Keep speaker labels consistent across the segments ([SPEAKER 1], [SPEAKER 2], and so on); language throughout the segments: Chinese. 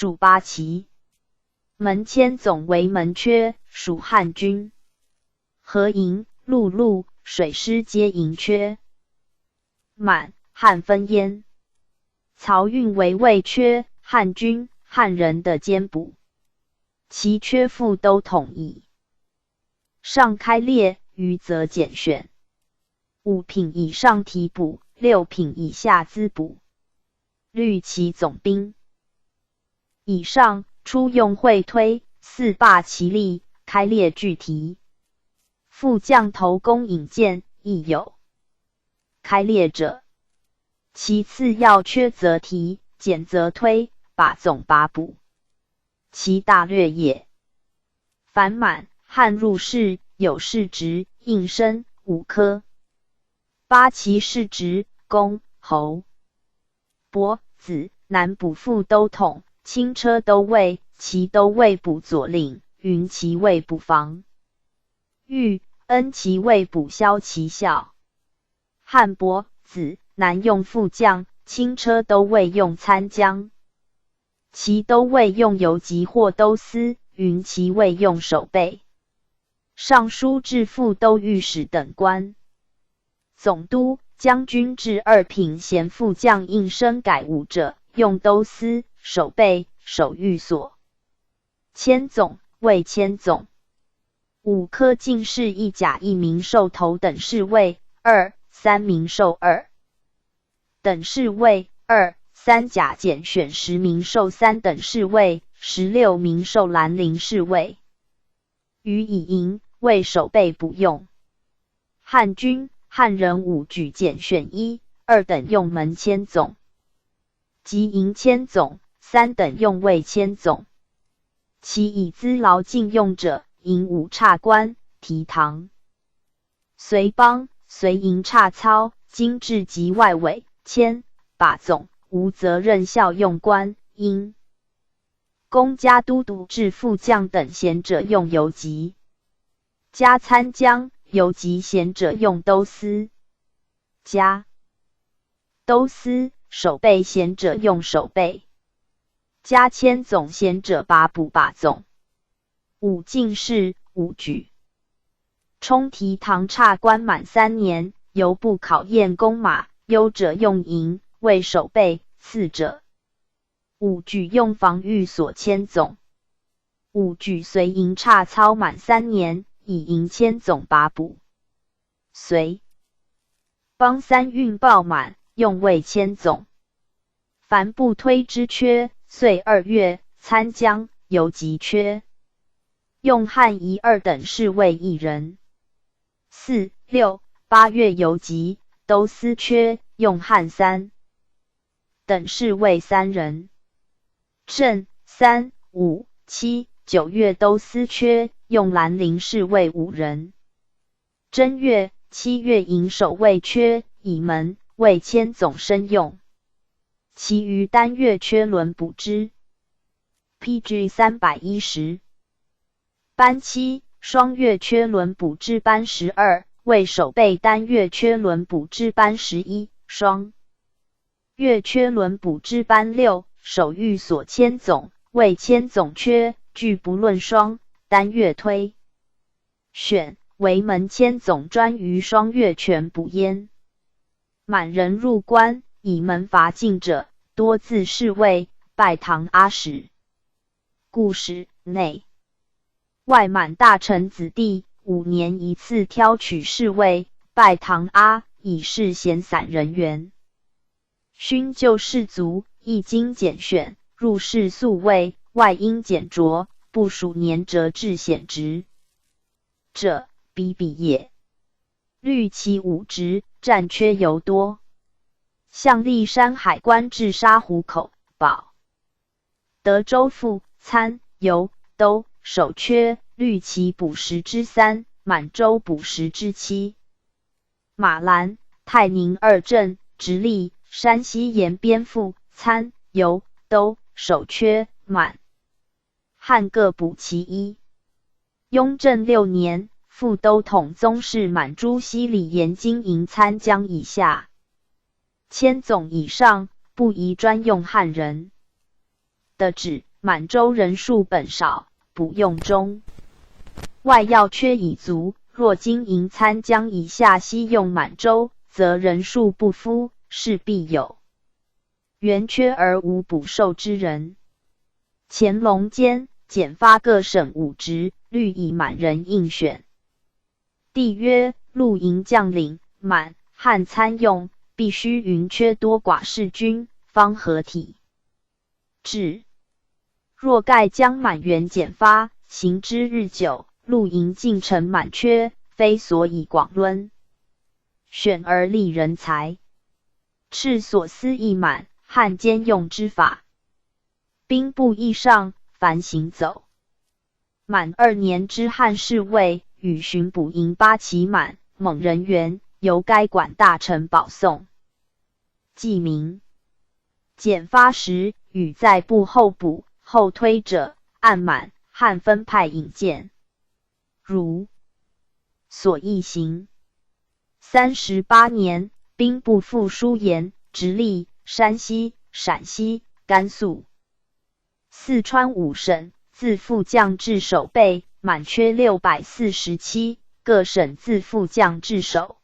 [SPEAKER 1] 属八旗。门千总为门阙，属汉军。河营、陆路、水师皆营阙。满，汉分焉。漕运为卫阙，汉军、汉人的兼补。其阙赋都统一。上开列，余则简选。5品以上提补，6品以下资补。虑其总兵。以上初用会推，4罢其力，开列具题。副将头功引荐亦有开列者。其次要缺则提，简则推，把总把补，其大略也。凡满汉入仕，有士职、应升、5科。八旗士职、公、侯、伯、子、南补副都统，轻车都尉，骑都尉补左领，云骑尉补防御，恩骑尉补骁骑校。汉伯、子、南用副将，轻车都尉用参将，骑都尉用游击或都司，云骑尉用守备。尚书至副都御史等官。总督、将军至2品衔副将应升改伍者，用都司、守备、守御所。千总、尉千总。5科进士1甲1名授头等侍卫，2、3名授2等侍卫，2、3甲拣选10名授3等侍卫，16名授兰陵侍卫。予以营为守备补用。汉军、汉人5举拣选1、2等用门千总，及营千总，3等用卫千总。其以资劳进用者，营5差官、提堂。随帮、随营差操、经制及外委、千、把总，无责任效用官，因公家都督至副将等衔者用游击，加参将、游击衔者用都司，加都司、守备衔者用守备，加千总衔者把补把总。5进士、5举。充提堂差官满3年，犹不考验弓马，优者用营，为守备，次者。5举用防御所千总。5举随营差操满3年，以营千总把补。随帮3运报满，用卫千总。凡不推之缺，岁2月，参将、游击缺。用汉1、2等侍卫1人。4、6、8月游击，都司缺，用汉3等侍卫3人。正、3、5、7、9月都司缺，用兰陵侍卫5人。正月、7月营守卫缺，以门、卫千总身用。其余单月缺轮补之。PG 310。班7，双月缺轮补之班12，为守备单月缺轮补之班11，双月缺轮补之班6，守御所千总，为千总缺，据不论双，单月推选，为门千总专于双月全补焉。满人入关，以门伐境者，多自侍卫，拜堂阿史。故事内外满大臣子弟5年一次挑取侍卫，拜堂阿，以示闲散人员。勋就士卒，一经拣选，入仕宿卫，外应检擢，不属年折至显职者，比比也。虑其5职，战缺尤多。向历山海关至沙湖口、保德州副、参、游、都、守缺，虑其补10之3，满洲补10之7。马兰、泰宁2镇，直隶、山西沿边副、参、游、都、守缺、满。汉各补其一。雍正6年，副都统宗室满珠西里沿经营参将以下，千总以上，不宜专用汉人的旨，满洲人数本少，补用中。外要缺已足，若今营参将以下西用满洲，则人数不敷，势必有原缺而无补授之人。乾隆间简发各省5职，虑以满人应选。帝曰：陆营将领满汉参用，必须云缺多寡士军，方合体制。若盖将满员简发，行之日久，陆营进城满缺，非所以广论选而立人才。敕所思亦满汉兼用之法。兵部议上，凡行走。满2年之汉侍卫，与巡捕营8旗满蒙人员，由该管大臣保送。记名。简发时，与在部候补、后推者，按满汉分派引荐。如所议行。38年，兵部副书言，直隶、山西、陕西、甘肃、四川5省自副将至守备，满缺647，各省自副将至守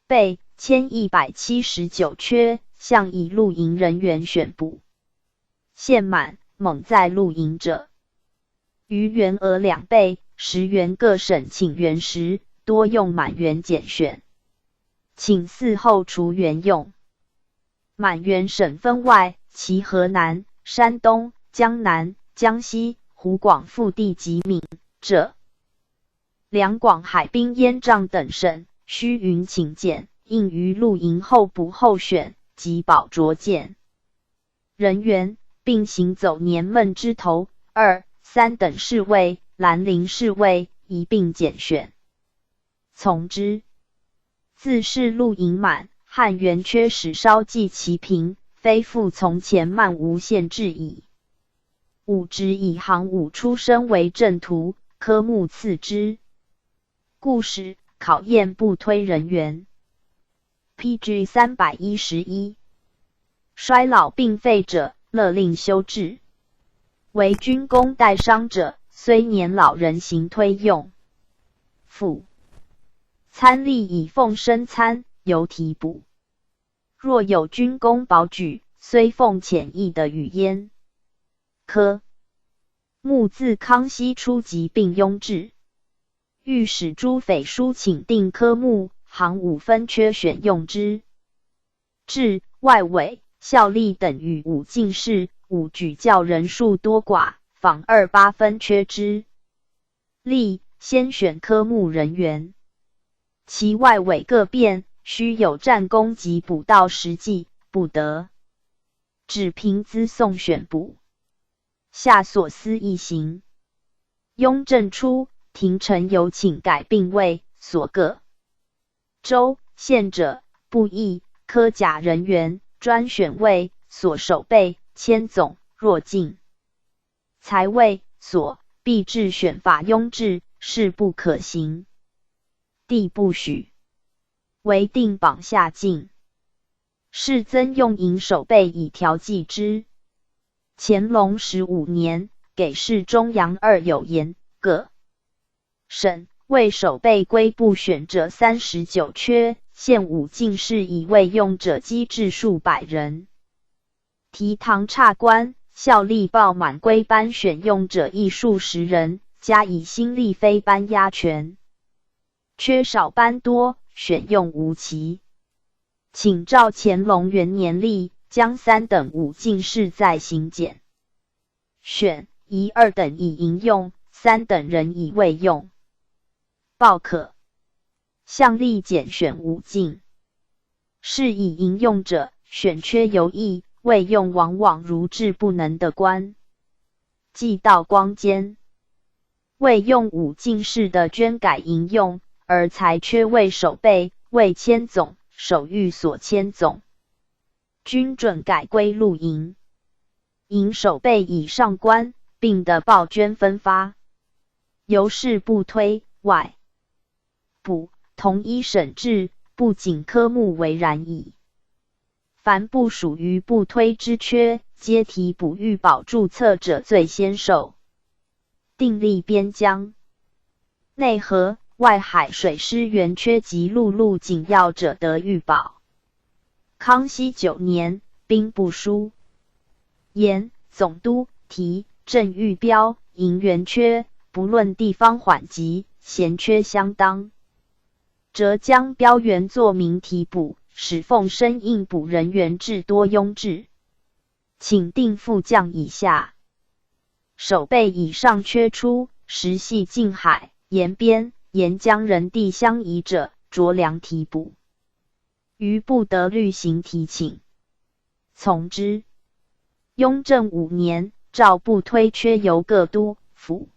[SPEAKER 1] 备1179缺，向以陆营人员选补。现满蒙在陆营者，于员额2倍，10员各省请员时，多用满员拣选，请嗣后除员用。满员省分外，其河南、山东、江南、江西、湖广腹地及闽浙、两广海滨燕瘴等省，须云请检，应于陆营候补候选及保着荐人员，并行走年闷之头2、3等侍卫、兰陵侍卫一并拣选，从之。自是陆营满汉元缺始稍计其平，非复从前漫无限制矣。5职以行伍出身为正途，科目次之。故使考验不推人员。PG 311。衰老病废者，勒令休治。为军功待伤者，虽年老人行推用。附参吏以奉升参，由提补。若有军功保举，虽奉遣意的语焉。科目自康熙初即并庸制，御史诸匪书请定科目，行伍分缺选用之。至外委、校吏等与5进士、5举教人数多寡，仿28分缺之。吏先选科目人员，其外委各变，须有战功及补到实际，不得只凭资送选补。下所思一行。雍正初，廷臣有请改并位，所各州县者不一，科甲人员专选位，所守备千总，若进才位所必制选法庸制，是不可行。帝不许，唯定榜下进，是增用营守备以调剂之。乾隆15年，给事中阳2有言，各省为守备归部选者39缺，现5进士以未用者积至数百人。提堂察官、校吏报满归班选用者亦数十人，加以新吏非班压权。缺少班多，选用无期。请照乾隆元年例，将3等5进士再行检选，1、2等以营用，3等人以未用。报可向吏检选5进是以营用者，选缺尤异，未用往往如志不能的官。既到光间，未用5进士的捐改营用，而才缺位守备，为千总，守御所千总，均准改归陆营。营守备以上官，并的报捐分发，由是不推外补，同一审制，不仅科目为然矣。凡不属于不推之缺，皆提捕御保注册者最先受。订立边疆、内河、外海水师圆缺及陆路紧要者得御保。康熙9年，兵部书言总督提正御标营圆缺，不论地方缓急，闲缺相当，则将标原作明提补，使奉生应补人员至多拥制，请定副将以下，守备以上缺出，时系近海、沿边、沿江人地相宜者，酌量提补。余不得律行提请，从之。雍正5年，诏部推缺由各都府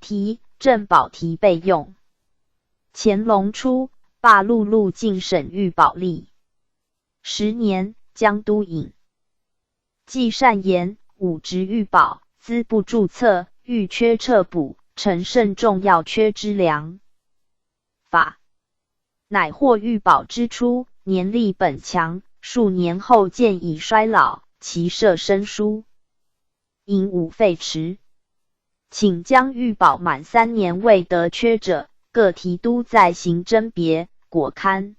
[SPEAKER 1] 提正保提备用。乾隆初，罢陆路进省御保吏。10年，江都尹。既善言武职御保，资不注册，欲缺撤补，陈甚重要缺之良法。乃获御保之初，年力本强，数年后渐已衰老，其社生疏，因无废弛。请将御保满3年未得缺者，各提督在行甄别。果刊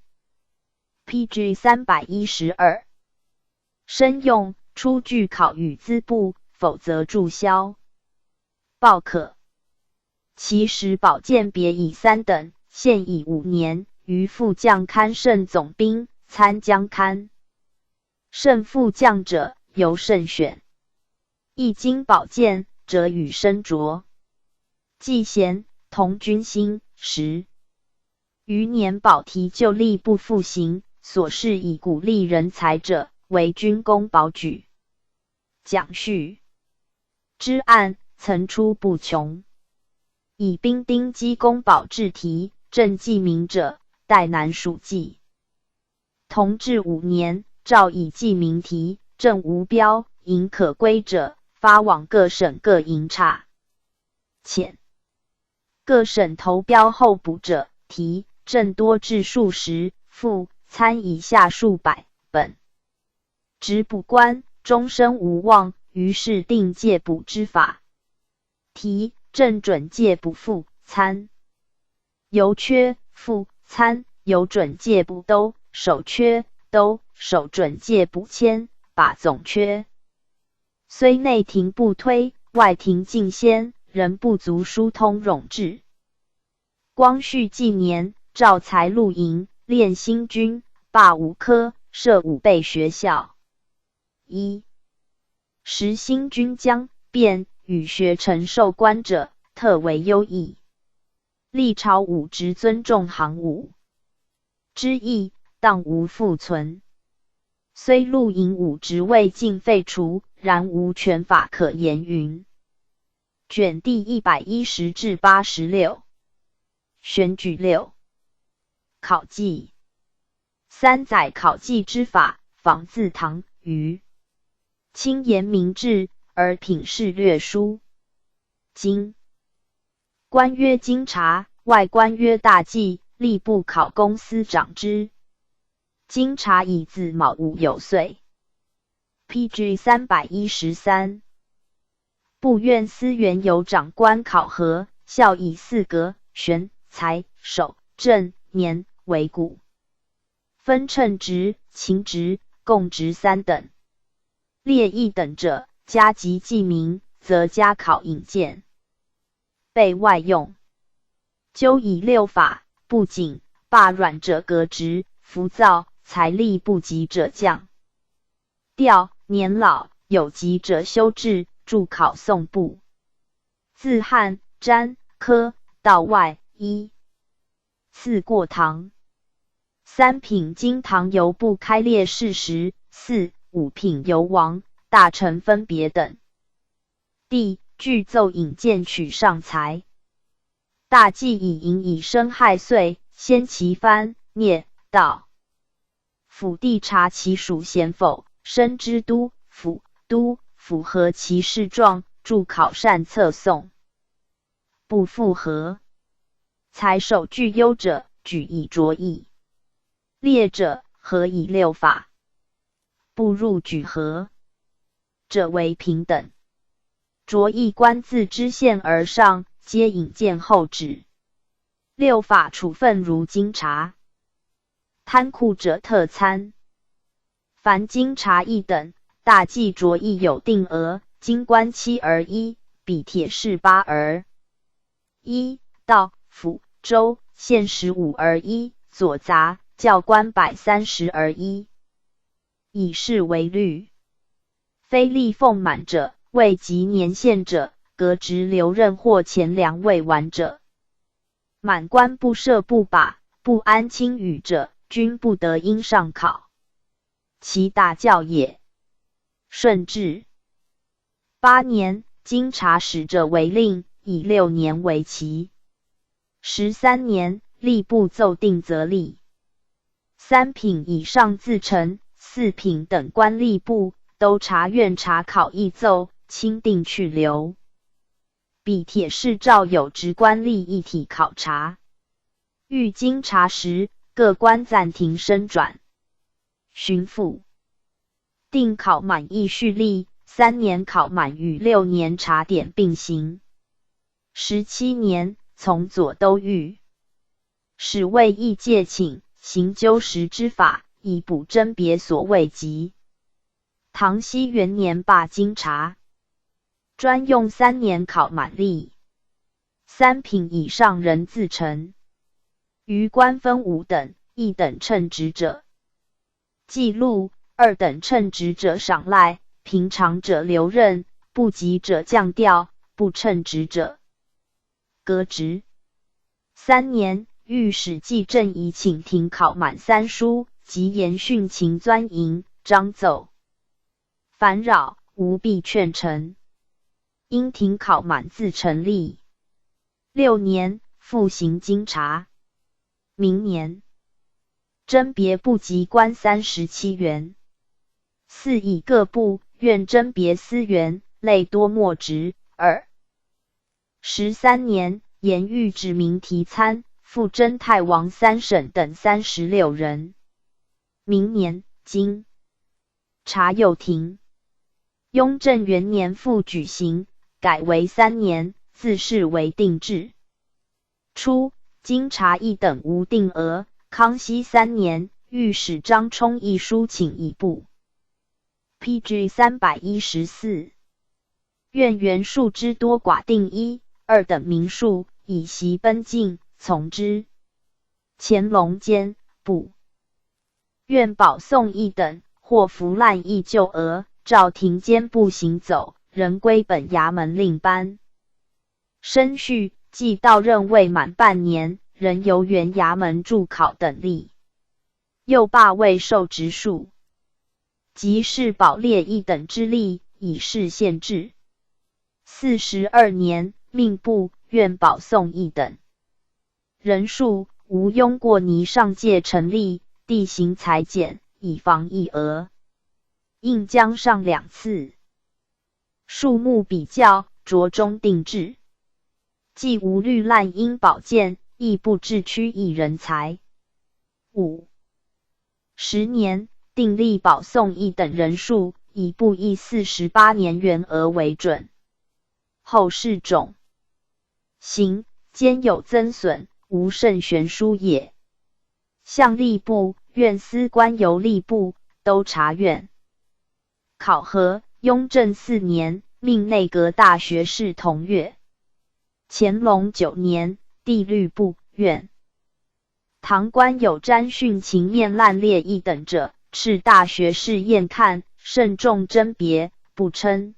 [SPEAKER 1] PG 312。申用出具考与资部，否则注销。报可。其实保鉴别以3等，现已5年。于副将堪胜总兵，参将堪胜副将者，由慎选。一经保荐，则与身着。季贤同军兴10余年保提就吏不复行，所事以鼓励人才者，为军功保举。蒋绪之案层出不穷，以兵丁积功保制题，正记名者，代南属记。同治5年，诏以记名题，正无标，营可归者，发往各省各营察。遣各省投标候补者，题正多至数十，复参以下数百本。执补官终身无望，于是定戒补之法。题正准戒补复参，由缺复参，有准戒补都，守缺都，守准戒补签，把总缺。虽内廷不推，外廷进先，仍不足疏通冗制。光绪纪年，召才录营，练新军，罢5科，设5备学校。时新军将便与学成授官者，特为优异。历朝武职尊重行伍之意，当无复存。虽录营武职未尽废除，然无权法可言云。卷第110至86。选举6。考绩。3载考绩之法，仿自唐虞。清严明制，而品事略疏。今官曰京察，外官曰大记，吏部考功司长之。京察以自卯午有岁。PG 313。部院司原有长官考核，校以4格选、才、守、正、年为股，分称职、勤职、贡职3等。列1等者，加及记名，则加考引荐。备外用。究以6法，不仅罢软者革职，浮躁、财力不及者降调，年老有疾者休治，助考送部。自汉、詹、科到外4过堂。3品经堂由部开列事实，4、5品由王、大臣分别等。帝具奏引荐取上才。大忌以营以生害岁，先其藩、聂、道。府地察其属贤否，升之都府，都符合其事状，助考善册送。不复合。才守具优者，举以着意。列者，合以6法。不入举合。者为平等。着一官自知县而上，皆引荐后旨。6法处分如经察。贪酷者特参。凡经察一等，大计着一有定额，京官7而1，比铁士8而1，道、府、州、县15而1，左杂、教官130而1，以是为律。非立俸满者，未及年限者，革职留任或前2未完者，满官不赦不把，不安亲语者，均不得应上考。其大教也。顺治8年，经察使者为令，以6年为期。13年，吏部奏定则立。3品以上自陈，4品等官吏部、都察院察考议奏，钦定去留。比铁士照有职官吏一体考察。遇经察时，各官暂停升转。巡抚定考满亦蓄力，3年考满与6年察点并行。17年，从左都御使为议借请，行纠实之法，以补甄别所未及。唐熙元年罢经察，专用3年考满吏。3品以上人自陈。余官分5等，1等称职者记录，2等称职者赏赖，平常者留任，不及者降调，不称职者革职。3年，御史季正宜请停考满3书，及严训勤钻营，章奏烦扰，无必劝陈。因停考满自成立。6年，复行经察。明年，甄别部级官37员。4以各部院甄别司员，类多没职。2 13年，严谕指名提参，复征太王3省等36人。明年，经察又停。雍正元年复举行，改为3年，自是为定制。初，经察1等无定额。康熙3年，御史张充一书请一部。PG 314。院员数之多寡定1、2等名数，以习奔进，从之。乾隆间，部院保送1等，或服滥役旧额，照庭监部行走，仍归本衙门另班。申叙即到任未满半年，仍由原衙门驻考等例。又罢未受职数。即是保列1等之例，以示限制。42年，命部院保送1等。人数无庸过拟上界成立，地形裁减，以防议额。应将上2次。数目比较，着中定制。既无虑滥因保荐，亦不致屈役人才。5 10年，订立保送1等人数，以部役48年原额为准。后世种行兼有增损，无甚悬殊也。向吏部、院司官由吏部、都察院考核。雍正4年，命内阁大学士同阅。乾隆9年，地律部院堂官有詹训情面滥劣1等者，敕大学士验看，慎重甄别，不称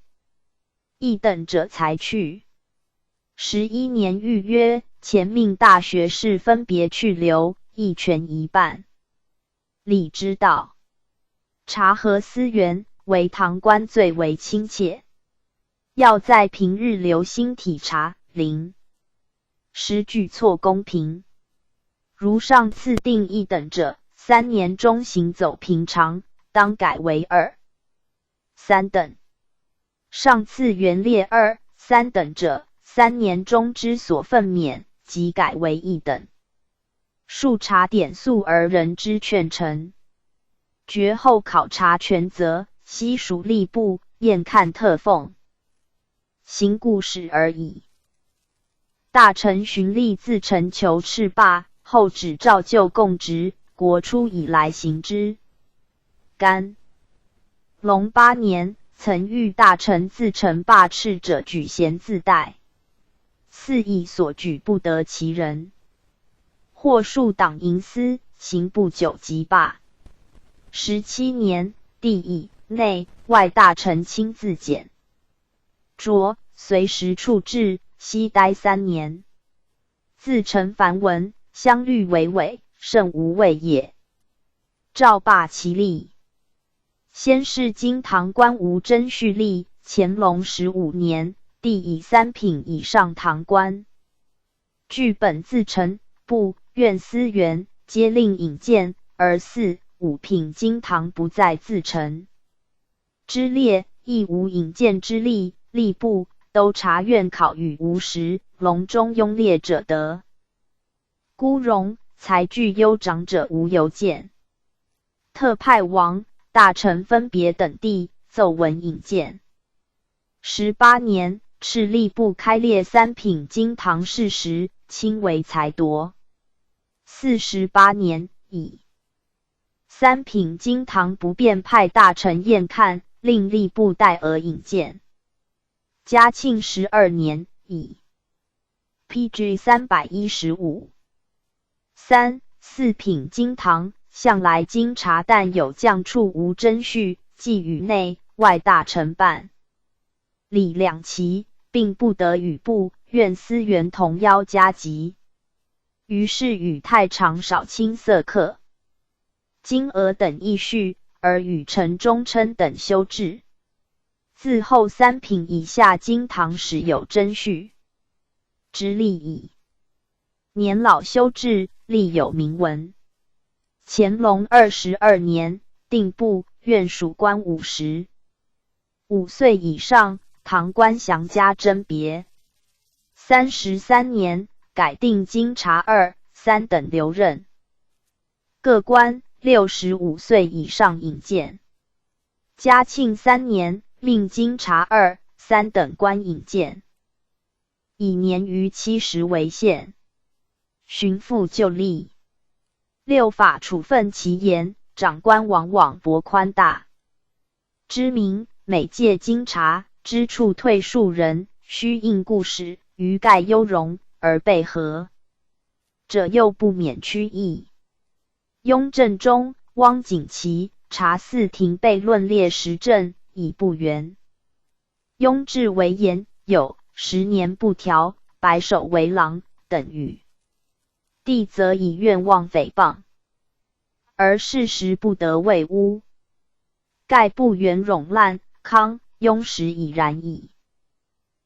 [SPEAKER 1] 1等者裁去。11年谕曰：前命大学士分别去留，一权一半。礼之道，察核司员为堂官最为亲切，要在平日留心体察，使举措公平。如上次定1等者，3年中行走平常，当改为2、3等。上次原列2、3等者，3年中之所分免，即改为1等。数察点速而人之劝陈。决后考察权责，悉属吏部，验看特奉。行故事而已。大臣循吏自陈求斥罢，后指照旧供职，国初以来行之。干隆8年，曾遇大臣自陈罢斥者举贤自代，肆意所举不得其人，或数党营私，行不久即罢。17年，帝以内外大臣亲自检擢，随时处置，悉待3年。自陈凡文，相虑为伪，甚无畏也。诏罢其吏。先是经堂官吴真绪立，乾隆15年，帝以3品以上堂官，据本自陈部院司员，皆令引荐，而4、5品经堂不在自陈之列，亦无引荐之例。吏部、都察院考与无实，隆中庸劣者得，孤荣才具优长者无邮件。特派王、大臣分别等地奏文引荐。18年，敕吏部开列3品经堂事实，轻为才夺。48年，以3品经堂不便派大臣验看，令吏部代而引荐。嘉庆12年，以 PG 315。3、4品经堂向来经察，但有将处无真绪，即与内外大臣办理两期，并不得与部院司员同邀加急。于是与太常少卿色客、金额等议叙，而与陈忠称等修治。自后3品以下经堂始有真绪之例矣。年老修治，立有明文。乾隆22年，定部院属官50。5岁以上堂官详加甄别。33年，改定经察2、3等留任。各官65岁以上引荐。嘉庆3年，命经察2、3等官引荐，以年逾70为限。巡抚就例。6法处分其严，长官往往博宽大。知名每届经察之处退数人，须应故事，余盖优容而备和者，又不免屈意。雍正中，汪景祺察4廷备论列实证，以不原。雍治为严，有10年不调，白首为郎等语。帝则以愿望诽谤，而事实不得为诬。盖不原冗烂，康、雍时已然矣。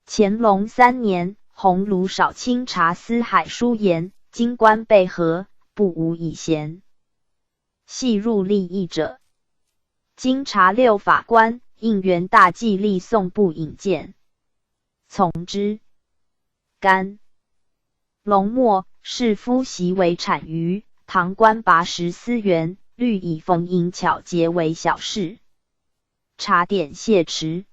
[SPEAKER 1] 乾隆3年，鸿胪少卿察司海书言，京官备和，不无以贤。系入吏议者，经察6法官应元大纪立送部引荐，从之。干隆末，士夫习为产于堂官拔实司员，虑以逢迎巧节为小事。察点谢持。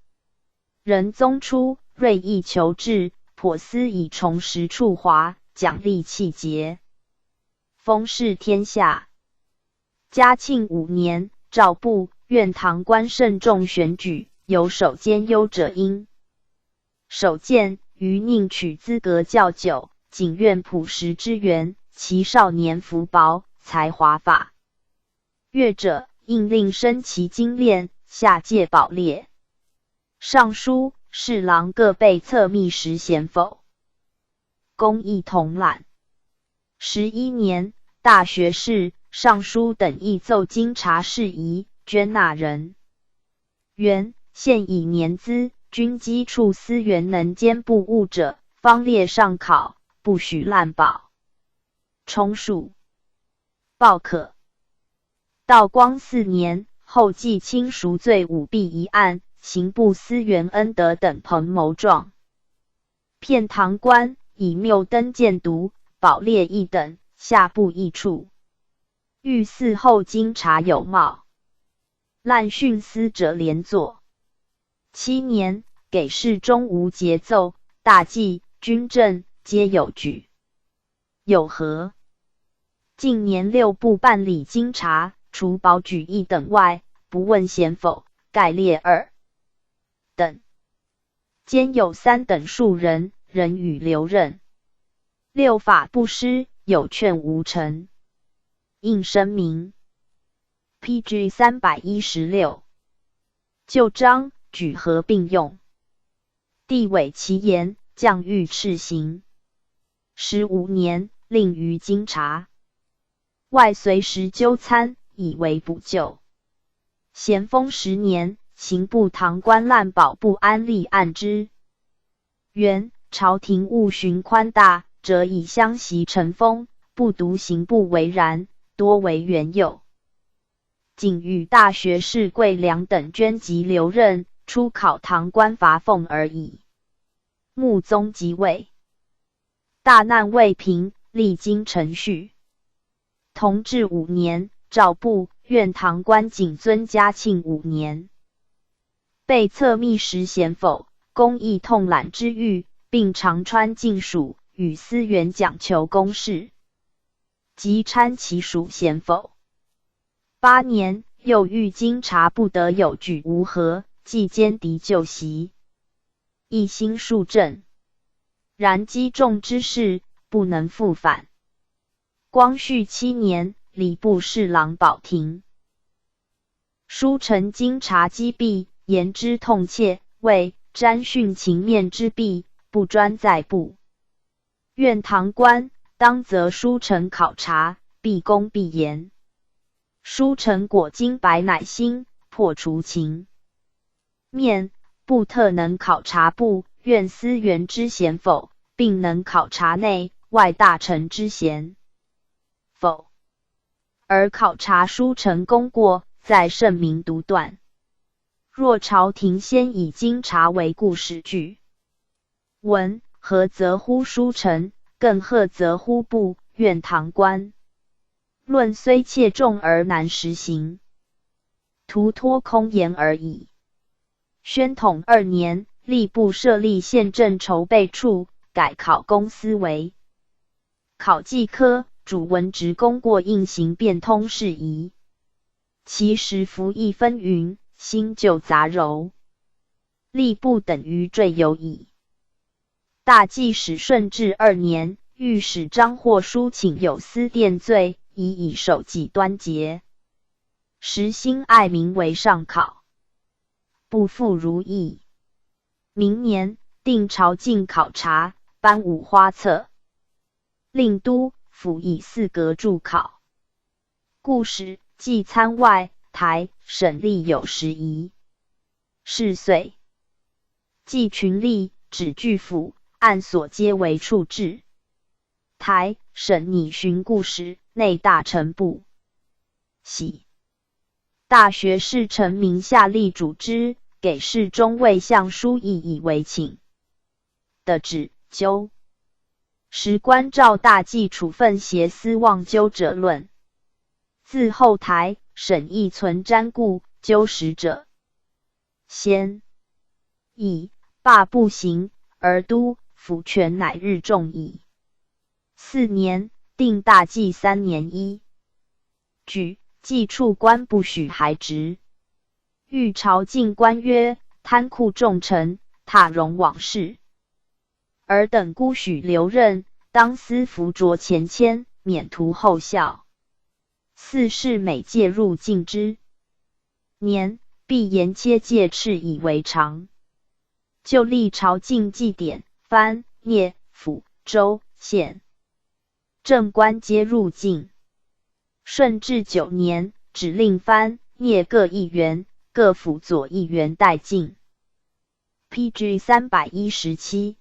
[SPEAKER 1] 仁宗初，锐意求治，颇思以重实处华，奖励气节，封示天下。嘉庆5年，诏部院堂官慎重选举，有首兼优者应首荐，于宁取资格较久，仅愿朴实之源，其少年福薄，才华法越者，应令升其精炼，下界宝列。尚书、侍郎各备册密实贤否，公议同览。11年，大学士、尚书等议奏经察事宜，捐纳人员，现以年资，军机处司员能兼部务者，方列上考，不许滥保。充数报可。道光4年，后继亲赎罪舞弊一案，刑部司员恩德等彭谋状，骗堂官，以谬登荐读，保列一等，下部议处。欲嗣后经察有冒，滥徇私者连坐。7年，给事中无节奏，大计、军政皆有举。有何？近年6部办理京察，除保举一等外，不问贤否，概列2等。兼有3等数人，人与留任。6法不施，有劝无成。应声明。PG 316。旧章举合并用。地委其言，降谕敕行。15年，令于京察。外随时纠参，以为补救。咸丰10年，刑部堂官滥保不安立案之。元朝廷务循宽大，则以相袭成风，不独刑部为然，多为原有。仅与大学士桂良等捐籍留任，出考堂官罚俸而已。穆宗即位，大难未平，历经程序。同治5年，诏部院堂官谨遵嘉庆5年。被册密实贤否，公亦痛览之欲，并常穿进属，与司员讲求公事。即参其属贤否。8年，又遇京察不得有举无合，即歼敌就袭，一心数正。然积重之事，不能复返。光绪7年，礼部侍郎保廷。书承京察击毙，言之痛切，谓詹训情面之弊，不专在部。院堂官当责书承考察，必公必严。书承果经白乃心，破除情面，不特能考察部院司员之贤否，并能考察内外大臣之贤否。而考察书承功过，在圣明独断。若朝廷先以京察为故事据，文何责乎书承，更何责乎部院堂官？论虽切重而难实行，徒托空言而已。宣统2年，吏部设立宪政筹备处，改考公司为考纪科，主文职功过应行变通事宜。其实服役纷纭，新旧杂糅，吏部等于赘有矣。大纪使顺治2年，御史张获书请有司殿罪，以守纪端节。时兴爱民为上考，不复如意。明年，定朝觐考察，颁5花册，令都府以4格助考。故使冀参外台省吏有时宜。是岁，冀群吏指据府，按所皆为处置。台省拟巡故使，内大臣部。喜大学士陈明下吏主之，给事中尉相书议以为请的旨究。时关照大纪处分挟私妄纠者论。自后台省亦存瞻顾纠实者，先以罢不行，而都府权乃日重矣。4年，定大纪3年1举，纪处官不许还职。欲朝觐官曰：贪酷重臣，踏容往事。尔等孤许留任，当思服着前迁，免图后效。4是每届入境之年，必严切戒敕以为常。就历朝觐祭典，藩、聂、府、州、县正官皆入境。顺治9年，指令藩、聂各1员，各府佐1员代进。PG 317。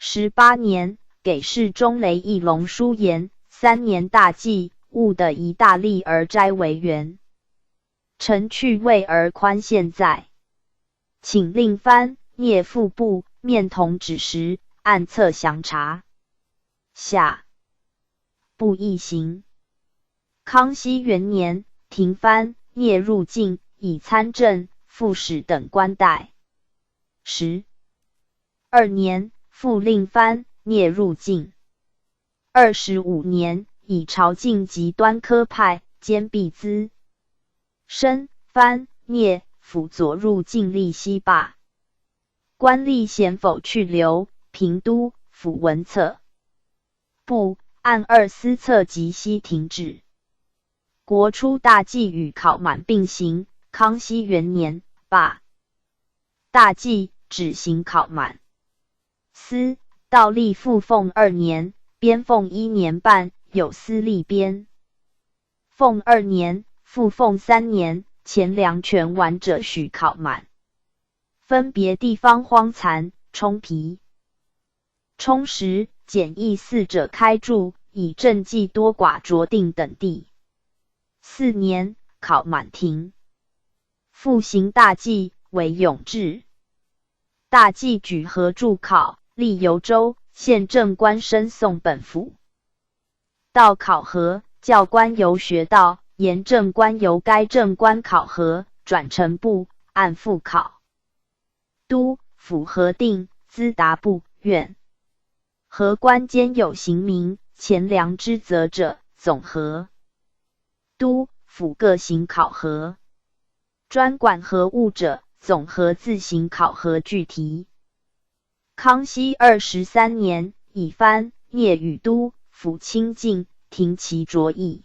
[SPEAKER 1] 18年，给事中雷义隆书言：3年大纪，务的一大利而斋为元。臣去位而宽现在，请令藩、聂副部面同指实，按册详查。下不易行。康熙元年，停藩、聂入境，以参政、副使等官带。12年，复令藩聂入境。25年，以朝觐及端科派兼弼资。申，藩、聂辅佐入境立西坝。官吏咸否去留，平都府文策部按2司策及西停止。国初大祭与考满并行，康熙元年罢。大祭只行考满。司道历复奉2年，编奉1年半，有司隶编。奉2年，复奉3年，前粮全完者许考满。分别地方荒残、充皮、充实、简易4者开筑，以赈济多寡酌定等地。4年，考满停。复行大祭，为永制。大祭举和筑考，历游州，县正官升送本府。到考核，教官由学道，沿正官由该正官考核，转成部，按复考。都府核定，资达部院。核官兼有刑名，前粮之责者，总核。都府各行考核。专管核务者，总核自行考核具题。康熙23年，以藩、聂与都府清净，停其着役。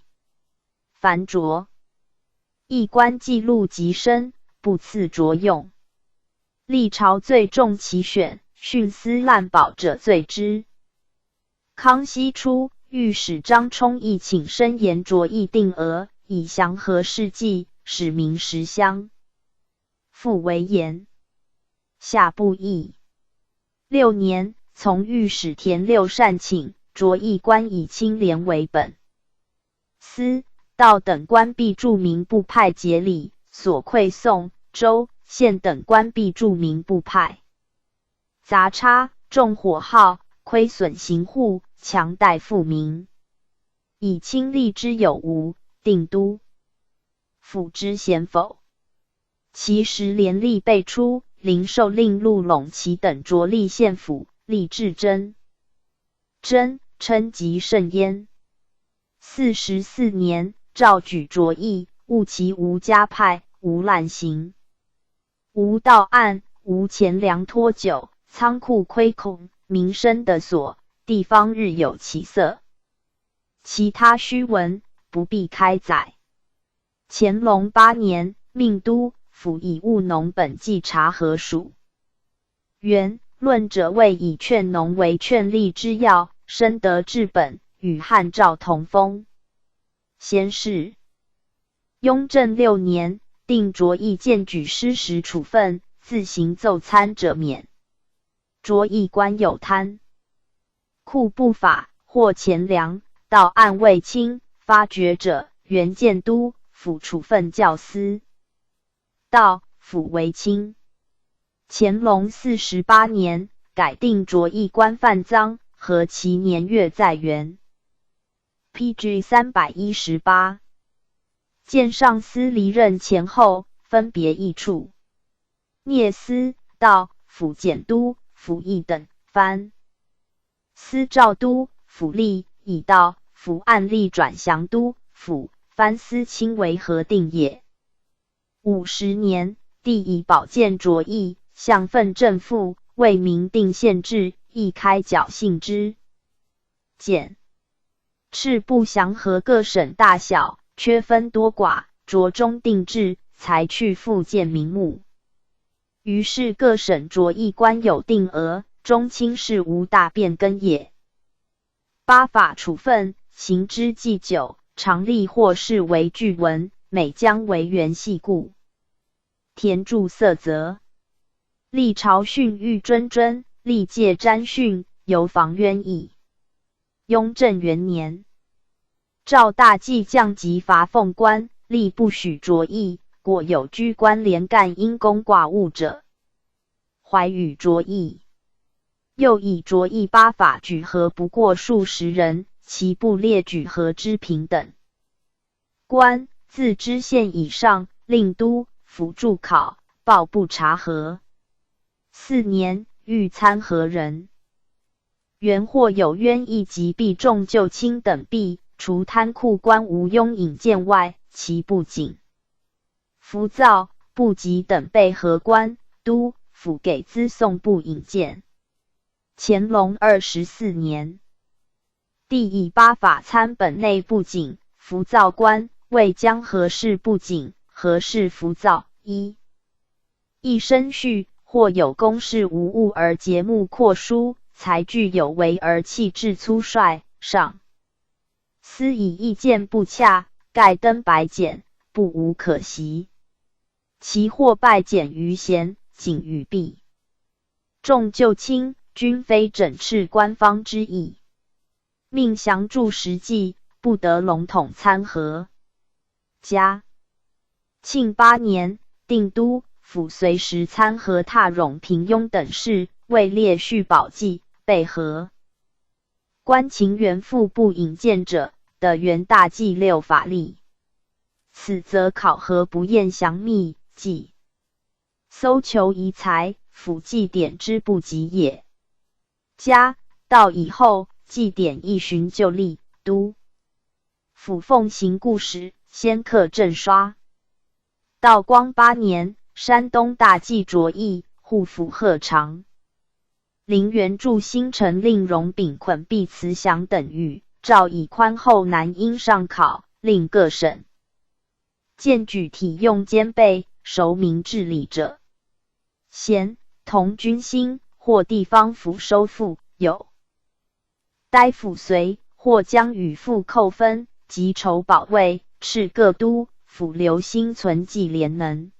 [SPEAKER 1] 凡着役官记录及身，不赐着用。历朝最重其选，徇私滥保者罪之。康熙初，御史张充义请申言着役定额，以详核事迹，使明实乡。复为言。下不议。6年，从御史田六善请着役官以清廉为本。司、道等官必著名部派节礼，所馈宋、州、县等官必著名部派。杂差、重火耗、亏损行户，强待富民。以清吏之有无，定都府之贤否。其时廉吏辈出，灵寿令陆陇齐等着吏县府，吏至真。真称极甚焉。44年，诏举着役，务其无家派，无滥行，无盗案，无钱粮脱酒，仓库亏空，民生的所，地方日有其色。其他虚文，不必开载。乾隆8年，命都府以务农本纪查核属。原论者谓以劝农为劝吏之要，深得治本，与汉诏同风。先是，雍正6年，定着役荐举失时处分，自行奏参者免。着役官有贪、库不法，或钱粮，到案未清，发觉者，原监督府处分教司。道府为清。乾隆48年，改定着役官犯赃，和其年月在原。PG 318。见上司离任前后，分别役处。聂司、道府检督、府役等，藩司诏督、府吏，以道府按例转降都府、藩司亲为核定也。50年，帝以保荐着役，向分正赋，为民定县制，亦开缴信之。简敕不详核各省大小，缺分多寡，着中定制，才去复见名目。于是各省着役官有定额，中清事无大变更也。八法处分，行之既久，常例或视为据文，每将为原系故。田注色则，历朝训谕谆谆，历届詹训，犹防冤矣。雍正元年，诏大祭降级罚俸官，历不许着役，果有居官连干因公寡务者，怀予着役。又以着役八法举核不过数十人，其不列举核之平等。官自知县以上，令都辅助考，报不察合。4年，欲参合人。原或有冤役及避重就轻等弊，除贪酷官无庸引荐外，其不仅浮躁、不及等被合官、都、府给资送不引荐。乾隆24年，帝以8法参本内不仅浮躁官，为将何事不仅何事浮躁。一生序，或有公事无误而节目阔疏，才具有为而气质粗率，上司以意见不洽，盖登白简，不无可惜。其或败简于贤，谨于弊，重就轻，均非整饬官方之意。命详注实际，不得笼统参合。嘉庆8年，定都府随时参合踏冗平庸等事，为列叙宝记，备合。官情原复不引荐者的原大纪6法例。此则考核不厌详密，即搜求遗才，府记典之不及也。嘉道以后，记典一循旧例，都府奉行故时，先刻正刷。道光8年，山东大记卓义，户府贺长。林元柱新城令荣秉捆毕慈祥等谕，诏以宽厚难应上考，令各省荐举体用兼备，熟明治理者，咸同军兴，或地方府收复，有待府随，或将与赋扣分，及筹保卫，敕各都府留心存记廉能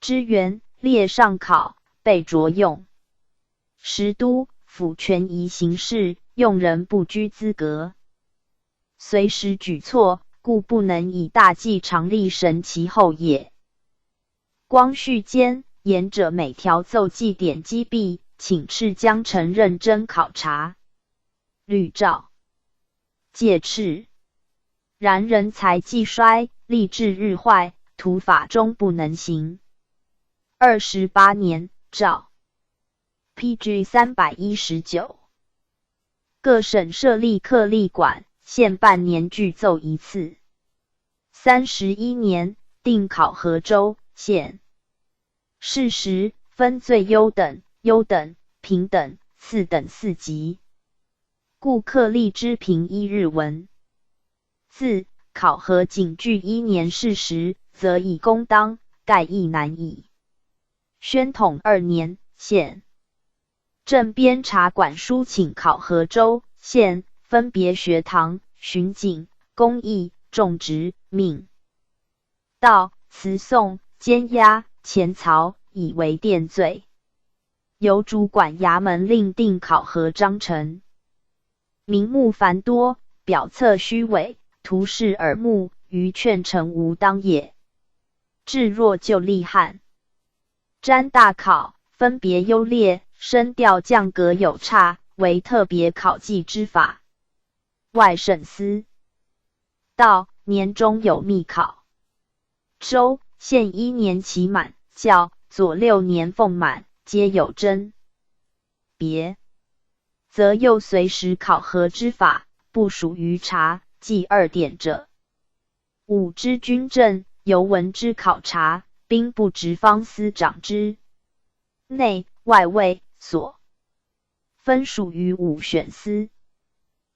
[SPEAKER 1] 支援，列上考，备着用。时都府权宜行事，用人不拘资格，随时举措，故不能以大计常力神其后也。光绪间，言者每条奏记典积弊，请敕江城认真考察。律诏戒敕，然人才既衰，吏治日坏，徒法终不能行。28年，诏PG 319，各省设立客吏馆，限半年具奏一次。31年，定考核州、县市时，分最优等、优等、平等、次等4级。故客吏之评一日文。自考核仅具1年事时，则以公当，盖亦难矣。宣统2年，县正编察管书请考核州、县分别学堂、巡警、工艺、种植、命道、词讼、监押、前曹，以为殿罪。由主管衙门另定考核章程。名目繁多，表册虚伪，图示耳目，于劝臣无当也。至若就例汉占大考，分别优劣，声调降格有差，为特别考记之法。外省司道年中有密考，州县1年期满，教左6年俸满，皆有征别，则又随时考核之法，不属于察记2典者。5之军政，由文之考察，兵部直方司长之内外卫所分属于5选司。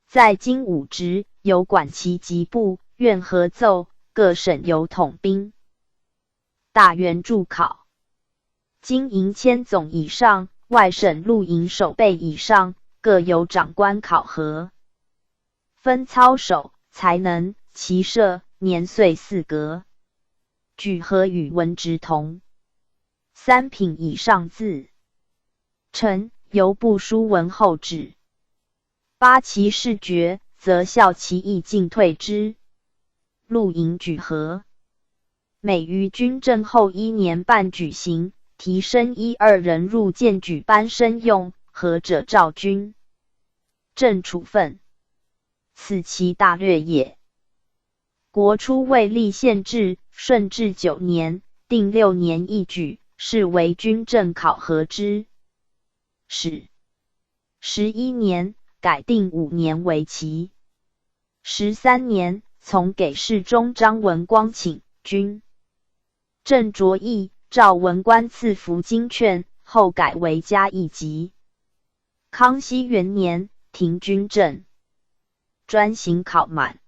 [SPEAKER 1] 在今5职，由管其级部，院合奏，各省有统兵。大员驻考，经营1000总以上，外省陆营守备以上，各有长官考核。分操守、才能、骑射、年岁4格。举核与文职同。3品以上字臣，由部书文后旨。8其事决，则效其意进退之。录营举核，每于军政后1年半举行，提升1、2人入荐举班升用，何者召军正处分。此其大略也。国初为立宪制，顺治9年，定6年一举，是为军政考核之始。11年，改定5年为期。13年，从给事中张文光请军政着议，赵文官赐服金券，后改为嘉义籍。康熙元年，停军政，专行考满。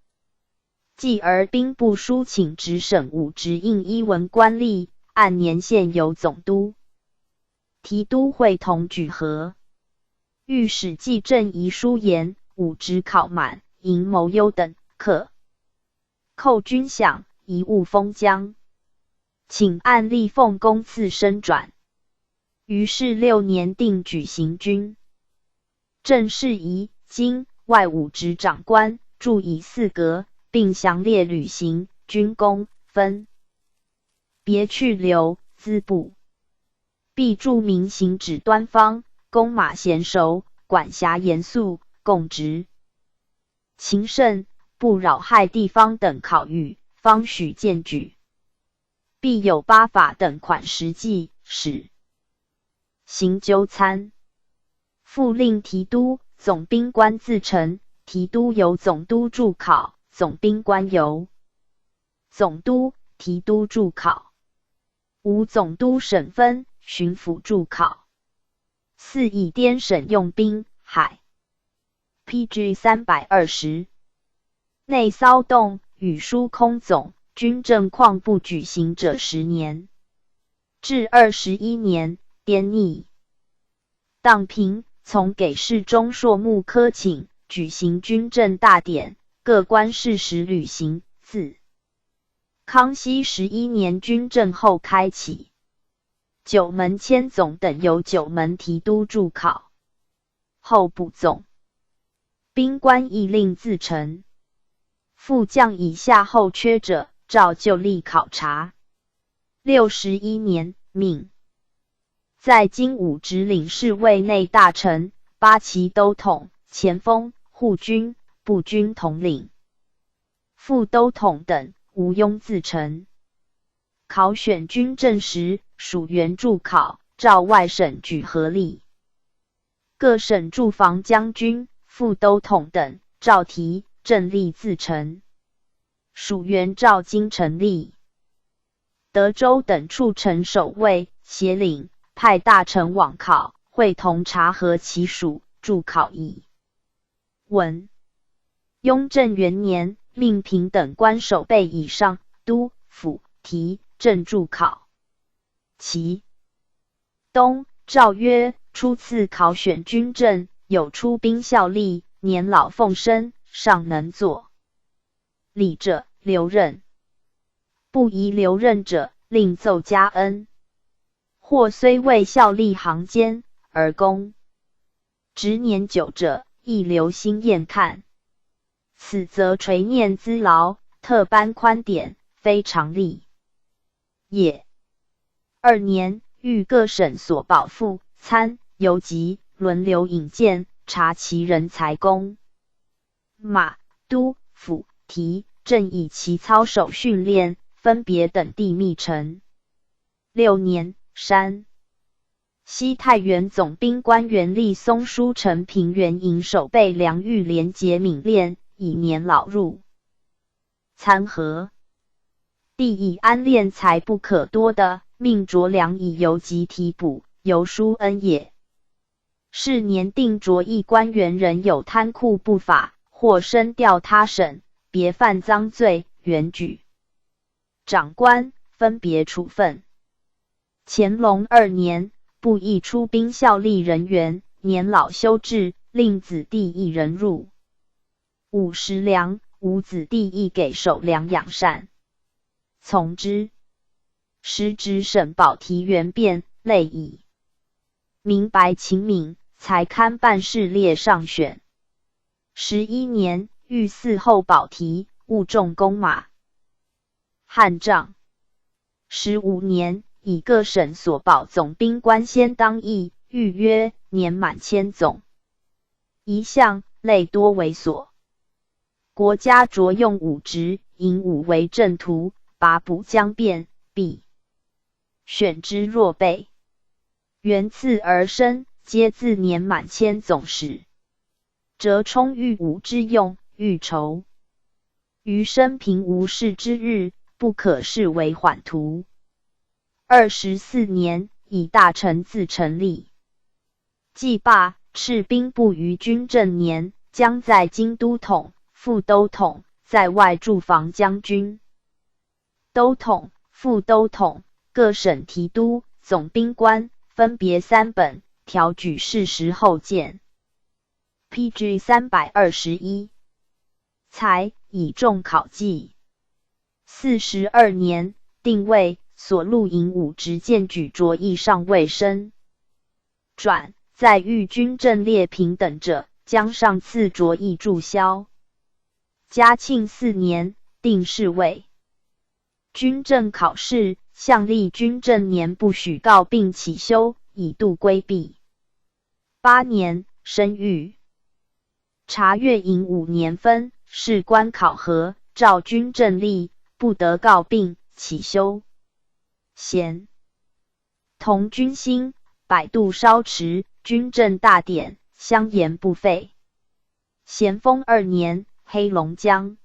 [SPEAKER 1] 继而兵部书请直省5直印1文官吏，按年限由总督、提督会同举核。御史记正遗书言，5职考满，营谋优等，可扣军饷，贻误封疆，请按立奉公赐升转。于是6年定举行军政事宜，京外5职长官，驻以4阁，并详列履行军功，分别去留资部，必注明行止端方，弓马娴熟，管辖严肃，共职勤慎，不扰害地方等考谕，方许荐举。必有8法等款实际，使行纠参。复令提督、总兵官自陈，提督由总督助考，总兵官由总督、提督助考。无总督省分，巡抚助考。4以滇省用兵，海 PG 320。内骚动，语书空总，军政况不举行者10年。至21年，滇逆荡平，从给事中硕木科请，举行军政大典，各官适时履行。自康熙11年军政后开启。9门迁总等由9门提督助考，后补总兵官亦令自陈。副将以下后缺者，照旧例考察。61年，命在京5职领侍卫内大臣、8旗都统、前锋、护军、步军统领、副都统等，无庸自陈。考选军政时，属原驻考，照外省举合例。各省驻防将军、副都统等，照提正例自陈。属原照京城例。德州等处城守卫、协领，派大臣往考，会同查核其属，助考议。文雍正元年，命平等官守备以上，都、府、提、正助考。其东诏曰：初次考选军政，有出兵效力，年老奉身，尚能作礼者，留任；不宜留任者，另奏加恩。或虽未效力行间，而公职年久者，亦留心验看。此则垂念资劳，特颁宽典，非常例也。2年，谕各省所保副、参、游籍轮流引荐，察其人才功。马、都、府、提、正以其操守训练，分别等地密陈。6年，山西太原总兵官袁立松书陈平原营守备梁玉廉节敏练，以年老入参合。帝以安练才不可多的，命着良以游籍提补，游书恩也。是年定着一官员人有贪酷不法，或身调他省，别犯赃罪，原举长官，分别处分。乾隆2年，不议出兵效力人员，年老休治，令子弟一人入伍食粮，无子弟亦给守粮养善，从之。时值省保提元变，类以明白勤敏，才堪办事列上选。11年，御嗣后保提，务重弓马、汉仗。15年，以各省所保总兵官先当役，谕曰：年满千总。一项类多为所。国家着用5职，引5为正途，拔补将变，必选之若备。元次而生，皆自年满迁总使。折充御武之用，欲筹于生平无事之日，不可视为缓图。24年，以大臣自成立。既罢，敕兵部于军正年，将在京都统、副都统，在外驻防将军。都统、副都统各省提督、总兵官分别3本，调举事时后见。PG 321。才以重考绩。42年，定尉所录营武职荐举擢议上尉升。转在豫军阵列平等者，将上赐擢议注销。嘉庆4年，定侍卫。军政考试，向立军正年不许告并起修，以度规避。8年，升御察阅营5年分，士官考核，照军政例，不得告并起修。咸同军兴，百度烧池，军政大典，相沿不废。咸丰2年，黑龙江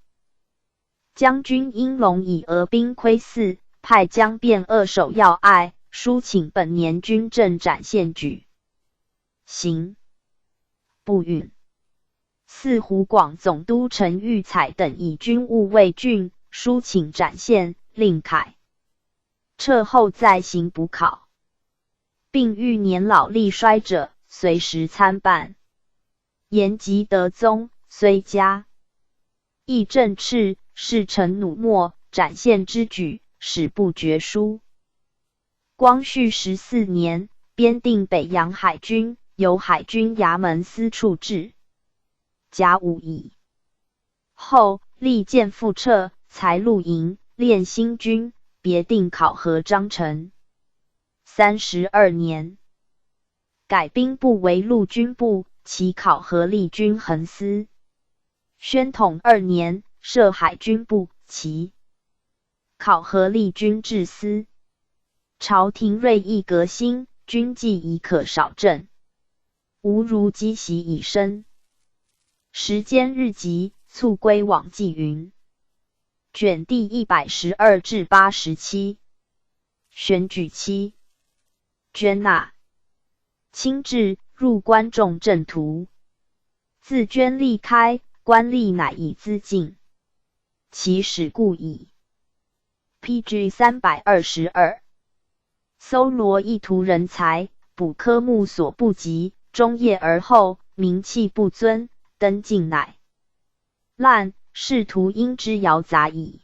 [SPEAKER 1] 将军英龙以俄兵窥伺，派江辩扼守要隘，书请本年军政展现举行不允。四湖广总督陈玉彩等以军务卫郡，书请展现，令凯撤后再行补考，并遇年老力衰者，随时参办。延吉德宗虽嘉议政敕，事臣弩墨，展现之举，史不绝书。光绪14年，编定北洋海军，由海军衙门司处置。甲午乙后，历建复撤，才录营，练新军，别定考核章程。32年，改兵部为陆军部，其考核立军衡司。宣统2年，设海军部，其考核立军制司。朝廷锐意革新，军纪已可少正，吾如积习已深。时间日急，促归往纪云。卷第112至87。选举期。捐纳。清制，入关重正途。自捐历开，官吏乃以资进。其始故矣。PG 322。搜罗意图人才，补科目所不及，终业而后，名气不尊，登进乃滥，仕途因之摇杂矣。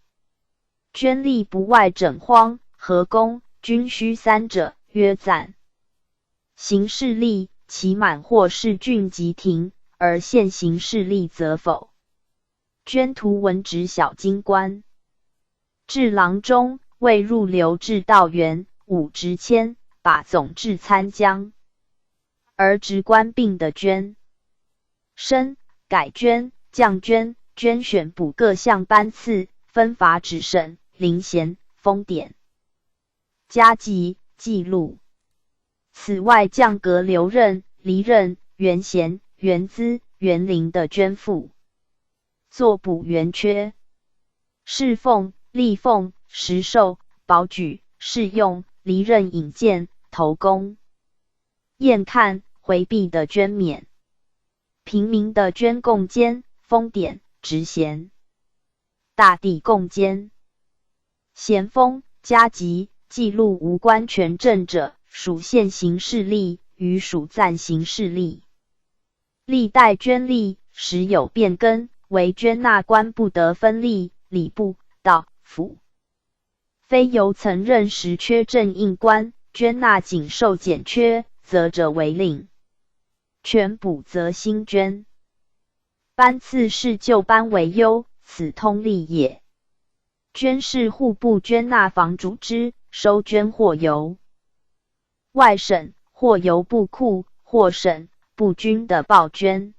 [SPEAKER 1] 捐吏不外整荒、河工、军需3者，曰赞。行事吏，其满或是郡及庭，而现行事吏则否。捐图文职小京官，至郎中，未入流至道员，武职迁，把总制参将，而职官并的捐。升改捐、降捐、捐选补各项班次，分罚指审、临衔、封典、加级、记录。此外，降格留任、离任、原衔、原资、原龄的捐赋，作补原缺。侍奉、立奉、实授、保举、试用、离任引荐、投功、验看、回避的捐免。平民的捐贡监、封典、职衔。大地贡监。咸丰、加级、记录无官权证者，属现行事吏，与属暂行事吏。历代捐吏时有变更，为捐纳官不得分吏，礼部、道、府。非由曾任时缺正印官，捐纳仅受减缺，则者为令。全补则新捐。班次是旧班为优，此通例也。捐是户部捐纳房主之，收捐或由外省，或由部库，或省部军的报捐。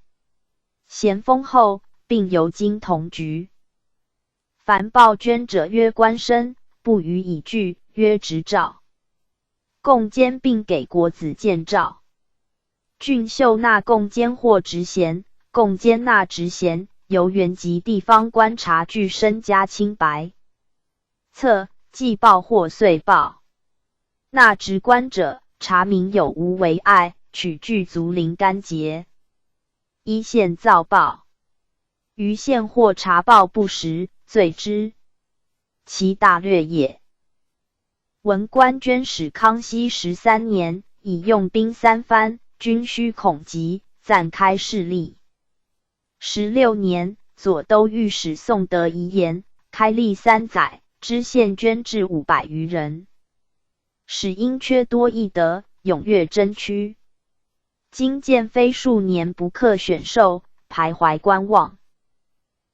[SPEAKER 1] 咸丰后，并由经同局。凡报捐者曰官身，不予以据，曰执照。贡监并给国子监诏。郡秀纳贡监或职衔，贡监纳职衔，由原籍地方官察具身家清白。册季报或岁报。纳职官者，查明有无为碍，取具足临干节。依县造报。于县或查报不实，罪之。其大略也。文官捐使康熙13年，以用兵3番，军需恐急，暂开市吏。16年，左都御史宋德遗言，开历3载，知县捐至500余人。使因缺多易得，踊跃争趋。今见非数年不克选授，徘徊观望。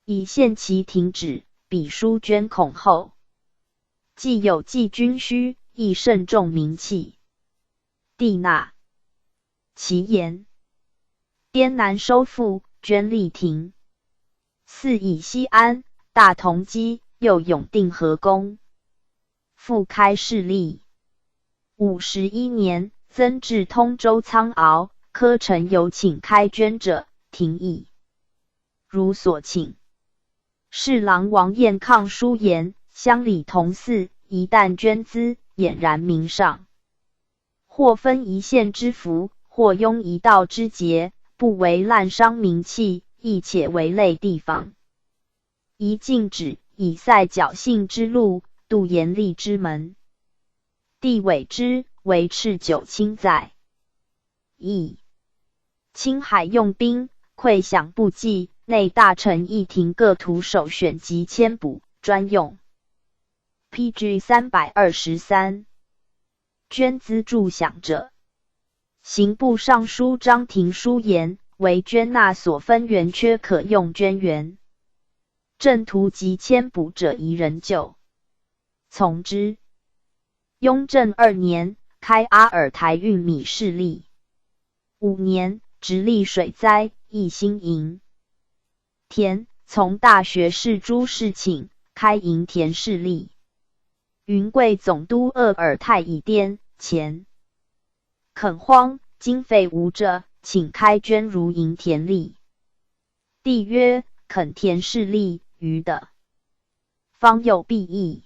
[SPEAKER 1] 以限期停止，彼书捐恐后。既有计军需，亦慎重名器。帝纳。其言。滇南收复，捐力停。4以西安、大同基，又永定河宫。复开市吏。51年，增至通州苍敖，科臣有请开捐者，廷议。如所请。侍郎王彦抗书言，乡里同祀，一旦捐资，俨然名上。或分一县之福，或拥一道之节，不为滥伤名器，亦且为累地方。宜禁止，以塞侥幸之路，度严厉之门。帝委之，为赤九卿在。亦青海用兵，溃饷不济，内大臣议廷各图首选及迁补，专用。PG 323。捐资助饷者，刑部尚书张廷书言，为捐纳所分圆缺可用捐源。正图及迁补者宜人就，从之。雍正2年，开阿尔台运米市吏。5年，直隶水灾，一心营田，从大学士朱士请，开营田市吏。云贵总督鄂尔泰以颠前垦荒，经费无者，请开捐如营田吏。帝曰：垦田市吏，余的。方有弊议。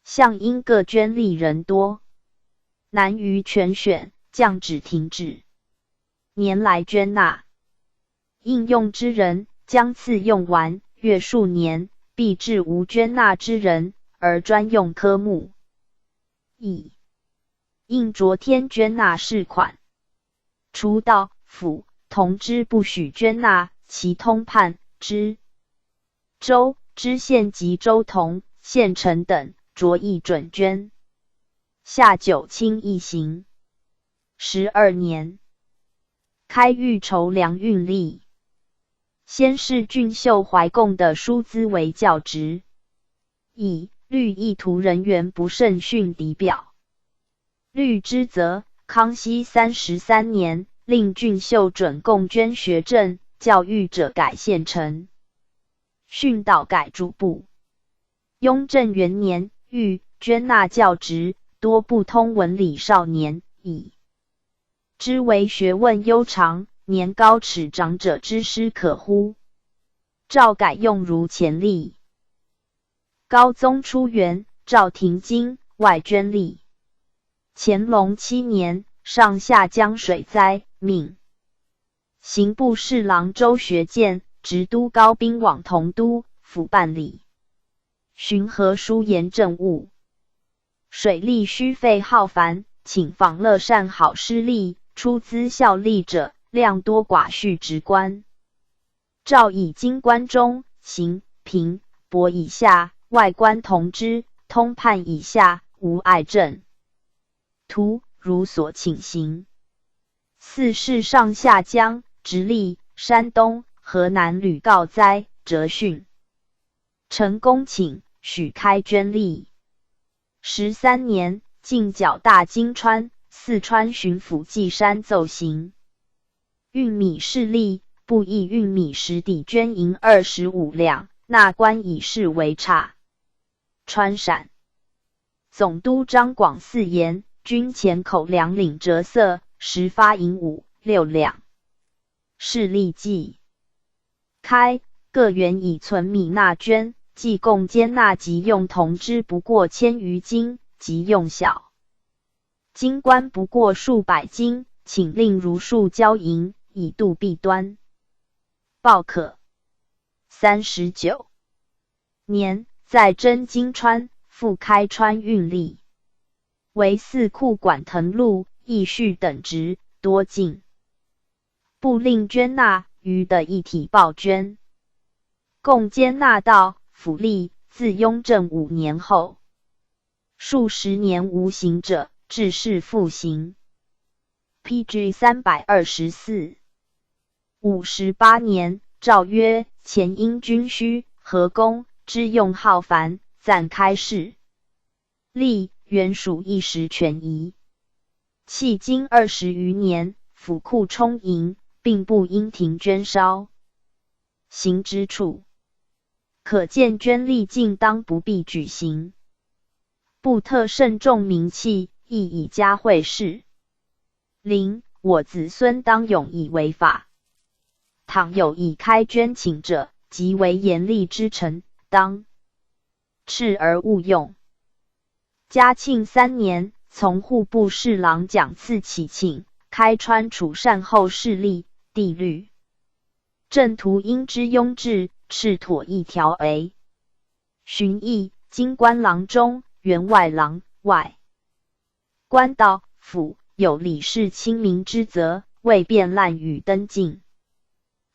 [SPEAKER 1] 向因各捐吏人多，难于全选，降旨停止。年来捐纳，应用之人将赐用完，月数年，必至无捐纳之人，而专用科目。以应昨天捐纳事款，除道、府、同知不许捐纳，其通判、知州、知县及州同、县丞等，着议准捐。下九卿一行。12年，开御筹粮运吏。先是郡秀怀贡的疏资为教职，以律意图人员不慎训敌表。律之责，康熙33年，令郡秀准贡捐学政，教育者改县丞，训导改主簿。雍正元年，欲捐纳教职，多不通文理少年，以知为学问悠长，年高齿长者之师可乎？诏改用如前例。高宗初元，诏停经外捐吏。乾隆7年，上下江水灾，命刑部侍郎周学建直督高宾往同都府办理。巡河书言政务。水利需费浩繁，请访乐善好施力，出资效力者，量多寡序职官。诏以经官中、刑、平、博以下，外官同知、通判以下，无碍政。图如所请行。4是上下江、直隶、山东、河南屡告灾，折训。陈公请，许开捐吏。13年，进剿大金川，四川巡抚季山奏行。运米市吏，不议运米时抵捐银25两，纳官以示为差。川陕总督张广嗣言，军前口粮领折色，10发银5、6两。事例记开，各园以存米纳捐，计共兼纳及用铜之不过1000余斤，及用小金官不过数百斤，请令如数交银，以度弊端。报可。39年，在真金川复开川运吏，为四库管藤路、义序等职，多进。不令捐纳，余的一体报捐。共兼纳到府吏，自雍正5年后，数十年无行者，致仕复行。PG 324。58年，诏曰：前因军需，河工之用浩繁，暂开市。吏原属一时权宜。迄今20余年，府库充盈，并不应停捐烧。行之处，可见捐吏尽当不必举行。不特慎重名器，亦以加惠事。0我子孙当永以为法。倘有以开捐请者，即为严厉之臣，当斥而勿用。嘉庆3年，从户部侍郎蒋赐起请，开川储善后事例，地律。正途因之庸制，敕妥一条 A。巡议、京官郎中、员外郎外官到府，有理事亲民之责，未便滥与登进。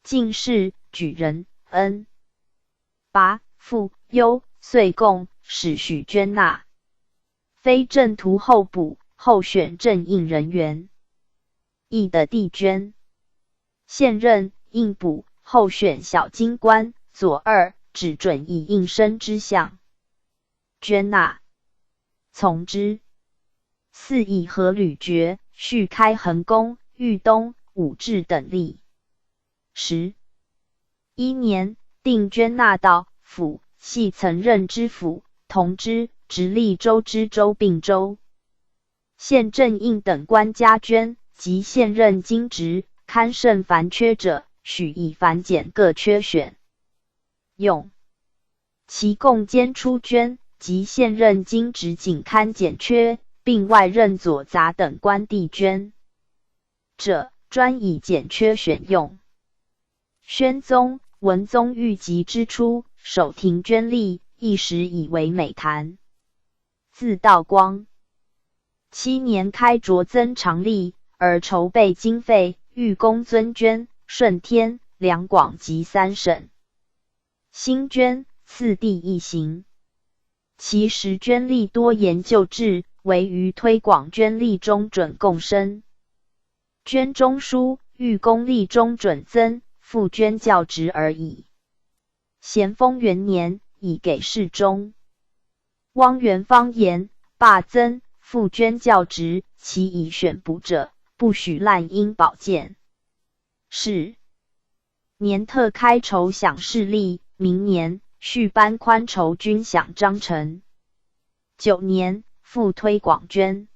[SPEAKER 1] 进士、举人、恩、拔、赋、优、岁贡，始许捐纳。非正途候补，候选正印人员。议的递捐。现任、应补、候选小京官，左二，只准以应身之相捐纳。从之。4以和吕爵，续开衡公、豫东、武治等吏。11年，定捐纳到府，系曾任知府、同知、直隶州知州并州。县正印等官加捐，及现任京职，堪甚繁缺者，许以繁简各缺选用。其共兼出捐，及现任京职仅堪减缺，并外任左杂等官递捐者，专以减缺选用。宣宗、文宗御疾之初，手停捐吏，一时以为美谈。自道光7年开擢增常吏，而筹备经费，欲公尊捐顺天、两广及3省。新捐次第一行。其实捐吏多研究制，唯于推广捐吏中准共生。捐中书，欲公吏中准增，复捐教职而已。咸丰元年，以给事中。汪元方言，罢增，复捐教职，其以选补者，不许滥因保荐。是年特开筹饷事例，明年续颁宽筹军饷章程。9年，复推广捐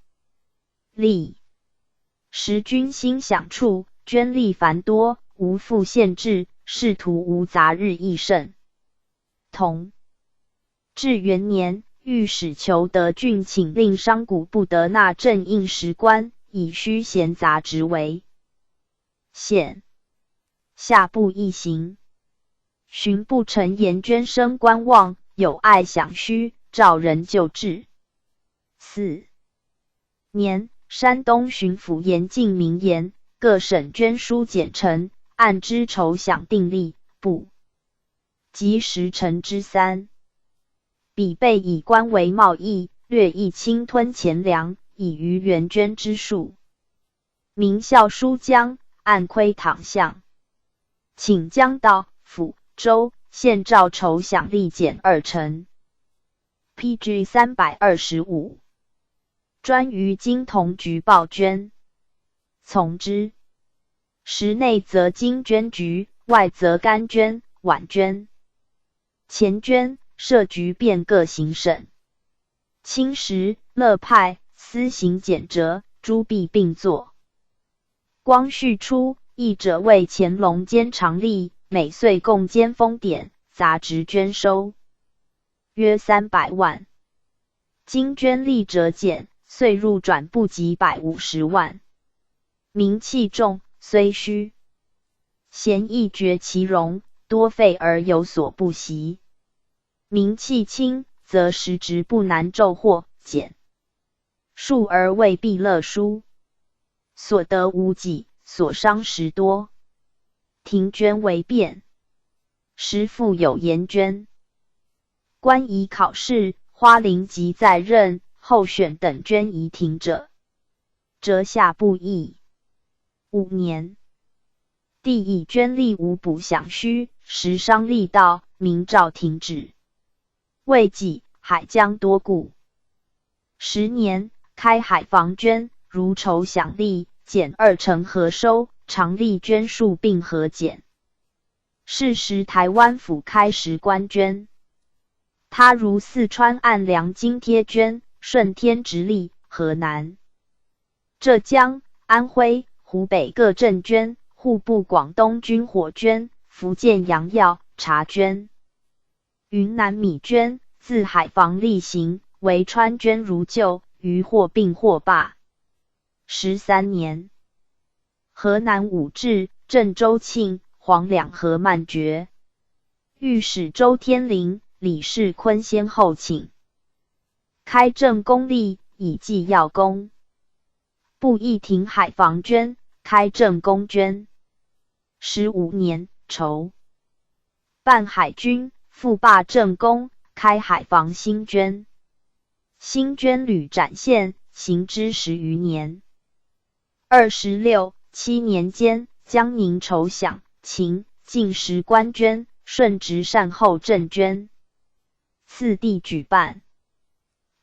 [SPEAKER 1] 吏。时军兴饷处，捐吏繁多，无复限制，仕途无杂日益盛。同治元年，御史裘德俊请令商贾不得纳正印时官，以虚闲杂职为限。下部一行。巡部陈延捐升观望，有碍饷虚，召人就治。4年，山东巡抚严敬明言，各省捐书简陈，按之筹饷定例，不及时辰之3。彼备以官为贸易，略亦侵吞钱粮，以于原捐之数。明孝书江，按窥堂相，请江道、府、州、县照筹饷力减2成。PG 325。专于金铜局报捐，从之。时内则金捐局，外则干捐、碗捐。钱捐、设局便各行省。清时，乐派、司行简折，诸弊并作。光绪初，译者为乾隆监常吏，每岁共监封典，杂职捐收约300万。今捐吏折减，岁入转不及150万。名气重，虽虚，贤亦绝其容，多费而有所不习。名气轻，则实职不难骤获减，数而未必乐书，所得无几，所伤实多。停捐为变，时复有延捐。官仪考试，花翎及在任、候选等捐仪停者，折下不议。5年，帝以捐吏无补饷虚，时伤吏道，明诏停止。未几，海疆多故。10年，开海防捐，如筹饷吏，减2成核收，常吏捐数并核减。是时台湾府开实官捐，他如四川按量津贴捐，顺天直隶、河南、浙江、安徽、湖北各镇捐，户部广东军火捐，福建洋药、茶捐，云南米捐，自海防例行，为川捐如旧，余获并获罢。13年，河南武陟、郑州庆、黄两河慢绝，御史周天麟、李世坤先后请，开正公吏，以记要功。布议停海防捐，开正公捐。15年，筹办海军，复罢正公，开海防新捐。新捐屡展现，行之10余年。26、7年间，江宁筹饷，秦、晋时官捐，顺直善后正捐。次第举办。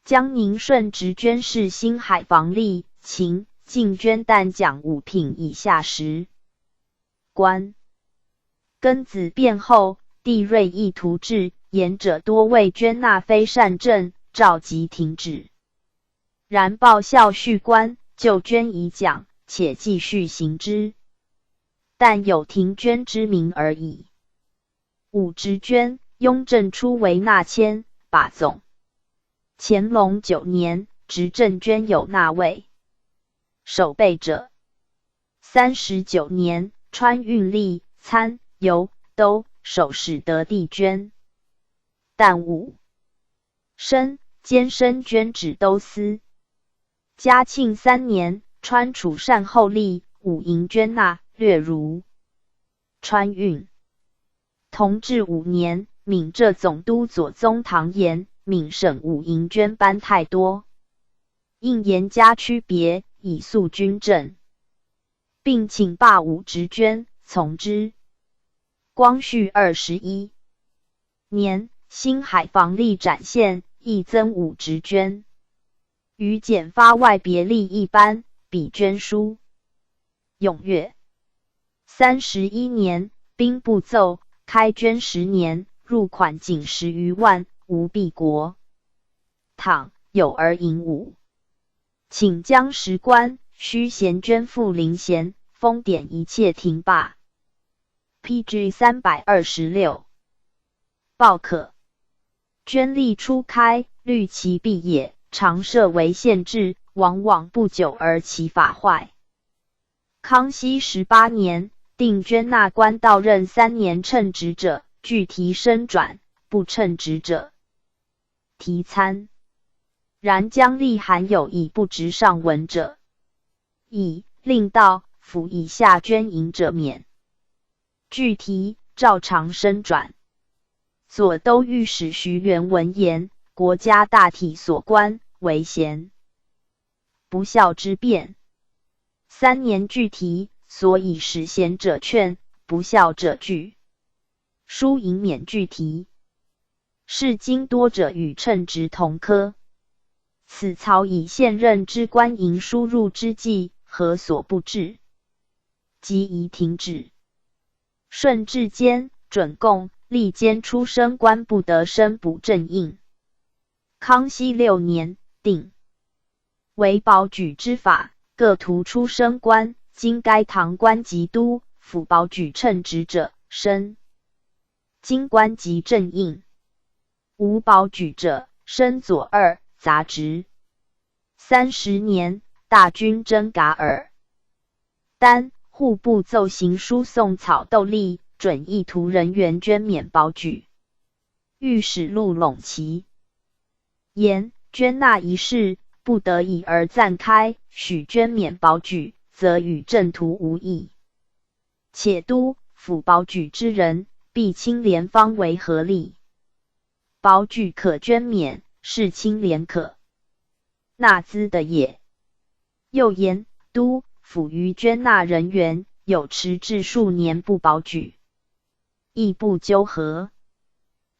[SPEAKER 1] 江宁顺直捐是新海防吏，秦、晋捐但奖5品以下时官。庚子变后，帝锐意图治，言者多为捐纳非善政，诏即停止。然报效续官，就捐以奖，且继续行之，但有停捐之名而已。武直捐，雍正初为纳签，把总。乾隆9年，执政捐有纳位。守备者。39年，川运吏、参、邮、都守使得地捐。但武升兼身捐指都司。嘉庆3年，川储善后吏，武营捐纳，略如川运。同治5年，闽浙总督左宗棠言，闽省武营捐班太多，应严加区别，以肃军政，并请罢武直捐，从之。光绪21年，新海防吏展现，亦增武直捐，于简发外别吏一班，比捐书。踊跃。31年，兵部奏，开捐10年，入款仅10余万，无弊国。倘有而引武，请将实官，须衔捐赋临衔，封典一切停罢。PG 326。报可。捐吏初开，虑其弊也，常设为限制，往往不久而其法坏。康熙18年，定捐纳官到任3年称职者，具提升转；不称职者，提参。然将吏含有以不直上文者，以令到府以下捐银者免。具提照常升转。左都御史徐元文言，国家大体所关，为贤不孝之变。3年具提，所以使贤者劝，不孝者拒。书引免具提。是今多者与称职同科。此曹以现任之官营输入之际，何所不至？即宜停止。顺治间，准供吏监出升官不得升补正印。康熙6年，定。为保举之法，各图出升官。今该堂官及都府保举称职者，升京官及正印；无保举者，升左二杂职。30年，大军征噶尔。丹户部奏行书送草窦吏，准意图人员捐免保举。御史录陇齐言捐纳一事，不得已而暂开，许捐免保举，则与正途无异。且都府保举之人，必清廉方为合理。保举可捐免，是清廉可纳资的也。又言都府于捐纳人员，有迟至数年不保举，亦不纠合。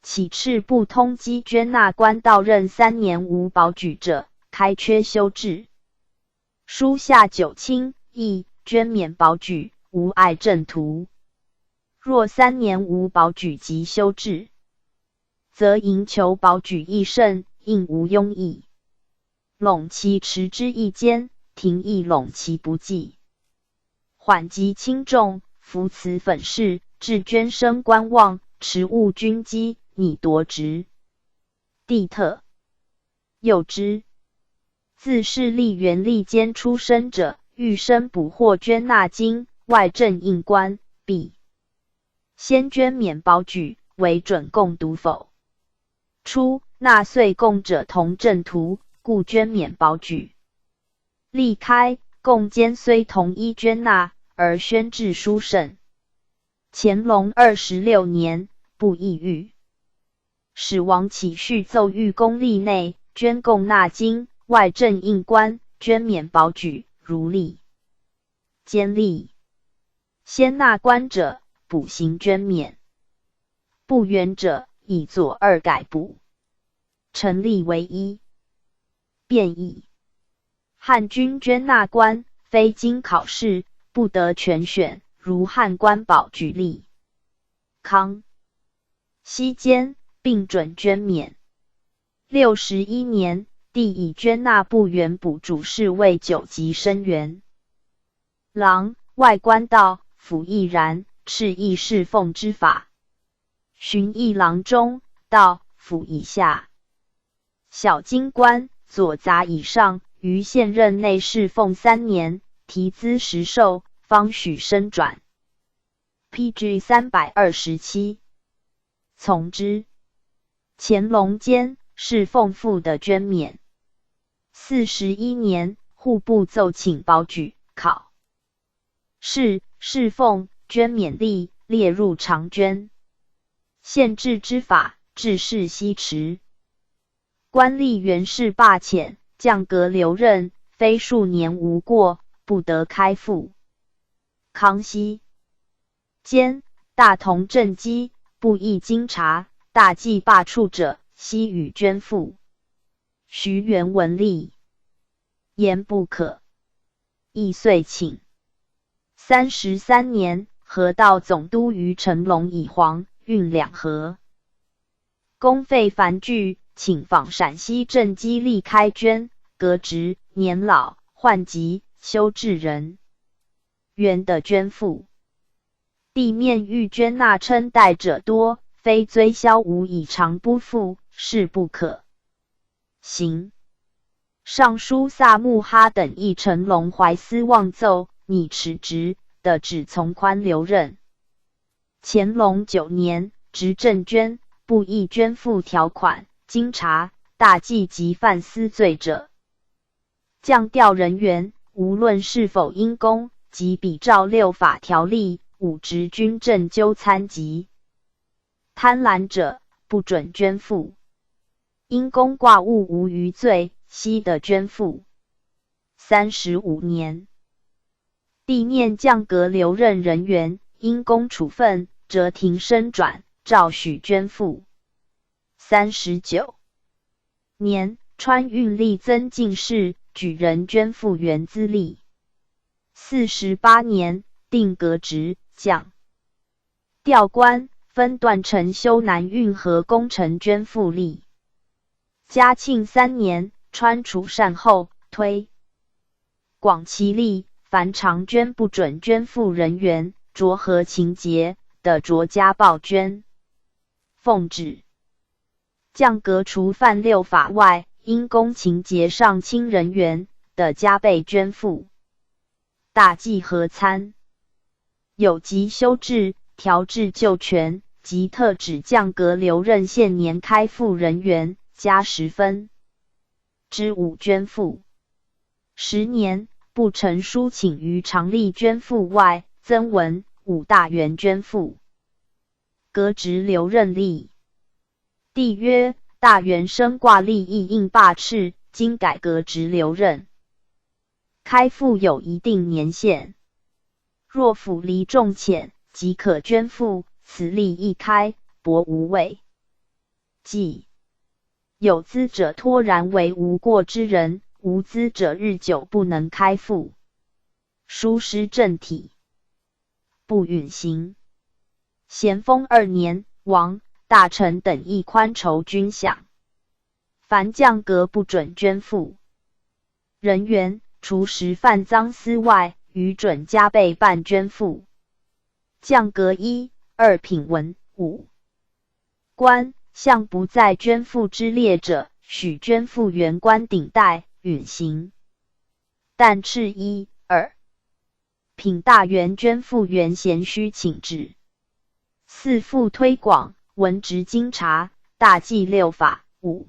[SPEAKER 1] 岂斥不通缉捐纳官到任3年无保举者，开缺修治。书下九卿亦捐免保举，无碍正途。若3年无保举及修治，则营求保举亦甚，应无庸议。陇齐持之一坚，廷议陇齐不济。缓急轻重，服此粉饰，至捐升官望，持务军机，拟夺职。地特又之，自势力元历监出身者，欲升补获捐纳金，外正印官，必先捐免保举，为准共读否？初，纳岁贡者同正途，故捐免保举。历开，贡监虽同一捐纳，而宣制殊胜。乾隆26年，不议谕。使王启绪奏谕公历内，捐贡纳金，外正印官，捐免保举，如例。监吏先纳官者，补行捐免；不原者，以左二改补。成立为一。变异。汉军捐纳官，非经考试，不得全选，如汉官保举例。康熙间，并准捐免。61年，帝以捐纳部员补主事为9级升员。郎外官道，府亦然，敕议侍奉之法。巡议郎中，道府以下，小京官左杂以上，于现任内侍奉3年，提资10寿，方许升转。PG 327。从之。乾隆间，侍奉赋的捐免。41年，户部奏请保举，考试侍奉捐免吏列入常捐。县制之法，制事西迟。官吏原事罢遣，降格留任，非数年无过，不得开复。康熙间，大同正畸，不议经察，大计罢黜者，悉予捐赋。徐元文例言不可，亦遂请。33年，河道总督于成龙以黄运2河。公费繁剧，请访陕西正畸吏开捐，革职，年老，患疾，修治人。原的捐赋。地面欲捐纳称代者多，非追销无以偿不付，是不可行。尚书萨穆哈等议成龙怀私妄奏，拟辞职，的只从宽留任。乾隆9年，执正捐，不议捐赋条款，经查，大忌及犯私罪者，降调人员，无论是否因公，即比照6法条例，5职军政纠参及。贪婪者，不准捐赋。因公挂物无余罪，悉得捐赋。35年，地面降格留任人员，因公处分，折停升转，照许捐赋。39年，川运吏增进士，举人捐赋原资例。48年，定革职，降调官，分段承修南运河工程捐赋例。嘉庆3年，川除善后，推广其例，凡常捐不准捐付人员着何情节的着家报捐。奉旨，降格除犯6法外，因公情节上卿人员的加倍捐付。大计合参，有急修制、调制旧权及特指降格留任现年开付人员加10分之5捐付。10年不成书请于常例捐付外，增文5大元捐付。革职留任例。帝曰：大元升挂历亦应罢斥，今改革职留任。开付有一定年限，若府离重浅，即可捐付，此例一开，薄无畏。即有资者托然为无过之人，无资者日久不能开付，疏失正体，不允行。咸丰2年，王大臣等亦宽酬军饷，凡降格不准捐付人员，除实犯赃私外，予准加倍半捐付。降格1、2品文5。官向不在捐付之列者，许捐付员官顶戴，允行。但敕1、2品大员捐付员咸须请旨。4复推广文职经察，大纪6法5。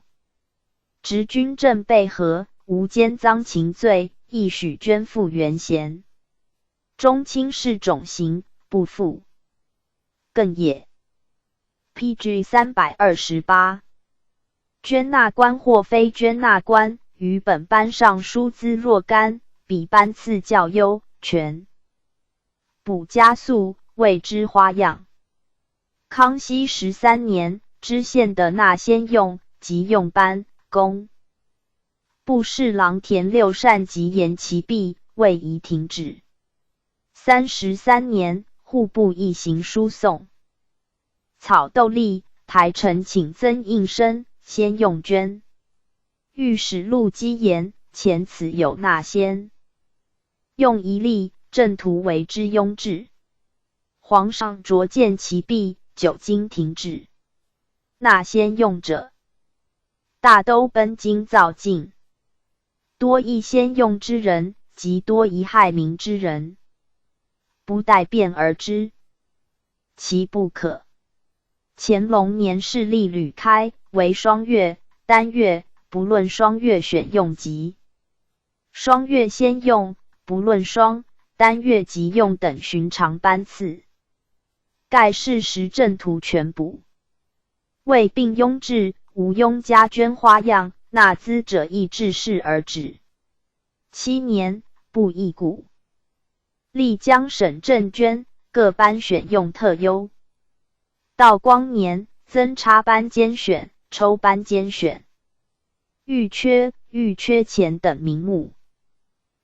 [SPEAKER 1] 职军正备和，无奸赃情罪，亦许捐付员咸。中卿士种刑，不付。更也。PG 328。捐纳官或非捐纳官，于本班上书资若干，比班次较优，全补加速，谓之花样。康熙13年，知县的纳先用及用班公部侍郎田六善及言其弊，未宜停止。33年，户部议行书送草窦立，台臣请增应声，先用捐。御史陆基言，前此有纳先用一例，正途为之庸制。皇上擢见其弊，久经停止。纳先用者，大都奔京造进，多益先用之人，及多贻害民之人，不待变而之，其不可。乾隆年试例屡开，为双月、单月，不论双月选用及双月先用，不论双、单月即用等寻常班次。盖事实正途全补。为并庸制，无庸加捐花样，纳资者亦至事而止。7年，不议故。历江省正捐，各班选用特优。道光年，增插班兼选、抽班兼选、预缺钱等名目。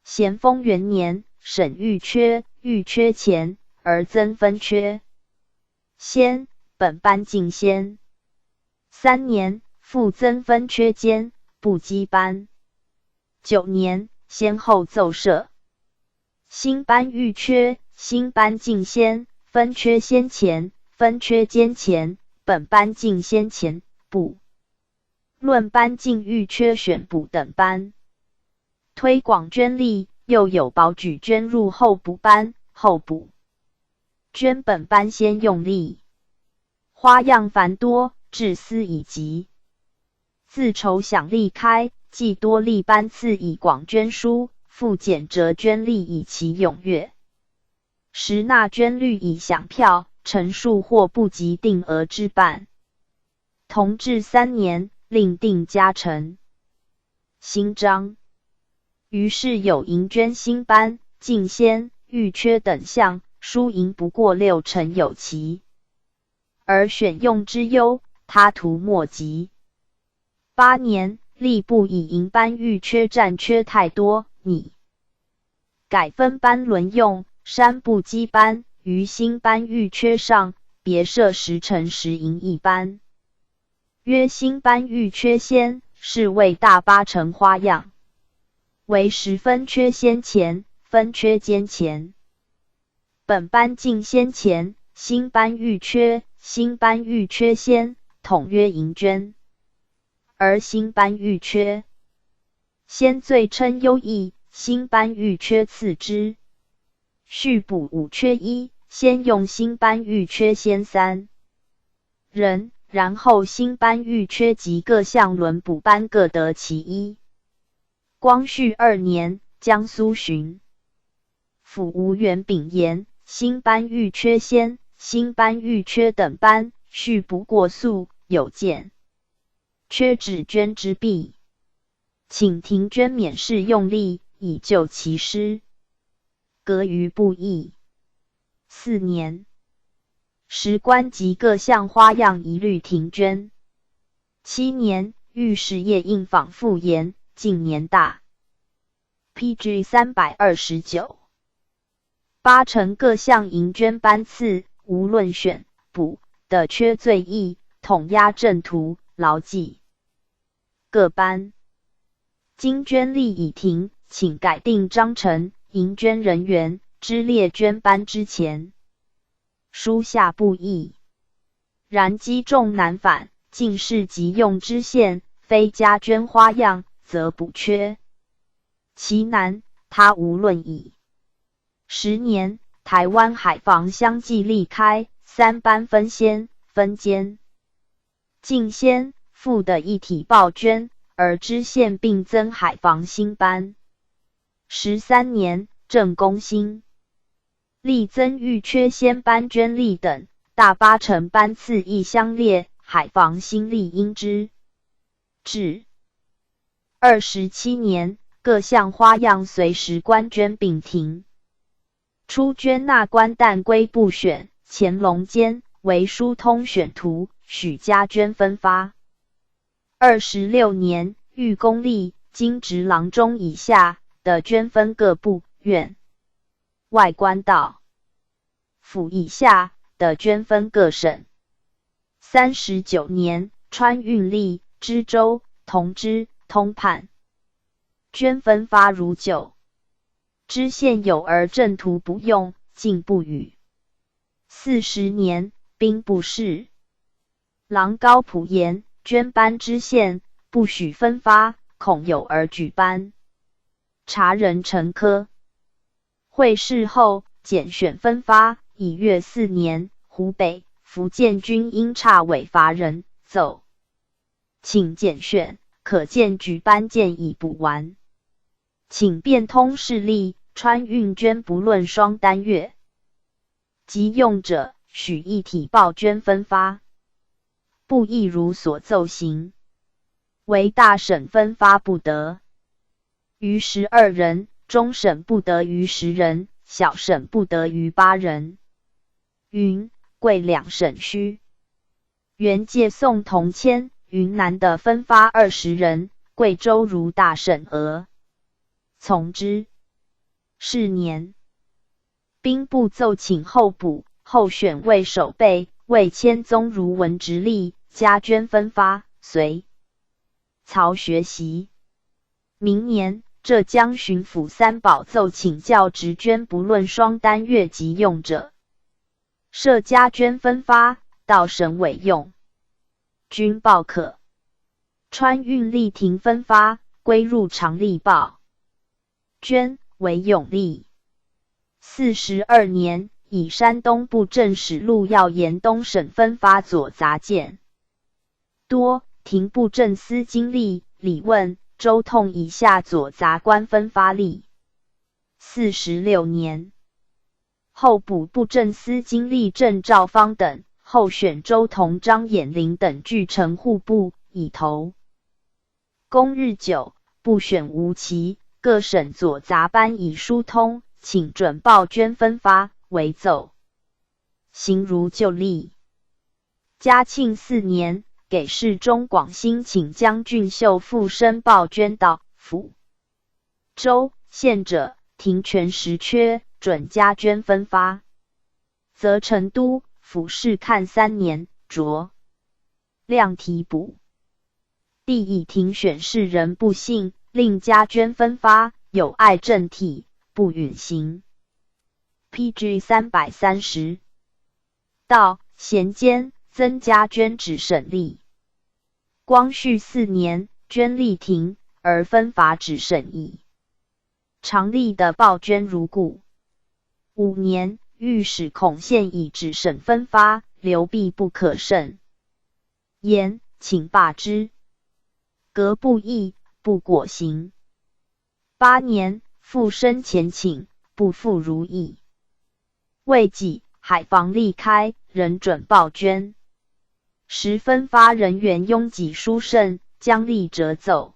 [SPEAKER 1] 咸丰元年，省预缺钱，而增分缺。先本班进先。3年，复增分缺兼，不羁班。9年，先后奏设。新班预缺，新班进先，分缺先前，分缺兼前，本班进先前，补。论班进预缺选补等班。推广捐吏，又有保举捐入候补班，候补捐本班先用例。花样繁多，治司已急。自筹饷例开，既多例班次以广捐书，复减折捐吏以其踊跃。实纳捐率以饷票，陈数或不及定额之半。同治3年，另定加成新章。于是有银捐新班、进先、预缺等项，输赢不过6成有奇。而选用之优，他途莫及。8年，吏部以银班预缺占缺太多，拟改分班轮用，删部羁班，于新班预缺上别设10成10银一班。曰新班预缺先，是为大8成花样。为10分缺先前，分缺兼前。本班进先前，新班欲缺，新班欲缺先，统曰营捐。而新班欲缺先最称优异，新班欲缺次之。续补5缺1，先用新班欲缺先3人，然后新班欲缺及各项轮补班各得其一。光绪2年，江苏巡抚吴元炳言，新班欲缺先，新班欲缺等班，续不过速，有见。缺止捐之弊，请停捐免试用力，以救其失。革于不义。4年，时官及各项花样一律停捐。7年，御史业应访复言，近年大。PG 329。8成各项营捐班次，无论选补的缺最易，统压正途，牢记。各班经捐例已停，请改定章程，营捐人员之列捐班之前。书下不议。然积重难返，进士急用知县，非加捐花样，则补缺。其难，他无论矣。10年，台湾海防相继例开，3班分先、分兼。进先、副的一体报捐，而知县并增海防新班。13年，郑公兴力增欲缺先班捐例等，大8成班次亦相列，海防新例应之。至27年，各项花样随时官捐并停。初捐纳官但归不选，乾隆间为疏通选图，许加捐分发。26年，御公吏、经直郎中以下的捐分各部、院、外官道、府以下的捐分各省。39年，川运吏、知州、同知、通判捐分发如旧。知县有而正途不用，竟不予。40年，兵部侍郎高溥言，捐班知县不许分发，恐有而举班。察人陈科会试后，拣选分发，以阅4年，湖北、福建军因差伪乏人，奏请拣选，可见举班建已补完。请变通事例，川运捐不论双单月，即用者许一体报捐分发，不亦如所奏行。为大省分发不得于12人，中省不得于10人，小省不得于8人。云贵2省虚。原借宋同谦，云南的分发20人，贵州如大省额，从之。是年，兵部奏请候补，候选为守备，为谦宗如文直隶，加捐分发，随曹学习。明年，浙江巡抚三宝奏请教职捐不论双单月及用者，设加捐分发，到省委用。军报可。川运吏停分发，归入常吏报。捐为永历。42年，以山东布政使陆耀言东省分发左杂件多，停布政司经历李问、周痛以下左杂官分发例。46年，候补布政司经历郑兆芳等，候选周同、张衍龄等俱呈户部，以投。公日久，不选无期。各省左杂班以疏通，请准报捐分发，为奏。行如旧例。嘉庆4年，给事中广兴请将军秀复申报捐到府、州、县者，停权实缺，准加捐分发。则成都府试看3年，着量提补。帝以停选士人不幸，令加捐分发，有碍政体，不允行。PG 330道咸监增加捐职审例。光绪4年，捐例停，而分罚止审议。常例的报捐如故。5年，御史孔宪以止审分发，流弊不可胜，言请罢之。革不议，不果行。8年，复申前请，不复如意。未几，海防例开，仍准报捐。时分发人员拥挤殊甚，将例折奏。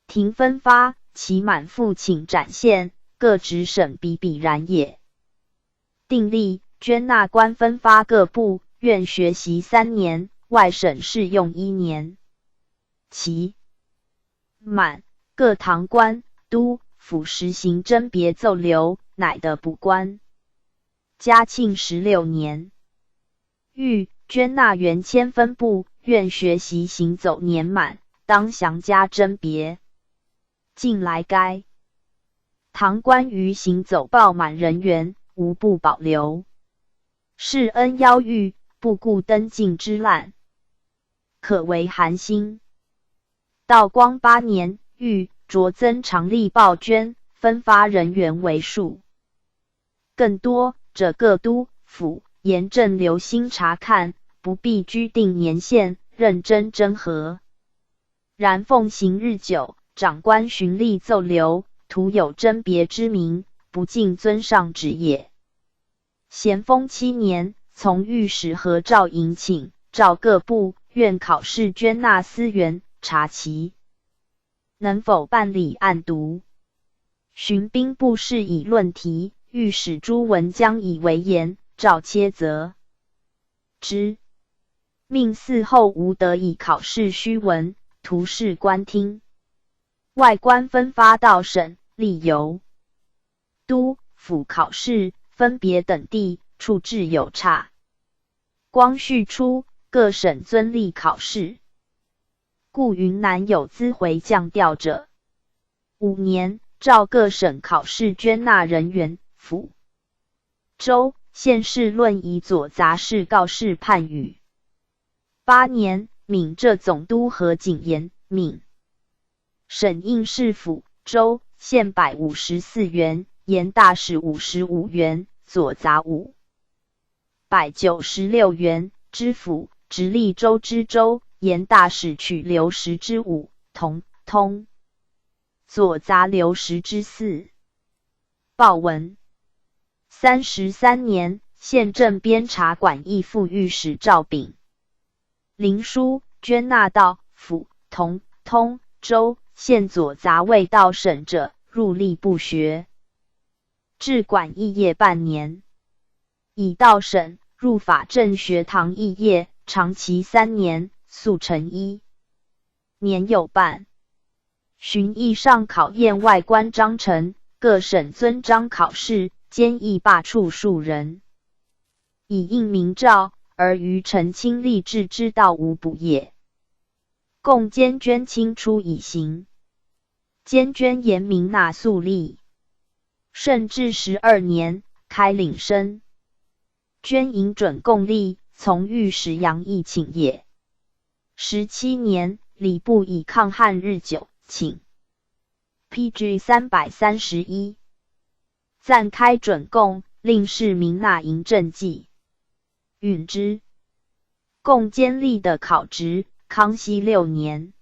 [SPEAKER 1] 停分发，期满复请展现，各职审比比然也。定例，捐纳官分发各部，院学习3年，外省试用1年。其满，各堂官、都、府实行甄别奏留，乃得补官。嘉庆16年，御捐纳员迁分部，院学习行走年满，当详加甄别。近来该堂官于行走报满人员，无不保留。世恩邀谕，不顾登进之滥，可为寒心。道光8年，御酌增常例报捐，分发人员为数更多者，各都府严正留心查看，不必拘定年限，认真侦核。然奉行日久，长官循例奏留，徒有甄别之名，不尽遵上旨也。咸丰7年，从御史何兆迎请，召各部院考试捐纳司员，查其能否办理案牍。巡兵部事以论题，御史朱文将以为言，诏切责之。命嗣后无得以考试虚文，徒事官听。外官分发到省、吏邮、都、府考试，分别等地，处置有差。光绪初，各省遵例考试，故云南有资回降调者。5年，照各省考试捐纳人员，府、州、县市论以左杂事告示判语。8年，闽浙总督何景言，闽省应市府、州、县154元，盐大使55元，左杂596元，知府、直隶州知州、盐大使取留10之5，通，左杂留10之4。报文。33年，县政监察馆议副御史赵炳林书捐纳到府、通、州、县左杂未到省者，入吏不学。至馆肄业半年，已到省，入法政学堂肄业，长期3年，速成1年有半。巡议上考验外官章程，各省遵章考试，兼议罢黜数人，以应明诏，而于澄清吏治之道无补也。共监捐清出以行，监捐严明纳肃例。顺治12年，开领升，捐银准共例，从御史杨毅请也。17年，礼部以抗旱日久，请。PG 331暂开准贡，令市民纳银赈济。允之。共监吏的考职，康熙6年，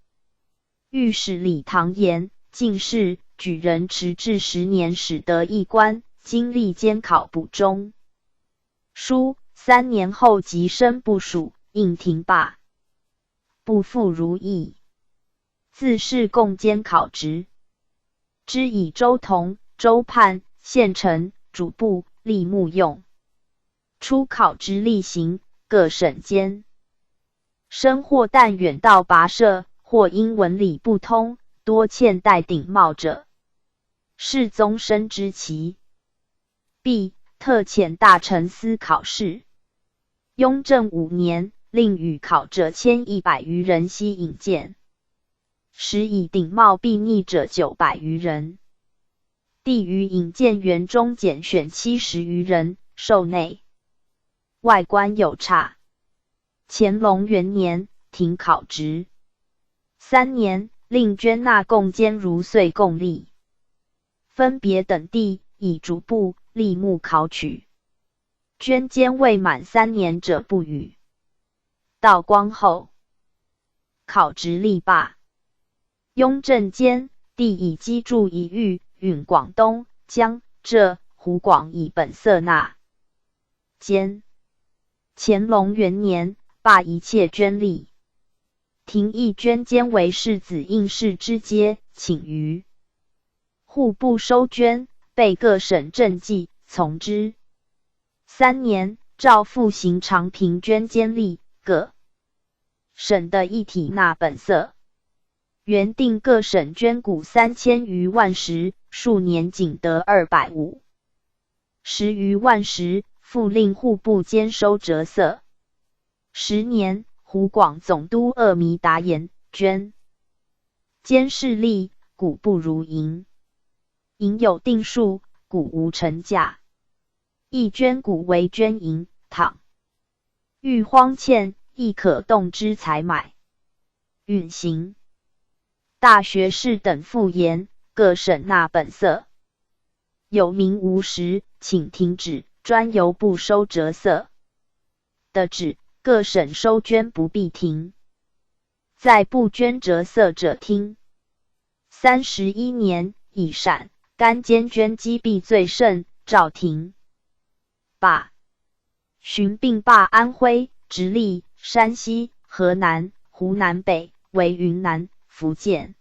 [SPEAKER 1] 御史李唐言，进士举人迟至10年始得一官，经历监考补中。书3年后即升部属，应停罢，不复如意。自是共监考职，知以州同、州判、县丞、主簿、吏目用。初考之例行，各省监生或但远道跋涉，或因文理不通，多欠戴顶帽者，世宗深知其。必特遣大臣司考试。雍正5年，令与考者1100余人悉引荐，时以顶帽避逆者900余人。帝于引荐员中拣选70余人，授内外官有差。乾隆元年，停考职。3年，令捐纳贡监如岁贡吏，分别等地，以主簿、吏目考取。捐监未满3年者不予。道光后，考职力罢。雍正间，帝以积铸一域，允广东、江浙、湖广以本色纳监。乾隆元年，罢一切捐吏，廷议捐监为世子应试之阶，请于户部收捐，备各省政绩，从之。3年，诏复行常平捐监吏，各省的一体纳本色。原定各省捐谷3000余万石，数年仅得250余万石，复令户部兼收折色。10年，湖广总督鄂弥达言，捐监势利，谷不如银，银有定数，谷无成价，亦捐谷为捐银，倘遇荒欠，亦可动之采买。允行。大学士等复言，各省纳本色。有名无实，请停止，专由不收折色的旨，各省收捐不必停。在不捐折色者听。31年，以陕、甘监捐积弊最甚，诏停。罢。寻并罢安徽、直隶、山西、河南、湖南北，为云南、福建、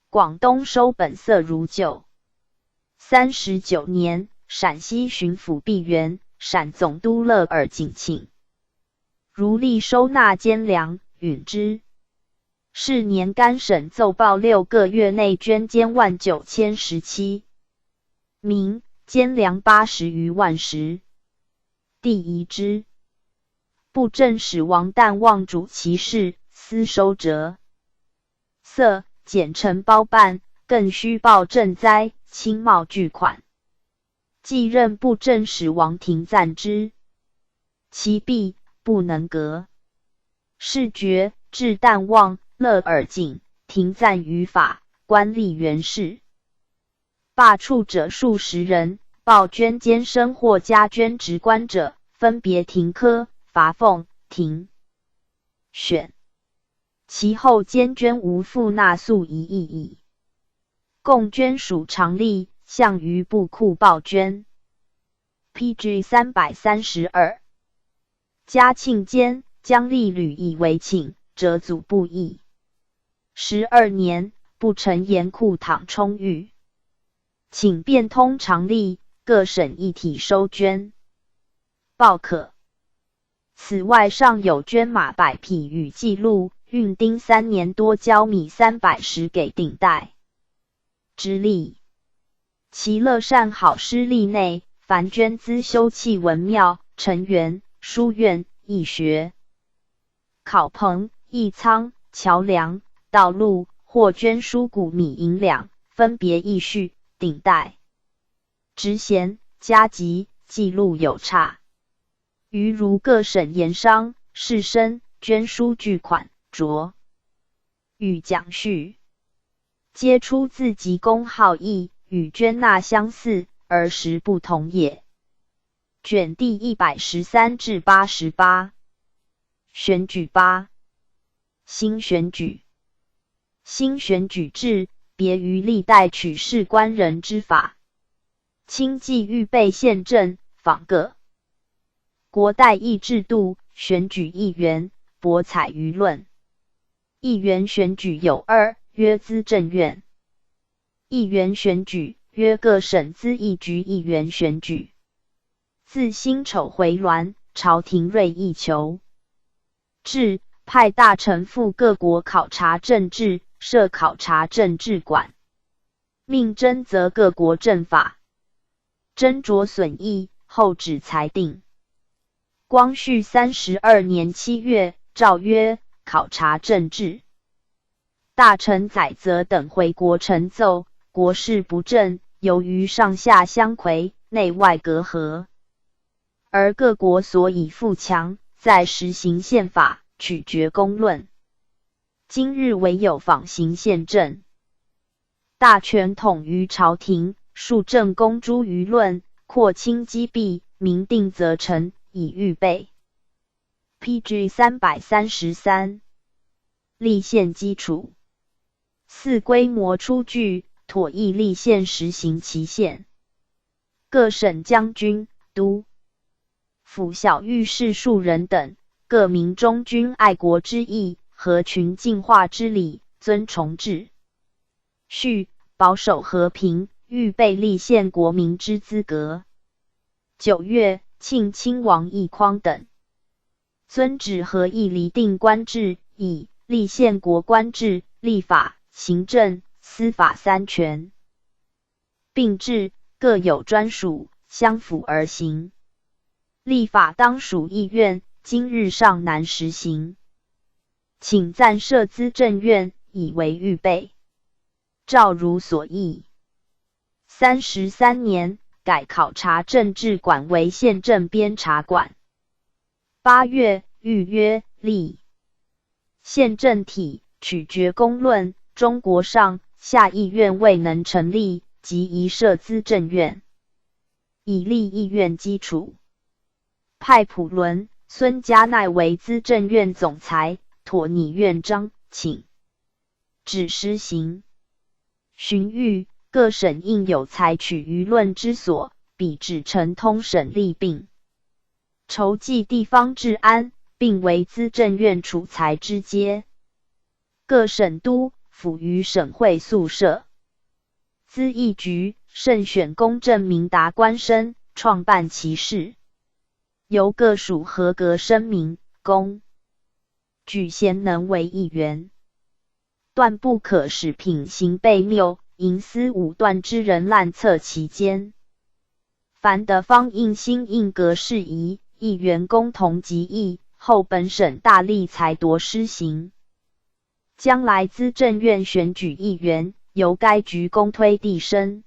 [SPEAKER 1] 广东收本色如旧。39年，陕西巡抚毕沅、陕总督勒尔景请如例收纳监粮，允之。是年，甘省奏报6个月内捐监19017名，监粮80余万石。帝疑之。布政使王旦望主其事，私收折色，简承包办，更虚报赈灾，轻冒巨款。继任布政使王廷赞之，其弊不能革。是决至旦望、勒尔景、廷赞于法，官吏原事。罢黜者数10人，报捐监生或加捐职官者，分别停科、罚俸、停选。其后监捐无复纳粟1亿矣。共捐属常例，向于部库报捐。PG 332。嘉庆间，将吏屡以为请，折祖不义。12年，不成盐库倘充裕，请变通常例，各省一体收捐。报可。此外，尚有捐马100匹与记录，运丁3年多交米300石给顶戴之例。其乐善好施吏内，凡捐资修葺文庙、成园、书院、义学、考棚、义仓、桥梁、道路，或捐书谷米银两，分别议序，顶戴职衔、加级，记录有差。余如各省盐商、士绅捐书巨款，着与讲序，皆出自己公好义，与捐纳相似，而实不同也。卷第113至88。选举8。新选举。新选举制别于历代取士官人之法，亲记预备宪政，仿各国代议制度，选举议员，博采舆论。议员选举有2，曰资政院议员选举，约各省资议局议员选举。自辛丑回銮，朝廷锐意求制，派大臣赴各国考察政治，设考察政治馆，命征责各国政法，斟酌损益，后旨裁定。光绪32年7月，诏曰：考察政治，大臣载泽等回国陈奏，国事不正，由于上下相魁，内外隔阂，而各国所以富强，在实行宪法，取决公论。今日唯有仿行宪政，大权统于朝廷，庶政公诸舆论，扩清积弊，明定则成，以预备。PG 333立宪基础4规模出具，妥议立宪实行期限。各省将军、都府小御史数人等，各明忠君爱国之意，合群进化之理，遵从秩序，保守和平，预备立宪国民之资格。9月，庆亲王奕匡等遵旨合议厘定官制，以立宪国官制、立法、行政、司法3权并治，各有专属，相辅而行。立法当属议院，今日尚难实行，请暂设资政院，以为预备。照如所议。33年，改考察政治馆为宪政编察馆。8月，谕曰：立宪政体，取决公论，中国上下议院未能成立，即宜设资政院，以立议院基础。派普伦、孙嘉鼐为资政院总裁，妥拟院章，请旨施行。荀彧，各省应有采取舆论之所，比指成通省利并，筹计地方治安，并为资政院处裁之阶。各省督府于省会宿舍，资议局，慎选公正明达官绅，创办其事，由各属合格声明，公举贤能为议员，断不可使品行悖谬、营私舞断之人滥策其间。凡得方应新应格事宜，议员共同集议，后本省大力裁夺施行。将来资政院选举议员，由该局公推递升。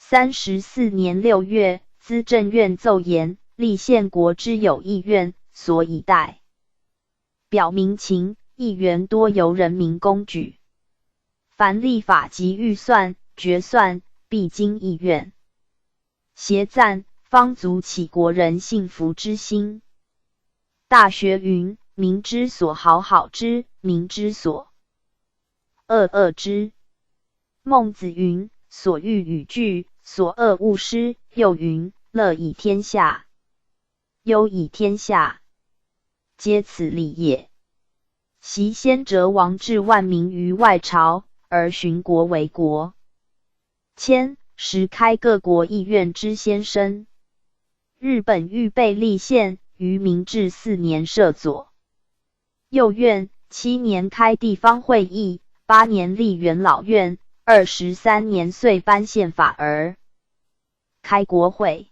[SPEAKER 1] 34年6月，资政院奏言，立宪国之有议院，所以待表明情，议员多由人民公举。凡立法及预算、决算，必经议院协赞，方足起国人幸福之心。大学云：民之所好，好之；民之所恶，恶之。孟子云：所欲与据，所恶勿施。又云：乐以天下，忧以天下，皆此理也。昔先哲王治万民于外朝，而循国为国。时开各国议院之先声。日本预备立宪，于明治4年设左右院，7年开地方会议，8年立元老院，23年遂颁宪法而开国会。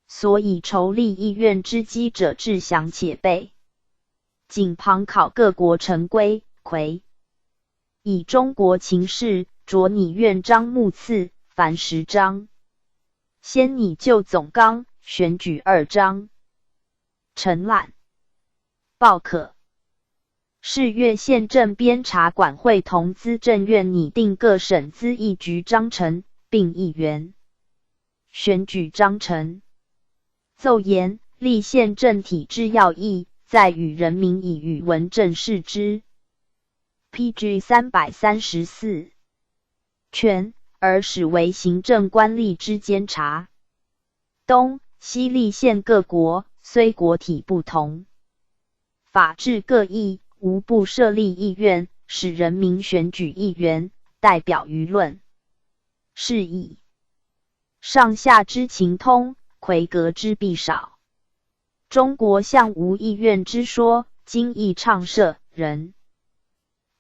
[SPEAKER 1] 所以筹立议院之机者至详且备。仅旁考各国成规魁，以中国情势，着拟院章目次，凡10章。先拟旧总纲，选举2章。承览报可。是月宪政编察馆会同资政院拟定各省资议局章程，并议员选举章程。奏言：立宪政体之要义，在与人民以语文正视之。PG 334权，而使为行政官吏之监察。东西立宪各国，虽国体不同，法制各异，无不设立议院，使人民选举议员，代表舆论。是以上下之情通，魁革之弊少。中国向无议院之说，今亦倡设，人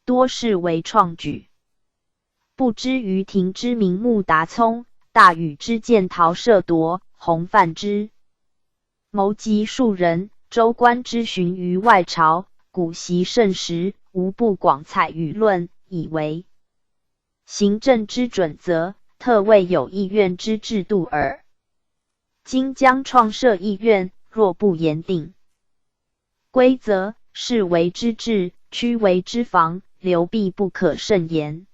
[SPEAKER 1] 多视为创举。不知于庭之名穆达聪，大禹之见陶摄铎、洪范之谋及数人，州官之巡于外朝，古习甚时，无不广采舆论，以为行政之准则，特未有议院之制度耳。今将创设议院，若不严定规则，是为之治，屈为之防，流弊不可胜言。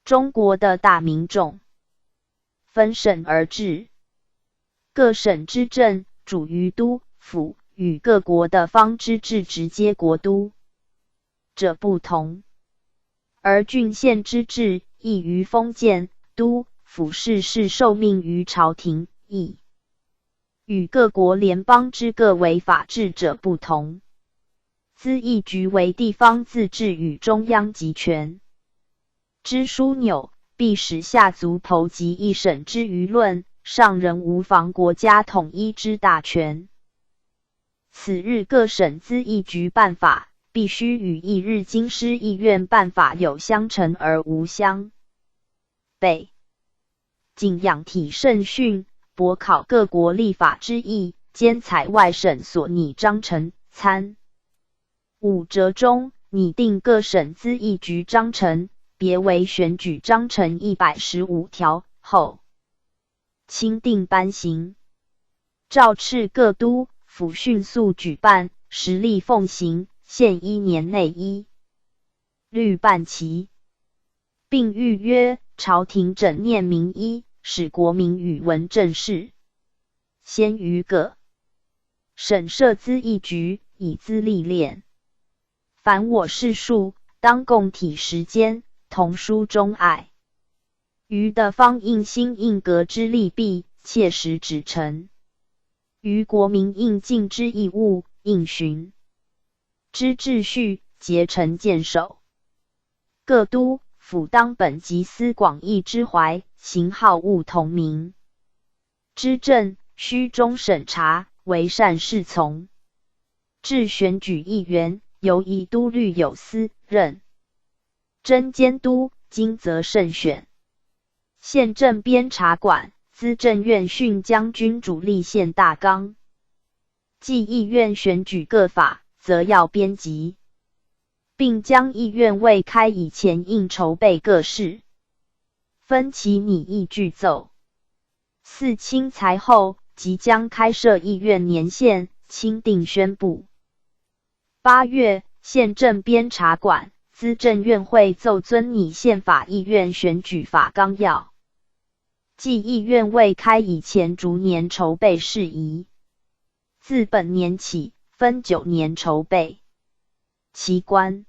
[SPEAKER 1] 中国的大民众分省而治，各省之政主于都府，与各国的方之治直接国都者不同，而郡县之治亦于封建，都府事事受命于朝廷，亦与各国联邦之各为法治者不同。咨议局为地方自治与中央集权之枢纽，必使下族剖及一省之舆论，上人无妨国家统一之大权。此日各省咨议局办法，必须与翌日京师议院办法有相承而无相悖。谨养体慎训，博考各国立法之意，兼采外省所拟章程参五折中，拟定各省咨议局章程，别为选举章程115条后，钦定颁行，诏敕各都府迅速举办，实力奉行，限1年内一律办齐，并谕曰：朝廷整念民医，使国民语文正事，先于各省设咨议局，以资历练。凡我士庶，当共体时间，同书忠爱。余的方应心应革之利弊，切实指陈。于国民应尽之义务，应循之秩序，竭诚坚守。各都府当本集思广义之怀，行好务同民之政，须终审查，为善是从。至选举议员，由以都律有司任真监督，今则慎选。宪政编察馆、资政院训将军主立宪大纲。继议院选举各法，则要编辑，并将议院未开以前应筹备各事，分其拟议具奏。4钦才后，即将开设议院年限，钦定宣布。8月，宪政编察馆、资政院会奏遵拟宪法议院选举法纲要，即议院未开以前逐年筹备事宜，自本年起分9年筹备。其官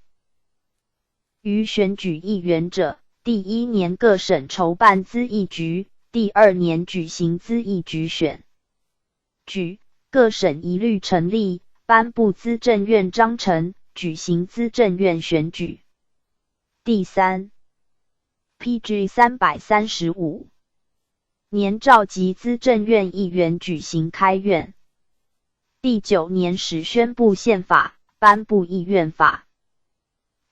[SPEAKER 1] 于选举议员者，第1年各省筹办咨议局，第2年举行咨议局选举，各省一律成立，颁布资政院章程，举行资政院选举。第3 PG 335年召集资政院议员举行开院。第9年始宣布宪法，颁布议院法，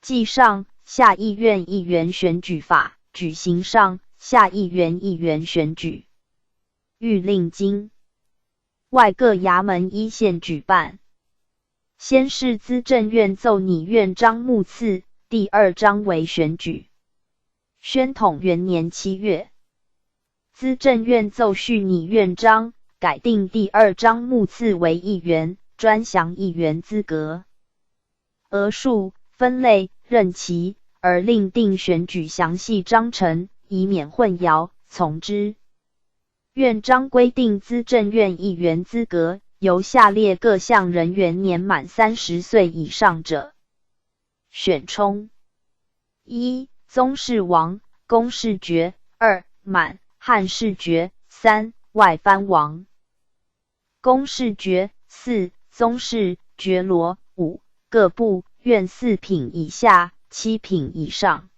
[SPEAKER 1] 继上下议院议员选举法，举行上下议员议员选举。谕令京外各衙门依宪举办。先是资政院奏拟院章目次，第2章为选举。宣统元年7月，资政院奏续拟院章，改定第2章目次为议员，专详议员资格、额数、分类、任期，而另定选举详细章程，以免混淆，从之。院章规定资政院议员资格，由下列各项人员年满30岁以上者选充。1. 宗室王，公室爵。2. 满汉士爵。3. 外藩王，公室爵。4. 宗室爵罗。5. 各部院4品以下7品以上。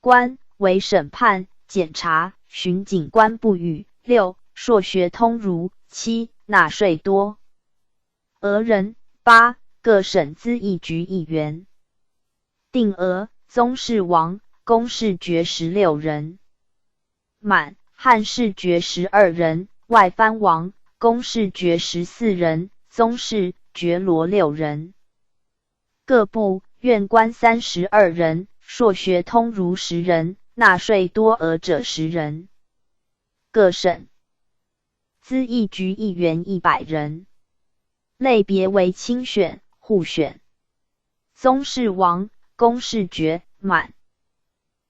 [SPEAKER 1] 官为审判、检察、巡警官不语。6. 硕学通儒。7. 纳税多。额人。8. 各省咨议局议员。定额：宗室王、公室爵16人，满汉士爵12人，外藩王、公室爵14人，宗室爵罗6人。各部院官32人，硕学通儒10人，纳税多额者10人。各省资议局议员100人。类别为亲选、互选。宗室王、公室爵、满；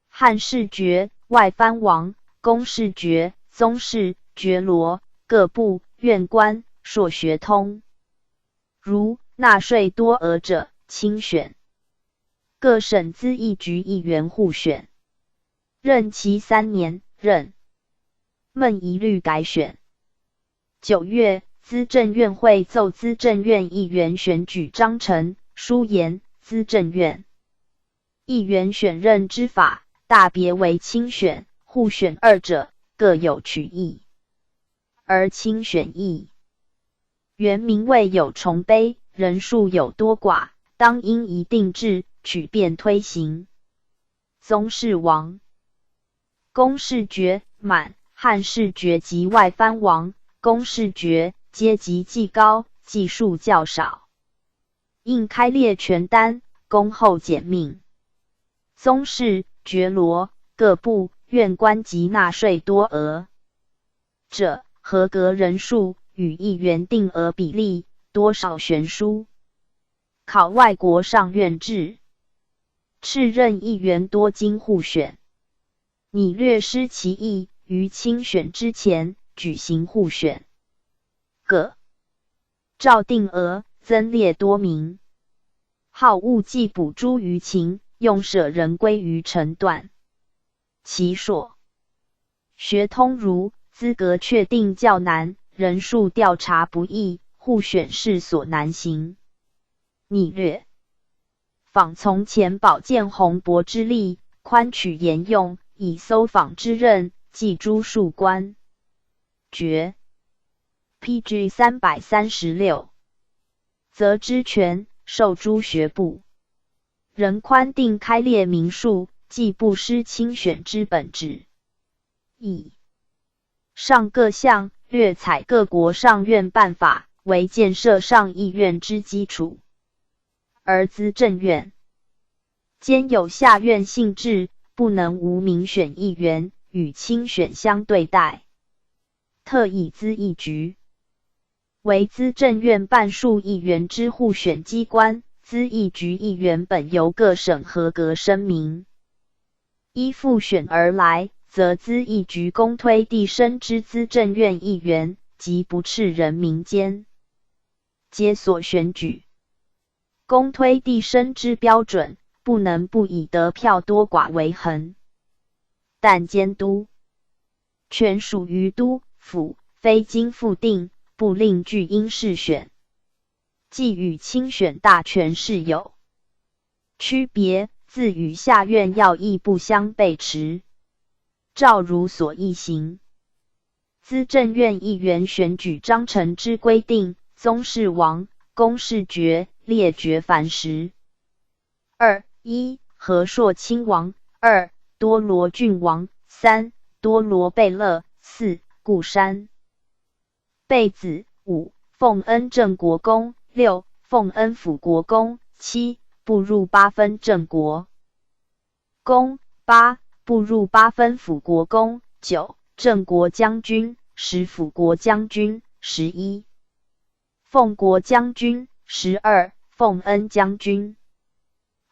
[SPEAKER 1] 汉室爵、外藩王、公室爵、宗室、爵罗，各部、院官、硕学通。如纳税多额者，亲选。各省资议局议员互选，任期3年，任们一律改选。9月，资政院会奏资政院议员选举章程，书言资政院议员选任之法，大别为亲选、互选二者，各有取义。而亲选议原名位有重卑，人数有多寡，当因一定制，取便推行。宗室王、公室爵、满、汉室爵及外藩王、公室爵阶级既高，计数较少，应开列权单，恭候简命。宗室、爵罗、各部、院官及纳税多额者，合格人数与议员定额比例多少悬殊。考外国上院制，敕任议员多经互选，拟略施其意，于亲选之前举行互选。各照定额，增列多名。好务计补诸于情，用舍人归于程段。其所学通儒，资格确定较难，人数调查不易，互选是所难行。拟略仿从前保荐洪伯之例，宽取沿用，以搜访之任，记诸庶官。决 PG 336，则知权授诸学部，人宽定开列名数，既不失亲选之本旨。以上各项略采各国上院办法，为建设上议院之基础。而资政院兼有下院性质，不能无民选议员，与亲选相对待。特以资议局为资政院办数议员之互选机关，资议局议员本由各省合格声明，依复选而来，则资议局公推递升之资政院议员，及不斥人民间，皆所选举。公推递升之标准，不能不以得票多寡为衡。但监督权属于都府，非经复定，不另具因事选，既与亲选大权是有区别，自与下院要义不相背驰。照如所议行。资政院议员选举章程之规定，宗室王、公室爵列爵凡10。1. 和硕亲王。2. 多罗郡王。3. 多罗贝勒。4. 固山贝子。5. 奉恩正国公。6. 奉恩辅国公。7. 步入8分正国公。8. 步入8分辅国公。9. 正国将军。10. 辅国将军。11. 奉国将军。12. 奉恩将军。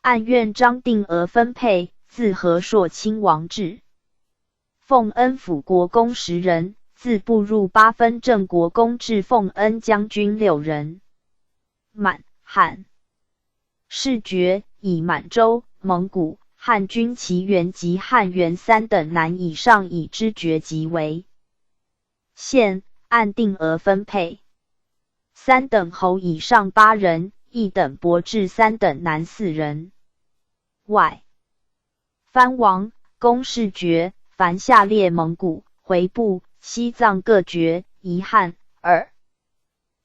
[SPEAKER 1] 按院章定额分配，自和硕亲王制。奉恩辅国公10人，自步入8分正国公至奉恩将军6人。满、汉世爵以满洲、蒙古、汉军旗元及汉元3等南以上以之爵级为县，按定额分配。3等侯以上8人，1等伯至3等南4人。外藩王、公室爵，凡下列蒙古、回部、西藏各爵1汉2。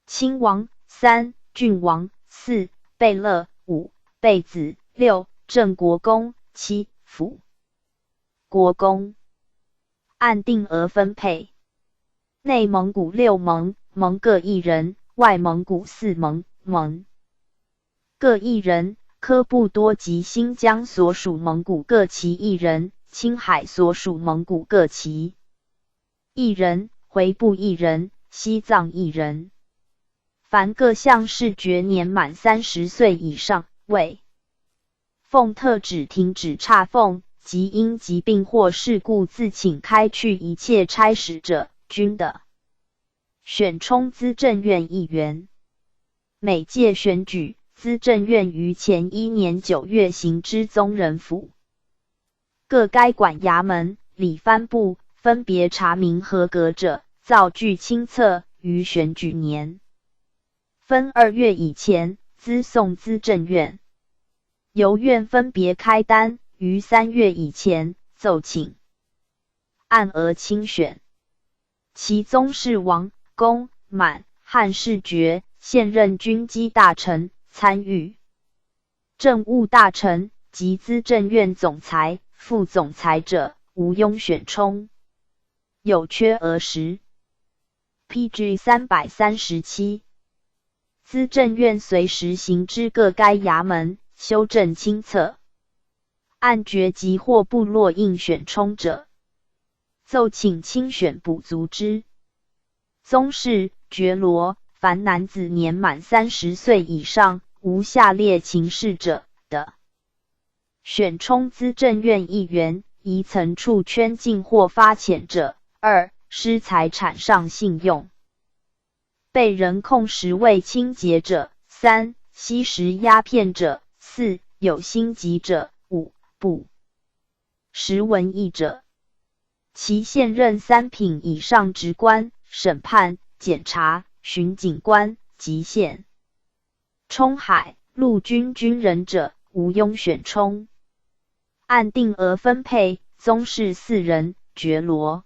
[SPEAKER 1] 亲王3，郡王4，贝勒5，贝子6，正国公7，辅国公。按定额分配。内蒙古6蒙，蒙各1人；外蒙古4蒙，蒙各1人。科布多及新疆所属蒙古各其1人，青海所属蒙古各旗1人，回部1人，西藏1人。凡各项视觉年满30岁以上，为奉特旨停止差奉，即因疾病或事故自请开去一切差使者，均的。选充资政院议员。每届选举，资政院于前1年9月行之宗人府。各该管衙门、理藩部分别查明合格者，造具清册，于选举年分2月以前资送资政院。由院分别开单，于3月以前奏请，按额清选。其宗室王、公、满、汉士爵现任军机大臣参与。政务大臣及资政院总裁、副总裁者，无庸选充。有缺额时。PG 337。资政院随时行之各该衙门，修正清册。按爵籍或部落应选充者，奏请清选补足之。宗室、爵罗，凡男子年满30岁以上，无下列情事者的，选充资政院议员，宜曾处圈禁或发遣者。2. 失财产上信用，被人控时未清洁者。3. 吸食鸦片者。4. 有心疾者。5. 不识文义者。其现任3品以上职官、审判、检察、巡警官及县充海、陆军军人者，无庸选充。按定额分配，宗室4人，爵罗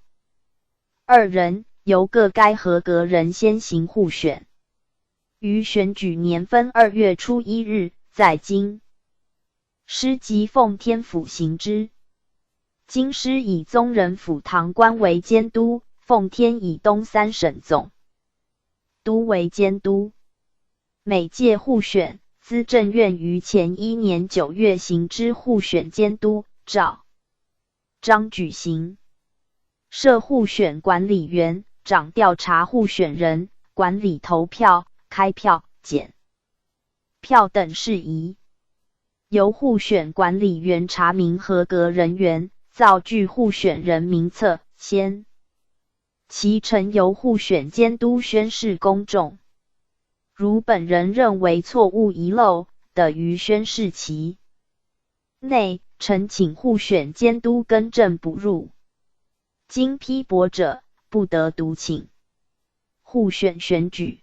[SPEAKER 1] 2人，由各该合格人先行互选。于选举年分2月初1日，在京师及奉天府行之。京师以宗人府堂官为监督，奉天以东3省总督为监督。每届互选，资政院于前1年9月行之互选监督照章举行。设互选管理员，掌调查互选人，管理投票、开票、检票等事宜。由互选管理员查明合格人员，造具互选人名册，先其呈由互选监督宣示公众。如本人认为错误遗漏的，于宣示期内，呈请互选监督更正补入。经批驳者，不得独请。互选选举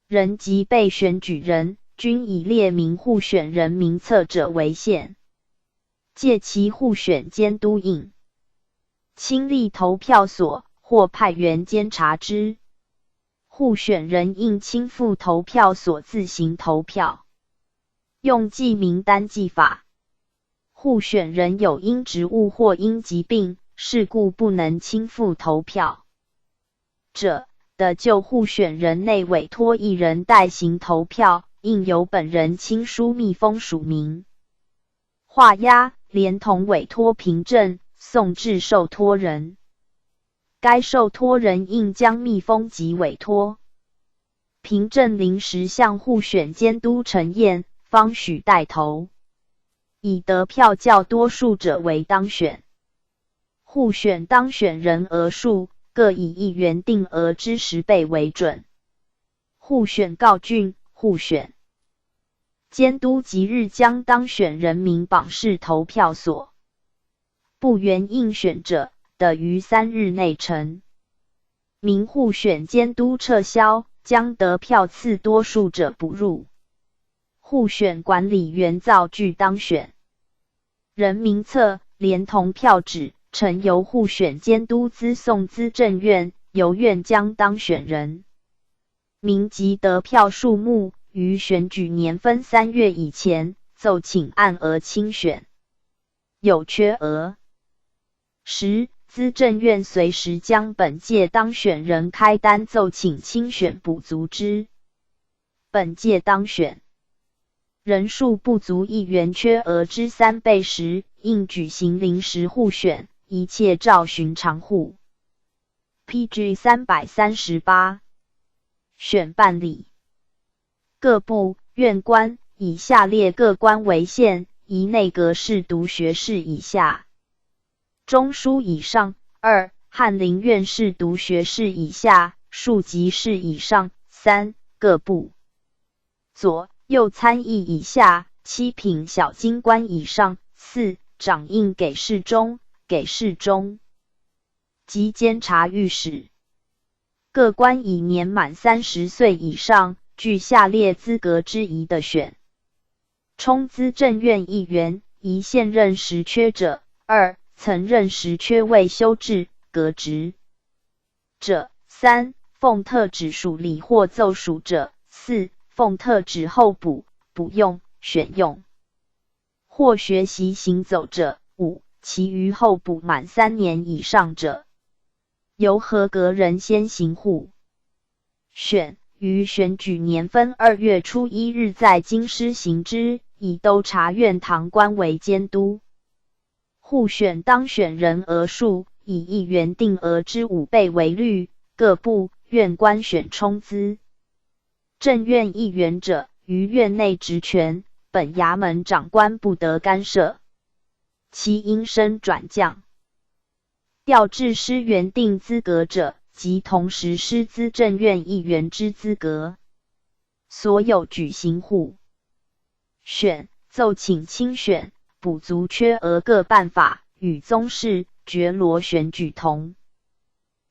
[SPEAKER 1] 人及被选举人，均以列明互选人名册者为限。借其互选监督应亲历投票所，或派员监察之。互选人应亲赴投票所自行投票。用记名单记法。互选人有因职务或因疾病、事故不能亲赴投票者，的就互选人内委托一人代行投票，应由本人亲书密封署名、画押，连同委托凭证送至受托人。该受托人应将密封及委托凭证临时向互选监督呈验，方许带投。以得票较多数者为当选。互选当选人额数，各以1元定额之10倍为准。互选告竣，互选监督即日将当选人名榜示投票所。不原应选者，得于3日内呈。明互选监督撤销，将得票次多数者补入。互选管理员造具当选人名册，连同票纸，呈由互选监督资送资政院，由院将当选人名及得票数目，于选举年分3月以前，奏请按额清选。有缺额时，资政院随时将本届当选人开单奏请清选补足之。本届当选人数不足1元缺额之3倍时，应举行临时互选，一切照寻常户。PG 338选办理各部院官以下列各官为限：一内阁侍读学士以下，中书以上；二翰林院侍读学士以下，庶吉士以上；三各部左右参议以下，七品小京官以上；四掌印给事中、给事中及监察御史。各官以年满30岁以上，具下列资格之一的选。充资政院议员，一现任实缺者；二曾任实缺未修治革职者；三奉特旨署理或奏属者；四奉特旨候补、补用、选用或学习行走者；五其余候补满3年以上者，由合格人先行互选，于选举年分2月初1日在京师行之，以督察院堂官为监督。互选当选人额数以议员定额之5倍为率，各部院官选充资。正院议员者，于院内职权，本衙门长官不得干涉。其应升转降、调至师原定资格者，即同时师资正院议员之资格。所有举行互选、奏请清选、补足缺额各办法，与宗室、爵罗选举同。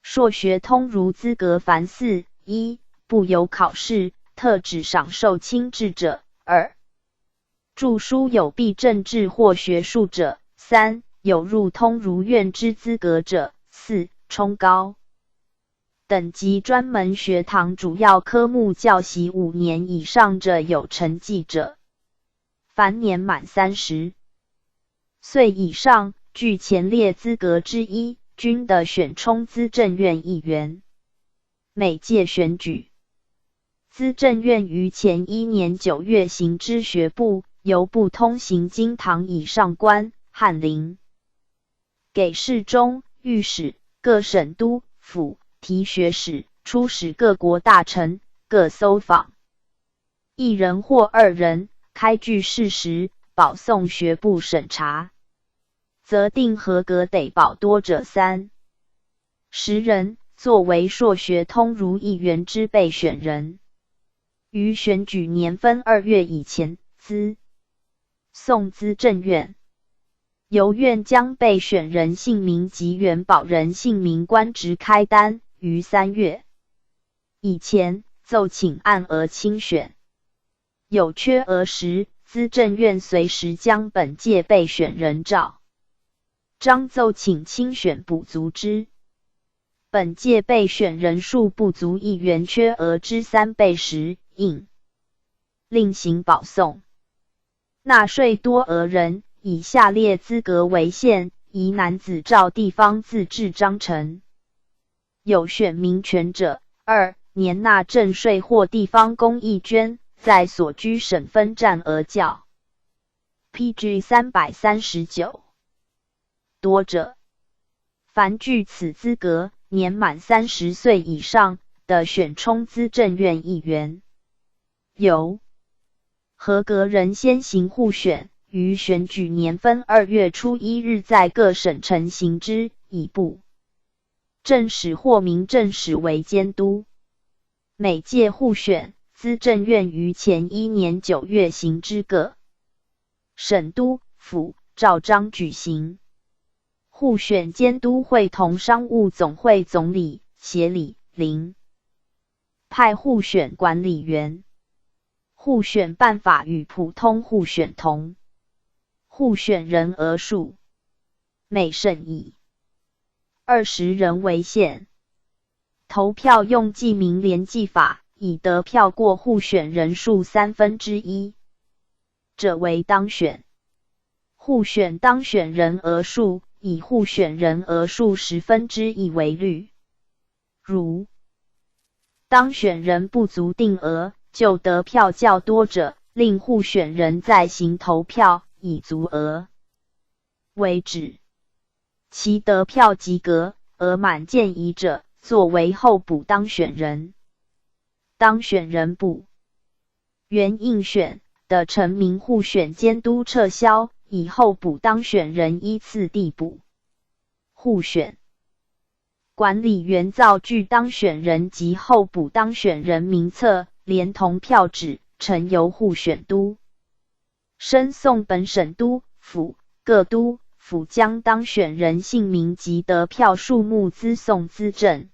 [SPEAKER 1] 硕学通儒资格凡4：一不有考试，特指赏授亲制者；二著书有弊政治或学术者；三有入通儒院之资格者；四冲高等级专门学堂主要科目教习5年以上者有成绩者。凡年满30岁以上，具前列资格之一，均得选充资政院议员。每届选举，资政院于前1年9月行知学部，由不通行经堂以上官、翰林、给事中、御史、各省督府提学使、出使各国大臣，各搜访1人或2人，开具事实，保送学部审查，则定合格得保多者3、10人，作为硕学通儒议员之备选人。于选举年分2月以前，资送资政院。由院将备选人姓名及原保人姓名官职开单，于3月以前奏请按额清选。有缺额时，资政院随时将本届备选人照章奏请清选补足之。本届备选人数不足议员缺额之3倍时，应另行保送。纳税多额人，以下列资格为限：宜男子照地方自治章程有选民权者；二年纳正税或地方公益捐，在所居省分占额较。PG 339多者，凡具此资格，年满30岁以上的选充资政院议员。由合格人先行互选，于选举年分2月初1日在各省城行之，以部正使或民政使为监督。每届互选，资政院于前1年9月行之，各省督府照章举行。互选监督会同商务总会总理、协理、临派互选管理员。互选办法与普通互选同。互选人额数，每省以20人为限。投票用记名联记法，以得票过互选人数1/3者为当选。互选当选人额数，以互选人额数1/10为率。如当选人不足定额，就得票较多者，令互选人再行投票，以足额。为止。其得票及格而满见疑者，作为候补当选人。当选人不原应选的成名互选监督撤销，以候补当选人依次递补。互选管理原造具当选人及候补当选人名册，连同票纸，呈由互选督申送本省督府各督府将当选人姓名及得票数目资送资政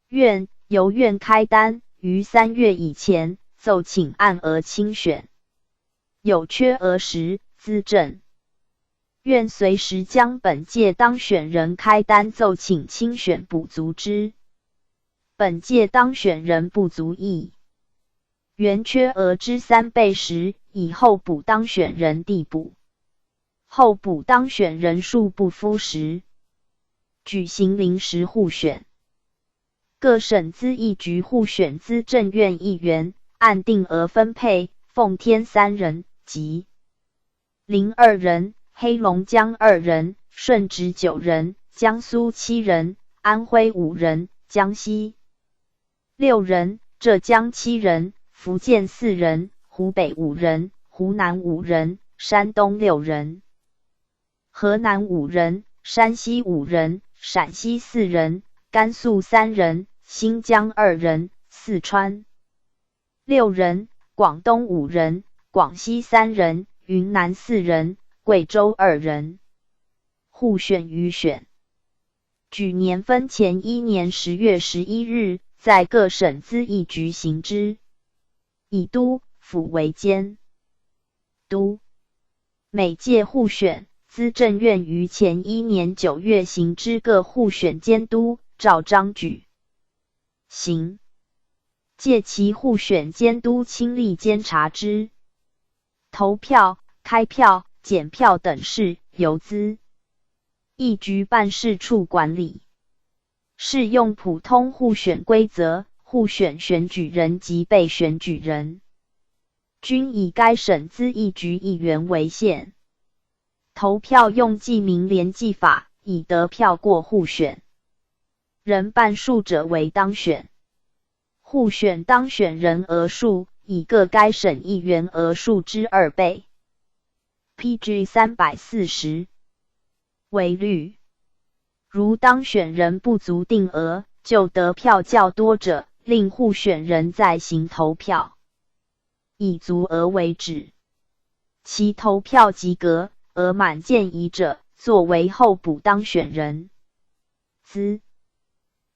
[SPEAKER 1] 院，由院开单，于3月以前奏请按额清选，有缺额时，资政院随时将本届当选人开单奏请清选补足之。本届当选人不足议原缺额之3倍时，以候补当选人递补。候补当选人数不敷时，举行临时互选。各省资议局互选资政院议员，按定额分配，奉天3人，即临2人，黑龙江2人，顺直9人，江苏7人，安徽5人，江西6人，浙江7人，福建4人，湖北5人，湖南5人，山东6人，河南5人，山西5人，陕西4人，甘肃3人，新疆2人，四川6人，广东5人，广西3人，云南4人，贵州2人。互选与选举年分前1年10月11日，在各省资议局行之，以督府为监督。每届互选，资政院于前1年9月行之各互选监督，照章举行，借其互选监督亲力监察之。投票、开票、检票等事，由资议局办事处管理。适用普通互选规则，互选选举人及被选举人均以该省资议局议员为限。投票用记名联记法，以得票过互选人半数者为当选。互选当选人额数，以各该省议员额数之2倍。PG 340为率。如当选人不足定额，就得票较多者，令互选人再行投票，以足额为止。其投票及格而满见疑者，作为候补当选人。资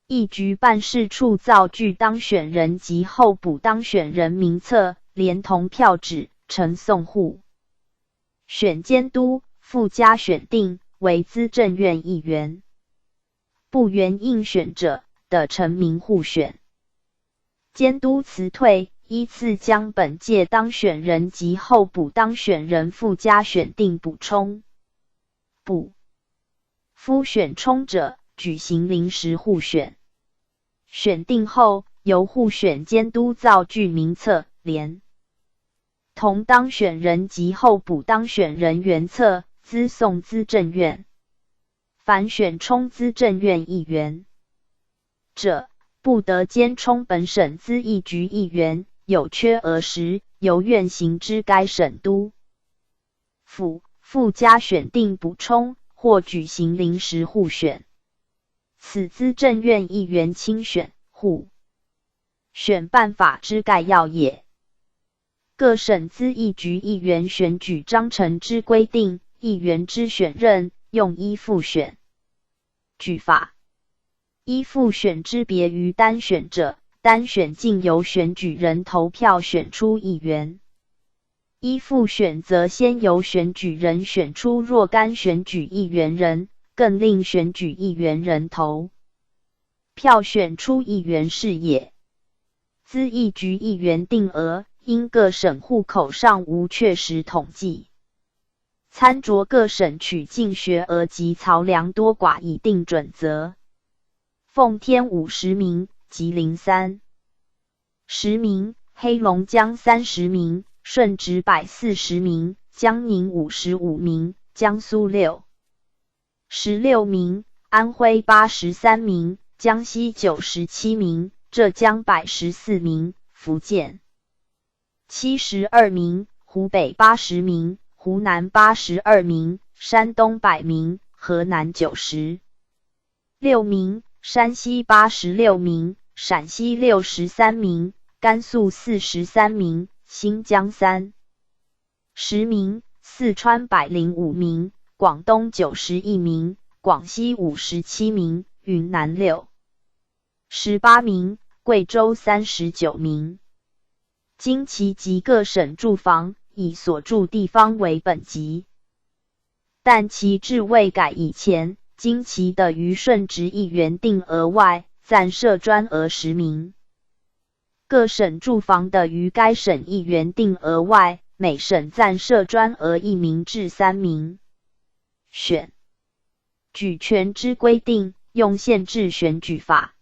[SPEAKER 1] 议局办事处造具当选人及候补当选人名册，连同票纸，呈送互选监督，附加选定为资政院议员。不原应选者的成名互选监督辞退，依次将本届当选人及候补当选人附加选定补充。不敷选充者，举行临时互选。选定后，由互选监督造具名册，连同当选人及候补当选人原册，资送资政院。凡选充资政院议员者，不得兼充本省资议局议员，有缺额时，由院行之该省督府附加选定补充，或举行临时互选。此资政院议员亲选、互选办法之概要也。各省资议局议员选举章程之规定，议员之选任用依复选举法。依复选之别于单选者，单选竟由选举人投票选出议员。依复选则先由选举人选出若干选举议员人，更令选举议员人投票选出议员是也。资议局议员定额，因各省户口上无确实统计，参酌各省取进学额及漕粮多寡以定准则。奉天50名，吉林30名，黑龙江30名，顺直140名，江宁55名，江苏16名，安徽83名，江西97名，浙江114名，福建72名，湖北80名，湖南82名，山东100名，河南96名，山西86名，陕西63名，甘肃43名，新疆30名，四川105名，广东91名，广西57名，云南18名，贵州39名。经其及各省住房，以所住地方为本级。但其制未改以前，经其的于顺直议原定额外暂设专额10名。各省住房的于该省议原定额外，每省暂设专额1名至3名。选举权之规定，用县制选举法。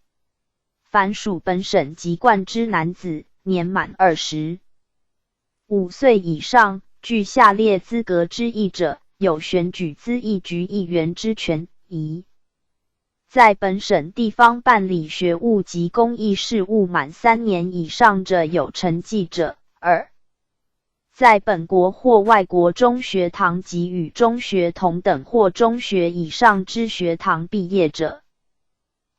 [SPEAKER 1] 凡属本省籍贯之男子，年满25岁以上，具下列资格之役者，有选举资议局议员之权宜。在本省地方办理学务及公益事务满3年以上者有成绩者。2. 在本国或外国中学堂及与中学同等或中学以上之学堂毕业者。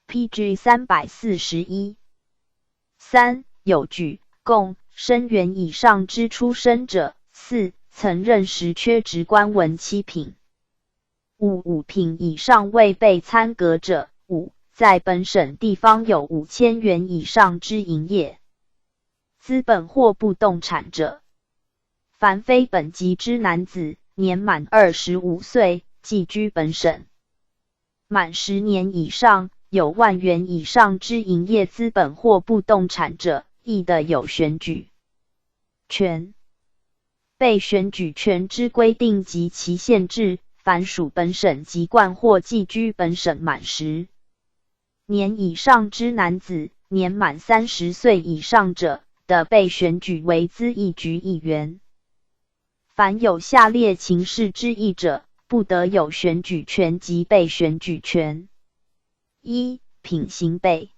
[SPEAKER 1] PG 341。3. 有举、贡、生员以上之出身者。4. 曾任实缺职官文7品。5. 5品以上未被参革者。5. 在本省地方有5000元以上之营业资本或不动产者。凡非本籍之男子，年满25岁，寄居本省，满10年以上，有1万元以上之营业资本或不动产者，亦得有选举权。被选举权之规定及其限制，凡属本省籍贯或寄居本省满10年以上之男子，年满30岁以上者，得被选举为资议局议员。凡有下列情事之役者，不得有选举权及被选举权。1. 品行悖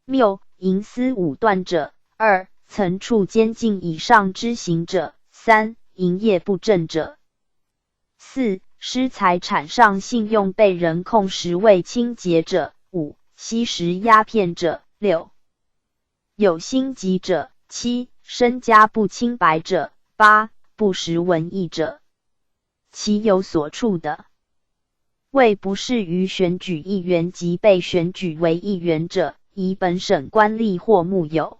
[SPEAKER 1] 谬、营私武断者。2. 曾处监禁以上之刑者。3. 营业不正者。4. 失财产上信用被人控时未清洁者。5. 吸食鸦片者。6. 有心疾者。7. 身家不清白者。8. 不识文义者。其有所处的，为不适于选举议员及被选举为议员者，以本省官吏或木有。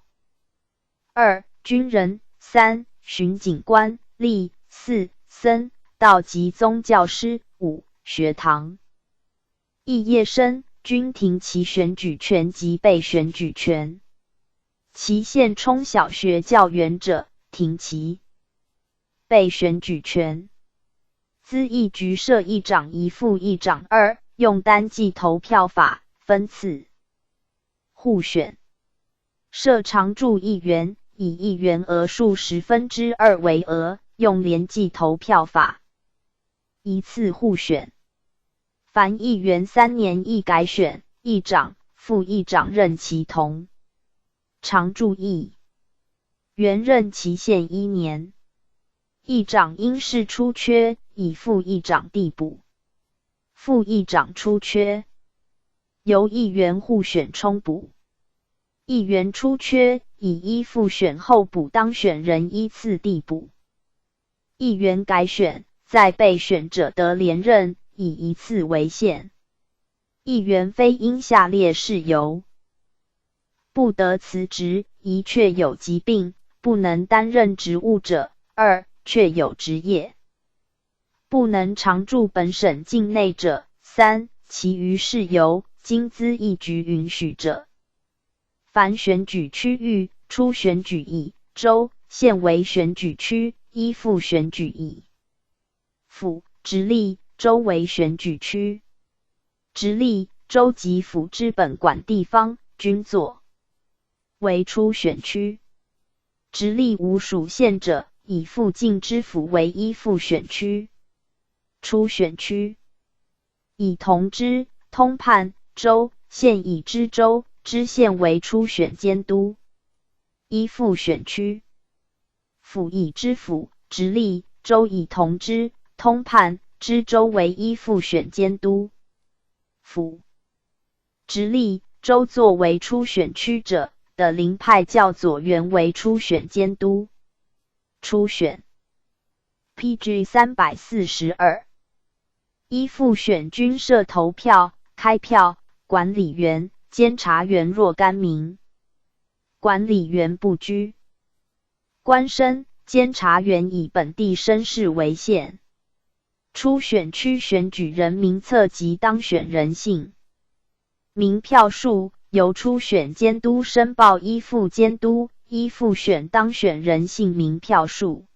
[SPEAKER 1] 2. 军人。3. 巡警官吏。4. 僧道及宗教师。5. 学堂肄业生，均停其选举权及被选举权。其现充小学教员者，停其被选举权。资议局设议长1副议长。2. 用单计投票法，分次互选。设常驻议员，以议员额数2/10为额，用联计投票法，一次互选。凡议员3年一改选，议长、副议长任其同。常驻议员任期限1年。议长因事出缺，以副议长递补。副议长出缺，由议员互选充补。议员出缺，以依复选候补当选人依次递补。议员改选，在被选者得连任，以一次为限。议员非因下列事由不得辞职：一、确有疾病，不能担任职务者； 2. 确有职业，不能常驻本省境内者； 3. 其余事由，经资议局允许者。凡选举区域，出选举议州、县为选举区，依附选举议府、直隶、州为选举区。直隶、州及府之本管地方，均作为出选区。直隶无属县者，以附近之府为依附选区。初选区以同知、通判、州、县以知州、知县为初选监督。一复选区府以知府、直隶、州以同知、通判、知州为一复选监督。府、直隶、州作为初选区者的临派教左员为初选监督。初选 PG 342依附选均设投票、开票、管理员、监察员若干名。管理员不拘官绅，监察员以本地绅士为限。初选区选举人名册及当选人姓。名票数由初选监督申报依附监督，依附选当选人姓名票数。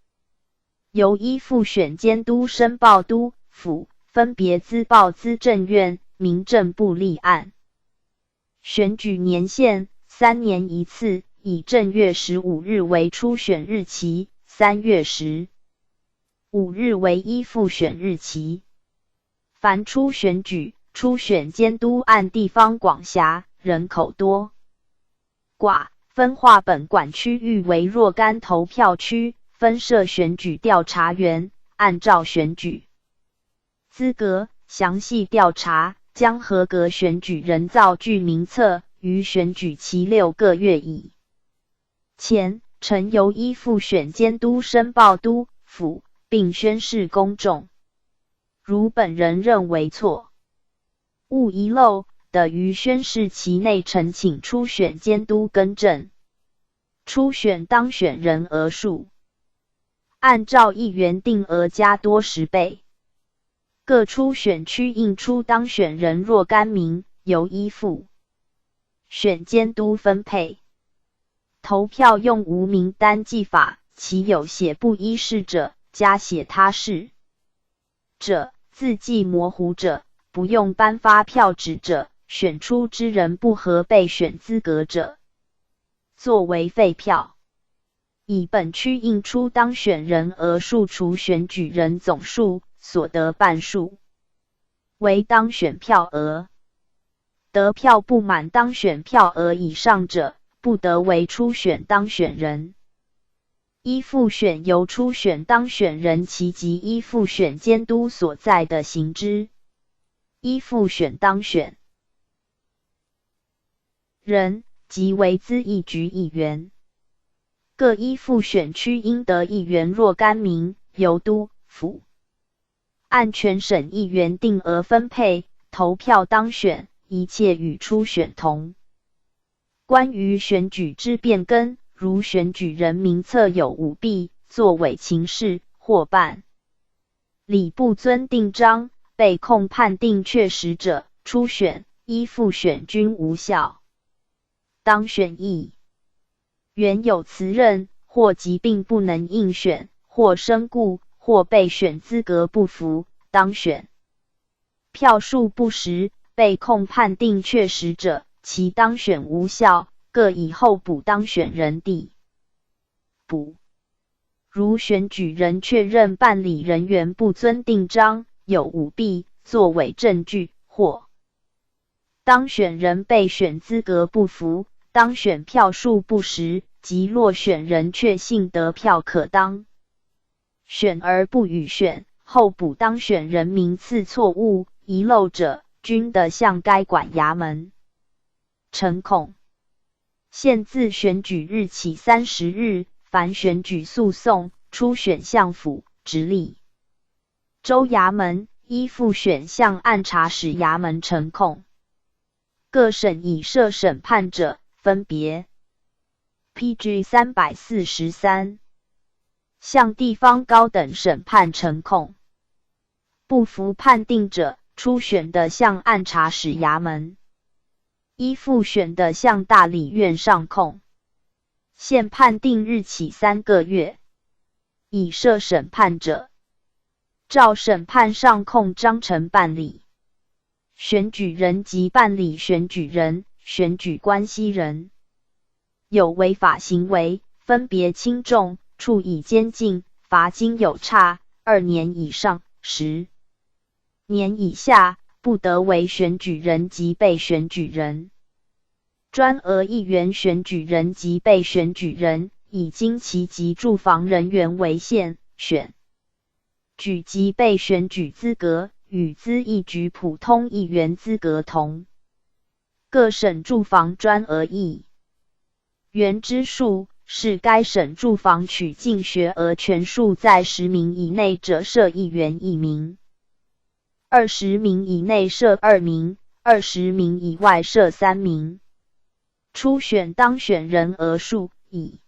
[SPEAKER 1] 由依附选监督申报都、府，分别资报资政院、民政部立案。选举年限3年一次，以正月15日为初选日期，3月15日为依附选日期。凡初选举、初选监督按地方广辖，人口多寡，分划本管区域为若干投票区，分设选举调查员，按照选举资格详细调查，将合格选举人造具名册，于选举期6个月以前，曾由依附选监督申报都、府，并宣示公众。如本人认为错误遗漏的，于宣示期内呈请初选监督更正。初选当选人额数按照议员定额加多10倍。各初选区应初当选人若干名，由依附选监督分配。投票用无名单记法，其有写不一式者，加写他式者，字迹模糊者，不用颁发票纸者，选出之人不合备选资格者，作为废票。以本区应初当选人额数除选举人总数所得半数，为当选票额。得票不满当选票额以上者，不得为初选当选人。依附选由初选当选人其及依附选监督所在的行之。依附选当选人即为资议局议员。各依附选区应得议员若干名，由都、府按全省议员定额分配，投票当选，一切与初选同。关于选举之变更，如选举人名册有舞弊、作伪情事或办理不遵定章，被控判定确实者，初选、依附选均无效。当选议原有辞任，或疾病不能应选，或身故，或被选资格不符，当选票数不实，被控判定确实者，其当选无效，各以候补当选人递补。如选举人确认办理人员不遵定章，有舞弊、作伪证据，或当选人被选资格不符，当选票数不实，及落选人确信得票可当选而不予选，候补当选人名次错误、遗漏者，均得向该管衙门呈控。限自选举日起30日，凡选举诉讼，初选向府、直隶州衙门，依附选向按察使衙门呈控。各省已设审判者，分别PG 343向地方高等审判呈控。不服判定者，初选的向按察使衙门，依附选的向大理院上控。限判定日起3个月。已设审判者，照审判上控章程办理。选举人及办理选举人、选举关系人有违法行为，分别轻重，处以监禁，罚金有差2年以上10年以下，不得为选举人及被选举人。专额议员选举人及被选举人，以经期及住房人员为限，选举及被选举资格与资议局普通议员资格同。各省住房专额议员之数，是该省住房取进学额全数在10名以内者设议员1名，20名以内设2名，20名以外设3名。初选当选人额数，以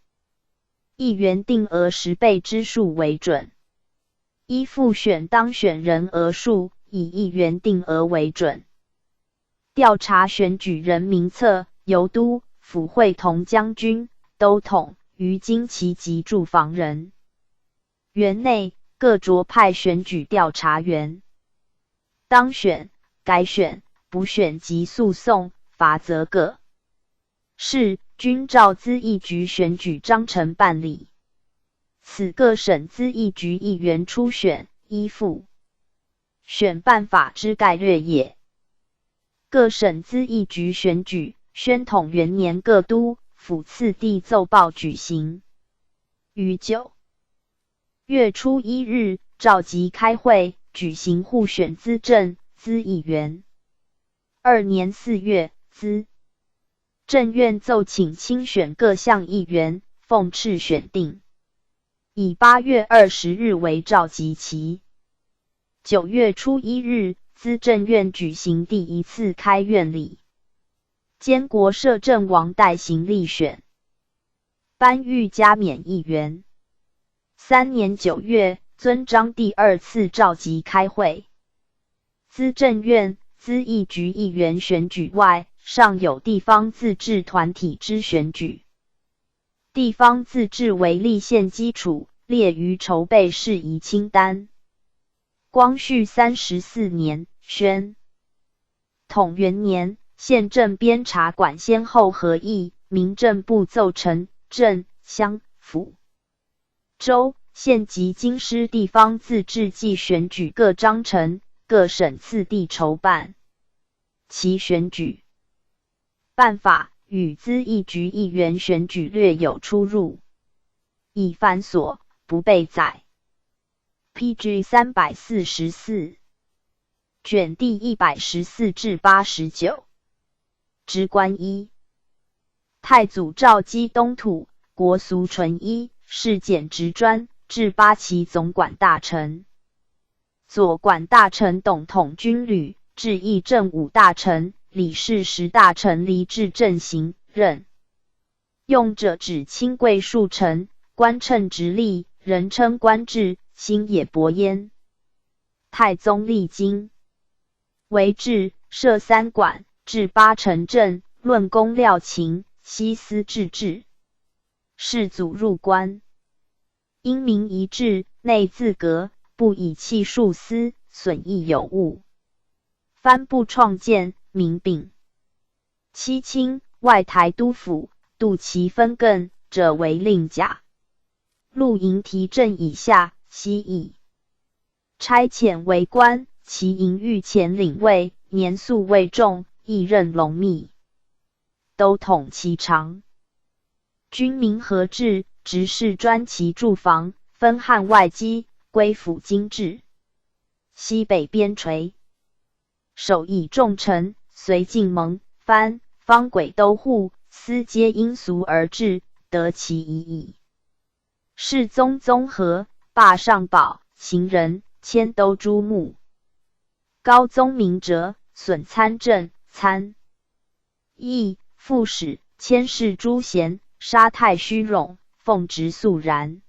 [SPEAKER 1] 议员定额10倍之数为准。依复选当选人额数，以议员定额为准。调查选举人名册，由都府会同将军、都统于经期及住房人员内各擢派选举调查员。当选、改选、补选及诉讼罚则各是均照资议局选举章程办理。此各省资议局议员初选依复选办法之概略也。各省资议局选举，宣统元年各都府次第奏报举行。于9月初1日召集开会，举行互选资政、资议员。2年4月，资政院奏请亲选各项议员，奉敕选定。以8月20日为召集期。9月初1日，资政院举行第1次开院礼，监国摄政王代行立选，颁谕加冕议员。3年9月，遵章第2次召集开会。资政院、资议局议员选举外，尚有地方自治团体之选举。地方自治为立宪基础，列于筹备事宜清单。光绪34年，宣统元年，县政编察馆先后合议，民政部奏成镇、乡、府、州、县及京师地方自治暨选举各章程，各省次第筹办。其选举办法与资议局议员选举略有出入，以繁琐，不备载。PG 344卷第114至89。职官1，太祖诏基东土，国俗纯一，事检职专，至8旗总管大臣。左管大臣董统军旅，至议政5大臣，理事10大臣离至正行，任用者指亲贵庶臣，官称直隶，人称官制，兴也伯焉。太宗历经为治，设3馆，治8城镇，论功料勤，悉思治治。世祖入关，因民一致，内自革，不以弃庶私，损益有误。藩部创建，民秉七卿，外台督府，度其分艮者为令甲。录营提正以下，悉以差遣为官，其营御前领尉，年素未重，亦任龙密，都统其常。军民合治，执事专其住房，分汉外畿，归府经治。西北边陲，首以重臣，随晋蒙、藩、方轨都护，司皆因俗而治，得其已矣。世宗综合，罢上宝、行人，迁都诸牧。高宗明哲，损参政、参议、副使，迁侍诸贤，杀太虚冗，奉职肃然。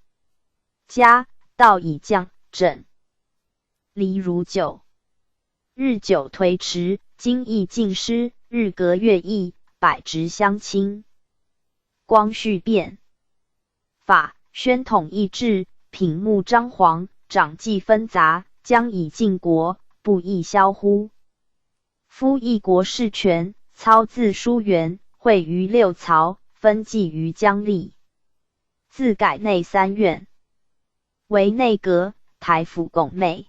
[SPEAKER 1] 家道以降整，离如酒。日久颓迟，经义尽失，日隔月异，百职相侵。光绪变法，宣统议制，品目张皇，长纪纷杂，将以晋国，不亦消乎？夫一国事权，操自疏远，会于6曹，分际于疆吏。自改内3院，为内阁，台府拱内。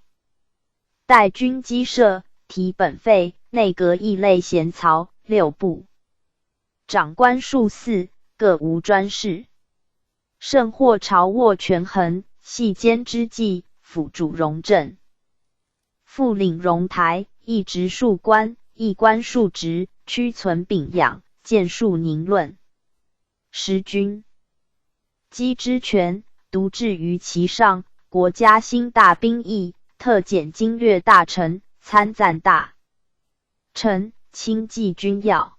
[SPEAKER 1] 代军机设，提本费，内阁议类衔曹6部，长官数4，各无专事。甚或朝握权衡，系监之计，辅助容政。复领荣台，一职数官，一官数职，屈存秉养，见数宁论。时军机之权，独置于其上，国家兴大兵役，特检经略大臣，参赞大臣，亲记军要，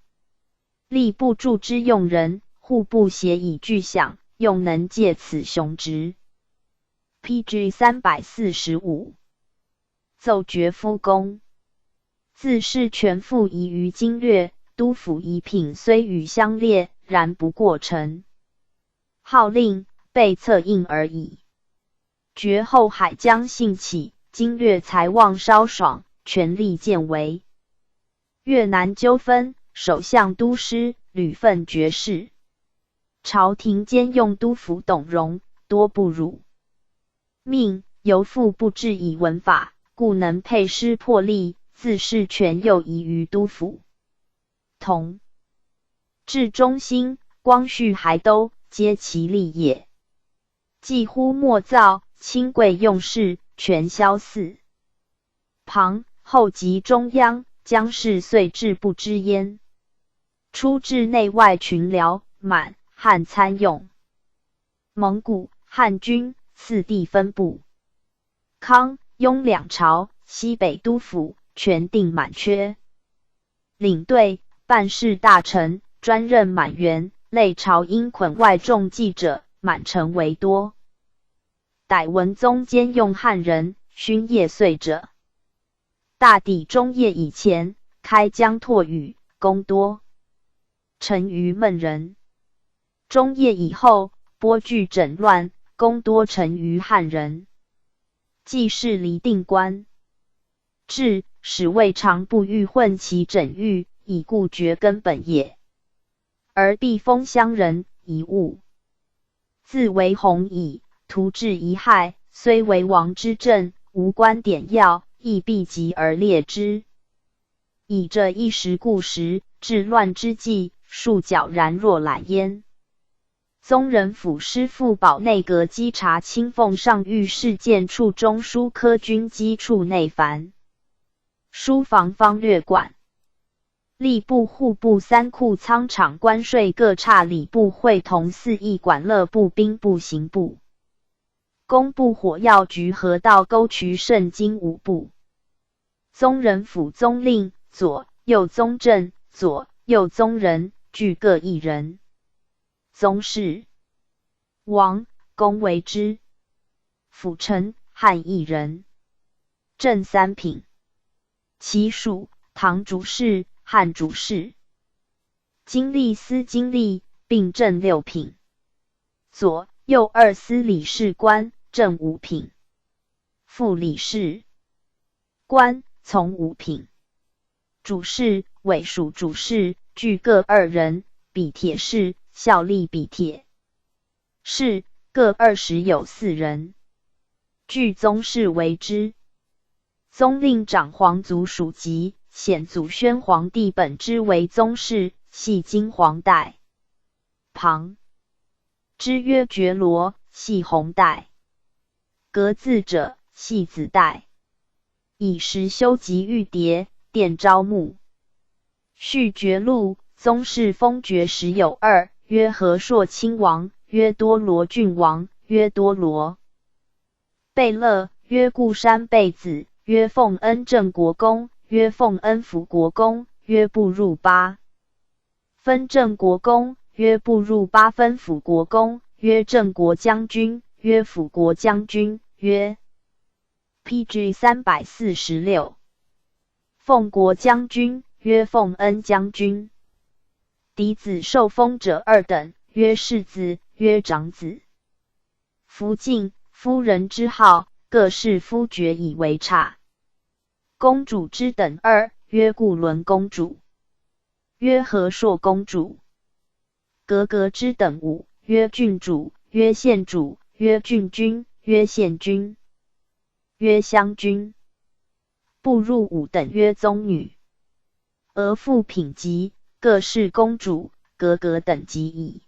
[SPEAKER 1] 吏部助之用人，户部协以具饷，用能借此雄职。PG 345奏爵夫公，自是权赋宜于经略，督抚仪品虽与相列，然不过臣。号令被策应而已。绝后海疆兴起，经略财旺稍爽，权力渐为。越南纠纷，首相都师屡分爵士。朝廷兼用督抚董荣，多不辱命，犹复不治以文法，故能配师破吏，自是权又移于督抚。同至中兴，光绪还都，皆其立也。几乎莫造，亲贵用事，权消嗣。旁后及中央，将事遂至不知焉。初至内外群僚，满汉参用。蒙古、汉军四地分部。康、雍两朝，西北督抚，权定满缺。领队、办事大臣，专任满员，类朝因捆外重记者，满臣为多。逮文宗兼用汉人，勋业岁者。大抵中叶以前，开疆拓宇，功多。臣于孟人。中叶以后，拨据整乱，功多臣于汉人。既是离定官，至使未尝不欲混其整狱，以固绝根本也。而避封乡人，遗物自为弘矣，图治遗害，虽为王之政，无关典要，亦必极而列之。以这一时故时，治乱之际，数皎然若览焉。宗人府师傅保内阁稽查清奉上谕事件处中书科军机处内凡书房方略馆。吏部、户部、三库、仓场、关税各差礼部会同4役管乐部、兵部、刑部。工部、火药局、河道沟渠、圣经5部。宗人府宗令，左右宗正，左右宗人，俱各1人。宗室王公为之。辅臣汉1人。正3品。其属唐主事、汉主事。经历司经历，并正6品。左右2司理事官，正5品。副理事官，从5品。主事、委属主事，俱各2人，比铁士、效力比铁士，各20有4人。据宗室为之。宗令长皇族属籍，显祖宣皇帝本之为宗室，系金黄带。旁之曰觉罗，系红带。格字者，系子带。以时修集玉牒，殿招募。续爵录，宗室封爵10有2，曰和硕亲王，曰多罗郡王，曰多罗贝勒，曰固山贝子，曰奉恩正国公，曰奉恩福国公，曰不入八分正国公，曰不入八分辅国公，曰正国将军，曰辅国将军，曰 PG 346奉国将军，曰奉恩将军。嫡子受封者2等，曰世子，曰长子。福晋夫人之号，各世夫爵以为差。公主之等2，曰固伦公主，曰和硕公主。格格之等5，曰郡主，曰县主，曰郡君，曰县君，曰乡君。步入五等曰宗女。而复品级，各是公主，格格等级矣。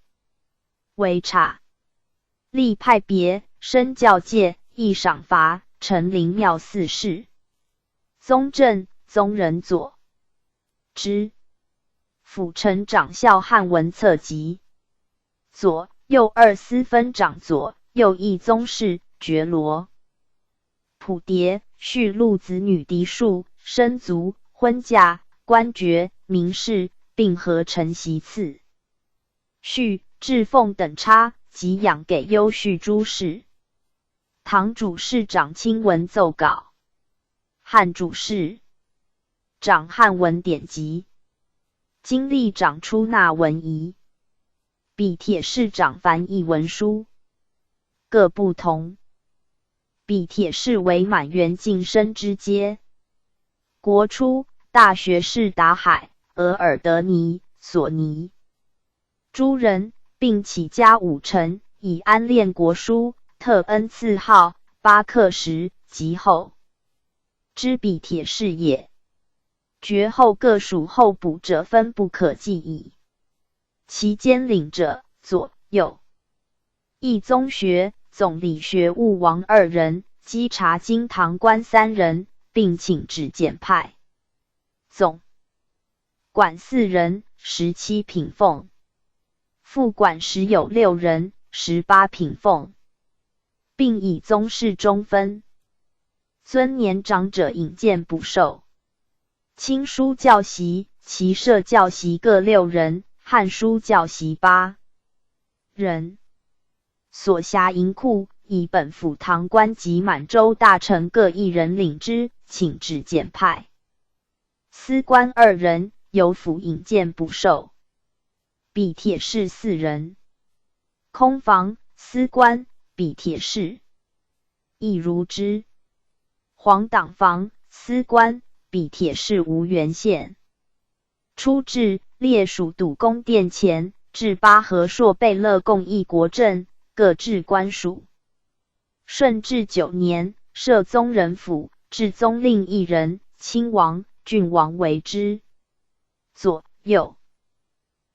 [SPEAKER 1] 为差。立派别，升教界，议赏罚，成灵庙四事。宗正、宗人佐之。辅臣长校汉文策集。左右二司分长左右一宗室，觉罗。谱牒，序录子女嫡庶，生族，婚嫁，官爵，名士，并合承袭次。序，置奉等差，及养给优序诸事。唐主事长亲文奏稿。汉主事长汉文典籍。经历长出纳文仪。笔帖侍长翻译文书。各不同。笔帖侍为满员晋升之阶。国初，大学士达海、额尔德尼、索尼诸人，并起家五臣，以安练国书，特恩赐号巴克什及后。之笔帖侍也。爵后各属候补者分不可计矣。其兼领者左右。议宗学、总理学务王2人，稽察经堂官3人，并请旨简派。总管4人，17品俸。副管时有6人，18品俸，并以宗室中分。尊年长者引荐补授。亲书教习、骑射教习各6人，汉书教习8人。所辖银库，以本府堂官及满洲大臣各1人领之，请旨简派。司官2人，由府引荐补授。笔帖侍4人。空房、司官、笔帖侍亦如之。黄党房、司官、笔帖侍无原县。初至，列属笃宫殿前，至巴和硕贝勒共议国政，各置官署。顺治9年，设宗人府，置宗令1人，亲王、郡王为之。左右。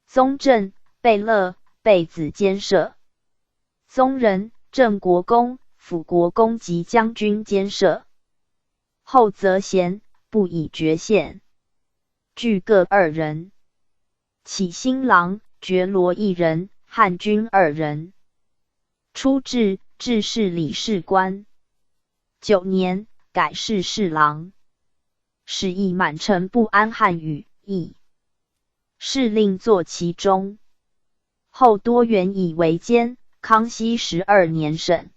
[SPEAKER 1] 宗正、贝勒、贝子监舍。宗人、正国公、辅国公及将军监舍。后则贤，不以爵县。俱各2人。起新郎、觉罗1人，汉军2人。初至，致仕理事官。9年，改侍侍郎。使役满城不安汉语义。侍令坐其中。后多原以为监，康熙12年省。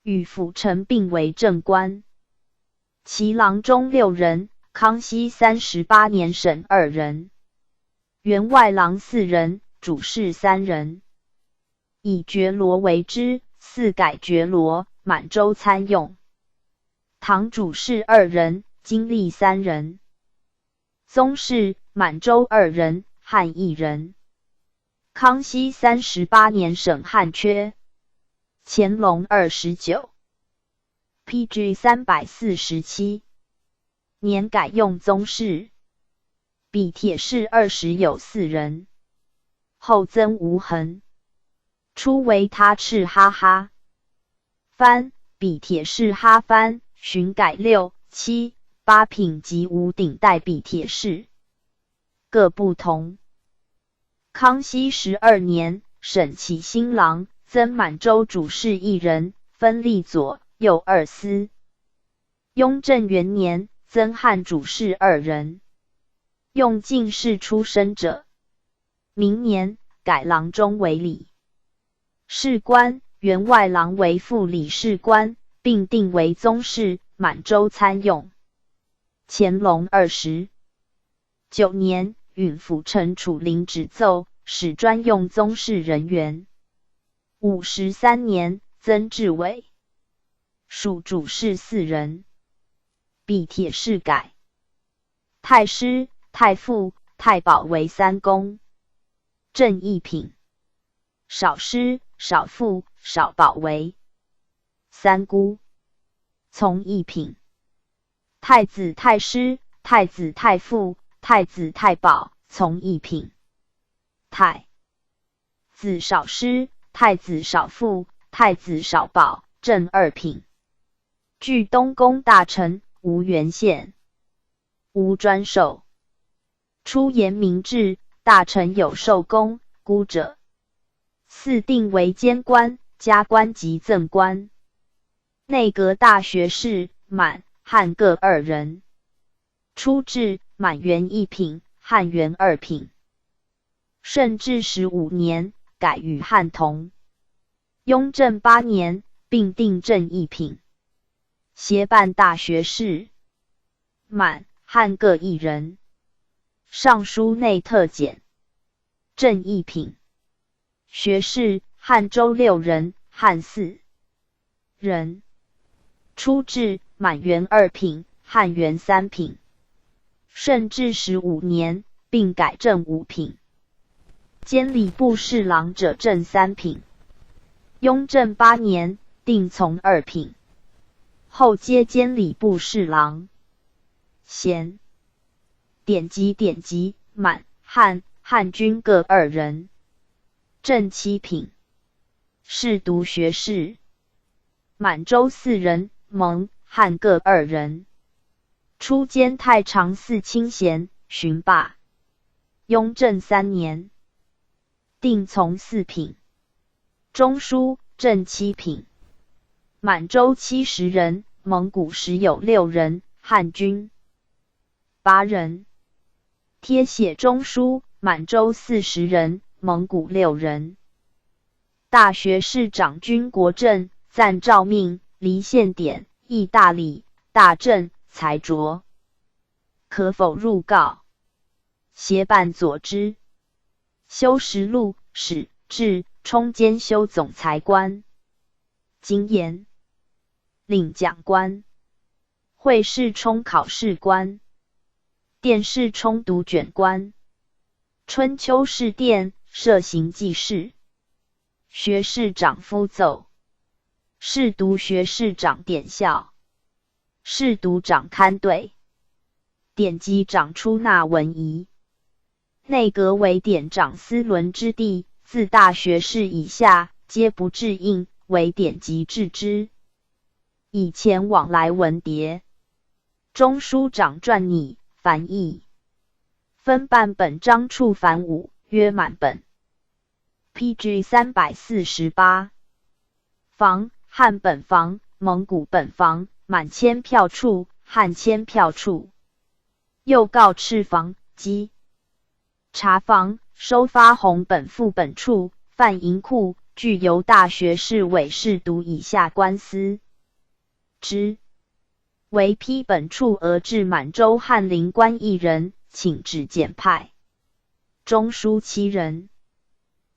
[SPEAKER 1] 与辅臣并为正官。其郎中6人，康熙38年省2人。员外郎4人，主事3人。以觉罗为之，嗣改觉罗，满洲参用。堂主事2人，经历3人。宗室，满洲2人，汉1人。康熙38年省汉缺。乾隆29。PG 347年改用宗室。笔帖侍20有4人。后增无痕。初为他赤哈哈。藩，笔帖侍哈藩，巡改6、7、8品及无顶戴笔帖侍。各不同。康熙12年，省起新郎，增满洲主事1人，分立左右2司。雍正元年，增汉主事2人。用进士出身者。明年，改郎中为理事官，员外郎为副理事官，并定为宗室，满洲参用。乾隆29年，允辅臣楚灵旨奏，使专用宗室人员。53年，增至委。属主事4人。笔帖侍改。太师、太傅、太保为3公。正一品。少师、少傅、少保为3姑。从一品。太子太师、太子太傅、太子太保，从一品。太子少师、太子少傅、太子少保，正二品。据东宫大臣，无原县，无专授。初言明制，大臣有受功孤者，赐定为监官、加官及赠官。内阁大学士满、汉各2人。初制，满员1品，汉员2品。顺治15年，改与汉同。雍正8年，并定正1品。协办大学士满、汉各1人。尚书内特检正1品。学士汉州6人，汉4人。初制，满员2品，汉员3品。顺治15年，并改正5品。监礼部侍郎者正3品。雍正8年，定从2品。后皆监礼部侍郎。衔典籍满、汉均各2人。正7品。侍读学士满州4人，蒙、汉各2人。初兼太常寺卿衔、巡霸。雍正3年，定从4品。中书正7品。满洲70人，蒙古时有6人，汉军8人。贴写中书，满洲40人，蒙古6人。大学士长军国政，赞诏命，离献典，议大礼，大政，才着。可否入告？协办佐之。修实录、史、志，充监修总裁官。经言领讲官。会试充考试官。殿试充读卷官。春秋试殿，设行记事。学士长夫奏。侍读学士长典校。侍读长勘对。典籍长出纳文仪。内阁为典长司伦之地，自大学士以下，皆不制印，为典籍制之。以前往来文牒。中书长撰拟繁译。分办本章处凡5，约满本。PG 348。房，汉本房，蒙古本房，满签票处，汉签票处。又告敕房、稽查房、收发红本副本处，犯银库，具由大学士委侍读以下官司之。为批本处额至满洲翰林官1人，请旨简派。中书7人。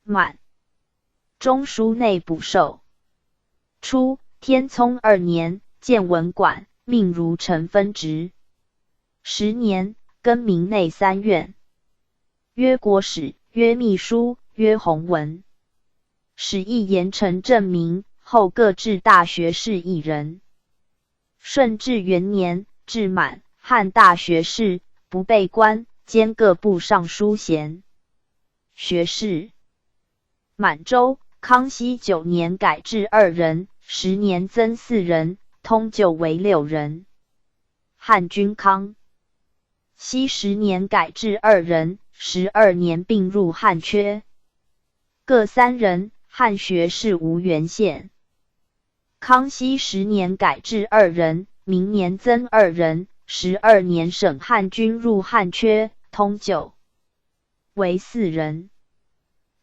[SPEAKER 1] 满。中书内补授。初，天聪2年，建文馆，命如承分职。10年，更名内3院。曰国史，曰秘书，曰弘文。始议严惩正名，后各置大学士1人。顺治元年，置满、汉大学士，不备官，兼各部尚书衔。学士。满洲康熙9年改制2人，10年增4人，通旧为6人。汉均康熙10年改制2人，12年并入汉缺，各3人，汉学士无原县。康熙10年改制2人，明年增2人，12年省汉军入汉缺，通旧为4人。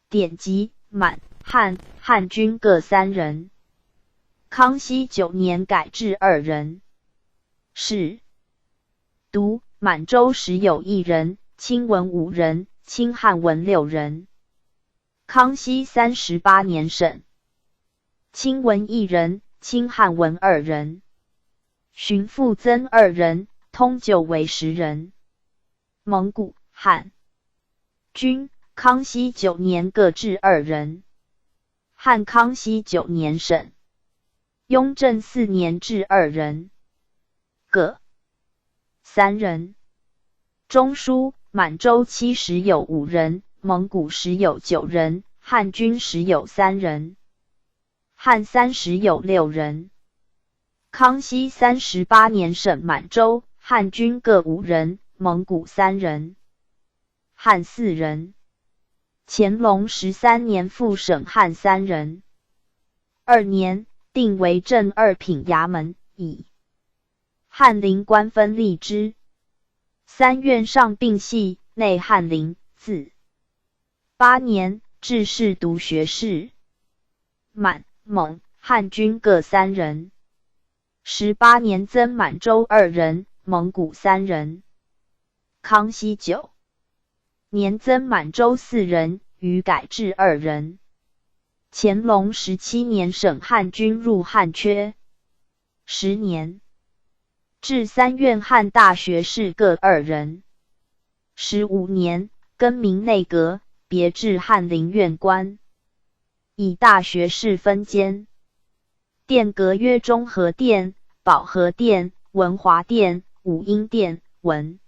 [SPEAKER 1] 典籍满、汉军各3人。康熙9年改制2人。是读满洲时有1人，清文5人，清汉文6人。康熙38年省。清文1人，清汉文2人。巡抚增2人，通旧为10人。蒙古、汉军康熙9年各置2人。汉康熙9年省。雍正4年置2人。各3人。中书满洲期时有5人，蒙古时有9人，汉军时有3人，汉三时有6人。康熙38年省满洲，汉军各5人，蒙古3人，汉4人。乾隆13年复省汉3人。2年，定为正二品衙门，以翰林官分立之。3院上并系，内翰林。自8年，致仕读学士。满、蒙、汉军各3人。18年增满洲2人，蒙古3人。康熙9年增满洲4人，余改至2人。乾隆17年省汉军入汉阙。10年，至3院汉大学士各2人。15年，更名内阁，别置翰林院官，以大学士分监。殿阁曰中和殿、保和殿、文华殿、武英殿、文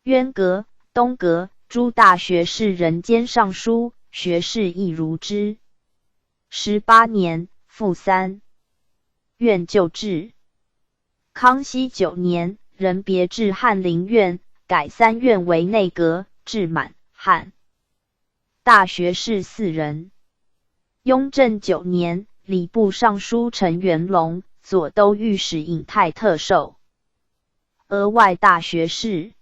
[SPEAKER 1] 渊阁、东阁，诸大学士人兼尚书，学士亦如之。18年，复3院旧制。康熙9年，仍别置翰林院，改3院为内阁，置满、汉大学士4人。雍正9年，礼部尚书陈元龙、左都御史尹泰特授，额外大学士，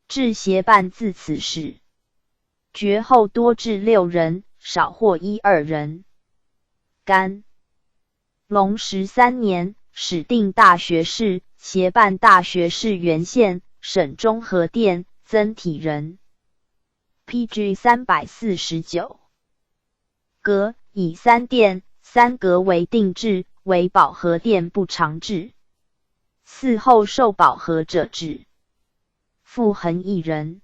[SPEAKER 1] 制协办自此始。爵后多至6人，少或1、2人。干隆13年，始定大学士，协办大学士原县，省中和殿，增体人。PG 349。阁以3殿、3阁为定制，为保和殿不常制。嗣后受保和者止。复衡1人。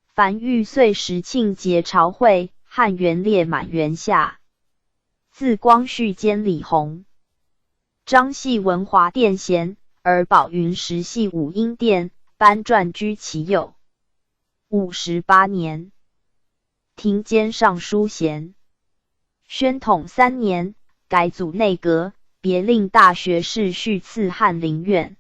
[SPEAKER 1] 凡遇岁时庆节朝会，汉元列满元下。自光绪监李弘。张系文华殿衔，而宝云时系武英殿，颁传居其右。58年，廷监尚书衔。宣统3年，改组内阁，别令大学士续赐翰林院。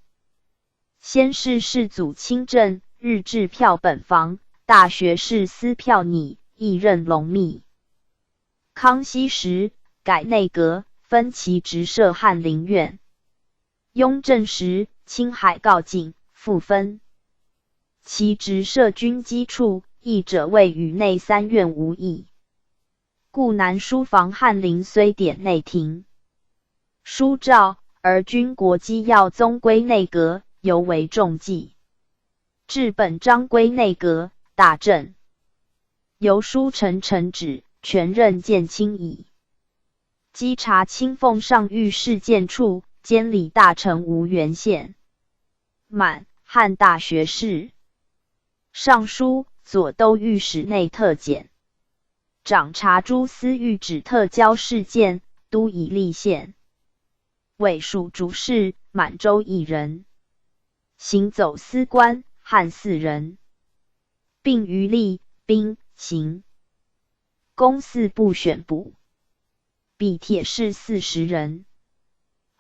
[SPEAKER 1] 先是世祖亲政，日制票本房，大学士司票拟，亦任龙秘。康熙时，改内阁，分其职设翰林院。雍正时，青海告罄，复分其职设军机处，议者谓与内3院无异。故南书房翰林虽典内廷书诏，而军国机要宗归内阁，犹为重记。至本章归内阁，大政由书承臣旨，全任见卿矣。稽查清奉上御事件处，监理大臣吴元宪。满、汉大学士。尚书、左都御史内特检。掌察诸司御旨特交事件，都以立县。委属主事，满洲1人。行走司官，汉4人。并余吏、兵、刑。公4部选补。笔帖士40人，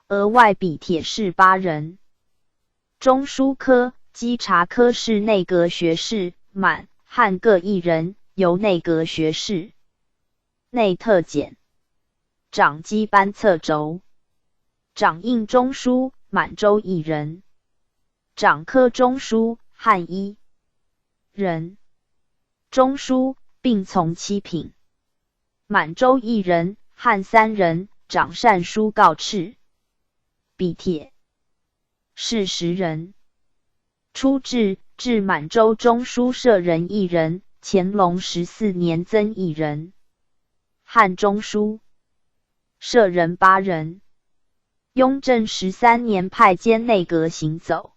[SPEAKER 1] 额外笔帖士8人。中书科、稽查科是内阁学士，满、汉各1人，由内阁学士。内特检。掌机班策轴。掌印中书，满洲1人。掌科中书，汉1人。中书并从7品。满洲1人，汉3人，掌善书告敕。笔帖士10人。初制，至满洲中书舍人1人，乾隆14年增1人。汉中书舍人8人。雍正13年派兼内阁行走。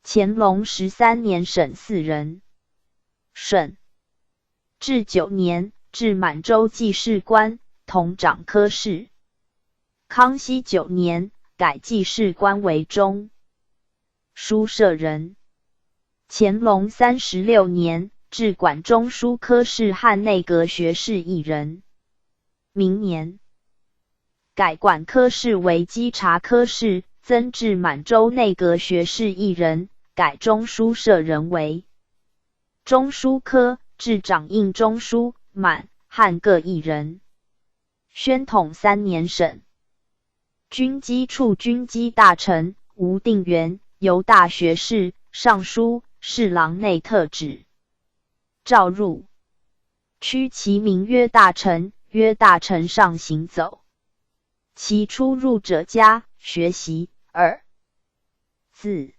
[SPEAKER 1] 乾隆13年省4人。顺治9年，至满洲记事官，同掌科事。康熙9年，改记事官为中。书舍人。乾隆36年，至管中书科试和内阁学士一人。明年，改管科试为稽查科试，增至满洲内阁学士一人，改中书舍人为中书科，至掌印中书、满、汉各一人。宣统3年省。军机处军机大臣吴定元，犹大学士、尚书、侍郎内特旨。召入，区其名曰大臣，曰大臣上行走。其出入者家，学习。2. 自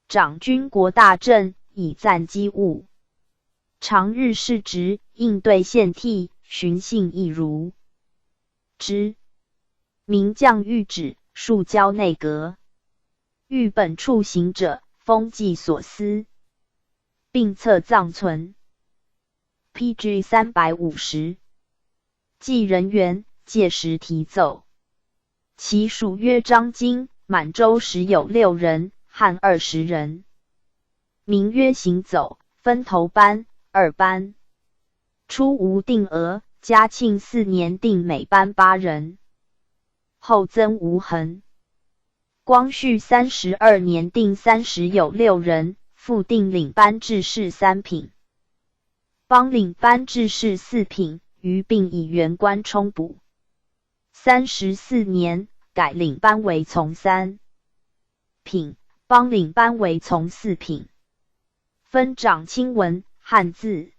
[SPEAKER 1] 掌军国大政，以赞机务。常日事职，应对献替，循信亦如之。名将谕旨，数交内阁。遇本处行者，封记所思，并册藏存。PG 350。记人员，届时提奏。其属约张经，满洲时有6人，汉20人。名曰行走，分头班、2班。初无定额，嘉庆4年定每班8人。后增无痕。光绪32年定30有6人，复定领班制士3品，帮领班制士4品，余并以原官充补。34年改领班为从3品，帮领班为从4品，分掌清文、汉字。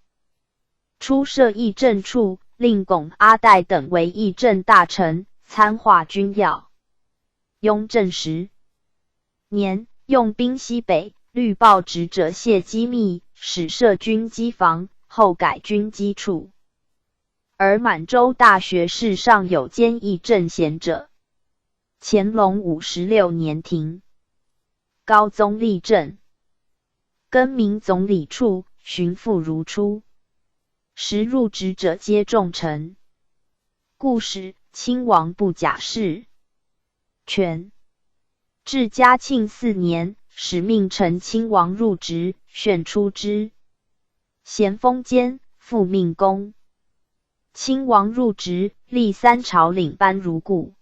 [SPEAKER 1] 初设议政处，令龚阿岱等为议政大臣，参画军要。雍正10年，用兵西北，律报职者泄机密，始设军机房，后改军机处。而满洲大学士尚有兼议政衔者。乾隆56年停。高宗立正，更名总理处，巡抚如初。时入职者皆重臣。故使亲王不假释。权。至嘉庆4年，使命陈亲王入职，选出之。咸丰间，复命功。亲王入职，历3朝领班如故。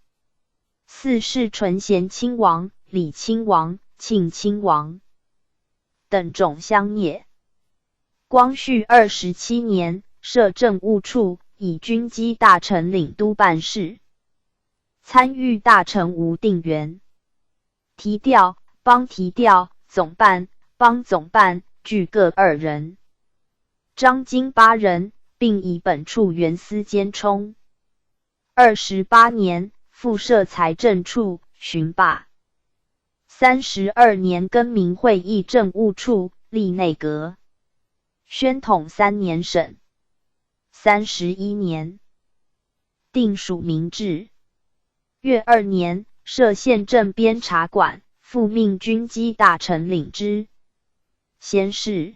[SPEAKER 1] 4是纯贤亲王、李亲王、庆亲王等种相谒。光绪27年，设政务处，以军机大臣领督办事。参与大臣吴定元。提调、帮提调、总办、帮总办俱各2人。张经8人，并以本处原司兼充。28年，复设财政处，巡罢。32年更名会议政务处，立内阁。宣统3年省。31年，定属民制。岳2年，设县政编察馆，复命军机大臣领之。先是，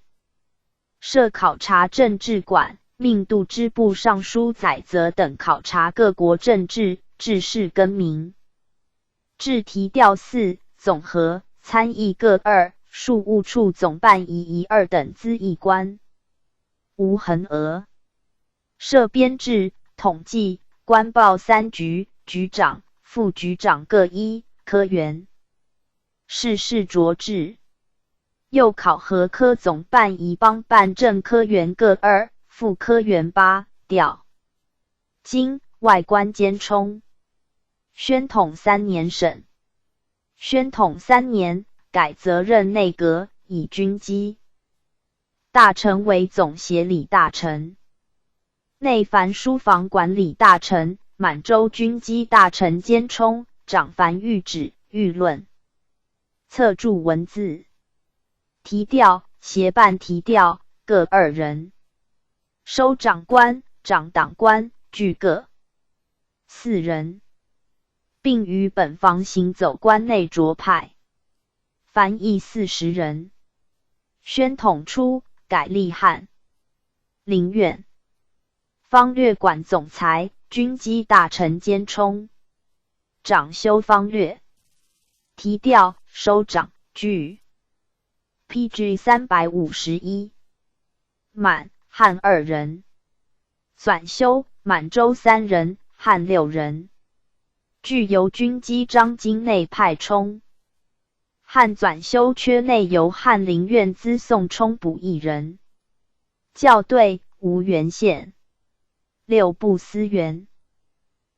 [SPEAKER 1] 设考察政治馆，命度支部尚书载泽等考察各国政治，制事更名。制提调4，总和、参议各2，庶务处总办仪1等资议官。无痕额。设编制、统计、官报3局，局长、副局长各1，科员。事事着制。又考核科总办仪帮办正科员各2，副科员8，调。经外官兼充。宣统3年省。宣统3年，改责任内阁，以军机大臣为总协理大臣。内凡书房管理大臣、满洲军机大臣兼充，掌凡谕旨、谕论，侧注文字。提调、协办提调各2人。收长官、掌党官俱各4人，并于本房行走关内着派。翻译40人。宣统初，改立汉陵院。方略馆总裁、军机大臣兼充，掌修方略。提调、收掌据 PG 351。满，汉2人。纂修，满州3人，汉6人。据由军机张京内派充。汉纂修缺内由翰林院资宋充补1人。校对，吴原县。6部司员。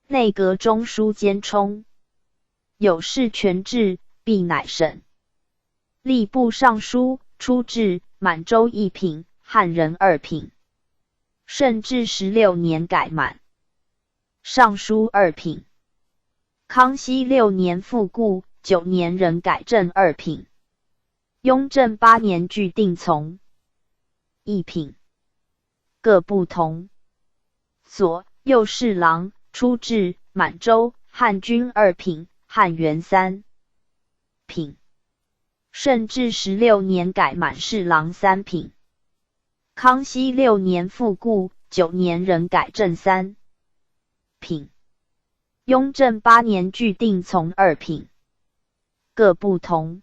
[SPEAKER 1] 内阁中书监充。有事权制，必乃审。吏部尚书，初置，满州1品，汉人2品。顺治16年改满。尚书2品。康熙6年复故，9年仍改正2品。雍正8年俱定从1品。各不同。左右侍郎，初置，满洲，汉军2品，汉元3品。顺治16年改满侍郎3品。康熙6年复故，9年仍改正3品。雍正8年俱定从2品。各不同。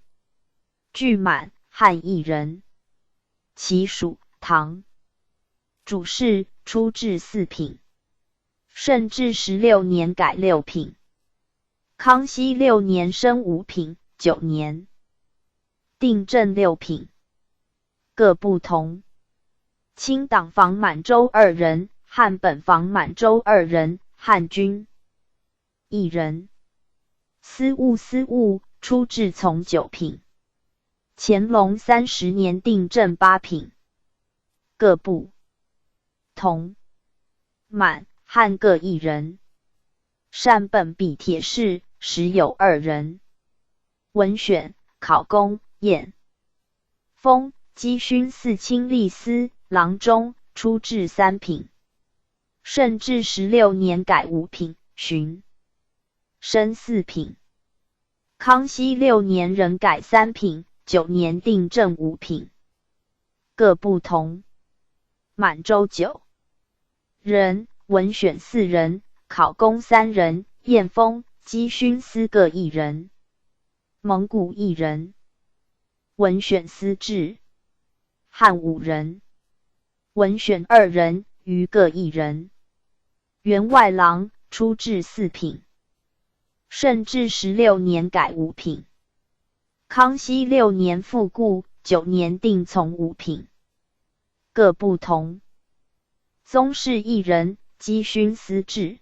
[SPEAKER 1] 据满，汉1人。其属唐。主事，初置4品。顺治16年改6品。康熙6年升5品，9年定正6品。各不同。清党防满洲2人，汉本防满洲2人，汉军1人。司务，初置从9品。乾隆30年定正8品。各不同。满，汉各1人。善本笔帖事，时有2人。文选，考功，验封，积勋4卿吏司郎中，初置3品。顺治16年改5品，巡升4品。康熙6年仍改3品，9年定正5品。各不同。满洲9人，文选4人，考功3人，验封，积勋司各1人。蒙古1人。文选司制。汉5人。文选2人，余各1人。员外郎，初置4品。顺治16年改5品。康熙6年复故，9年定从5品。各不同。宗室1人，积勋司制。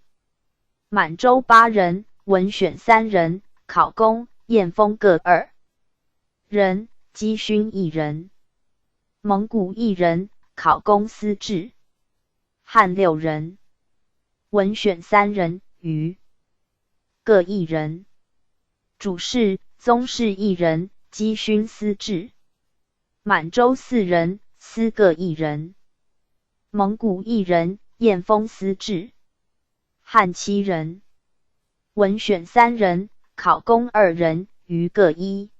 [SPEAKER 1] 满洲8人，文选3人，考功、验封各2人，积勋1人。蒙古1人，考功司制。汉6人。文选3人，余各1人。主事，宗室1人，积勋司制。满洲4人，司各1人。蒙古1人，验封司制。汉7人。文选3人，考功2人，余各1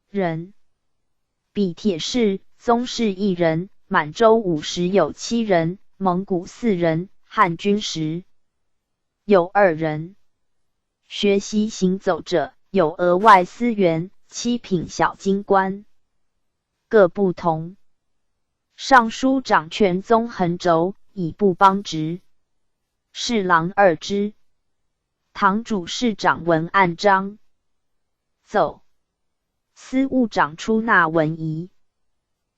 [SPEAKER 1] 人。笔帖事，宗室1人，满洲50有7人，蒙古4人，汉军10有2人。学习行走者，有额外司员7品小京官。各不同。尚书掌权宗衡轴，以部邦职。侍郎2之。堂主事长文案章。奏。司务长出纳文仪。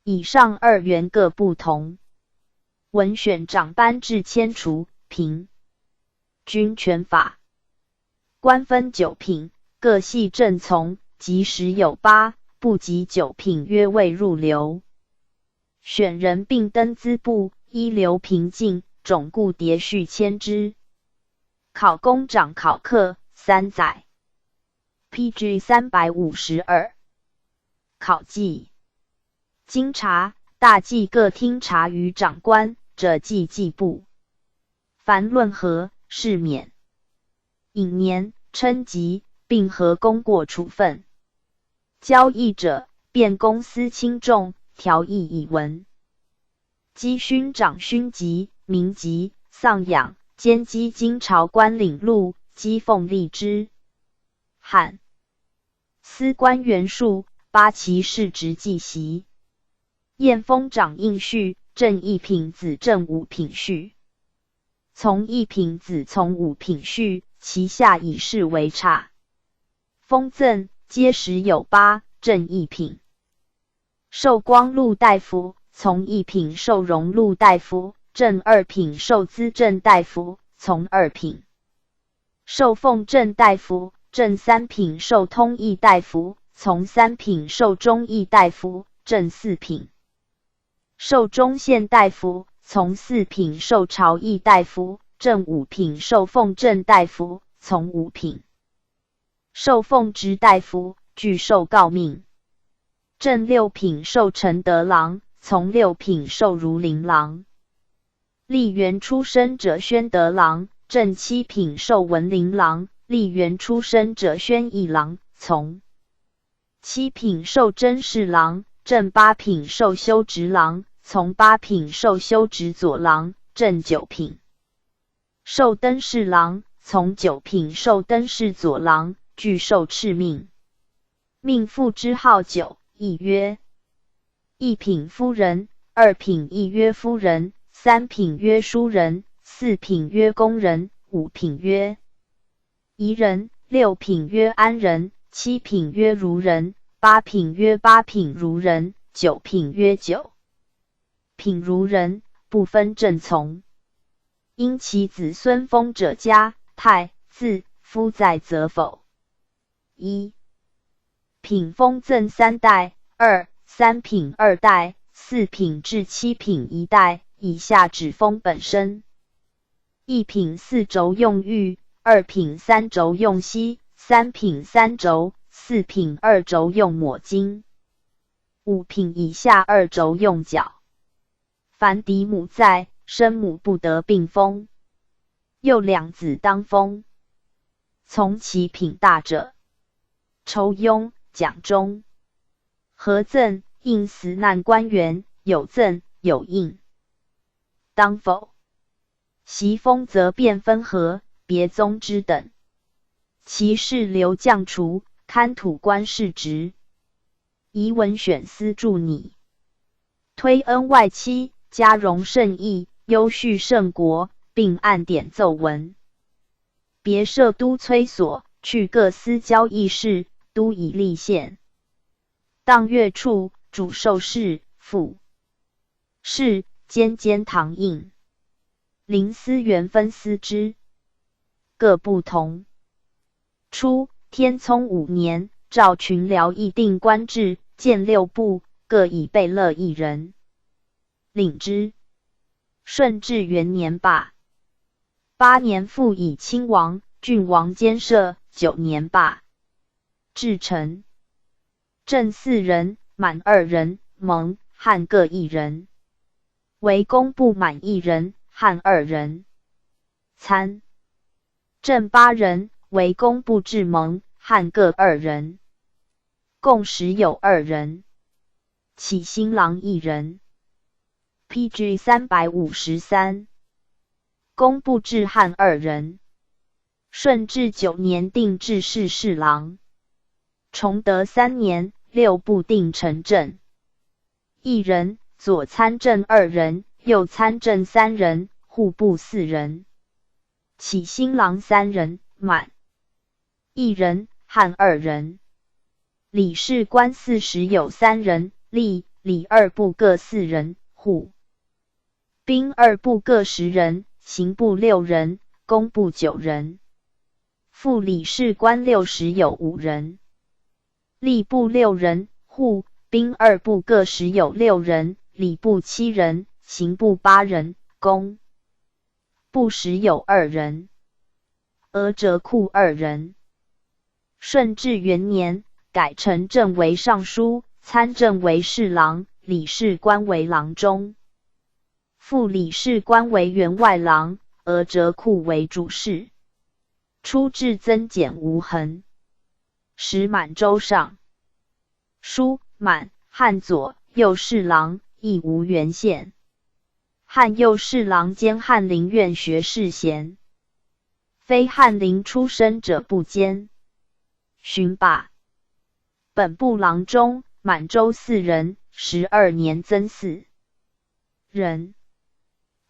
[SPEAKER 1] 以上2员各不同。文选长颁制迁除，平均权法。官分9品，各系正从，及时有8，不及9品约未入流。选人并登资部，依流平进，种固迭序迁之。考功长考课3载。PG 352。考绩。经察、大计各听察于长官者记记部。凡论和，是免。引年、称级，并合功过处分。交易者，便公司轻重，条议以文。积勋长勋级、民级、丧养、兼积京朝官领禄，积奉立之。汉司官员数，八旗士直记袭。燕封长应序，正一品子正五品序。从一品子从五品序，其下以是为差。封赠皆时有八，正一品。授光禄大夫，从一品授荣禄大夫，正二品授资政大夫，从二品。授奉正大夫，正三品授通议大夫，从三品授中议大夫，正四品。授中宪大夫，从四品授朝议大夫，正五品授奉正大夫，从五品。授奉直大夫，具授诰命。正六品授承德郎，从六品授儒林郎。历元出身者宣德郎，正七品授文林郎。历元出身者宣义郎，从七品授真侍郎，正八品授修直郎，从八品授修直左郎，正九品授登侍郎，从九品授登侍左郎，具授敕命。命父之号九，亦曰一品夫人，二品亦曰夫人，三品曰书人，四品曰工人，五品曰夷人，六品曰安人，七品曰儒人，八品曰八品儒人，九品曰九品儒人，不分正从。因其子孙封者家、太、字、夫在则否。一品封赠三代，二、三品二代，四品至七品一代，以下只封本身。一品四轴用玉，二品三轴用锡，三品三轴，四品二轴用抹金，五品以下二轴用角。凡嫡母在，生母不得并封。又两子当封。从其品大者，抽庸、奖中。合赠应死难官员，有赠有应。当否？袭封则变分合，别宗之等。其士流将除，堪土官士职。遗文选司助拟。推恩外戚，嘉荣圣义，优叙圣国，并按典奏文。别设都催所，去各司交议事，都以立县。当月处，主受事，副事，兼堂印。临司原分司之，各不同。初，天聪5年，诏群僚议定官制，建6部，各以贝勒1人。领之。顺治元年罢。8年复以亲王、郡王兼设，9年罢。至臣。正4人，满2人，蒙、汉各1人。为工部满1人，汉2人。参。正8人，为工部至蒙、汉各2人。共时有2人。启新郎1人。PG 353。工部至汉2人。顺治9年定制事侍郎。崇德3年6部定成正1人，左参政2人，右参政3人，户部4人。启新郎3人，满1人，汉2人。理事官40有3人，吏、礼2部各4人，户、兵2部各10人，刑部6人，工部9人。副理事官60有5人。吏部6人，户、兵2部各10有6人，礼部7人，刑部8人，工部10有2人。额折库2人。顺治元年，改承政为尚书，参政为侍郎，理事官为郎中。副理事官为员外郎，额折库为主事。初制增减无痕。时满州上书满汉左右侍郎，亦无原县。汉右侍郎兼翰林院学士衔。非翰林出身者不兼。勋罢。本部郎中，满洲4人，12年增4人。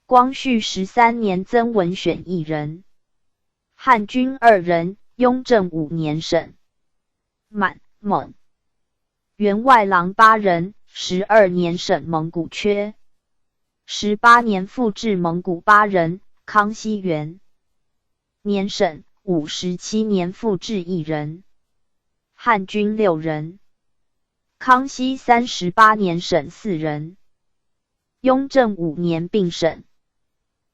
[SPEAKER 1] 光绪13年增文选1人。汉军2人，雍正5年省。满、蒙。员外郎8人，12年省蒙古缺。18年复置蒙古8人，康熙元年省。57年复置1人。汉军6人。康熙38年省4人。雍正5年并省。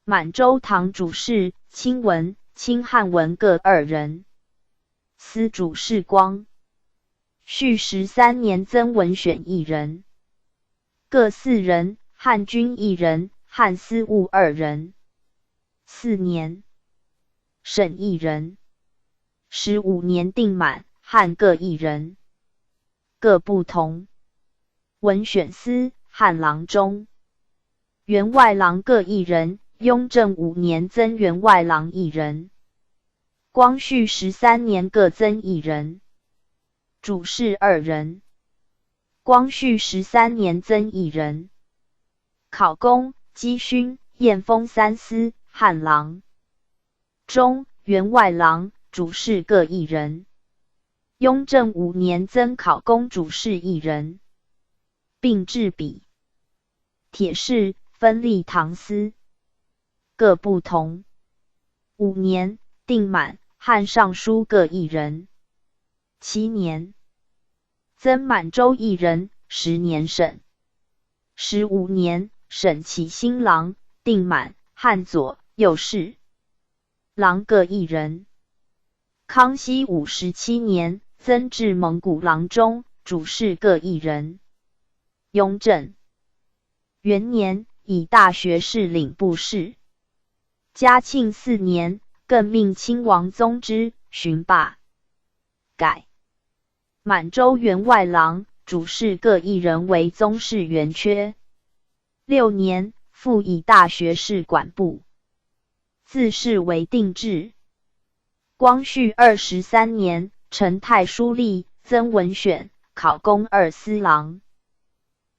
[SPEAKER 1] 满洲堂主事清文、清汉文各2人。司主事光绪13年增文选1人。各4人。汉军1人，汉司务2人。4年省1人。15年定满，汉各1人。各不同。文选司、汉郎中。员外郎各1人，雍正5年增员外郎1人。光绪13年各增1人。主事2人。光绪13年增1人。考功、基勋、验封3司、汉郎中、员外郎、主事各1人。雍正5年增考功主事1人，并置笔。铁士分立堂司，各不同。5年定满，汉尚书各1人。7年增满洲1人，10年省。15年省启新郎，定满，汉左、右侍郎各1人。康熙57年增至蒙古郎中、主事各1人。雍正元年以大学士领部事。嘉庆4年更命亲王宗之巡霸，改满洲员外郎、主事各1人为宗室员缺。6年复以大学士管部，自是为定制。光绪23年承太书吏，增文选，考功2司郎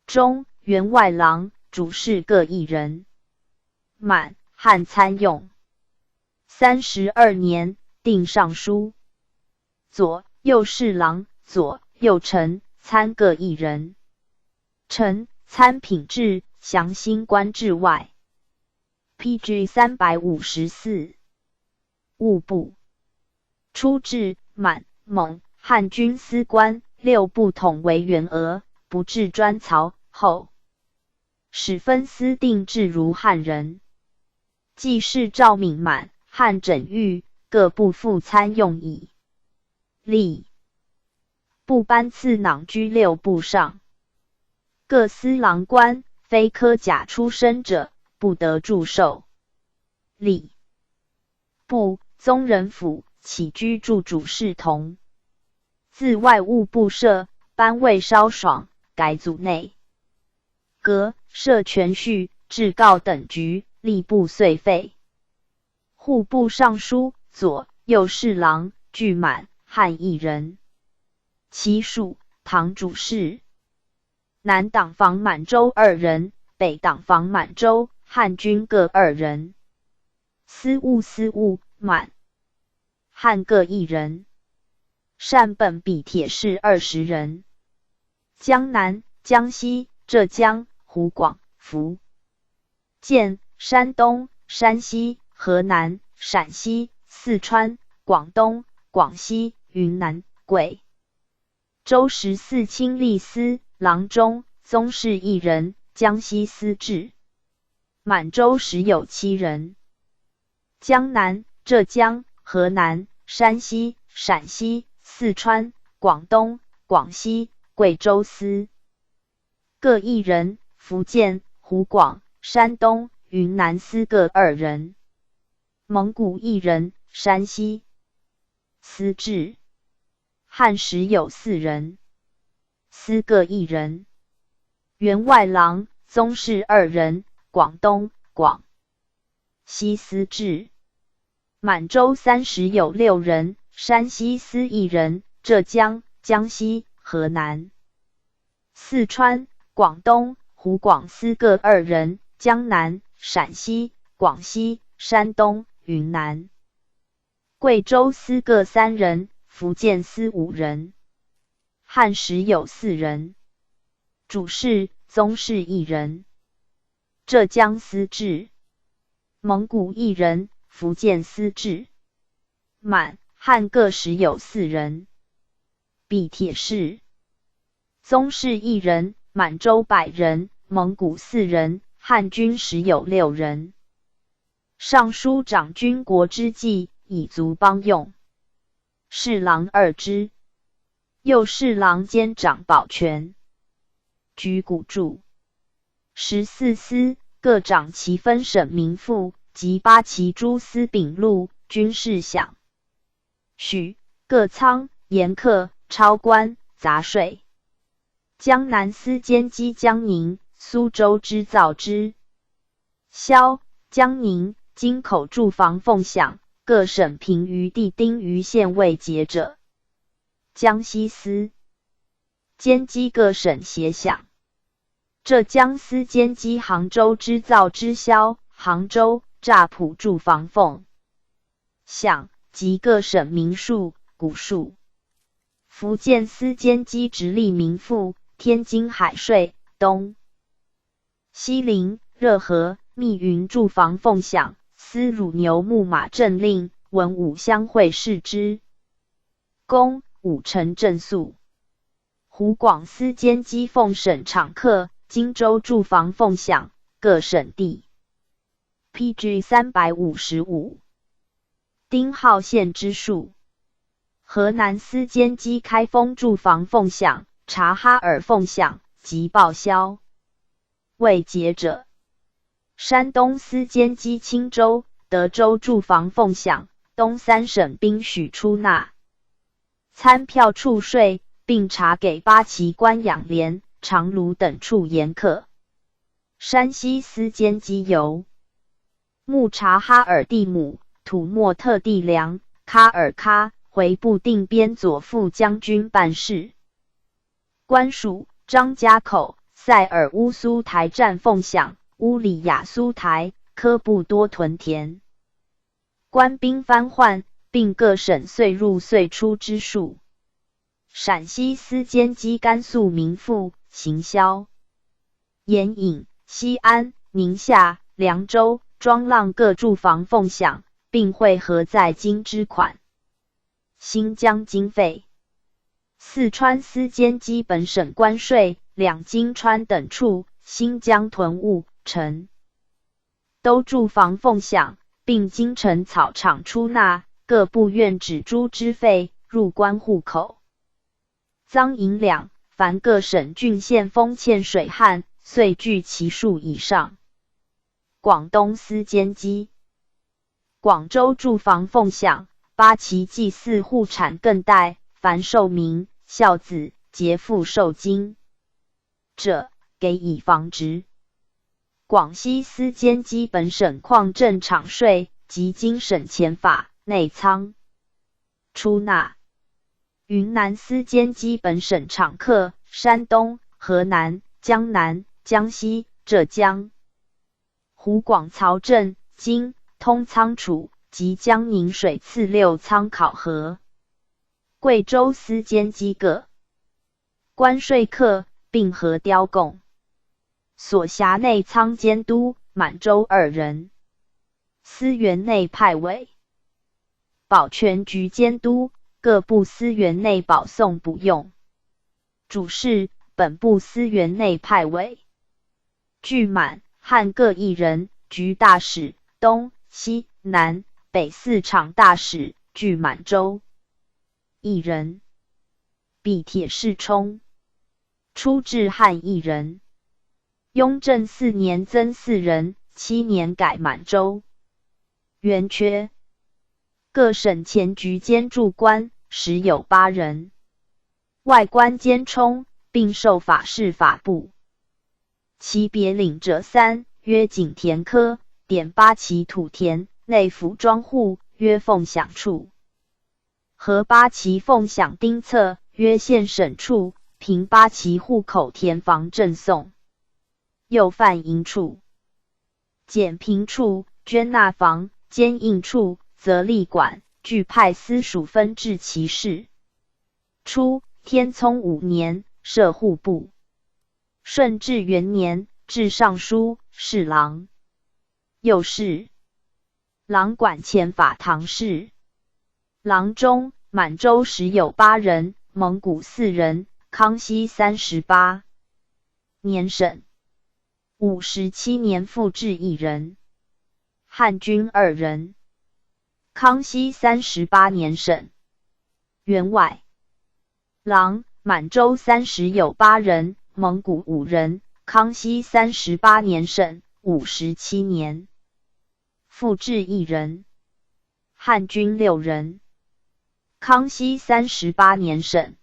[SPEAKER 1] 中、员外郎、主事各1人。满、汉参用。32年定尚书左、右侍郎、左、右丞、参各1人。丞、参品制，详新官制外。PG 354。务部初置满、蒙、汉军司官6部统为员额，不置专曹。后始分司定制如汉人。既是赵敏满、汉整御各部复参用矣。例部班次囊居6部上。各司郎官非科甲出身者，不得祝寿。例部宗人府起居住主事同。自外务部设班位稍爽，改组内阁设权序、制告等局，吏部遂废。户部尚书左、右侍郎俱满，汉1人。其属堂主事。南党防满洲2人，北党防满洲，汉军各2人。司务满、汉各1人。善本笔铁士20人。江南、江西、浙江、湖广、福建、山东、山西、河南、陕西、四川、广东、广西、云南、贵州14亲吏司郎中、宗室1人，江西司制。满洲时有7人。江南、浙江、河南、山西、陕西、四川、广东、广西、贵州司各1人，福建、湖广、山东、云南司各2人。蒙古1人，山西司制。汉时有4人。司各1人。员外郎、宗室2人，广东、广西司制。满洲3时有6人，山西司1人，浙江、江西、河南、四川、广东、湖广司各2人，江南、陕西、广西、山东、云南、贵州司各3人，福建司5人。汉时有4人，主事、宗室1人，浙江司制，蒙古1人，福建司制。满、汉各时有4人，比铁士，宗室1人，满洲100人，蒙古4人，汉军时有6人。尚书长军国之计，以足邦用。侍郎2之，右侍郎兼掌保全。举古注。14司各掌其分省民赋及8旗诸司秉录、军事饷、许、各仓、盐客、超官、杂税。江南司监击江宁、苏州织造之。萧、江宁、京口驻防奉饷，各省平于地丁于县未节者。江西司监击各省协饷。浙江司监击杭州织造之萧、杭州、乍浦驻防奉饷及各省民数、谷数。福建司监击直隶民赋、天津海税、东西陵、热河、密云驻防奉饷，司乳牛牧马镇令，文武相会视之。公、武臣正肃。湖广司监击奉省常客，荆州驻防奉饷，各省地。PG 355。丁号县之数。河南司监击开封驻防奉饷，察哈尔奉饷及报销未节者。山东司监击青州、德州驻防奉饷，东3省兵许出纳参票处税，并查给8旗官养廉、长卢等处盐客。山西司监击尤穆察哈尔地亩、土默特地粮、喀尔喀、回部定边左副将军办事。官属张家口、塞尔乌苏台站奉饷，乌里雅苏台、科布多屯田。官兵藩换，并各省岁入岁出之数。陕西司监击甘肃民赋、行销。盐引、西安、宁夏、凉州、庄浪各驻防奉饷，并汇合在京之款。新疆经费。四川司监击本省关税、两京川等处，新疆屯务、陈都驻防奉饷，并京城草场出纳，各部院止诸之费，入关户口。赃银两，凡各省郡县丰欠水旱，遂据其数以上。广东司监击广州驻防奉饷，8旗祭祀户产更代，凡受民、孝子、节妇受金者，给以防职。广西司监击本省矿镇场税及经省钱法、内仓出纳。云南司监击本省常客，山东、河南、江南、江西、浙江。湖广曹镇、经、通仓储及江宁水次6仓考核。贵州司监击各关税课，并核雕贡。所辖内仓监督满洲2人。司园内派委。保全局监督，各部司园内保送补用。主事，本部司园内派委。据满、汉各1人，局大使，东、西、南、北4场大使，据满洲1人。比铁士冲。出至汉1人。雍正4年增4人，7年改满洲。原缺。各省前局监驻官，时有8人。外官兼充，并授法事法部。其别领者3，曰景田科，典8旗土田，内府庄户，曰奉饷处。和8旗奉饷丁册，曰县省处，平八旗户口田房赠送。又犯营处、检评处、捐纳房、监印处、则吏管，俱派司属分治其事。初，天聪5年，设户部。顺治元年，至尚书、侍郎。右侍郎管前法堂事。郎中，满洲时有8人，蒙古4人，康熙38年省。57年复置1人，汉军2人。康熙38年省。员外郎，满洲30有8人，蒙古5人，康熙38年省。57年复置1人，汉军6人。康熙38年省。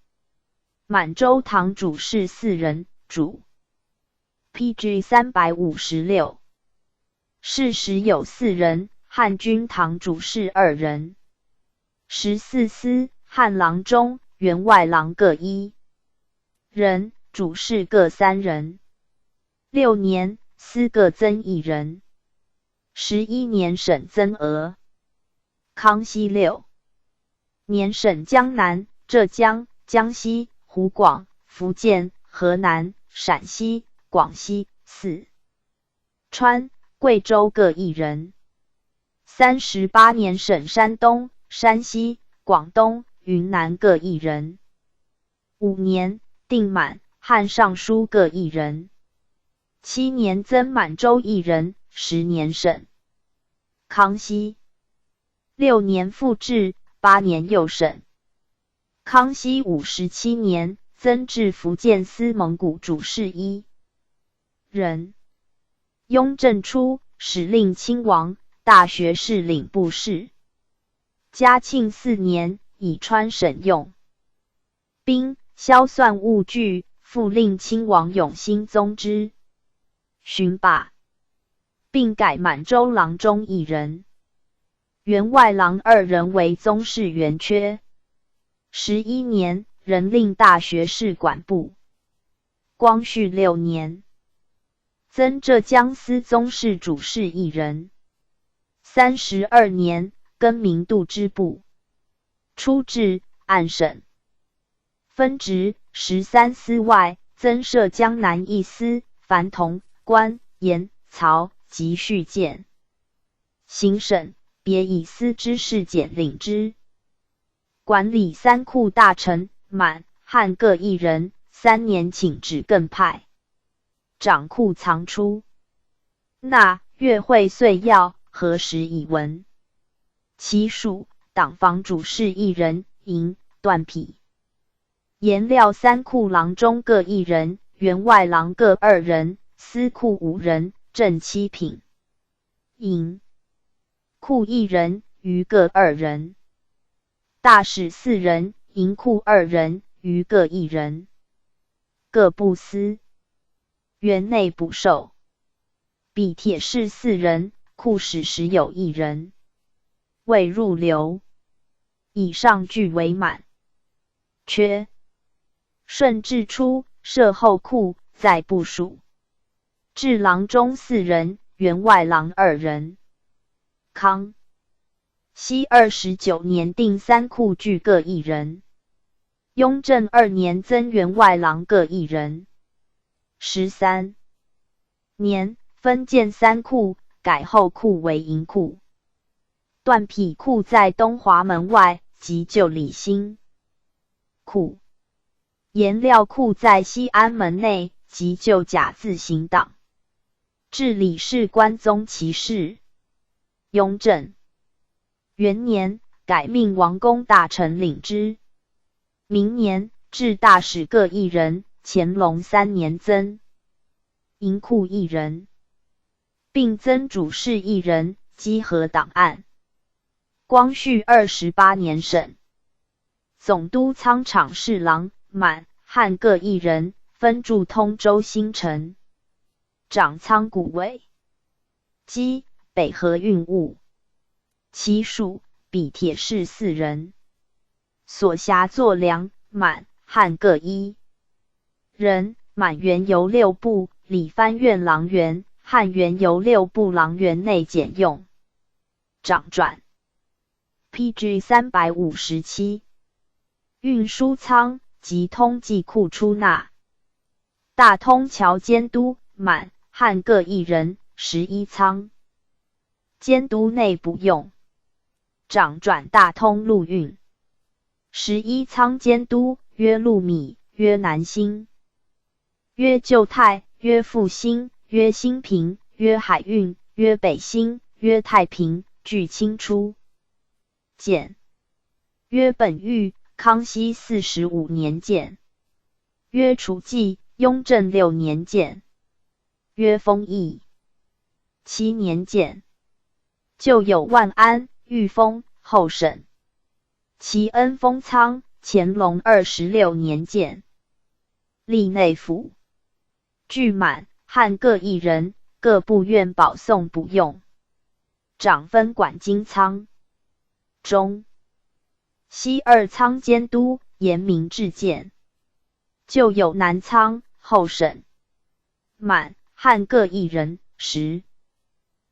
[SPEAKER 1] 满洲堂主事4人，主。PG 356。事时有4人，汉军堂主事2人。14司、汉郎中、员外郎各1人，主事各3人。6年，司各增1人。11年省增额。康熙6年省江南、浙江、江西、湖广、福建、河南、陕西、广西、四川、贵州各1人。38年省山东、山西、广东、云南各1人。5年，定满、汉尚书各1人。7年增满洲1人，10年省。康熙6年复置，8年又省。康熙57年增至福建司蒙古主事1人。雍正初，始令亲王，大学士领部事。嘉庆4年，以川省用兵，销算物具，复令亲王永兴宗之。巡靶，并改满洲郎中1人，员外郎2人为宗室员缺。11年，仍令大学士管部。光绪6年，增浙江司宗室主事1人。32年，更名度支部。初置按省分职13司外，增设江南1司，凡同、关、盐、曹及续建。行省别以司之事检领之。管理3库大臣，满、汉各1人，3年请旨更派。掌库藏书。纳、阅会岁要，核实以闻。其属党房主事1人，银、缎匹。颜料3库郎中各1人，员外郎各2人，司库5人，正7品。银库1人，余各2人。大使4人，银库2人，余各1人。各部司员内补授。笔帖士4人，库使时有1人。未入流。以上俱为满。缺。顺治初，设后库，在部署。置郎中4人，员外郎2人。康熙29年定3库俱各1人。雍正2年增员外郎各1人。13年分建3库，改后库为银库。缎匹库在东华门外，即旧理兴库。颜料库在西安门内，即旧甲字行党。治理事关宗骑士。雍正元年，改命王公大臣领之。明年，置大使各1人，乾隆3年增。银库1人，并增主事1人，稽核档案。光绪28年省。总督仓场侍郎，满、汉各1人，分驻通州新城。掌仓谷卫。稽北河运务。其属笔帖士4人。所辖作粮，满、汉各1人，满员由6部，理藩院郎员，汉员由6部郎员内检用。掌转 PG 357。运输仓及通济库出纳。大通桥监督，满、汉各1人，11仓。监督内不用。掌转大通陆运。11仓监督，曰陆米，曰南兴，曰旧泰，曰复兴，曰兴平，曰海运，曰北兴，曰太平，据清出。简。曰本狱，康熙45年建。曰楚纪，雍正6年建。曰丰邑7年建。旧有万安、裕丰、后省。其恩丰仓，乾隆26年建。历内府。据满、汉各1人，各部院保送不用。掌分管经仓。中。西2仓监督，严明治建。旧有南仓、后省。满、汉各1人，10。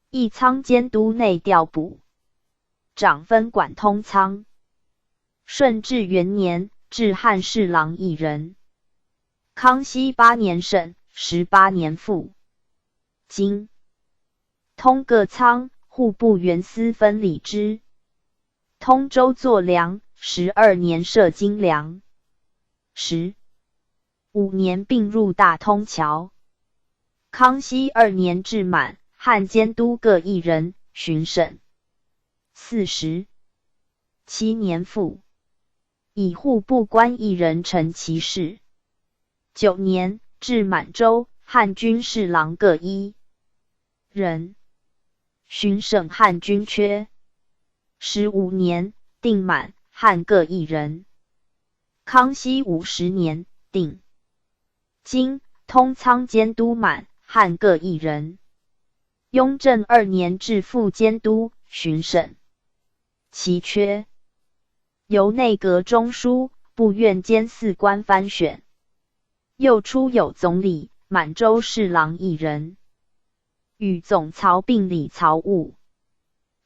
[SPEAKER 1] 一仓监督内调补。掌分管通仓。顺治元年，至汉侍郎1人。康熙8年省，18年复。经通各仓，户部员司分理之。通州作粮，12年设金粮。15年并入大通桥。康熙2年至满、汉监督各1人，巡审。47年复。以户部官1人承其事。9年，至满洲、汉军侍郎各1人，巡审汉军缺。15年，定满、汉各1人。康熙50年，定。经通仓监督满、汉各1人。雍正2年至副监督，巡审。其缺。由内阁中书、部院监4官番选。又出有总理、满洲侍郎1人。与总曹并理曹务。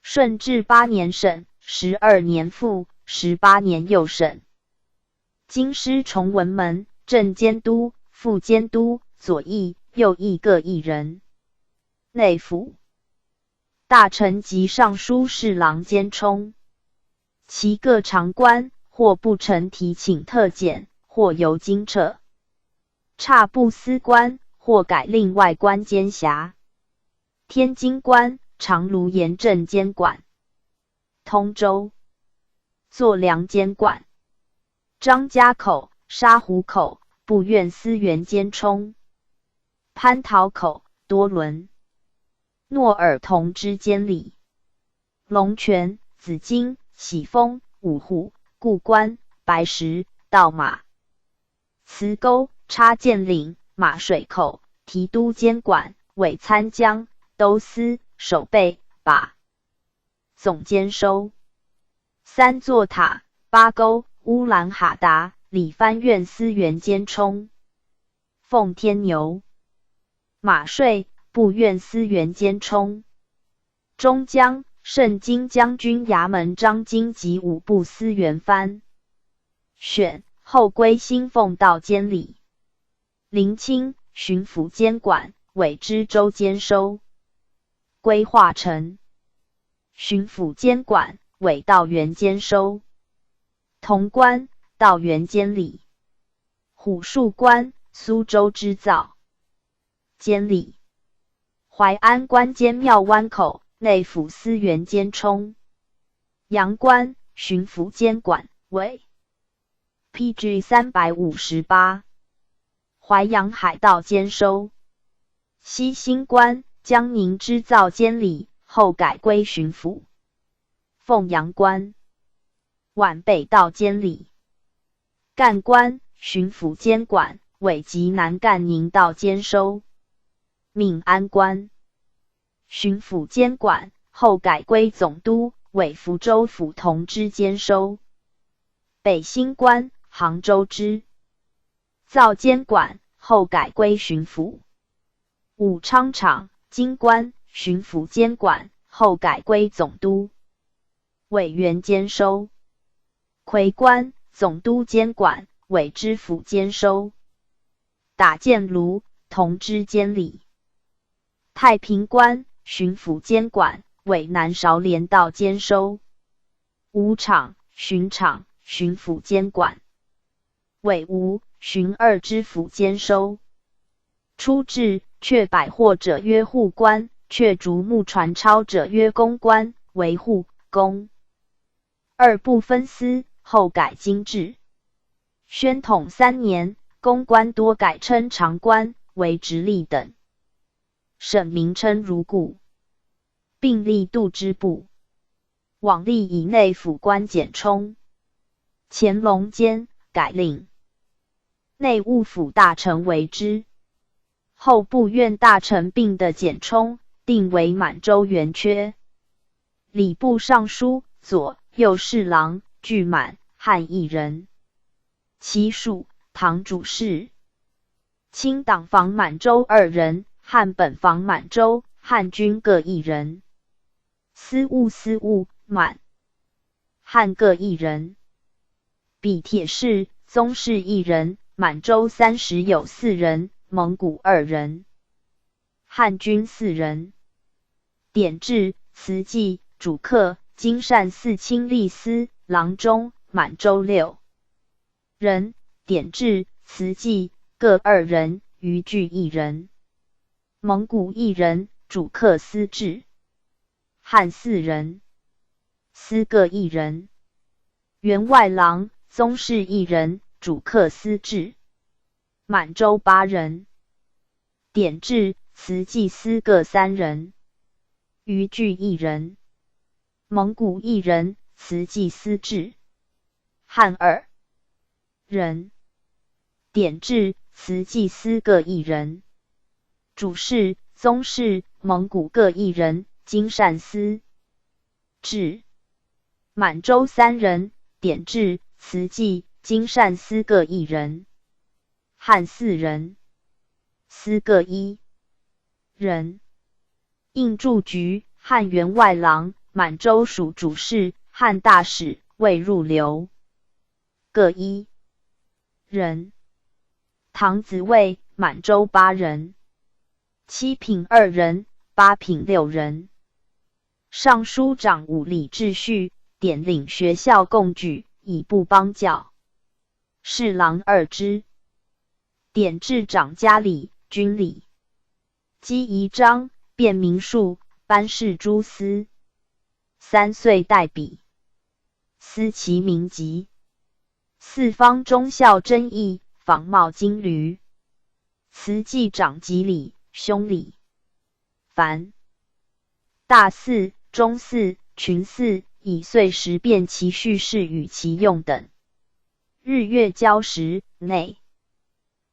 [SPEAKER 1] 顺治8年审，12年复，18年又审。京师崇文门、正监督、副监督、左翼、右翼各1人。内府。大臣及尚书侍郎兼充。其各长官，或不承提请特检，或由京撤。差部司官，或改另外官监辖。天津官，常卢盐镇监管。通州。作粮监管。张家口、沙湖口，部院司员监充。蟠桃口、多伦。诺尔同知监理。龙泉、紫荆、喜峰、五湖、故关、白石、道马。慈沟、插剑岭、马水口，提督监管，委参将、都司、守备、把。总监收。三座塔、八沟、乌兰哈达，理藩院司员监充。奉天牛。马税，部院司员监充。中江、盛京将军衙门张经及5部司员番选，后归新奉道监理。临清，巡抚监管，委知州监收。归化城。巡抚监管，委道员监收。潼关，道员监理。虎树关，苏州织造监理。淮安关监庙湾口，内府司员监充。阳关，巡抚监管，委。PG 358。淮阳海盗监收。西兴关，江宁织造监理，后改归巡抚。凤阳关。皖北道监理。赣关，巡抚监管，委及南赣宁道监收。闽安关。巡抚监管，后改归总督，委福州府同知监收。北兴关，杭州知造监管，后改归巡抚。武昌场、京官、巡抚监管，后改归总督。委员监收。魁官、总督监管，委知府监收。打箭炉、同知监理。太平官、巡抚监管，委南韶连道监收。武场、巡场、巡抚监管。委吴、巡二知府监收。初置却百货者曰户官，却竹木船钞者曰公官，为户、公。二不分司，后改京制。宣统3年，公官多改称长官，为直隶等。省名称如故，并立度支部。往例以内府官简充。乾隆间改令内务府大臣为之。后部院大臣并的简充，定为满洲原缺。礼部尚书、左右侍郎俱满汉一人。其属堂主事。清党防满洲2人，汉本防满洲，汉军各1人。司务满汉各1人。比铁士、宗室1人，满洲30有4人，蒙古2人。汉军4人。典制、慈济、主客、金善4亲吏司、郎中，满洲6人。典制、慈济各2人，余据1人。蒙古1人，主客司制。汉4人。司各1人。员外郎、宗室1人，主客司制。满洲8人。典制、慈济司各3人。余据1人。蒙古1人，慈济司制。汉2人。典制、慈济司各1人。主事、宗室、蒙古各1人，金善司制。满洲3人，典制、慈济、金善司各1人。汉4人。司各1人。应驻局、汉员外郎、满洲属主事、汉大使未入流，各1人。唐子卫、满洲8人。7品2人，8品6人。尚书长武理秩序，典领学校贡举，以布邦教。侍郎2之。典制长家礼、军礼。积仪章，辨民数，颁示诸司。3岁代笔。司其名籍。四方忠孝真义，仿冒金驴。慈济长吉礼、兄礼。凡大祀、中祀、群祀，以岁时辨其序事与其用等。日月交时内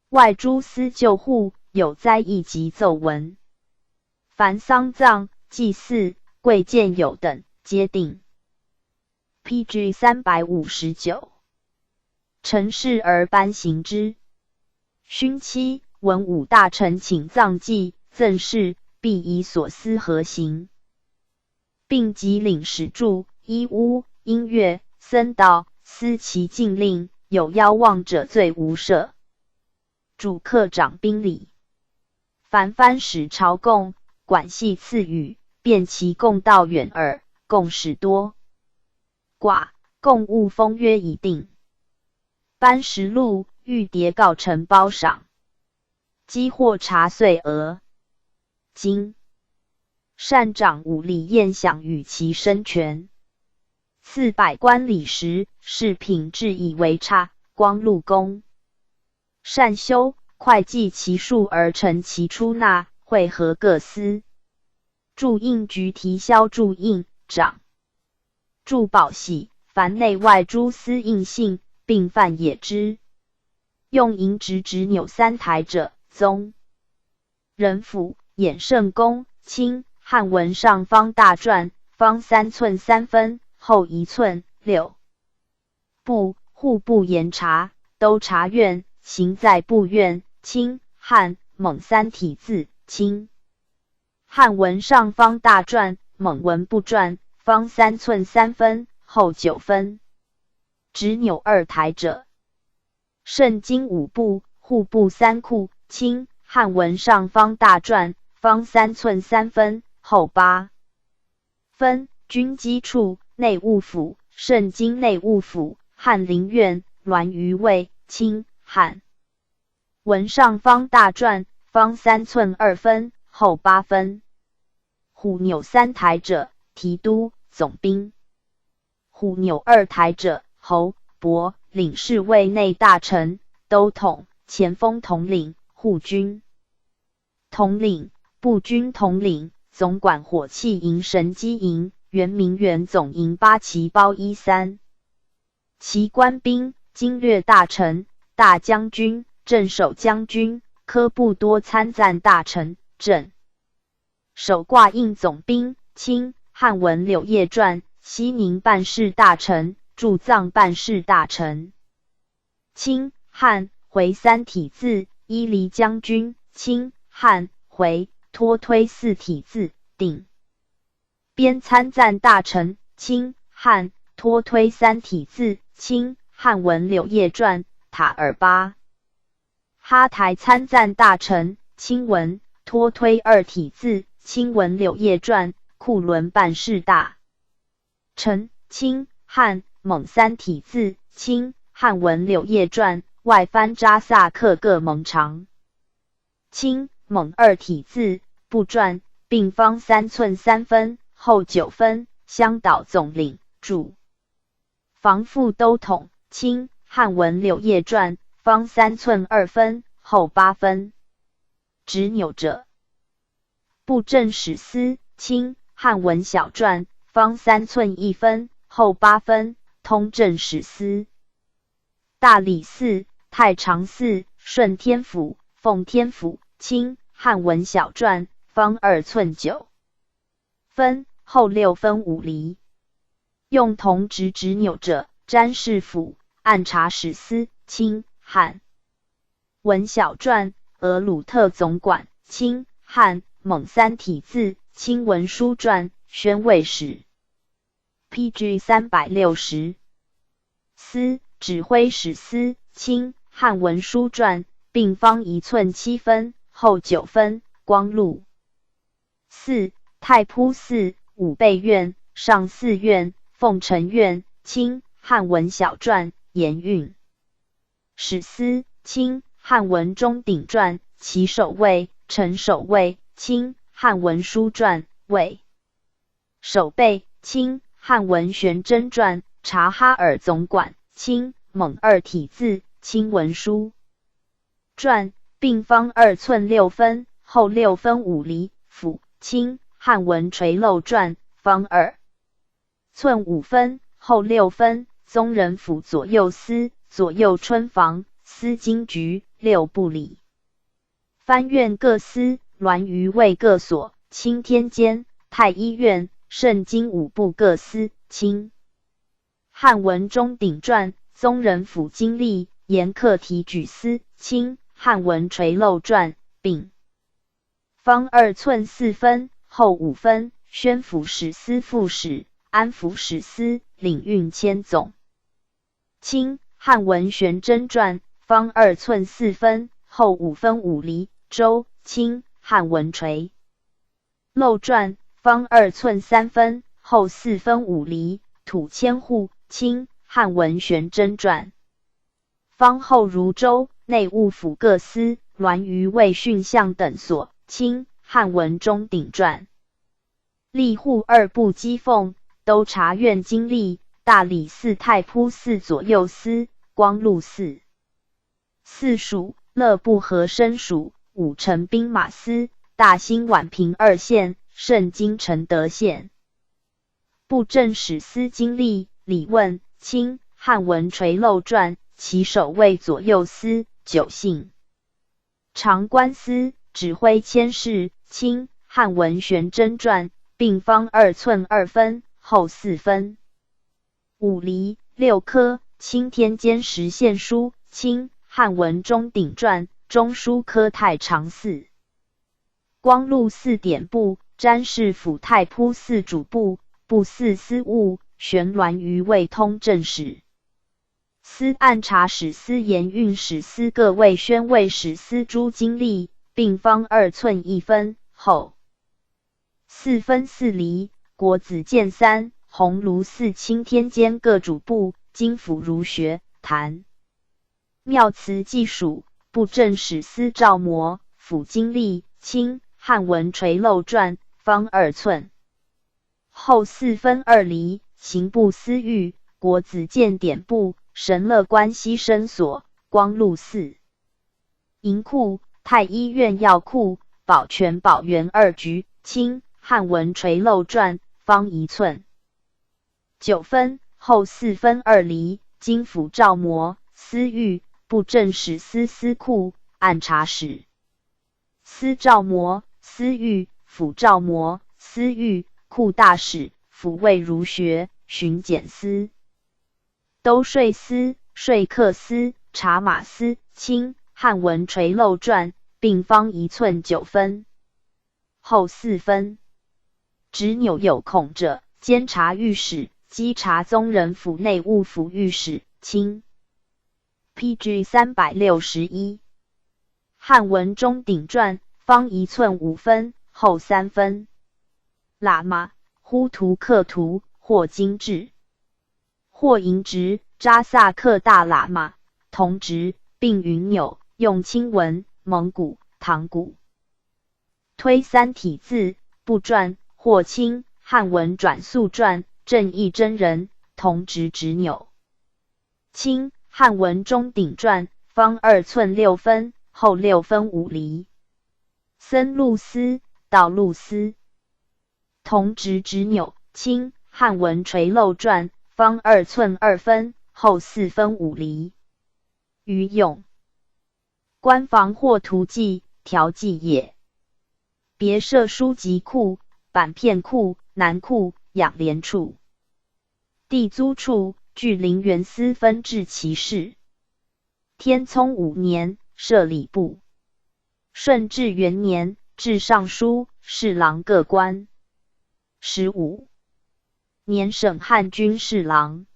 [SPEAKER 1] 外诸司救护，有灾异及奏文。凡丧葬、祭祀、贵贱有等，皆定。PG 359。陈氏而颁行之。勋期，文武大臣请葬祭，赠事，必以所思何行。并即领史著、衣屋、音乐、僧道，司其禁令，有邀望者罪无赦。主客掌兵礼。凡藩使朝贡，管系赐予，便其共道远耳，共使多寡，共务封约已定。颁实录，御牒告陈褒赏。积获茶岁额。今善长武礼宴享与其身权。赐百官礼时，饰品质以为差，光禄宫。善修会计其数而成其出纳，会合各司。驻印局提销驻印长。驻宝玺，凡内外诸司印信，并犯也之。用银直扭3台者，宗。仁府、衍圣公、清汉文上方大篆，方3寸3分，厚1寸6。部、户部盐察、督察院、行在部院、清汉蒙三体字清。汉文上方大篆，蒙文部篆，方3寸3分，厚9分，直纽2台者。圣经5部，户部3库，清。汉文上方大篆，方3寸3分，厚8分，军机处，内务府，圣经内务府，翰林院，栾于卫，清。汉文上方大篆，方3寸2分，厚8分。虎纽3台者，提督、总兵。虎纽2台者，侯、伯、领侍卫内大臣、都统、前锋统领、护军统领、步军统领，总管火器营、神机营，原名原总营8旗包1 3。其官兵，经略大臣、大将军、镇守将军、科部多参赞大臣、镇守挂印总兵，清。汉文柳叶传，西宁办事大臣，驻藏办事大臣，清。汉回3体字，伊犁将军，清。汉回脱推4体字，定边参赞大臣，清。汉脱推3体字，清。汉文柳叶传，塔尔巴哈台参赞大臣，清文脱推2体字，清文柳叶传，库伦办事大臣，清。汉蒙3体字，清。汉文柳叶传，外藩扎萨克各蒙长，清。蒙2体字，部篆，并方3寸3分，厚9分，乡导总领，驻防副都统，清。汉文柳叶传，方3寸2分，厚8分，直纽者。布政使司，清。汉文小篆，方3寸1分，厚8分，通政使司。大理寺、太常寺、顺天府、奉天府，清。汉文小篆，方2寸9分，厚6分5厘。用铜直直纽者，詹事府、按察使司，清。汉文小篆，俄鲁特总管，清。汉蒙3体字，清文书传，宣慰使。PG 360。司指挥使司，清。汉文书传，并方1寸7分，厚9分，光禄。4太仆寺、武备院、上寺院、奉承院，清。汉文小篆，盐运使司，清。汉文中鼎传，骑守卫、陈守卫，清。汉文书传，卫守备，清。汉文玄真传，察哈尔总管，清。蒙2体字，清文书传，并方2寸6分，厚6分5厘，府，清。汉文垂漏传，方2寸5分，厚6分，宗人府左右司、左右春房、司经局、6部里，藩院各司、栾于卫各所，清天监、太医院、圣经5部各司，清。汉文中鼎传，宗人府经历，严克提举司，清。汉文垂漏传，并方2寸4分，厚5分，宣抚使司副使、安抚使司、领运千总，清。汉文玄真传，方2寸4分，厚5分5厘，州，清。汉文垂漏传，方2寸3分，厚4分5厘，土千户，清。汉文玄真传，方后如州、内务府各司、栾于卫训相等所，清。汉文中鼎传，吏户2部讥讽，都察院经历，大理寺、太仆寺左右司、光禄寺司属、乐部和申属、武城兵马司、大兴宛平2县、盛京承德县。布政使司经历，李问，清。汉文垂漏传，其守卫左右司、九姓长官司、指挥佥事，清。汉文玄真传，并方2寸2分，厚4分5厘，6科，清。天监实献书，清。汉文中鼎传，中书科太常寺。光禄寺典部，詹事府太仆寺主簿，部寺司务，玄銮于卫通政使。司按察使司盐运使司各卫宣慰使司诸经历，并方2寸1分，厚4分4厘。国子监3，鸿胪寺钦天监各主簿，经府儒学坛妙辞记属，布政使司赵模，府经历清汉文垂漏传，方2寸，厚4分2厘。刑部司狱，国子监典部，神乐观西生所，光禄寺。银库，太医院药库，保全保元2局，清汉文垂漏传，方1寸，9分，厚4分2厘。经府赵模，司狱，布政使司司库，按察使司赵模，司狱，府赵模，司狱，库大使，府尉儒学，巡检司，都税司，税客司，察马司，清汉文垂漏传，并方1寸9分，厚4分。执纽有孔者，监察御史，稽查宗人府内务府御史，清 PG 361。汉文中鼎传，方1寸5分，厚3分。喇嘛，呼图克图，或精致，或银直，扎萨克大喇嘛，铜直，并云纽，用清文、蒙古、唐古。推3体字，部传，或清汉文转速传，正义真人，铜直直纽。清汉文中鼎传，方2寸6分，厚6分5厘。僧录司，道录司，铜直直纽。清汉文垂漏传，方2寸2分，厚4分5厘。余用，官房或图记、条记也。别设书籍库、板片库、南库、养廉处。地租处，据陵园司分治其事。天聪5年，设礼部。顺治元年，置尚书、侍郎各官。15年，审汉军侍郎。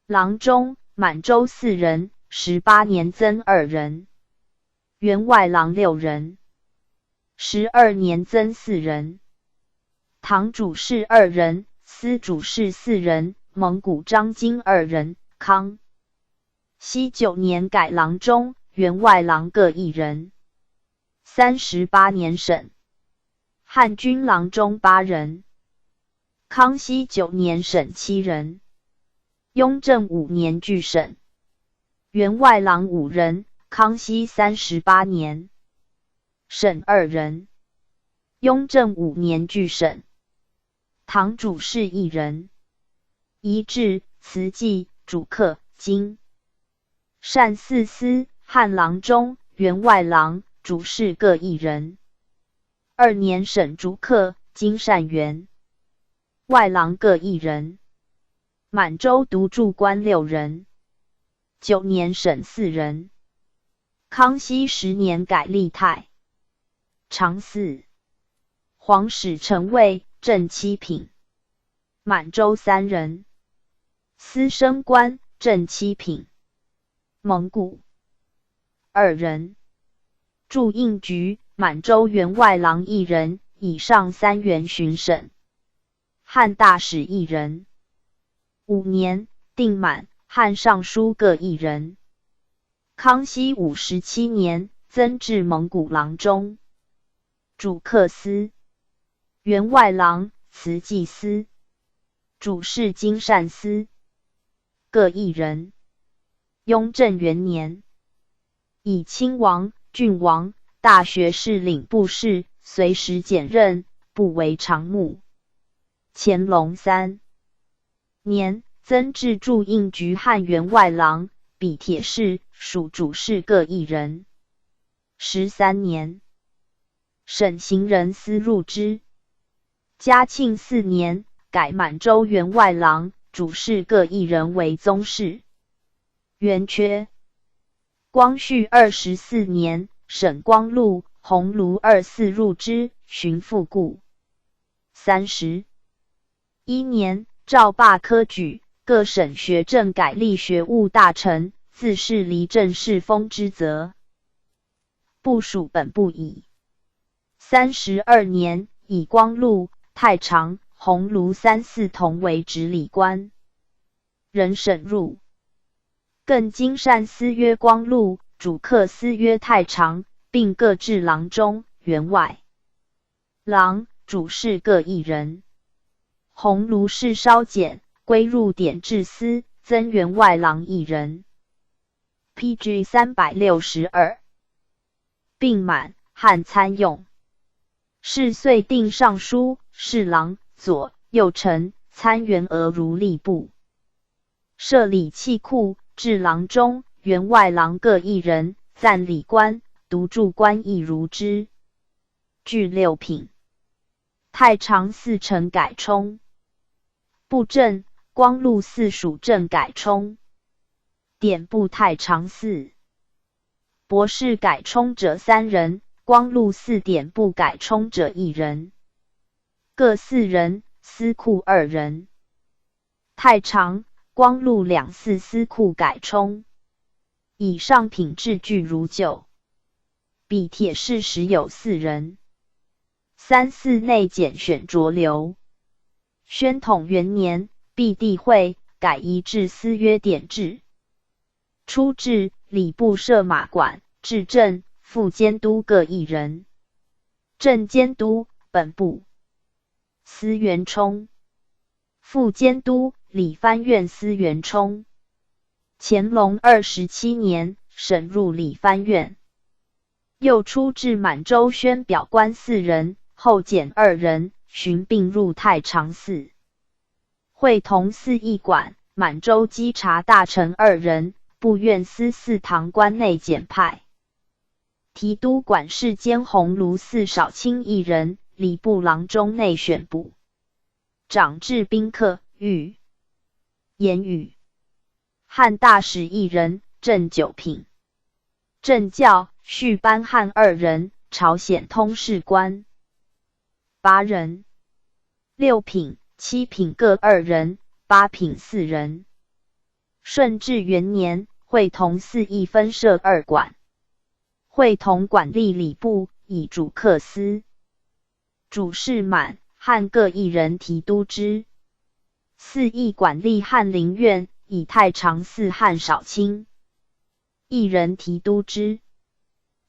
[SPEAKER 1] 郎中，满洲4人，18年增2人。员外郎6人。12年增4人。堂主事2人，司主事4人，蒙古章京2人。康熙9年改郎中、员外郎各1人。38年审汉军郎中8人。康熙9年审7人。雍正5年具审员外郎5人。康熙38年审2人。雍正5年具审堂主事1人。仪制、慈济、主客、经善4司，汉郎中、员外郎、主事各1人。2年审主客、经善员外郎各1人。满洲独驻官6人。9年审4人。康熙10年改历太常寺。皇使承位，正7品。满洲3人。司升官，正7品。蒙古2人。驻印局，满洲员外郎1人，以上3员巡审。汉大使1人。5年，定满、汉尚书各1人。康熙57年，增至蒙古郎中。主客司。员外郎、慈济司。主事经善司各1人。雍正元年，以亲王、郡王、大学士领部事，随时检任，不为常目。乾隆3年，增至驻印局汉员外郎、笔帖事，属主事各1人。13年，审行人司入之。嘉庆4年，改满洲员外郎、主事各1人为宗室。元缺。光绪24年，沈光禄、鸿胪二嗣入之，寻复故。31年，诏罢科举，各省学政改隶学务大臣，自是离政事封之责。部属本部矣。32年，以光禄、太常、鸿胪三嗣同为直理官。人审入。更经善司曰光禄，主客司曰太常，并各置郎中、员外郎、主事各一人。鸿胪事稍减，归入典制司，增员外郎一人。PG 362。并满，汉参用。是岁定尚书、侍郎、左右丞、参员额如吏部。设礼器库，置郎中、员外郎各一人，暂礼官，独柱官亦如之。具6品。太常寺丞改充。布政，光禄寺属正改充。典部太常寺。博士改充者3人，光禄寺典部改充者1人，各4人，司库2人。太常、光禄两寺司库改充。以上品质具如旧。比铁士时有4人。3寺内检选擢留。宣统元年，毕帝会改仪制司曰典制。初置，礼部设马馆、制政、副监督各一人。正监督本部司元冲。副监督理藩院司元冲。乾隆27年，审入理藩院。又出置满洲宣表官4人，后减2人，寻并入太常寺。会同寺役馆、满洲稽查大臣2人，部院司4堂关内检派。提督管事兼鸿胪寺少卿1人，礼部郎中内选补。长治宾客御言语。汉大使1人，正9品。正教续班汉2人，朝鲜通事官8人。6品、7品各2人，8品4人。顺治元年，会同寺役分设2馆。会同管理礼部，以主客司。主事满、汉各一人提督之。寺役管理翰林院，以太常寺汉少卿一人提督之。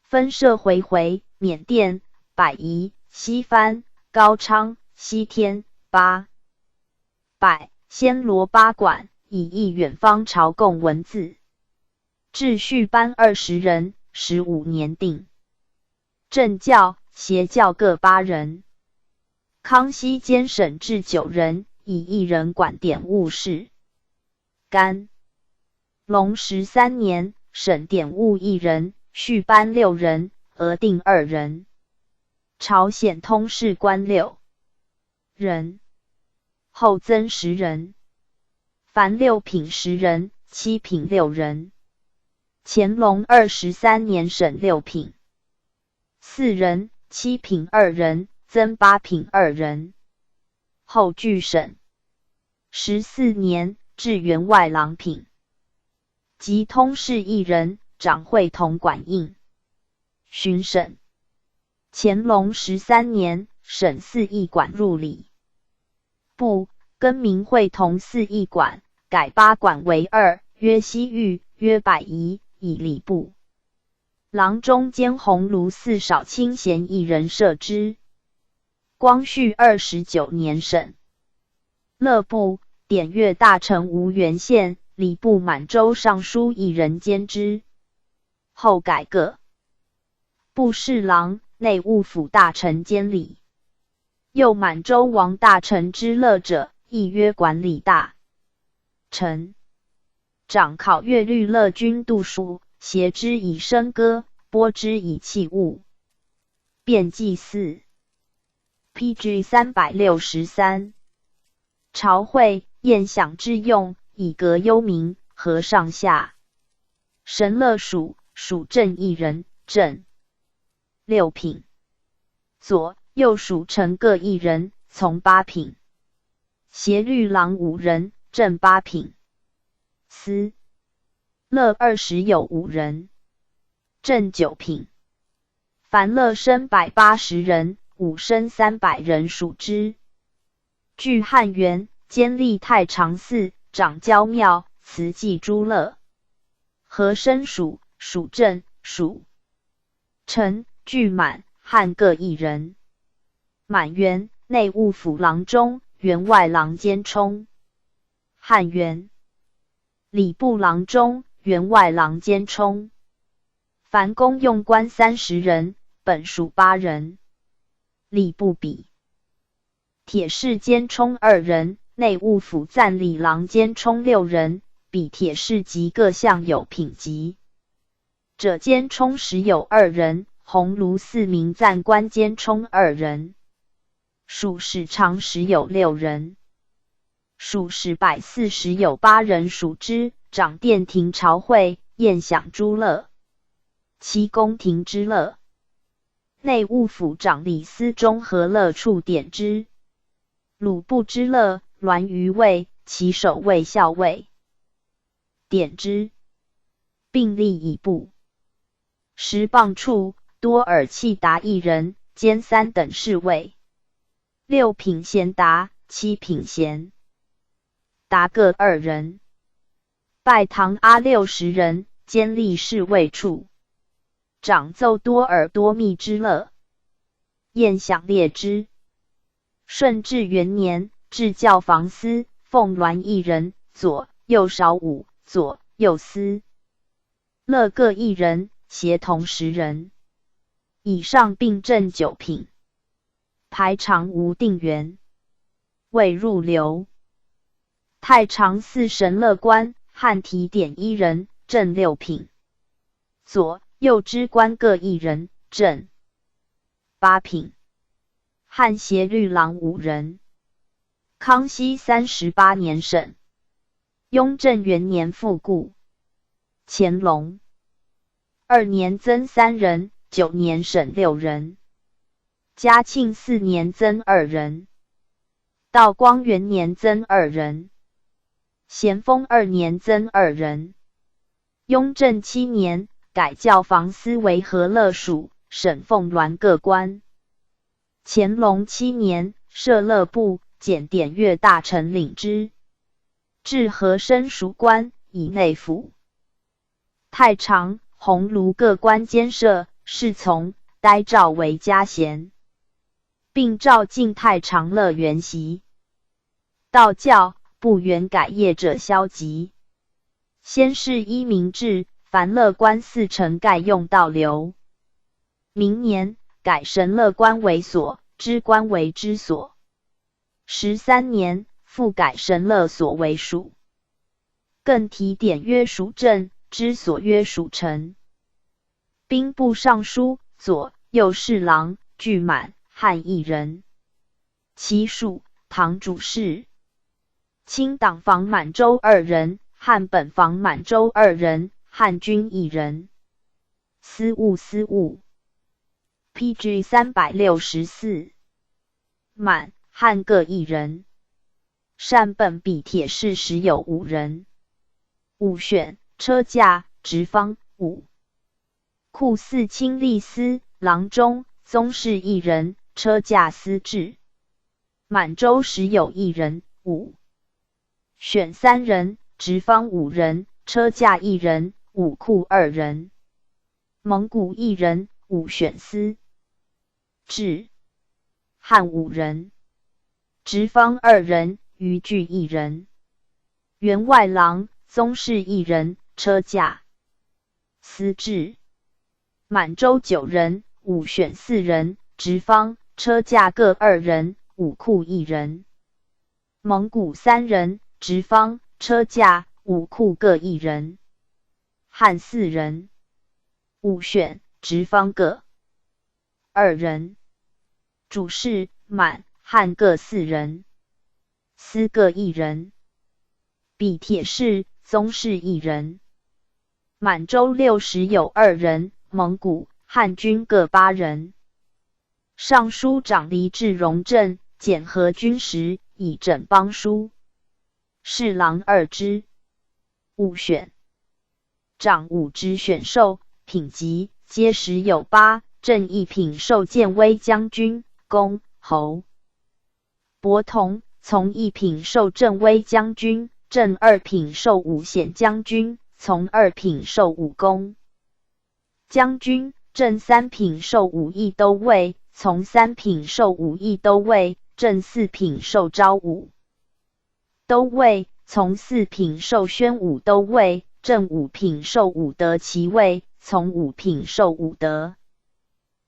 [SPEAKER 1] 分设回回、缅甸、百宜、西番、高昌、西天、八百、暹罗8馆，以译远方朝贡文字。秩序班20人，15年定。正教、邪教各8人。康熙兼审治9人，以1人管典务事。干隆13年，审典务1人，续班6人，额定2人。朝鲜通事官6人，后增10人。凡6品10人，7品6人。乾隆23年审6品4人，7品2人，增8品2人。后具审。14年，至员外郎品。及通事1人，长会同管印。巡审。乾隆13年，审4役馆入礼部，更名会同4役馆，改8馆为2，曰西域，曰百宜，以礼部。郎中兼鸿胪寺少卿嫌1人设之。光绪29年审。乐部典乐大臣吴元宪，礼部满洲尚书1人兼之。后改各部侍郎、内务府大臣监理。又满洲王大臣之乐者，亦曰管理大臣。掌考阅律乐军度数，协之以笙歌，拨之以器物。遍祭祀。PG 363。朝会宴享之用，以格幽冥，和上下。神乐署，署正1人，正6品。左右属臣各1人，从8品。协律郎5人，正8品。司乐20有5人，正9品。凡乐生180人，武生300人属之。据汉元，监历太常寺，掌交庙，慈济诸乐。和生属，属正，属臣，俱满，汉各1人。满元，内务府郎中，员外郎监充。汉元，礼部郎中，员外郎监充。凡公用官30人，本属8人。礼部比铁士监充2人，内务府赞礼郎监充6人，比铁士及各项有品级者监充10有2人，鸿胪4名赞官监充2人。属史常10有6人，属史140有8人属之。掌殿庭朝会，宴享诸乐，其宫廷之乐。内务府长礼司中和乐处典之。鲁部之乐，銮于尉，其首尉校尉。典之，并立以部。10磅处，多尔弃达1人，兼3等侍卫。6品贤达，7品贤达各2人。拜堂阿60人，兼立侍卫处。掌奏多尔多密之乐，宴享列之。顺治元年，置教房司，奉銮1人，左右少5，左右司乐各1人，协同10人。以上并正9品。排常无定员，未入流。太常寺神乐官，汉提点1人，正6品。左右之官各1人，正8品。汉协律郎5人。康熙38年省。雍正元年复故。乾隆2年增3人，9年省6人。嘉庆4年增2人。道光元年增2人。咸丰2年增2人。雍正7年改教房司为和乐署，省奉銮各官。乾隆7年设乐部，检典阅大臣领之。至和生属官，以内府。太常、鸿胪各官监设，侍从、呆诏为嘉贤，并诏进太常乐园席。道教不原改业者消极。先是依明制，凡乐官4成盖用道流。明年改神乐官为所，知官为知所。13年复改神乐所为属。更提典曰属正，知所曰属臣。兵部尚书、左右侍郎俱满，汉1人。其属堂主事。清党房满洲2人，汉本房满洲2人，汉军1人。司务 PG 364。满汉各1人。善本比铁士10有5人。武选车驾直方5。库寺卿吏司郎中宗室1人，车驾司制。满洲10有1人。5选3人，直方5人，车驾1人，武库2人。蒙古1人，武选司制。汉5人。直方2人，余据1人。员外郎宗室1人，车驾司制。满洲9人，武选4人，直方、车驾各2人，武库1人。蒙古3人，直方、车驾、武库各1人。汉4人。武选、直方各2人。主事、满、汉各4人。司各1人。比铁士、宗室1人。满洲60有2人，蒙古、汉军各8人。尚书长黎至荣镇，检核军时，以整邦书。侍郎2之。戊选。长5之选授，品级皆时有8，正一品授建威将军、公、侯。伯同从一品授正威将军，正2品授武显将军，从2品授武功将军，正3品授武义都尉，从3品授武义都尉，正4品授昭武都尉，从4品授宣武都尉，正5品授武德骑尉，从5品授武德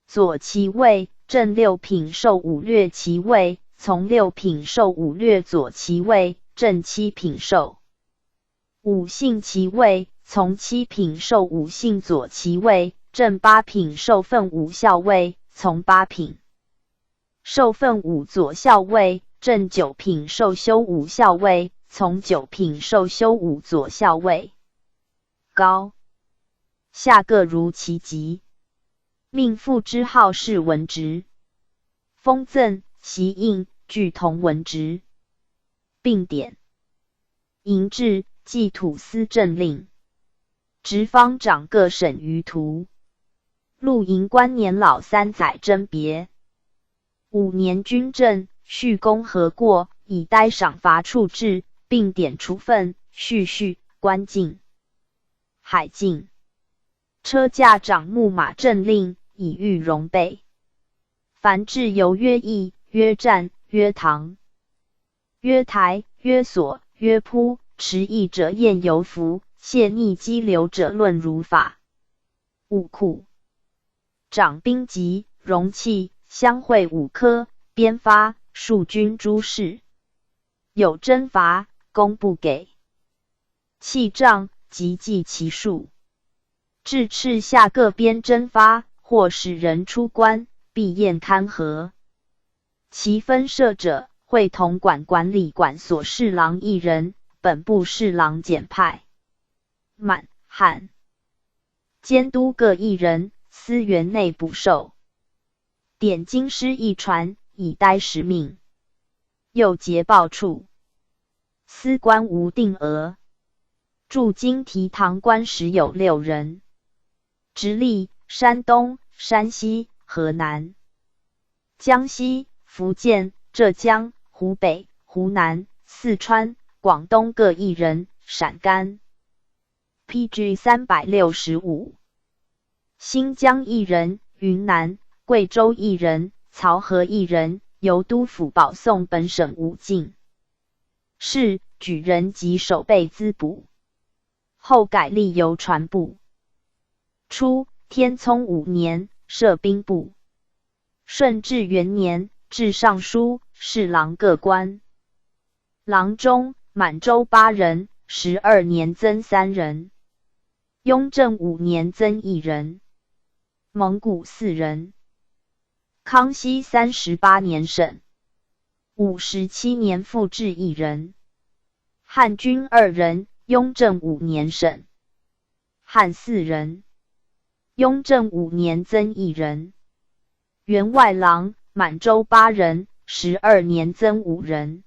[SPEAKER 1] 左骑尉，正6品授武略骑尉，从6品授武略左骑尉，正7品授武信骑尉，从7品授武信左骑尉，正8品授奋武校尉，从8品授奋武左校尉，正9品授修武校尉，从9品授修武左校尉。高下各如其级。命副之号是文职。封赠、袭印俱同文职。并典。营制、祭土司政令。职方长各省于途。录营官年老3载甄别。5年军政，叙功核过，以待赏罚处置，并典处分，序，官禁。海禁。车驾长牧马政令，以御戎备。凡至游曰邑、曰战、曰堂、曰台、曰所、曰铺，持役者验游服，泄逆激流者论如法。武库。长兵籍、容器、乡会5科，编发、戍军诸事。有征伐，公不给。器仗，即计其数。至赤下各边征发，或使人出关，必验勘核。其分设者，会同管理管所侍郎1人，本部侍郎简派。满、汉。监督各1人，司园内捕授。典京师1传，以待时命。又节报处。司官无定额。驻京提堂官时有6人。直隶、山东、山西、河南、江西、福建、浙江、湖北、湖南、四川、广东各1人，陕甘 PG 365。新疆1人，云南、贵州1人，曹河1人，由督府保送本省武进士，举人及守备滋补。后改隶邮传部。初，天聪5年，设兵部。顺治元年，置尚书、侍郎各官。郎中、满洲8人，12年增3人。雍正5年增1人。蒙古4人。康熙38年省。57年复置1人。汉军2人，雍正5年省。汉4人。雍正5年增1人。员外郎，满洲8人，12年增5人。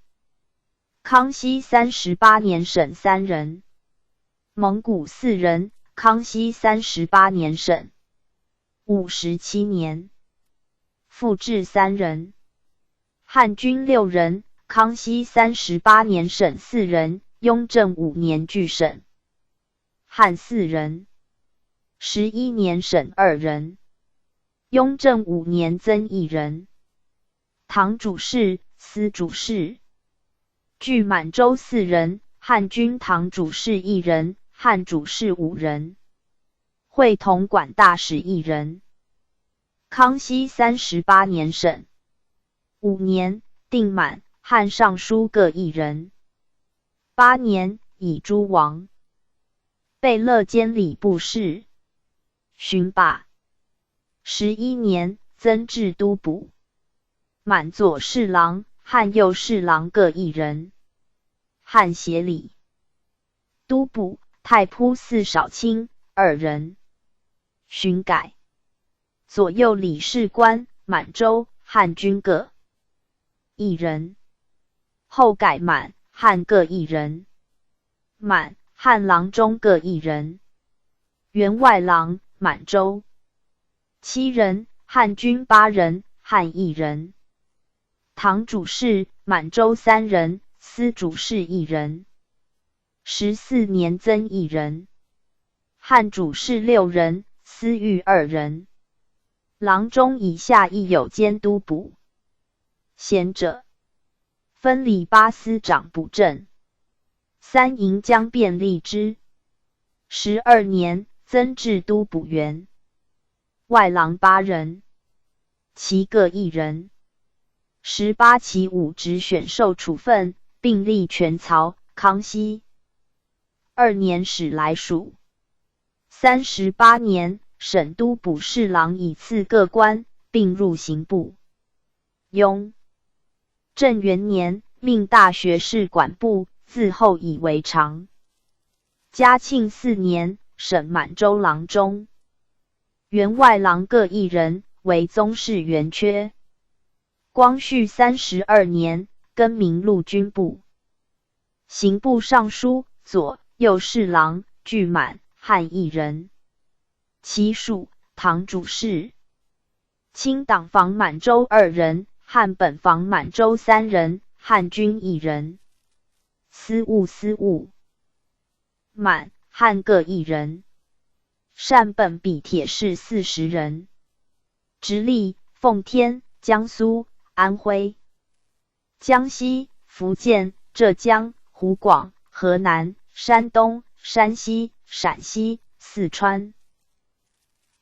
[SPEAKER 1] 康熙38年省3人。蒙古4人，康熙38年省。57年。复置3人。汉军6人，康熙38年省4人，雍正5年俱省。汉4人。11年省2人。雍正5年增1人。堂主事、司主事。据满洲4人，汉军堂主事1人，汉主事5人。会同管大使1人。康熙38年省。5年，定满、汉尚书各1人。8年，以诸王。贝勒监礼部事。巡霸。11年，增至都补。满左侍郎、汉右侍郎各1人。汉协理。都补、太仆寺少卿2人。巡改。左右理事官满洲、汉军各一人，后改满、汉各一人，满、汉郎中各一人，员外郎满洲7人，汉军8人，汉1人，堂主事满洲3人，司主事1人。14年增1人，汉主事6人，司御2人。郎中以下亦有监督补闲者，分理8司掌补政。3营将便立之。12年增至都补员，外郎8人，其各1人。18起武职选授处分，并立全曹、康熙2年使来属。38年，省都补侍郎以次各官，并入刑部。雍正元年，命大学士管部，自后以为常。嘉庆4年，省满洲郎中，员外郎各1人，为宗室员缺。光绪32年，更名陆军部。刑部尚书、左右侍郎俱满、汉1人。其属堂主事。清党防满洲2人，汉本防满洲3人，汉军1人。司务满、汉各1人。善本笔铁士40人。直隶、奉天、江苏、安徽、江西、福建、浙江、湖广、河南、山东、山西、陕西、四川、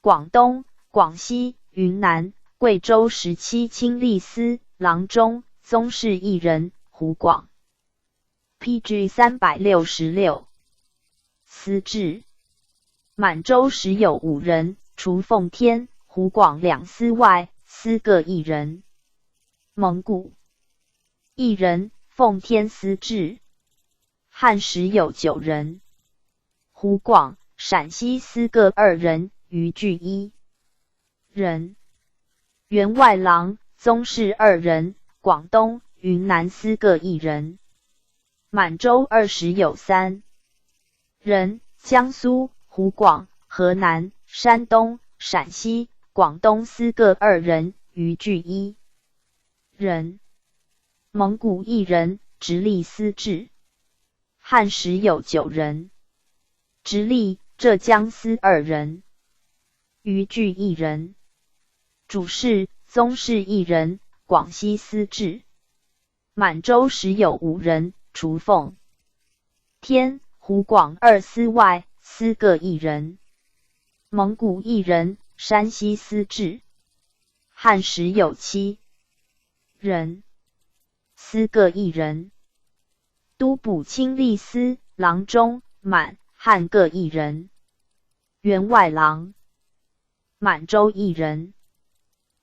[SPEAKER 1] 广东、广西、云南、贵州17亲吏司郎中，宗室1人，湖广。PG 366。司制。满洲时有5人，除奉天、湖广2司外，司各1人。蒙古1人，奉天司制。汉时有9人，湖广、陕西司各2人，余俱1人。员外郎、宗室2人，广东、云南司各1人。满洲20有3人，江苏、湖广、河南、山东、陕西、广东司各2人，余俱1人。蒙古1人，直隶司制。汉时有9人，直隶、浙江司2人，余俱1人。主事、宗室1人，广西司制。满洲时有5人，除奉天、湖广2司外，司各1人。蒙古1人，山西司制。汉时有7人，司各1人。都补亲吏司郎中，满、汉各1人。员外郎，满洲1人。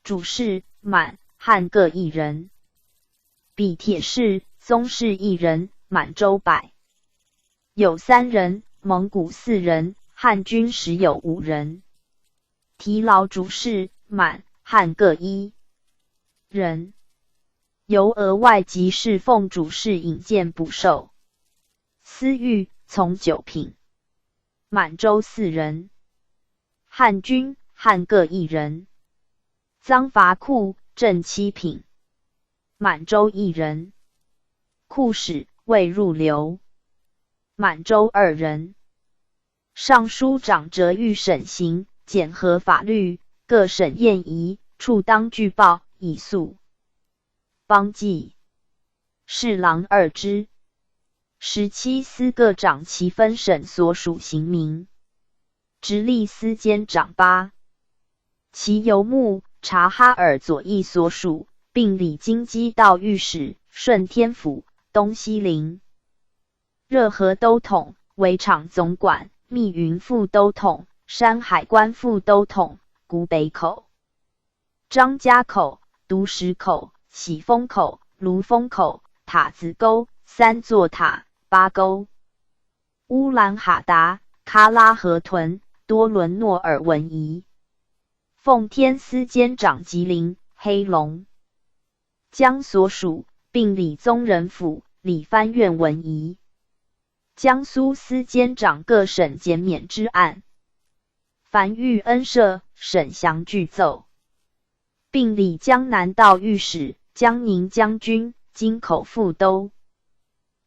[SPEAKER 1] 主事、满、汉各1人。笔铁士、宗室1人，满洲100有3人，蒙古4人，汉军时有5人。提劳主事、满、汉各1人。由额外即侍奉主事引荐补授。司御从9品。满洲4人。汉军、汉各1人。赃罚库正7品。满洲1人。库使未入流。满洲2人。尚书长折谕审刑，检核法律，各省验疑，处当具报，以肃邦纪。侍郎2之。17司各掌其分省所属刑名。直隶司监长8。其游牧、察哈尔左翼所属，并理京畿道御史、顺天府、东西陵、热河都统、围场总管、密云副都统、山海关副都统、古北口、张家口、独石口、喜峰口、卢峰口、塔子沟、3座塔、8沟、乌兰哈达、喀拉河屯、多伦诺尔文夷。奉天司监长吉林、黑龙江所属，并理宗人府、理藩院文仪。江苏司监长各省减免之案，凡遇恩赦，审详具奏，并理江南道御史、江宁将军、京口副都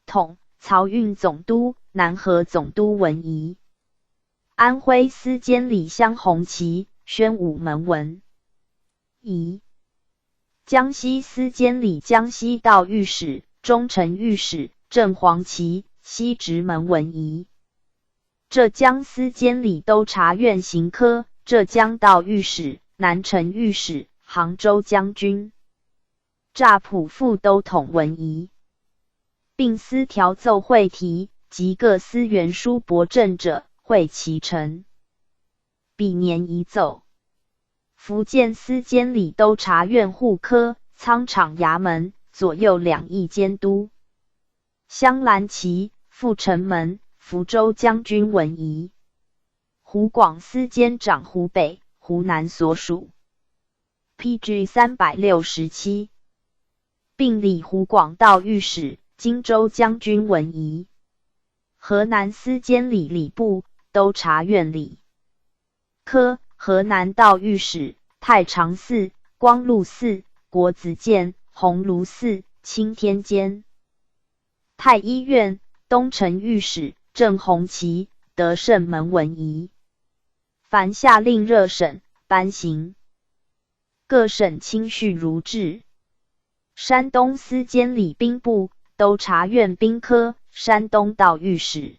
[SPEAKER 1] 统、漕运总督、南河总督文仪。安徽司监理镶红旗、宣武门文仪。江西司监理江西道御史、中丞御史、正黄旗、西直门文仪。浙江司监理督察院刑科、浙江道御史、南城御史、杭州将军。乍浦副都统文仪。并司条奏会题及各司原书驳正者，会其成。彼年遗奏。福建司监理督察院户科、仓场衙门左右两翼监督。镶蓝旗、阜成门、福州将军文仪。湖广司监长湖北、湖南所属。PG 367。并理湖广道御史、荆州将军文仪。河南司监理礼部、督察院理科、河南道御史、太常寺、光禄寺、国子监、鸿胪寺、钦天监。太医院、东城御史、正红旗、德胜门文仪。凡下令热审、颁行，各省亲叙如制。山东司监理兵部、督察院兵科、山东道御史。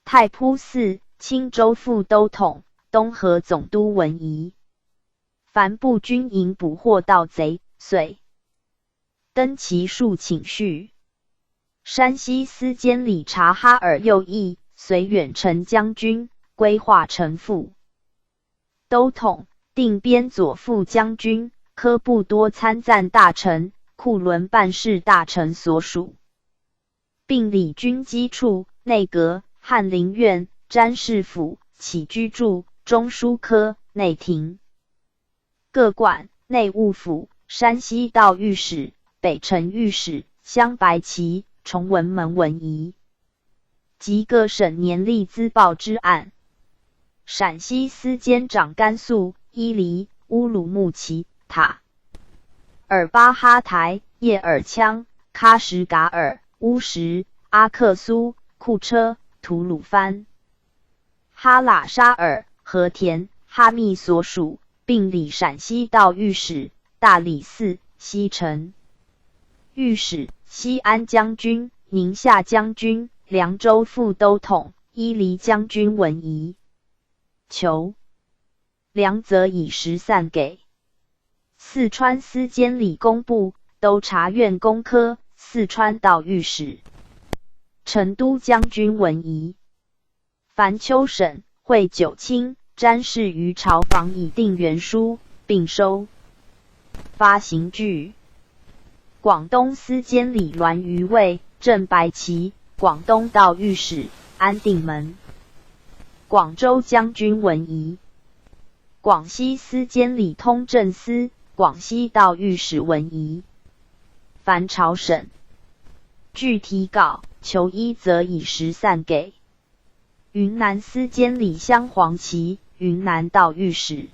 [SPEAKER 1] 太仆寺、青州副都统、东河总督文仪。凡步军营捕获盗贼，遂登旗数请叙。山西司监理察哈尔右翼、绥远丞将军、规划丞副都统、定边左副将军、科布多参赞大臣、库伦办事大臣所属。并理军机处、内阁、翰林院、詹事府、起居处、中书科、内廷。各管、内务府、山西道御史、北城御史、镶白旗、崇文门文仪。及各省年例资报之案。陕西司监长甘肃、伊犁、乌鲁木齐、塔尔巴哈台、叶尔羌、喀什噶尔、乌什、阿克苏、库车、吐鲁番、哈喇沙尔、和田、哈密所属，并理陕西道御史、大理寺、西城御史、西安将军、宁夏将军、凉州副都统、伊犁将军文仪。求梁则以时散给。四川司监理工部、督察院工科、四川道御史。成都将军文仪。凡秋审、会九卿、詹事于朝房以定原书，并收发行具。广东司监理栾余卫、郑白旗、广东道御史、安定门。广州将军文仪。广西司监理通政司、广西道御史文仪。凡朝审具体稿，求一则以时散给。云南司监理镶黄旗、云南道御史。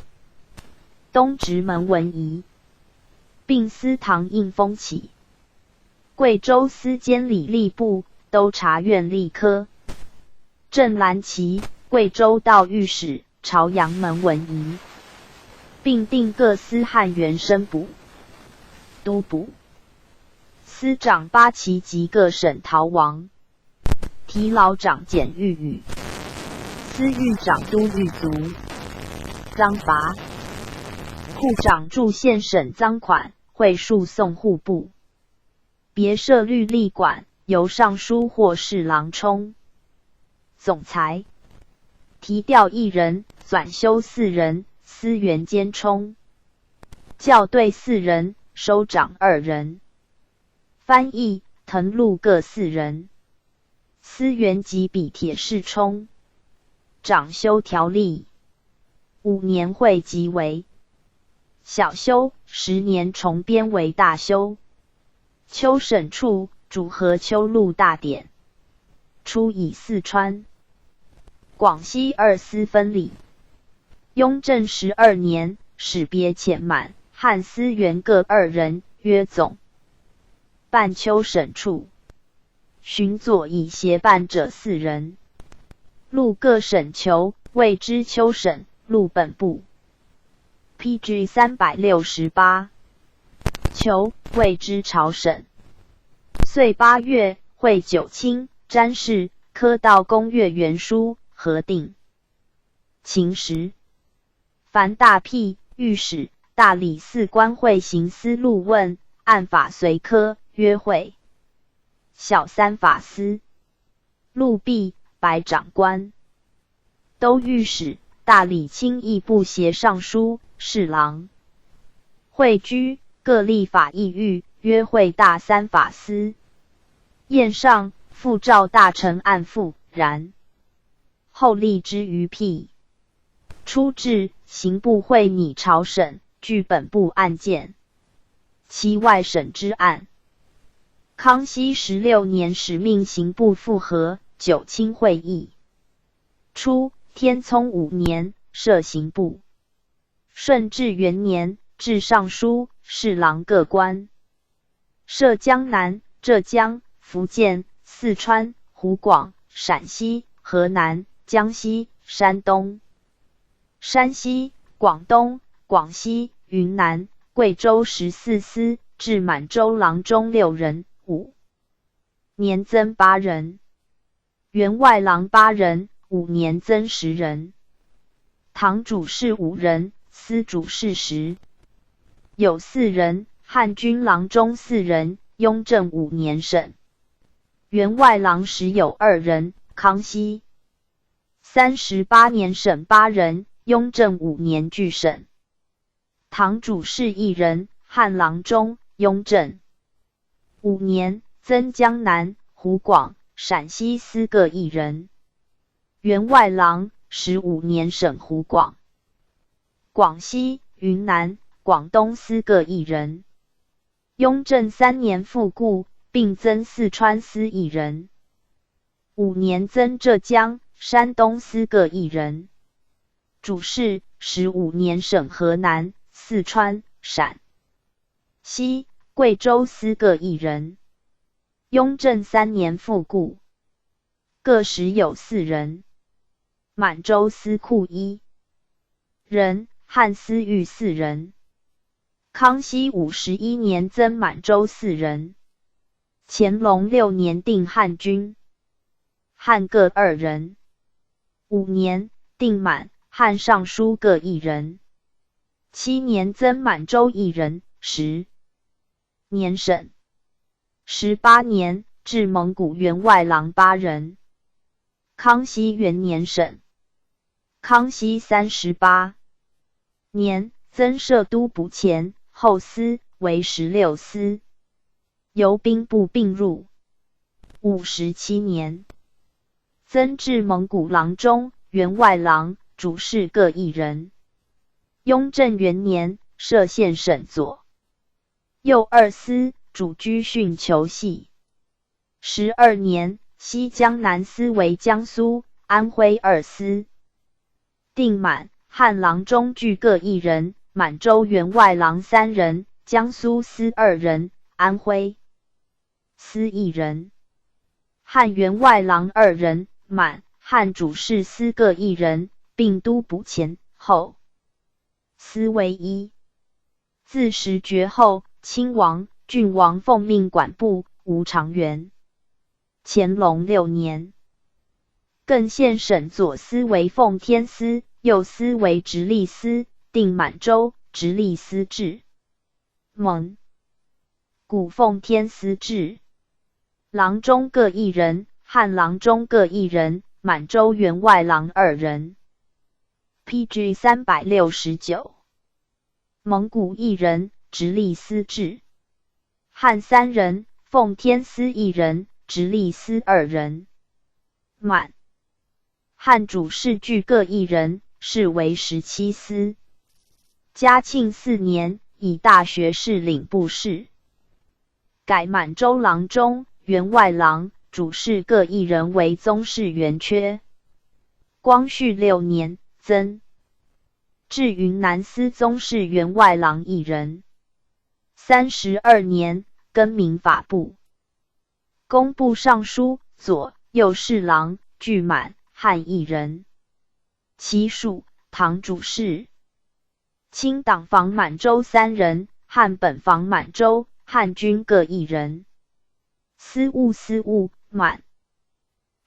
[SPEAKER 1] 东直门文仪。并司堂应风起。贵州司监理吏部、督察院吏科。正蓝旗、贵州道御史、朝阳门文仪。并定各司汉员升补、都补。司长八旗及各省逃亡。提老长检御宇。司狱长都狱卒。赃罚。户长驻县省赃款，会诉送户部。别设律例馆，由尚书或侍郎充。总裁。提调1人，转修4人，司员监充。校对4人，收长2人。翻译、誊录各4人。司员及笔帖侍充。掌修条例。5年会集为小修，10年重编为大修。秋审处主和秋录大典，初以四川、广西2司分理。雍正12年，始别遣满、汉司员各2人，约总办秋审处。巡佐以协办者4人，录各省囚，谓之秋审，录本部。PG 368，囚谓之朝审。岁8月，会九卿、詹事、科道公阅原书，核定。秦时，凡大辟、御史、大理寺官会行司录问，按法随科，约会。小三法司、录毕，白长官。都御史、大理卿议部协尚书、侍郎。会居，各立法议狱，约会大三法司。宴上，复召大臣按复，然后立之于辟。初至，刑部会拟朝审，据本部案件。其外审之案。康熙16年始命刑部复核，九卿会议。初，天聪5年，设刑部。顺治元年，置尚书、侍郎各官。设江南、浙江、福建、四川、湖广、陕西、河南、江西、山东、山西、广东、广西、云南、贵州14司，至满洲郎中6人，5年增8人。员外郎8人，5年增10人。堂主事5人，司主事10。有4人，汉军郎中4人，雍正5年审。员外郎时有2人，康熙38年审8人，雍正5年俱审。堂主事1人，汉郎中，雍正5年增江南、湖广、陕西司各1人。员外郎15年审湖广、广西、云南、广东司各1人。雍正3年复固，并增四川司1人。5年增浙江、山东司各1人。主事15年审河南、四川、陕西、贵州司各1人。雍正3年复固，各时有4人。满洲司库1人，汉司狱4人。康熙51年增满洲4人。乾隆6年定汉军，汉各2人。5年定满、汉尚书各1人。7年增满洲1人。10年审。18年至蒙古员外郎8人。康熙元年审。康熙38年增设都补前后司，为16司。由兵部并入。57年增至蒙古郎中、员外郎、主事各1人。雍正元年设县审佐。右2司主居训囚系。12年西江南司为江苏、安徽2司。定满、汉郎中俱各1人，满洲员外郎3人，江苏司2人，安徽司1人。汉员外郎2人，满、汉主事司各1人，并都补前后司为1。自时爵后，亲王、郡王奉命管部，无常员。乾隆6年，更县审左司为奉天司，右司为直隶司，定满洲直隶司制。蒙古奉天司制。郎中各1人，汉郎中各1人，满洲员外郎2人。PG 369。蒙古1人，直隶司制。汉3人，奉天司1人，直隶司2人。满汉主事俱各1人，仕为17司。嘉庆4年，以大学士领部事，改满洲郎中、员外郎、主事各1人为宗室员缺。光绪6年，增至云南司宗室员外郎1人。32年，更名法部。工部尚书、左右侍郎俱满汉1人。其属唐主事。清党防满洲3人，汉本防满洲、汉军各1人。司务满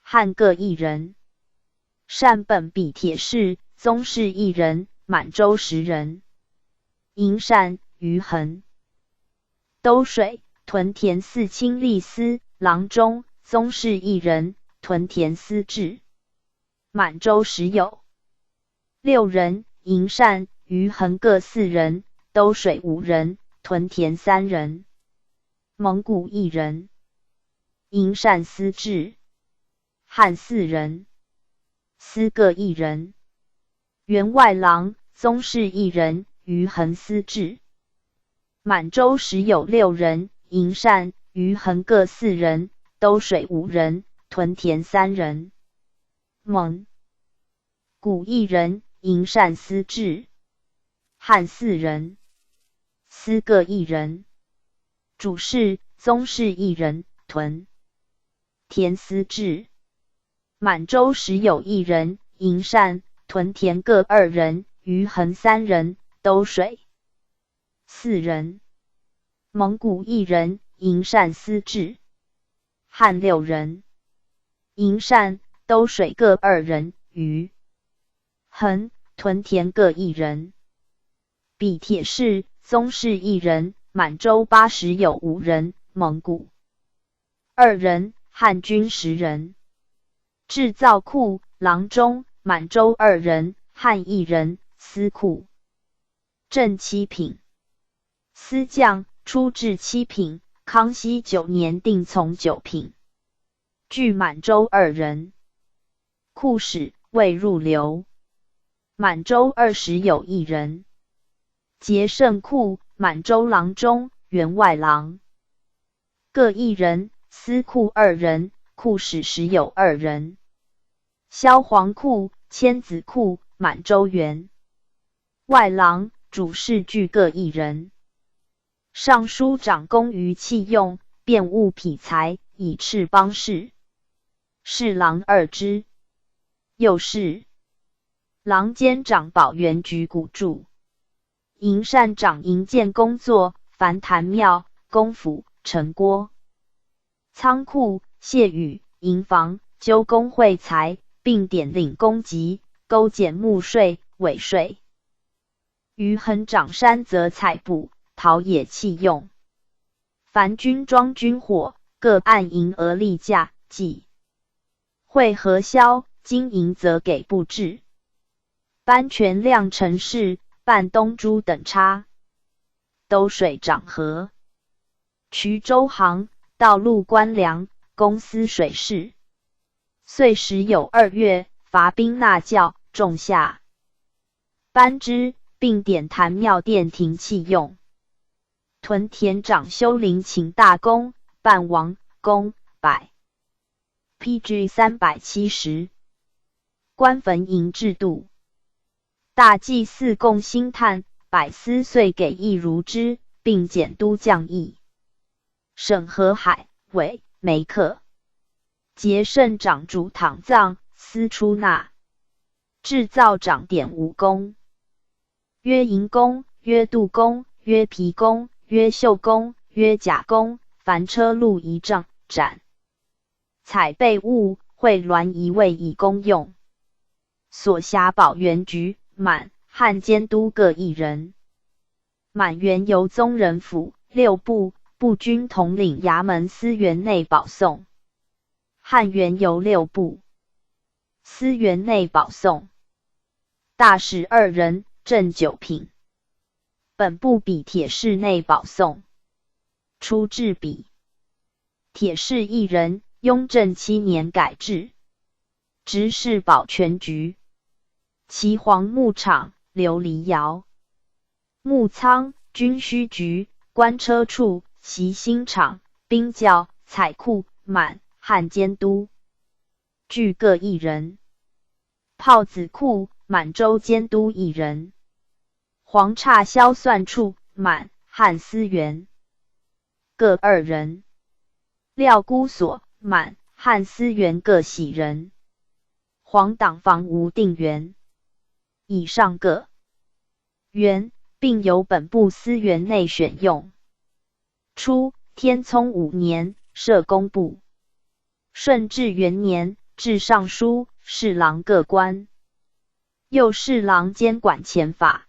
[SPEAKER 1] 汉各1人。善本笔铁士宗室1人，满洲10人。营善余衡。兜水屯田司清吏司郎中宗室1人，屯田司制。满洲时有6人，营善余衡各4人，兜水5人，屯田3人。蒙古1人。营善司制。汉4人。司各1人。员外郎宗室1人，余衡司制。满洲时有6人，营善余衡各4人，兜水5人，屯田3人。蒙古1人，营善司制。汉4人。司各1人。主事宗室1人，屯田司制。满洲时有1人，营善、屯田各2人，余衡3人，兜水4人。蒙古1人，营善司制。汉6人。营善、兜水各2人，余衡、屯田各1人。笔铁士宗室1人，满洲8时有5人，蒙古2人，汉军10人。制造库郎中，满洲2人，汉1人，司库正7品。司将初至7品，康熙9年定从9品。据满洲2人。库使未入流。满洲20有1人。节圣库满洲郎中、员外郎各1人，司库2人，库使10有2人。萧皇库、千子库满洲员外郎、主事俱各1人。尚书长工于器用，便务匹材，以斥邦事。侍郎2之。右侍郎监掌宝元局古注。营善长营建工作，凡坛庙、公府、城郭、仓库、谢宇、营房、纠工会财，并点领公籍，勾减木税、尾税。余衡长山泽采布，陶冶器用。凡军装军火，各按银额例价计。会核销，金银则给布置。颁权量陈氏、办东珠等差。兜水涨河。衢州行，道路官粮，公司水事。岁时有2月，伐兵纳教，仲夏颁之，并点坛庙殿庭器用。屯田长修陵请大功，办王公百。PG 370。官坟营制度。大祭祀供薪炭，百司岁给1如之，并减都将役。审核海、尾、梅克。节圣长主躺葬，司出纳。制造长典无功。曰银工，曰镀工，曰皮工，曰绣工，曰甲工，凡车路仪仗斩。采备物，会鸾仪位以公用。所辖保元局、满、汉监督各1人。满原由宗人府6部，步军统领衙门司园内保送。汉原由6部，司园内保送。大使2人，正9品。本部笔铁士内保送。初制笔。铁士1人，雍正7年改制。执事保全局。岐黄牧场，琉璃窑。牧仓，军需局，官车处，习新场，兵校，采库，满，汉监督，俱各1人。炮子库，满州监督1人。黄岔销算处，满，汉司员，各2人。料姑所，满，汉司员各喜人。黄党房无定员。以上各员，并由本部司员内选用。初，天聪5年，设工部。顺治元年，置尚书、侍郎各官。右侍郎监管前法。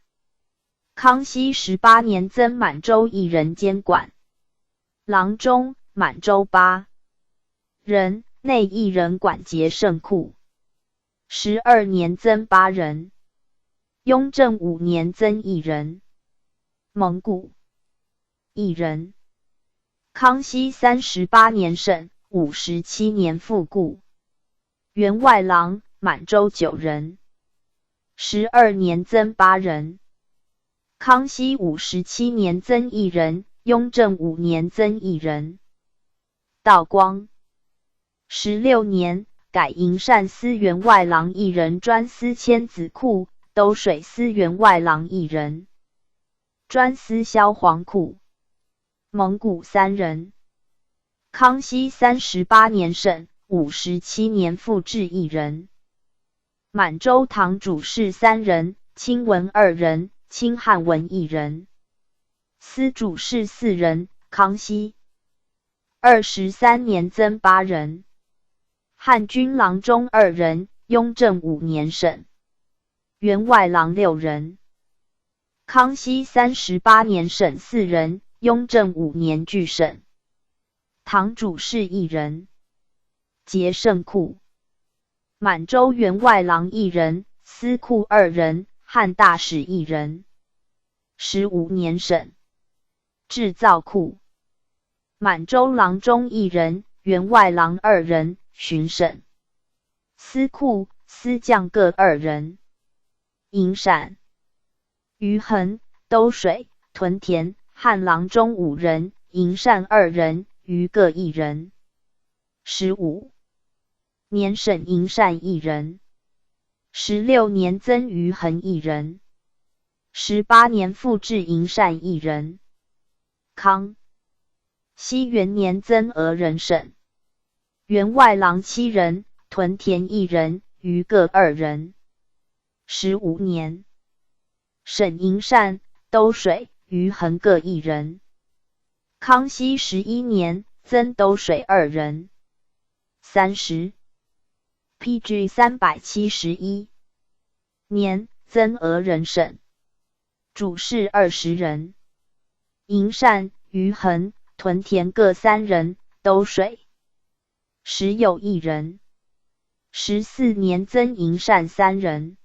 [SPEAKER 1] 康熙18年，增满洲1人监管。郎中，满洲8人，内1人管节圣库。12年，增8人。雍正5年，增1人。蒙古1人。康熙38年省，57年复固。员外郎，满洲9人。12年，增8人。康熙57年，增1人。雍正5年，增1人。道光16年，改营善司员外郎1人，专司千子库，都水司员外郎1人，专司萧黄库。蒙古3人。康熙38年省，57年复置1人。满洲堂主事3人，清文2人，清汉文1人。司主事4人，康熙23年增8人。汉军郎中2人，雍正5年省。员外郎6人。康熙38年省4人，雍正5年俱省。堂主事1人。节圣库。满洲员外郎1人，司库2人，汉大使1人。15年省。制造库。满洲郎中1人，员外郎2人，巡省。司库、司将各2人。营陕、余衡、兜水、屯田，汉郎中5人，营善2人，余各1人。15年省营善1人。16年增余衡1人。18年复置营善1人。康熙元年增俄人省。员外郎7人，屯田1人，余各2人。15年省营善、兜水、余衡各1人。康熙11年增兜水2人。30 PG 371年增俄人省。主事20人。营善、余衡、屯田各3人，兜水时有1人。14年增营善3人。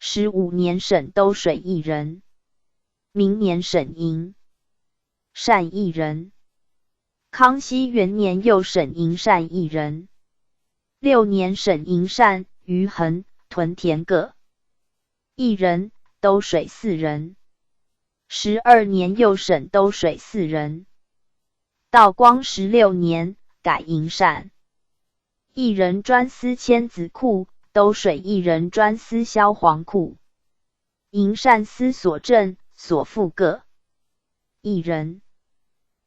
[SPEAKER 1] 15年省兜水1人。明年省营善1人。康熙元年又省营善1人。6年省营善、余衡、屯田各1人，兜水4人。12年又省兜水4人。道光16年改营善1人专司千子库，兜水1人专司萧黄库。营善司所正、所副各1人。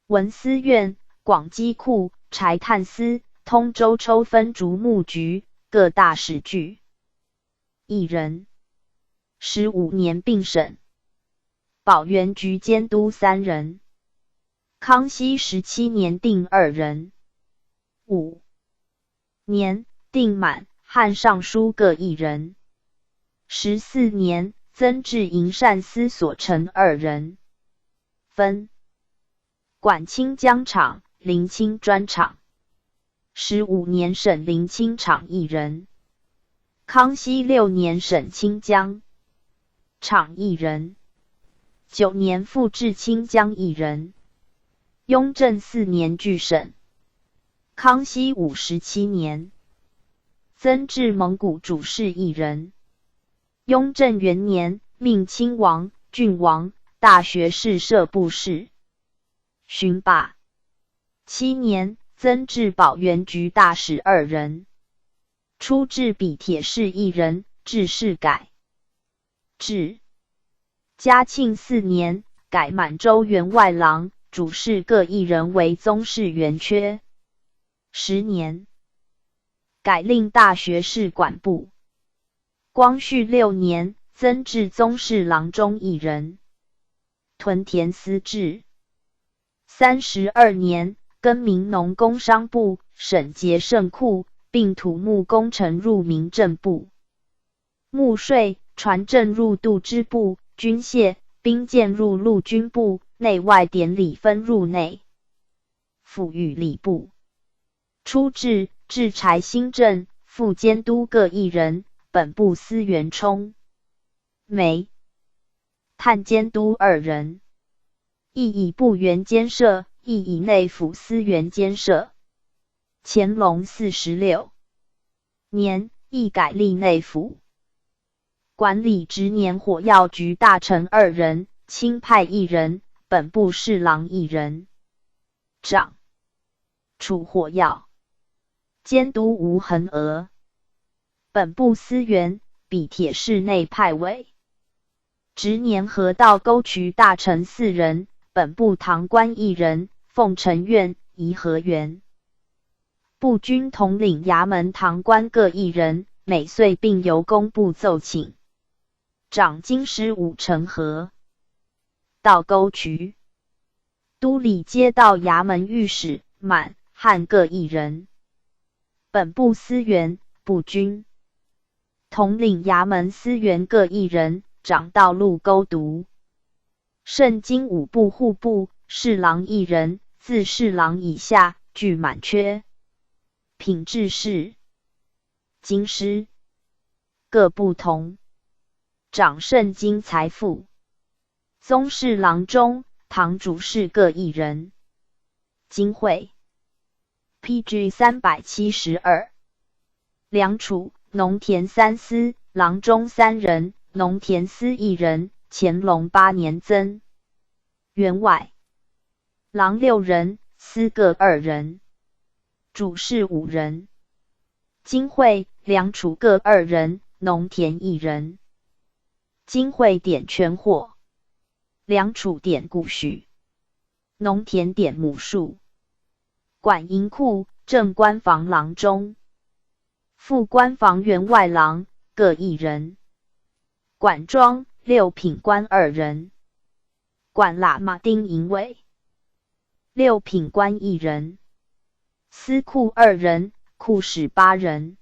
[SPEAKER 1] 文司院、广积库、柴炭司、通州抽分竹木局各大使具1人。15年并省。保元局监督3人。康熙17年定2人。5年定满、汉尚书各1人。14年增置营善司所成2人。分管清江场、临清专场。15年省临清场1人。康熙6年省清江场1人。9年复置清江1人。雍正4年俱省。康熙57年增置蒙古主事1人。雍正元年，命亲王、郡王、大学士摄部事。巡罢。7年，增至保元局大使2人，出制笔帖士1人，制事改。至嘉庆4年，改满洲员外郎、主事各1人为宗室员缺。10年，改令大学士管部。光绪6年，增至宗室郎中1人。屯田司制。32年，更名农工商部、省节胜库，并土木工程入民政部。募税、船政入度支部，军械、兵舰入陆军部，内外典礼分入内府与礼部。出制制柴新政，副监督各1人，本部司员充、煤、炭监督2人。亦以部员监设，亦以内府司员监设。乾隆46年，亦改隶内府，管理直年火药局大臣2人，钦派1人，本部侍郎1人。长处火药，监督吴恒娥。本部司员，笔帖士内派委。直年河道沟渠大臣4人，本部堂官1人，奉承院、颐和园。步军统领衙门堂官各1人，每岁并由工部奏请。掌京师5成河道沟渠。都理街道衙门御史、满、汉各1人。本部司员、步军统领衙门司员各1人，掌道路沟读。圣经5部户部，侍郎1人，自侍郎以下俱满缺。品制事、京师各不同。掌圣经财富。宗室郎中、堂主事各1人。经会 PG 372。梁储、农田3司，郎中3人，农田司1人。乾隆8年增。员外郎6人，司各2人。主事5人。经会、梁储各2人，农田1人。经会典全货，梁储典故许，农田典亩数。管银库、正官房郎中。副官房员外郎各1人。管庄、6品官2人。管喇嘛丁营卫。6品官1人。司库2人，库使8人。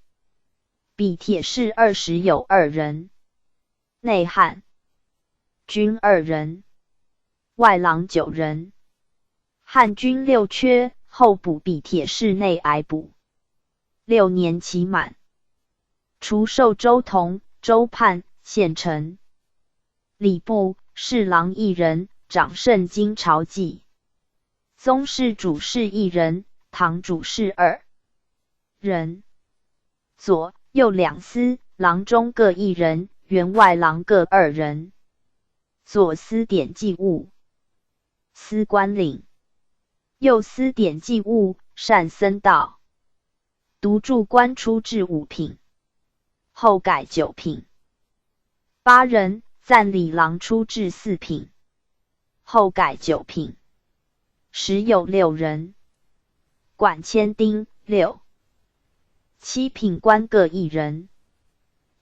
[SPEAKER 1] 笔帖士20有2人。内汉军2人。外郎9人。汉军6缺，后补笔帖士内挨补。6年期满。除授州同、州判、县丞。礼部侍郎1人，掌圣经朝记。宗室主事1人，堂主事2人。左右2司，郎中各1人，员外郎各2人。左司典记物，司官领。右司典记物，善僧道。独柱官出至5品，后改9品。8人，赞礼郎出至4品，后改9品。时有6人。管千丁6。7品官各1人。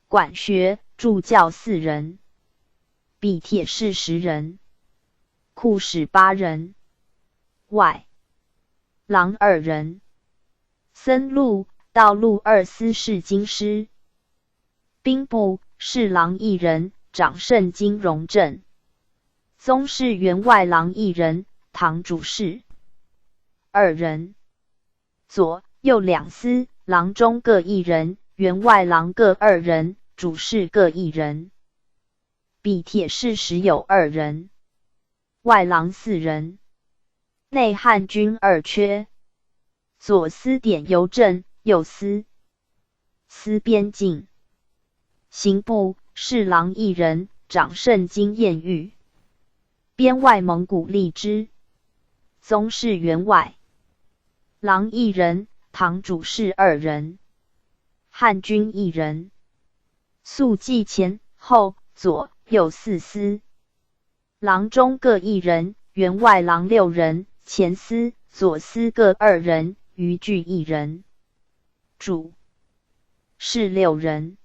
[SPEAKER 1] 管学、助教4人。笔帖士10人。库使8人。外郎2人。僧录、道录2司侍京师。兵部侍郎1人，掌圣经容正。宗室员外郎1人，堂主事2人。左右2司，郎中各1人，员外郎各2人，主事各1人。笔帖士10有2人。外郎4人。内汉军2缺。左司典邮政，右司边境。刑部侍郎一人，掌圣经验狱。边外蒙古立之。宗室员外郎一人，堂主事2人，汉军1人。速记前后左右4司。郎中各1人，员外郎6人，前司、左司各2人，余据1人。主事6人。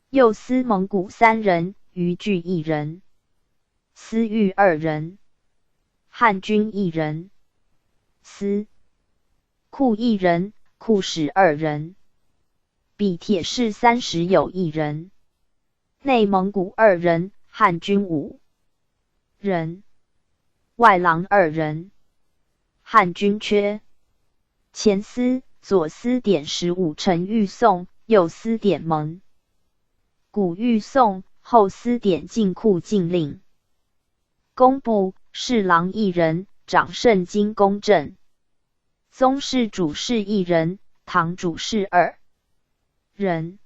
[SPEAKER 1] 右司蒙古3人，余据1人。司御2人。汉军1人。司库1人，库使2人。比铁士30有1人。内蒙古2人，汉军5人。外郎2人。汉军缺。前司、左司典15陈玉颂，右司典蒙古玉颂，后司典进库禁令。工部侍郎1人，掌圣经公正。宗室主事1人，堂主事2人。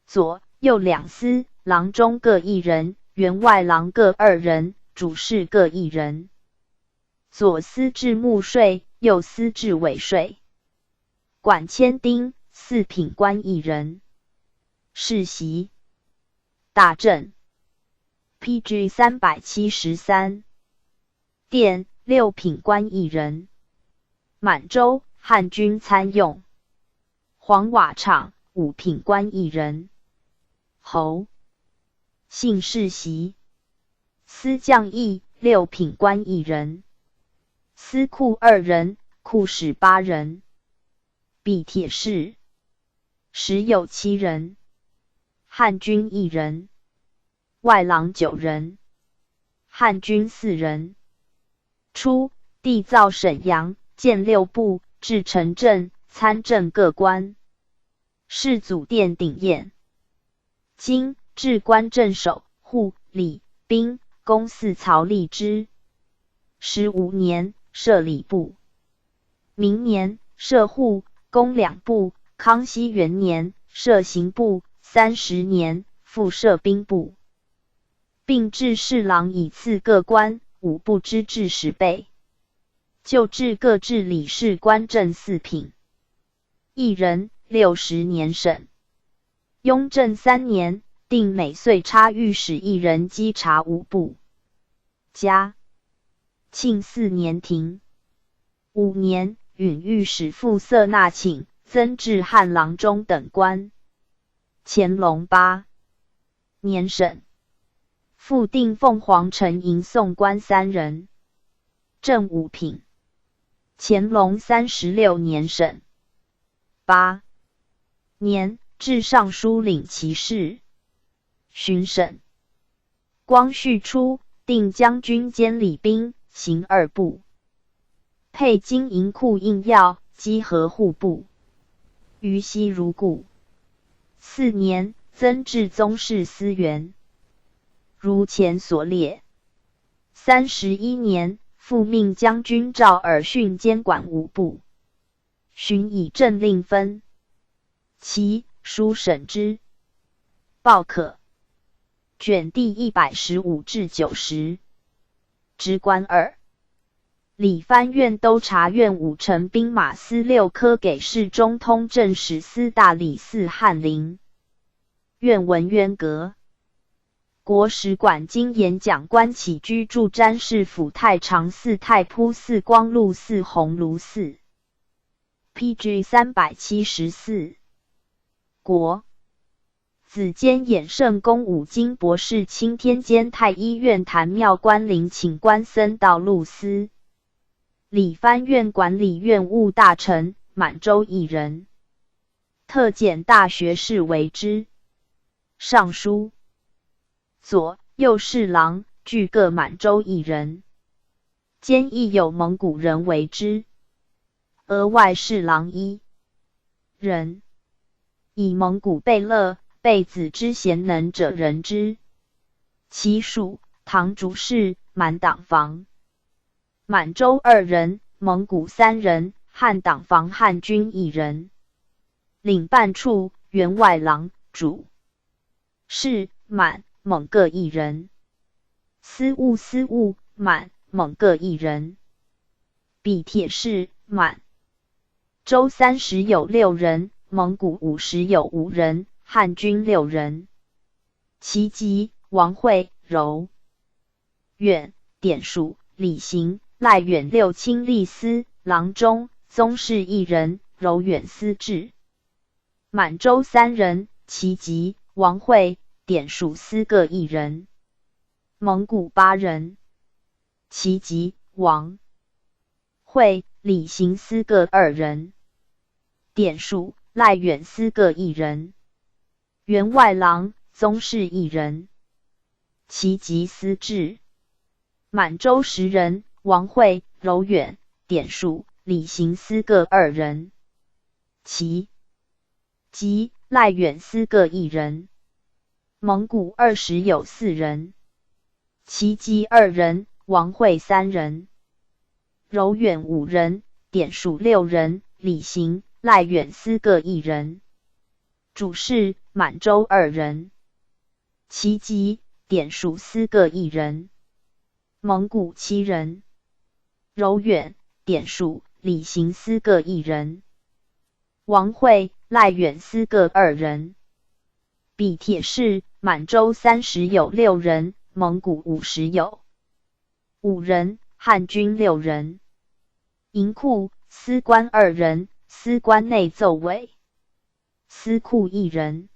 [SPEAKER 1] 左右2司，郎中各1人，员外郎各2人，主事各1人。左司治幕税，右司治尾税。管千丁，4品官1人。世袭。大正。PG 373。殿6品官1人。满洲汉军参用。黄瓦场5品官1人。侯姓世袭。司将役6品官1人。司库2人，库使8人。比铁士10有7人。汉军1人。外郎9人。汉军4人。初，帝造沈阳，建6部，置城镇、参政各官。世祖殿鼎宴。今置官镇守、户、礼、兵、公4曹立之。15年，设礼部。明年，设户、公2部。康熙元年，设刑部。30年，复设兵部。并制侍郎以次各官5部之制10倍。就制各制理事官正4品。1人60年审。雍正3年，定每岁差御史1人稽查5部。嘉庆4年停。5年，允御史复色纳请，增至汉郎中等官。乾隆8年审。复定凤凰城迎送官3人。正5品。乾隆36年审。8年，至尚书领骑士。巡审。光绪初，定将军兼礼兵，行2部。配金银库印药，稽核户部。于悉如故。4年，增至宗室司员。如前所列。31年，复命将军赵尔巽监管5部。巡以政令分。其书审之。报可。卷第115至90。职官2。理藩院都察院5城兵马司6科给事中通政使司大理寺翰林。院文渊阁。国史馆经演讲官起居住詹事府太常寺太仆寺光禄寺鸿胪寺。PG 374。国子监衍圣公武经博士钦天监太医院坛庙官陵请官僧道路司。理藩院管理院务大臣，满洲1人。特检大学士为之。尚书。左右侍郎俱各满洲1人。兼亦有蒙古人为之。额外侍郎1人。以蒙古贝勒、贝子之贤能者人之。其属堂主事、满党房。满洲2人，蒙古3人，汉党房汉军1人。领办处员外郎主事满、蒙各一人。司务、满、蒙各一人。比铁士、满。周30有6人，蒙古50有5人，汉军6人。其籍王惠、柔远、典属李行、赖远6卿吏司、郎中、宗室1人，柔远司制。满洲3人，其籍王惠、典属司各1人。蒙古8人，其籍王惠、李行司各2人。典属赖远司各1人。员外郎、宗室1人。其籍司制。满洲10人，王惠、柔远、典属李行司各2人。其籍赖远司各1人。蒙古20有4人，其籍2人，王惠3人。柔远5人，典属6人，李行、赖远司各1人。主事满洲2人，其籍典属司各1人。蒙古7人，柔远、典属李行司各1人。王惠、赖远司各2人。比铁士满洲30有6人，蒙古50有5人，汉军6人。营库司官2人，司官内奏委。司库1人。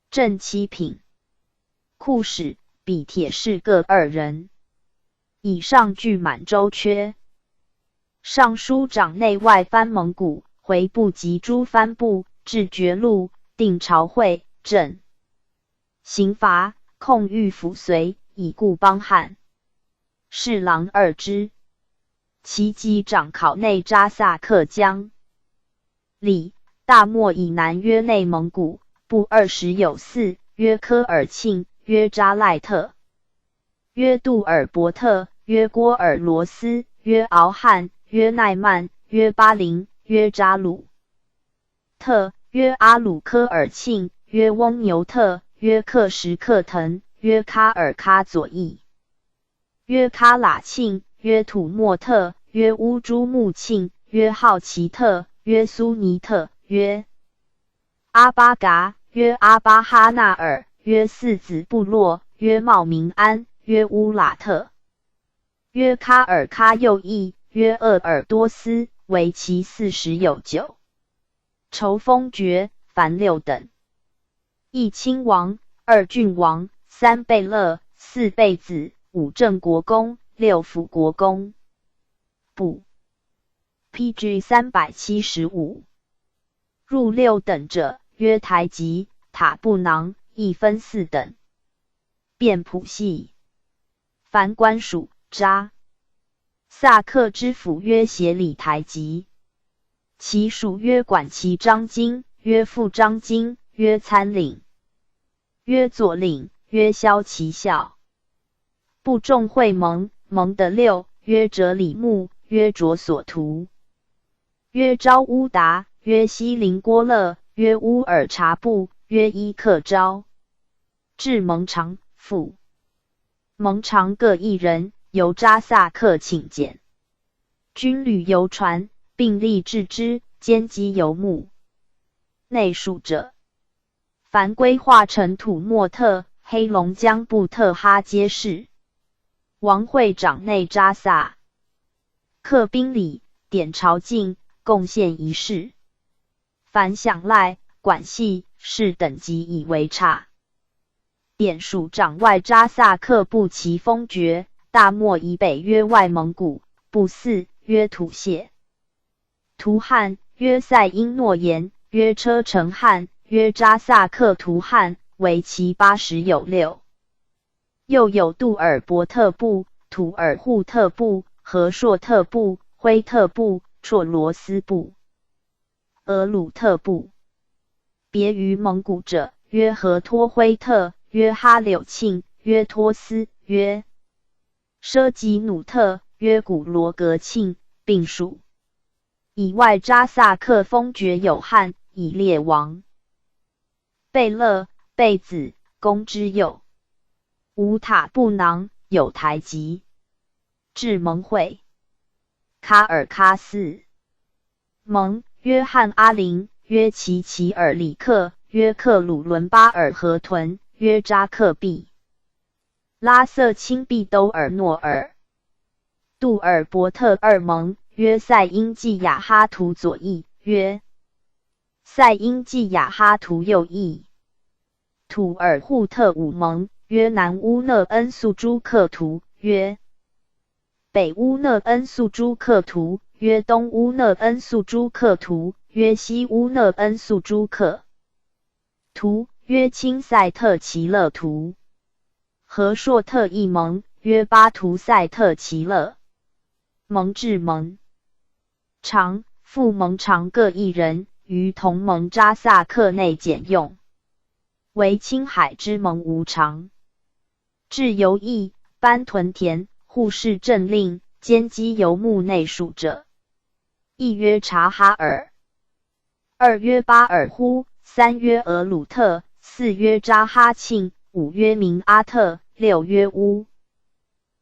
[SPEAKER 1] 正七品。库使比铁士各2人。以上据满洲缺。尚书长内外藩蒙古回部及诸藩部，置爵禄，定朝会，镇刑罚，控御抚绥，以固邦汉。侍郎2之。其籍长考内扎萨克江里，大漠以南约内蒙古，部20有4，约科尔沁，约扎赖特，约杜尔伯特，约郭尔罗斯，约敖汉，约奈曼，约巴林，约扎鲁特，约阿鲁科尔沁，约翁牛特，约克什克腾，约喀尔喀左翼，约喀喇沁，约土默特，约乌珠穆沁，约浩奇特，约苏尼特，约阿巴嘎，约阿巴哈纳尔，约四子部落，约茂明安，约乌拉特，约喀尔喀右翼，约鄂尔多斯，为其40有9。酬封爵凡6等。1亲王，2郡王，3贝勒，4贝子，5正国公，6辅国公。补 PG 375。入6等者，曰台吉、塔布囊，一分4等。便谱系。凡官属扎萨克知府曰协理台吉，其属曰管旗章京，曰副章京，曰参领，曰左领，曰骁骑校。部众会盟，盟的6，曰哲里木，曰卓所图，曰昭乌达，曰西林郭勒，曰乌尔察布，曰伊克昭。至蒙长副蒙长各1人，由扎萨克请检。军旅游船，并立置之，兼机游牧。内属者，凡规划成土默特、黑龙江布特哈皆是。王会长内扎萨克宾礼，典朝觐，贡献仪式。凡享赖、管系、士等级以为差。典属长外扎萨克部旗封爵，大漠以北约外蒙古，部4，约土谢。图汉，约塞因诺言，约车臣汉，约扎萨克图汉，为其80有6。又有杜尔伯特部、土尔扈特部、和硕特部、辉特部、绰罗斯部、额鲁特部。别于蒙古者，约和托辉特，约哈柳沁，约托斯，约奢吉努特，约古罗格沁，并属。以外扎萨克封爵有汉，以列王。贝勒、贝子、宫之右，无塔布囊，有台籍。至蒙会，卡尔喀斯。蒙，约翰阿林，约齐齐尔里克，约克鲁伦巴尔河豚，约扎克毕。拉瑟钦毕兜尔诺尔。杜尔伯特二蒙，约塞因季亚哈图左翼，约塞因季亚哈图右翼。土尔扈特五蒙，约南乌讷恩素朱克图，约北乌讷恩素朱克图，约东乌讷恩素朱克图，约西乌讷恩素朱克图，约钦塞特齐勒图。和硕特一蒙，约巴图塞特齐勒。蒙至蒙长，副蒙长各一人，于同盟扎萨克内简用，为青海之蒙无常。至游邑，班屯田，护士镇令，兼机游牧内属者。一曰察哈尔，二曰巴尔忽，三曰俄鲁特，四曰扎哈庆，五曰明阿特，六曰乌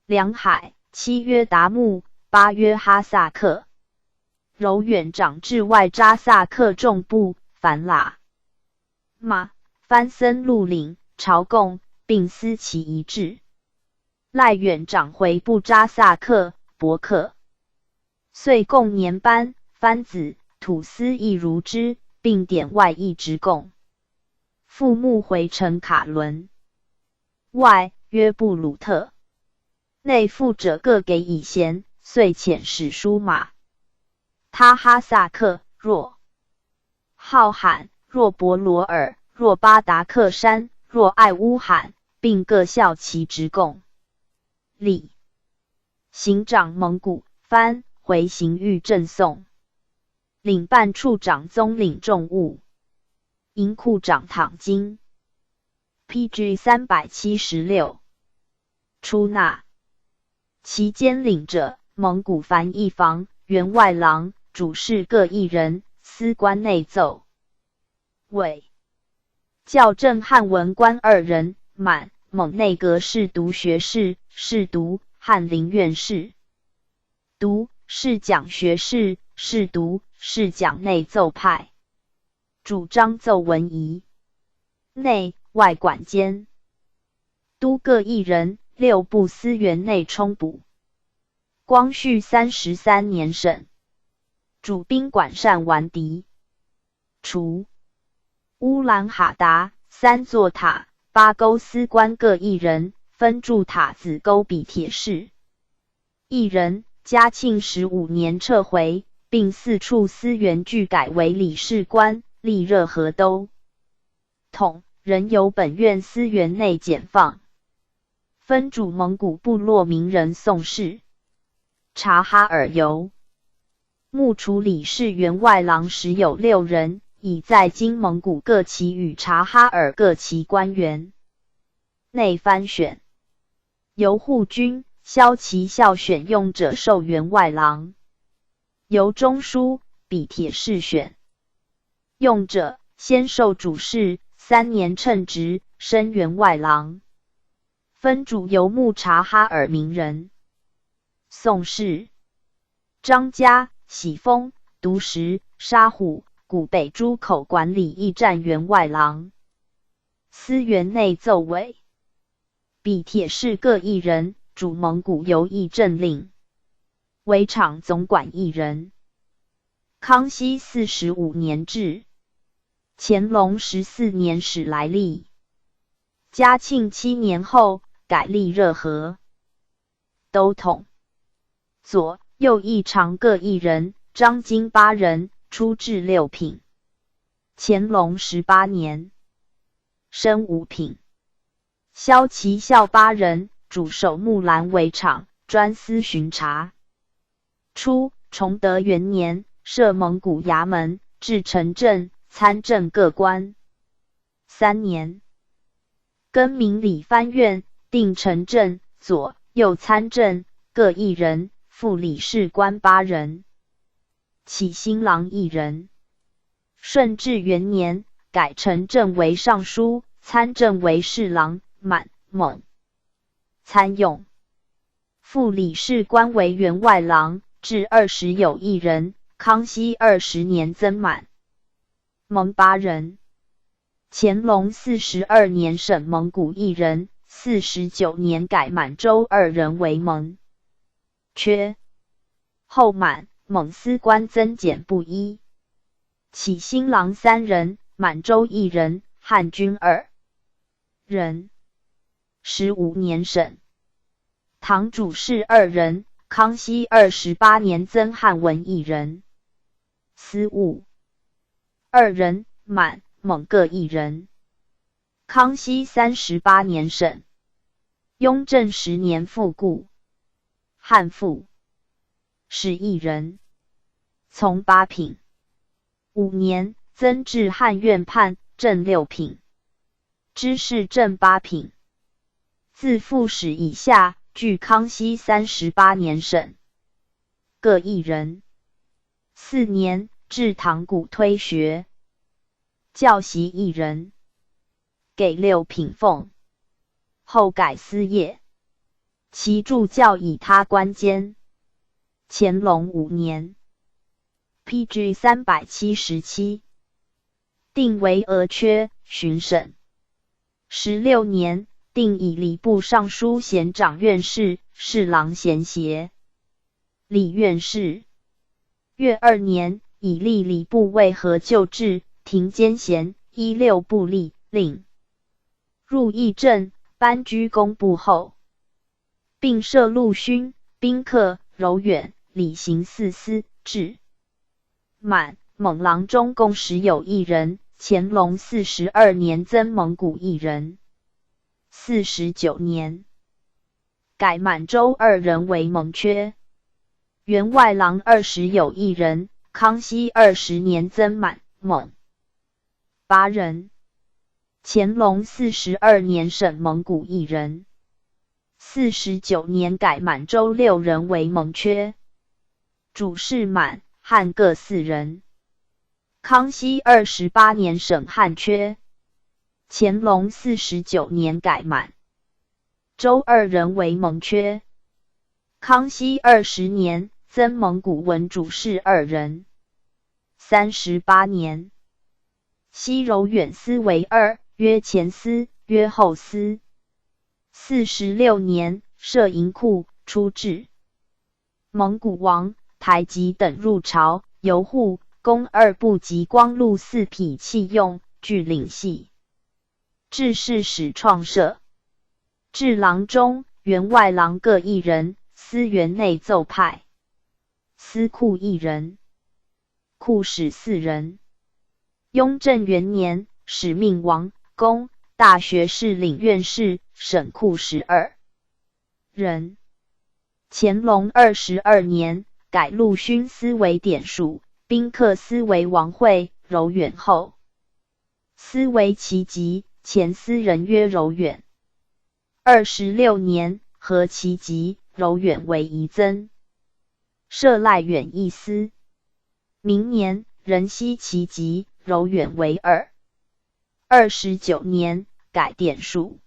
[SPEAKER 1] 梁海，七曰达木，八曰哈萨克。柔远长至外扎萨克众部，凡喇嘛、番森入领，朝贡，并司其一致。赖远长回部扎萨克、伯克。遂贡年班、番子、土司亦如之，并点外役直贡。复募回城卡伦。外约布鲁特。内附者各给以衔，遂遣使书马。他哈萨克，若浩罕，若博罗尔，若巴达克山，若爱乌罕，并各效其职贡。礼行长蒙古番回行御赠送。领办处长宗领重务。营库长躺金。PG 376。出纳。其兼领者，蒙古番一房、员外郎、主事各一人，司官内奏。伪校正汉文官二人，满蒙内阁侍读学士、侍读、翰林院士。读、侍讲学士、侍读、侍讲内奏派。主张奏文仪。内外管监。都各一人，六部司员内充补。光绪33年审。主兵管善顽敌。除乌兰哈达3座塔、8沟司官各一人，分驻塔子沟比铁市。一人，嘉庆15年撤回，并4处司员俱改为理事官，历热河都统，仍由本院司员内检放。分主蒙古部落名人宋氏。察哈尔尤幕处理事员外郎时有6人，已在今蒙古各旗与察哈尔各旗官员。内番选。由护军、骁骑校选用者授员外郎。由中书、比铁士选用者，先授主事，3年称职，升员外郎。分主游牧察哈尔名人。宋氏。张家、喜峰、独石、沙虎、古北诸口管理驿站员外郎。司员内奏委。比铁士各一人，主蒙古游驿政令。围场总管一人。康熙45年制。乾隆14年始来历。嘉庆7年后改历热河都统。左右翼常各一人，张金8人，出至6品。乾隆18年升5品。骁骑校8人，主守木兰围场，专司巡查。初，崇德元年，设蒙古衙门，至城镇、参政各官。3年，更名理藩院，定城镇、左右参政各一人，副理事官8人。起新郎1人。顺治元年，改城镇为尚书，参政为侍郎，满、蒙。参用。副理事官为员外郎，至20有1人。康熙20年增满，蒙8人。乾隆42年省蒙古1人，49年改满洲2人为蒙缺。后满蒙司官增减不一，起新郎3人，满洲1人，汉军2人。15年省堂主事2人。康熙28年增汉文1人。司务2人，满、蒙各1人。康熙38年省雍正10年复故，汉副使1人，从8品。5年增至汉院判，正6品。知事正8品。自副使以下，据康熙38年省各1人。4年至堂古推学，教习1人，给6品俸。后改司业，其助教以他官监。乾隆5年 ，PG 377，定为额缺巡省。16年，定以礼部尚书衔长院士、侍郎衔协。礼院士。越2年，以立礼部为合旧制，廷监衔16部吏令。入议政，班居工部后，并设陆勋、宾客、柔远、礼行4司制。满、蒙郎中共10有1人。乾隆42年增蒙古1人。49年改满洲2人为蒙缺。员外郎20有1人。康熙20年增满、蒙8人。乾隆42年省蒙古1人。49年改满洲6人为蒙缺。主事满、汉各4人。康熙28年省汉缺。乾隆49年改满洲2人为蒙缺。康熙20年增蒙古文主事2人。38年西柔远司为2，约前司，约后司。46年设银库，出制。蒙古王、台吉等入朝，由护、工2部及光禄4匹器用，俱领系。制事使创设。制郎中、员外郎各1人，司员内奏派。司库1人，库使4人。雍正元年，使命王、公、大学士领院士、省库使2人。乾隆22年，改陆勋司为典属，宾客司为王会、柔远后。司为旗籍，前司人曰柔远。26年，合旗籍，柔远为仪增。设赖远义司。明年，仁西旗籍，柔远为2。29年，改典属。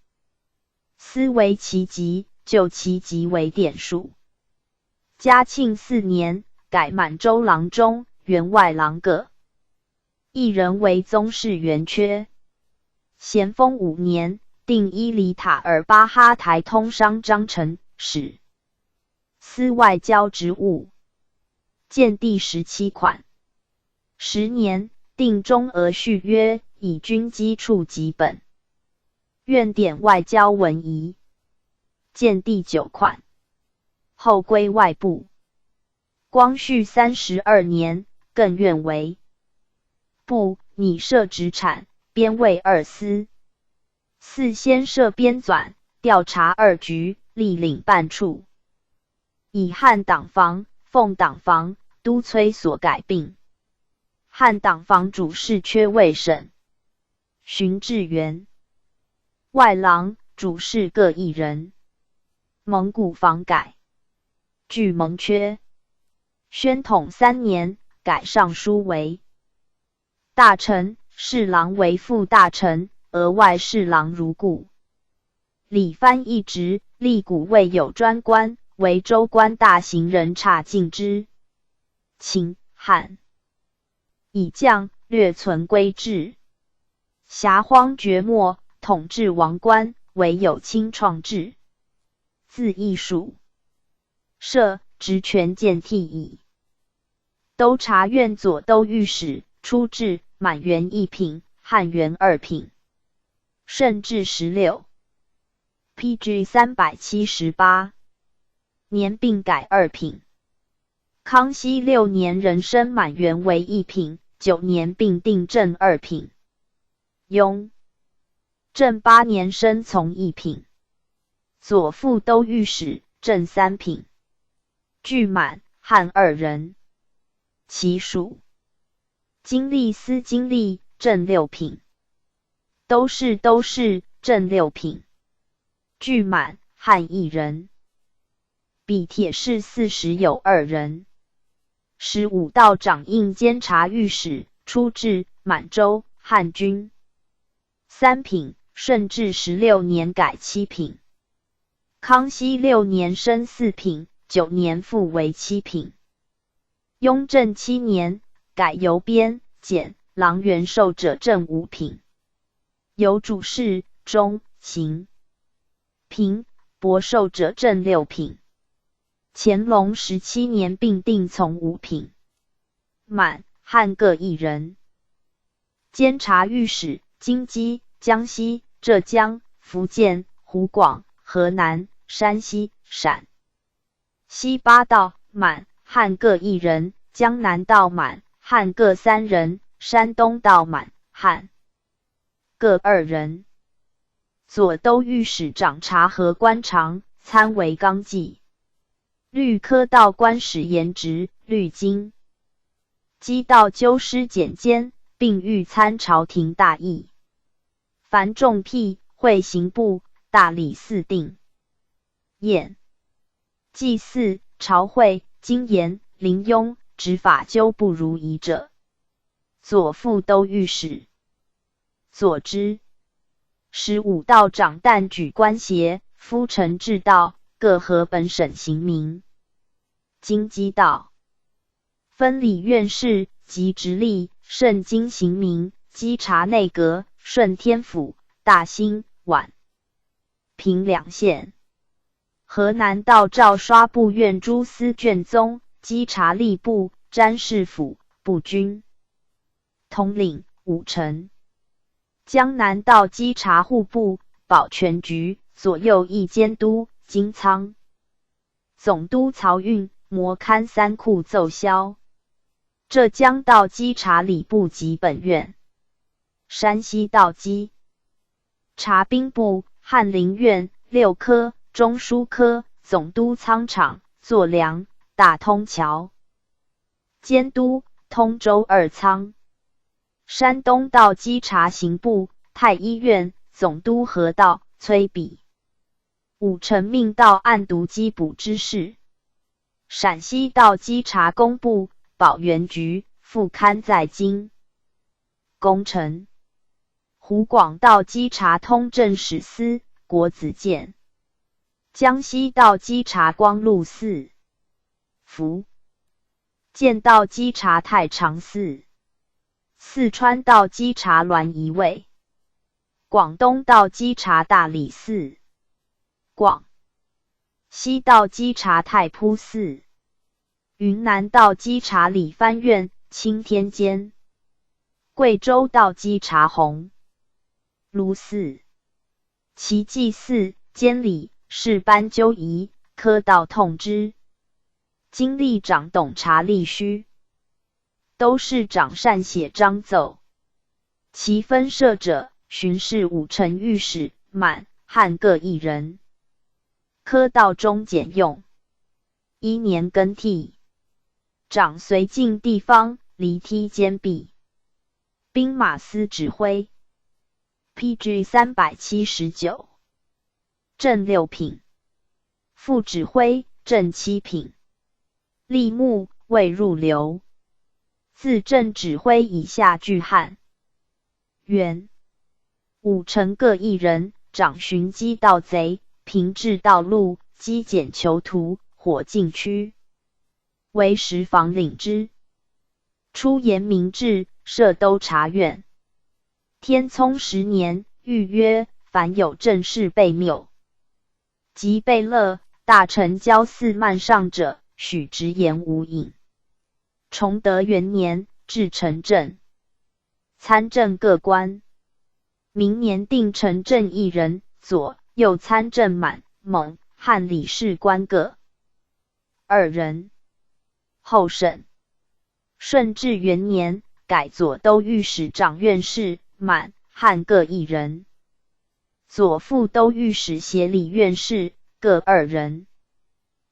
[SPEAKER 1] 司为旗籍，就旗籍为典属。嘉庆4年，改满洲郎中、员外郎各1人为宗室员缺。咸丰5年，定伊犁塔尔巴哈台通商章程使。司外交职务。建第17款。10年，定中额续约，以军机处籍本。愿典外交文仪。建第9款。后归外部。光绪32年，更愿为部，拟设职产，编卫2司。4先设编纂，调查2局，历领办处。以汉党房、奉党房、都催所改并。汉党房主事缺卫省。巡治员。外郎、主事各1人。蒙古房改。据蒙缺。宣统3年，改尚书为大臣，侍郎为副大臣，额外侍郎如故。李藩一职，历古未有专官，为州官大行人差尽之。秦汉以将略存规制，遐荒绝没，统治王官，唯有清创制。自义属设职权见替矣。都察院左都御史初置满员1品，汉元2品，顺治16 PG 378年并改2品。康熙6年壬申满员为1品，9年并定正2品。雍正8年升从1品。左副都御史正3品。具满汉2人。其属经历司经历正6品。都事正6品。具满汉1人。比铁士40有2人。15道掌印监察御史初置满洲汉军3品，顺治16年改7品。康熙6年升4品，9年复为7品。雍正7年改邮编检郎元寿者正5品。有主事中行平博寿者正6品。乾隆17年并定从5品。满汉各1人。监察御史京畿、江西、浙江、福建、湖广、河南、山西、陕西8道满汉各1人，江南道满汉各3人，山东道满汉各2人。左都御史掌察河官长，参为纲纪。律科道官使盐职，律经畿道纠师检监，并御参朝廷大议。凡众辟会刑部大理寺定宴祭祀朝会经言临庸执法纠不如仪者，左副都御史。左之15道掌但举官协，夫臣治道，各河本省刑名。京畿道分理院事及直隶、盛京刑名，稽查内阁，顺天府、大兴、宛、平2县。河南道诏刷部院诸司卷宗，稽查吏部、詹事府、步军统领5臣。江南道稽查户部、保全局、左右翼监督、京仓总督漕运、摩勘3库奏销。浙江道稽查礼部及本院。山西道稽查兵部、翰林院、6科、中书科、总督仓场、作粮、大通桥监督、通州2仓。山东道稽查刑部、太医院、总督河道、崔比5臣命到案牍缉捕之事。陕西道稽查工部、保元局副刊在京功臣。湖广道稽查通政使司国子监。江西道稽查光禄寺福建道稽查太常寺。四川道稽查滦仪卫。广东道稽查大理寺。广西道稽查太仆寺。云南道稽查理藩院、钦天监。贵州道稽查鸿胪寺。齐济寺监理事班纠仪，科道痛之。经历长董察吏须。都事长善写章奏。其分设者，巡视5臣御史，满汉各1人。科道中简用。1年更替。长绥靖地方，离梯监弼。兵马司指挥。PG 379正6品。副指挥正7品。吏目未入流。自正指挥以下俱汉。元5城各1人，掌巡击盗贼，平治道路，击减囚徒，火禁区，为10房领之。初严明制，设都察院。天聪10年，谕曰：凡有正事被谬，即被勒，大臣交4万上者，许直言无隐。崇德元年，至陈政，参政各官。明年定陈政1人，左右参政满、蒙、汉理事官各2人。后审。顺治元年，改左都御史长院士，满、汉各1人。左副都御史协理院士各2人。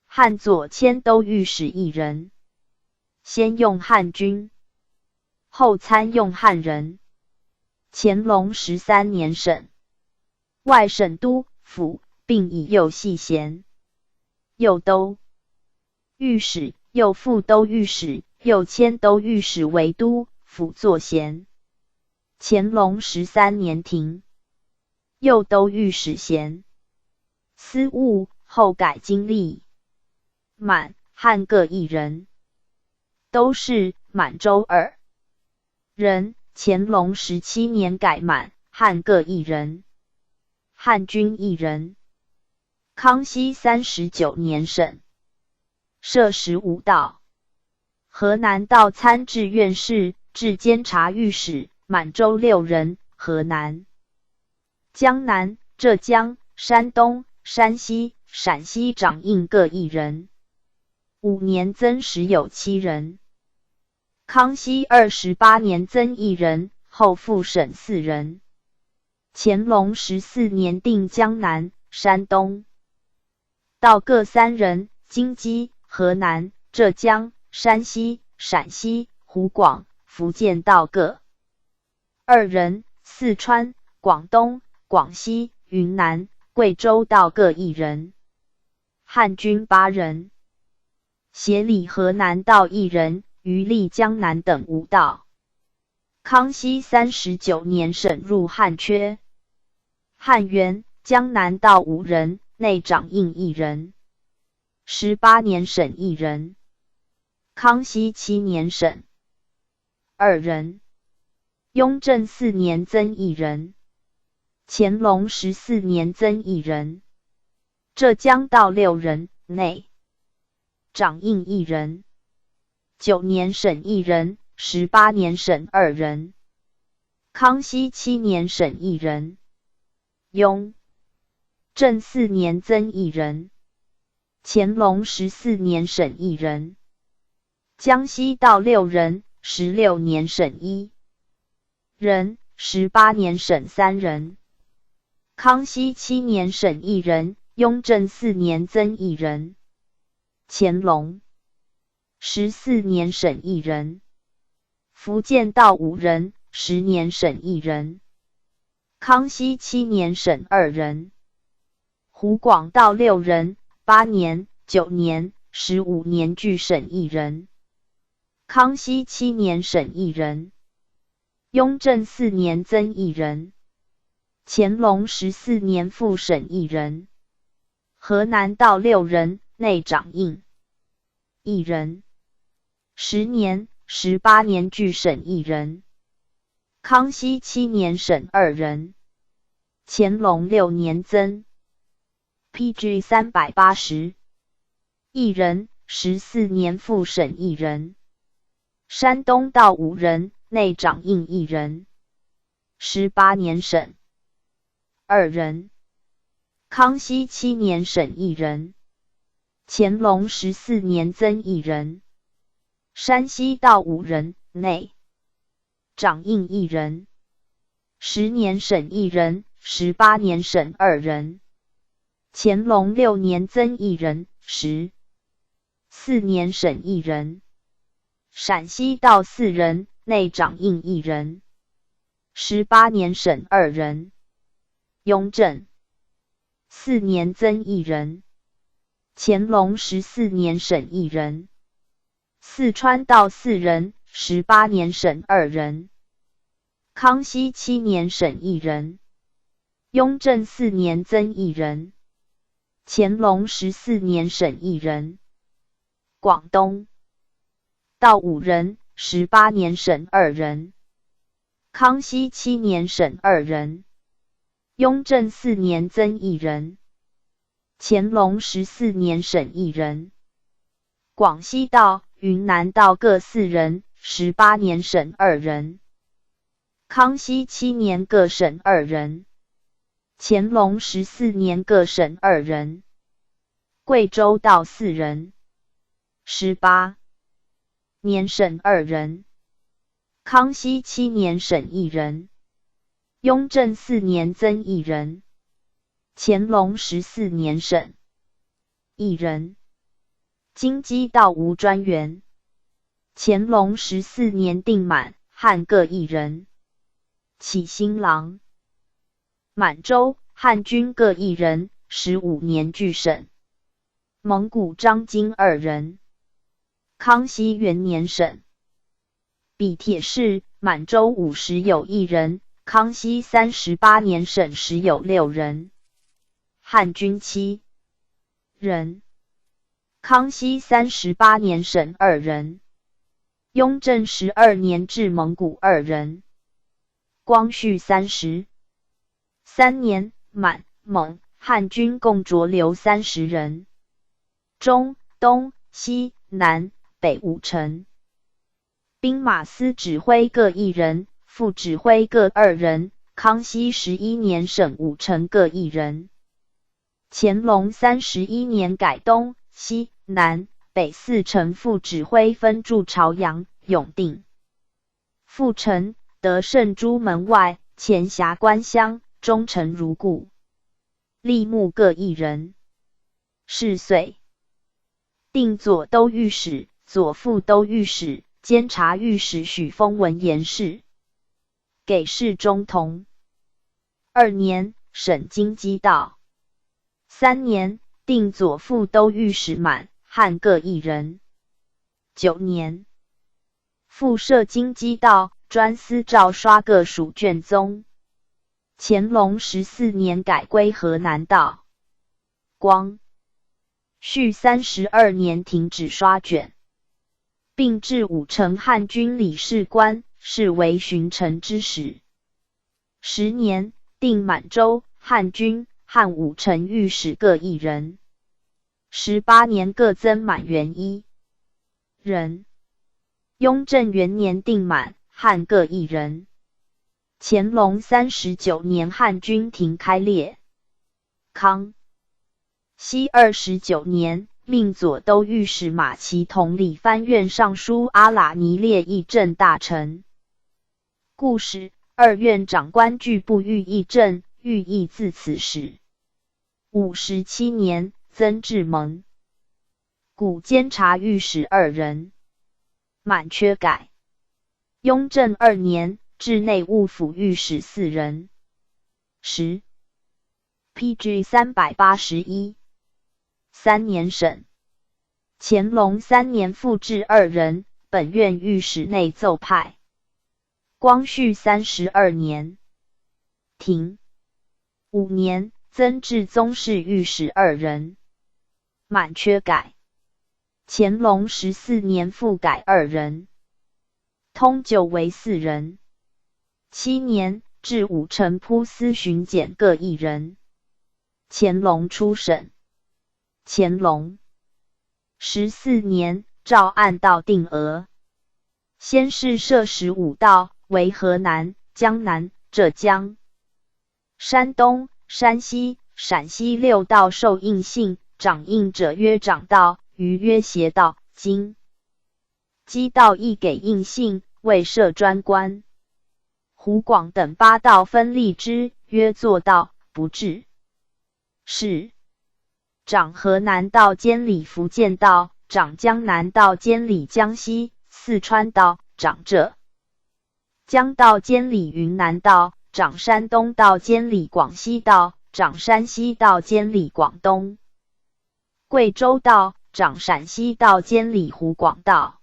[SPEAKER 1] 汉左迁都御史1人。先用汉军，后参用汉人。乾隆13年省，外省督府，并以右系衔。右都御史、右副都御史、右迁都御史为都府作衔。乾隆13年停。右都御史衔。司务后改经历。满、汉各1人。都是满州2人。乾隆17年改满、汉各1人。汉军1人。康熙39年省，设15道。河南道参知院士，至监察御史，满洲6人。河南、江南、浙江、山东、山西、陕西掌印各1人。5年增时有7人。康熙28年增1人，后复省4人。乾隆14年定江南、山东道各3人，京畿、河南、浙江、山西、陕西、湖广、福建道各2人，四川、广东、广西、云南、贵州道各1人。汉军8人。协理河南道1人，余力江南等无道。康熙39年省入汉缺。汉元，江南道5人，内掌印1人。18年省1人。康熙7年省2人。雍正4年增1人。乾隆14年增1人。浙江道6人，内掌印1人。9年省1人。18年省2人。康熙7年省1人。雍正4年增1人。乾隆14年省1人。江西道6人。16年省1人。18年省3人。康熙7年省1人。雍正4年增1人。乾隆14年省1人。福建道5人。10年省1人。康熙7年省2人。湖广道6人。8年、9年、15年俱省1人。康熙7年省1人。雍正4年增1人。乾隆14年复省1人。河南道6人，内掌印1人。10年、18年俱省1人。康熙7年省2人。乾隆6年增 PG 380 1人。14年复省1人。山东道5人，内掌印1人。18年省2人。康熙7年省1人。乾隆14年增1人。山西道5人，内掌印1人。10年省1人。18年省2人。乾隆6年增1人。14年省1人。陕西道4人，内掌印1人。18年省2人。雍正4年增1人。乾隆14年省1人。四川道4人。18年省2人。康熙7年省1人。雍正4年增1人，乾隆14年省1人。广东道5人，18年省2人。康熙7年省2人，雍正4年增1人，乾隆14年省1人。广西道、云南道各4人，18年省2人。康熙7年各省2人，乾隆14年各省2人。贵州道4人，18年省2人。康熙7年省1人，雍正4年增1人，乾隆14年省1人。京畿道无专员，乾隆14年定满、汉各1人。启新郎。满洲、汉军各1人，15年俱省。蒙古张经2人，康熙元年省。比铁市、满洲50有1人，康熙38年省10有6人。汉军7人，康熙38年省2人。雍正12年至蒙古2人。光绪33年，满、蒙、汉军共着留30人。中、东、西、南、北5城。兵马司指挥各1人，副指挥各2人。康熙11年省5城各1人。乾隆31年改东、西、南、北4城副指挥分驻朝阳、永定。副城得胜诸门外，前辖官乡，中城如故。吏目各1人。谥岁。定左都御史、左副都御史、监察御史许丰文言事。给事中同。2年，省京畿道。3年，定左副都御史满、汉各1人。9年，复设京畿道，专司诏刷各属卷宗。乾隆14年改归河南道。光绪32年停止刷卷，并置5城汉军理事官，是为巡城之使。10年，定满洲、汉军、汉5城御史各1人。18年各增满员1人。雍正元年定满、汉各1人。乾隆39年汉军停开列。康熙29年，命左都御史马其同理藩院尚书阿喇尼列议政大臣。故使2院长官俱不欲议政，欲议自此始。57年，增至蒙古监察御史2人。满缺改。雍正2年，至内务府御史4人。10 PG 381。3年省。乾隆3年复置2人，本院御史内奏派。光绪32年停。5年，增至宗室御史2人。满缺改。乾隆14年复改2人。通9为4人。7年，至5城铺司巡检各1人。乾隆初审。乾隆14年，诏按道定额。先是设15道，为河南、江南、浙江、山东、山西、陕西6道受印信，掌印者曰掌道，余曰协道。京畿道亦给印信，未设专官。湖广等8道分立之，曰作道，不治。是掌河南道监理福建道，掌江南道监理江西、四川道，掌浙江道监理云南道，掌山东道监理广西道，掌山西道监理广东。贵州道，掌陕西道监理湖广道。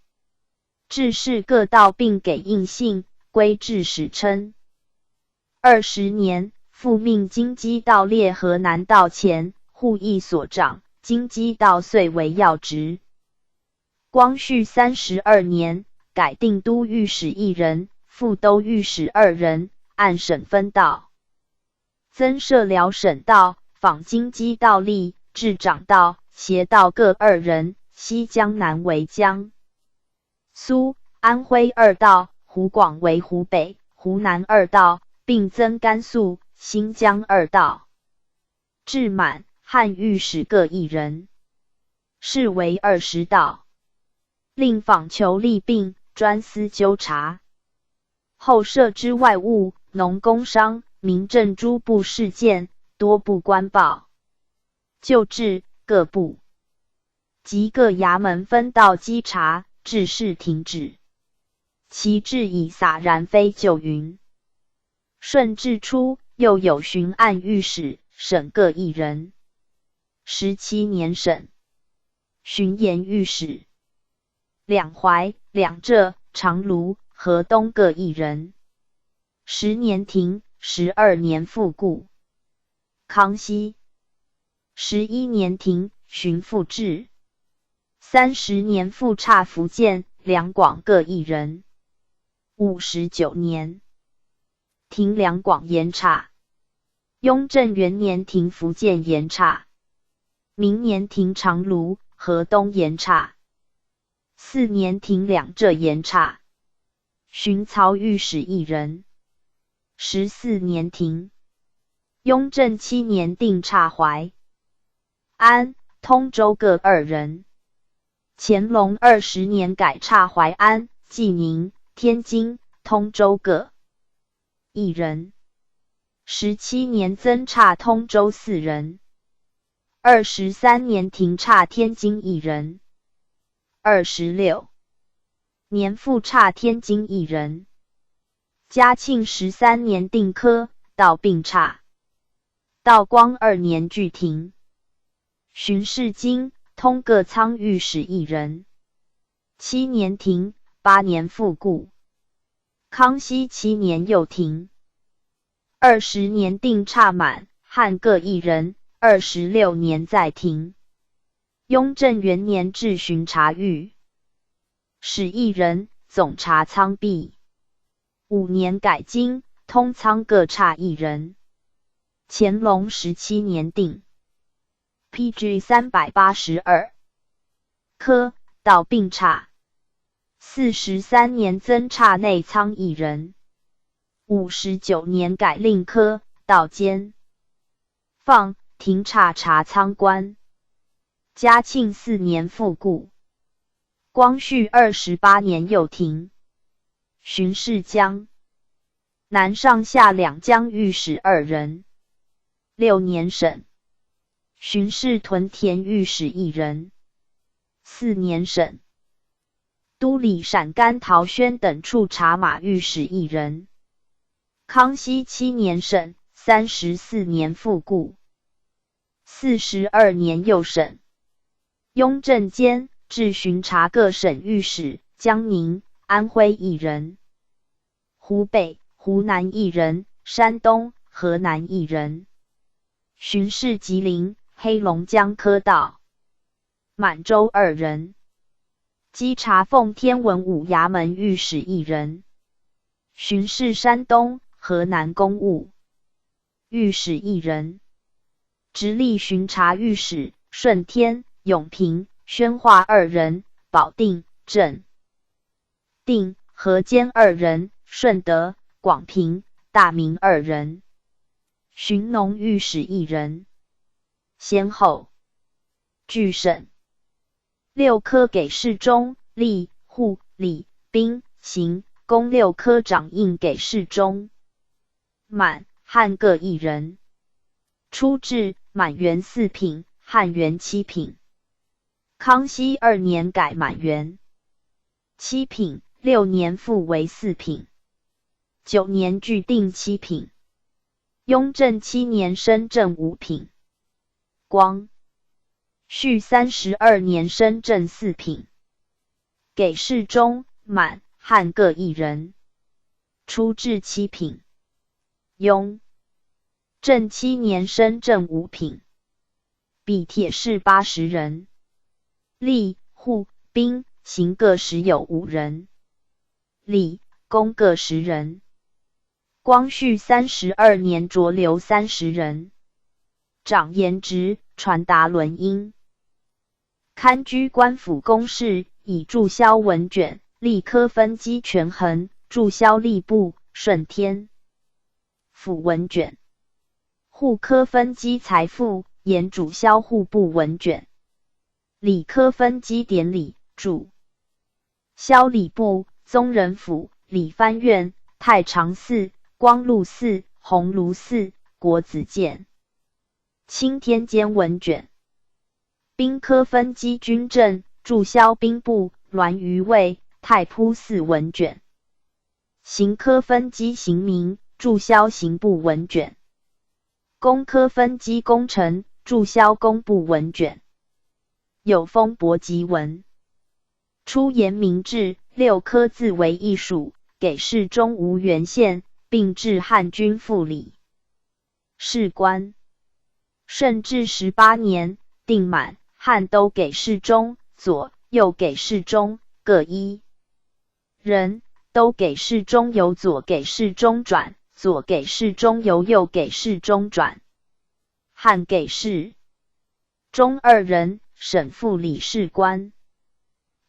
[SPEAKER 1] 致仕各道并给印信，归置史称。20年，复命京畿道列河南道前，户役所长，京畿道遂为要职。光绪32年，改定都御史1人，副都御史2人，按省分道，增设辽省道、仿京畿道吏、治长道、协道各2人，西江南为江苏、安徽2道，湖广为湖北、湖南2道，并增甘肃、新疆2道。至满，汉御史各1人，是为20道。令访求利病，专司纠察。后设之外务、农工商、民政诸部事件，多部官报。旧制各部及各衙门分道稽查，致事停止。其制以洒然非旧云。顺治初，又有巡按御史，省各1人。17年省巡盐御史。两淮、两浙、长芦、河东各1人。10年停，12年复固。康熙11年停，巡抚制。30年复差福建、两广各1人。59年停两广盐差。雍正元年停福建盐差。明年停长芦、河东盐差。4年停两浙盐差。巡曹御史1人。14年停。雍正7年定差淮安、通州各2人。乾隆20年改差淮安、济宁、天津、通州各1人。17年增差通州4人。23年停差天津1人。26年复差天津1人。嘉庆13年定科，道并差。道光2年具停。巡视京、通各仓御史1人。7年停，8年复固。康熙7年又停。20年定差满、汉各1人。26年再停。雍正元年置巡察御史1人，总察仓弼。5年改京、通仓各差1人。乾隆17年定。PG 382。科，道并差。43年增差内仓1人。59年改令科，道监。放，停差察仓官。嘉庆4年复固。光绪28年又停。巡视江南上下两江御史2人。6年省巡视屯田御史1人。4年省都理陕甘陶宣等处察马御史1人。康熙7年省34年复固。42年又省。雍正间置巡察各省御史，江宁、安徽1人。湖北、湖南1人，山东、河南1人。巡视吉林、黑龙江科道。满洲2人。稽查奉天文武衙门御史1人。巡视山东、河南公务御史1人。直隶巡察御史顺天、永平、宣化2人，保定、镇定、河间2人，顺德、广平、大名2人。巡农御史1人。先后据省6科给事中、吏、户、礼、兵、刑、工6科掌印给事中。满、汉各1人。初制满员4品，汉员7品。康熙2年改满员7品，6年复为4品。9年具定7品。雍正7年升正5品。光绪32年升正4品。给事中、满、汉各1人。初制7品。雍正7年升正5品。比铁士80人。吏、户、兵、刑各时有5人。礼、公各10人。光绪32年着留30人。长言职，传达轮音。堪居官府公事，以注销文卷，吏科分机权衡，注销吏部、顺天府文卷。户科分机财富，研主销户部文卷。礼科分机典礼，主销礼部、宗人府、理藩院、太常寺、光禄寺、鸿胪寺、国子监。钦天监文卷。兵科分机军政，注销兵部、栾余卫、太仆寺文卷。刑科分机刑民，注销刑部文卷。工科分机工程，注销工部文卷。有封博辑文。初严明制，6科自为一属，给事中无原县，并置汉军副理。士官。顺治18年，定满、汉都给事中、左、右给事中各1人，都给事中由左给事中转，左给事中由右给事中转。汉给事中2人，省副理事官。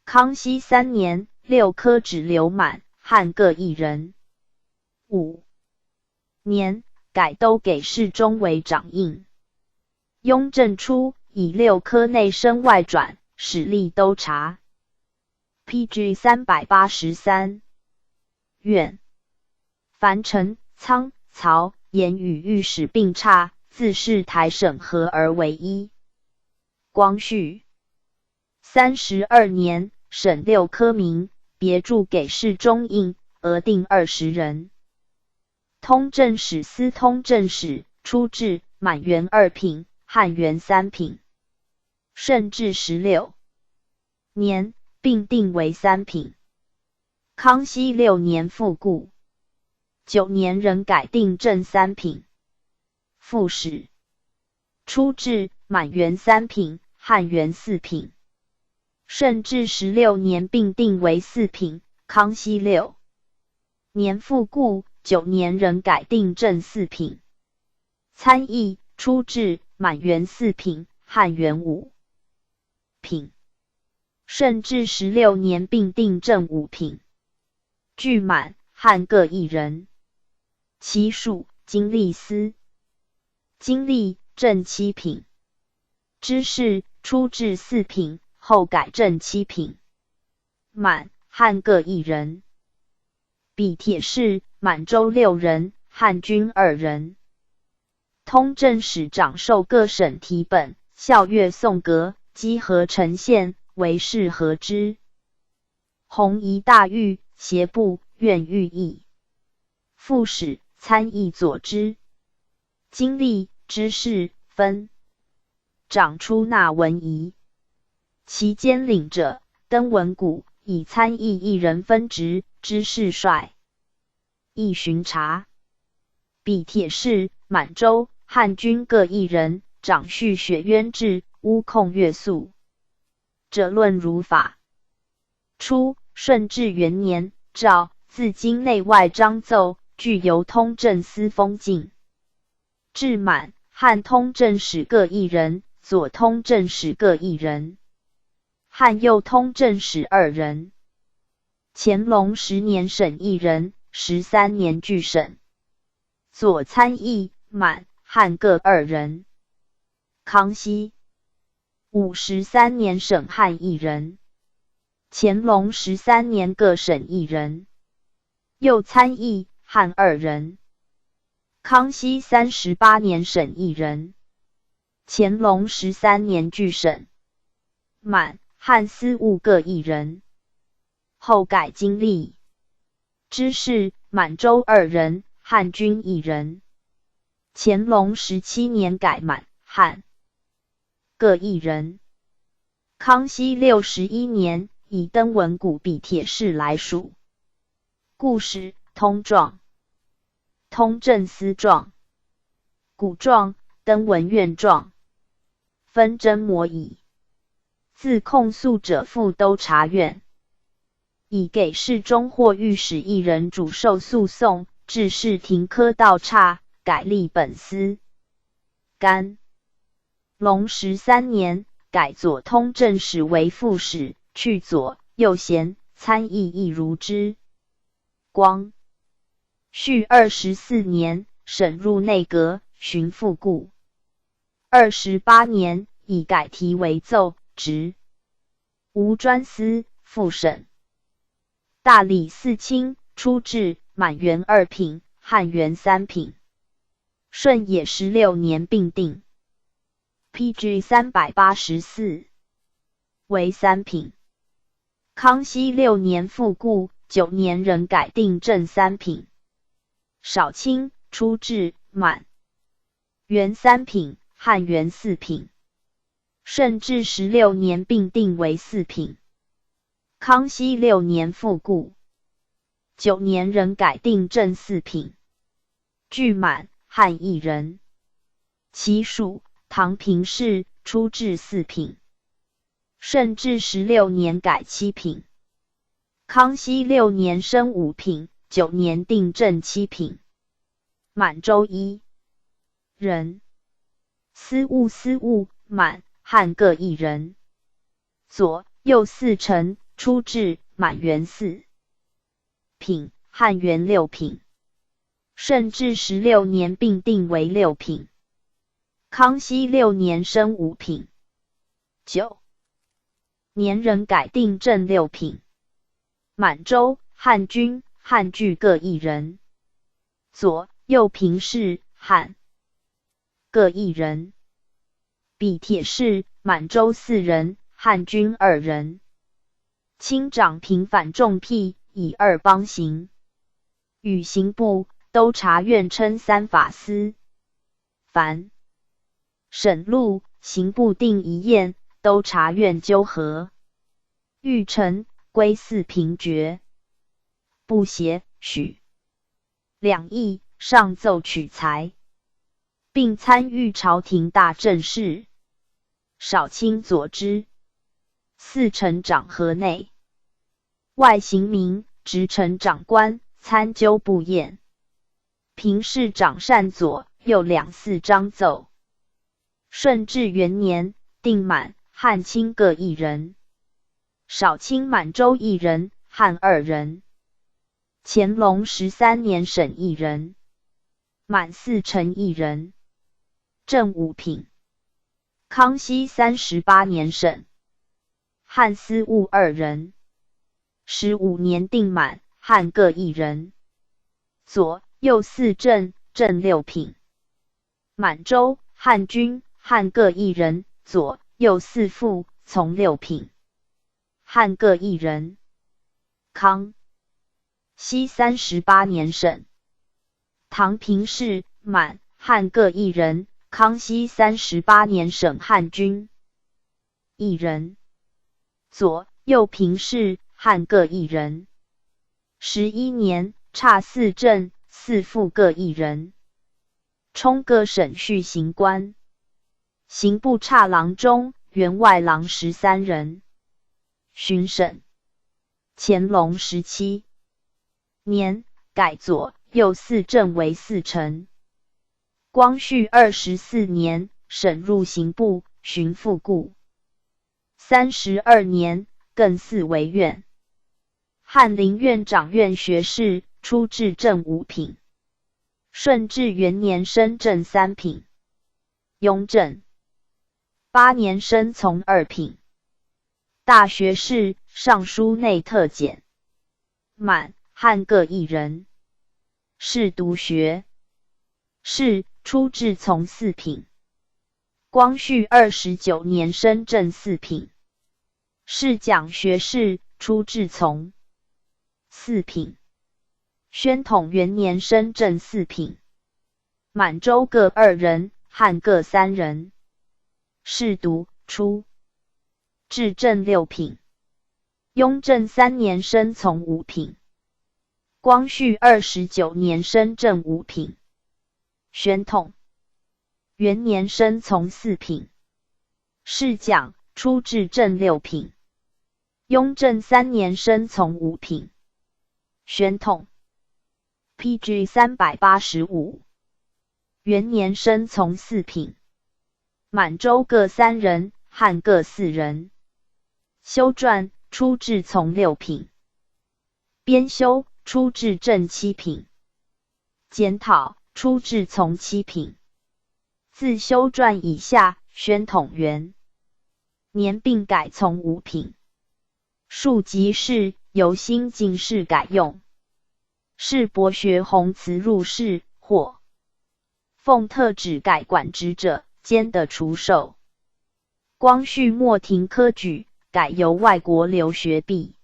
[SPEAKER 1] 康熙3年，6科只留满、汉各1人。5年，改都给事中为掌印。雍正初，以6科内升外转，使吏都察。PG 383。院。樊城、仓、曹、盐与御史并差，自是台省合而为一。光绪32年，省6科名，别注给事中印，额定20人。通政使司通政使，初置满员2品，汉员3品。顺治16年，并定为3品。康熙6年复固。9年仍改定正3品。副使。初置满员3品，汉员4品。顺治16年并定为4品。康熙6年复固。9年仍改定正4品。参议。初置满员4品，汉员5品。顺治16年并定正5品。具满、汉各1人。其属经历司。经历正7品。知事。初置4品，后改正7品。满、汉各1人。比铁士。满洲6人，汉军2人。通政使长授各省题本，校阅颂阁，稽核呈现，为是合之。弘仪大狱，协部，院御役。副使，参议佐之。经历，知事，分长出纳文仪。其兼领者，登文谷，以参议1人分职，知事帅。议巡查。比铁士。满洲、汉军各1人，掌叙雪渊志，乌控乐肃。者论儒法。初，顺治元年，诏自京内外章奏，具由通政司封禁。至满、汉通政使各1人，左通政使各1人。汉右通政使2人。乾隆10年省1人，13年具省。左参议、满、汉各2人。康熙53年省汉1人。乾隆13年各省1人。右参议、汉2人。康熙38年省1人。乾隆13年具省。满、汉司务各1人。后改经历。知事。满洲2人，汉军1人。乾隆17年改满、汉各1人。康熙61年，以登文谷比铁士来属。故事通状。通政司状。古状，登文院状，分真模矣。自控诉者赴都察院，以给事中或御史一人主受诉讼，致事庭科道差，改立本司。干隆13年，改左通政使为副使，去左右贤参议亦如之。光绪24年，审入内阁，巡复故。28年，以改题为奏，职吴专司副审。大理寺卿，初置满员2品，汉员3品。顺也16年并定。PG 384为3品。康熙6年复故，9年仍改定正3品。少卿，初置满员3品，汉员4品。顺治16年并定为4品。康熙6年复故，9年仍改定正4品。具满汉1人。其属唐平氏，初置4品。顺治16年改7品。康熙6年升5品，9年定正7品。满洲1人。司务满汉各1人。左右4丞，初置满员4品，汉员6品。顺治16年并定为6品。康熙6年升5品。9年仍改定正6品。满洲、汉军、汉剧各1人。左右平氏、汉各1人。比铁氏、满洲4人，汉军2人。清长平反重辟，以2邦行。与刑部、都察院称3法司。凡审录，刑部定一验，都察院纠合。御臣归4平决。不协许。两议上奏取材，并参与朝廷大政事。少卿佐之。4丞长河内外刑名，直臣长官，参纠部验。平氏长善左右两4章奏。顺治元年，定满汉卿各1人。少卿满洲1人，汉2人。乾隆13年审1人。满4丞1人。正5品。康熙38年审。汉司务2人。15年定满汉各1人。左右4正，正6品。满洲、汉军、汉各1人，左右4副，从6品。汉各1人。康熙38年审。唐平氏、满、汉各1人。康熙38年审汉军1人。左右平氏、汉各1人。11年，差4正、4副各1人。充各审序刑官。刑部差郎中、员外郎13人。巡审。乾隆17年，改左右4正为4丞。光绪24年，审入刑部，巡复故。32年，更4为院。翰林院掌院学士，初置正5品。顺治元年升正3品。雍正8年升从2品。大学士，尚书内特检。满汉各1人。仕读学士，初置从4品。光绪29年升正4品。侍讲学士，初置从4品。宣统元年升正4品。满洲各2人，汉各3人。仕读初至正6品。雍正3年升从5品。光绪29年升正5品。宣统元年升从4品。侍讲，出至正6品。雍正3年升从5品。宣统 PG 385。元年升从4品。满洲各3人，汉各4人。修撰，出至从6品。编修，出至正7品。检讨，出至从7品。自修撰以下，宣统元年并改从5品。庶吉士，由新进士改用。是博学弘辞入仕，或奉特旨改管职者，兼的除授。光绪末停科举，改由外国留学毕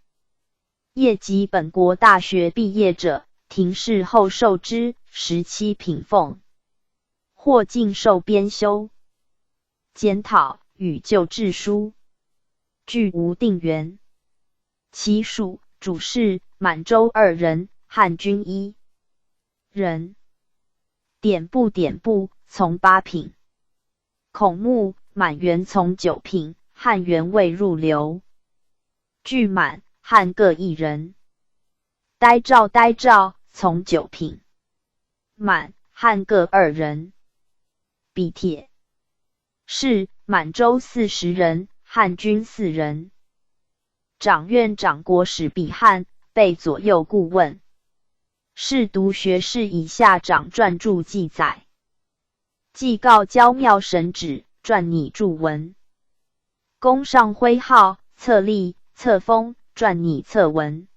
[SPEAKER 1] 业及本国大学毕业者，停试后授之17品俸，或进授编修。检讨与旧制书，据无定员。其属主事满洲2人，汉军1人。典部从8品。孔目满员从9品，汉员未入流。据满汉各1人。呆诏从9品。满汉各2人。笔帖是满洲40人，汉军4人。掌院长国史比汉，备左右顾问。是读学士以下长撰著记载。祭告交庙神旨，撰拟注文。宫上徽号、册立、册封，撰拟册文。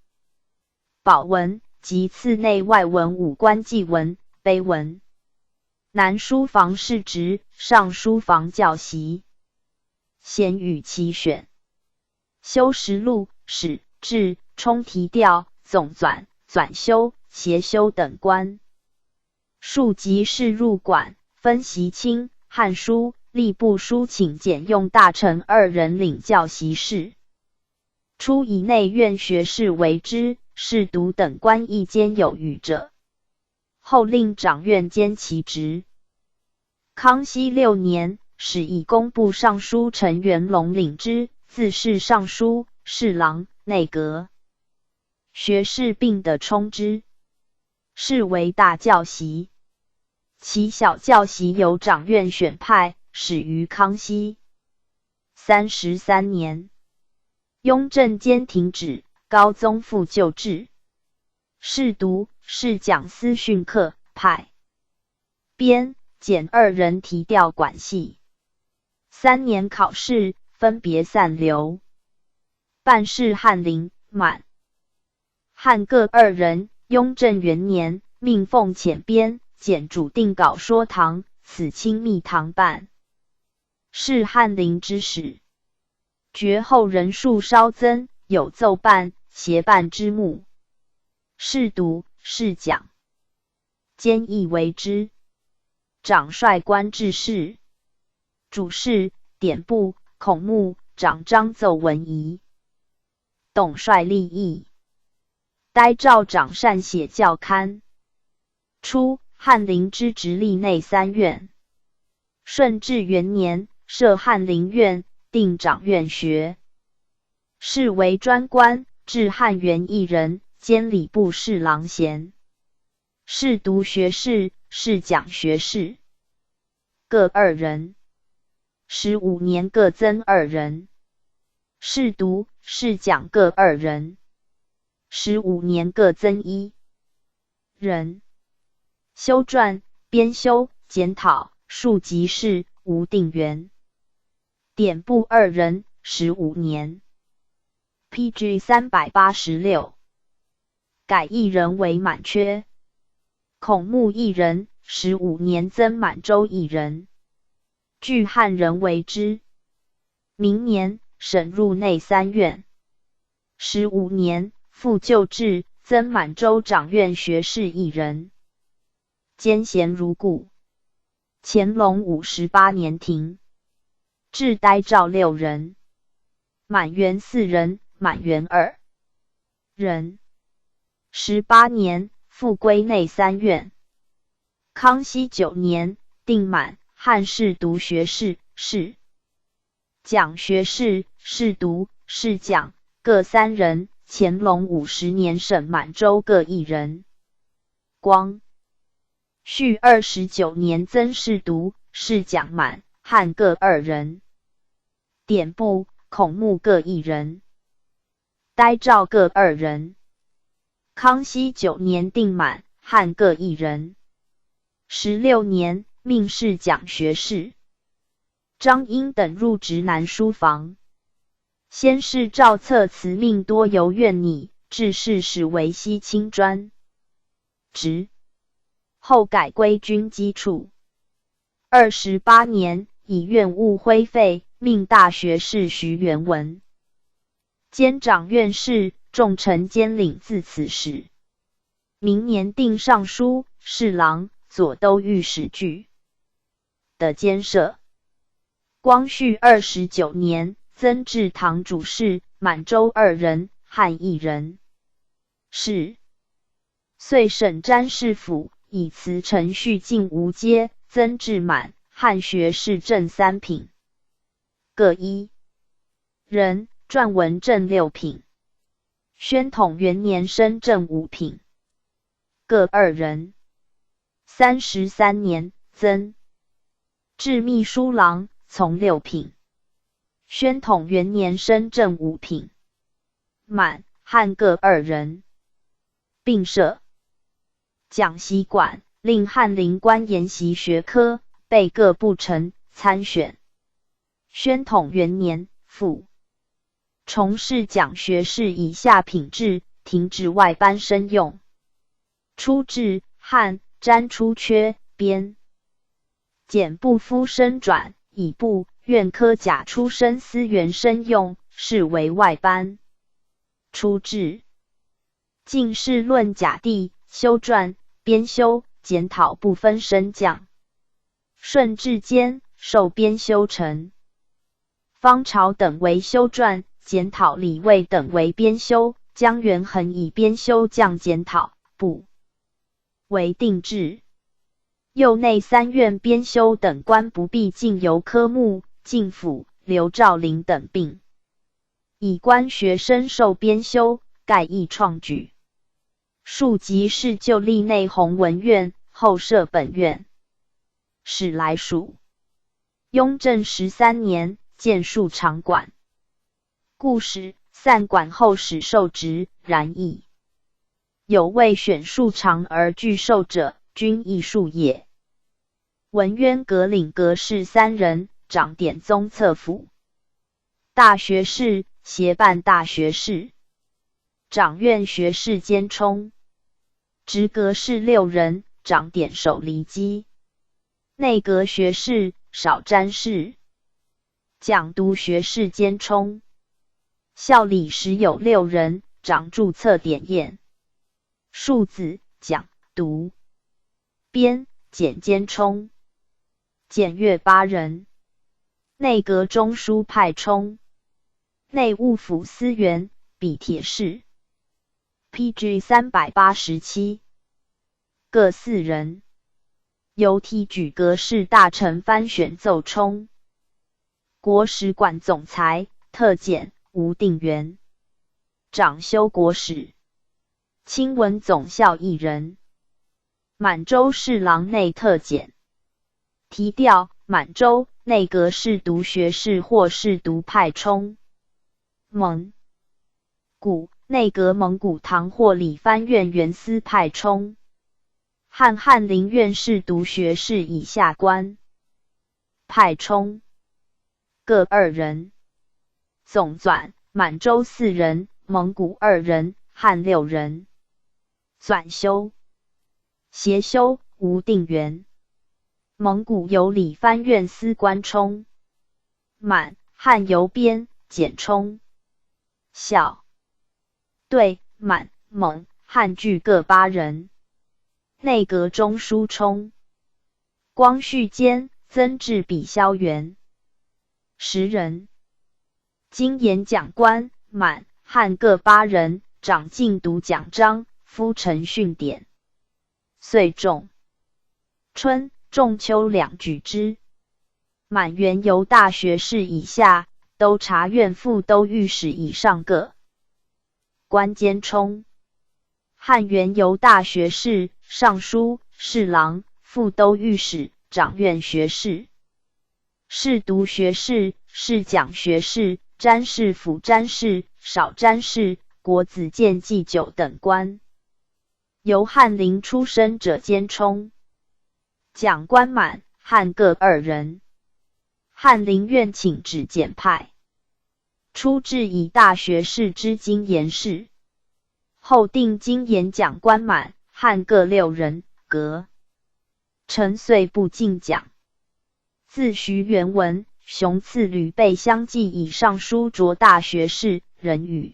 [SPEAKER 1] 宝文及次内外文武官祭文、碑文。南书房侍职，上书房教习。咸与其选。修实录、史志、冲题调、总纂、纂修、协修等官。庶吉士入馆，分习清、汉书、吏部书请检用大臣2人领教习事。初以内院学士为之，侍读等官亦兼有余者。后令掌院兼其职。康熙6年，始以工部尚书陈元龙领之，自是尚书、侍郎、内阁学士并得充之，是为大教习。其小教习由掌院选派，始于康熙33年。雍正兼停止，高宗复旧制。侍读、侍讲司训课派。编、检2人提调管系。3年考试，分别散留。办事翰林、满汉各2人。雍正元年，命奉遣编、检主定稿说堂，此亲密堂办。是翰林之始。绝后人数稍增，有奏办、协办之目。侍读、侍讲兼议为之。掌帅官制事。主事典部、孔目、长章奏文仪。董帅立议。呆诏长善写教刊。初，翰林之直隶内3院。顺治元年，设翰林院，定掌院学。是为专官，至汉员1人，兼礼部侍郎衔。侍读学士，侍讲学士各2人。15年各增2人。侍读、侍讲各2人。15年各增1人。修撰、编修、检讨、庶吉士无定员。典部2人，15年。PG 386。改1人为满缺。孔目1人，15年增满洲1人。据汉人为之。明年，审入内3院。15年，复旧制，增满洲掌院学士1人。兼衔如故。乾隆58年停。至呆诏6人。满员4人，满员2人。18年，复归内3院。康熙9年，定满汉侍读学士、侍讲学士、侍读、侍讲各3人，乾隆50年省满洲各1人。光绪29年增侍读、侍讲满、汉各2人。典部、孔目各1人。呆诏各2人。康熙9年定满、汉各1人。16年命侍讲学士张英等入直南书房。先是诏册辞命多由院拟，致仕使为西清专职，后改归军机处。28年以院务恢废，命大学士徐元文兼掌院事，重臣兼领自此时。明年定尚书、侍郎、左都御史具的监舍。光绪29年增至堂主事，满洲2人，汉1人。是。遂省詹事府以辞程序进无阶，增至满、汉学士正3品，各1人，撰文正6品。宣统元年升正5品，各2人。33年增至秘书郎，从6品。宣统元年升正5品，满、汉各2人。并设讲习馆，令翰林官研习学科，备各部臣参选。宣统元年复重试讲学士以下品制，停止外班生用。初制汉詹出缺编，简部夫生转，以部院科甲出身司员生用，视为外班。初制进士论甲第，修撰、编修、检讨不分升降。顺治间授编修成，方朝等为修撰、检讨，李卫等为编修，江元衡以编修降检讨部为定制。右内3院编修等官不必进由科目，进府、刘兆麟等并以官学生授编修，盖亦创举。庶吉士就立内弘文院，后设本院。史来属。雍正13年建庶常馆。故使散馆后始受职，然亦有未选庶常而拒受者，均亦数也。文渊阁领阁士3人，掌典宗册府。大学士协办大学士，掌院学士兼充。直阁士6人，掌典守离机。内阁学士少詹事，讲读学士兼充。校理时有6人，掌注册典验。庶子、讲、读、编、检兼充。检阅8人。内阁中书派充。内务府司员比铁士。PG 387，各4人。由提举阁士大臣番选奏充。国史馆总裁特检吴定元，掌修国史。清文总校1人。满洲侍郎内特检。提调满洲内阁侍读学士或侍读派充。蒙古内阁蒙古堂或理藩院员司派充。翰林院士读学士以下官派充，各2人。总纂满洲4人，蒙古2人，汉6人。纂修协修吴定元。蒙古有理藩院司官充。满、汉邮编简充。校对满、蒙、汉俱各8人。内阁中书充。光绪间增至比萧园10人。经演讲官满、汉各8人，掌进读讲章，夫陈训典。岁仲春、仲秋2举之。满园游大学士以下，都察院副都御史以上各官兼充。汉园游大学士、尚书、侍郎、副都御史、掌院学士、侍读学士、侍讲学士、詹事府詹事、少詹事、国子监祭酒等官。由翰林出身者兼充。讲官满、汉各2人。翰林院请旨简派。初置以大学士之经言事，后定经言讲官满、汉各6人，革。臣遂不进讲。自徐元文、熊赐吕备相继以上书擢大学士，人与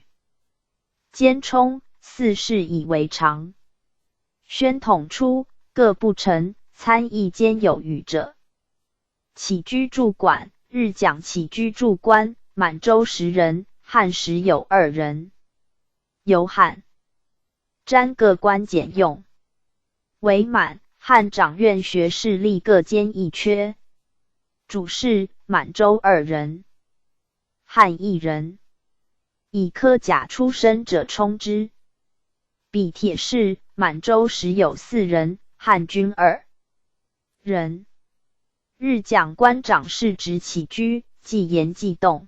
[SPEAKER 1] 兼充4事以为常。宣统初，各不成，参议兼有余者。起居注管、日讲起居注官，满洲10人，汉时有2人。由汉、詹各官简用，为满、汉掌院学士立各兼1缺。主事满洲2人，汉1人。以科甲出身者充之。比铁士满洲时有4人，汉均2人。日讲官长事职起居，记言记动。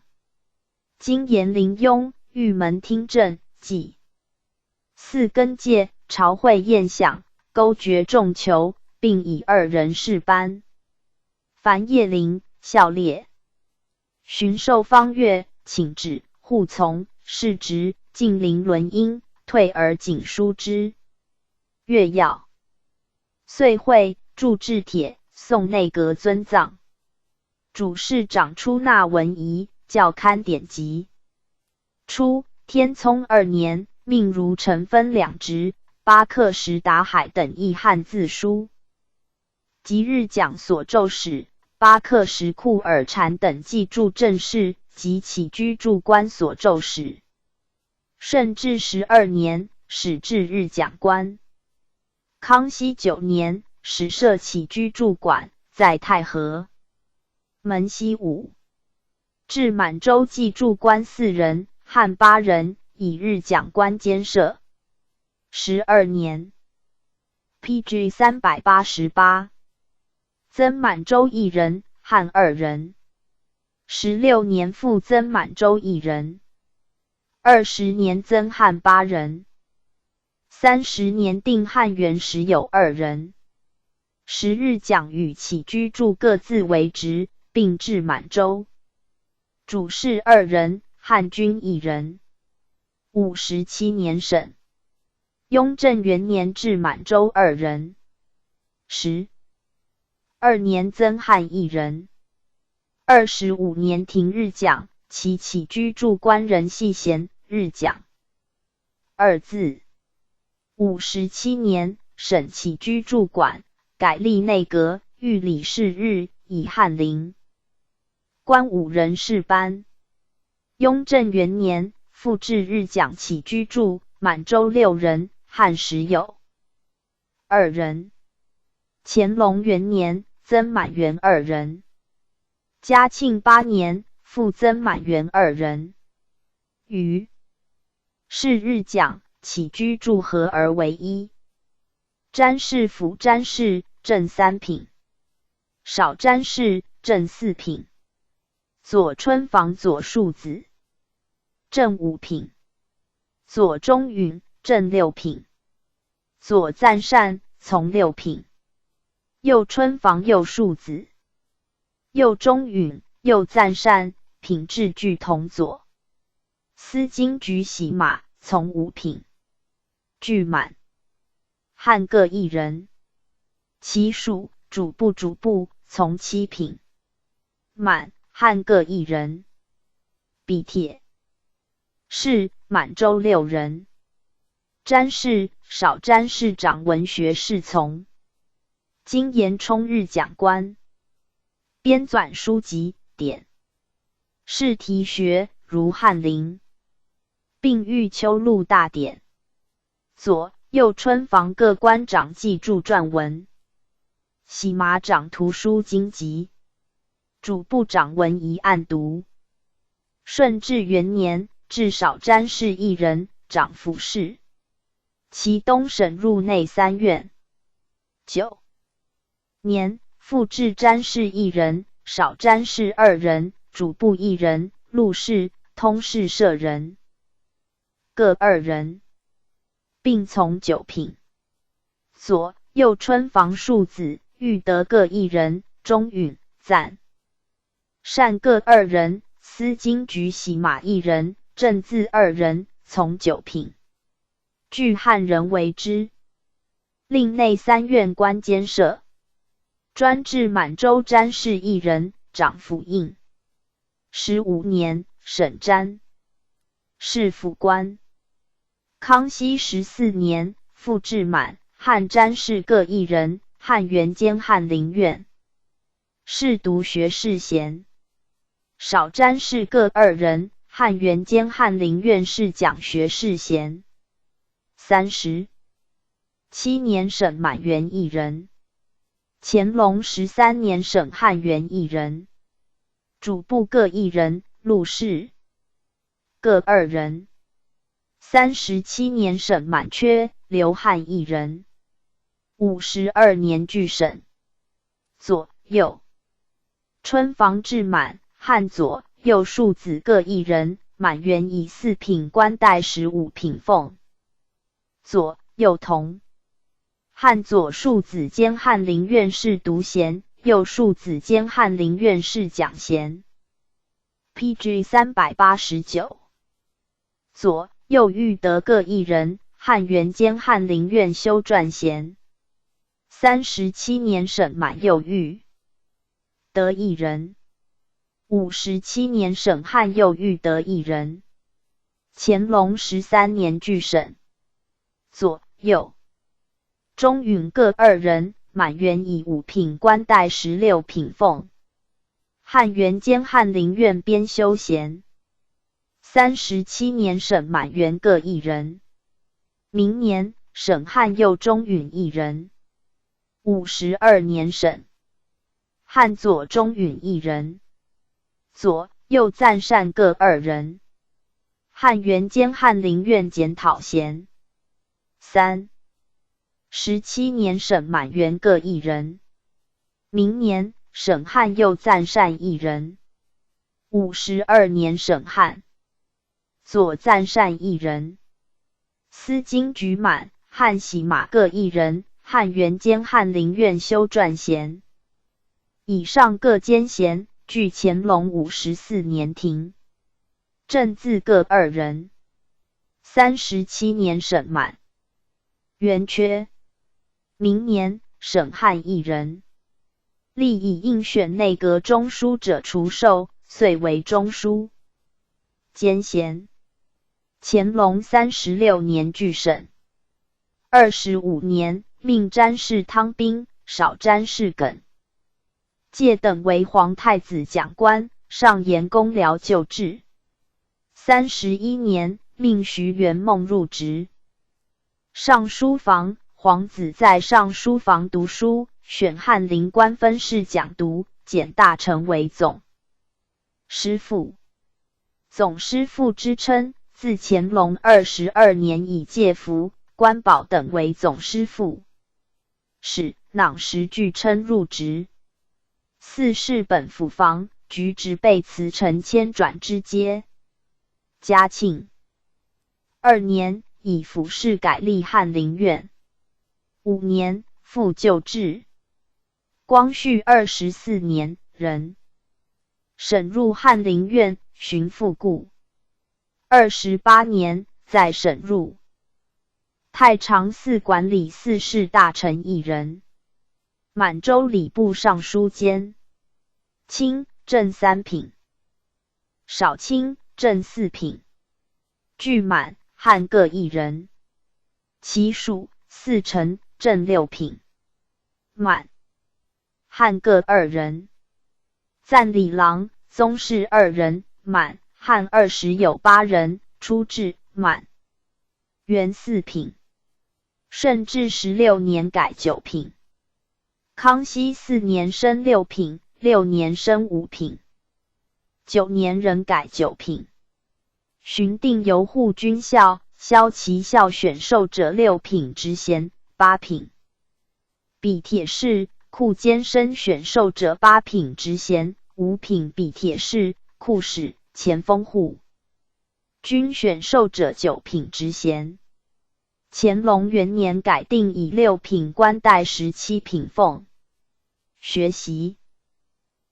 [SPEAKER 1] 今言临雍，玉门听政，记4更界，朝会宴享，勾决众囚，并以2人事班。凡叶林、孝烈、巡狩方悦，请旨，护从，事职，晋陵轮英，退而谨书之。月要。岁会，铸制帖，送内阁尊葬。主事长出纳文仪，校勘典籍。初，天聪2年，命如臣分2职，巴克什达海等译汉字书。即日讲所奏史，巴克什库尔禅等记注政事及起居注官所奏史。顺治12年，始置日讲官。康熙9年，始设起居注馆，在太和门西5。至满洲记注官4人，汉8人，以日讲官兼设。12年 ，PG 388，增满洲1人，汉2人。16年复增满洲1人。20年增汉8人。30年定汉元时有2人。10日讲与起居注各自为职，并至满洲。主事2人，汉均1人。57年省。雍正元年至满洲2人。12年增汉1人。25年停日讲，其起居注官人系闲，日讲2字。57年，省起居注馆，改立内阁，御理事日，以翰林官5人事班。雍正元年，复置日讲起居注，满洲6人，汉时有2人。乾隆元年，增满园2人。嘉庆8年，复增满园2人。于是日讲起居注合而为一。詹事府詹事，正3品；少詹事，正4品；左春房左庶子，正5品；左中允，正6品；左赞善，从6品；右春房右庶子，右中允，右赞善，品质俱同左。司金举喜马，从5品。俱满。汉各1人。其属主簿主簿，从7品。满，汉各1人。比帖是满洲6人。詹事、少詹事长文学侍从。今言充日讲官。编纂书籍典试题学，如翰林，并御秋录大典。左右春房各官长记注撰文。洗马长图书经籍。主簿长文仪案牍。顺治元年，至少詹事一人，掌服侍。其东省入内3院。9年，复置詹事一人，少詹事2人，主簿1人，录事、通事舍人各2人，并从9品。左右春房庶子，欲得各1人，中允、赞善各2人，司金局洗马1人，正字2人，从9品。据汉人为之。令内3院官监舍。专治满洲詹事1人，掌府印。15年，审詹是府官。康熙14年，复置满、汉詹事各1人，汉元监翰林院。侍读学士衔。少詹事各2人，汉元监翰林院侍讲学士衔。37年审满元1人。乾隆13年审汉元1人。主簿各1人，录事各2人。37年审满阙、刘汉1人。52年具审。左右春房置满、汉左右庶子各1人，满元以4品官带15品俸。左右同。汉左庶子兼翰林院士读衔，右庶子兼翰林院士讲衔。PG 389。左右御得各1人，汉元兼翰林院修撰衔。37年审满右御得1人。57年审汉右御得1人。乾隆13年具审。左右中允各2人，满元以5品官带16品俸。汉元兼翰林院编修衔。37年审满元各1人。明年审汉右中允1人。52年审汉左中允1人。左右赞善各2人。汉元兼翰林院检讨衔。17年审满元各1人。明年审汉右赞善1人。52年审汉左赞善1人。司金局满、汉洗马各1人，汉元兼翰林院修撰衔。以上各监衔，据乾隆54年停。正字各2人。37年审满元阙。明年审汉1人。历以应选内阁中书者除授，遂为中书监衔。乾隆36年具审。25年，命詹事汤彬、少詹事耿介等为皇太子讲官，上言公僚就制。31年，命徐元梦入职尚书房。皇子在尚书房读书，选翰林官分侍讲读，简大臣为总师傅。总师傅之称，自乾隆22年以介福、关宝等为总师傅。使囊时俱称入职。四世本府房，局职被辞呈迁转之阶。嘉庆2年，以府事改立翰林院。5年，复旧制。光绪24年，壬审入翰林院，巡复故。28年，再审入太常寺管理4事大臣1人。满洲礼部尚书监。清正3品。少卿正4品。具满、汉各1人。其属4臣正6品。满、汉各2人。赞礼郎、宗室2人，满、汉20有8人，出治满元4品。顺治16年改9品。康熙4年升6品， 6年升5品，9年仍改9品。寻定由护军校，萧其校选授者6品之衔，8品。比铁士、库监生选授者8品之衔，5品。比铁士、库使、前锋护军选授者9品之衔。乾隆元年改定以6品官带17品俸。学习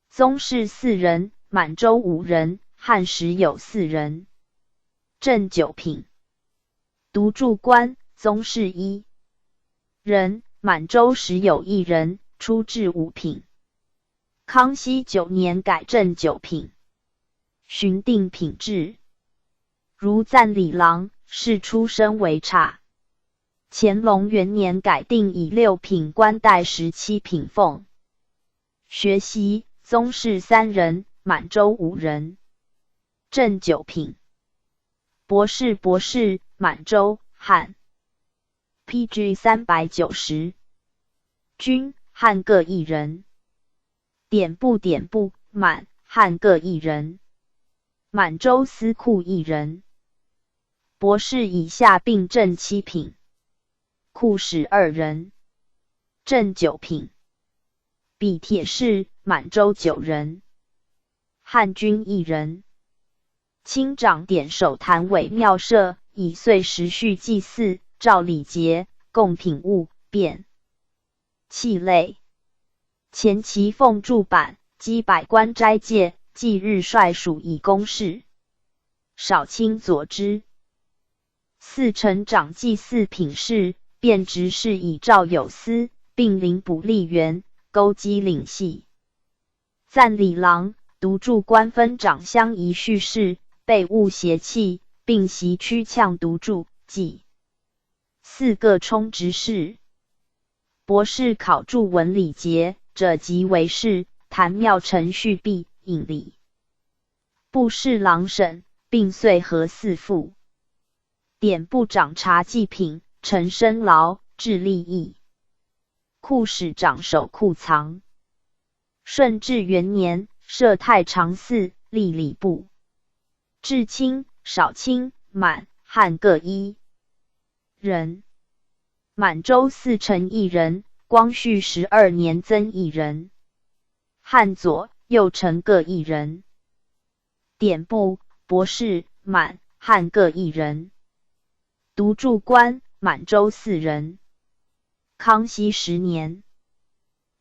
[SPEAKER 1] 宗室4人，满洲5人，汉时有4人。正9品。独柱官，宗室1人，满洲时有1人，初至5品。康熙9年改正9品。寻定品制，如赞礼郎，是出身为差。乾隆元年改定以6品官带17品俸。学习宗室3人，满洲5人。正9品。博士，满洲汉 PG 390。军汉各1人。典部，满汉各1人。满洲司库1人。博士以下并正7品。库使2人。正9品。比铁士，满洲9人。汉军1人。清长典守坛委庙舍，以岁时序祭祀，照礼节，供品物，便器类。前期奉铸板，积百官斋戒，祭日率属以公事。少卿佐之。4承掌祭祀品事，便执事以照有司，并领补吏员，勾稽领系。赞礼郎、独柱官分掌相宜叙事，备务邪气，并袭驱呛独柱，记4个充执事。博士考注文礼节者即为事，坛庙程序毕，引礼。部侍郎审，并遂核4副。典部长查祭品，陈生劳，治吏役。库使长守库藏。顺治元年，设太常寺，历礼部。至清、少卿、满、汉各1人。满洲4承1人，光绪12年增1人。汉左、右承各1人。典部、博士、满、汉各1人。独柱官，满洲4人。康熙10年，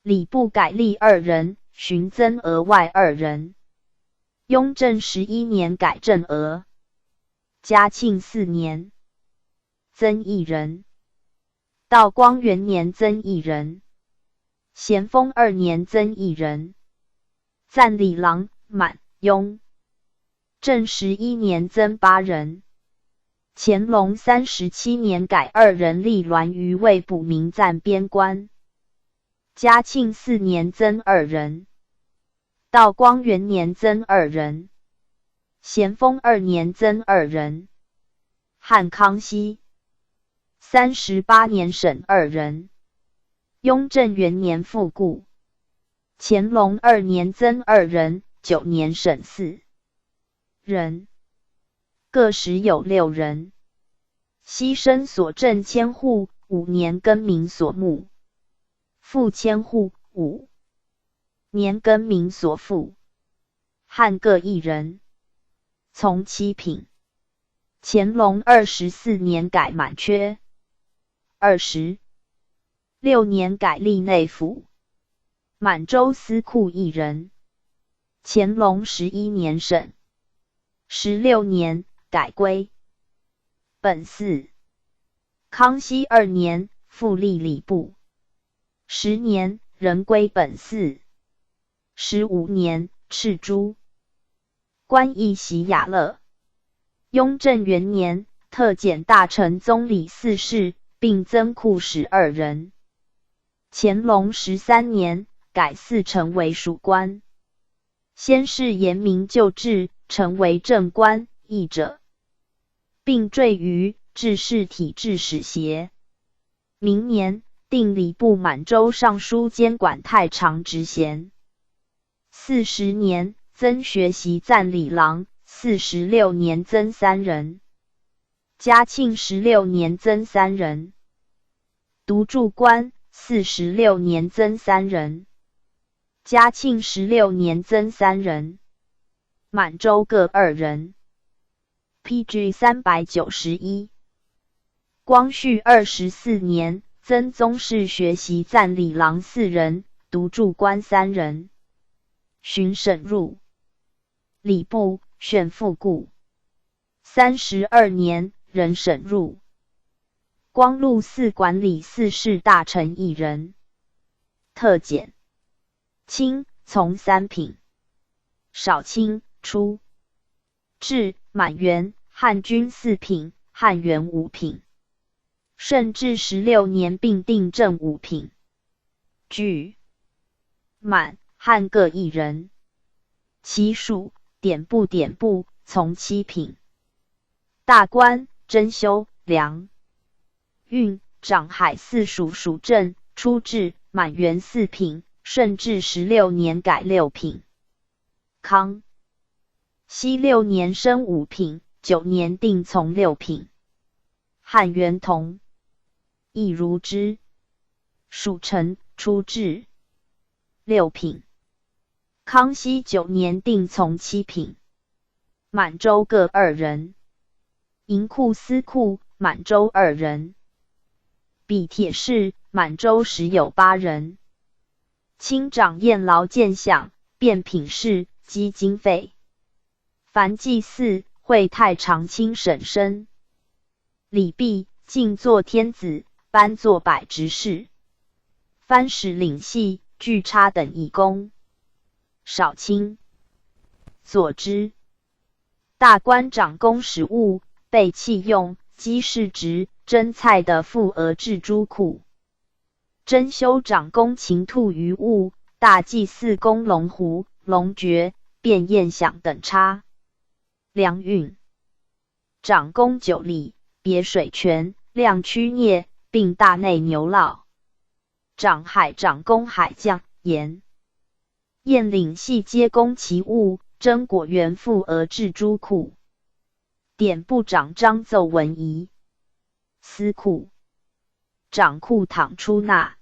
[SPEAKER 1] 礼部改吏2人，巡增额外2人。雍正11年改正额。嘉庆4年，增1人。道光元年增1人。咸丰2年增1人。赞礼郎、满、雍。正11年增8人。乾隆37年改2人历銮于卫补名赞边官。嘉庆4年增2人。道光元年增2人。咸丰2年增2人。汉康熙38年审2人。雍正元年复固。乾隆2年增2人，9年审4人。各时有6人。牺牲所镇千户，5年更名所墓。复千户，5年更名所赋。汉各1人。从7品。乾隆24年改满缺。26年改吏内府。满洲司库1人。乾隆11年审。16年改归本寺。康熙2年复历礼部。10年仍归本寺。15年敕诛。官役袭雅乐。雍正元年特检大臣宗理4事，并增库使2人。乾隆13年改4承为属官。先是严明旧制，成为正官，役者并坠于制事体制使协。明年定礼部满洲尚书监管太常职衔。40年，增学习赞礼郎；46年增3人。嘉庆16年增3人。读注官46年增3人。嘉庆16年增3人。满洲各2人。PG 391。光绪24年，增宗室学习赞礼郎4人，读注官3人。巡审入礼部选副顾。32年，任审入。光禄寺管理4事大臣1人。特检。清从3品。少卿初。至满元汉均4品，汉元5品。顺治16年并定正5品。据满汉各1人。其属典部从7品。大官甄修梁运长海4属属正，初至满元4品，顺治16年改6品。康熙6年升5品，9年定从6品。汉元同亦如之。属臣初至6品。康熙9年定从7品。满洲各2人。银库司库满洲2人。笔帖侍满洲时有8人。清长验劳鉴享，变品事，积经费。凡祭祀，会太常卿审申。礼毕，进作天子，颁作百职事。藩使领系、巨差等以功。少卿。佐之。大官长公使务，备器用，机事职，征菜的副额置诸库。征修长公禽兔鱼物，大祭祀公龙狐、龙爵、变宴享等差。良运。长公9里，别水泉，量曲孽，并大内牛酪。长海长公海将言。宴领系皆公其物，征果园副额置诸库。典部长张奏文仪。司库。长库躺出纳。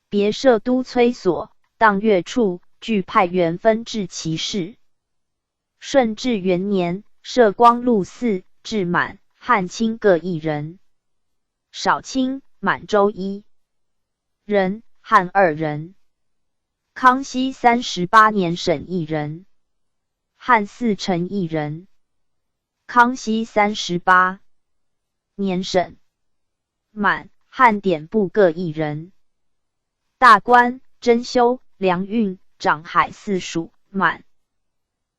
[SPEAKER 1] 别设都催所，当阅处，俱派员分治其事。顺治元年，设光禄寺，至满、汉卿各1人。少卿满洲1人，汉2人。康熙38年审1人。汉4臣1人。康熙38年审满、汉典部各1人。大官甄修、梁运、长海4属满、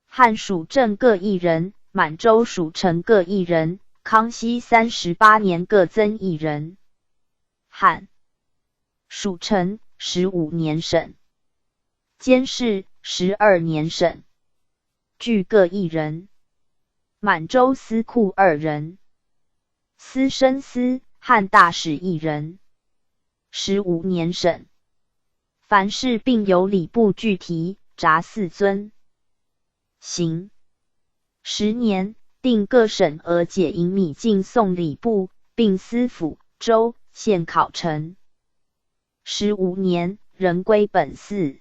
[SPEAKER 1] 汉属正各1人，满洲属臣各1人。康熙38年各增1人。汉属臣15年审。监事12年审。具各1人。满洲司库2人。司生司汉大使1人。15年审。凡事并由礼部具题，札4尊。行10年，定各省额解银米进送礼部，并司府、州、县考成。15年，仍归本寺。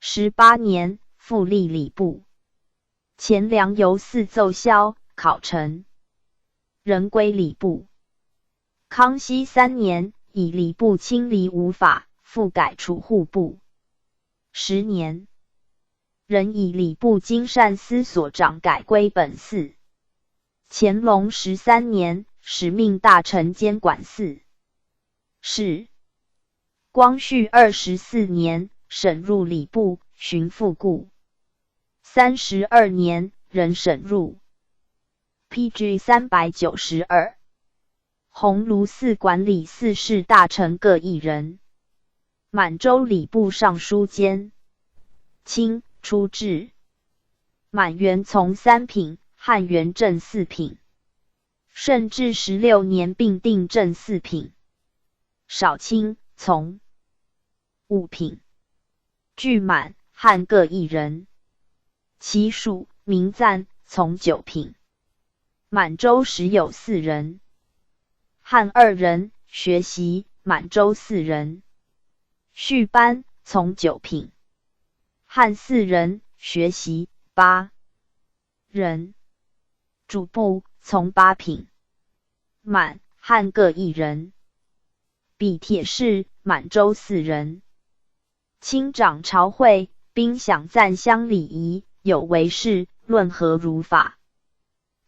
[SPEAKER 1] 18年，复立礼部。前粮由4奏销，考成。仍归礼部。康熙3年，以礼部清离无法，复改储户部。10年，仍以礼部经善司所长改归本寺。乾隆13年，使命大臣监管寺。是。光绪24年，审入礼部，巡副顾。32年，仍审入。PG 392。鸿胪寺管理4事大臣各1人。满洲礼部尚书监。清初置。满元从3品，汉元正4品。顺治16年并定正4品。少卿从5品。据满、汉各1人。其属名赞，从9品。满洲时有4人。汉2人，学习，满洲4人。续班，从9品。汉4人，学习，8人。主簿，从8品。满、汉各1人。比铁士，满洲4人。清掌朝会，兵饷赞乡礼仪，有为事，论何如法。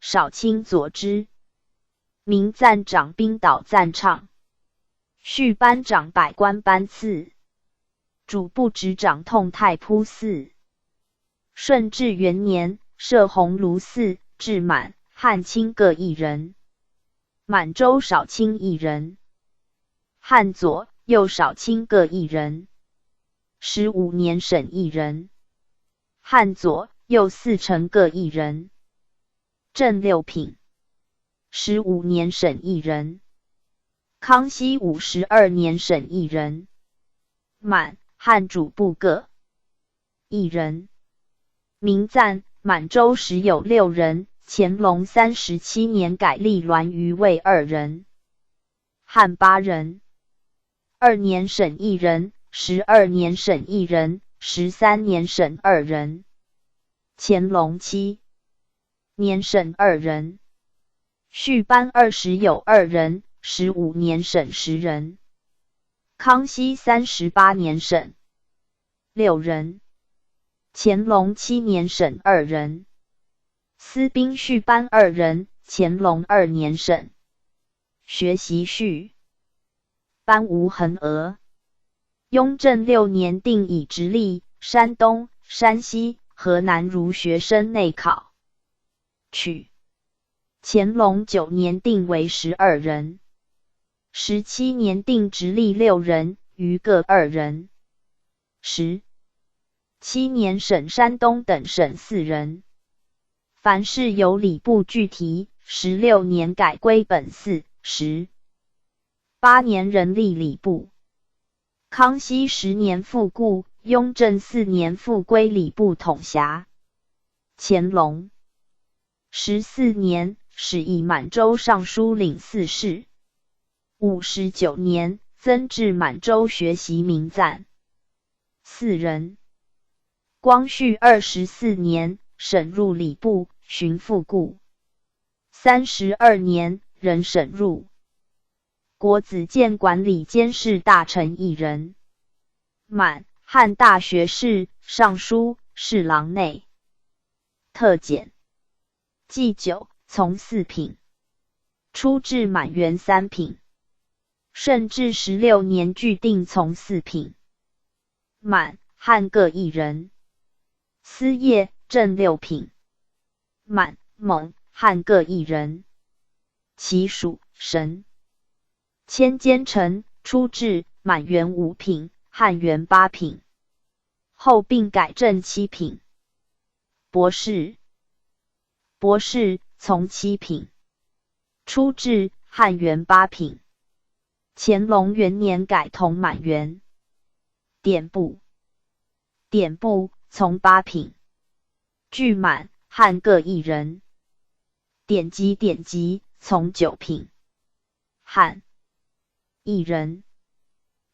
[SPEAKER 1] 少卿佐之。名赞掌兵导赞唱。续班长百官班次。主簿执掌痛太仆寺。顺治元年，设鸿胪寺，置满、汉卿各1人。满洲少卿1人。汉左、右少卿各1人。15年审1人。汉左、右4丞各1人。正6品。15年审1人。康熙52年审1人。满、汉主簿各1人。名赞，满洲时有6人，乾隆37年改立滦余卫2人。汉8人。2年审1人，12年审1人，13年审2人。乾隆7年审2人。续班20有2人，15年审10人。康熙38年审6人。乾隆7年审2人。司兵续班2人，乾隆2年审。学习续班吴恒娥。雍正6年定以直隶、山东、山西、河南儒学生内考取。乾隆9年定为12人。17年定直隶6人，余各2人。17年审山东等省4人。凡事由礼部具题，16年改归本寺，18年仍历礼部。康熙10年复故，雍正4年复归礼部统辖。乾隆14年，始以满洲尚书领4事。59年，增至满洲学习名赞4人。光绪24年，审入礼部，巡复故。32年，仍审入。国子监管理监事大臣1人。满、汉大学士、尚书、侍郎内特检。祭酒，从4品。初置满元3品。顺治16年具定从4品。满、汉各1人。司业，正6品。满、蒙、汉各1人。其属神。迁监丞，初置满元5品，汉元8品。后并改正7品。博士，从7品。初置汉元8品。乾隆元年改同满元。典部，从8品。具满、汉各1人。典籍，从9品。汉1人。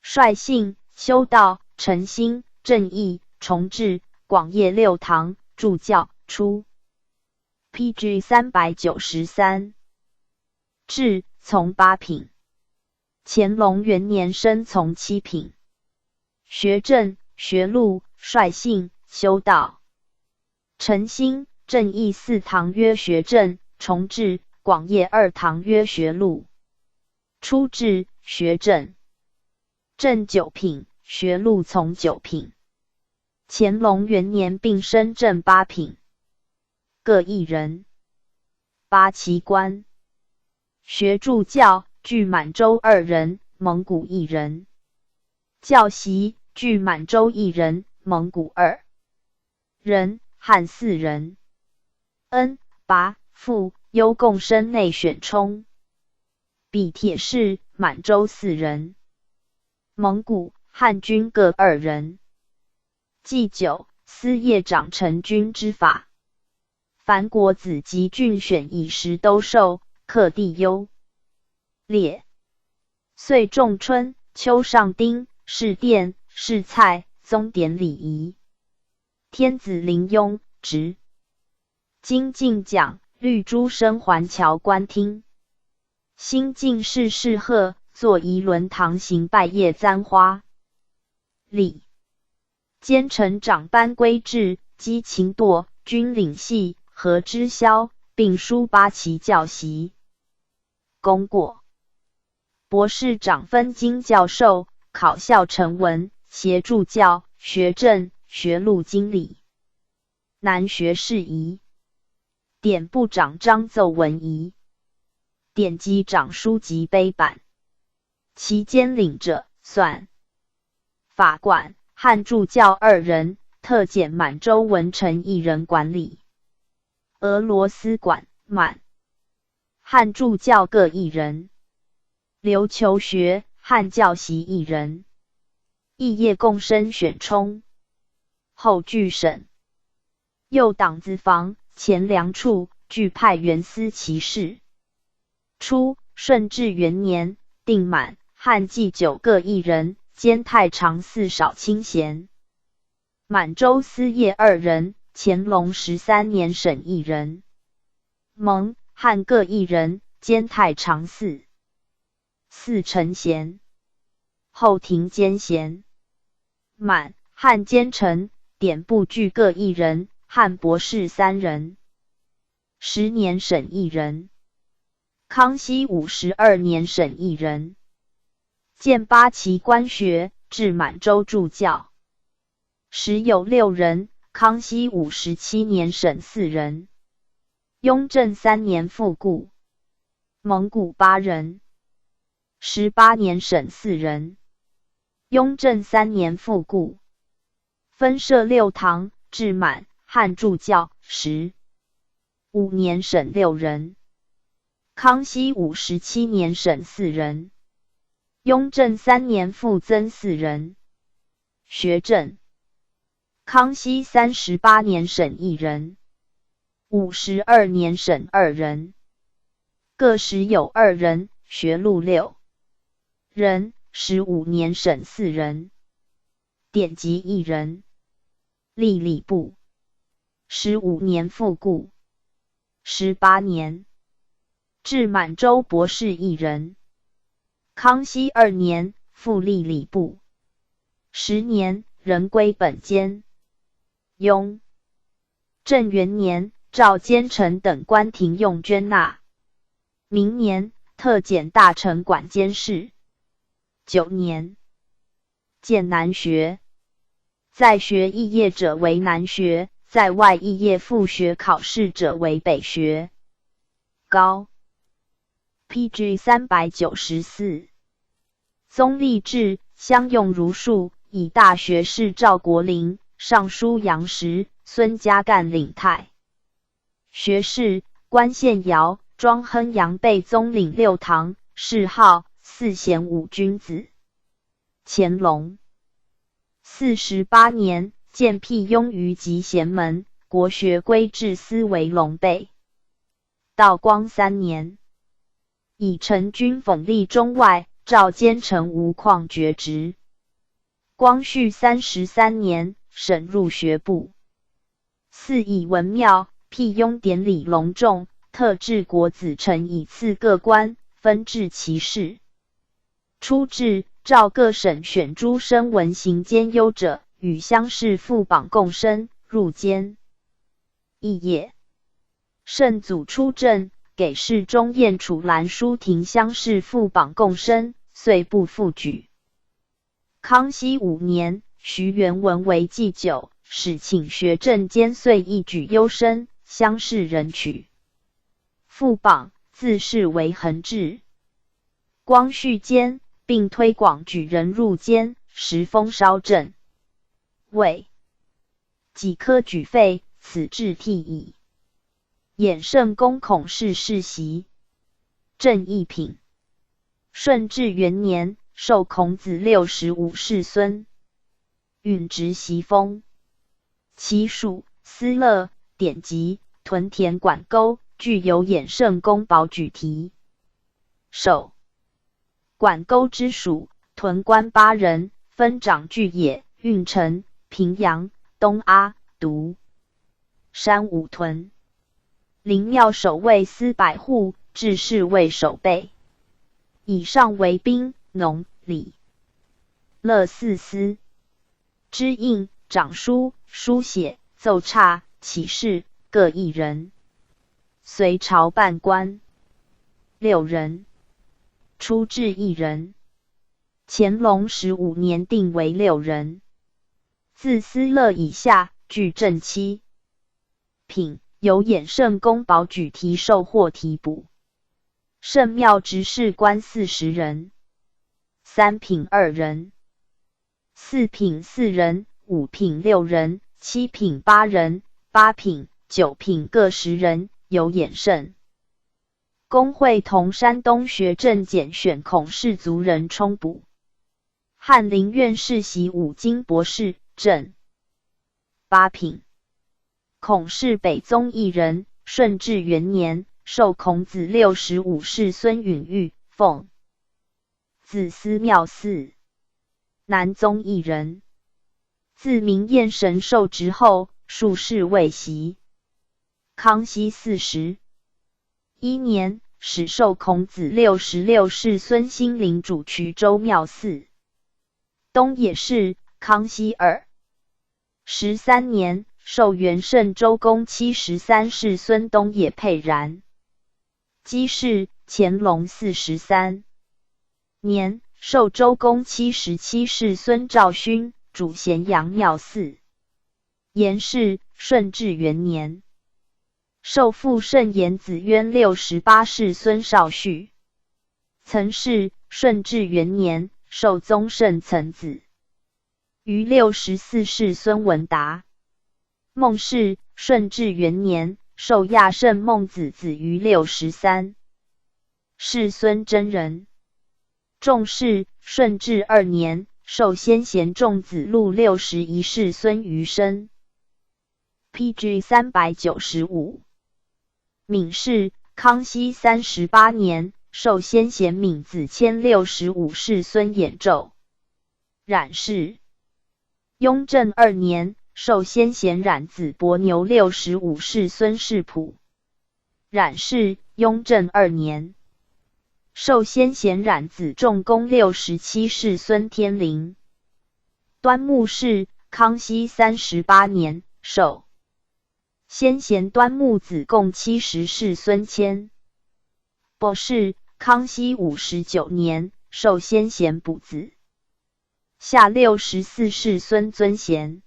[SPEAKER 1] 率性、修道、诚心、正义、崇智、广业6堂，助教，初 PG 393。制，从8品。乾隆元年升从7品。学政、学录、率性、修道、诚心、正义4堂曰学政，崇智、广业2堂曰学录。初置学政。正9品，学录从9品。乾隆元年并升正8品。各1人。8旗官。学助教，具满洲2人，蒙古1人。教习，具满洲1人，蒙古2人，汉4人。恩、拔、复、优共生内选充。比铁士，满洲4人。蒙古、汉军各2人。祭酒，司业长陈君之法。凡国子及郡选以时都授，克地优列。岁仲春、秋上丁，是殿、是蔡，宗典礼仪。天子临雍，直。金进奖，绿珠生环桥观听。新进士侍贺，坐仪轮堂行拜谒簪花。礼。奸臣长班归至，击秦堕，军领系，和知宵，并书八旗教习。功过。博士长分经教授，考校成文，协助教、学政、学录经理。南学士仪。典部长张奏文仪。典籍长书籍碑版。其监领者，算。法管。汉助教2人，特检满洲文臣1人管理。俄罗斯管，满。汉助教各1人。留求学，汉教习1人。肄业共生选充。后据审。右党子房，前粮处，俱派员司其事。初，顺治元年，定满、汉祭酒各1人。兼太常寺少清闲。满洲司业2人，乾隆13年审1人。蒙、汉各1人，兼太常寺。四承衔。后庭监衔。满、汉奸臣、典部俱各1人，汉博士3人。10年审1人。康熙52年审1人。建八旗官学，至满洲助教。时有6人，康熙57年审4人。雍正3年复故。蒙古8人。18年审4人。雍正3年复故。分设6堂，至满、汉助教。15年审6人。康熙57年审4人。雍正3年复增4人。学政。康熙38年审1人。52年审2人。各时有2人，学录6人。15年审4人。典籍1人。历礼部。15年复故。18年。至满洲博士1人。康熙2年，复历礼部。10年，仍归本监。雍正元年，召奸臣等官廷用捐纳。明年，特检大臣管监事。9年，建南学。在学肄业者为南学，在外肄业复学考试者为北学。高。PG 394。宗立志，相用儒术，以大学士赵国龄、尚书杨时、孙家干领太学士，官县姚、庄亨阳被宗领6堂，谥号4贤5君子。乾隆48年，建辟雍于集贤门，国学归至司为龙备。道光3年，以陈君讽立中外，召监丞吴旷爵职。光绪33年，审入学部。祀以文庙，辟雍典礼隆重，特制国子臣以赐各官，分治其事。初制，召各省选诸生文行兼优者，与乡试副榜共生，入监。肄业。圣祖出政，给事中验处兰书亭乡试副榜共生，遂不复举。康熙5年，徐元文为祭酒，使请学政监，遂一举优生，乡试人取。副榜自是为恒制。光绪间，并推广举人入监，时风稍正。谓几科举废，此制替矣。衍圣公孔氏世袭。正一品。顺治元年，授孔子65世孙。允直袭封。其属司乐典籍，屯田管沟，具有衍圣公保举题。首管沟之属，屯官8人，分掌巨野、运城、平阳、东阿、独山5屯。灵庙守卫司百户，制侍卫守备。以上为兵、农、礼、乐4司。知印、掌书、书写、奏差、启事各1人。隋朝办官6人，初置1人。乾隆15年定为6人。自司乐以下，具正7品，由衍圣公保举题授或提补。圣庙执事官40人。3品2人。4品4人。5品6人。7品8人。8品9品各10人，由衍圣公会同山东学政拣选孔氏族人充补。翰林院士习5经博士，正8品。孔氏北宗1人，顺治元年，授孔子65世孙允玉，奉子司庙司。南宗1人。自明彦神授职后，数世未袭。康熙41年，始授孔子66世孙兴陵主衢州庙司。东野氏。康熙13年，授元圣周公73世孙东野沛然。基氏。乾隆43年，授周公77世孙兆勋，主咸阳庙司。延氏。顺治元年，授父圣严子渊68世孙绍绪。岑氏。顺治元年，授宗圣岑子于64世孙文达。孟氏。顺治元年，授亚圣孟子子于63世孙真人。仲氏。顺治2年，授先贤仲子路61世孙余生。PG 395。闵氏。康熙38年，授先贤闵子谦65世孙衍胄。冉氏。雍正2年，授先贤冉子伯牛65世孙世普。冉氏。雍正2年，授先贤冉子仲公67世孙天龄。端木氏。康熙38年，授先贤端木子共70世孙谦。伯氏。康熙59年，授先贤补子下64世孙尊贤。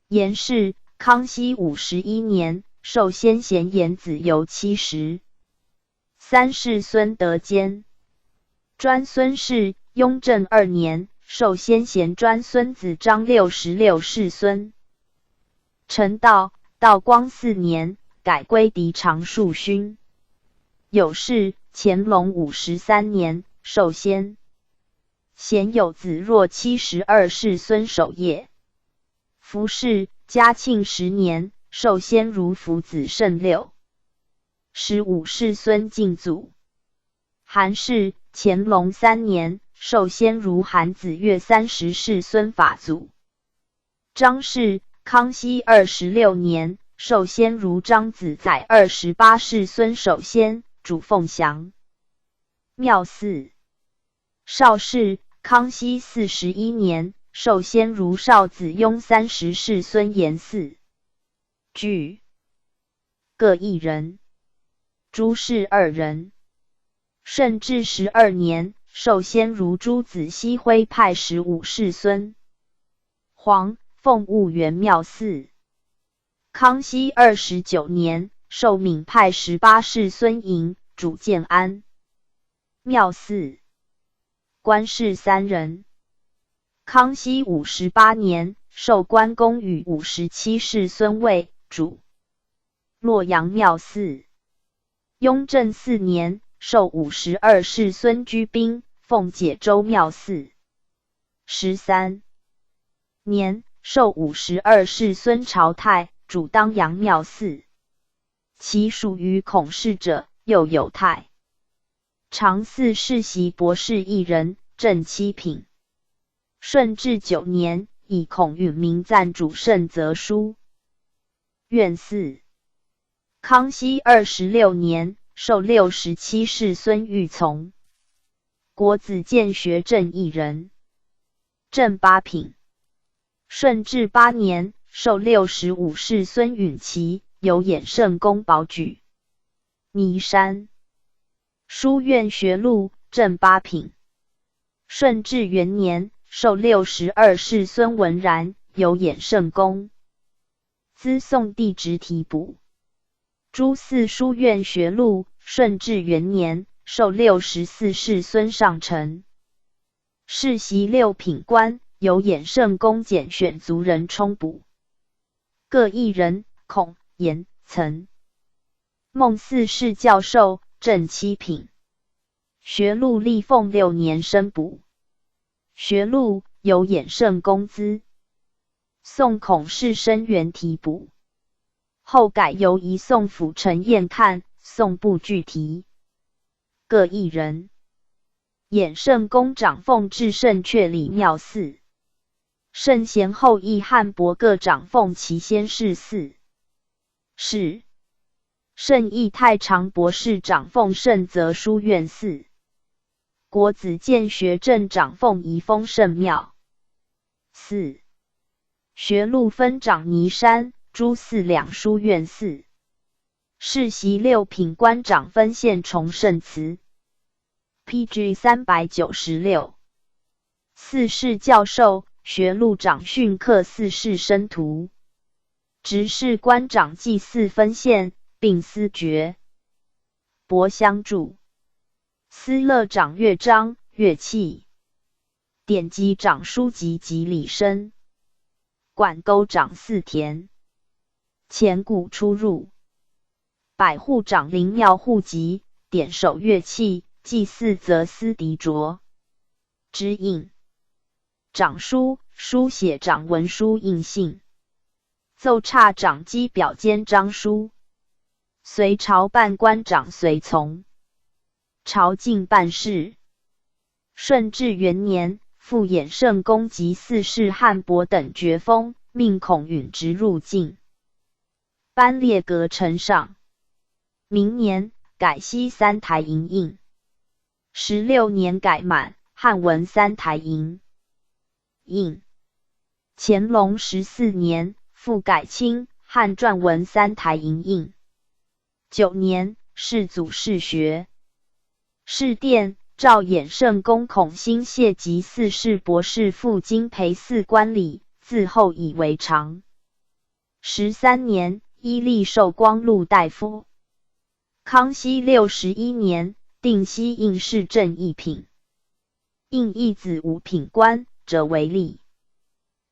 [SPEAKER 1] 严氏。康熙51年，授先贤严子由73世孙德坚。专孙氏。雍正2年，授先贤专孙子张66世孙承道。道光4年，改归嫡长树勋。有氏。乾隆53年，授先贤有子若72世孙守业。福氏。嘉庆10年，授先如福子圣65世孙敬祖。韩氏。乾隆3年，授先如韩子岳30世孙法祖。张氏。康熙26年，授先如张子载28世孙守先，主凤翔庙司。邵氏。康熙41年，授先如少子雍30世孙延嗣。具各1人。朱氏2人。顺治12年，授先如朱子熙徽派15世孙黄，奉务员庙司。康熙29年，授闽派18世孙寅，主建安庙司。官士3人。康熙58年，授关公与57世孙卫，主洛阳庙司。雍正4年，授52世孙居宾，奉解州庙司。13年，授52世孙朝太，主当阳庙寺。其属于孔氏者，又有太常寺世袭博士一人，正七品。顺治9年，以孔允明赞主圣则书院祀。康熙26年，授67世孙玉琮，国子监学正一人，正8品。顺治8年，授65世孙允祺，有衍圣公保举，尼山书院学录，正8品。顺治元年，授62世孙文然，有衍圣公，资宋帝职提补。诸四书院学录，顺治元年，授64世孙尚成，世袭6品官，由衍圣公拣选族人充补，各一人，孔、颜、岑。孟四世教授，正7品。学录历奉6年申补。学录由衍圣公资，宋孔氏生源提补。后改由移宋府陈彦看，宋部具题，各一人。衍圣公长奉至圣阙里庙寺，圣贤后裔汉伯各长奉其先世寺。是圣义太常博士长奉圣则书院寺，国子监学正长奉仪丰圣庙寺。学录分长尼山、诸四两书院寺。世袭6品官长分县崇圣祠。PG 396。四世教授，学录长训课四世生徒。执事官长祭祀分县，并司爵。博相助。司乐长乐章、乐器。典籍长书籍及礼生。管沟长四田。钱谷出入。百户长灵庙户籍，典守乐器，祭祀则司敌着。知印。长书，书写长文书印信。奏差长机表监章书。隋朝办官长随从。朝觐办事。顺治元年，复衍圣公及四世汉伯等爵封，命孔允直入境，颁列阁呈上。明年改西3台营印。16年改满，汉文3台营印。乾隆14年，复改清汉篆文3台营印。9年，世祖世学。侍殿赵衍圣公孔兴谢及四世博士赴京陪祀观礼，自后以为常。13年，依例授光禄大夫。康熙61年，定西印市正一品。印一子5品官者为例。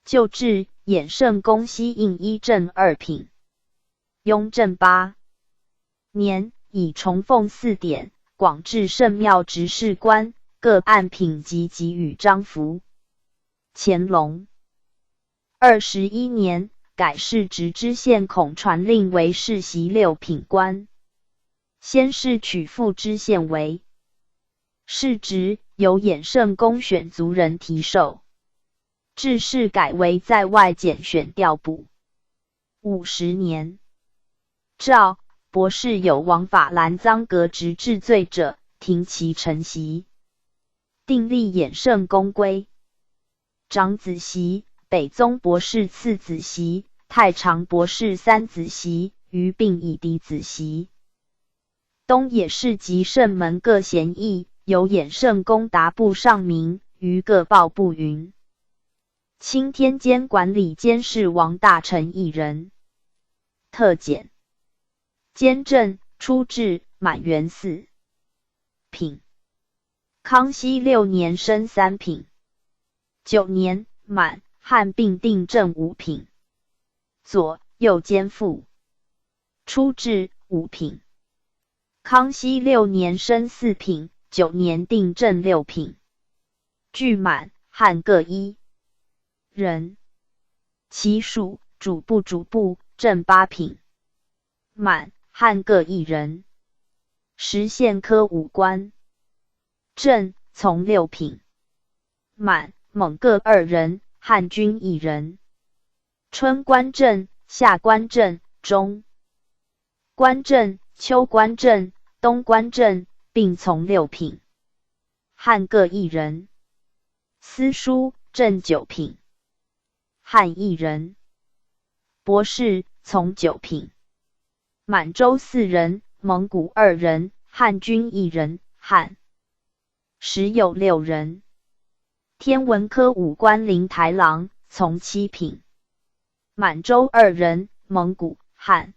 [SPEAKER 1] 旧制，衍圣公西印1正2品。雍正8年，以重奉4典，广治圣庙执事官，各按品级给予章符。乾隆21年，改世直知县孔传令为世袭6品官。先是取副知县为世职，由衍圣公选族人提授。制式改为在外拣选调补。50年，诏博士有枉法兰赃革职治罪者，停其承袭。订立衍圣公规。长子袭，北宗博士次子袭，太常博士3子袭，余并以嫡子袭。东野氏及圣门各贤义，由衍圣公达部上明，余各报不匀。钦天监管理监事王大臣一人。特简。监正初置满元4品。康熙6年升3品。9年满汉并定正5品。左右监副。初置5品。康熙6年升4品，9年定正6品。具满汉各1人。其属主部正八品。满汉各一人。时县科5官。正从6品。满蒙各2人，汉军1人。春官正、夏官正、中官正、秋官正、冬官正并从6品。汉各一人。司书正9品。汉一人。博士从9品。满洲4人，蒙古2人，汉军1人。汉时有6人。天文科5官灵台郎从7品。满洲2人，蒙古、汉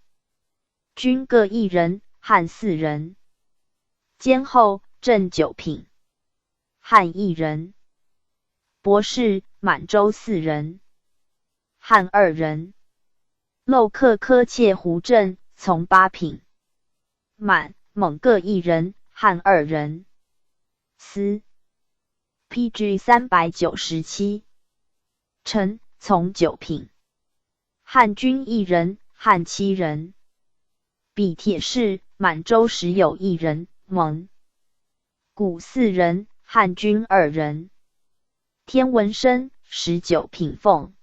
[SPEAKER 1] 军各1人，汉4人。监后正9品。汉1人。博士满洲4人。汉2人。漏克科切胡正从8品。满蒙各1人，汉2人。司 PG 397。陈从9品。汉军1人，汉7人。比铁士满洲时有1人，蒙古4人，汉军2人。天文生19品凤。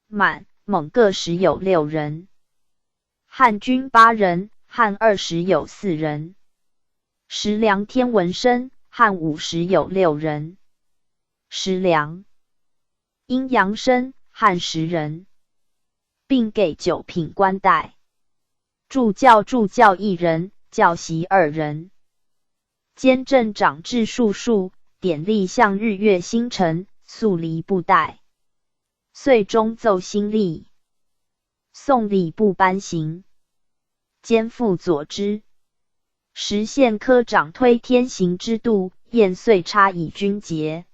[SPEAKER 1] 满蒙各时有6人。汉军8人，汉2时有4人。时梁天文生，汉5时有6人。时梁阴阳生，汉10人。并给9品官带。助教1人，教习2人。监正长治数，典吏向日月星辰，肃礼部带。岁中奏新历。送礼部颁行。兼副佐之。时县科长推天行之度，验岁差以军节。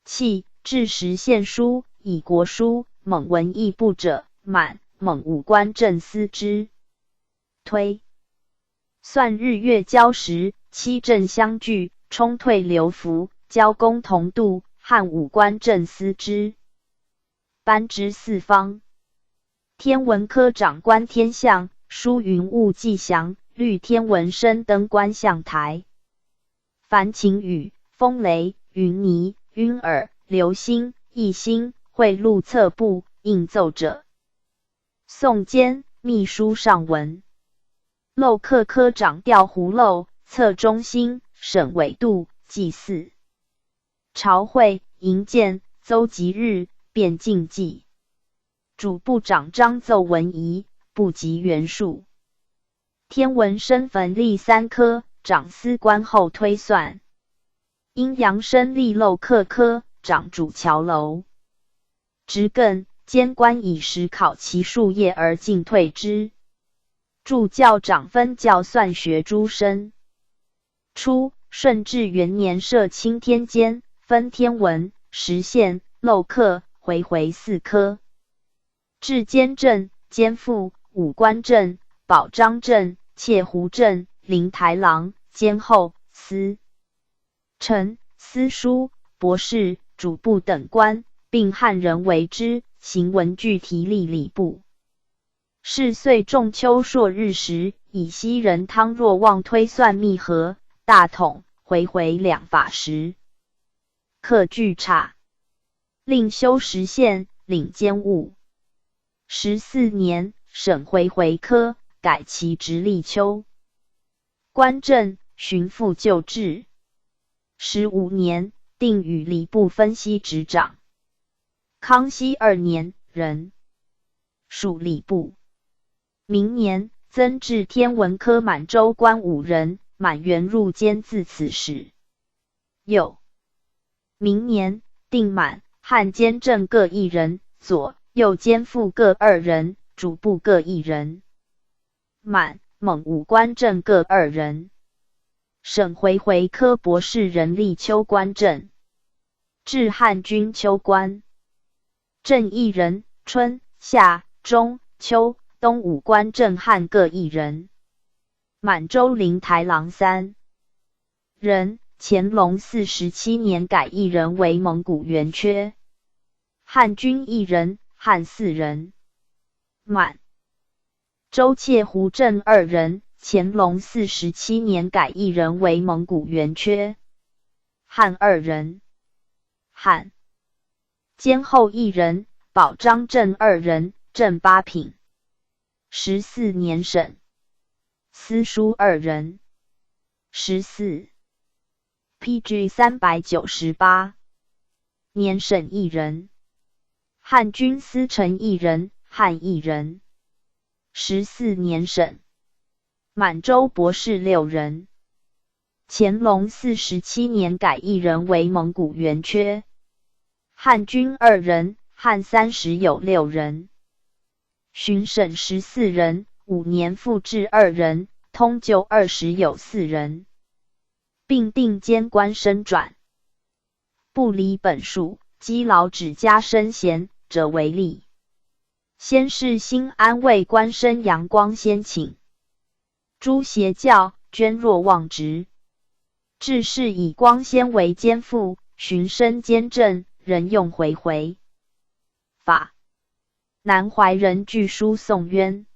[SPEAKER 1] 契至时县书，以国书，蒙文义部者，满蒙5官正司之。推算日月交时，七正相聚，冲退流服，交公同度，汉5官正司之。颁之四方。天文科长观天象，书云雾纪祥，律天文生登观象台。凡晴雨、风雷、云霓、晕耳、流星、异星，会录册部，应奏者。宋监秘书上文。漏克科长调葫漏，测中心，审纬度，祭祀。朝会、营建、邹吉日，变禁忌。主部长张奏文仪，不及元数。天文生焚立3科，长司官后推算。阴阳生立漏克科，长主桥楼。直艮监官以时考其数业而进退之。助教长分教算学诸生。初，顺治元年设钦天监，分天文、时县、漏克、回4科。至监正、监副、5官正、保章正、切胡正、灵台郎、监后、司丞、司书、博士、主部等官，并汉人为之，行文具题例礼部。是岁仲秋朔日时，以西人汤若望推算密合，大统、回2法时。课具差。令修时县，领监务。14年，审回科，改其直隶丘。官正、巡抚旧制。15年，定与礼部分析执掌。康熙2年，任属礼部。明年，增至天文科满洲官5人，满员入监自此始。又明年，定满汉监正各1人，左右监副各2人，主部各1人。满蒙5官正各2人。审回科博士人立秋官正。至汉军秋官。正1人，春、夏、中、秋、冬5官正汉各1人。满洲灵台郎3人，乾隆47年改1人为蒙古元缺。汉军1人，汉4人。满。周窃胡镇2人，乾隆47年改1人为蒙古元缺。汉2人。汉。监后1人，保章镇2人，正8品。14年审。司书2人。14。PG 398。年审1人。汉军司丞1人，汉1人。14年审。满洲博士6人。乾隆47年改1人为蒙古元缺。汉军2人，汉30有6人。巡审14人，5年复置2人，通究20有4人。并定监官升转。不离本数，积劳只加升衔者为例。先是新安卫官升阳光先请。诸邪教捐若忘职。致仕以光先为监副，巡升监正，仍用回回。法。南怀仁据书宋渊。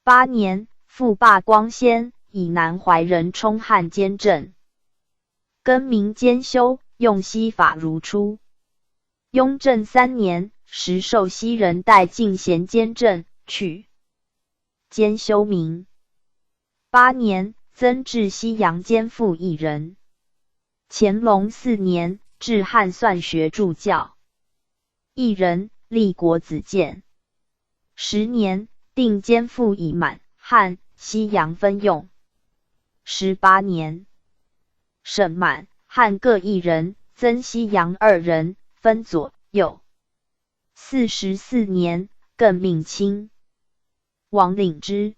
[SPEAKER 1] 8年，复罢光先，以南怀仁充汉监正。更名兼修，用西法如初。雍正3年，时受西人代进贤监正，去。兼修名。8年，增至西洋监副1人。乾隆4年，至汉算学助教1人，立国子监。10年，定监副以满、汉、西洋分用。18年，审满、汉各1人，增西洋2人，分左右。44年，更命卿。王领之。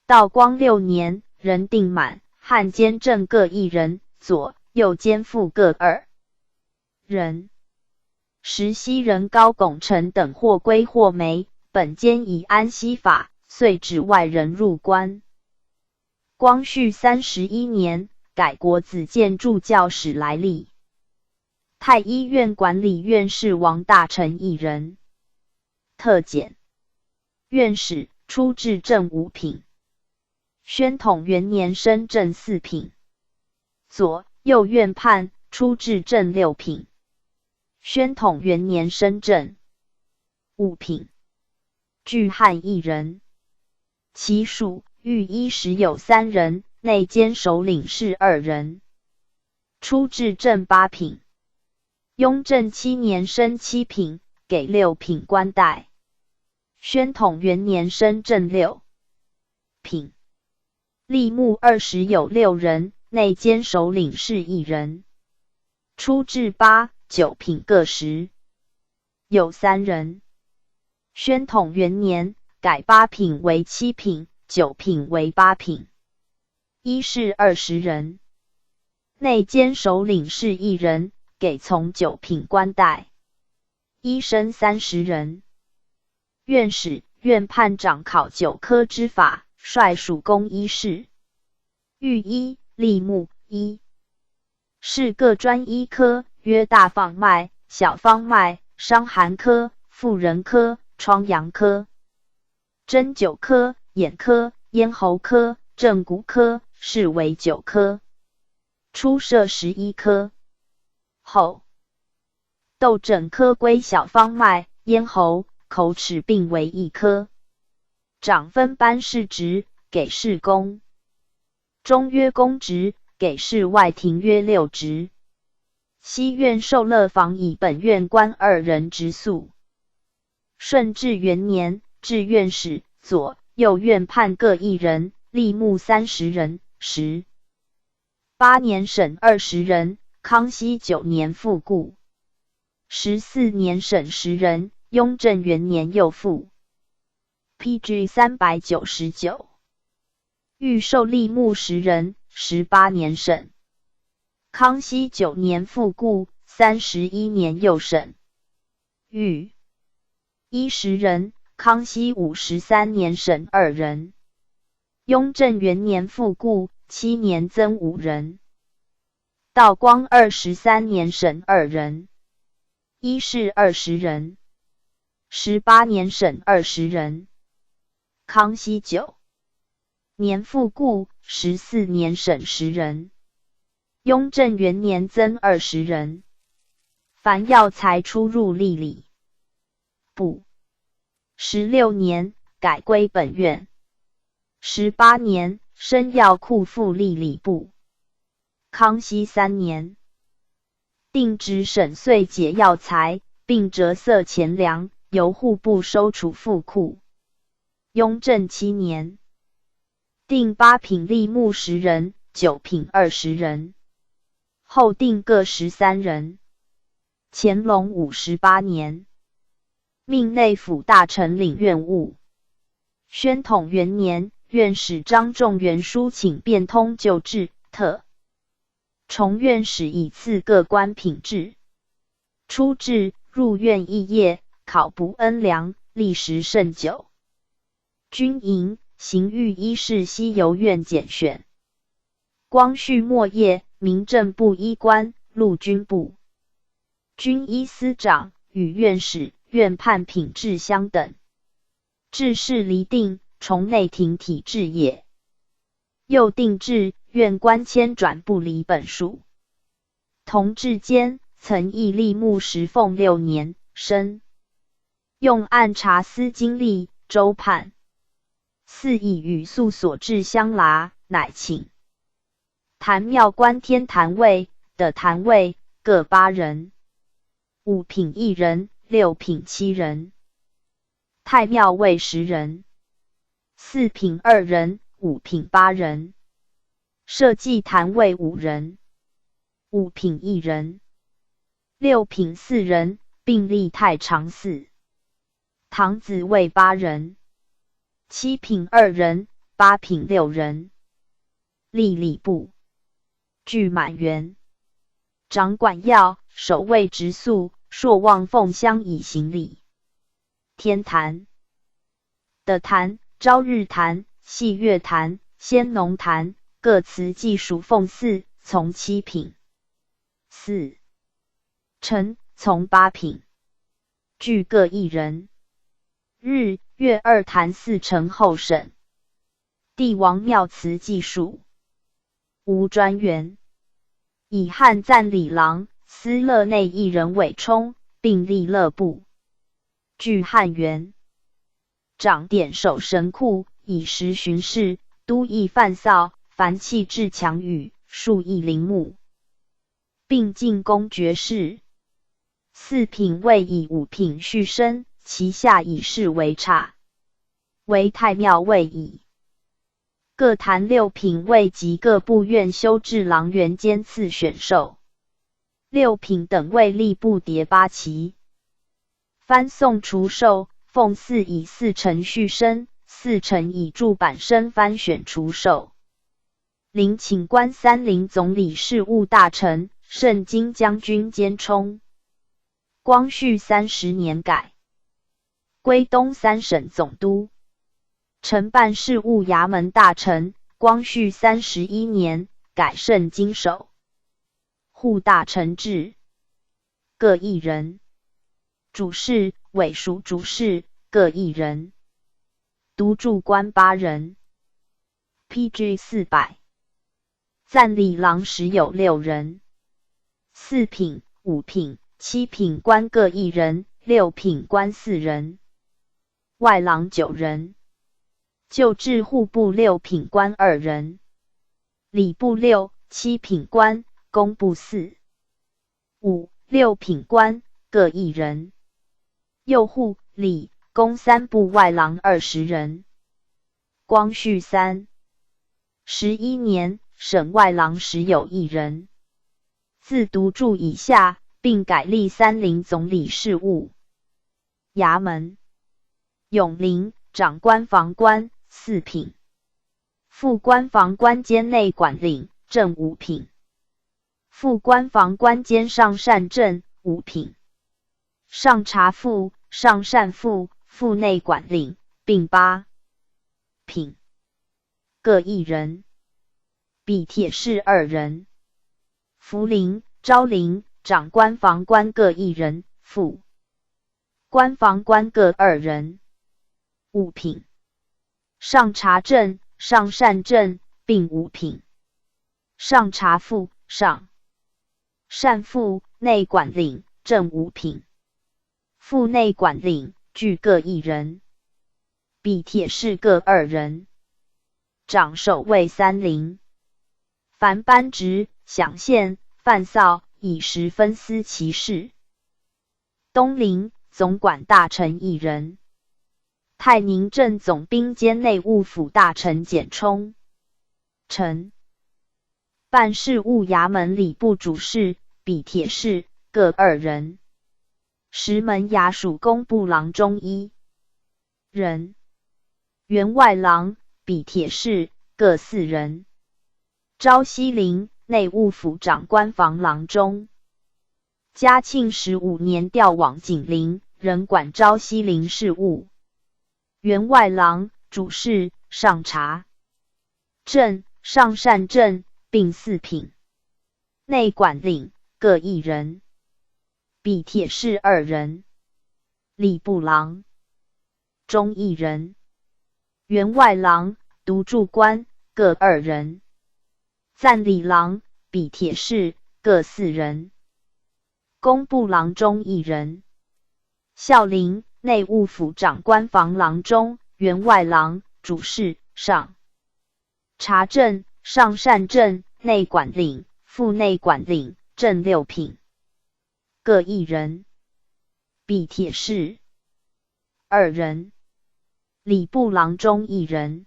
[SPEAKER 1] 道光6年，仍定满、汉监正各1人，左右监副各2人。时西人高拱辰等或归或没，本监以安西法，遂指外人入关。光绪31年，改国子监助教使来历。太医院管理院士王大臣1人。特检。院使初至正5品。宣统元年升正4品。左右院判初至正6品。宣统元年升正5品。据汉1人。其属御医时有3人，内监首领是2人。初至正8品。雍正7年升7品，给6品官带。宣统元年升正6品。吏目20有6人，内监首领是1人。初至8、9品各10，有3人。宣统元年改8品为7品，9品为8品。医士20人，内监首领是1人，给从9品官带。医生30人。院使、院判掌考9科之法，率属公医士。御医、吏目、医是各专医科，约大放脉、小方脉、伤寒科、妇人科、疮疡科、针灸科、眼科、咽喉科、正骨科，是为9科。初设11科。后窦诊科归小方脉、咽喉、口齿并为1科。长分班士职，给事公。中约公职，给事外廷约6职。西院受乐坊以本院官2人直宿。顺治元年，至院使、左右院判各1人，吏目30人。8年审20人，康熙9年复故。14年审10人，雍正元年又复。PG 399。御授吏目10人，18年审。康熙9年复故，31年又审。御医10人，康熙53年审2人。雍正元年复故，7年增5人。道光23年审2人。医士20人。18年省20人。康熙9年复固，14年省10人。雍正元年增20人。凡药材出入吏礼部。16年改归本院。18年升药库副吏礼部。康熙3年定职审岁解药材，并折色钱粮，由户部收储副库。雍正7年定8品吏目10人，9品20人，后定各13人。乾隆58年命内府大臣领院务。宣统元年，院使张仲元书请变通旧制，特重院使以赐各官品制。初制入院议业，考不恩良，历时甚久。军营刑狱医事西游院拣选。光绪末叶，民政部医官，陆军部军医司长与院使、院判品制相等。制事厘定，从内廷体制也。又定制院官迁转部离本数。同治间，曾议吏目10俸6年，升。用按察司经历州判。4以与诉所至相拿，乃请。坛庙官天坛尉的坛尉各8人，5品1人，6品7人。太庙尉10人，4品2人，5品8人。社稷坛尉5人，5品1人，6品4人，并立太常寺。堂子尉8人，7品2人，8品6人。吏礼部具满员，掌管要，守卫直宿，朔望奉香以行礼。天坛的坛、朝日坛、戏月坛、先农坛各祠祭属奉4，从7品。4辰从8品，具各1人。日、月2坛4辰候审。帝王庙祠祭属。无专员。以汉赞礼郎、司乐内1人委充，并立乐部。具汉员。掌典守神库，以时巡视，都议犯扫，凡弃置强语，数议陵墓，并进宫爵士。4品尉以5品续升，其下以事为差，为太庙尉矣。各坛6品尉及各部院修治郎员兼次选授。6品等尉吏部迭8旗。翻送除授，奉4以4辰续升，4辰以柱板升翻选除授。临请官3陵总理事务大臣，盛京将军兼充。光绪30年改。归东三省总督。承办事务衙门大臣。光绪31年改盛京守。护大臣制。各1人。主事、委属主事各1人。督助官8人。PG 400。赞礼郎时有6人。4品、5品、7品官各1人，6品官4人。外郎9人。旧制户部6品官2人。礼部6、7品官，工部4、5、6品官各1人。右户、礼、工3部外郎20人。光绪11年，省外郎时有1人。自督助以下，并改立3陵总理事务。衙门。永陵长官房官4品。副官房官兼内管领正5品。副官房官兼上善正5品。上察副、上善副、副内管领并8品，各1人。笔帖士2人。福陵、昭陵长官房官各1人。副官房官各2人。五品。上察正、上善正并五品。上察副、上善副内管领正五品。副内管领俱各1人。笔帖士各2人。长守卫3陵。凡班职、享县、犯扫以时分司其事。东陵总管大臣1人。太宁镇总兵兼内务府大臣简充。臣。办事务衙门礼部主事、笔帖士各2人。石门衙署工部郎中1人。员外郎、笔帖士各4人。昭西陵内务府长官房郎中。嘉庆15年调往景陵，仍管昭西陵事务。员外郎、主事、上察正、上善正并4品。内管领各1人。笔帖士2人。礼部郎中1人。员外郎、督助官各2人。赞礼郎、笔帖士各4人。工部郎中1人。孝陵内务府长官房郎中、员外郎、主事、上察正、上善正内管领、副内管领正6品。各1人。笔帖士2人。礼部郎中1人。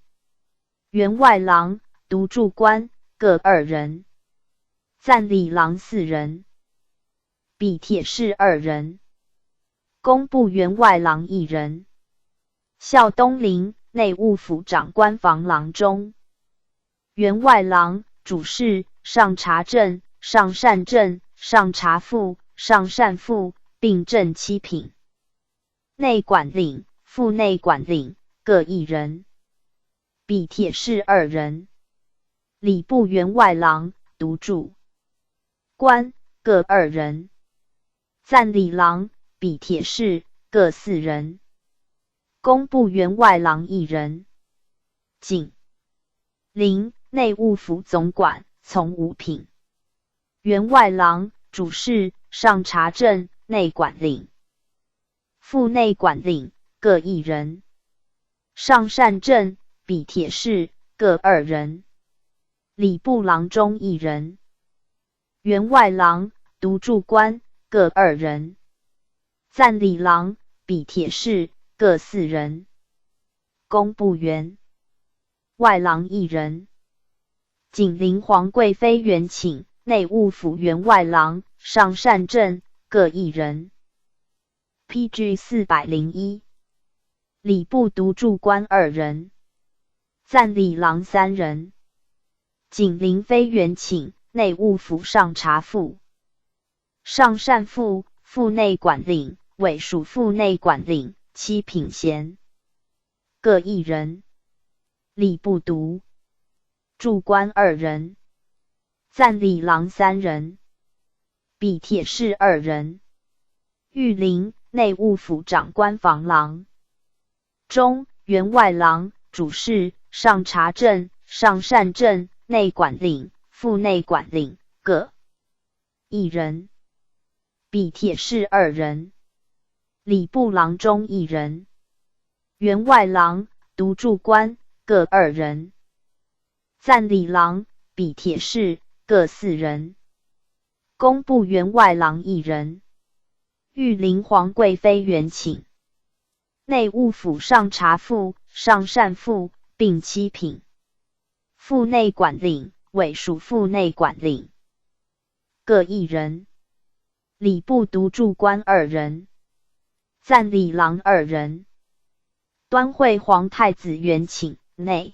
[SPEAKER 1] 员外郎、督助官各2人。赞礼郎4人。笔帖士2人。工部员外郎1人。孝东陵内务府长官房郎中。员外郎、主事、上察正、上善正、上察副、上善副并正7品。内管领、副内管领各1人。笔帖士2人。礼部员外郎、督助官各2人。赞礼郎、笔帖士各4人。工部员外郎1人。景陵内务府总管从5品。员外郎、主事、上察正内管领。副内管领各1人。上善正、笔帖士各2人。礼部郎中1人。员外郎、督助官各2人。赞礼郎、笔帖士各4人。工部员外郎1人。景陵皇贵妃员请内务府员外郎、上善正各1人。PG 401。礼部督助官2人。赞礼郎3人。景陵妃员请内务府上察副。上善副、副内管领、委属副内管领7品衔各1人。礼部督助官2人。赞礼郎3人。笔帖士2人。御陵内务府长官房郎中、员外郎、主事、上察正、上善正内管领、副内管领各1人。笔帖士2人。礼部郎中1人。员外郎、督助官各2人。赞礼郎、笔帖士各4人。工部员外郎1人。御陵皇贵妃员请内务府上察副、上善副并7品。副内管领、委属副内管领各1人。礼部督助官2人。赞礼郎2人。端惠皇太子员请内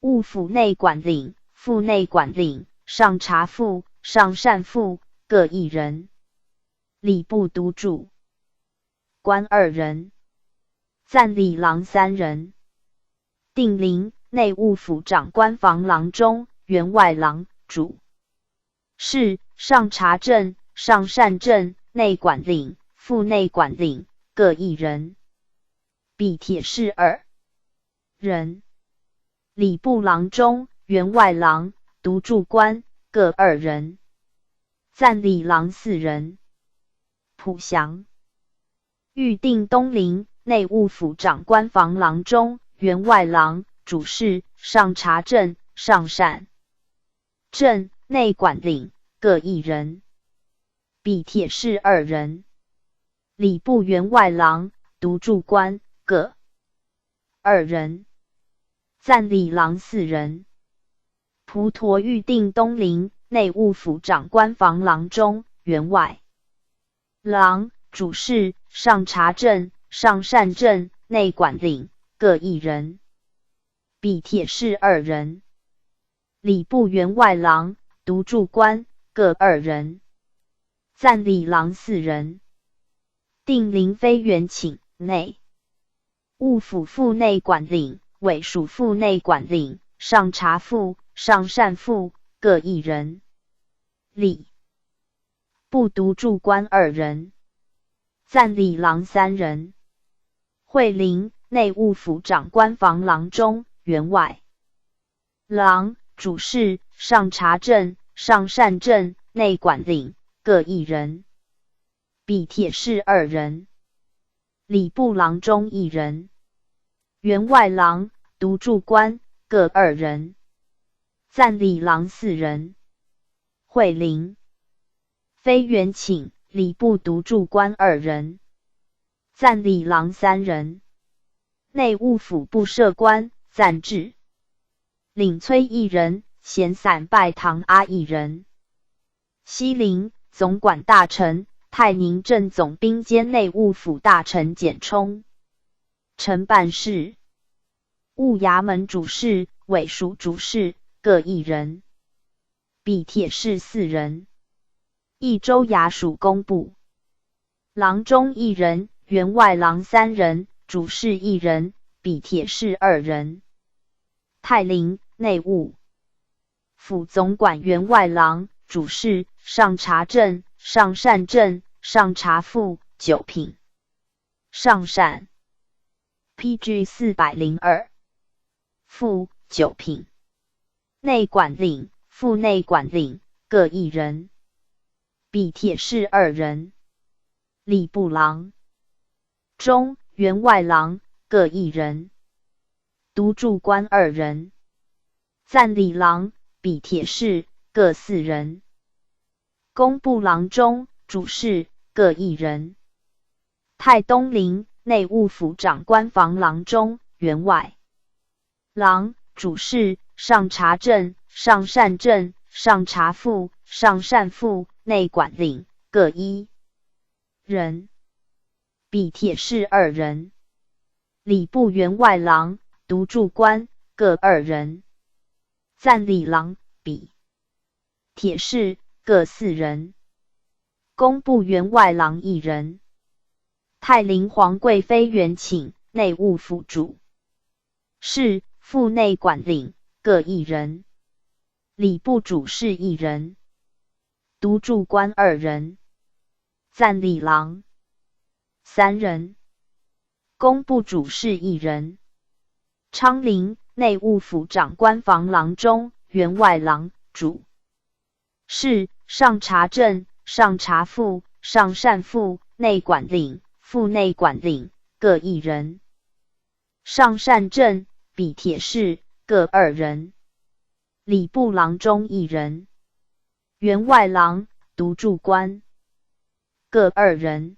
[SPEAKER 1] 务府内管领、副内管领、上察副、上善副各1人。礼部督助官2人。赞礼郎3人。定陵内务府长官房郎中、员外郎、主事、上察正、上善正内管领、副内管领各1人。笔帖侍2人。礼部郎中、员外郎、读注官各2人。赞礼郎4人。仆降。预定东陵内务府长官房郎中、员外郎、主事、上察正、上善正、内管领各1人。笔帖侍2人。礼部员外郎、读注官各2人。赞礼郎4人。仆陀预定东陵内务府长官房郎中、员外郎、主事、上察正、上善正、内管领各1人。笔帖侍2人。礼部员外郎、读注官各2人。赞礼郎4人。定陵妃元请内务府副内管领、委属副内管领、上察副、上善副各1人。礼部读注官2人。赞礼郎3人。惠陵内务府长官房郎中、员外郎、主事、上察正、上善正、内管领各1人。笔帖侍2人。礼部郎中1人。员外郎、读注官各2人。赞礼郎4人。惠陵妃元请礼部读注官2人。赞礼郎3人。内务府部设官赞制领崔1人，闲散拜堂阿1人。西陵总管大臣、太宁镇总兵兼内务府大臣简充。承办事务衙门主事、委属主事各1人。笔帖侍4人。益州衙署工部郎中1人，员外郎3人，主事1人，笔帖侍2人。泰陵内务府总管员外郎、主事、上察正、上善正、上察副9品。上善 PG 402副9品。内管领、副内管领各1人。笔帖侍2人。礼部郎中、员外郎各1人。读注官2人。赞礼郎、笔帖侍各4人。工部郎中、主事各1人。太东陵内务府长官房郎中、员外郎、主事、上察正、上善正、上察副、上善副、内管领各1人。笔帖侍2人。礼部员外郎、读注官各2人。赞礼郎、笔帖侍各4人。工部员外郎1人。太陵皇贵妃元请内务府主事、副内管领各1人。礼部主事1人。读注官2人。赞礼郎3人。工部主事1人。昌陵内务府长官房郎中、员外郎、主事、上察正、上察副、上善副、内管领、副内管领各1人。上善正、笔帖侍各2人。礼部郎中1人。员外郎、读注官各2人。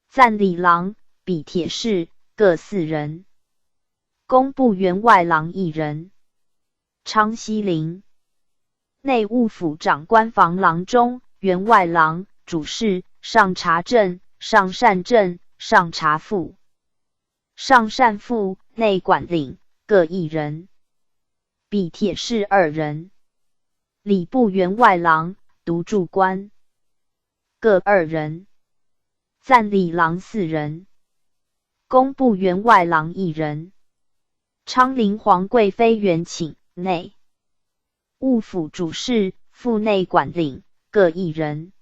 [SPEAKER 1] 赞礼郎、笔帖侍各4人。工部员外郎1人。昌西陵内务府长官房郎中、员外郎、主事、上察正、上善正、上察副、上善副、内管领各1人。笔帖侍2人。礼部员外郎、读注官各2人。赞礼郎4人。工部员外郎1人。昌陵皇贵妃元请内务府主事、副内管领各1人。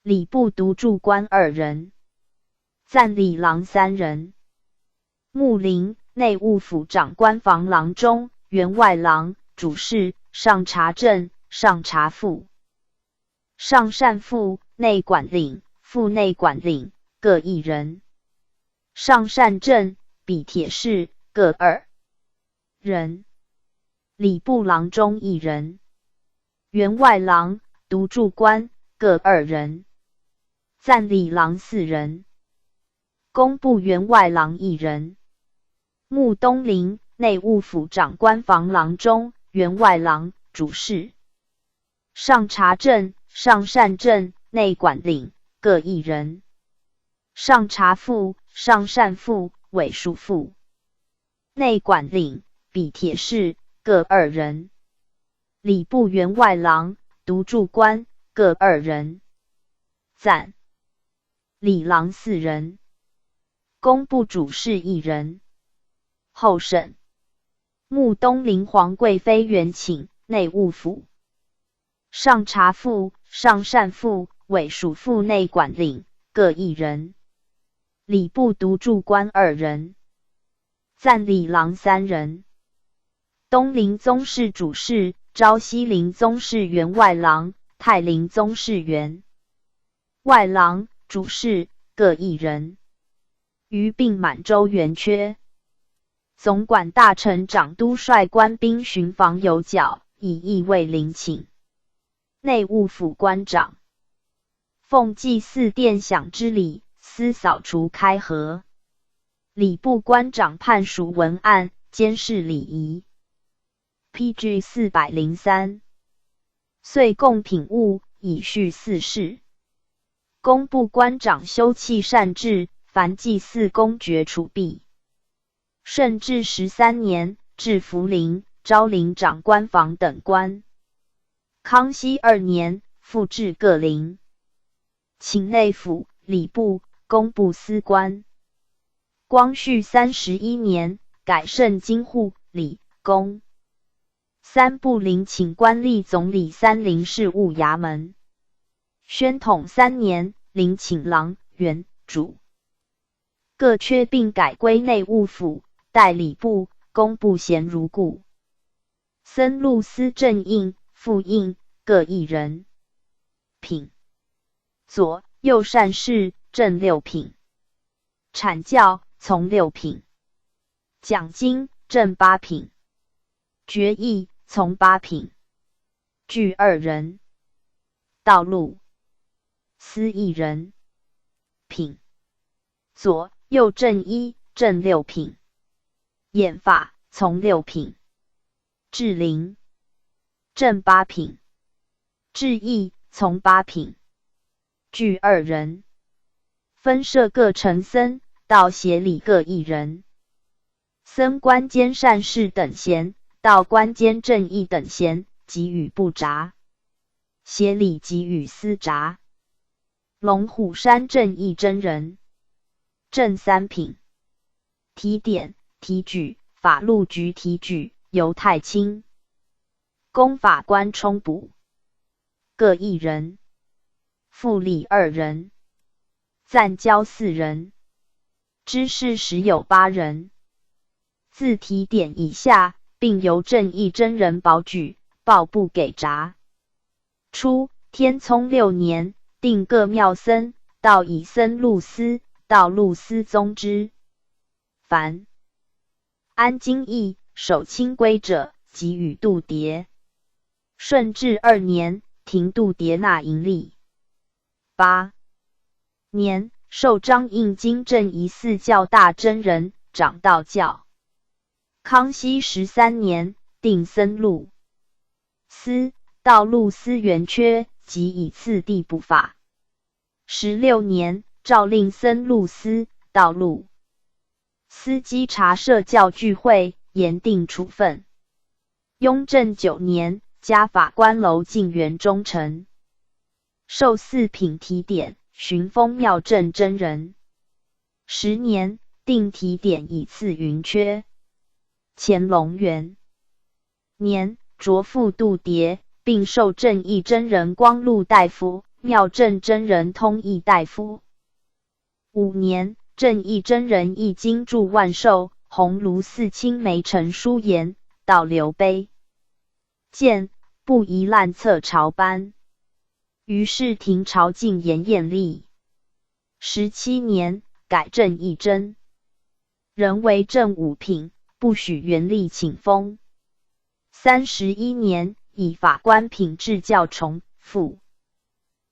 [SPEAKER 1] 礼部读注官2人。暂礼郎3人。穆陵内务府长官房郎中、员外郎、主事、上察正、上察副、上善副、内管领、副内管领各1人。上善正、比铁士各2人。礼部郎中1人。员外郎、督助官各2人。暂礼郎4人。工部员外郎1人。穆东陵内务府长官房郎中、员外郎、主事。上察正、上善正、内管领各1人。上察副、上善副、尾数副。内管领、比铁士各2人。礼部员外郎、督助官各2人。暂礼郎4人。工部主事1人。后审。穆东陵皇贵妃原请内务府。上察副、上善副、尾数副内管领各1人。礼部督助官2人。暂礼郎3人。东陵宗室主事、昭西陵宗室员外郎、泰陵宗室员外郎、主事各1人。余并满洲员缺。总管大臣长督率官兵巡防有角，以议为陵寝。内务府官长。奉祭祀殿享之礼，司扫除开河。礼部官长判属文案，监视礼仪。PG 403。岁贡品物，以序4事。工部官长修葺善治，凡祭祀公爵除弊。顺治13年，置福陵、昭陵长官房等官。康熙2年，复置各陵。请内府、礼部、工部司官。光绪31年，改圣京户、礼、工3部陵寝官吏总理3陵事务衙门。宣统3年，陵寝郎、原、主各缺并改归内务府，代礼部、工部衔如故。僧录司正印、副印各1人。品。左、右善事正6品。阐教从6品。讲经正8品。决议从8品。具2人。道路司1人。品。左、右正1正6品。演法从6品。治陵正8品。治议从8品。具2人。分设各承僧、道协理各1人。僧官兼善事等衔，道官兼正义等衔，给予部札。协理给予司札。龙虎山正义真人。正3品。提点、提举、法录局提举由太清。公法官充补各1人。复礼2人。暂交4人。知事时有8人。自提点以下，并由正义真人保举，报部给札。初，天聪6年，定各庙僧，道以僧录司，道录司宗之。凡安经义、守清规者，给予度牒。顺治2年，停度牒纳盈利。8年，授张应京正仪寺教大真人，掌道教。康熙13年，定僧录司、道录司原缺，即以次第补法。16年，诏令僧录司、道录司稽查设教聚会，严定处分。雍正9年，加法官楼进园中丞。授4品提点，巡封庙正真人。10年，定提点以次云缺。乾隆元年，擢复度牒，并授正义真人光禄大夫、妙正真人通义大夫。5年，正义真人一经铸万寿，鸿胪寺青梅成书言，道刘碑见不宜滥策朝班。于是廷朝进言晏历17年，改正义真人为正五品，不许元历请封。31年，以法官品制教崇复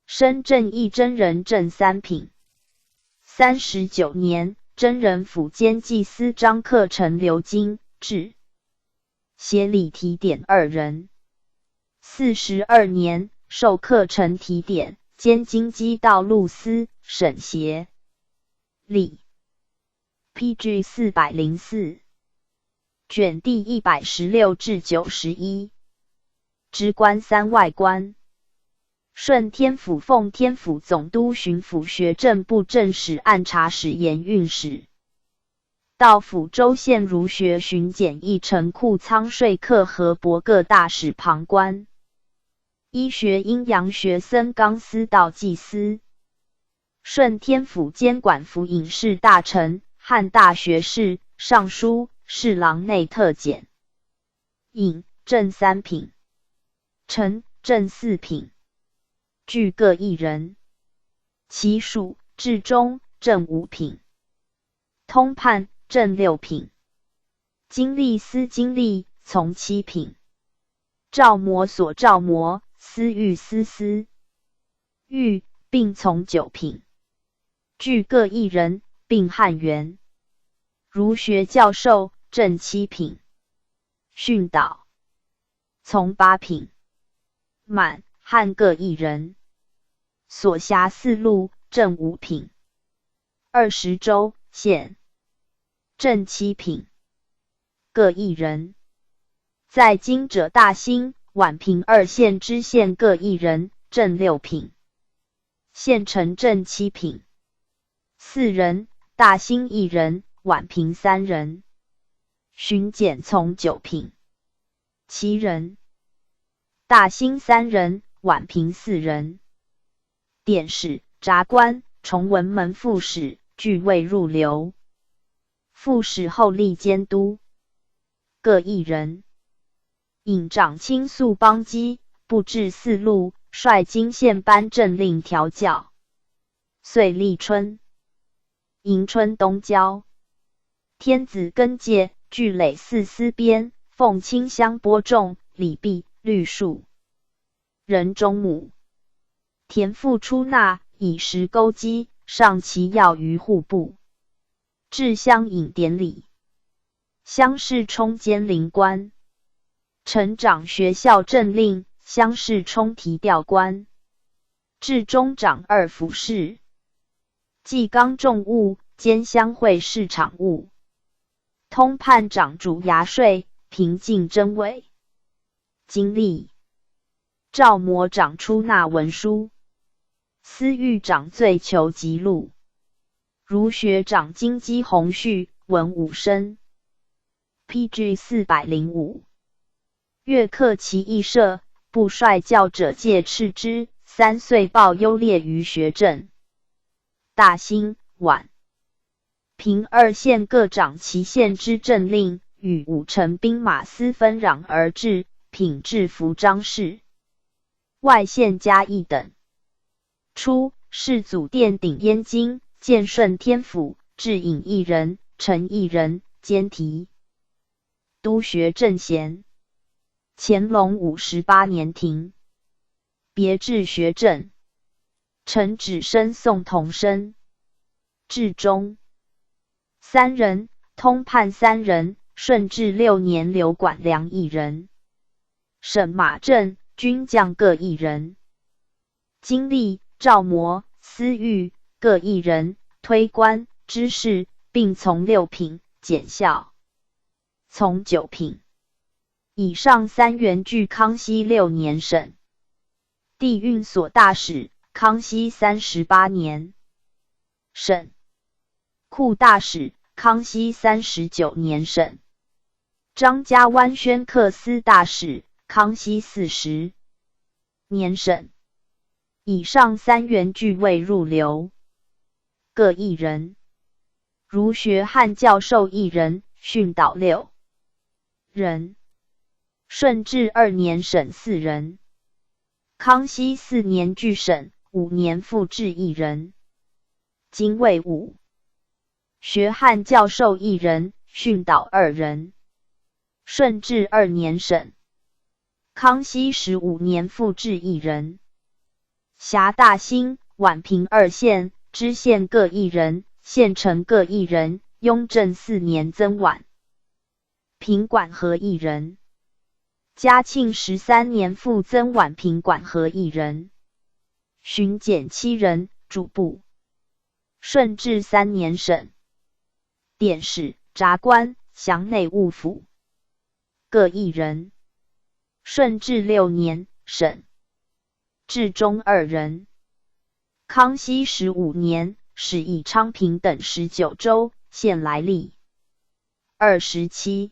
[SPEAKER 1] 升正义真人正3品。39年，真人府监祭司张克成刘京至协理提点2人。42年，授克成提点兼京畿道路司审协理。PG 404卷第116至91。职官3外官。顺天府奉天府总督巡抚学政部正使按察使盐运使。到府州县儒学巡检议程库仓说客和博各大使旁观。医学阴阳学僧纲司道祭司。顺天府监管府尹事大臣，汉大学士，尚书，侍郎内特检。尹正3品。臣正4品。具各1人。其属至中正5品。通判正6品。经历司经历从7品。诏模所诏模，司狱司狱并从9品。具各1人，并汉员。儒学教授正7品。训导从8品。满汉各1人。所辖4路正5品。20州县正7品。各1人。在京者大兴、宛平2县知县各1人，正6品。县城正7品。4人，大兴1人，宛平3人。巡检从9品。7人。大兴3人，宛平4人。典史、札官、崇文门副使俱未入流。副使后历监督各1人。尹长卿肃邦基，布置4路，率京县颁政令调教。岁立春。迎春冬交。天子更界，聚垒4司边，奉清香播种，礼毕，律数。人中母。田赋出纳，以石钩机，上其要于户部。至乡引典礼。乡试充监临官。承掌学校政令，乡试充提调官。至中掌2府事。纪纲重务，兼乡会市场务。通判掌主衙税，平进真伪。经历。诏模掌出纳文书。司狱长罪求辑录。儒学长京畿洪绪，文武生。PG 405。越克其义社，不率教者戒斥之，3岁报优劣于学政。大兴、宛平2县各掌其县之政令，与5城兵马司分壤而治，品制服章事。外县加一等。初，世祖殿顶燕京，建顺天府，置尹1人，臣1人，兼提督学正贤。乾隆58年停。别置学政。臣只升宋同生。至中。3人，通判3人，顺治6年留管粮1人。省马镇军将各1人。经历、诏模、司狱各1人，推官、知事，并从6品，检校从9品。以上3员据康熙6年审。地运所大使，康熙38年审。库大使，康熙39年审。张家湾宣克司大使，康熙40年审。以上3员俱未入流。各1人。儒学汉教授1人，训导6人。顺治2年省4人。康熙4年拒省，5年复置1人。经尉5。学汉教授1人，训导2人。顺治2年省。康熙15年复置1人。辖大兴、宛平2县，知县各1人，县丞各1人。雍正4年增宛。平管和1人。嘉庆13年复增宛平管和1人。巡检7人，主簿。顺治3年省。典史、札官、详内务府各1人。顺治6年省。至中2人。康熙15年始以昌平等19州县来历。27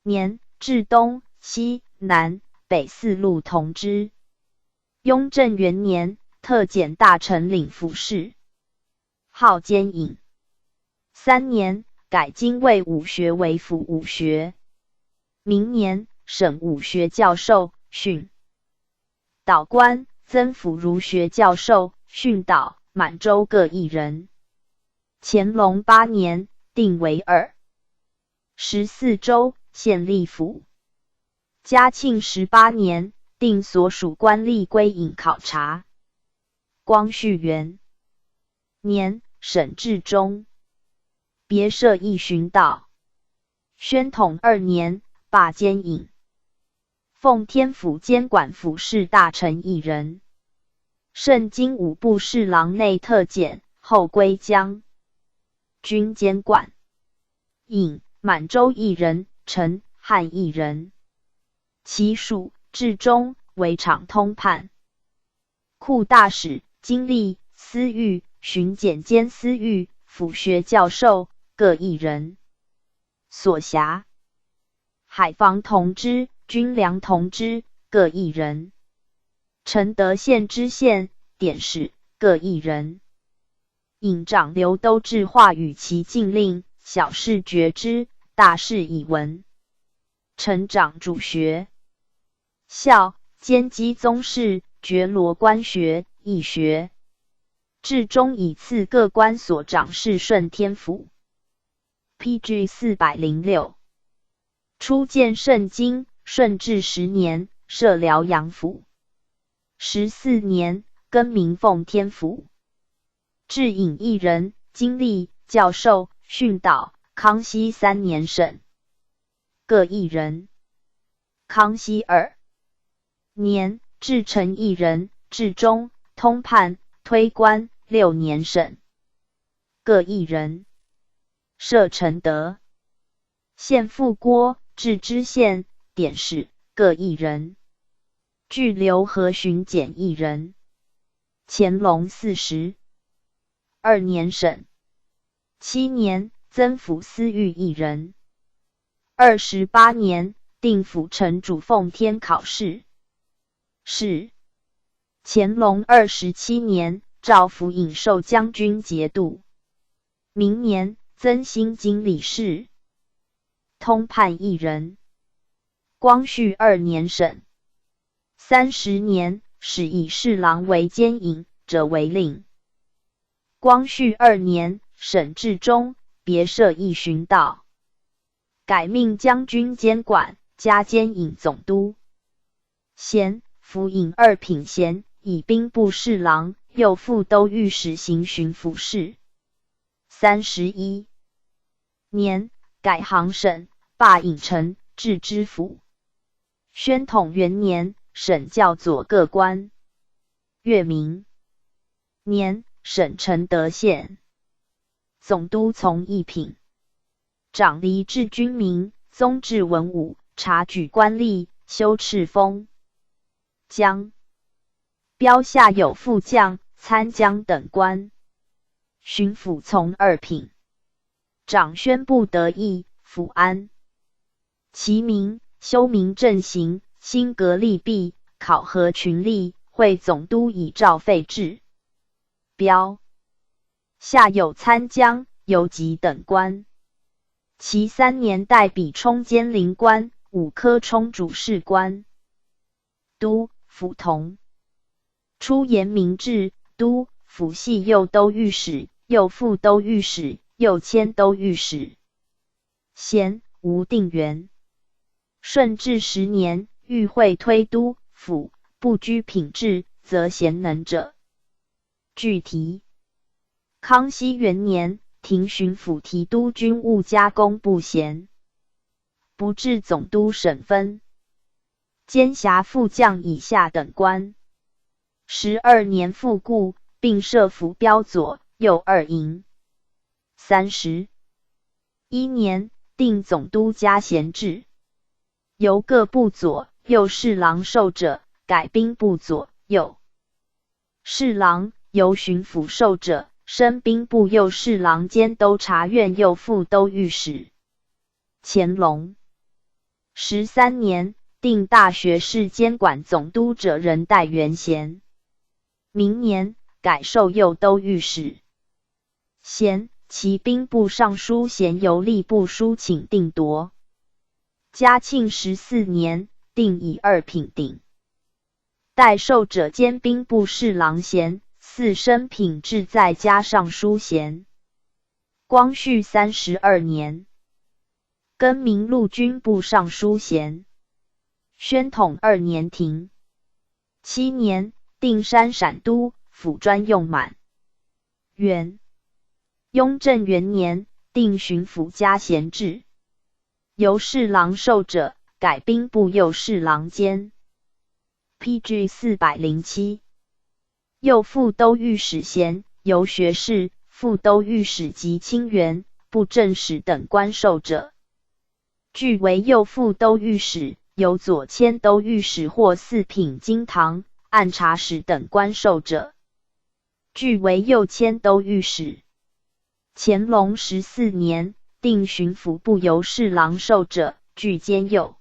[SPEAKER 1] 年至东西南北4路同知。雍正元年特检大臣领府事，号监尹。3年改经尉武学为府武学。明年省武学教授，训导官，增辅儒学教授，训导满洲各1人。乾隆8年定为214州县吏府。嘉庆18年定所属官吏归隐考察。光绪元年省治中，别设一巡导。宣统2年罢监尹。奉天府监管府事大臣1人。盛京5部侍郎内特检，后归将军监管。尹满洲1人，陈汉1人。其属至中，为常通判。库大使、经历、司狱、巡检监司狱、府学教授各1人。所辖海防同知、军粮同知各1人。承德县知县、典史各1人。尹长刘都制化与其禁令，小事决之，大事以闻。承长主学校，兼稽宗室，觉罗官学、义学。至中以赐各官所长事顺天府。PG 406。初建圣经，顺治10年设辽阳府。14年更名奉天府。至尹1人，经历教授，训导。康熙3年省。各1人。康熙2年至成1人，至中通判推官6年省。各1人。设承德县副郭，至知县、典史各1人。拘留和巡检1人。乾隆42年省。7年增辅司狱1人。28年定府城主奉天考试。是。乾隆27年诏府尹授将军节度。明年增新经理事。通判1人。光绪2年省。30年始以侍郎为监尹，者为令。光绪2年省治中，别设一巡导。改命将军监管，加监尹总督。咸府尹2品衔，以兵部侍郎，又复都御史行巡抚事。31年改行省，罢尹丞，置知府。宣统元年省校左各官。月明年省承德县。总督从一品。长吏治军民，宗治文武，察举官吏，修敕封。江标下有副将、参将等官。巡抚从2品。长宣布得意，抚安。其名修明正行，兴革利弊，考核群吏，会总督以诏废制。标下有参将、游击等官。其3年代笔充监临官，5科充主事官。都府同。初沿明制，都府系右都御史、右副都御史、右迁都御史。咸吴定元。顺治10年，御会推都府，不居品制，则贤能者。具题。康熙元年，廷巡抚提督军务加工部衔，不置总督省分，兼辖副将以下等官。12年复故，并设府标左、右2营。31年，定总督加衔制，由各部左、右侍郎授者，改兵部左、右侍郎；由巡抚授者，升兵部右侍郎兼都察院右副都御史。乾隆13年，定大学士监管总督者人代原衔。明年，改授右都御史。衔其兵部尚书衔由吏部书请定夺。嘉庆14年，定以2品顶。代授者兼兵部侍郎衔，4升品制再加上书衔。光绪32年，更名陆军部尚书衔。宣统2年停。7年，定山陕都府专用满。元雍正元年，定巡抚加衔制，由侍郎授者，改兵部右侍郎监。PG 407。右副都御史衔，由学士、副都御史及清源、布政使等官授者。据为右副都御史，由左迁都御史或4品经堂、按察使等官授者。据为右迁都御史。乾隆14年，定巡抚部由侍郎授者，具兼右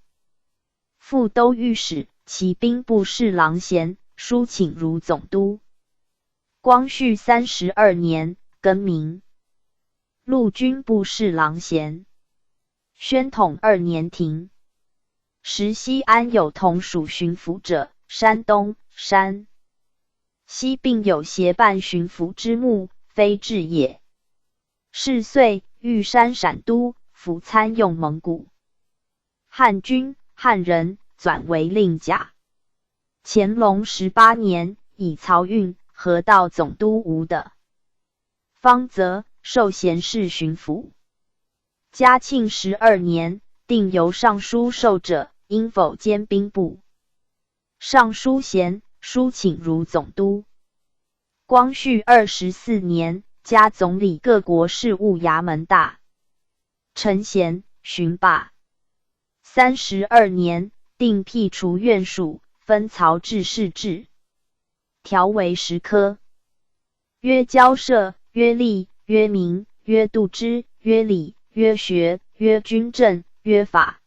[SPEAKER 1] 副都御史，其兵部侍郎衔，书请如总督。光绪32年，更名陆军部侍郎衔。宣统2年停。时西安有同属巡抚者，山东、山西并有协办巡抚之目，非治也。是岁，御山陕都府参用蒙古汉军汉人，转为令甲。乾隆18年，以漕运河道总督吴的方泽授衔侍巡抚。嘉庆12年，定由尚书授者，应否兼兵部尚书衔，书请如总督。光绪24年，加总理各国事务衙门大臣衔，巡霸。32年，定辟除院属，分曹制事制，条为10科，曰交涉，曰吏，曰民，曰度支，曰礼，曰学，曰军政，曰法，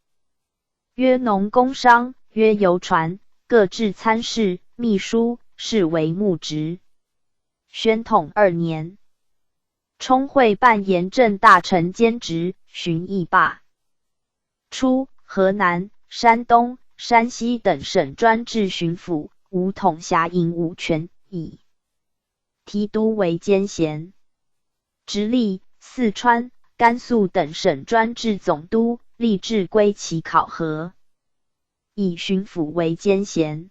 [SPEAKER 1] 曰农工商，曰邮传，各制参事、秘书，是为牧职。宣统2年，充会办盐政大臣兼职，巡议罢。初，河南、山东、山西等省专制巡抚，无统辖营务权，以提督为兼衔。直隶、四川、甘肃等省专制总督，立志归其考核，以巡抚为兼衔。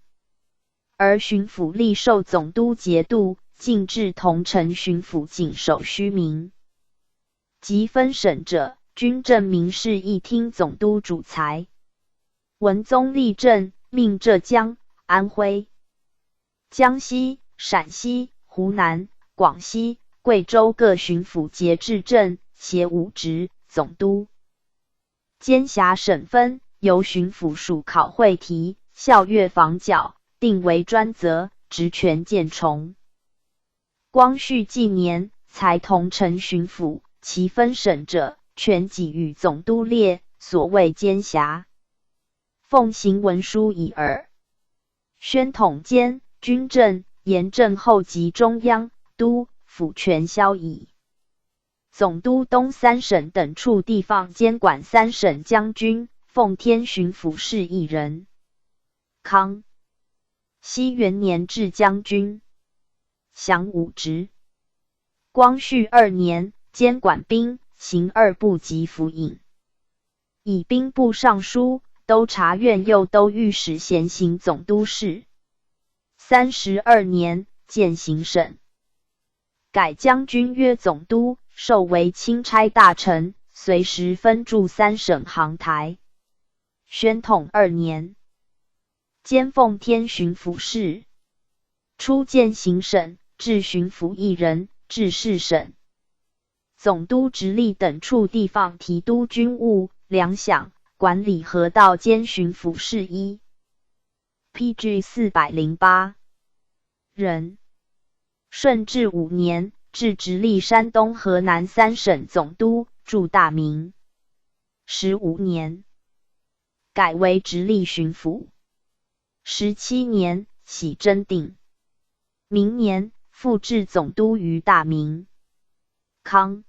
[SPEAKER 1] 而巡抚历授总督节度，进至同城巡抚仅守虚名。及分省者，军政民事一厅总督主裁。文宗立政，命浙江、安徽、江西、陕西、湖南、广西、贵州各巡抚节制政，协5职，总督兼辖省分，由巡抚属考会题、校阅访缴，定为专责，职权渐重。光绪纪年，才同城巡抚，其分省者，全给予总督列，所谓兼辖。奉行文书已耳。宣统间，军政、盐政后及中央、都、府权消矣。总督东三省等处地方监管三省将军，奉天巡抚事一人。康熙元年至将军，享武职。光绪2年，监管兵刑2部及府尹，以兵部尚书、都察院右都御史衔行总督事。32年，建行省，改将军约总督，授为钦差大臣，随时分驻三省行台。宣统2年，兼奉天巡抚事，出建行省，至巡抚一人，至侍省、总督直隶等处地方提督军务、粮饷，管理河道兼巡抚事一。PG 408人。顺治5年，至直隶山东河南三省总督，驻大名。15年，改为直隶巡抚。17年，徙真定。明年，复置总督于大名。康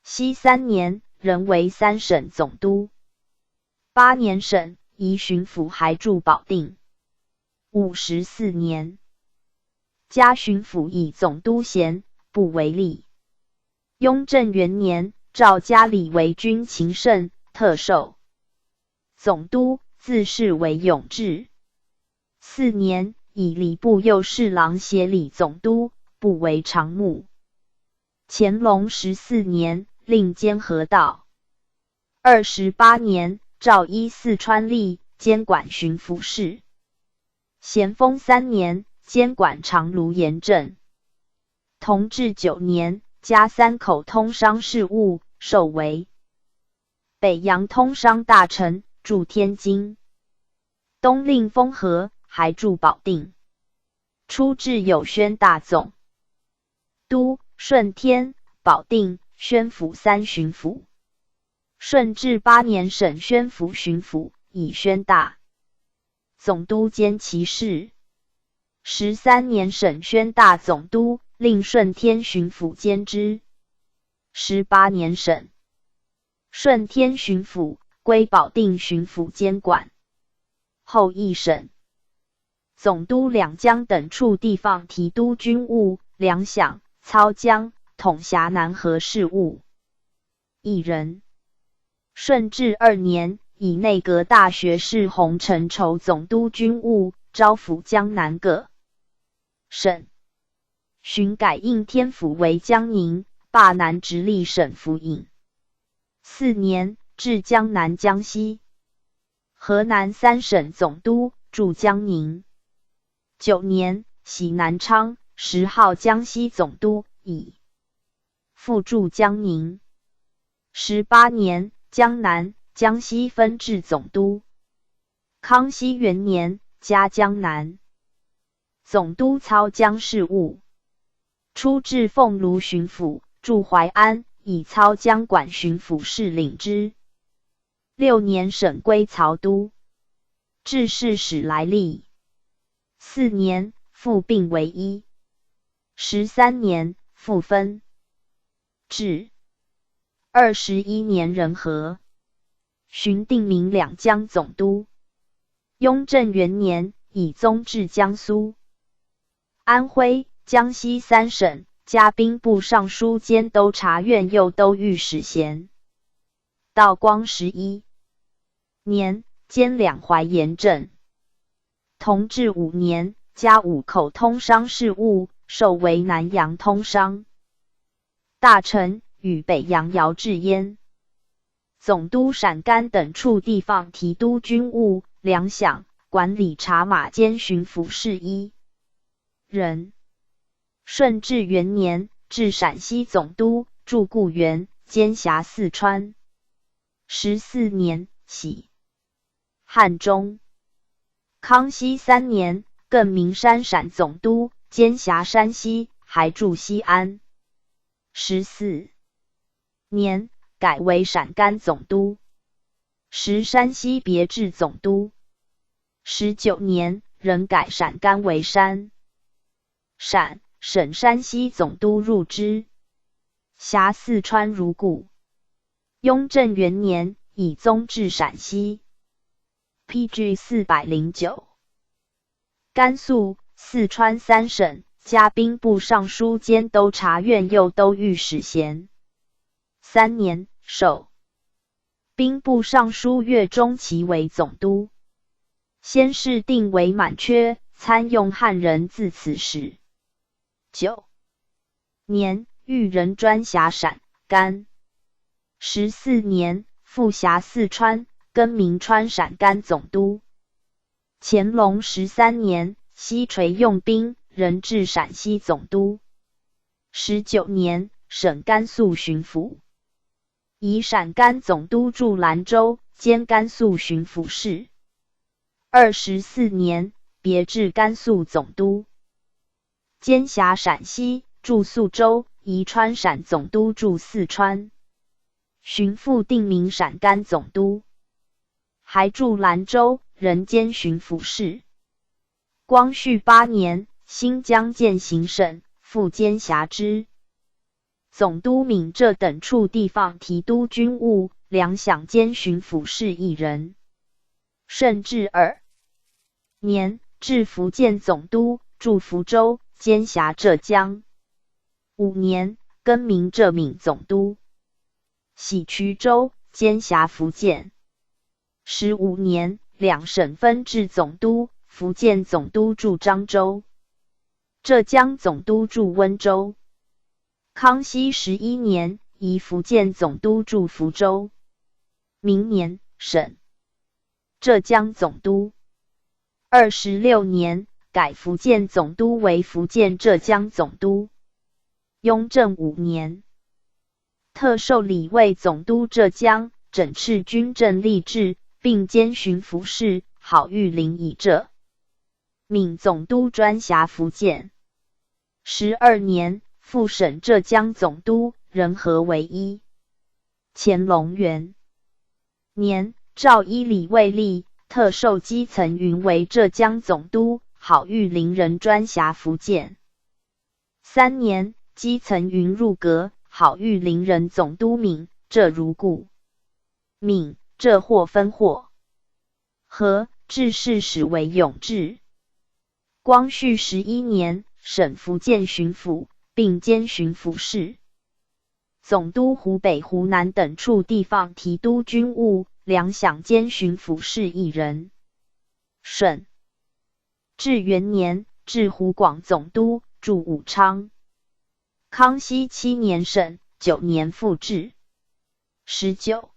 [SPEAKER 1] 熙3年，仍为三省总督。8年省，移巡抚还驻保定。54年，加巡抚以总督衔，不为吏。雍正元年，诏加礼为军勤圣，特授总督，自谥为永治。4年，以礼部右侍郎协理总督，不为常牧。乾隆14年，令监河道。28年，诏依四川吏，监管巡抚事。咸丰3年，监管长芦盐镇。同治9年，加3口通商事务，授为北洋通商大臣，驻天津。东令封河，还驻保定。出至有宣大总督、顺天、保定、宣抚3巡抚。顺治8年，省宣抚巡抚，以宣大总督兼其事。13年，省宣大总督，令顺天巡抚兼之。18年，省顺天巡抚，归保定巡抚监管。后一省总督两江等处地方提督军务、粮饷，操江，统辖南河事务。一人。顺治2年，以内阁大学士洪承畴总督军务，招抚江南各省。寻改应天府为江宁，罢南直隶省府尹。4年，至江南江西。河南三省总督，驻江宁。9年，徙南昌，10号江西总督，以复驻江宁。18年，江南、江西分置总督。康熙元年，加江南总督，操江事务。出至凤庐巡抚，驻淮安，以操江管巡抚事领之。6年，省归曹都。致仕使来历。4年，复并为一。13年，复分至。21年，仁和寻定明两江总督。雍正元年，以宗至江苏、安徽、江西三省，加兵部尚书兼都察院右都御史衔。道光11年，兼两淮盐镇。同治5年，加5口通商事务，授为南洋通商大臣，与北洋姚志焉。总督陕甘等处地方提督军务、粮饷，管理茶马兼巡抚事一人。顺治元年，至陕西总督，驻固原，兼辖四川。14年，徙汉中。康熙3年，更名山陕总督，兼辖山西，还驻西安。14年，改为陕甘总督，时山西别置总督。19年，仍改陕甘为陕省山西总督入之。辖四川如故。雍正元年，以宗至陕西。PG 409。甘肃、四川三省加兵部尚书兼都察院右都御史衔。3年，授兵部尚书岳钟琪为总督。先世定为满阙，参用汉人自此始。9年，豫人专辖陕甘。14年，复辖四川，更名川陕甘总督。乾隆13年，西垂用兵，任至陕西总督。19年，省甘肃巡抚。以陕甘总督驻兰州，兼甘肃巡抚事。24年，别至甘肃总督。兼辖陕西，驻肃州，宜川陕总督驻四川。巡抚定名陕甘总督。还驻兰州，任兼巡抚事。光绪8年，新疆建行省，复兼辖之。总督闽浙等处地方提督军务，两饷兼巡抚事1人。顺治2年，至福建总督，驻福州，兼辖浙江。5年，更名浙闽总督。徙衢州，兼辖福建。15年，两省分置总督，福建总督驻漳州，浙江总督驻温州。康熙11年，移福建总督驻福州。明年，省浙江总督。26年，改福建总督为福建浙江总督。雍正5年，特授礼卫总督浙江，整饬军政吏治，并兼巡抚事，好御林以浙。闽总督专辖福建。12年，复省浙江总督，人和为1。乾隆元年，诏依礼卫例，特授基层云为浙江总督，好御林人专辖福建。3年，基层云入阁，好御林人总督闽浙如故。闽浙或分获。和制事使为永治。光绪11年，省福建巡抚，并兼巡抚事。总督湖北、湖南等处地方提督军务，两饷兼巡抚事1人。顺治元年，至湖广总督，驻武昌。康熙7年省，9年复置。19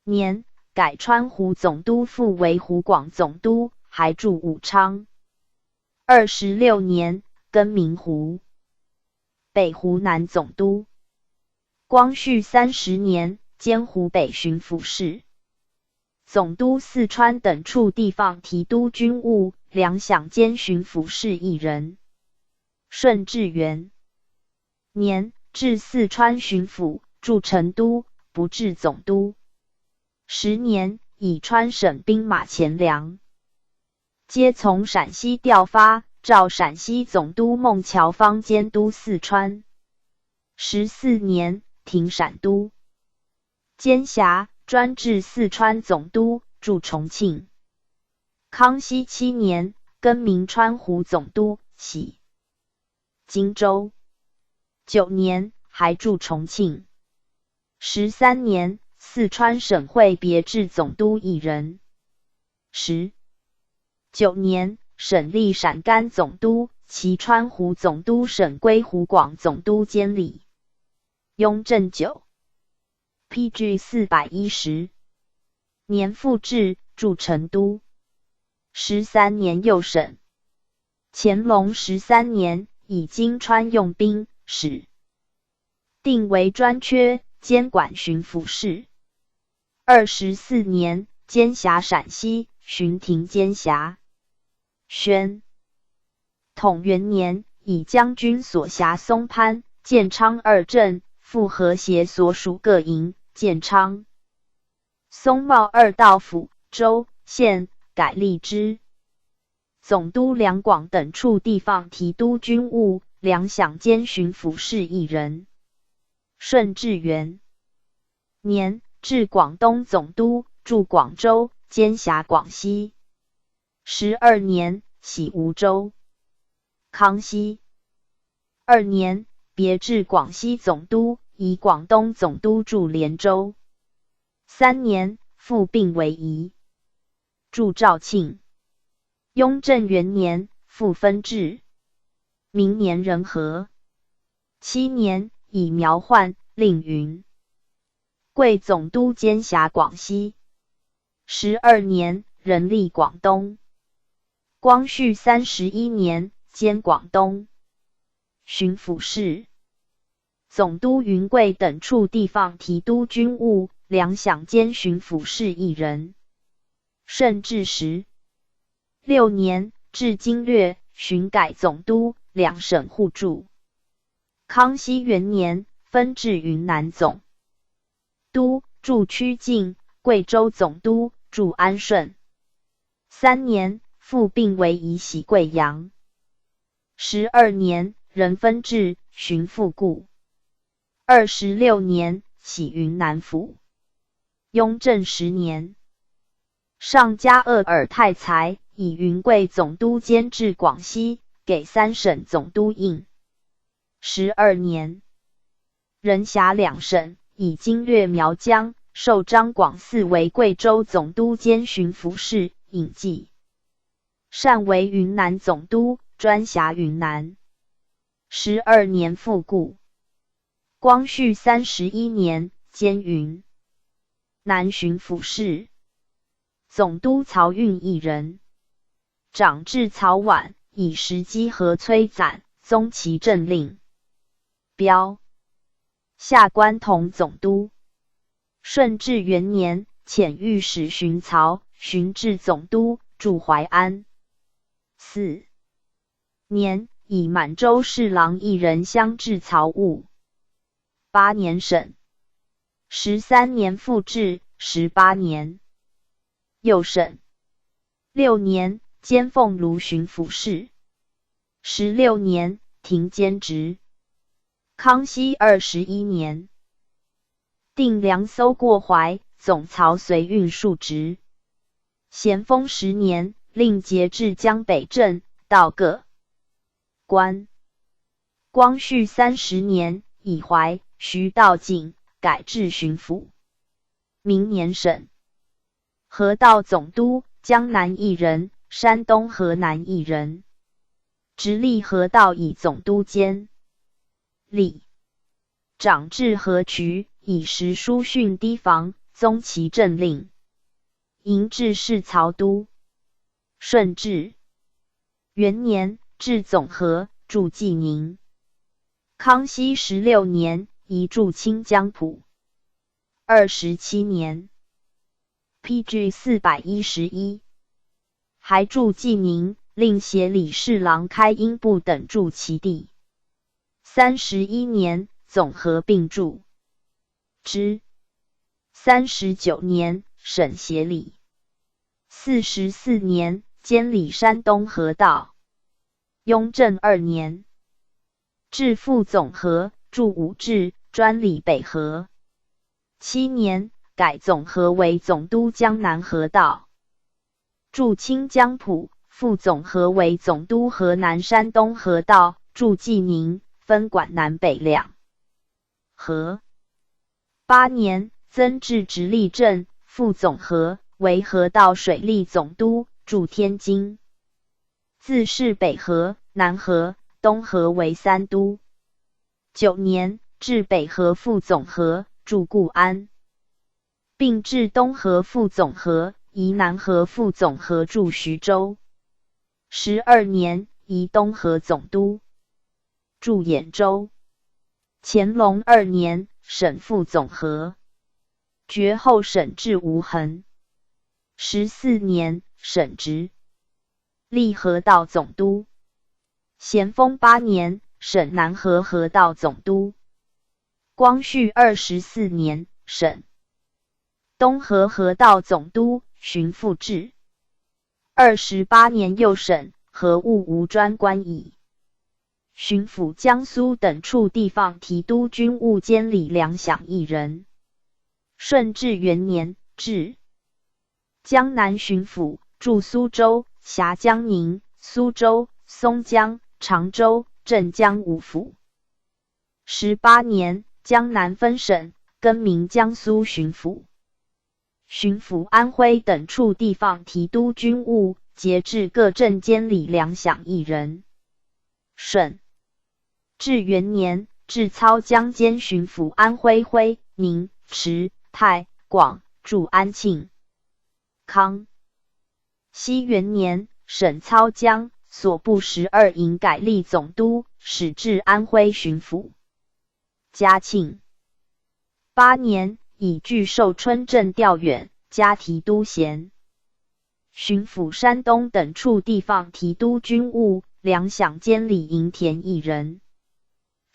[SPEAKER 1] 年，改川湖总督复为湖广总督，还驻武昌。26年，更名湖北湖南总督。光绪30年，兼湖北巡抚事。总督四川等处地方提督军务，两饷兼巡抚事1人。顺治元年，至四川巡抚，驻成都，不至总督。10年，以川省兵马前粮。皆从陕西调发，召陕西总督孟乔芳监督四川。14年，停陕都。兼辖专治四川总督，驻重庆。康熙7年，更名川湖总督，起荆州。9年，还驻重庆。13年，四川省会别置总督1人。19年，省立陕甘总督，其川湖总督省归湖广总督监理。雍正9 PG 410年复置，驻成都。13年右省。乾隆13年，以金川用兵，使定为专缺，监管巡抚事。24年，兼辖陕西，巡亭监辖。宣统元年，以将军所辖松潘、建昌2镇，复和谐所属各营，建昌、松茂2道府、州、县，改立之。总督两广等处地方提督军务，两饷兼巡抚事1人。顺治元年，至广东总督，驻广州，兼辖广西。12年，徙梧州。康熙2年，别置广西总督，以广东总督驻连州。3年，复并为宜，驻肇庆。雍正元年，复分治。明年仁和7年，以苗焕、令云贵总督兼辖广西。12年，任历广东。光绪31年，兼广东巡抚使、总督云贵等处地方提督军务，粮饷兼巡抚使1人。顺治16年，至经略、巡改总督，两省互助。康熙元年，分至云南总督，驻曲靖；贵州总督，驻安顺。3年，复并为宜徙贵阳。12年，仍分至巡抚顾。26年，徙云南府。雍正10年，上加鄂尔泰才，以云贵总督兼治广西，给3省总督印。12年，仍辖2省，以经略苗疆，授张广嗣为贵州总督兼巡抚使，引记善为云南总督，专辖云南。12年，复顾。光绪31年，兼云南巡抚使。总督漕运1人。长治曹绾，以时机和崔瓒，宗其政令。标下关同总督。顺治元年，遣御史巡曹，巡治总督，驻淮安。4年，以满洲侍郎1人相治曹务。8年省。13年复置。18年，右省。6年，兼奉卢巡抚使。16年，停监职。康熙21年，定粮搜过淮，总曹随运数职。咸丰10年，令节制江北镇，到各官。光绪30年，以淮、徐道景改制巡抚。明年省。河道总督，江南1人，山东河南1人。直隶河道以总督兼吏。长治河渠，以时书训堤防，宗其政令。营制侍曹都。顺治元年，至总河，驻济宁。康熙16年，移驻清江浦。27年 ，PG 411，还驻济宁，令协理侍郎开英部等驻其地。31年，总河并驻之。39年，省协理。44年，监理山东河道。雍正2年，至副总河，驻武治，专理北河。7年，改总河为总督江南河道。驻清江浦，副总河为总督河南山东河道，驻济宁，分管南北2河。8年，增至直隶镇，副总河为河道水利总督，驻天津。自是北河、南河、东河为3都。9年，至北河副总河，驻固安，并至东河副总河，移南河副总河驻徐州。12年，移东河总督，驻兖州。乾隆2年，省副总河，爵后省至无痕。14年，省直隶河道总督。咸丰8年，省南河河道总督。光绪24年，省东河河道总督，巡抚制。28年，又省河务无专官役。巡抚江苏等处地方提督军务监理两饷1人。顺治元年至。江南巡抚，驻苏州、辖江宁、苏州、松江、常州、镇江5府。18年，江南分省，更名江苏巡抚。巡抚安徽等处地方提督军务，节制各镇监理两饷1人。顺治元年，置操江监巡抚安徽徽、宁、池、泰、广驻安庆。康熙元年，省操江，所部12营改隶总督，使至安徽巡抚。嘉庆8年，以据寿春镇调远，加提督衔。巡抚山东等处地方提督军务，两饷监理营田1人。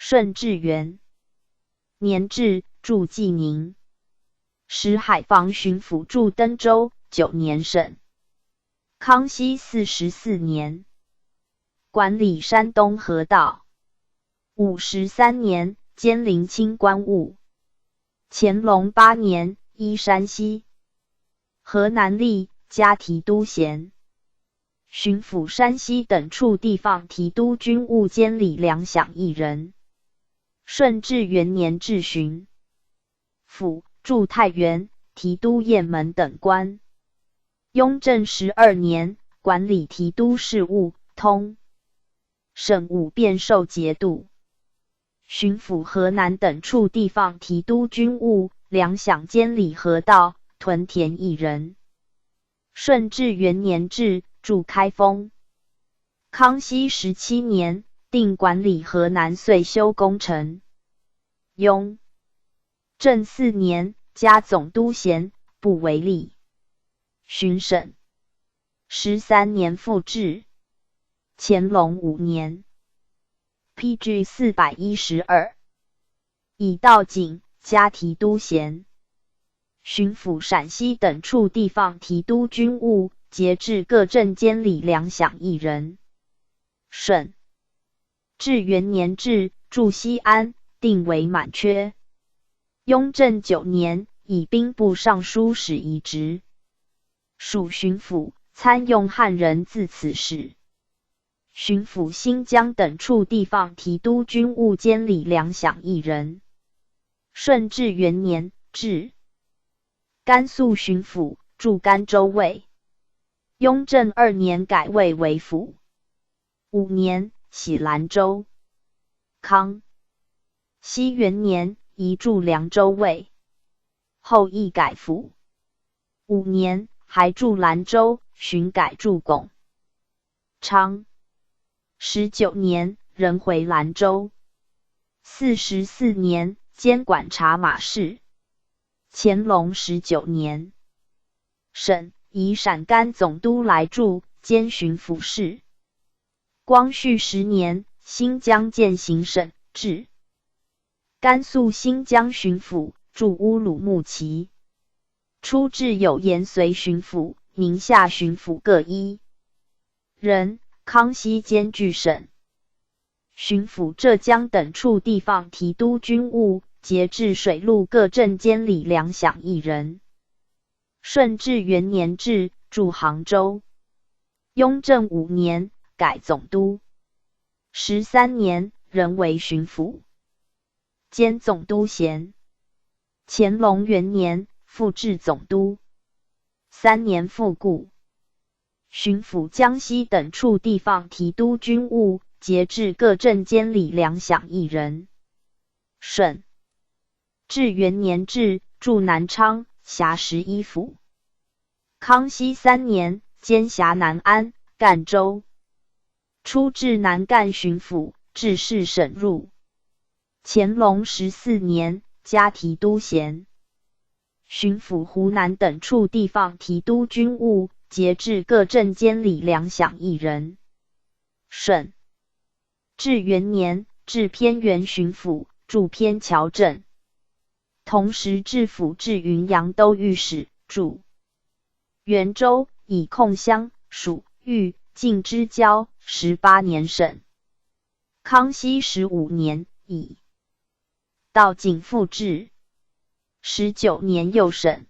[SPEAKER 1] 顺治元年至，驻济宁。使海防巡抚驻登州，9年省。康熙44年，管理山东河道。53年，兼临清官务。乾隆8年，依山西、河南吏，加提督衔。巡抚山西等处地方提督军务监理两饷1人。顺治元年至巡抚，驻太原、提督雁门等官。雍正12年，管理提督事务，通省务遍授节度。巡抚河南等处地方提督军务，两饷监理河道、屯田1人。顺治元年至，驻开封。康熙17年，定管理河南岁修工程。雍正4年，加总督衔，不为吏。巡省。13年复置。乾隆5年。PG 412。以道景，加提督衔。巡抚陕西等处地方提督军务，节制各镇监理两饷1人。顺治元年至，驻西安，定为满缺。雍正9年，以兵部尚书使一职。属巡抚，参用汉人自此始。巡抚新疆等处地方提督军务监理两饷1人。顺治元年至。甘肃巡抚，驻甘州卫。雍正2年改卫为府。5年，徙兰州。康熙元年，移驻凉州卫。后亦改府。5年，还驻兰州，巡改驻拱昌。19年，仍回兰州。44年，兼管察马事。乾隆19年，省以陕甘总督来驻，兼巡抚事。光绪10年，新疆渐行省，置甘肃新疆巡抚，驻乌鲁木齐。初置有延绥巡抚、宁夏巡抚各1人，康熙兼具省。巡抚浙江等处地方提督军务，节制水陆各镇监理两饷1人。顺治元年至，驻杭州。雍正5年，改总督。13年，仍为巡抚，兼总督衔。乾隆元年，复置总督。3年复故。巡抚江西等处地方提督军务，节制各镇监理两饷1人。顺治元年至，驻南昌，辖11府。康熙3年，兼辖南安、赣州。初至南赣巡抚，致仕省入。乾隆14年，加提督衔。巡抚湖南等处地方提督军务，节制各镇监理两饷1人。顺治元年，至偏原巡抚，驻偏侨镇。同时置府至云阳都御史，驻元州，以控襄、蜀、豫、晋之交，18年省。康熙15年乙，道景复置。19年右省。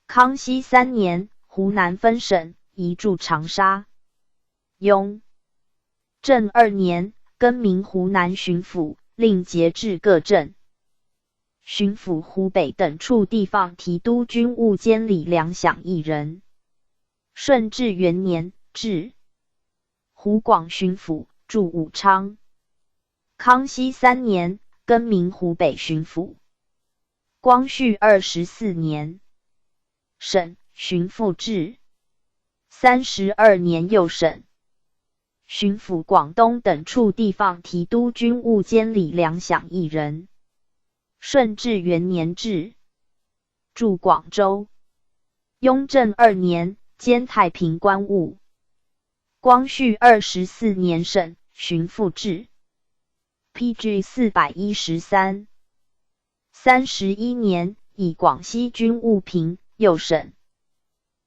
[SPEAKER 1] 康熙3年，湖南分省，移驻长沙。雍正2年，更名湖南巡抚，令节制各镇。巡抚湖北等处地方提督军务监理粮饷1人。顺治元年置。湖广巡抚，驻武昌。康熙3年，更名湖北巡抚。光绪24年，省巡抚制。32年右省。巡抚广东等处地方提督军务监理粮饷1人。顺治元年置。驻广州。雍正2年，兼太平官务。光绪24年省巡抚制。PG 413。31年，以广西军务平右省。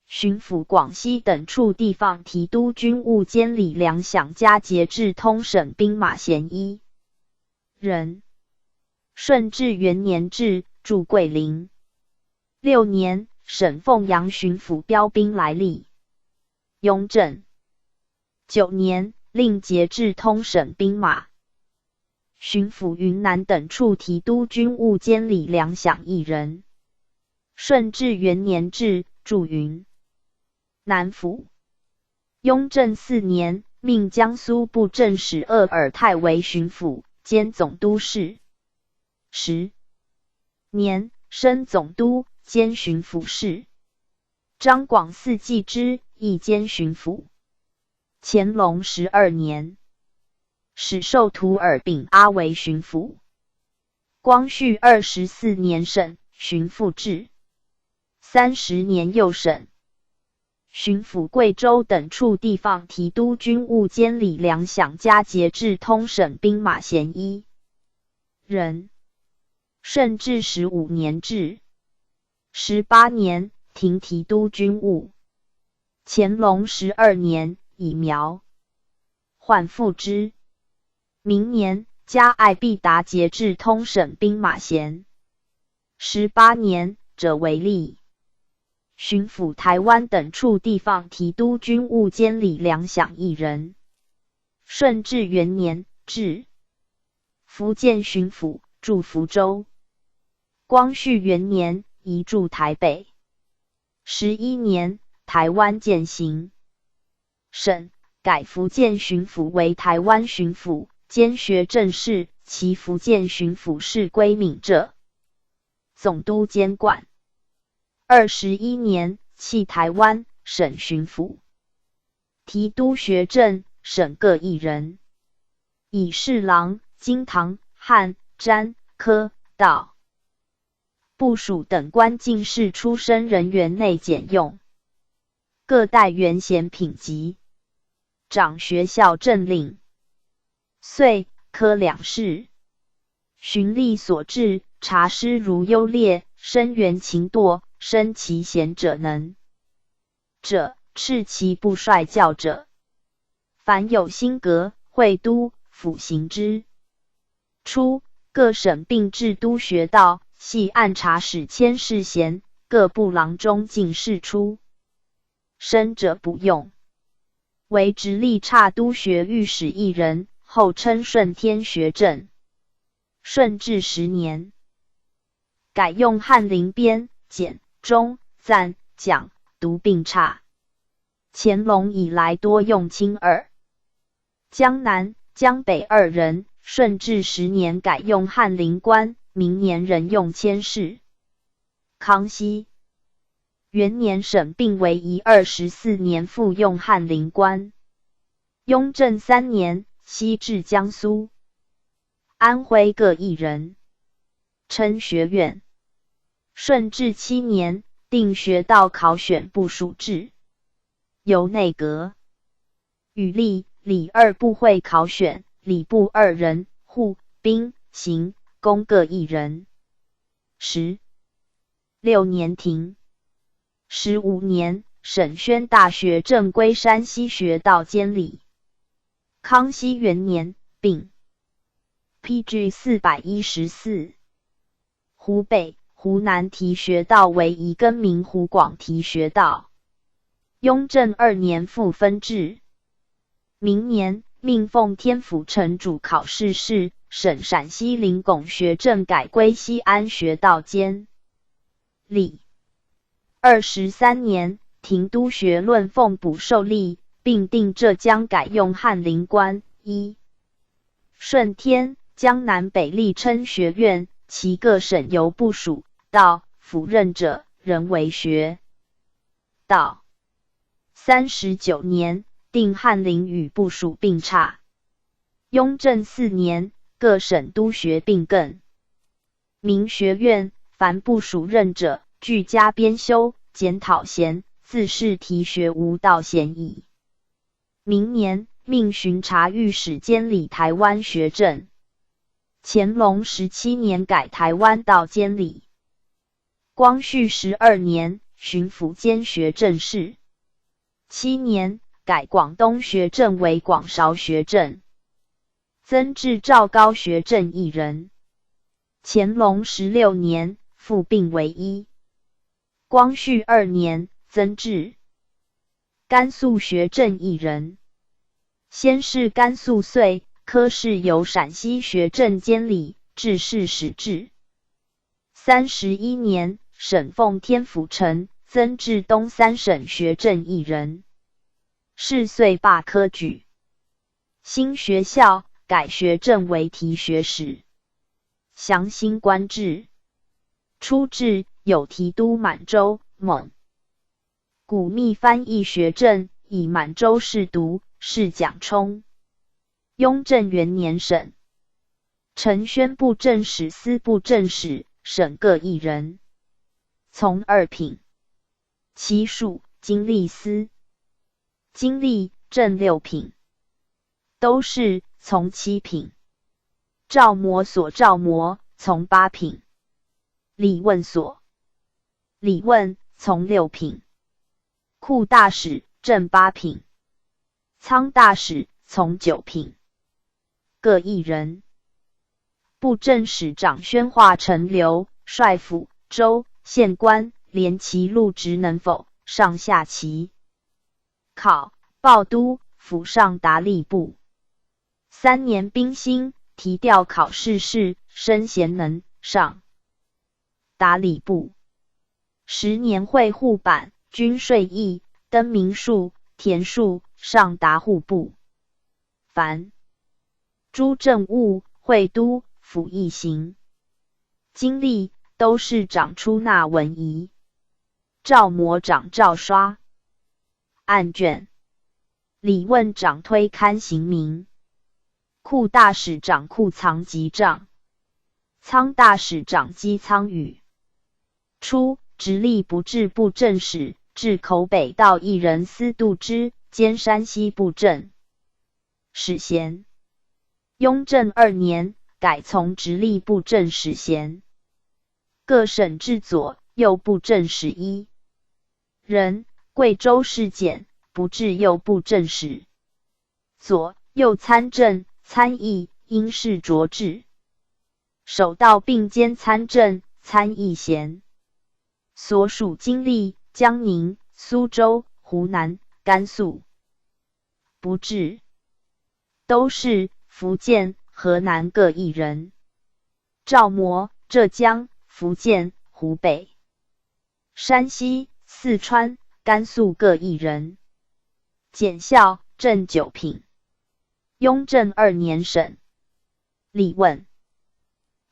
[SPEAKER 1] 巡抚广西等处地方提督军务监理粮饷加节制通省兵马衔1人。顺治元年置，驻桂林。6年，省凤阳巡抚标兵来历。雍正9年，令节制通省兵马。巡抚云南等处提督军务监理粮饷1人。顺治元年置，驻云南府。雍正4年，命江苏布政使鄂尔泰为巡抚，兼总督事。10年，升总督，兼巡抚事。张广嗣继之，亦兼巡抚。乾隆12年，始授图尔丙阿为巡抚。光绪24年省巡抚制。30年右省。巡抚贵州等处地方提督军务监理粮饷加节制通省兵马衔1人。顺治15年置。18年，停提督军务。乾隆12年，以苗换复之。明年，加爱必达节制通省兵马衔。18年者为例。巡抚台湾等处地方提督军务监理粮饷1人。顺治元年置。福建巡抚，驻福州。光绪元年，移驻台北。11年，台湾践行。省改福建巡抚为台湾巡抚，兼学政事，其福建巡抚事归闽浙总督监管。21年，弃台湾，省巡抚。提督学政，省各1人。以侍郎、金堂、汉、詹、科、道、部属等官进士出身人员内检用。各带元衔品级。掌学校政令。岁、科2试。循例所制，察师如优劣，生源勤惰，生其贤者能者，斥其不率教者。凡有新阁、会都、府行之。初，各省并置都学道，系按察使迁士衔，各部郎中进士出身者不用。为直隶岔都学御史1人，后称顺天学政。顺治10年，改用翰林编、检、中、赞、讲、读并差。乾隆以来多用卿2。江南、江北2人。顺治10年改用翰林官，明年仍用佥事。康熙元年省并为宜24年复用翰林官。雍正3年，西至江苏、安徽各1人，称学院。顺治7年，定学道考选部属制，由内阁与吏、礼2部会考选，礼部2人，户、兵、刑、工各1人。16年停。15年，省宣大学正归山西学道监理。康熙元年，并 PG 414。湖北、湖南提学道为宜更名湖广提学道。雍正2年复分治。明年，命奉天府城主考试事，省陕西临拱学政改归西安学道监理。23年，廷都学论奉补受立，并定浙江改用翰林官。顺天、江南北历称学院，其各省由部属、道、府任者，人为学道。39年，定翰林与部属并差。雍正4年，各省督学并更。明学院凡部属任者，俱加编修、检讨贤，自是提学无道嫌疑。明年，命巡查御史监理台湾学政。乾隆17年改台湾道监理。光绪12年，巡抚兼学政事。7年，改广东学政为广韶学政，增至赵高学政1人。乾隆16年，复并为1。光绪2年，增至甘肃学政1人。先是甘肃岁科室由陕西学政监理，致仕使至。31年，省奉天府城，增至东3省学政1人。是岁罢科举。新学校改学政为提学使。详新官制。初制有提督满洲、蒙古密翻译学政，以满洲士读，是蒋充。雍正元年省。承宣布政使、司部政使，省各1人。从2品。其属经历司。经历正6品。都是从7品。诏模所诏模从8品。理问所理问从6品。库大使正8品。仓大使从9品。各1人。布政使长宣化陈留，帅府、州、县官，连其禄职能否，上下齐考，报都、府上达吏部。3年兵兴，提调考试事，升贤能，上达吏部。10年会户版，均税役，登名数、田数，上达户部。凡诸政务，会都、府役行。经历都是长出纳文仪。诏模长诏刷。案卷。理问长推勘行名。库大使长库藏集账。仓大使长积仓宇。初，直隶不治部政使，至口北道1人司度之，兼山西布政使衔。雍正2年，改从直隶布政使衔。各省治左、右布政使1人，贵州事检，不至右布政使。左、右参政、参议应是着制。首道并兼参政、参议衔。所属经历江宁、苏州、湖南、甘肃。不至。都是福建、河南各1人。诏模浙江、福建、湖北、山西、四川、甘肃各1人。检校正9品。雍正2年省。理问。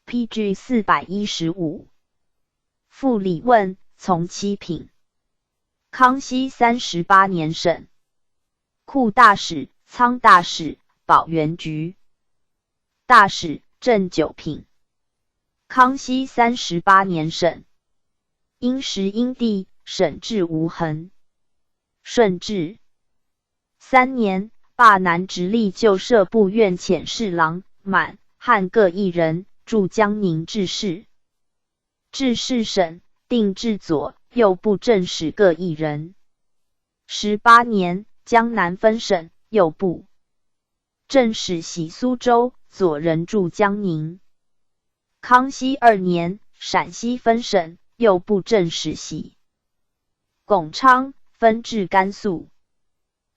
[SPEAKER 1] PG 415。副理问从7品。康熙38年省。库大使、仓大使、保元局大使正9品。康熙38年省。因时因地，省治无痕。顺治3年，罢南直隶旧设部院遣侍郎，满、汉各1人，驻江宁治事。治事省定治左、右布政使各1人。18年，江南分省，右布政使徙苏州、左人驻江宁。康熙2年，陕西分省，右布政使喜巩昌，分至甘肃。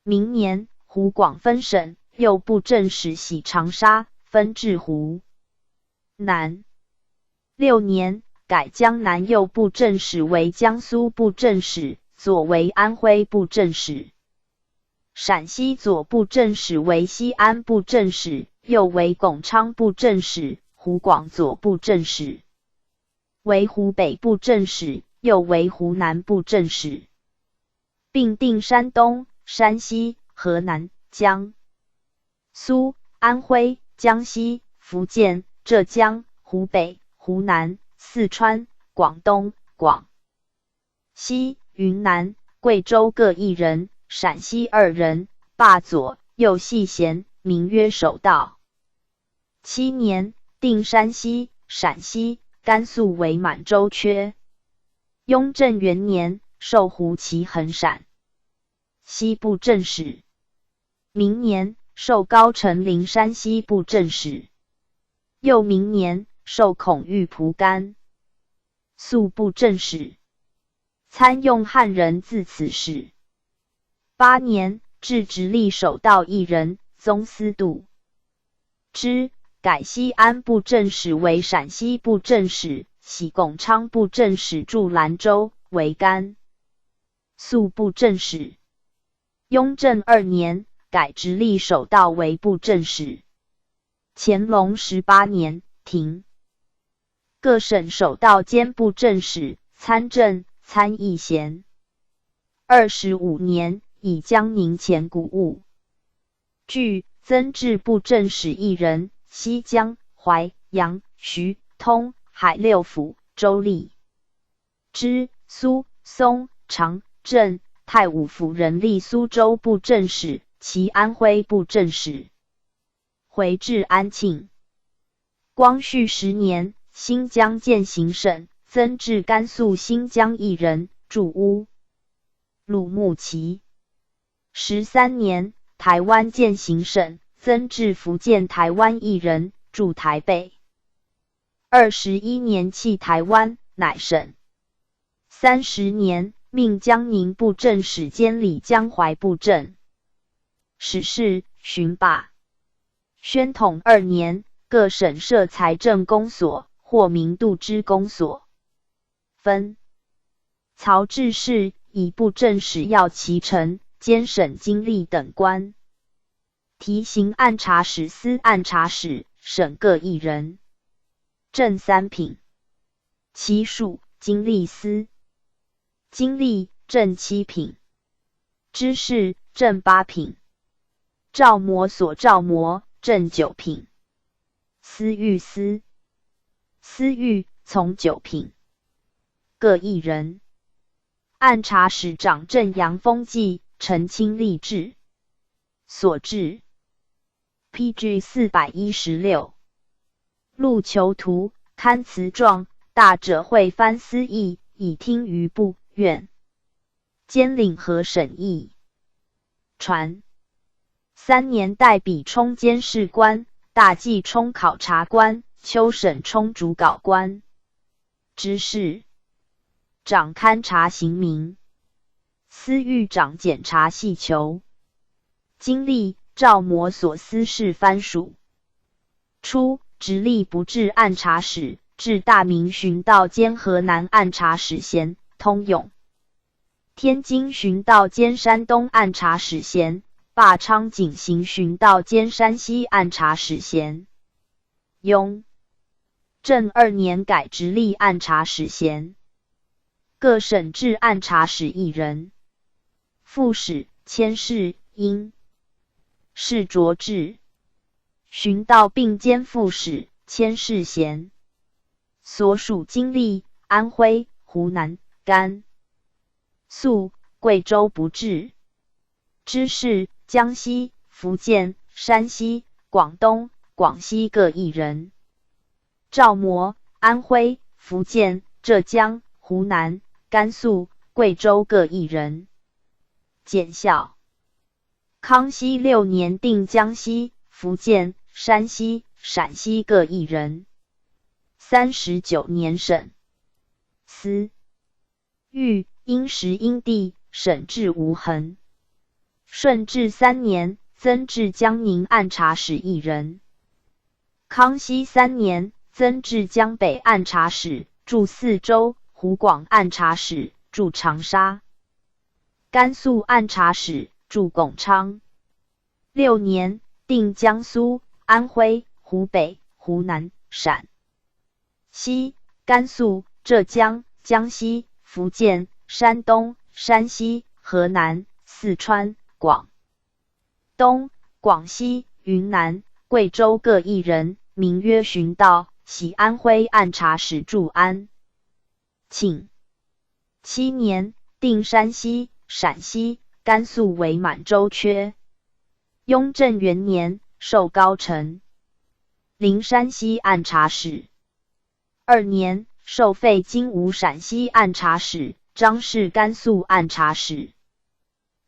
[SPEAKER 1] 明年，湖广分省，右布政使喜长沙，分至湖南。6年，改江南右布政使为江苏布政使，左为安徽布政使。陕西左布政使为西安布政使，右为巩昌布政使，湖广左布政使为湖北布政使，右为湖南布政使，并定山东、山西、河南、江苏、安徽、江西、福建、浙江、湖北、湖南、四川、广东、广西、云南、贵州各1人，陕西2人，罢左右系衔，名曰守道。7年，定山西、陕西、甘肃为满洲阙。雍正元年，授胡齐衡陕西布政使。明年，授高城临山西布政使。又明年，授孔玉蒲甘肃布政使。参用汉人自此事。8年，置直隶守道1人，宗司度之，改西安布政使为陕西布政使，喜巩昌布政使驻兰州，为甘肃布政使。雍正2年，改直隶守道为布政使。乾隆18年，停。各省守道兼布政使、参政、参议衔。25年，以江宁前谷物据增置布政使1人，西江、淮、扬、徐、通、海6府，州立之、苏、松、长、镇、太武府人历苏州布政使，其安徽布政使。回至安庆。光绪10年，新疆渐行省，增至甘肃新疆1人，驻乌鲁木齐。13年，台湾渐行省，增至福建台湾1人，驻台北。21年弃台湾，乃省。30年，命江宁布政使监理江淮布政使事，巡把。宣统2年，各省设财政公所，或名度支公所。分曹志士以布政使要其成，兼省经历等官。提刑按察使司按察使，省各1人。正3品。其属经历司。经历正7品。知事正8品。照模所照模正9品。司狱司。司狱从9品。各1人。按察使长正阳风纪，澄清吏治。所至。PG 416。录囚徒，刊词状，大者会藩司议，以听于部院。兼领和审议。传。3年代笔充监事官，大计充考察官，秋审充主稿官。知事长勘察刑名。司狱长检察系囚。经历照模所司事藩属。初，直隶不置按察使，置大明巡道兼河南按察使衔，通用。天津巡道兼山东按察使衔，罢昌景行巡道兼山西按察使衔。雍正2年改直隶按察使衔。各省置按察使1人。副使、佥事因事着制。巡道并兼副使、佥事衔。所属经历安徽、湖南、甘肃、贵州不置。知事江西、福建、山西、广东、广西各1人。照模安徽、福建、浙江、湖南、甘肃、贵州各1人。检校。康熙6年定江西、福建、山西、陕西各1人。39年省司御因时因地审治无痕。顺治3年增至江宁按察使1人。康熙3年增至江北按察使，驻四州；湖广按察使，驻长沙；甘肃按察使，驻巩昌。6年定江苏、安徽、湖北、湖南、陕西、甘肃、浙江、江西、福建、山东、山西、河南、四川、广东、广西、云南、贵州各1人，名曰巡道，徙安徽按察使驻安。庆7年定山西、陕西、甘肃为满洲缺。雍正元年授高臣，临山西按察使。2年授废金吾陕西按察使，张氏甘肃按察使。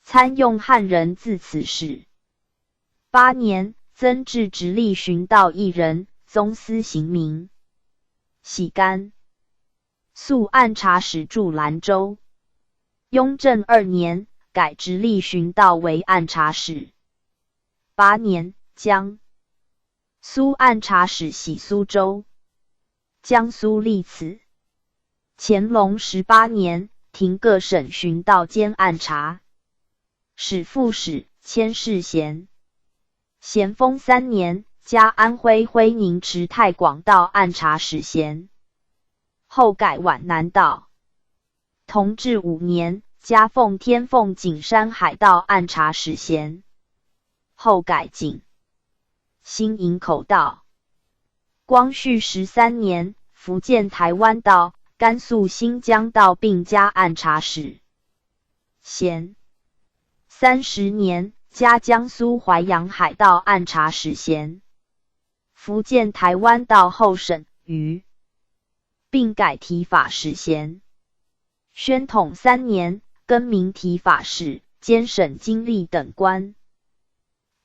[SPEAKER 1] 参用汉人自此事。8年增至直隶巡道1人，宗司刑名。喜甘肃按察使驻兰州。雍正2年改直隶巡道为按察使。8年江苏按察使徙苏州。江苏历此。乾隆18年停各省巡道兼按察使副使，迁世贤。咸丰3年加安徽徽宁池太广道按察使衔，后改皖南道。同治5年加奉天凤景山海道按察使衔，后改景新营口道。光绪13年福建台湾道、甘肃新疆道并加按察使衔。30年加江苏淮扬海道按察使衔。福建台湾道后审余，并改提法使衔。宣统3年更名提法使，兼审经历等官。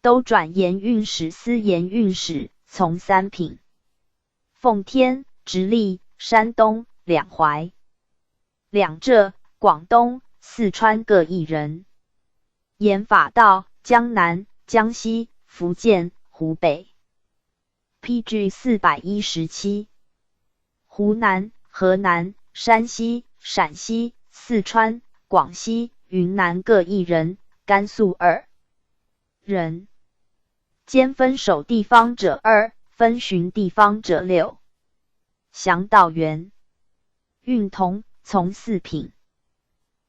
[SPEAKER 1] 都转盐运使、司盐运使，从3品。奉天、直隶、山东、两淮、两浙、广东、四川各1人。盐法道江南、江西、福建、湖北。PG 417。湖南、河南、山西、陕西、四川、广西、云南各1人，甘肃2人。兼分守地方者2，分巡地方者6。祥道员运同，从4品。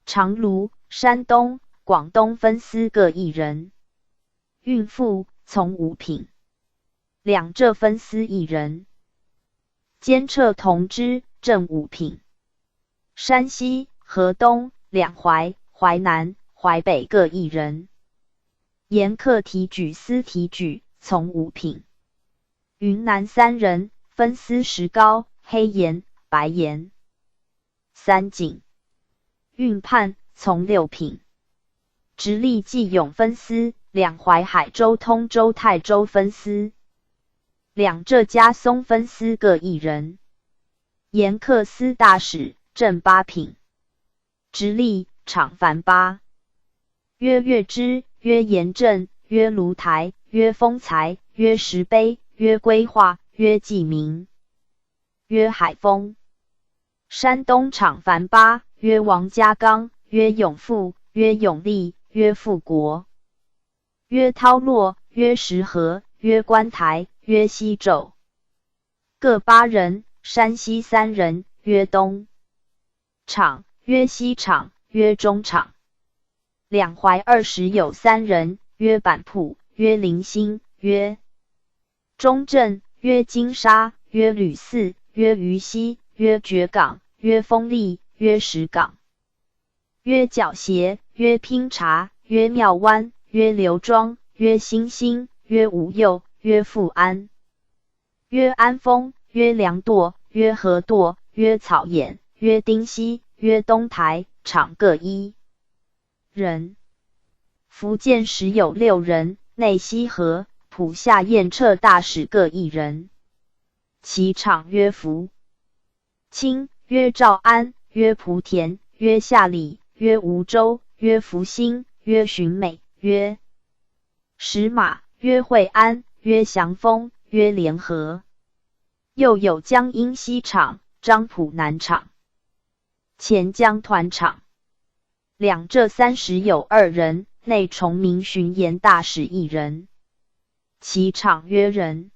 [SPEAKER 1] 长芦、山东、广东分司各1人。运副，从5品。两浙分司1人。监测同知，正5品。山西、河东、两淮、淮南、淮北各1人。盐客提举、司提举，从5品。云南3人，分司石膏、黑盐、白盐。三井运判，从6品。直隶冀永分司，两淮海州、通州、泰州分司。两浙嘉松分司各1人。盐客司大使，正8品。直隶厂凡8。曰月支，曰盐镇，曰芦台，曰丰才，曰石碑，曰规划，曰记名，曰海丰。山东厂凡8，曰王家刚，曰永富，曰永利，曰富国，曰涛落，曰石河，曰观台，曰西肘。各8人。山西3人，曰东厂，曰西厂，曰中厂。两淮20有3人，曰板铺，曰临兴，曰中正，曰金沙，曰吕四，曰渝西，曰绝港，曰丰利，曰石港，曰皎协，曰拼茶，曰庙湾，曰刘庄，曰新兴，曰吴右，曰富安，曰安丰，曰良垛，曰河垛，曰草偃，曰丁溪，曰东台，厂各1人。福建10有6人，内西河、浦下验彻大使各1人。其场曰福。卿曰赵安，曰蒲田，曰夏礼，曰吴州，曰福兴，曰荀美，曰石马，曰惠安，曰祥丰，曰联合。又有江阴西场、漳浦南场、钱江团场。两浙30有2人，内崇明巡盐大使1人。其场曰人。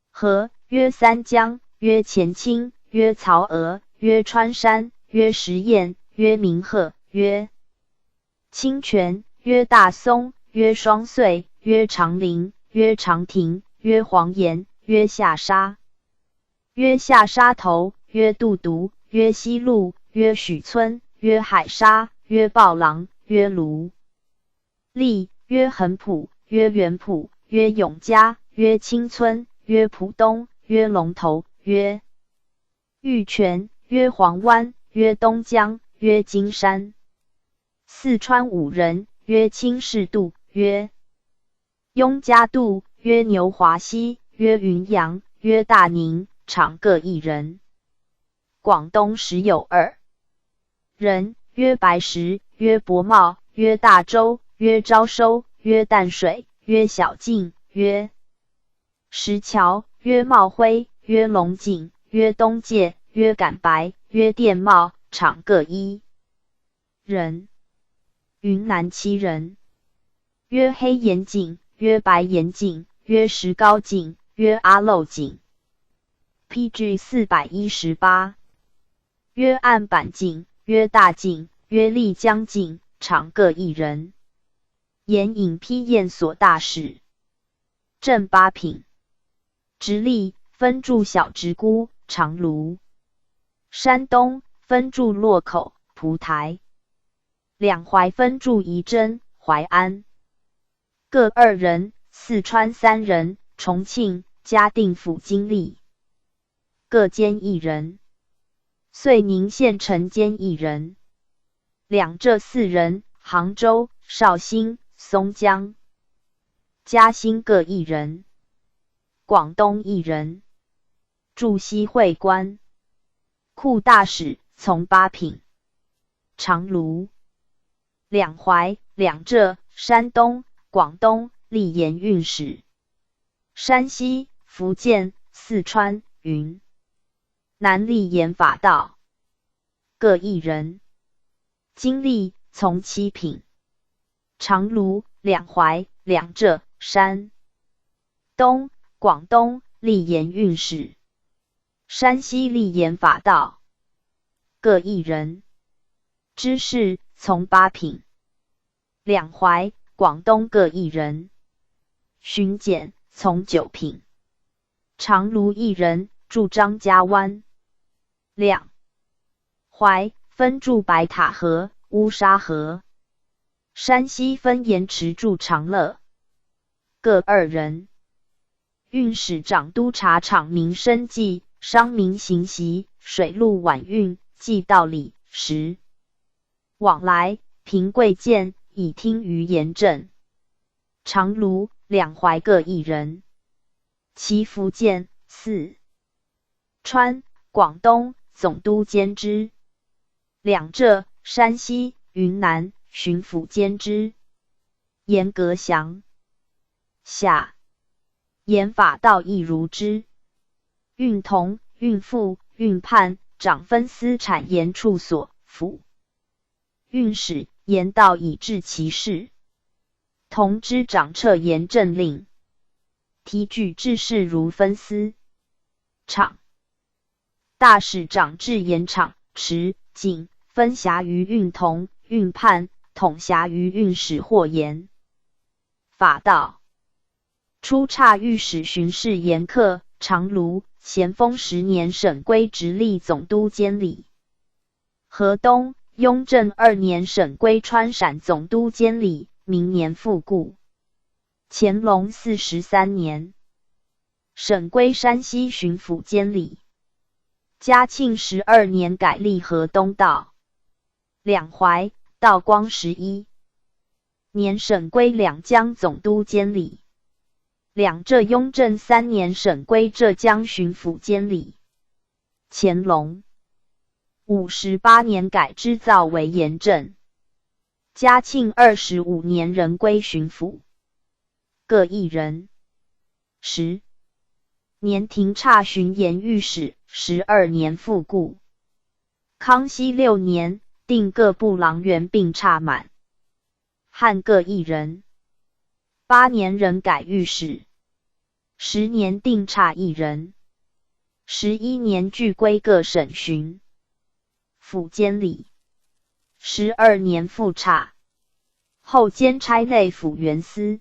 [SPEAKER 1] 和曰三江，曰钱清，曰曹娥，曰川山，曰石堰，曰明鹤，曰清泉，曰大松，曰双穗，曰长陵，曰长亭，曰黄岩，曰下沙，曰下沙头，曰杜渎，曰西路，曰许村，曰海沙，曰豹廊，曰卢利，曰横浦，曰元浦，曰永嘉，曰清村，曰浦东，曰龙头，曰玉泉，曰黄湾，曰东江，曰金山。四川5人，曰清士度，曰雍家度，曰牛华溪，曰云阳，曰大宁，场各1人。广东10有2人，曰白石，曰博茂，曰大洲，曰招收，曰淡水，曰小径，曰石桥，曰茂辉，曰龙井，曰东界，曰感白，曰电茂，场各1人。云南7人，曰黑岩井，曰白岩井，曰石膏井，曰阿漏井。PG 418。曰案板井，曰大井，曰丽江井，场各1人。盐引批验所大使。正八品。直隶分驻小直沽、长芦。山东分驻洛口、蒲台。两淮分驻仪征、淮安。各2人。四川3人，重庆、嘉定府经历。各监1人。遂宁县城监1人。两浙4人，杭州、绍兴、松江、嘉兴各1人。广东1人。驻西会官。库大使，从八品。长芦。两淮、两浙、山东、广东历盐运使。山西、福建、四川、云南历盐法道。各1人。经历，从7品。长芦、两淮、两浙、山东、广东历盐运使。山西历盐法道。各1人。知事，从8品。两淮、广东各1人。巡检，从9品。长芦1人，驻张家湾。两淮分驻白塔河、乌沙河。山西分盐池驻长乐。各2人。运使掌督察场民生计、商民行袭、水陆晚运、寄道理、时往来、凭贵贱，以听于盐政。长芦、两淮各1人。其福建、四川、广东总督监之。两浙、山西、云南巡抚监之。严格祥。下盐法道亦如之。运同、运赋、运判长分司产盐处所府。运使盐道以治其事。同知掌掣盐政令。提举治事如分司。场大使掌治盐场、池、井，分辖于运同、运判，统辖于运使或盐。法道初察御史巡视盐客，长芦，咸丰10年省归直隶总督监理。河东雍正2年省归川陕总督监理，明年复故。乾隆43年省归山西巡抚监理。嘉庆12年改隶河东道。两淮道光11年省归两江总督监理。两浙雍正3年省归浙江巡抚监理。乾隆58年改织造为盐镇。嘉庆25年仍归巡抚，各1人。10年停差巡盐御史，12年复固。康熙6年定各部郎员并差满，汉各1人。8年仍改御史，10年定差1人。11年俱归各省巡抚监理。12年复差，后兼差内府员司，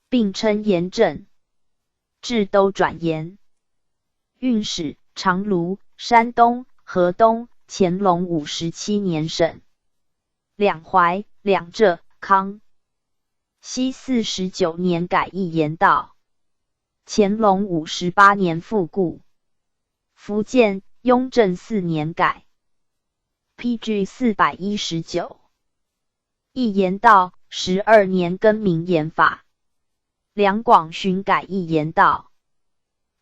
[SPEAKER 1] 并称盐镇，至都转盐运使，长芦、山东、河东。乾隆57年省。两淮、两浙、康熙49年改义盐道。乾隆58年复固。福建雍正4年改。PG 419。义盐道12年更名盐法。两广巡改义盐道。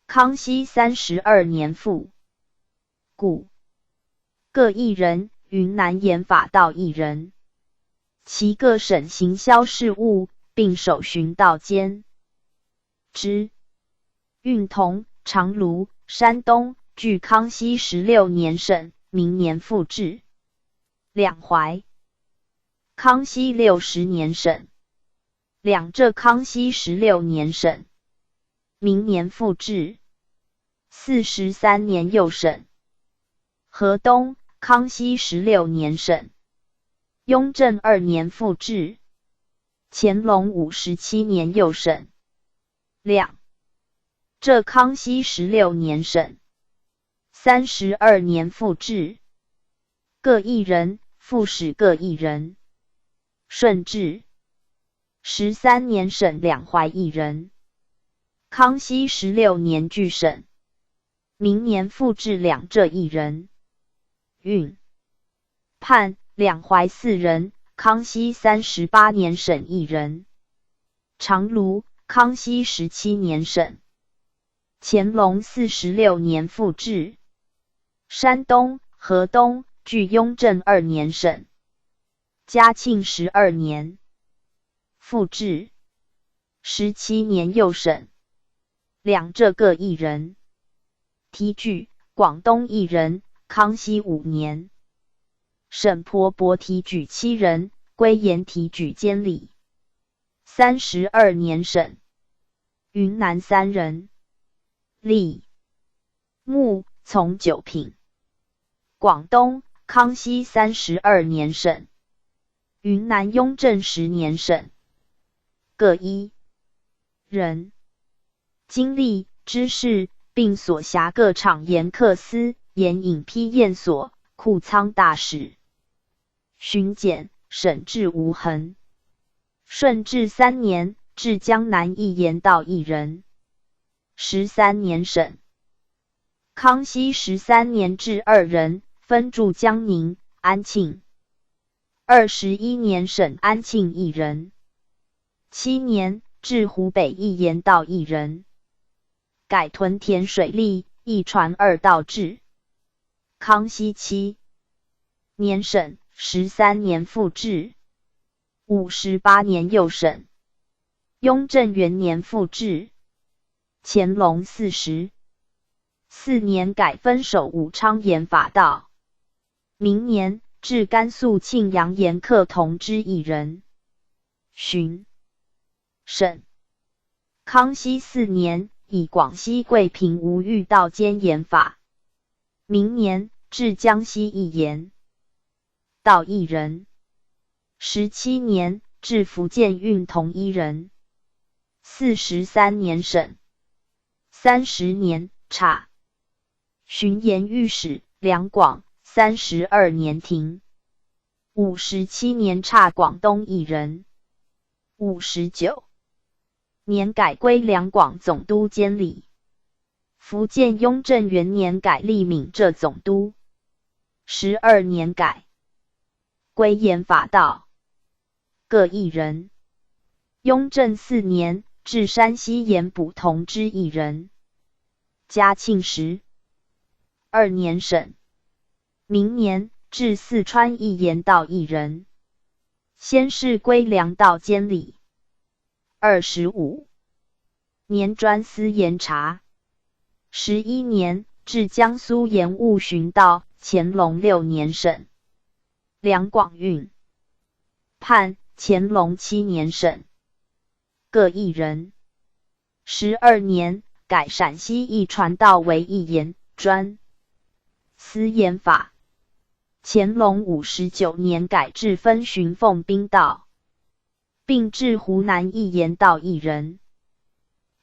[SPEAKER 1] 康熙32年复固。各1人，云南盐法道1人。其各省行销事务，并守巡道监之。运同、长芦、山东，据康熙16年省，明年复置。两淮康熙60年省。两浙康熙16年省，明年复置。43年又省。河东康熙16年省。雍正2年复置。乾隆57年又省。两浙康熙16年省。32年复置。各1人，副使各1人。顺治13年省两淮1人。康熙16年俱省。明年复置两浙1人。运判两淮4人，康熙38年省1人。长芦康熙17年省。乾隆46年复置。山东、河东据雍正2年省。嘉庆12年复置。17年又省。两浙各1人。提举广东1人，康熙5年。沈婆婆提举7人，归盐提举监理。32年省。云南3人。吏目从9品。广东康熙32年省。云南雍正10年省。各1人。经历知事，并所辖各厂盐客司、盐引批验所、库仓大使。巡检审治无痕。顺治3年至江南义盐道1人。13年省。康熙13年至2人，分驻江宁、安庆。21年省安庆1人。7年至湖北义盐道1人。改屯田水利，一传2道制。康熙7年省，13年复置。58年又省。雍正元年复置。乾隆44年改分守武昌盐法道。明年至甘肃庆阳盐客同知1人。巡省康熙4年以广西桂平吴玉道监盐法。明年至江西义盐道1人。17年至福建运同1人。43年省。30年差。巡盐御史两广。32年停。57年差广东1人。59年改归两广总督监理。福建雍正元年改历闽浙总督。12年改归盐法道。各1人。雍正4年至山西盐补同知一人。嘉庆12年省。明年至四川一盐道一人。先是归粮道监理。25年专司盐察。11年至江苏盐务巡道，乾隆6年省。两广运判，乾隆7年省。各一人。12年改陕西一传道为一盐专司盐法。乾隆59年改制分巡奉兵道，并置湖南一盐道一人。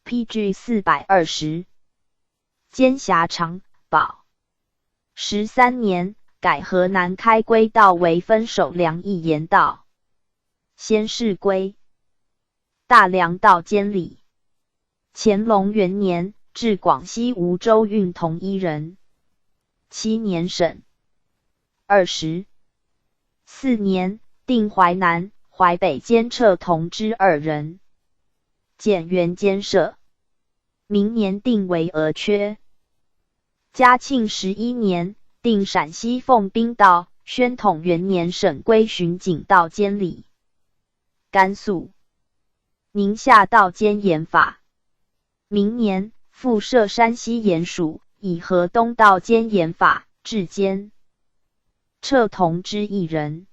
[SPEAKER 1] PG 420。兼辖长保。13年改河南开归道为分守粮一盐道。先是归大粮道监理。乾隆元年至广西梧州运同一人。7年省。24年定淮南、淮北监测同知2人。检员监设。明年定为额缺。嘉庆11年定陕西奉兵道，宣统元年省归巡警道监理。甘肃、宁夏道监盐法。明年复设山西盐署，以河东道监盐法治监，撤同知一人。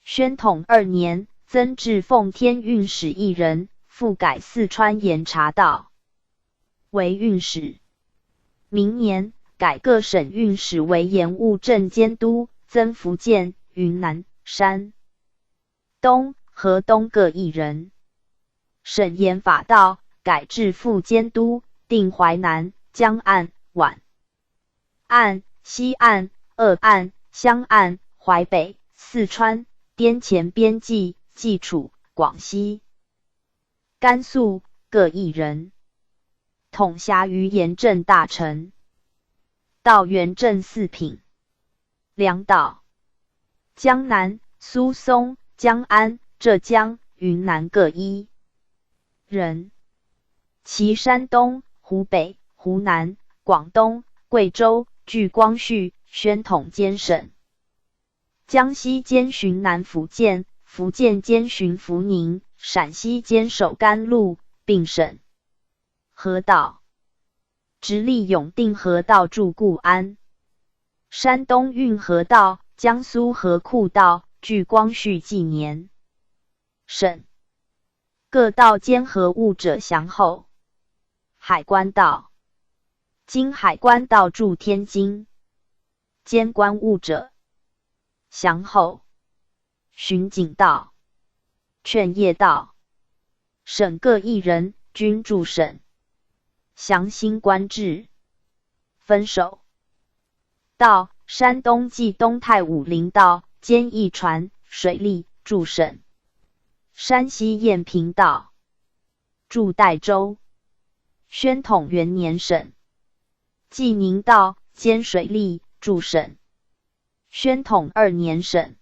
[SPEAKER 1] 宣统2年增至奉天运使一人，复改四川盐察道为运使。明年改各省运使为盐务正监督，增福建、云南、山东、河东各一人。省盐法道改制副监督，定淮南、江岸、皖岸、西岸、鄂岸、湘岸、淮北、四川、滇黔边际、冀楚、广西、甘肃各一人。统辖于盐政大臣。道员正4品。粮道。江南、苏松、江安、浙江、云南各一人。其山东、湖北、湖南、广东、贵州据光绪、宣统监省。江西监巡南福建，福建监巡福宁，陕西监守甘露，并省。河道。直隶永定河道驻固安。山东运河道、江苏河库道据光绪纪年。省。各道监河务者详后。海关道。经海关道驻天津。监关务者详后。巡警道。劝业道。省各一人，均驻省。详新官制。分守。道。山东冀东太武陵道监一船、水利驻省。山西燕平道驻代州。宣统元年省。济宁道监水利驻省。宣统2年省。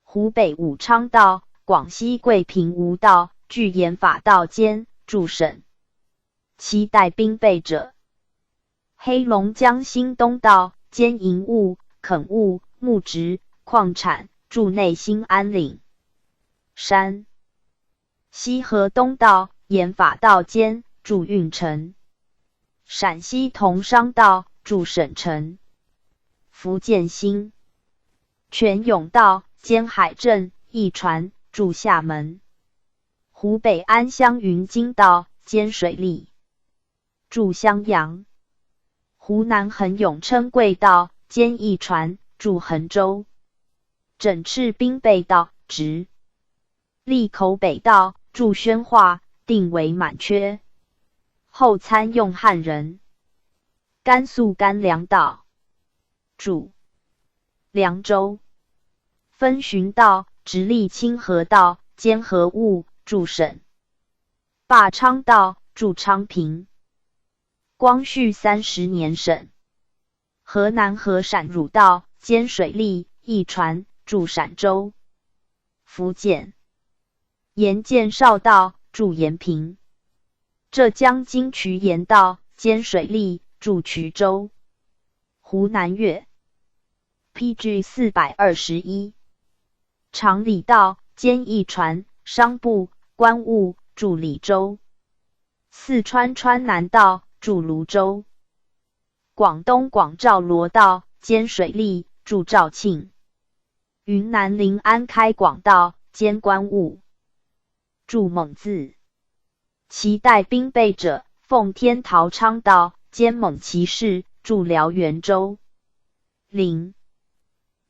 [SPEAKER 1] 湖北武昌道、广西桂平吴道据盐法道监驻省。其带兵备者。黑龙江新东道监营务、垦务、木植、矿产驻内新安岭。山西河东道盐法道监驻运城。陕西同商道驻省城。福建新泉涌道监海镇、义船驻厦门。湖北安乡云津道监水利驻襄阳。湖南衡永称贵道监义船驻衡州。整饬兵备道直利口北道驻宣化，定为满缺。后参用汉人。甘肃甘凉道驻凉州。分巡道直隶清河道监河务驻省。霸昌道驻昌平。光绪30年省。河南河陕汝道监水利、义船驻陕州。福建盐建绍道驻延平。浙江金渠盐道兼水利驻衢州。湖南岳 PG 421。长礼道兼驿传商部官务驻李州。四川川南道驻泸州。广东广肇罗道兼水利驻肇庆。云南临安开广道兼官务驻蒙自。其带兵备者，奉天陶昌道兼蒙骑士驻辽源州。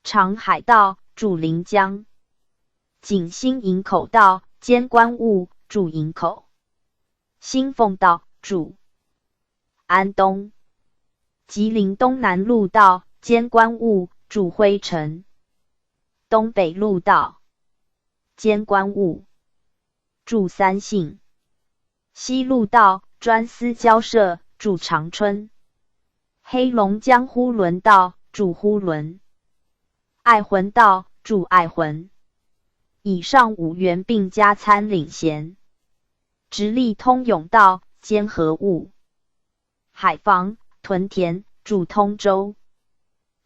[SPEAKER 1] 长海道驻临江。景兴营口道兼官务驻营口。新凤道驻安东。吉林东南路道兼官务驻辉城。东北路道兼官务驻三信。西路道专司交涉驻长春。黑龙江呼伦道驻呼伦。爱魂道驻爱魂。以上5员并加参领衔。直隶通永道兼河务。海防屯田驻通州。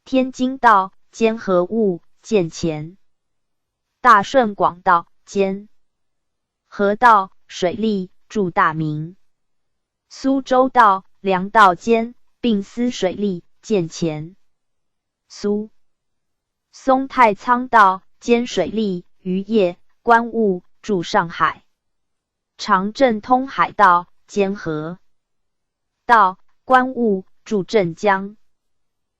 [SPEAKER 1] 天津道兼河务建前。大顺广道兼河道水利驻大明。苏州道粮道兼并司水利建前。松太仓道兼水利渔业官务驻上海。长镇通海道兼河道官务驻镇江。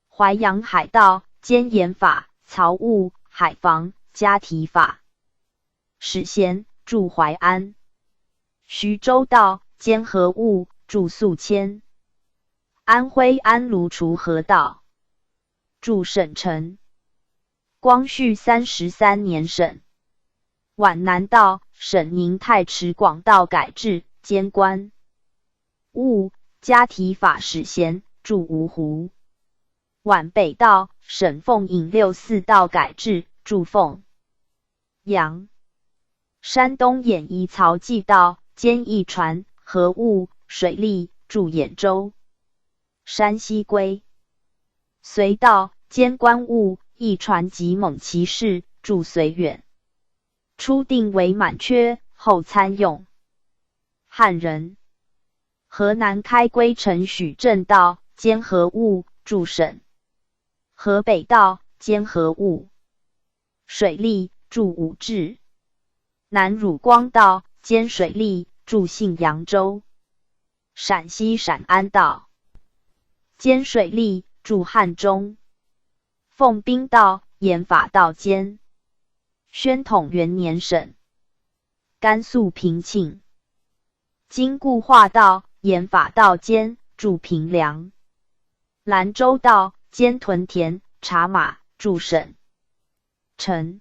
[SPEAKER 1] 淮扬海道兼盐法漕务海防加提法。史衔驻淮安。徐州道兼河务驻宿迁。安徽安卢除河道驻省城。光绪33年省。皖南道省宁泰池广道改制兼官务加提法史衔驻芜湖。皖北道省凤引64道改制驻凤阳。山东兖宜漕技道兼驿传河务水利驻兖州。山西归绥道兼官务驿传及蒙骑士驻绥远。初定为满缺，后参用。汉人。河南开归城许正道兼河务驻省。河北道兼河务水利驻武陟。南汝光道兼水利驻信阳州。陕西陕安道兼水利驻汉中。奉宾道盐法道兼宣统元年省。甘肃平庆。今固化道盐法道兼驻平凉。兰州道兼屯田茶马驻省城。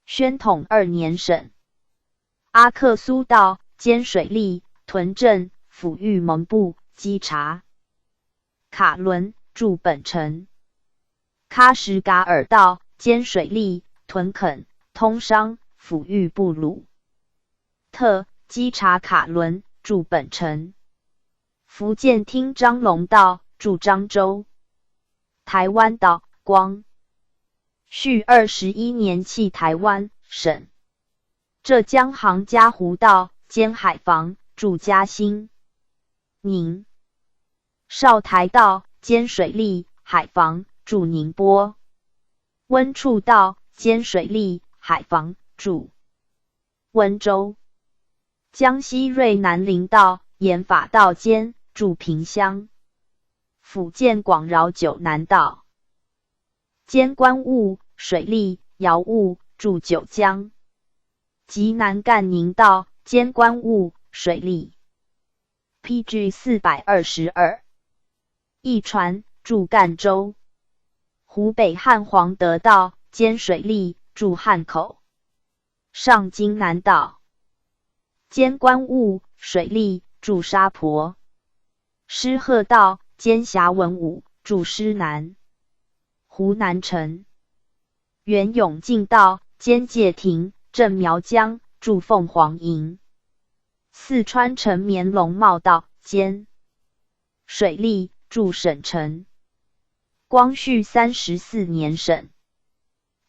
[SPEAKER 1] 宣统2年省。阿克苏道兼水利屯镇抚育蒙部稽查。卡伦驻本城。喀什噶尔道兼水利屯垦通商抚育布鲁特稽查卡伦驻本城。福建厅张龙道驻漳州。台湾道光绪21年弃台湾省。浙江杭嘉湖道兼海防驻嘉兴。宁绍台道兼水利海防驻宁波。温处道兼水利海防驻温州。江西瑞南林道盐法道兼驻萍乡。福建广饶九南道兼官务水利窑务驻九江。及南赣宁道兼官务水利。PG 422。驿传驻赣州。湖北汉皇德道兼水利驻汉口。上京南道兼官务水利驻沙婆。施鹤道兼峡文武驻施南。湖南城。袁永进道兼界亭镇苗疆驻凤凰营。四川成绵龙茂道兼水利驻省城。光绪34年省。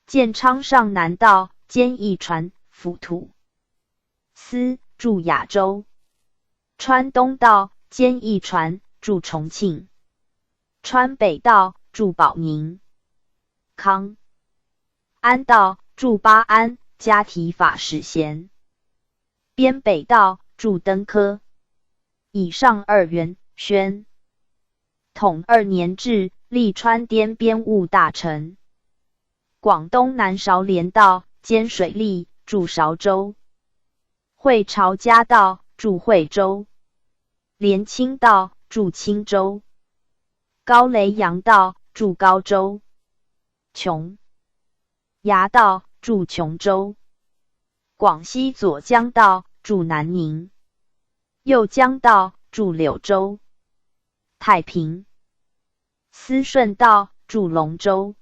[SPEAKER 1] 建昌上南道兼义传府土司驻亚州。川东道兼义传驻重庆。川北道驻保宁。康安道驻巴安加提法使衔。边北道驻登科。以上二元宣。统2年至历川滇边务大臣。广东南韶连道兼水利驻韶州。会朝嘉道驻惠州。连清道驻青州。高雷洋道驻高州。琼崖道驻琼州。广西左江道驻南宁。右江道驻柳州。太平思顺道驻龙州。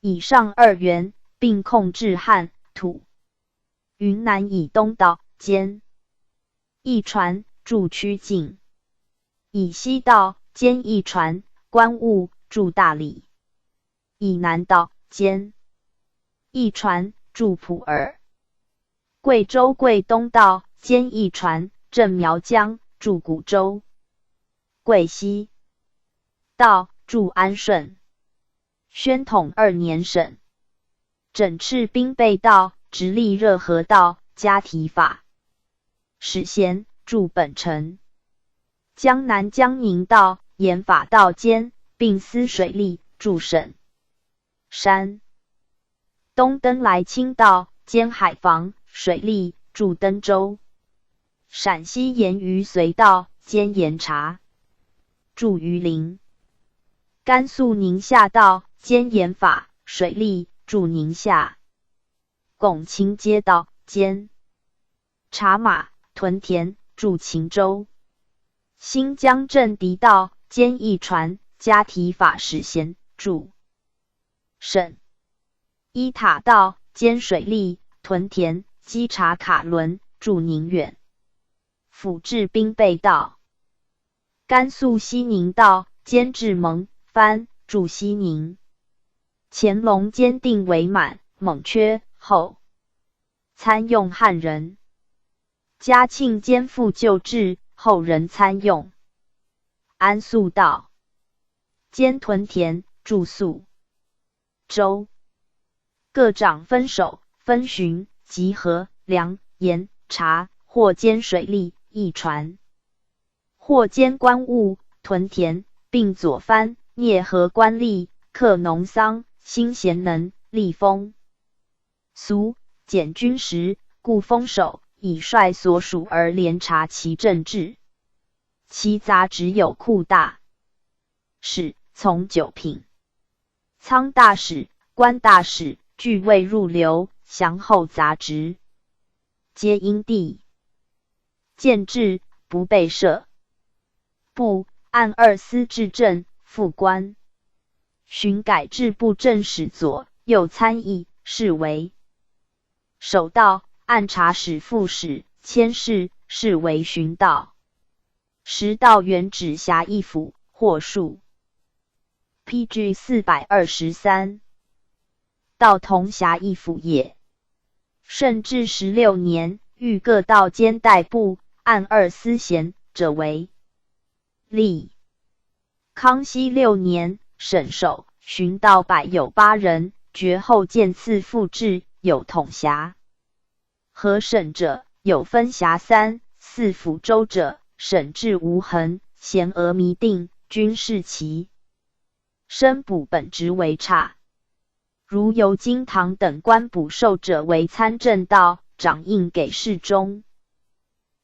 [SPEAKER 1] 以上二元并控制汉土。云南以东道兼义传驻曲靖。以西道兼义传官务驻大理。以南道兼义传驻普洱。贵州贵东道兼义传镇苗疆驻古州。贵西道驻安顺。宣统2年省。整饬兵备道直隶热河道加提法使衔驻本城。江南江宁道沿法道兼并司水利驻省。山东登莱清道兼海防水利驻登州。陕西盐鱼绥道兼盐察驻榆林。甘肃宁夏道兼盐法水利驻宁夏。拱清街道兼茶马屯田驻秦州。新疆镇敌道兼义传加提法使衔驻省。伊塔道兼水利屯田稽查卡伦驻宁远。府治兵备道。甘肃西宁道兼治蒙藩驻西宁。乾隆坚定伪满蒙缺后参用汉人。嘉庆兼复旧制后人参用。安肃道兼屯田驻肃州。各长分守分巡集合粮盐茶或兼水利义传。或兼官务屯田并左藩聂河官吏克农桑兴贤能立封俗检军时故封守以率所属而联察其政治。其杂职有库大使从九品。仓大使官大使俱未入流降后杂职。皆因地建制不被赦。部按2司制政副官。巡改制部正使左右参议是为守道按察使副使佥事是为巡道。实道原指辖一府或数。PG 423。道同辖一府也。顺治16年谕各道兼代部按2司衔者为吏。康熙6年省守巡道百有8人，爵后渐次复置，有统辖。合省者有分辖3、4府州者，省制无痕，衔额弥定，均是其申补本职为差。如由金堂等官补授者为参政道，掌印给事中。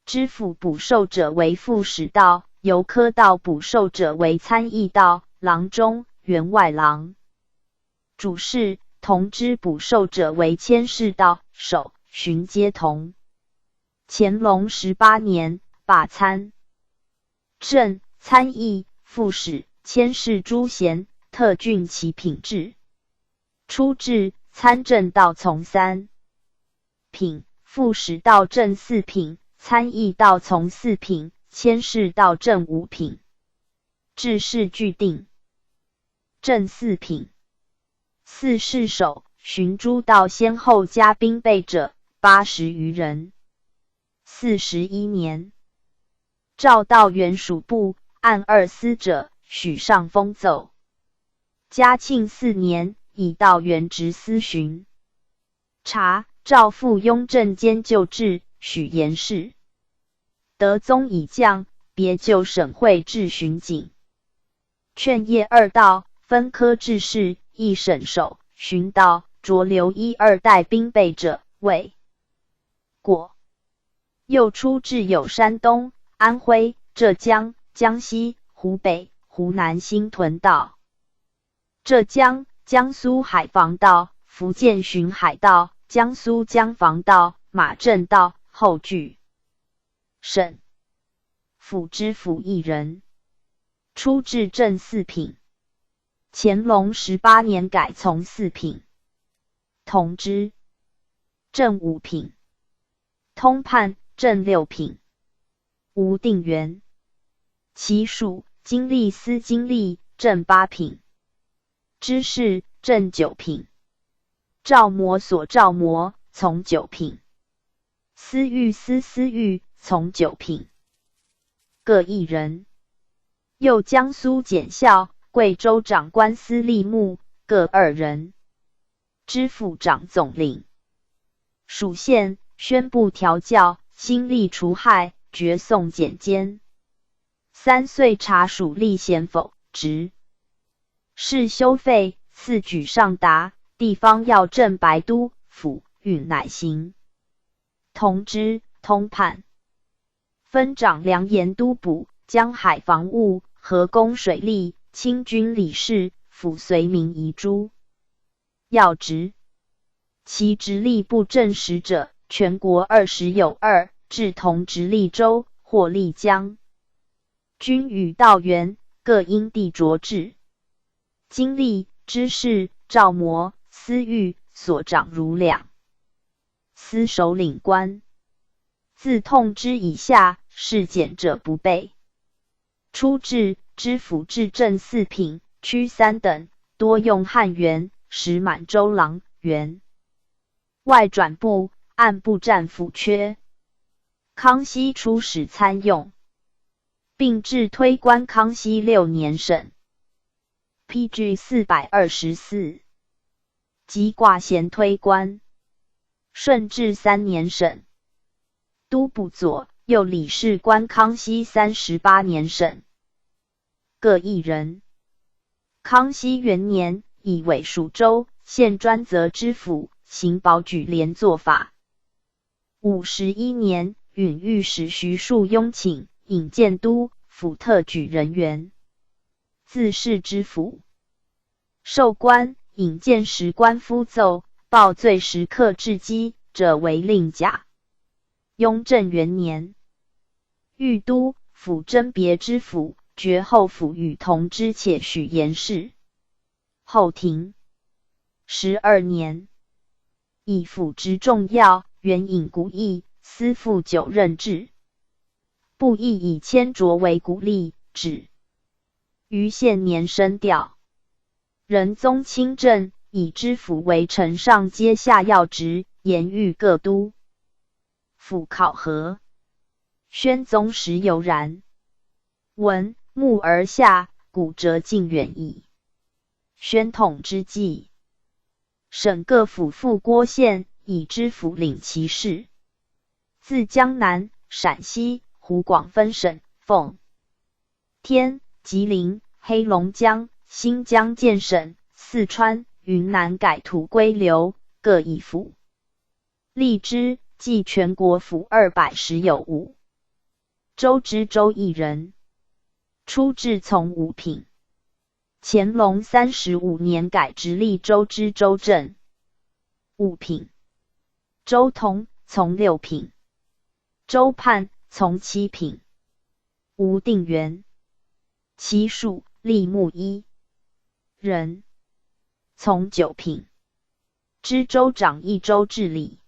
[SPEAKER 1] 知府补授者为副使道，由科道补授者为参议道、郎中、员外郎。主事同知补授者为佥事道、守、巡皆同。乾隆18年罢参政、参议、副使、佥事诸衔，特峻其品制。初置参政道从3品，副使道正4品，参议道从4品，佥事道正5品，制事俱定，正4品。4世守寻诸道先后加兵备者80余人。41年，赵道元属部按2司者许上封奏。嘉庆4年，以道元直司巡查，赵复雍正兼旧制，许言事。德宗以降，别就省会至巡警。劝业2道，分科制事，一省守、巡道，着留1、2代兵备者，为过。又出至有山东、安徽、浙江、江西、湖北、湖南新屯道、浙江、江苏海防道、福建巡海道、江苏江防道、马正道，后据省府知府1人，出至正4品。乾隆18年改从4品，同知正5品，通判正6品。吴定元其属经历司经历正8品，知事正9品，赵模所赵模从9品，司御司司御从9品，各1人。又江苏检校、贵州长官司吏目各2人，知府长总领。属县宣布调教，新立除害，决送检监。3岁查属吏贤否，职事修费，赐举上达，地方要镇白都府，允乃行。同知、通判。分掌粮盐都补、江海防务、河工水利、清军理事、抚绥民遗诸要职。其直隶不正实者，全国20有2，至同直隶州或丽江。均与道元各因地着治。经历知事、赵模、司御所长如两。司首领官自痛之以下，事检者不备。初至知府至正4品，区3等，多用汉元，使满洲郎元。外转部按部战府缺。康熙初始参用，并至推官康熙6年省。PG 424，即挂衔推官。顺治3年省。都补左右理事官康熙38年省，各1人。康熙元年，以为蜀州县专责知府，行保举连坐法。51年，允御史徐树雍请，引荐都府特举人员，自是知府。授官，引荐时官夫奏，报罪时刻至稽者为令甲。雍正元年，御都府甄别知府，爵后府与同知且许言事。后庭12年，以辅之重要，援引古议，司复9任制。布议以迁擢为古吏，指于现年升调。仁宗亲政，以知府为丞上阶下要职，言谕各都府考核。宣宗时犹然。闻木而下，骨折近远矣。宣统之际，省各府赴郭县，以知府领其事。自江南、陕西、湖广分省，奉天、吉林、黑龙江、新疆建省，四川、云南改土归流，各一府。历之，计全国府210有5。州知州1人。初至从5品。乾隆35年改直隶州知州正5品。州通从6品。州判从7品。吴定元其属吏目1人，从9品。知州长一州治理。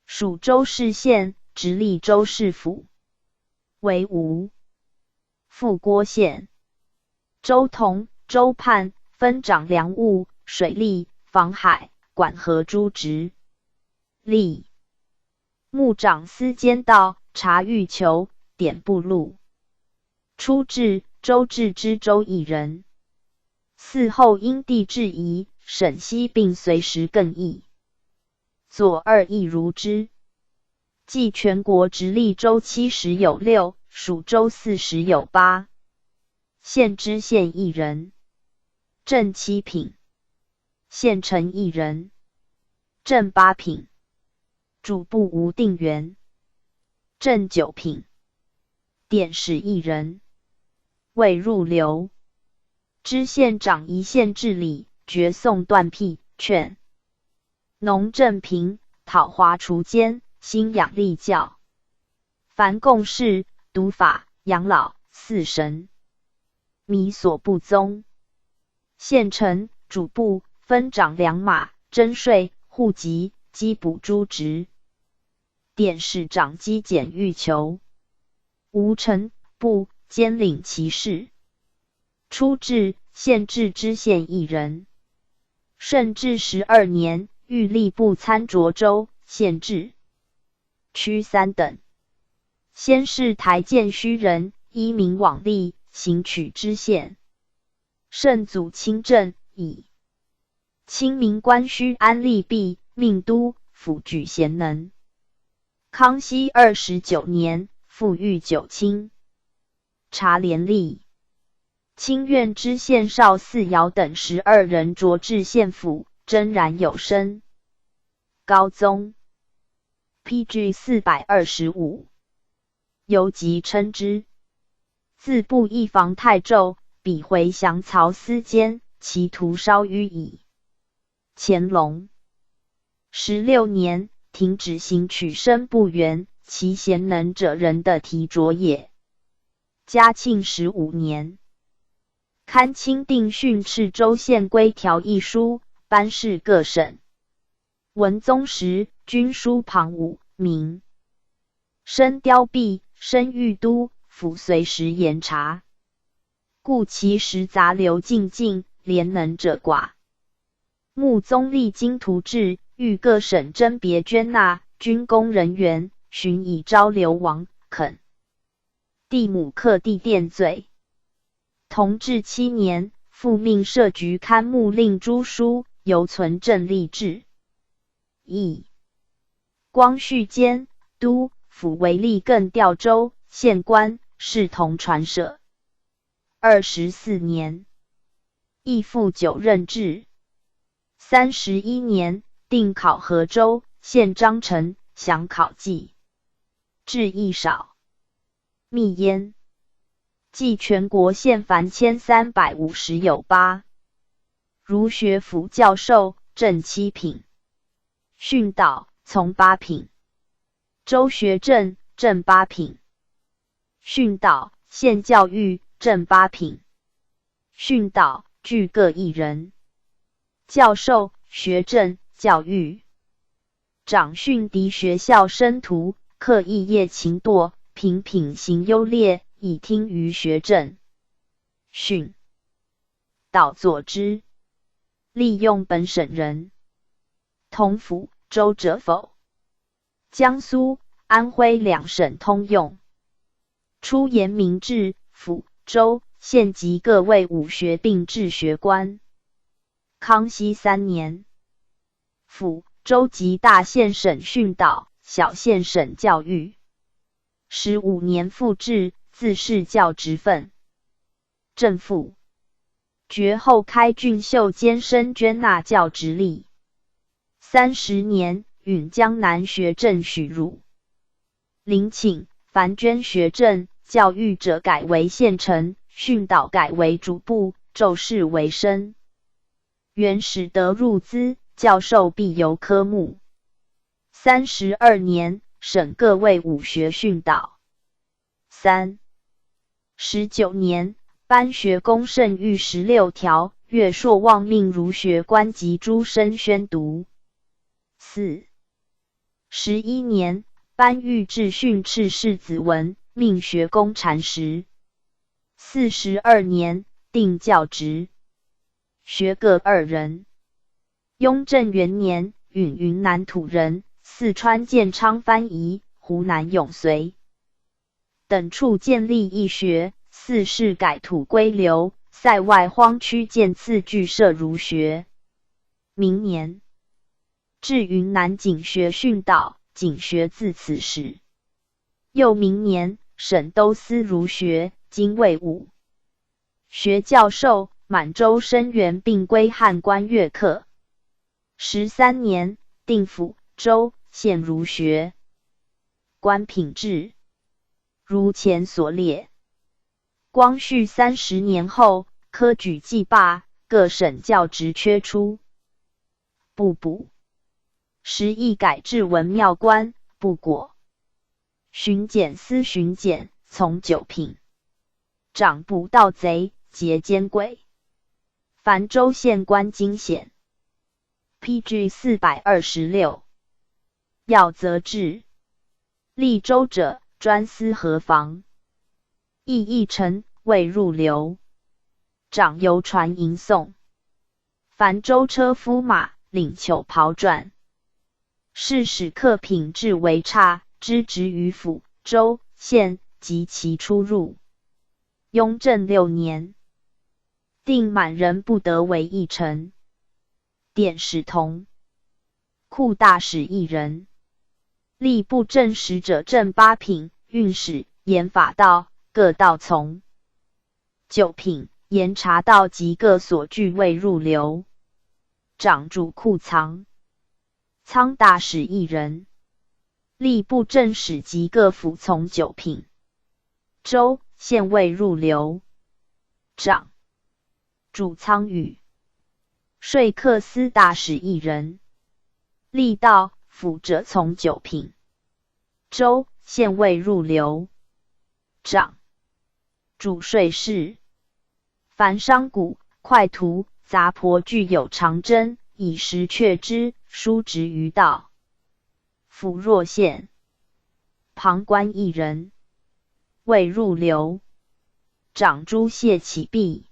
[SPEAKER 1] 属州市县，直隶州市府。为吴。复郭县。州同、州判，分掌粮务、水利、防海，管河诸职。吏。牧长司监道，察御求，典部录。初至，州治知州一人。嗣后因地制宜，审析并随时更易。左二亦如之。计全国直隶州70有6，属州40有8。县知县一人。正7品。县丞一人。正8品。主簿吴定元。正9品。典史一人。未入流。知县长一县治理，决送断辟，劝农正平，讨华除奸，兴养立教。凡贡事、读法、养老、祀神，弥所不宗。县丞、主簿分掌粮马、征税、户籍、缉捕诸职。典史长稽检欲求。吴丞部兼领其事。初至，县治知县一人。顺治12年，御吏部参酌州、县治、区3等。先是台谏虚人，依名往吏，行取知县。圣祖亲政，以亲民官须安利弊，命都辅举贤能。康熙29年，复御9卿。察廉吏。清苑知县邵四尧等12人擢至县府，真然有声。高宗 PG 425。犹即称之。自布一防太胄，比回降曹司监，其徒稍淤矣。乾隆16年，停止行取申部员，其贤能者人的提擢也。嘉庆15年。刊钦定训敕州县规条一书，颁示各省。文宗时，均书旁5名。升雕弼，升御都辅随时严查，故其实杂流进进，廉能者寡。穆宗历经图治，欲各省甄别捐纳军功人员，寻以招流王肯。地母克地殿罪。同治7年，复命设局刊目令诸书，犹存正吏制。义光绪间，都府为吏更调州，县官视同传舍。24年，义复9任制。31年，定考河州县章程，详考记。制亦少。密焉。计全国县凡1350有8。儒学府教授，正7品。训导，从8品。州学政，正8品。训导，县教育，正8品。训导，俱各1人。教授，学政、教育。长训敌学校生徒，刻意业勤惰，凭品行优劣，以听于学政。训导佐之。利用本省人。同府、州者否。江苏、安徽2省通用。初严明制，府、州、县级各为5学并治学官。康熙3年，府、州及大县省训导，小县省教育。15年复置，自是教职分。正副。爵后开郡秀监生捐纳教职吏。30年，允江南学政许汝。临请，凡捐学政、教育者改为县丞，训导改为主簿，奏事为生。原始得入资，教授必由科目。32年，省各为5学训导。19年，颁学公圣谕16条，阅硕望命儒学官及诸生宣读。11年，颁谕致训斥世子文，命学宫禅师。42年，定教职，学各2人。雍正元年，允云南土人，四川建昌藩夷，湖南永绥等处建立义学，四世改土归流，塞外荒区建次俱设儒学。明年，至云南景学训导，景学自此始。又明年，省都司儒学，今为武学教授，满洲生源并归汉官乐课。13年，定府、州、县儒学。官品制如前所列。光绪30年后，科举既罢，各省教职缺出，不补。时亦改制文庙官，不果。巡检司巡检，从9品。掌捕盗贼，劫奸鬼。凡州县官经显。PG 426。要则治。历州者，专司河防。议臣，未入流。掌游船迎送。凡舟车夫马，领裘袍传。是使客品质为差，知职于府、州、县及其出入。雍正6年，定满人不得为议臣。典史同。库大使1人。吏部正使者正8品，运使、盐法道各道从。9品，盐察道及各所具未入流。掌主库藏。仓大使1人。吏部正使及各府从9品。州、县未入流。掌主仓宇。说客司大使1人。吏道、府者从9品。州、县未入流。掌主税事。凡商贾、快徒、杂婆具有长征，以实确之，书直于道。府若县。旁观1人。未入流。掌诸谢启弼。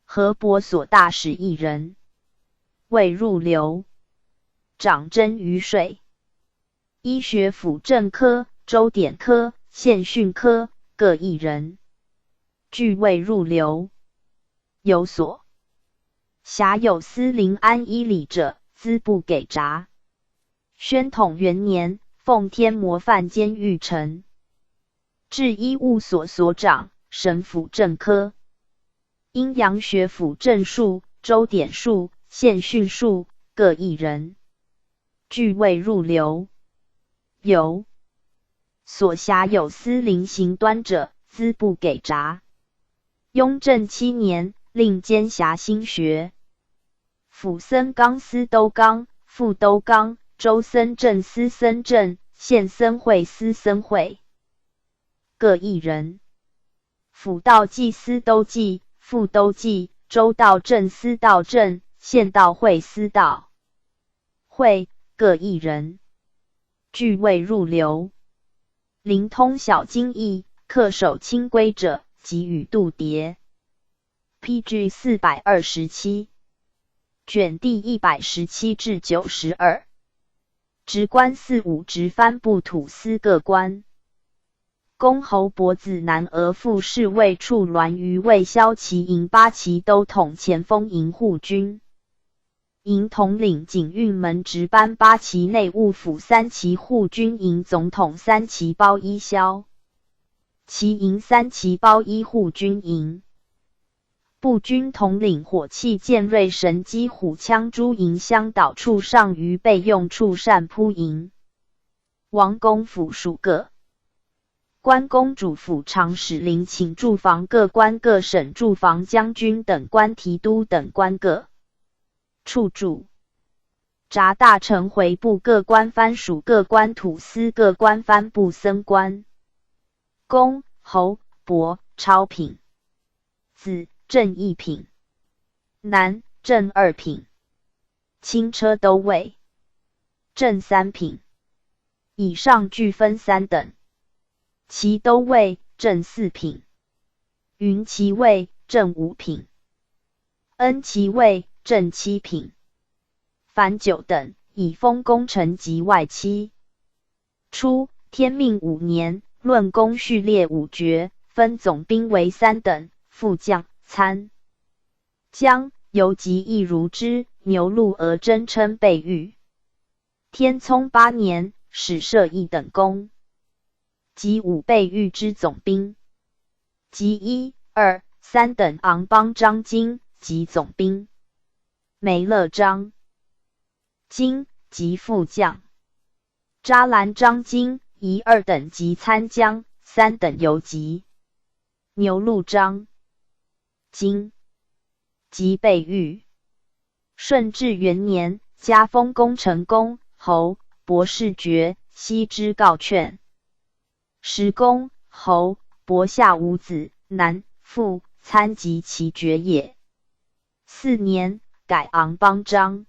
[SPEAKER 1] 河伯所大使1人。未入流。掌征于税。医学府正科、州典科、县训科各1人。俱未入流。有所辖有司临安1里者，资不给札。宣统元年，奉天模范监御丞。制医务所所长，省府正科。阴阳学府正数、州典数、县训数各1人。俱未入流。有所辖有司临行端者，资不给札。雍正7年，令监辖新学。府僧纲司都纲、副都纲、州僧正司僧正、县僧会司僧会各1人。府道济司都济、副都济、州道正司道正、县道会司道会各1人。俱未入流。灵通晓经义，恪守清规者，给予度牒。PG 427。卷第117至92。职官4、5职藩部土司各官。公侯伯子男儿副侍卫处栾于卫骁骑营8旗都统前锋营护军。营统领警运门值班8旗内务府3旗护军营总统3旗包衣骁骑营3旗包衣护军营。步军统领火器剑锐神机虎枪诸营乡岛处上于备用处善扑营。王公府属各。关公主府长史令请驻防各官各省驻防将军等官提督等官各处驻。札大臣回部各官藩属各官土司各官藩部僧官。公、侯、伯、超品。子、正1品。男、正2品。轻车都尉。正3品。以上俱分3等，其都尉正4品，云骑尉正5品，恩骑尉正7品，凡9等，以封功臣及外戚。初，天命5年，论功序列5爵，分总兵为3等，副将、参将、游击亦如之。牛陆俄真称备御。天聪8年，始设1等功，及5备御之总兵，及1、2、3等昂邦张京及总兵，梅勒张京及副将，扎兰张京1、2等及参将，3等游击，牛陆张京及备御。顺治元年，加封功臣公、侯、博士爵，悉之告劝。时公、侯、博下无子，男、妇、参及其爵也。4年，改昂邦张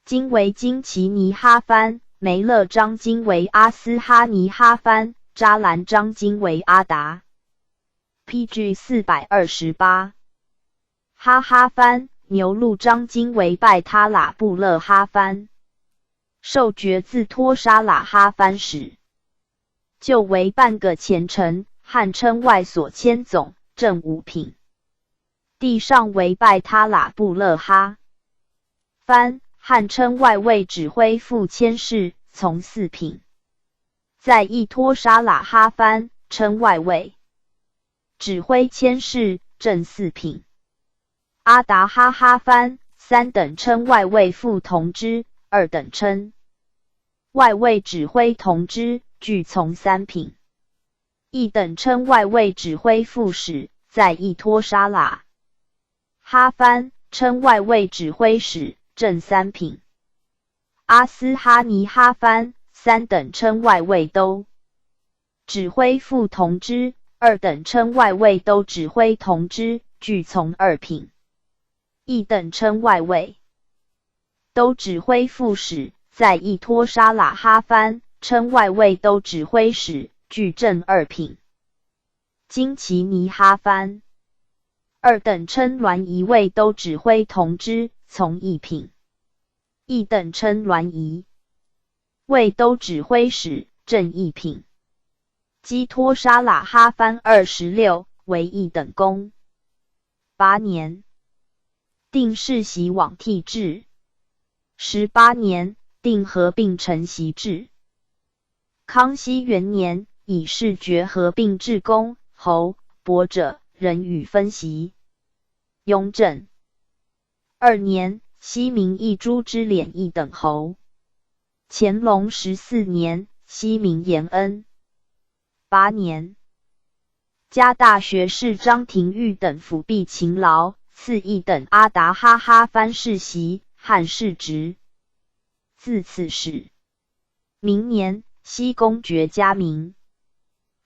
[SPEAKER 1] 京为金奇尼哈番，梅勒张京为阿斯哈尼哈番，扎兰张京为阿达。PG 428。哈哈番。牛陆张京为拜他喇布勒哈番，授爵自托沙喇哈番使，就为半个前臣，汉称外所千总，正5品。地上为拜他喇布勒哈番，汉称外卫指挥副千事，从4品。在亦托沙喇哈番，称外卫指挥千事，正4品。阿达哈哈番3等称外卫副同知，2等称外卫指挥同知，俱从3品。1等称外卫指挥副使，在亦托沙喇哈番，称外卫指挥使，正3品。阿斯哈尼哈番3等称外卫都指挥副同知，2等称外卫都指挥同知，俱从2品。1等称外卫都指挥副使，在亦托沙喇哈番，称外卫都指挥使，俱正2品。金奇尼哈番2等称栾仪卫都指挥同知，从1品。1等称栾仪卫都指挥使，正1品。基托沙喇哈番26，为1等功。8年，定世袭罔替制。18年，定合并承袭制。康熙元年，以世爵合并至公、侯、伯者，人与分袭。雍正2年，西明一诸之敛1等侯。乾隆14年，西明延恩。8年，加大学士张廷玉等辅弼勤劳，赐1等阿达哈哈番世袭，汉世职。自此始。明年，西公爵加名，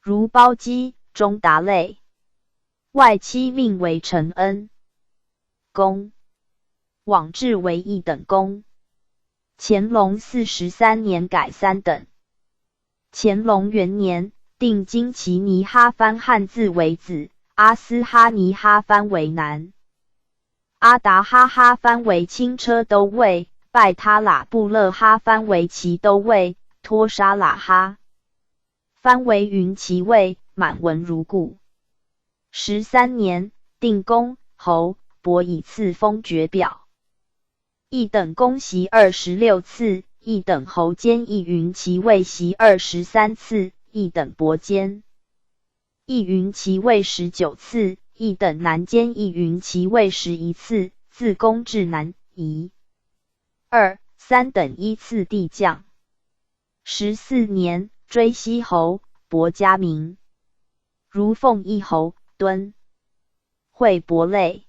[SPEAKER 1] 如包基、中达类。外戚命为承恩公，往至为1等功。乾隆43年改3等。乾隆元年，定金奇尼哈番汉字为子，阿斯哈尼哈番为男。阿达哈哈番为轻车都尉，拜他喇布勒哈番为骑都尉，托沙喇哈番为云骑尉，满文如故。13年，定公、侯、伯以次封爵表。1等公袭26次，1等侯兼1云骑尉袭23次，1等伯兼1云骑尉19次，1等南兼1云骑尉11次，自公至南夷。2、3等依次递降。14年，追西侯，伯加名，如奉义侯，敦惠伯类，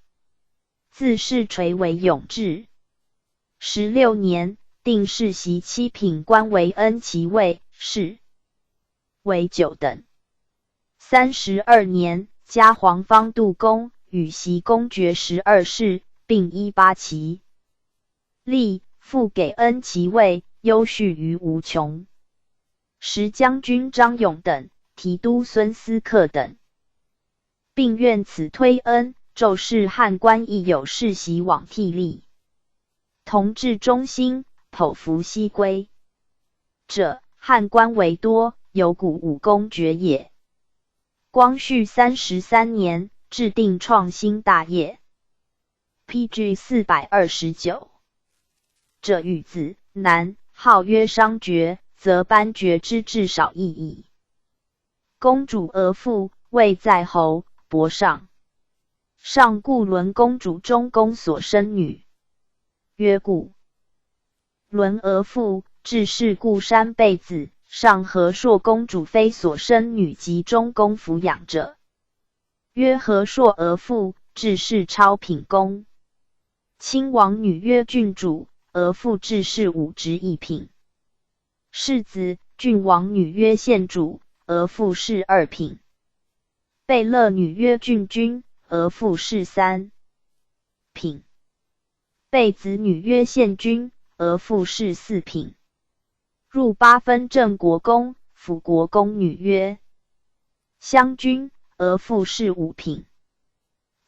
[SPEAKER 1] 自世垂为永志。16年，定世袭7品官为恩骑尉，士为9等。32年，加黄方度公，与袭公爵12世，并18旗。立复给恩骑尉，优恤于无穷。时将军张勇等，提督孙思克等，并愿此推恩，骤使汉官亦有世袭往替力，同治中兴，剖伏西归者，汉官为多，有古武功绝也。光绪33年，制定创新大业。PG 429。这欲子男，号曰商爵，则颁爵之至少异矣。公主额驸，位在侯伯上。上固伦公主中宫所生女，曰固。伦额驸，致仕固山贝子。上和硕公主妃所生女及中宫抚养者，曰和硕额驸，致仕超品公。亲王女曰郡主，额驸致仕武职一品。世子郡王女曰县主，额驸仕二品。贝勒女曰郡君，额驸仕三品。贝子女曰县君，额驸仕四品。入八分正国公，辅国公女曰襄君，额驸仕五品。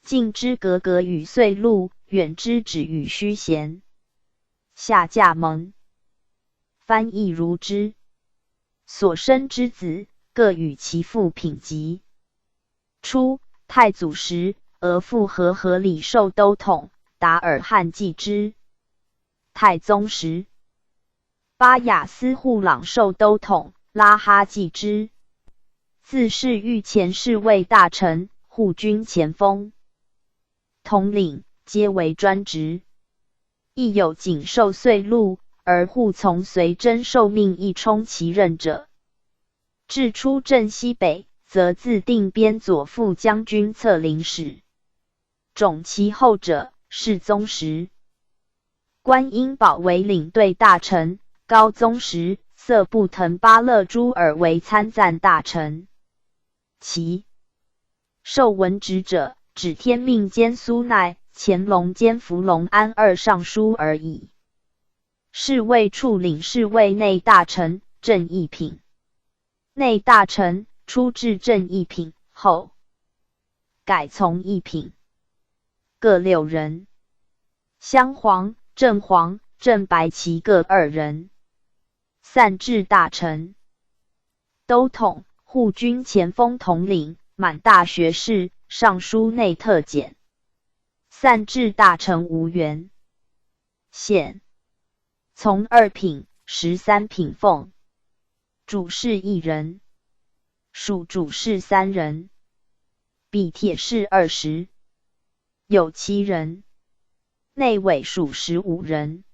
[SPEAKER 1] 近之格格与岁禄，远之止与虚贤。下嫁蒙，翻译如之。所生之子，各与其父品级。初，太祖时，额驸和礼受都统，达尔汉继之。太宗时，巴雅斯护朗受都统，拉哈继之。自是御前侍卫大臣、护军前锋、统领，皆为专职。亦有仅受岁禄，而护从随真受命亦充其任者。至出镇西北，则自定边左副将军策领使。种其后者，世宗时，关英宝为领队大臣。高宗时，色布腾巴勒朱尔为参赞大臣。其受文职者，只天命兼苏奈、乾隆兼福隆安二尚书而已。侍卫处领侍卫内大臣，正一品。内大臣出至正一品后，改从一品，各6人。镶黄、正黄、正白旗各2人。散治大臣、都统、护军前锋统领、满大学士、尚书内特检。散治大臣无缘。县从2品、13品俸。主事1人。属主事3人。比铁士20。有7人。内委属15人。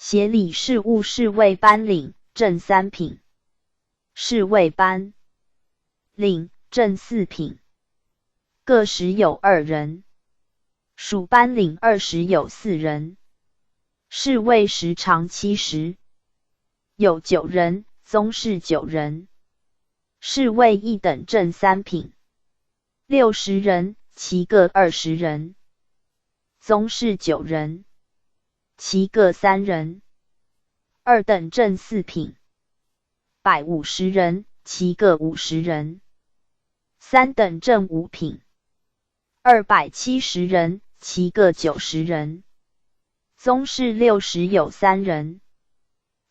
[SPEAKER 1] 协理事务侍卫班领，正3品。侍卫班领，正4品。各时有2人。属班领20有4人。侍卫时长70。有9人，宗室9人。侍卫一等正3品。60人，其各20人。宗室9人。其各3人。2等正4品。150人，其各50人。3等正5品。270人，其各90人。宗室60有3人。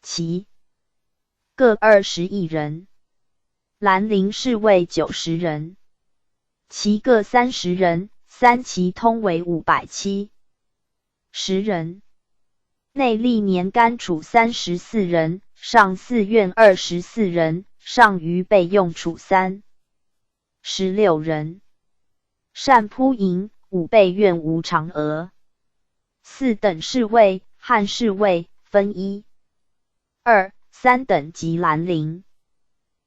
[SPEAKER 1] 其各21人。兰陵侍卫90人。其各30人。3旗通为570人。内历年干处34人，上4院24人，上余备用处16人。善扑营5备院无常额。4等侍卫，汉侍卫分1、2、3等及兰陵。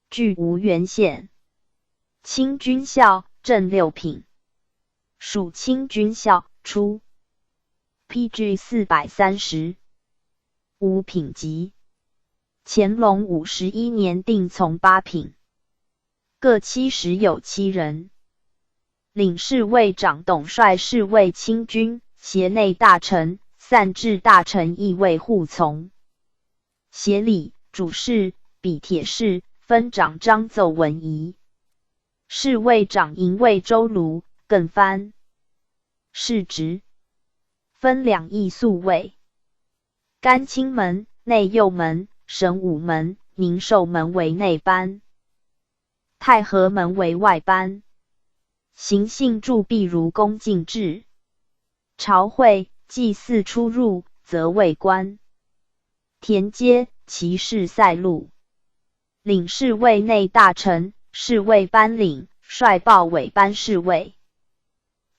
[SPEAKER 1] 据吴原县。清军校，正6品。属清军校，初。PG 430。5品级。乾隆51年定从8品。各70有7人。领侍卫长董帅侍卫清军，协内大臣、散治大臣亦为护从。协理、主事、比铁士，分长张奏文仪。侍卫长营卫周卢，更藩。是职。分两邑宿卫。甘清门、内右门、神武门、宁寿门为内班，太和门为外班。行幸祝必如恭敬制。朝会祭祀出入，则为官。田阶骑士赛路。领侍卫内大臣，侍卫班领，率报尾班侍卫。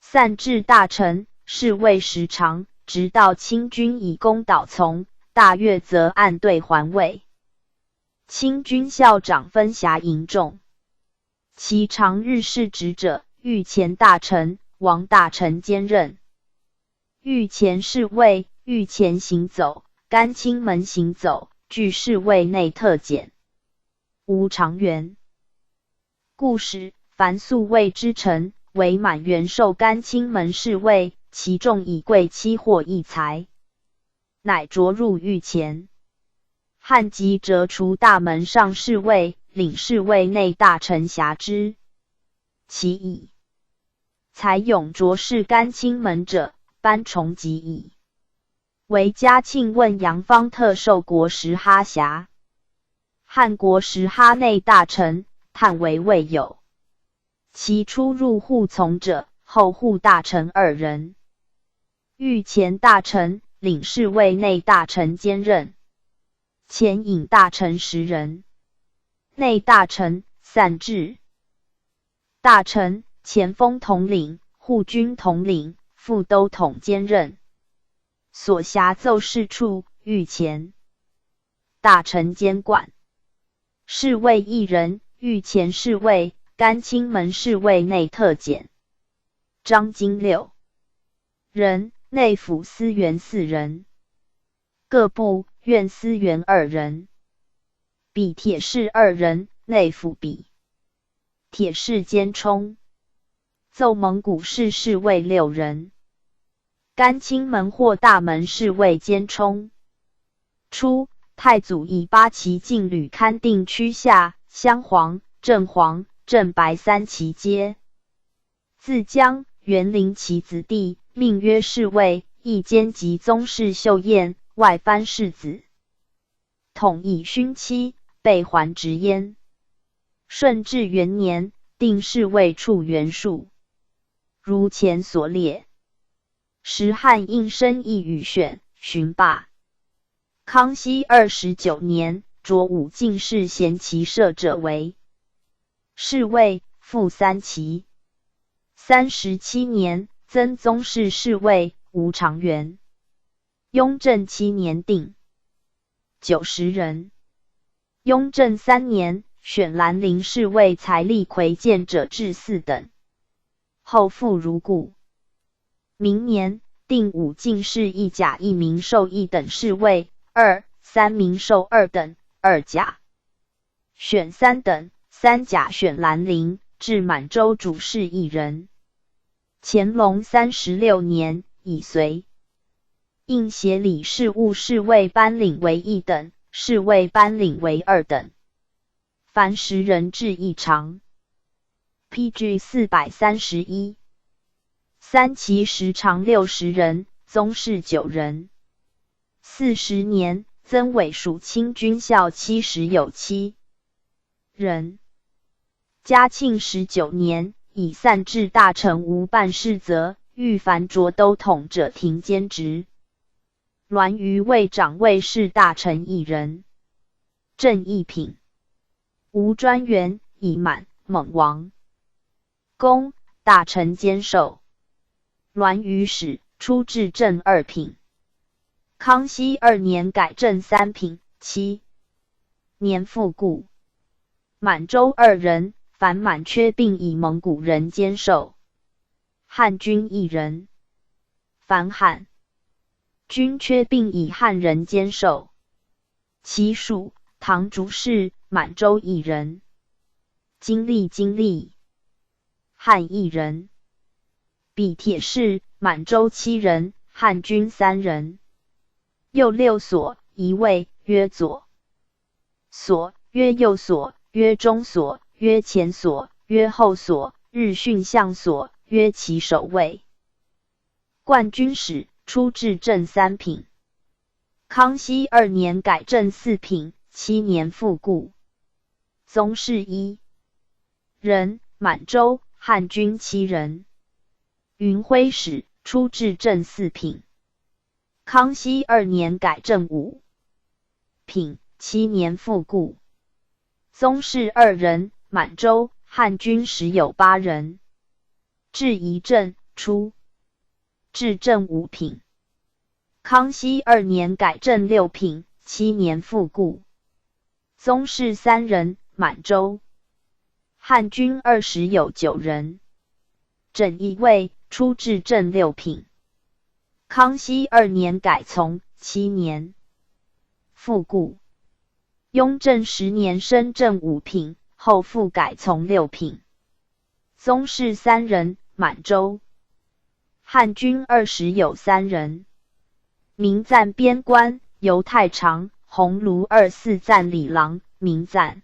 [SPEAKER 1] 散至大臣，侍卫时长，直到清军以攻倒从，大悦则按队还位。清军校长分辖营众，其常日侍职者，御前大臣、王大臣兼任。御前侍卫、御前行走、甘清门行走，据侍卫内特检。无常元。故时凡宿卫之臣，为满元授甘清门侍卫，其众以贵戚或异才，乃着入御前。汉即折除大门上侍卫，领侍卫内大臣辖之。其矣。才勇着事甘清门者，班重及矣。为嘉庆问杨方特授国时哈辖。汉国时哈内大臣，叹为未有。其出入护从者，后护大臣2人。御前大臣、领侍卫内大臣兼任。前引大臣10人。内大臣散至。大臣前锋统领、护军统领、副都统兼任。所辖奏事处，御前大臣监管。侍卫1人，御前侍卫、甘清门侍卫内特检。张经6人，内府司员4人。各部院司员2人。比铁士2人，内府比铁士兼充。奏蒙古士侍卫6人。甘清门或大门侍卫兼充。初，太祖以8旗禁旅勘定区下、镶黄、正黄、正白3旗阶。自江、园林其子弟，命曰侍卫，亦兼及宗室秀彦，外藩世子。统以勋期，备还职焉。顺治元年，定侍卫处员数，如前所列。时汉应申议与选，巡罢。康熙29年，着武进士衔旗设者为侍卫，副3旗。37年，增宗室侍卫，无常元。雍正7年定。90人。雍正3年，选兰陵侍卫财力魁荐者至4等，后复如故。明年，定武进士1甲1名授1等侍卫，2、3名授2等2甲。选3等3甲选兰陵，至满洲主事1人。乾隆36年，以随。应协理事务侍卫班领为1等，侍卫班领为2等。凡10人至1常。PG 431。3旗时长60人，宗室9人。40年，曾伪属清军校70有7人。嘉庆19年，以散至大臣无办事责，欲凡着都统者停兼职。栾瑜为长卫士大臣1人。正一品。吴专员以满、蒙王公大臣兼授。栾瑜使出至正2品。康熙2年改正3品。7年复故。满洲2人，凡满缺并以蒙古人兼授。汉军1人。凡汉军缺并以汉人兼授。其属唐竹氏，满洲1人。经历汉1人。比铁士，满洲7人，汉军3人。右6所，一位，曰左所，曰右所，曰中所，曰前所，曰后所，日训相所，曰其守卫。冠军使，出至正3品。康熙2年改正4品，7年复故。宗室1人，满洲汉军7人。云徽使，出至正4品。康熙2年改正5品，7年复故。宗室2人，满洲汉军时有8人。至仪正，出至正5品。康熙2年改正6品，7年复故。宗室3人，满洲汉军2时有9人。整一位，出至正6品。康熙2年改从，7年复故。雍正10年升正5品，后复改从6品。宗室3人，满洲汉军2时有3人。名赞边关，由太常、鸿胪24赞礼郎，名赞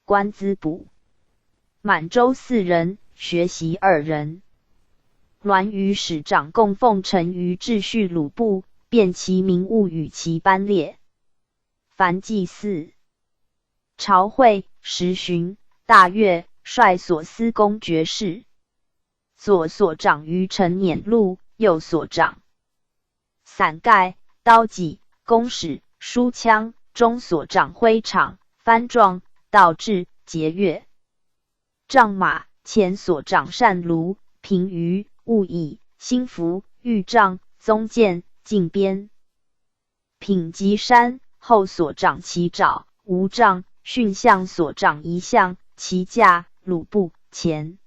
[SPEAKER 1] 官资补。满洲4人，学习2人。栾舆使长供奉陈于秩序鲁部，辨其名物与其班列。凡祭祀、朝会、时巡、大阅，率所司公爵士。左所长于陈辇禄，右所长伞盖、刀戟、弓矢、书枪，中所长徽场、幡状、道制、节钺。仗马，前所长单卢、平舆、务椅、兴服、御杖、宗剑、进鞭。品级山，后所长旗爪、无杖，训相所长一相、旗架、鲁部、前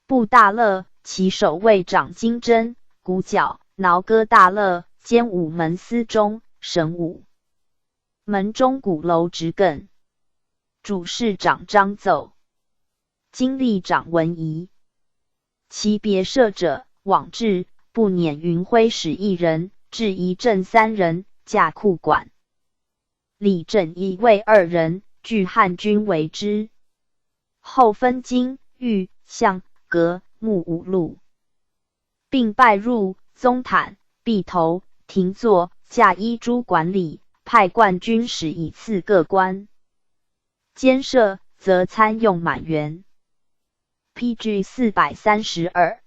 [SPEAKER 1] 部大乐，其守卫长金针、鼓角、挠歌大乐，兼午门司中、神武门中鼓楼直艮。主事长张奏，经历长文仪。其别设者，往至不辇云徽使1人，至仪正3人，驾库管。李正一卫2人，据汉军为之。后分金、玉、象、革、木5路，并拜入宗坦、跸头、廷坐、驾衣诸管理，派冠军使以次各官。兼设则参用满员。PG 432。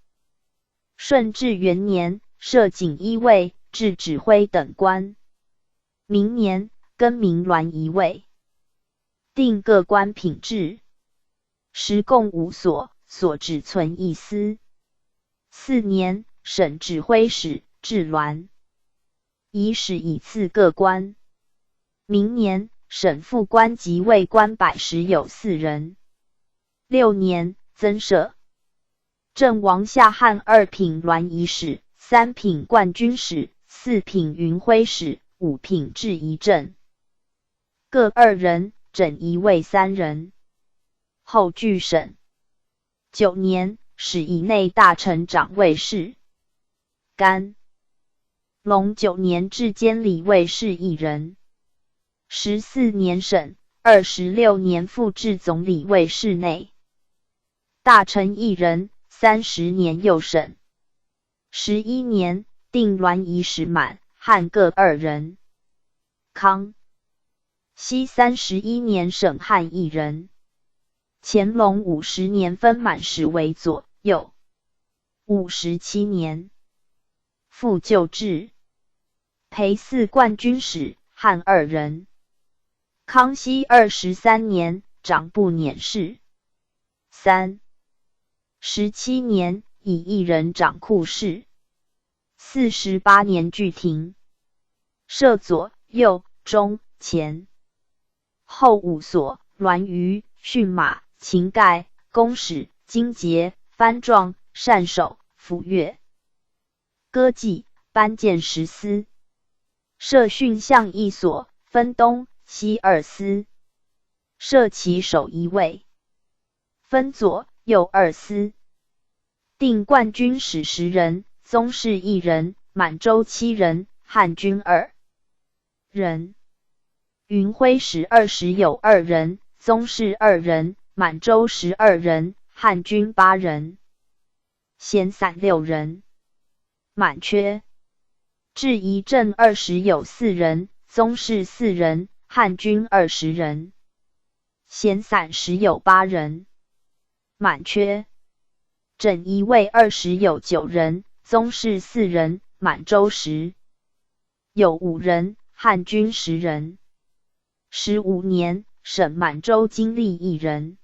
[SPEAKER 1] 顺治元年，设锦衣卫、至指挥等官。明年，更名栾仪卫。定各官品制。时共5所，所只存1司。4年，省指挥使，置栾仪使以次各官。明年，省副官及尉官100时有4人。6年，增设郑王下汉2品栾仪使、3品冠军使、4品云徽使、5品制仪正，各2人，整仪卫3人。后据省。9年，使以内大臣掌卫士。甘隆9年，至监理卫士1人。14年省，26年复至总理卫士内大臣1人。30年又省。11年，定栾仪使满、汉各2人。康熙31年，省汉1人。乾隆50年，分满使为左右。57年，复旧制。陪4冠军使，汉2人。康熙23年，长部辇事。17年，以1人掌库事。48年具廷。设左、右、中、前。后5所，栾舆、驯马、秦盖、弓矢、荆节、幡状、善手、抚乐、歌伎、班剑10司。设训相1所，分东西2司。设其守1卫，分左右2司。定冠军使10人，宗室1人，满洲7人，汉军2人。云辉使20有2人，宗室2人，满洲12人，汉军8人，闲散6人，满缺。至仪镇20有4人，宗室4人，汉军20人，闲散10有8人，满缺。整仪卫20有9人，宗室4人，满洲10有5人，汉军10人。15年，省满洲经历1人。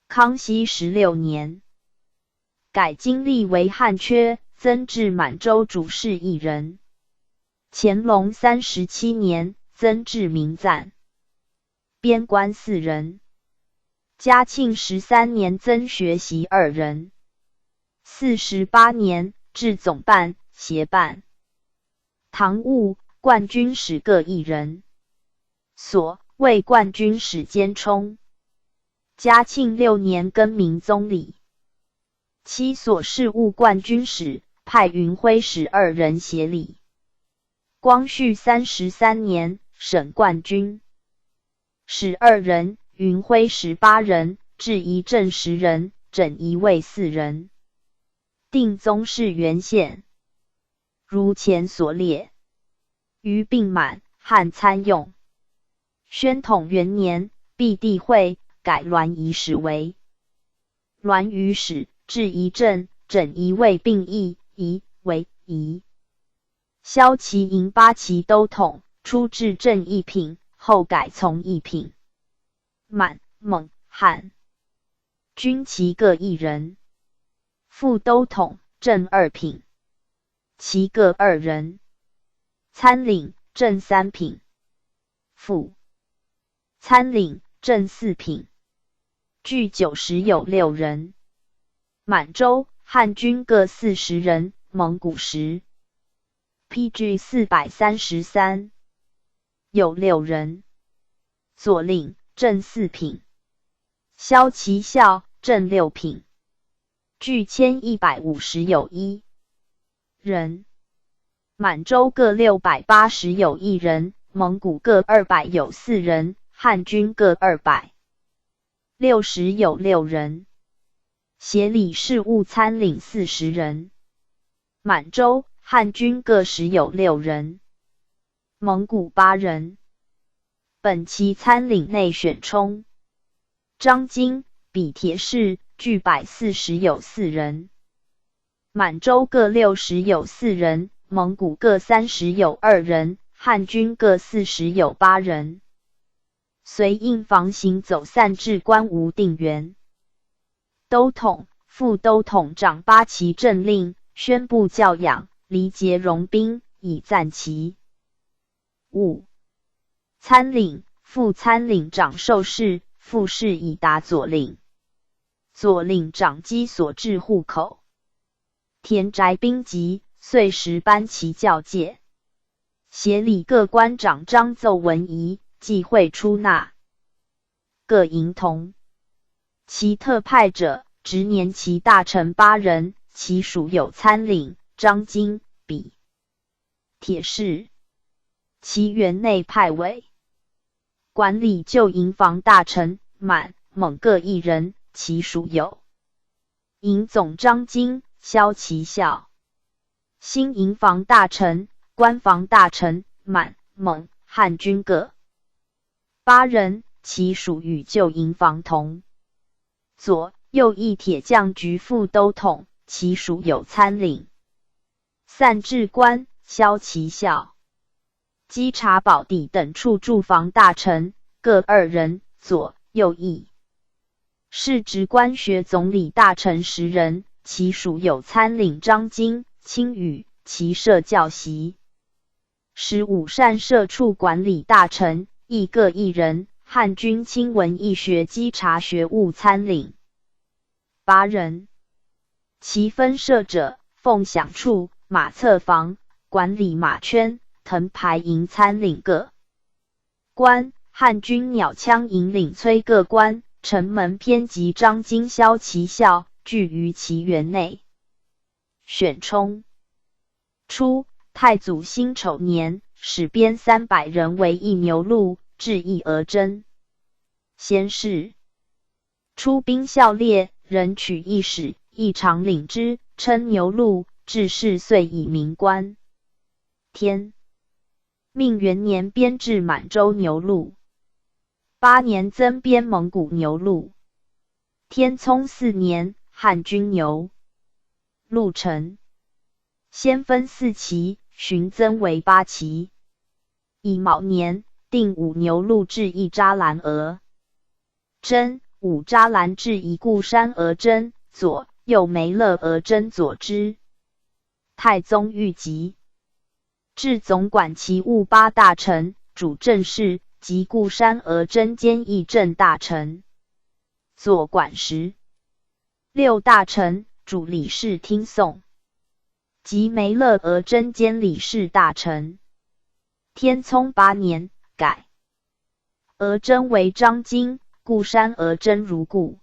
[SPEAKER 1] 康熙16年，改经历为汉缺，增至满洲主事1人。乾隆37年，增至名赞，边官4人。嘉庆13年，增学习2人。48年，至总办、协办。堂务、冠军使各1人。所谓冠军使兼充。嘉庆6年，更名宗理。七所事务冠军使，派云辉使2人协理。光绪33年，省冠军使2人，云辉使8人，至仪镇10人，整仪卫4人。定宗室原县，如前所列。于并满，汉参用。宣统元年，毕帝会改滦仪使为滦宇使，至仪镇，整仪卫并议，仪为仪。萧齐营8旗都统，初至正一品，后改从一品。满、蒙、汉军旗各1人。副都统、正2品，旗各2人。参领、正3品。副参领、正4品。具90有6人。满洲、汉军各40人，蒙古10。PG 433有6人。左领、正4品。骁骑校、正6品。具1150有1人。满洲各680有1人，蒙古各200有4人，汉军各260有6人。协理事务参领40人。满洲、汉军各10有6人，蒙古8人。本期参领内选充。张经、比铁士具140有4人。满洲各60有4人，蒙古各30有2人，汉军各40有8人。随应防行走散至官无定员。都统、副都统掌8旗政令，宣布教养，离节容兵，以赞其。5. 参领、副参领掌授事，副事以达左领。左领掌机所置户口。田宅兵籍，岁时颁其教戒。协理各官长章奏文仪，忌讳出纳。各营同。其特派者，直年其大臣8人，其属有参领、张经、比铁士。其园内派委。管理旧营房大臣满、蒙各1人，其属有营总张经、骁骑校。新营房大臣、官房大臣满、蒙、汉军各8人，其属与旧营房同。左、右翼铁将局副都统，其属有参领。散治官、骁骑校。稽查保地等处驻防大臣各2人，左、右翼。是职官学总理大臣10人，其属有参领张经、卿宇，其设教习。15善社处管理大臣亦各1人，汉军亲文义学稽查学务参领8人。其分设者，凤享处、马侧房管理马圈、藤牌营参领各官，汉军鸟枪营领崔各官，城门偏及张经、骁骑校，聚于其园内。选充。初，太祖辛丑年，使编300人为一牛录，至义而征。先是，出兵校猎，人取一使，亦常领之，称牛录，至是遂以名官。天命元年编制满洲牛录，8年增编蒙古牛录。天聪4年，汉军牛录成，先分4期，寻增为8期。乙卯年，定5牛录至一扎兰额征，5扎兰至一固山额征，左右梅勒额征左之。太宗御疾，至总管其务8大臣，主政事，及固山额征兼议政大臣。左管时6大臣，主理事听讼，及梅勒额征兼理事大臣。天聪8年，改额征为张京，固山额征如故。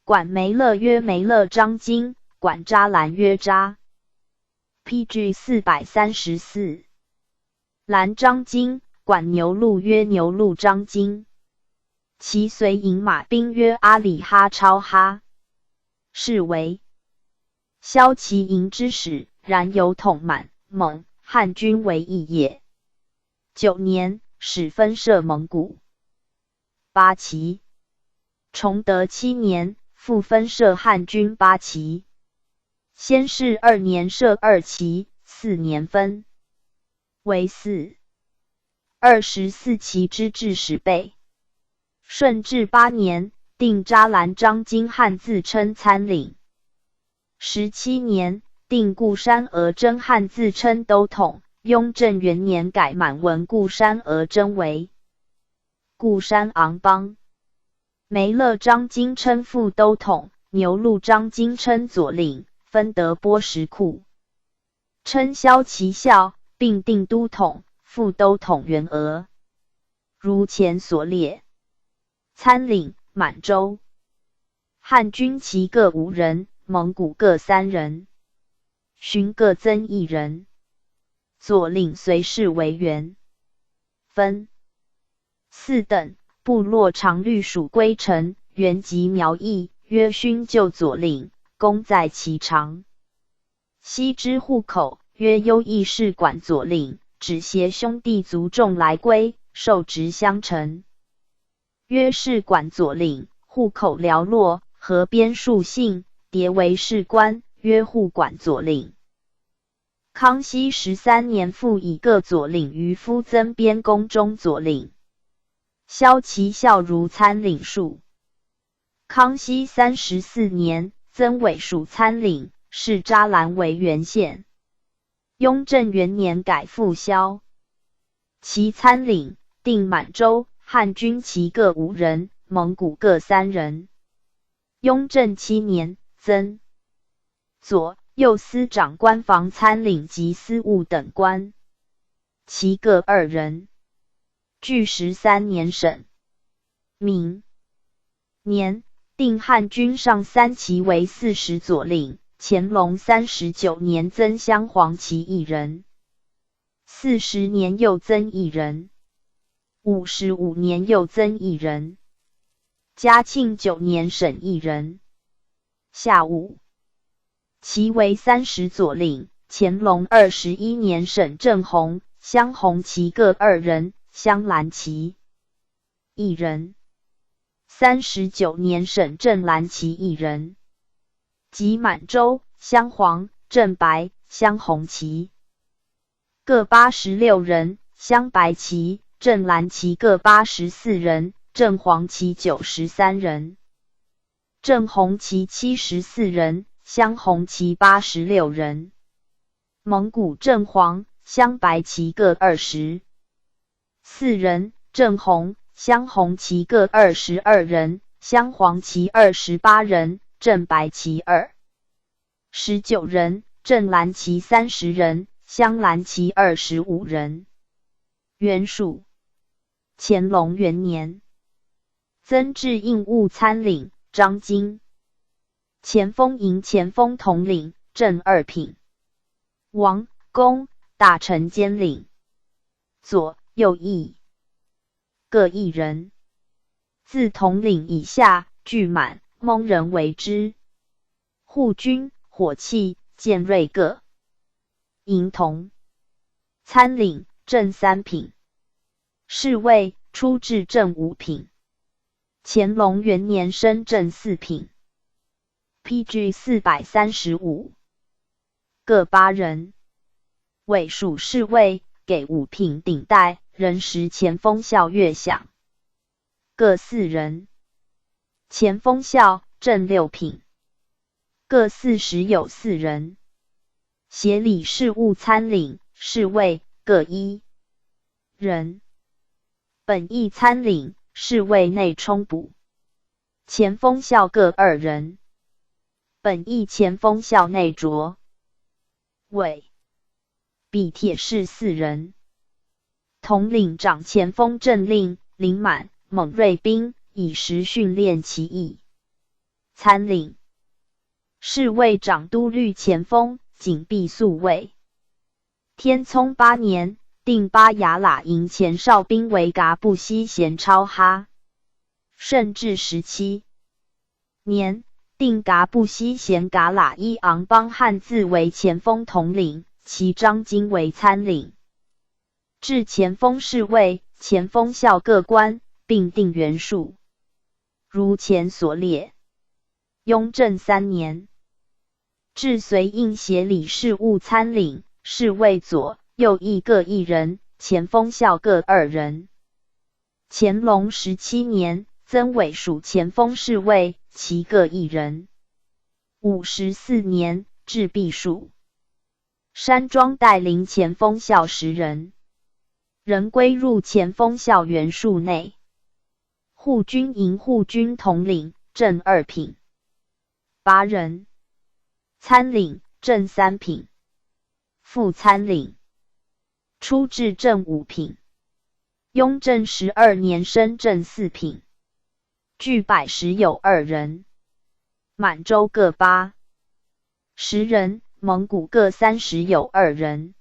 [SPEAKER 1] 管梅勒曰梅勒张京，管扎兰曰扎。PG 434。兰张京，管牛录曰牛录张京。其随营马兵曰阿里哈超哈，是为骁骑营之使，然有统满蒙汉军为一也。9年，始分设蒙古8旗。崇德7年，复分设汉军8旗。先是2年设2旗，4年分为4。24旗之制始备。顺治8年，定扎兰张京汉自称参领。17年，定固山额征汉自称都统。雍正元年改满文固山额征为固山昂邦。梅勒张京称副都统，牛录张京称左领，分得波什库，称骁骑校，并定都统、副都统员额，如前所列。参领满洲，汉军旗各5人，蒙古各3人，勋各增1人。左领随侍为员。分4等，部落常律属归臣，原籍苗裔，曰勋就左领，功在其长。西之户口，曰优义士管左领，只携兄弟族众来归，受职相承。曰士管左领，户口寥落，河边数姓，迭为士官，曰户管左领。康熙13年复以各左领于夫增编宫中左领，骁骑校如参领数。康熙34年，增委属参领，是扎兰为原县。雍正元年改复骁骑参领，定满洲汉军旗各5人，蒙古各3人。雍正7年，增左右司长官房参领及司务等官，其各2人。据13年省。明年，定汉军上3旗为40左领。乾隆39年增镶黄旗1人。40年又增1人。55年又增1人。嘉庆9年省1人。下午其为30左领。乾隆21年省正红、镶红旗各2人，镶蓝旗1人。39年省正蓝旗1人。及满洲、镶黄、正白、镶红旗各86人，镶白旗、正蓝旗各84人，正黄旗93人。正红旗74人，镶红旗86人。蒙古正黄、镶白旗各24人，正红、镶红旗各22人，镶黄旗28人，正白旗19人，正蓝旗30人，镶蓝旗25人。元属乾隆元年，增至应务参领，张京。前锋营前锋统领，正2品。王、公大臣兼领。左右翼。各一人。自统领以下，俱满，蒙人为之。护军火器剑锐各。银铜。参领正3品。侍卫出至正5品。乾隆元年升正4品。PG 435。各8人。委属侍卫给5品顶戴，人时前锋校乐响。各4人。前锋校正6品。各40有4人。协理事务参领、侍卫各1人。本役参领、侍卫内充补。前锋校各2人。本役前锋校内着。委。笔铁士4人。统领掌前锋政令、领满、猛锐兵，以时训练其意。参领。侍卫掌都律前锋、警备宿卫。天聪8年，定巴雅喇营前哨兵为噶布西贤超哈。顺治17年，定噶布西贤噶喇伊昂邦汉字为前锋统领，其张经为参领。至前锋侍卫、前锋校各官，并定员数，如前所列。雍正3年，至随应协理事务参领、侍卫左右翼各1人，前锋校各2人。乾隆17年，增委属前锋侍卫，其各1人。54年，置秘书。山庄带领前锋校10人，仍归入前锋校员数内。护军营护军统领正2品，8人。参领正3品。副参领。出至正5品。雍正12年升正4品。据百10有2人。满洲各8、10人，蒙古各30有2人。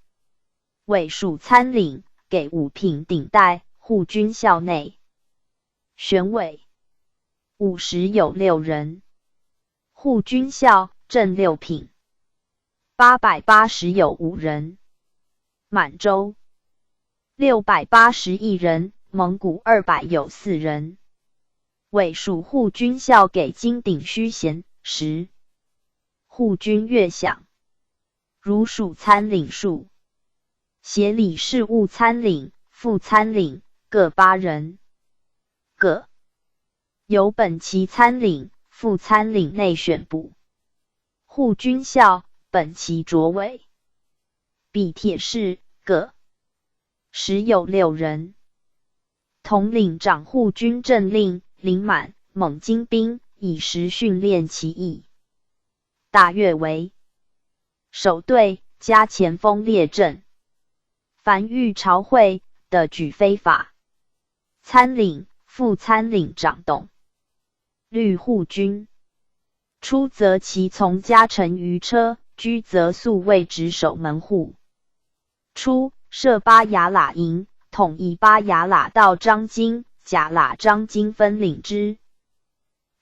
[SPEAKER 1] 委属参领，给5品顶戴，护军校内。选委50有6人。护军校正6品。880有5人。满洲681人，蒙古200有4人。委属护军校给金鼎虚衔10。护军乐享。如属参领数。协理事务参领、副参领各8人。各由本期参领、副参领内选补。护军校本期着委。笔铁士各10有6人。统领掌护军政令、领满、猛精兵，以时训练其意。大阅为守队加前锋列阵。凡遇朝会的举非法。参领、副参领掌动。律护军。出则其从家乘于车，居则宿卫值守门户。初，设巴雅喇营，统一巴雅喇到张经、甲喇张经分领之。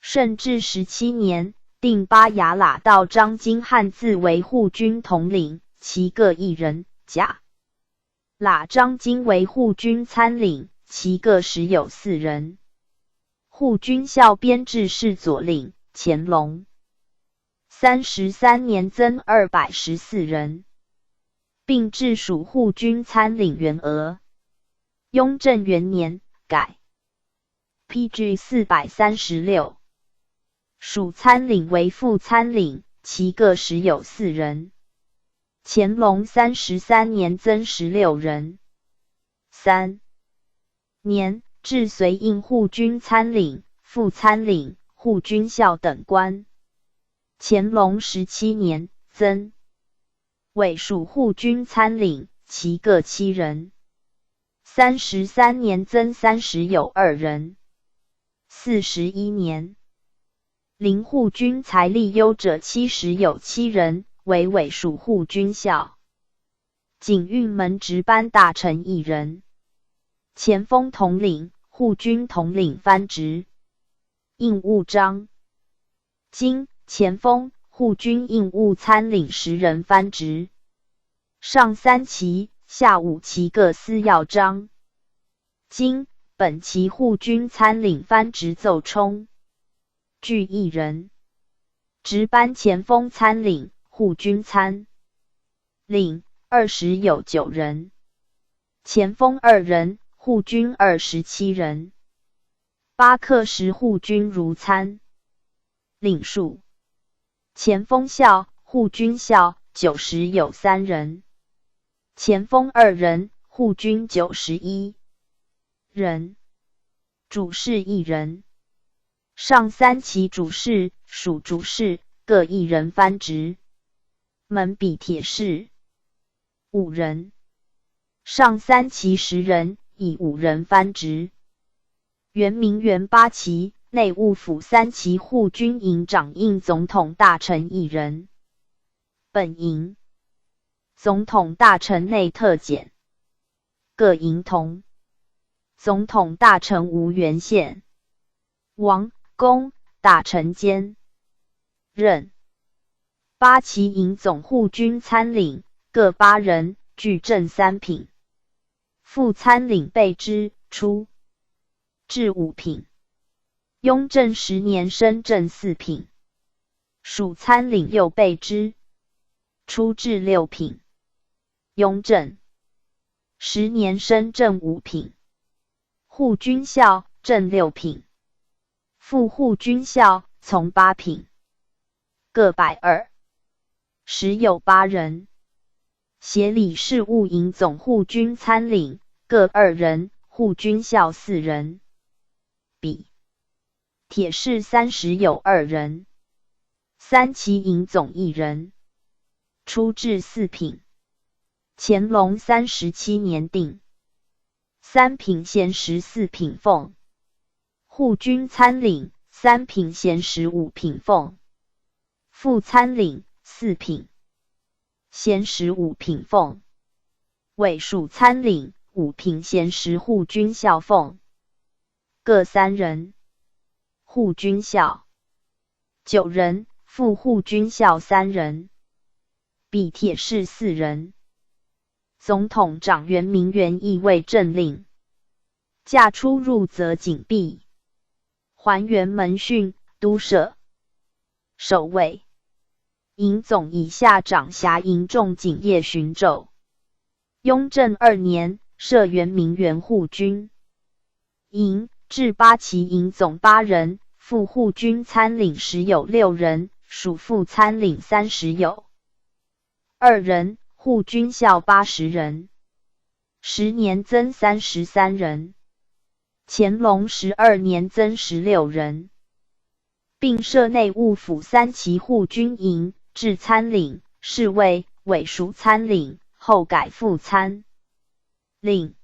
[SPEAKER 1] 顺治17年，定巴雅喇到张经汉字为护军统领，其各1人，甲喇张经为护军参领，其各10有4人。护军校编制是左领，乾隆33年增214人，并置属护军参领员额。雍正元年改。PG 436。属参领为副参领，其各10有4人。乾隆33年增16人。3年，置随应护军参领、副参领、护军校等官。乾隆17年增委属护军参领，其各7人。33年增30有2人。41年，临护军财力优者70有7人，为委属护军校。警运门值班大臣1人。前锋统领、护军统领藩职。应务章。今前锋护军应务参领10人藩职，上3旗，下5旗各司要章。今本旗护军参领藩职奏充，具1人。值班前锋参领、护军参领20有9人，前锋2人，护军27人。8克10护军如参领数。前锋校、护军校90有3人，前锋2人，护军91人。主事1人。上3旗主事、属主事各1人藩职。门比铁士5人。上3旗10人，以5人藩职。圆明园8旗，内务府3旗护军营长应总统大臣1人。本营总统大臣内特检各营同。总统大臣无原县王公大臣兼任。8旗营总护军参领各8人，具正3品。副参领备之，出至5品。雍正10年升正4品。属参领右备之，出至6品。雍正10年升正5品。护军校正6品。副护军校从8品，各120有8人。协理事务营总护军参领各2人，护军校4人。比铁士30有2人。3旗营总1人，出至4品。乾隆37年定。3品衔14品俸。护军参领3品衔15品俸。副参领4品衔15品俸。尾属参领5品衔10护军校俸，各3人。护军校9人，副护军校3人。比铁士4人。总统长圆明园议卫政令，驾出入则紧闭。还原门训，都舍守卫。营总以下长辖营众警夜巡昼。雍正2年设圆明园护军营，至8旗营总8人，副护军参领10有6人，属副参领30有2人，护军校80人。10年增33人。乾隆12年增16人。并设内务府3旗护军营，至参领、侍卫、尾属参领，后改副参领。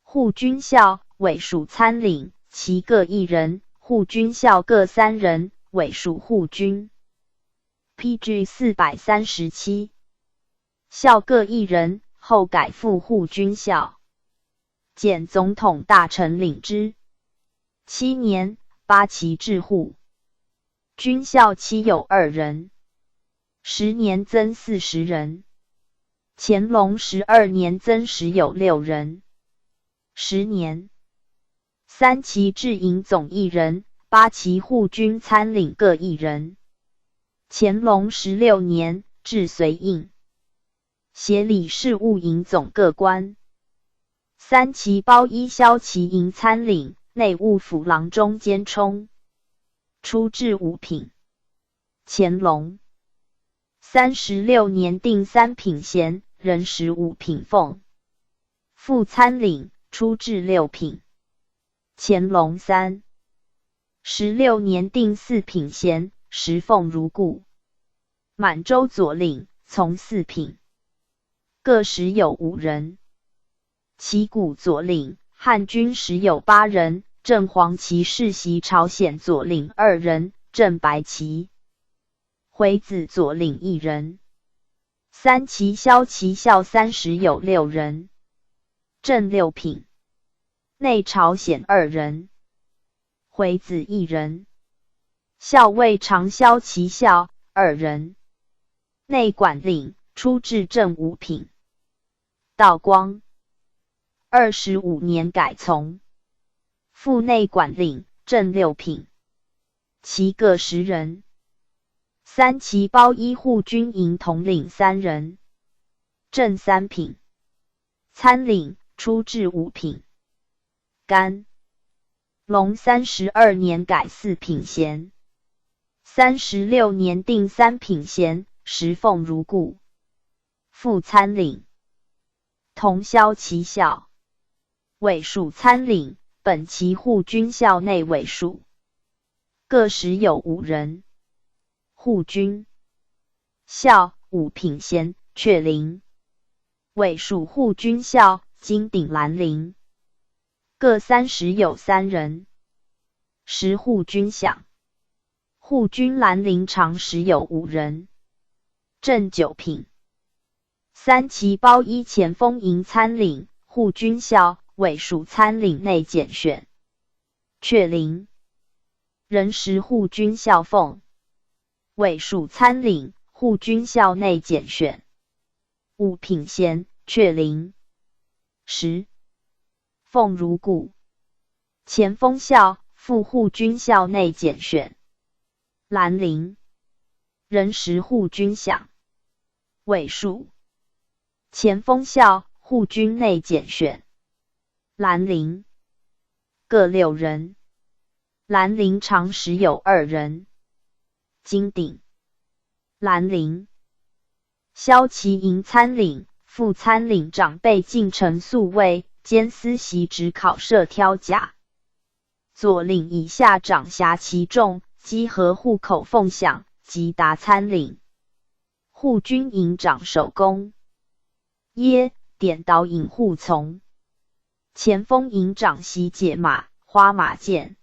[SPEAKER 1] 护军校、尾属参领，其各1人，护军校各3人，尾属护军。PG 437。校各1人，后改副护军校。检总统大臣领之。7年8旗制户。军校7有2人。10年增40人。乾隆12年增10有6人。10年。3旗制营总1人，8旗护军参领各1人。乾隆16年至随应。协理事务营总各官。3旗包衣骁骑营参领，内务府郎中兼充，出至5品。乾隆36年定3品衔，仍15品俸。副参领，出至6品。乾隆16年定4品衔，10俸如故。满洲左领，从4品，各10有5人。旗鼓左领，汉军10有8人，正黄旗世袭朝鲜左领2人，正白旗回子左领1人。3旗骁骑校30有6人，正6品。内朝鲜2人，回子1人。校尉长萧其校2人，内管领出至正5品。道光25年改从，副内管领正6品，其各10人。3旗包衣护军营统领3人，正3品。参领出至5品。甘隆32年改4品衔，36年定3品衔，时奉如故。副参领同萧其校，尾属参领，本旗护军校内尾属，各时有5人。护军校5品衔，阙陵。尾属护军校金顶兰陵，各30有3人。时护军饷，护军兰陵常时有5人，正9品。3旗包衣前锋营参领，护军校尾属参领内拣选，阙陵。人时护军校奉，尾属参领，护军校内拣选，5品衔，阙陵。时奉如故。前锋校副护军校内拣选，兰陵。人时护军饷，尾属前锋校护军内拣选，兰陵。各6人。兰陵常时有2人。金顶兰陵。骁骑营参领、副参领长辈进城宿卫兼司袭职考射挑甲。左领以下长辖其众，稽核户口奉饷，及达参领。护军营长守宫。耶点导引护从。前锋营长袭解马、花马剑。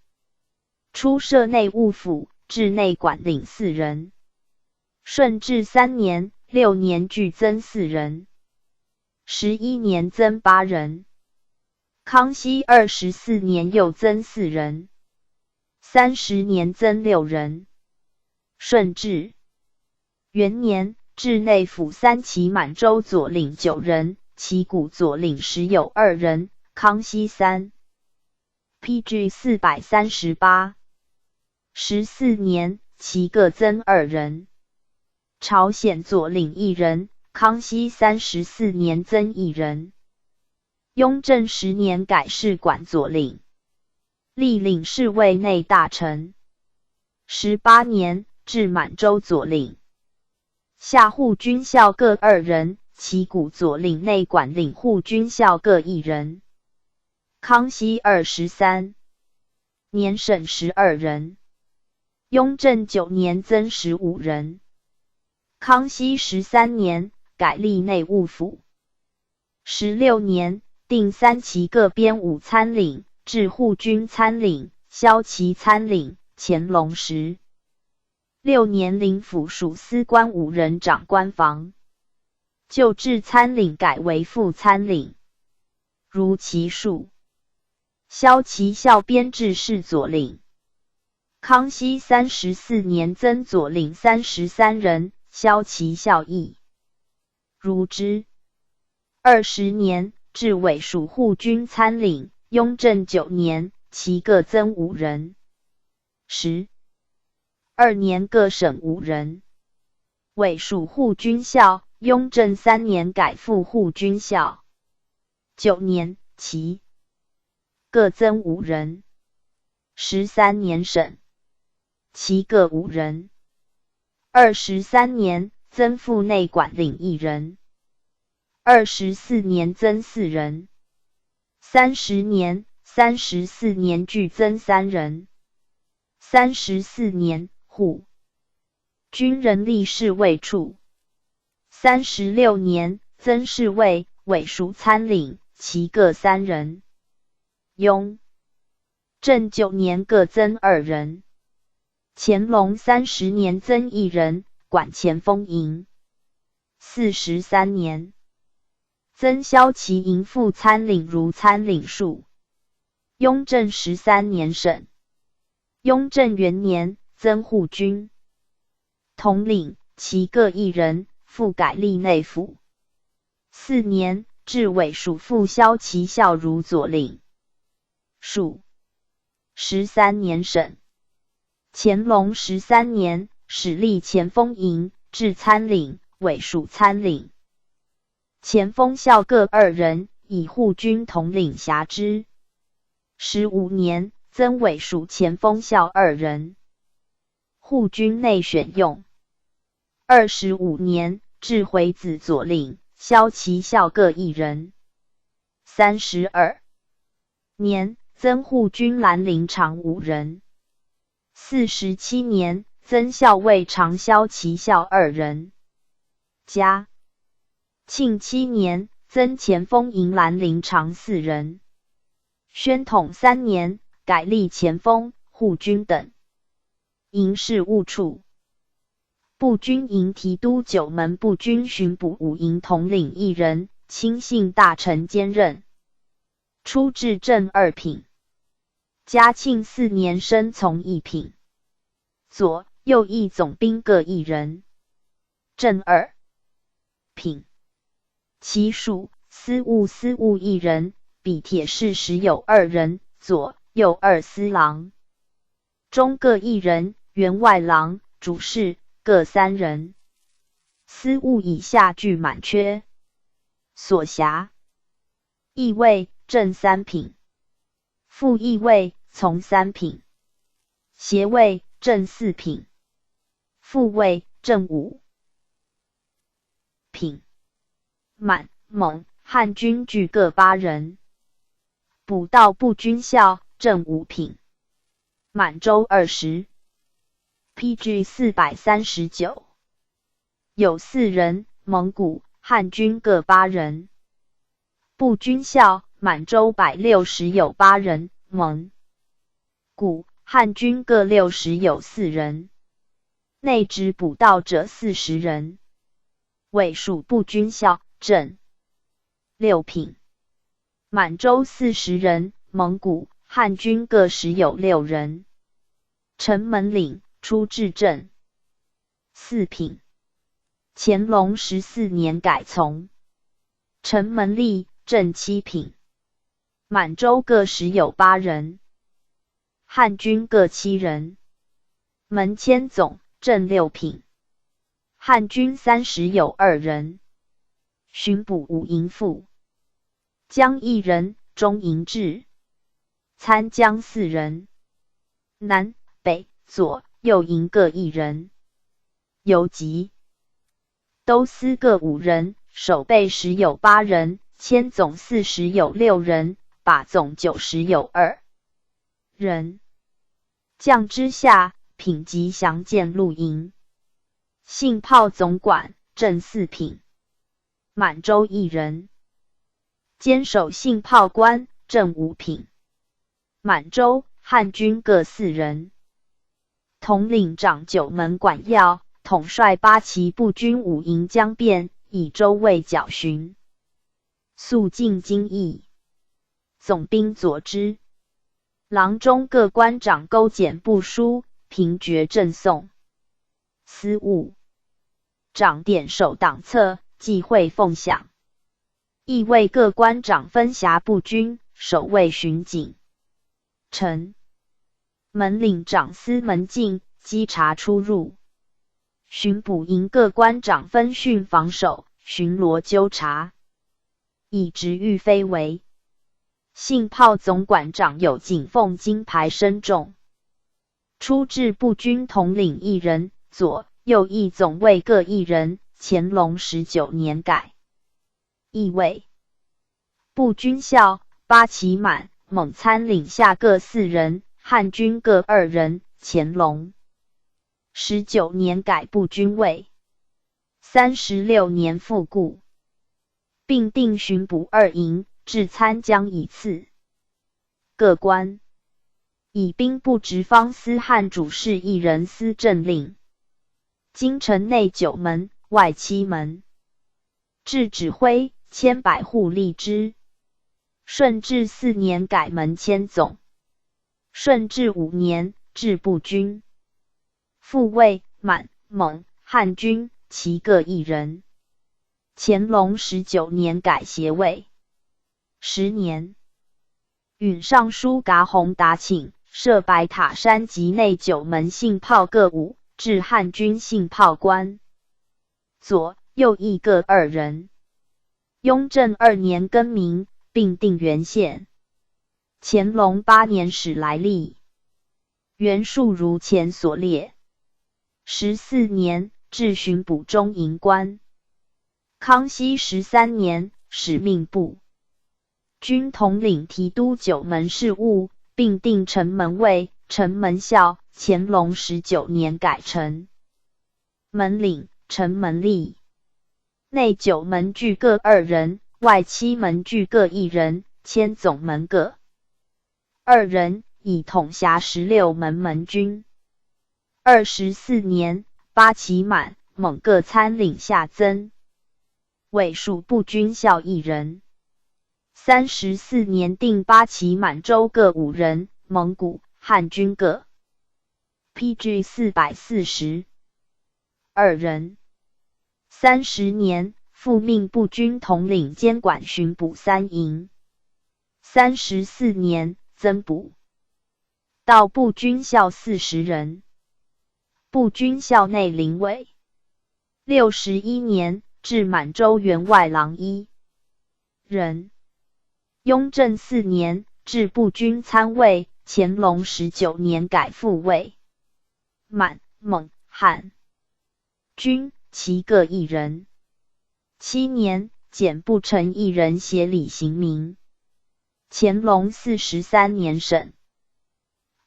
[SPEAKER 1] 出设内务府，至内管领4人。顺治3年、6年俱增4人。11年增8人。康熙24年又增4人。30年增6人。顺治元年，至内府3旗满洲左领9人，旗鼓左领时有2人。康熙3 PG 438。14年，其各增2人。朝鲜左领1人，康熙34年增1人。雍正10年改侍管左领，历领侍卫内大臣。18年，至满洲左领。下护军校各2人，旗鼓左领内管领护军校各1人。康熙23年省12人。雍正9年增15人。康熙13年改隶内务府。16年定3旗各编5参领，至护军参领、骁骑参领。乾隆10 6年领府属司官5人掌官房。旧制参领改为副参领。如其数。骁骑校编制是左领。康熙34年增左领33人，骁骑校役。如之。20年，至尾属护军参领。雍正9年，其各增5人。12年各省5人。尾属护军校。雍正3年改副护军校。9年，其各增5人。13年省，其各5人。23年增副内管领1人。24年增4人。30年俱增3人。34年护军人力侍卫处。36年增侍卫、尾属参领，其各3人。雍正9年各增2人。乾隆30年增1人，管前锋营。43年增骁骑营副参领如参领数。雍正13年省。雍正元年，增护军统领，其各一人，复改隶内府。4年，至伪属复萧其校如左领。属13年省。乾隆13年，始立前锋营，至参领，伪属参领。前锋校各2人，以护军统领辖之。15年，增伪属前锋校2人，护军内选用。25年，至回子左领，萧其校各1人。32年，增护军兰陵长5人。47年，增校尉长萧其校2人。嘉庆7年，增前锋营兰陵长4人。宣统3年，改隶前锋、护军等。营事务处。步军营提督9门步军巡捕5营统领1人，亲信大臣兼任。出至正2品。嘉庆4年升从1品。左、右翼总兵各1人。正2品。其属司务1人，比铁士时有2人，左、右2司郎。中各1人，员外郎、主事各3人。司务以下俱满缺。所辖议尉正3品。副议尉从3品。协尉正4品。副尉正5品。满、蒙、汉军俱各8人。补道步军校正5品。满洲20。PG 439。有4人，蒙古、汉军各8人。步军校满洲160有8人，蒙古、汉军各60有4人。内直补道者40人。伪属步军校正6品。满洲40人，蒙古、汉军各10有6人。城门岭出至正4品。乾隆14年改从。城门吏正7品。满洲各10有8人。汉军各7人。门迁总正6品。汉军30有2人。巡捕5营副。江1人，中营制。参江4人。南、北、左、右营各1人。游击都司各5人，守备10有8人，迁总40有6人，把总90有2人。将之下，品级详见录营。信炮总管正4品。满洲1人。坚守信炮官正5品。满洲、汉军各4人。统领掌9门管要，统帅8旗步军5营将变，以州卫剿巡。肃静精义。总兵佐之。郎中各官长勾检部书，平决赠送。司务长典守党册，忌讳奉享。亦为各官长分辖步军，守卫巡警。臣门领长司门禁，稽查出入。巡捕营各官长分训防守，巡逻纠察。以职御非为。信炮总管长有景凤金牌身重。出至步军统领1人，左、右翼总尉各1人。乾隆19年改。议尉。步军校8旗满、蒙参领下各4人，汉军各2人。乾隆19年改步军尉。36年复故。并定巡捕2营，至参江以次。各官以兵部直方司汉主事1人司政令。京城内9门，外7门。至指挥，千百户立之。顺治4年改门迁总。顺治5年置步军。复为满、蒙、汉军其各1人。乾隆19年改协尉。10年，允尚书噶洪达请设白塔山及内9门信炮各5，至汉军信炮官。左、右翼各2人。雍正2年更名，并定原县。乾隆8年始来历。原述如前所列。14年至巡捕中营官。康熙13年使命部军统领提督9门事务，并定城门卫、城门校。乾隆19年改成门领、城门吏。内9门具各2人，外7门具各1人，迁总门各2人，以统辖16门门军。24年8期满，蒙各参领下增，委属步军校1人。34年定8期满洲各5人，蒙古、汉军各 PG 442人。30年复命步军统领监管巡捕3营。34年增补到步军校40人。步军校内临委。61年至满洲员外郎1人。雍正4年至步军参尉。乾隆19年改副尉。满、蒙、汉军其各1人。7年减步成1人协理刑名。乾隆43年省。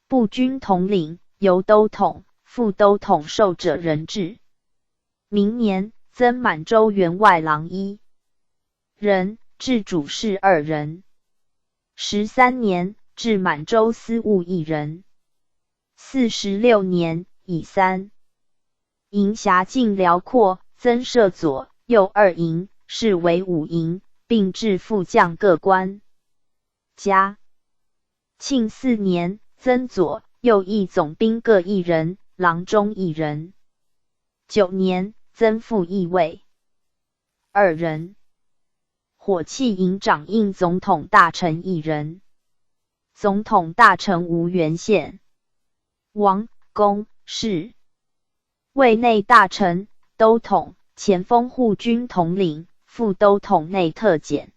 [SPEAKER 1] 步军统领由都统、副都统授者人制。明年增满洲员外郎1人，至主事2人。13年至满洲司务1人。46年以3营辖境辽阔，增设左、右2营，是为5营，并置副将各官。嘉庆4年增左、右翼总兵各1人，郎中1人。9年增副翼尉2人。火器营长应总统大臣1人。总统大臣无原县。王、公、事。卫内大臣、都统、前锋护军统领、副都统内特检。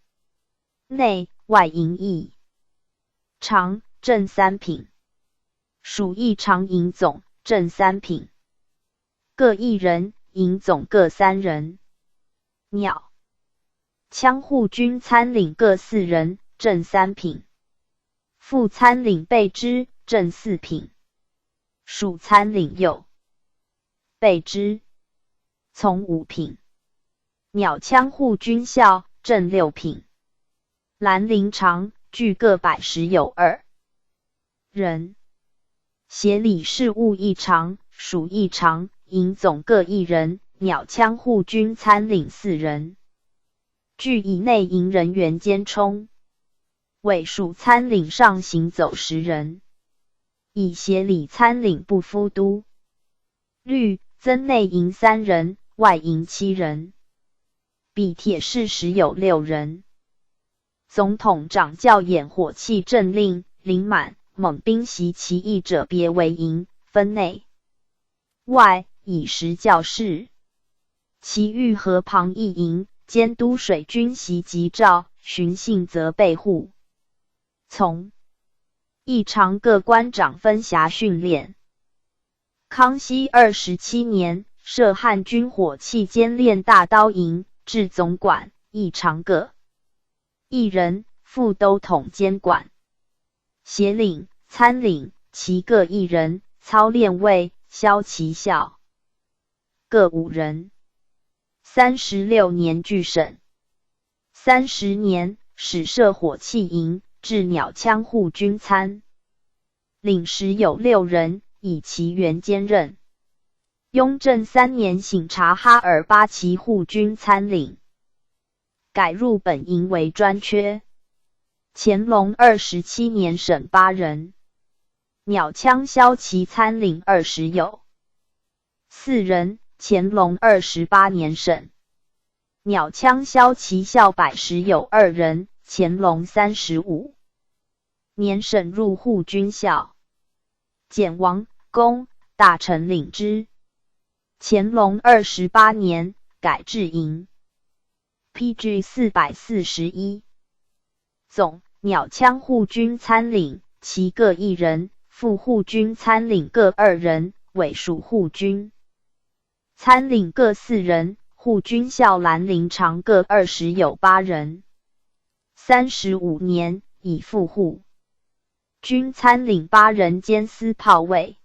[SPEAKER 1] 内、外营役。常、正3品。属议常营总、正3品。各1人，营总各3人。鸟。枪护军参领各4人，正3品。副参领备之，正4品。属参领右备之，从5品。鸟枪护军校，正6品。兰陵长，具各110有2人。协理事务1长，属1长，营总各1人，鸟枪护军参领4人。据以内营人员兼充。委属参领上行走10人。以协理参领部副都。律增内营3人，外营7人。比铁士时有6人。总统掌教演火器政令，临满、蒙兵袭其役者别为营，分内外以实教示。其余河旁一营，监督水军袭击诏，巡信则备护。从议常各官长分辖训练。康熙27年设汉军火器监练大刀营，至总管，议常各1人，副都统监管。协领、参领其各1人，操练尉、骁骑校各5人。36年据省。30年始设火器营，至鸟枪护军参领时有6人，以其员兼任。雍正3年省察哈尔巴旗护军参领，改入本营为专缺。乾隆27年省8人。鸟枪骁骑参领20有4人，乾隆28年省。鸟枪骁骑校百10有2人，乾隆35年省入护军校。简王公大臣领之。乾隆28年改制营。PG 441。总鸟枪护军参领，其各1人；副护军参领各2人，尾属护军参领各4人。护军校兰陵长各20有8人。35年以副护军参领8人兼司炮尉。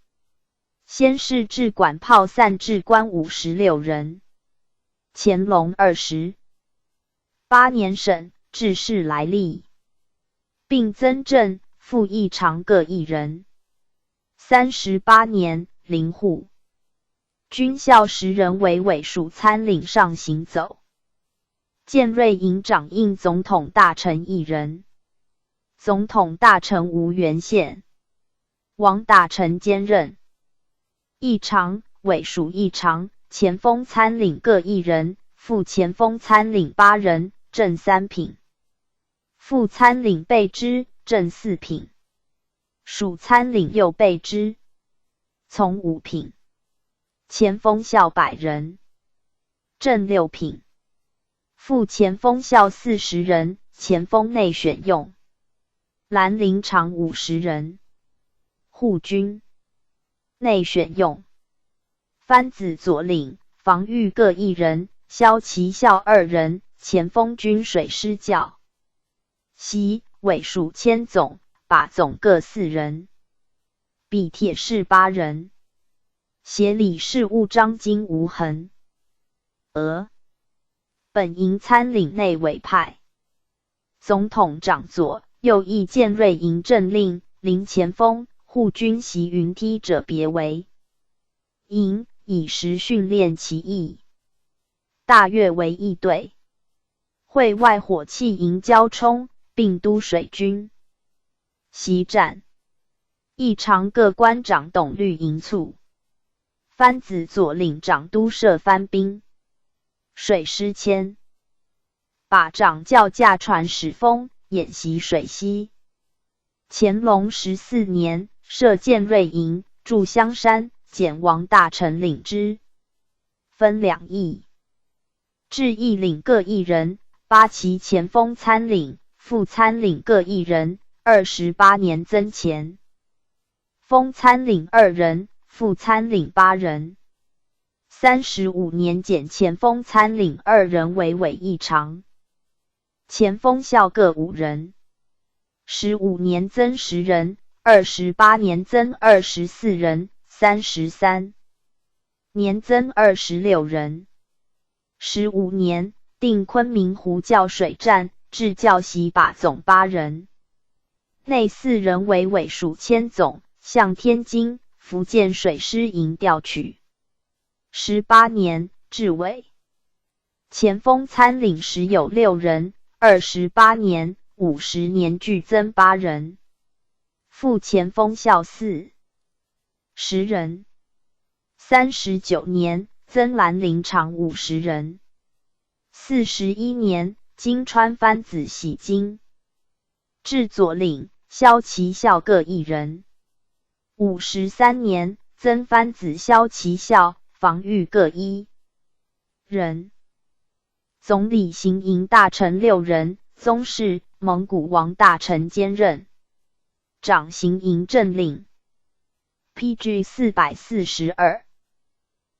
[SPEAKER 1] 先是制管炮散置官56人。乾隆28年省制事来历，并增正副议长各1人。38年临护军校10人为尾属参领上行走。建瑞营长应总统大臣1人。总统大臣无原县。王大臣兼任。议长尾属议长，前锋参领各1人，副前锋参领8人，正3品。副参领备之，正4品。属参领右备之，从5品。前锋校100人，正6品。副前锋校40人，前锋内选用。兰陵长50人。护军内选用。番子左领，防御各1人，骁骑校2人，前锋军水师教习尾属千总，把总各4人。比铁士8人。协理事务张金无痕。本营参领内委派。总统掌左右翼建瑞营政令，临前锋护军习云梯者别为营，以时训练其意。大约为义队。会外火器营交冲，并督水军。习战。议长各官长董律营卒。番子左领长都摄番兵。水师谦。把长教驾船使风，演习水西。乾隆14年设建瑞营，驻香山，简王大臣领之。分2役。制役领各1人，八旗前锋参领、副参领各1人。28年增前锋参领2人，副参领8人。35年减前锋参领2人为委议长。前锋校各5人。15年增10人。28年增24人。33年增26人。15年定昆明湖教水战，至教习把总8人。内4人为尾属千总，向天津、福建水师营调取。18年至委。前锋参领时有6人。28年、50年俱增8人。副前锋校10人。39年增兰陵长50人。41年金川番子喜金。至左领。骁骑校各1人。53年增番子骁骑校，防御各1人。总理行营大臣6人，宗室、蒙古王大臣兼任。掌行营政令。PG 442。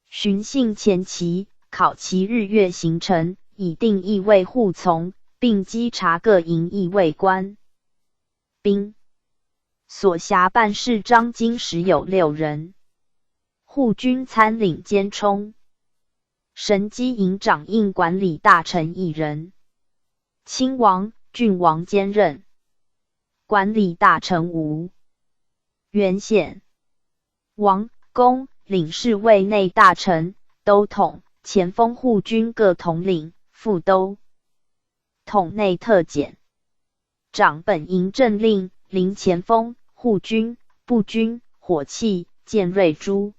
[SPEAKER 1] 巡幸前期，考其日月行程，以定役卫护从，并稽查各营役卫官兵。所辖办事张经时有6人。护军参领兼充。神机营长应管理大臣1人。亲王、郡王兼任。管理大臣无原县。王、公领侍卫内大臣、都统、前锋护军各统领、副都统内特检。掌本营政令、临前锋、护军、步军、火器、剑锐诸。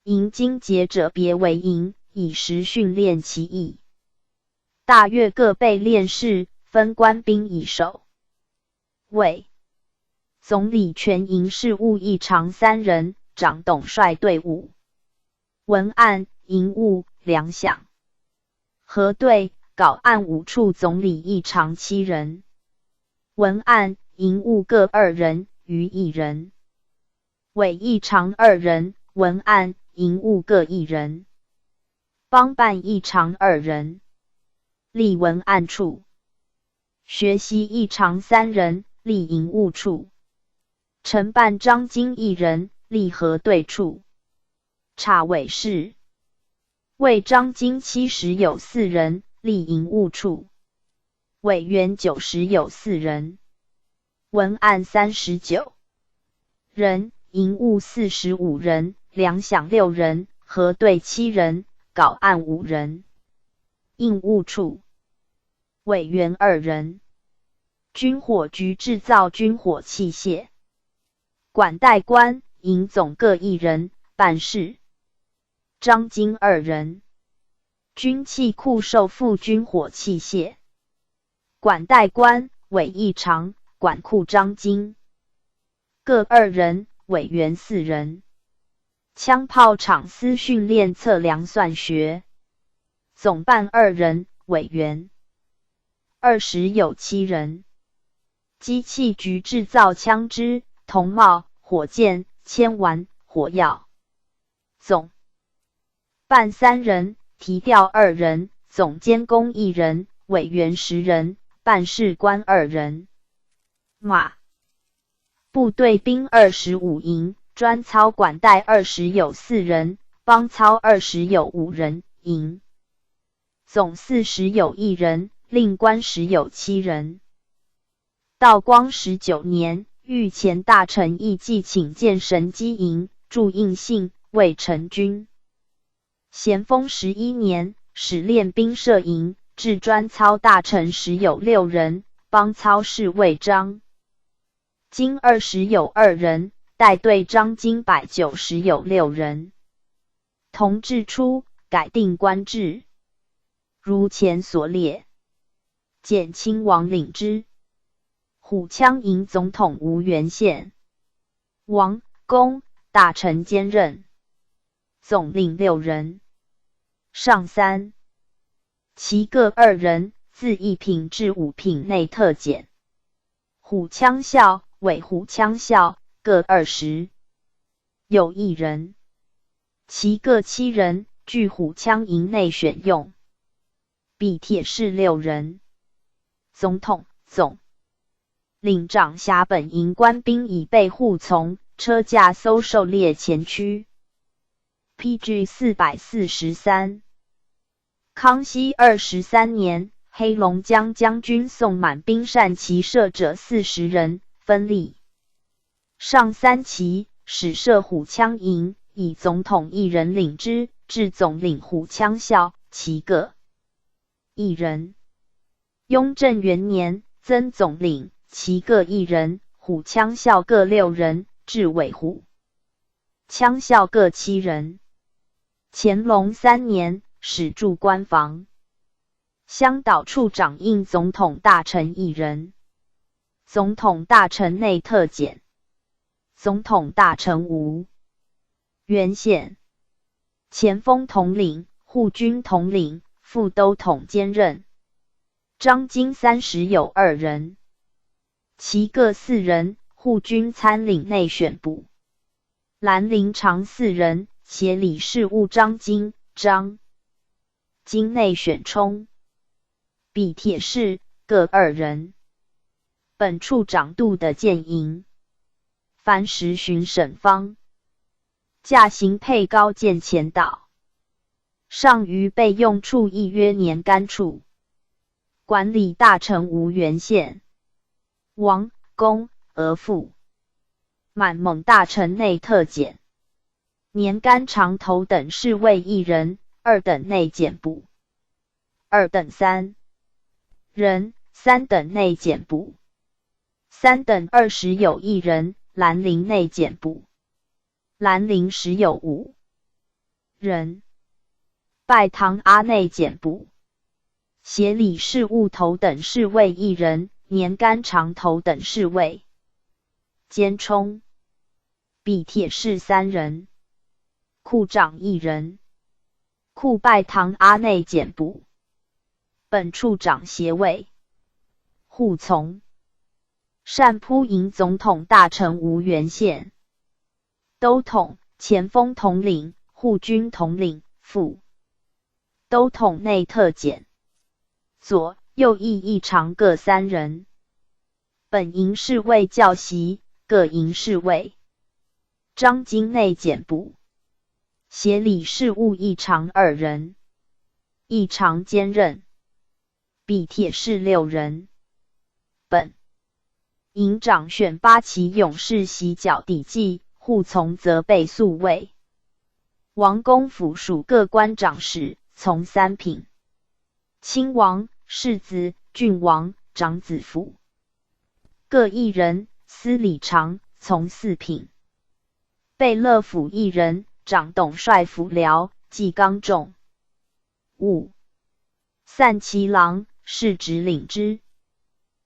[SPEAKER 1] 营精捷者别为营，以时训练其意。大约各备练士，分官兵以守。卫总理全营事务议常3人，掌统帅队伍。文案、营务、粮饷。核对、稿案5处总理议常7人。文案、营务各2人，余1人。委议常2人，文案、营务各1人。帮办议常2人。隶文案处。学习议常3人，隶营务处。承办章京1人，隶核对处。察委事。为章京70有4人，隶营务处。委员90有4人。文案39人，营务45人，粮饷6人，核对7人，稿案5人。应务处。委员2人。军火局制造军火器械。管带官、营总各1人，办事。章京2人。军器库受付军火器械。管带官、委议常、管库章京。各2人，委员4人。枪炮厂司训练测量算学。总办2人，委员20有7人。机器局制造枪支、铜帽、火箭、铅丸、火药。总办3人，提调2人，总监工1人，委员10人，办事官2人。马部队兵25营，专操管带20有4人，帮操20有5人，营总40有1人，令官10有7人。道光19年，御前大臣义季请见神机营，驻应信，为成军。咸丰11年，始练兵摄营，至专操大臣10有6人，帮操侍卫章京20有2人，带队章京190有6人。同治初，改定官制，如前所列。减亲王领之。虎羌营总统吴元宪。王、公大臣兼任。总令6人。上3。其各2人，自1品至5品内特检。虎羌校、伪虎羌校各20。有1人。其各7人，据虎羌营内选用。笔帖士6人。总统、总领长辖本营官兵以备护从，车驾搜狩猎前驱。PG 443。康熙23年，黑龙江将军宋满兵善骑射者40人，分立。上3旗，始设虎羌营，以总统1人领之，至总领虎羌校，其各1人。雍正元年，增总领，其各1人，虎羌校各6人，至伪虎羌校各7人。乾隆3年，始驻官房。乡导处长应总统大臣1人。总统大臣内特检。总统大臣吴元宪。前锋统领、护军统领、副都统兼任。章京30有2人。其各4人，护军参领内选部。兰陵长4人，协理事务章京、章京内选充。笔帖士各2人。本处长度的建营。番时巡审方。驾行配高见前导。上于备用处亦曰年干处。管理大臣吴元宪。王、公、额驸满蒙大臣内特检。年干长头等侍卫1人，2等内检部。2等3人，3等内检部。3等20有1人，兰陵内检补。兰陵10有5人，拜堂阿内检补。协理事务头等侍卫1人，年干长头等侍卫。监充。笔帖士3人，库长1人。库拜堂阿内检补。本处长协卫。护从。善扑营总统大臣吴元宪。都统、前锋统领、护军统领、副都统内特检。左、右翼一常各3人。本营侍卫教习，各营侍卫。张京内检补。协理事务一常2人。一常兼任。笔帖士6人。本营长选8旗勇士袭剿敌迹，护从则备宿卫。王公府属各官长史，从3品。亲王、世子、郡王、长子府各1人，司礼常，从4品。贝勒府1人，掌董帅府僚，纪纲仲。5. 散骑郎，是职领之。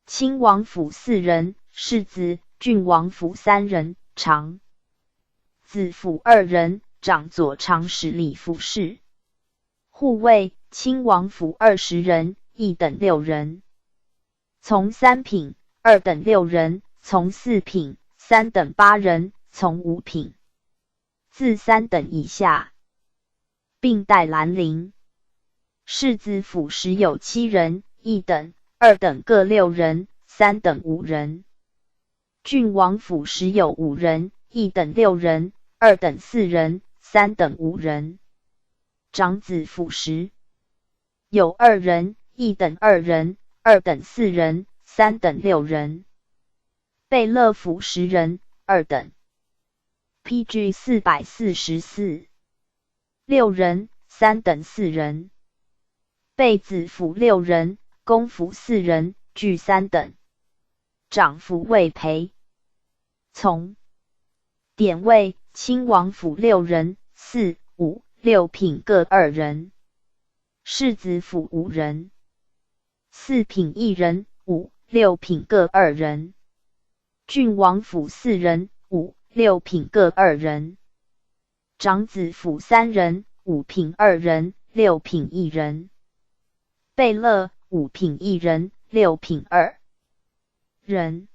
[SPEAKER 1] 亲王府4人，世子、郡王府3人，长子府2人，掌左长史礼府事。护卫，亲王府20人，1等6人。从3品，2等6人，从4品，3等8人，从5品。自3等以下，并带兰陵。世子府时有7人，1等、2等各6人，3等5人。郡王府时有5人，1等6人，2等4人，3等5人。长子府时有2人，1等2人，2等4人，3等6人。贝勒府10人，2等。PG 444 6人，3等4人。贝子府6人，公府4人，俱3等。长府未培。从典尉，亲王府6人，4、5、6品各2人。世子府5人。4品1人，5、6品各2人。郡王府4人，5、6品各2人。长子府3人，5品2人，6品1人。贝勒5品1人，6品2人。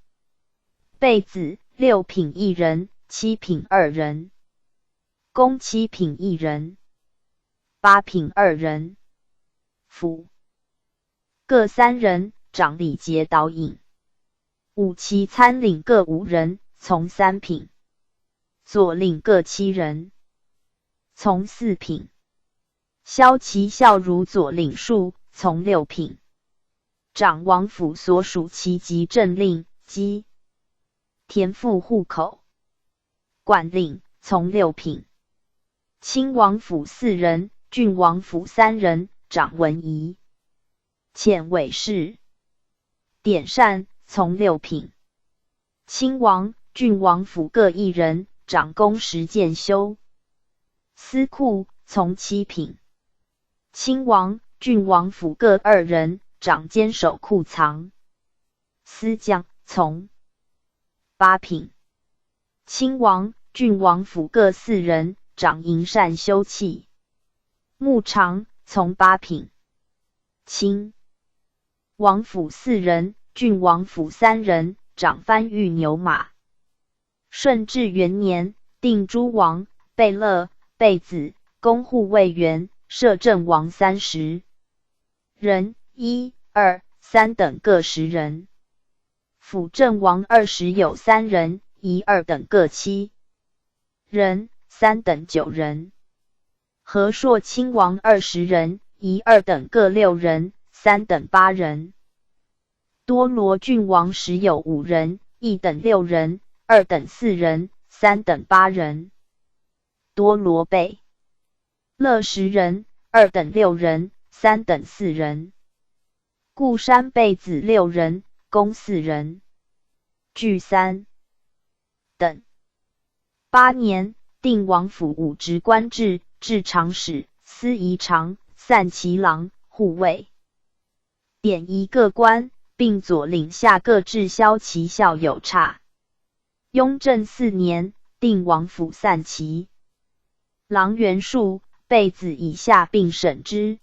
[SPEAKER 1] 贝子6品1人，7品2人。公7品1人，8品2人。府各3人，掌礼节导引。武骑参领各5人，从3品。左领各7人，从4品。骁骑校如左领数，从6品。长王府所属旗籍政令、机田赋户口管领，从6品。亲王府4人，郡王府3人，掌文仪遣韦氏典善，从6品。亲王、郡王府各1人，掌工时检修。司库，从7品。亲王、郡王府各2人，掌监守库藏。司将，从8品。亲王、郡王府各4人，掌营缮修器。牧长，从8品。亲王府4人，郡王府3人，掌番御牛马。顺治元年，定诸王、贝勒、贝子、公护卫员、摄政王30人，1、2、3等各10人。辅政王20有3人，1、2等各7人，3等9人。和硕亲王20人，1、2等各6人，3等8人。多罗郡王时有5人，1等6人，2等4人，3等8人。多罗贝勒10人，2等6人，3等4人。固山贝子6人，公4人。具3等。8年，定王府武职官制，至长史、司仪常、散骑郎、护卫、典仪各官，并左领下各治骁骑校有差。雍正4年，定王府散骑郎袁术、贝子以下并审之。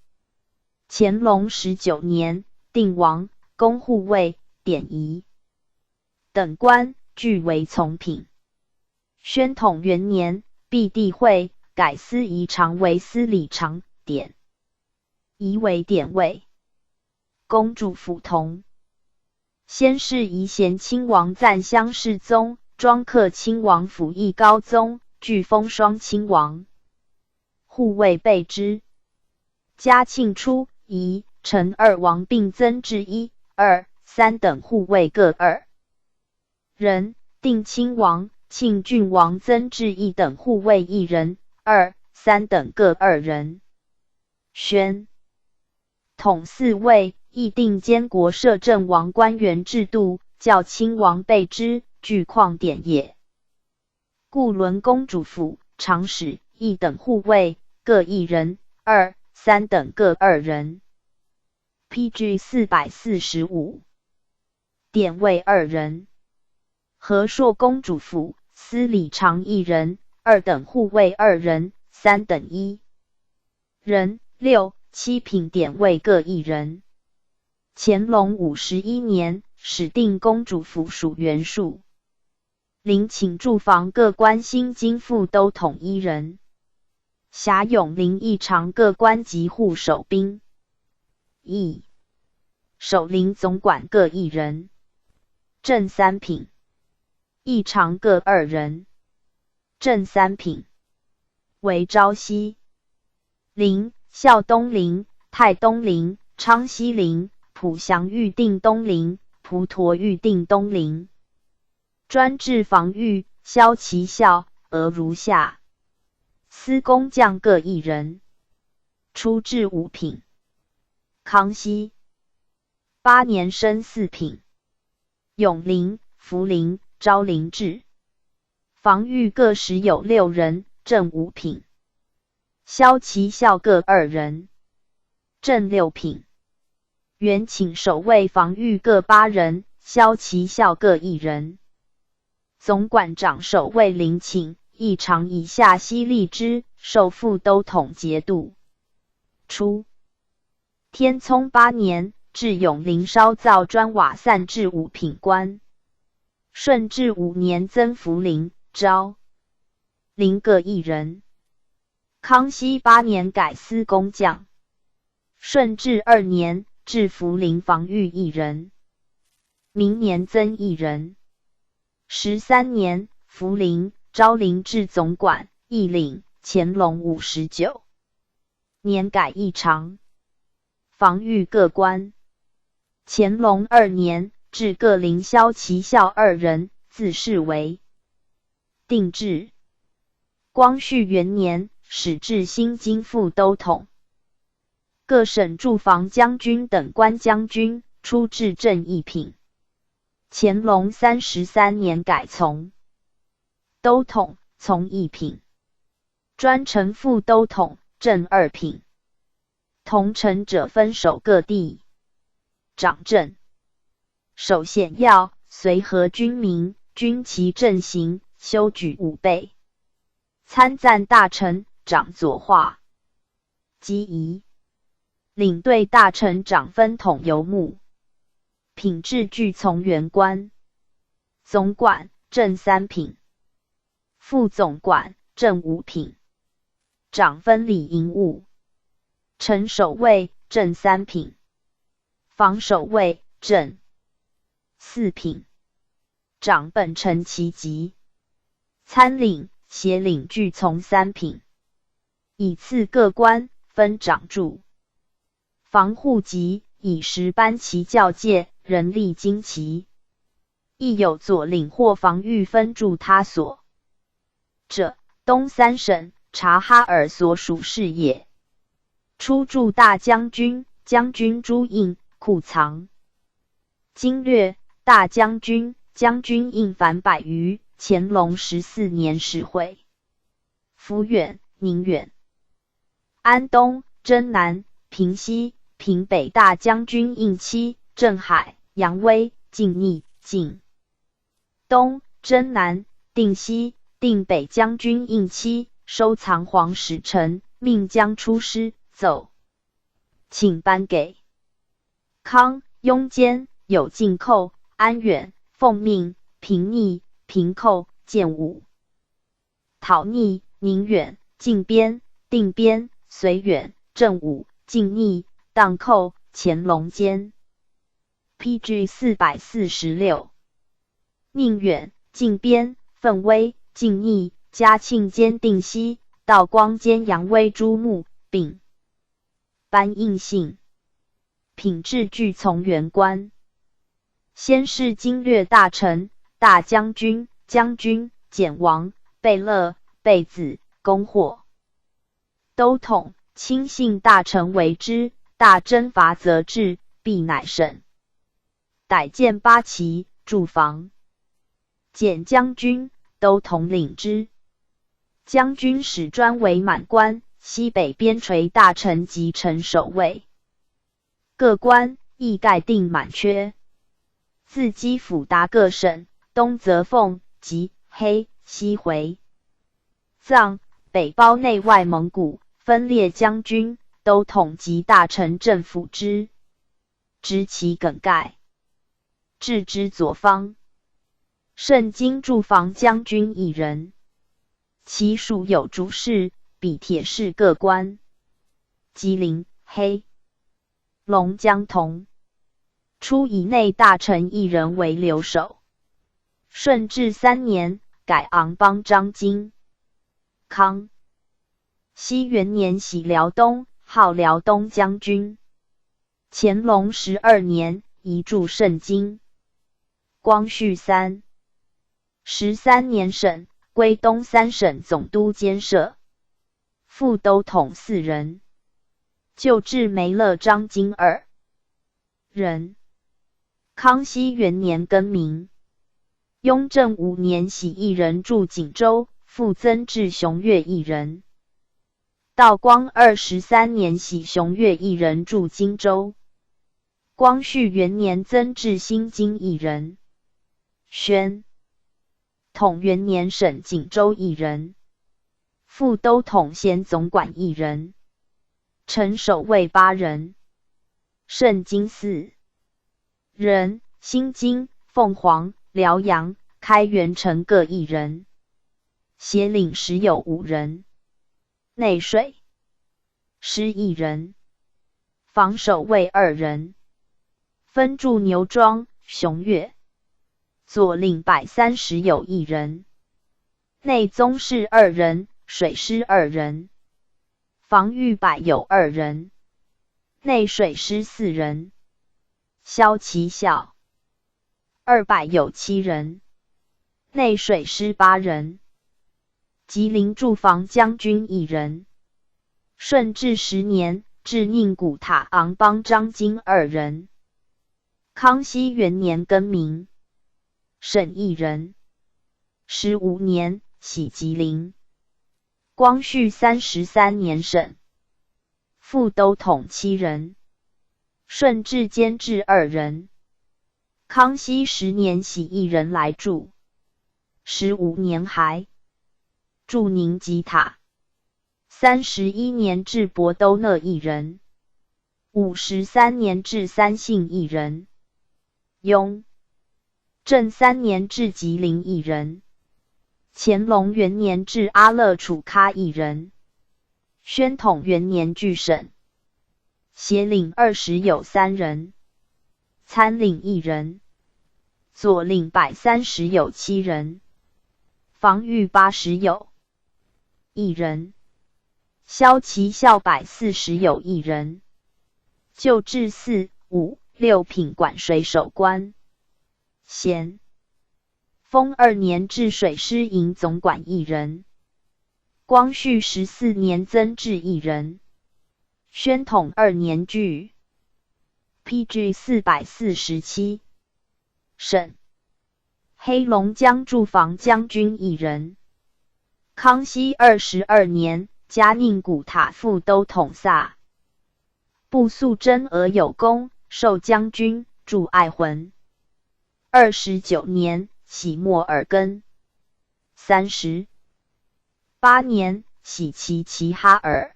[SPEAKER 1] 乾隆19年，定王、公护卫、典仪等官俱为从品。宣统元年，毕帝会改司仪常为司礼常，典仪为典尉。公主府同。先是仪贤亲王赞襄世宗，庄克亲王辅义高宗，俱封双亲王。护卫备之。嘉庆初，仪、陈二王并增至1、2、3等护卫各2人，定亲王、庆郡王增至1等护卫1人、2、3等各2人。宣统4位，议定监国摄政王官员制度，较亲王备之，具旷典也。故伦公主府、长史、1等护卫各1人、2、3等各2人。PG 445。典尉2人。和硕公主府、司礼常1人、2等护卫2人、3等1人、6、7品典尉各1人。乾隆51年，始定公主府属原数。陵寝住房各官新京副都统1人。辖永陵义常各官及护守兵。守陵总管各1人。正3品。义常各2人。正3品。为昭西陵、孝东陵、泰东陵、昌西陵、普祥预定东陵、普陀预定东陵。专治防御，骁骑校额如下。司工匠各1人。初至5品。康熙8年升4品。永陵、福陵、昭陵制。防御各时有6人，正5品。骁骑校各2人。正6品。原请守卫防御各8人，骁骑校各1人。总管长守卫陵寝，义常以下悉立之，授副都统节度。初，天聪8年，至永陵烧造砖瓦散至5品官。顺治5年增福陵、昭陵各1人。康熙8年改司工匠。顺治2年至福陵防御1人。明年增1人。13年，福陵、昭陵至总管、义领。乾隆59年改义常。防御各官。乾隆2年，至各陵骁骑校2人，自谥为定制。光绪元年，始至新京副都统。各省驻防将军等官将军，出至正1品。乾隆33年改从都统，从1品。专承副都统，正2品。同承者分守各地。掌政。守显要，随和军民，军旗正行，修举武备。参赞大臣，掌左画。机宜。领队大臣掌分统游牧。品质具从员官。总管，正3品。副总管，正5品。掌分理营务。城守卫，正3品。防守卫，正4品。掌本城旗籍。参领、协领具从3品。以次各官，分掌住。防护级，以10班旗教界，人力旌旗。亦有左领或防御分驻他所者，东3省察哈尔所属事也。出驻大将军、将军朱印、库藏。经略大将军、将军印凡百余，乾隆14年使会。抚远、宁远、安东、征南、平西、平北大将军印期、镇海、扬威、靖逆、靖东、征南、定西、定北将军印期，收藏皇使臣，命将出师走，请颁给康、雍坚、有进寇、安远、奉命、平逆、平寇、建武、讨逆、宁远、靖边、定边、绥远、镇武、靖逆、荡寇、乾隆间。PG 446。宁远、靖边、奋威、靖逆、嘉庆间定西、道光间扬威诸目，并颁印信，品质具从员官。先是经略大臣、大将军、将军、简王、贝勒、贝子、公获都统、亲信大臣为之，大征伐则至，必乃审。逮见八旗、驻防。简将军都统领之。将军使专为满官，西北边陲大臣及臣守卫。各官亦盖定满缺。自基辅达各省，东则奉、吉、黑、西回藏，北包内外蒙古，分列将军、都统及大臣政府之，执其梗概，置之左方。盛京驻防将军一人，其属有主事、比铁士各官。吉林、黑龙江同。初以内大臣一人为留守。顺治3年，改昂邦章京。康熙元年徙辽东，号辽东将军。乾隆12年，移驻盛京。光绪13年省，归东三省总督监舍。副都统4人。旧制梅勒章京2人。康熙元年更名。雍正5年徙一人驻锦州，复增至雄岳一人。道光23年徙雄岳一人驻荆州。光绪元年增至新京一人。宣统元年省锦州一人。副都统衔总管一人。臣守卫8人。盛京4人。新京、凤凰、辽阳、开元城各1人。协领时有5人。内水师1人。防守卫2人。分驻牛庄、雄岳。左领130有1人。内宗室2人，水师2人。防御百有2人。内水师4人。骁骑校200有7人。内水师8人。吉林驻防将军1人。顺治10年，置宁古塔昂邦章京2人。康熙元年更名。省1人。15年，徙吉林。光绪33年省。副都统7人。顺治监制2人。康熙10年徙1人来驻。15年还。驻宁吉塔。31年至博都讷1人。53年至三信1人。雍正3年至吉林1人。乾隆元年至阿勒楚喀1人。宣统元年据省。协领20有3人。参领1人。左领130有7人。防御80有1人。骁骑校140有1人。旧制4、5、6品管水守官。咸丰2年至水师营总管1人。光绪14年增至1人。宣统2年据。PG 447。省黑龙江驻防将军1人。康熙22年，嘉宁古塔副都统萨布素真额有功，授将军，驻爱浑。29年，徙莫尔根。38年，徙齐齐哈尔。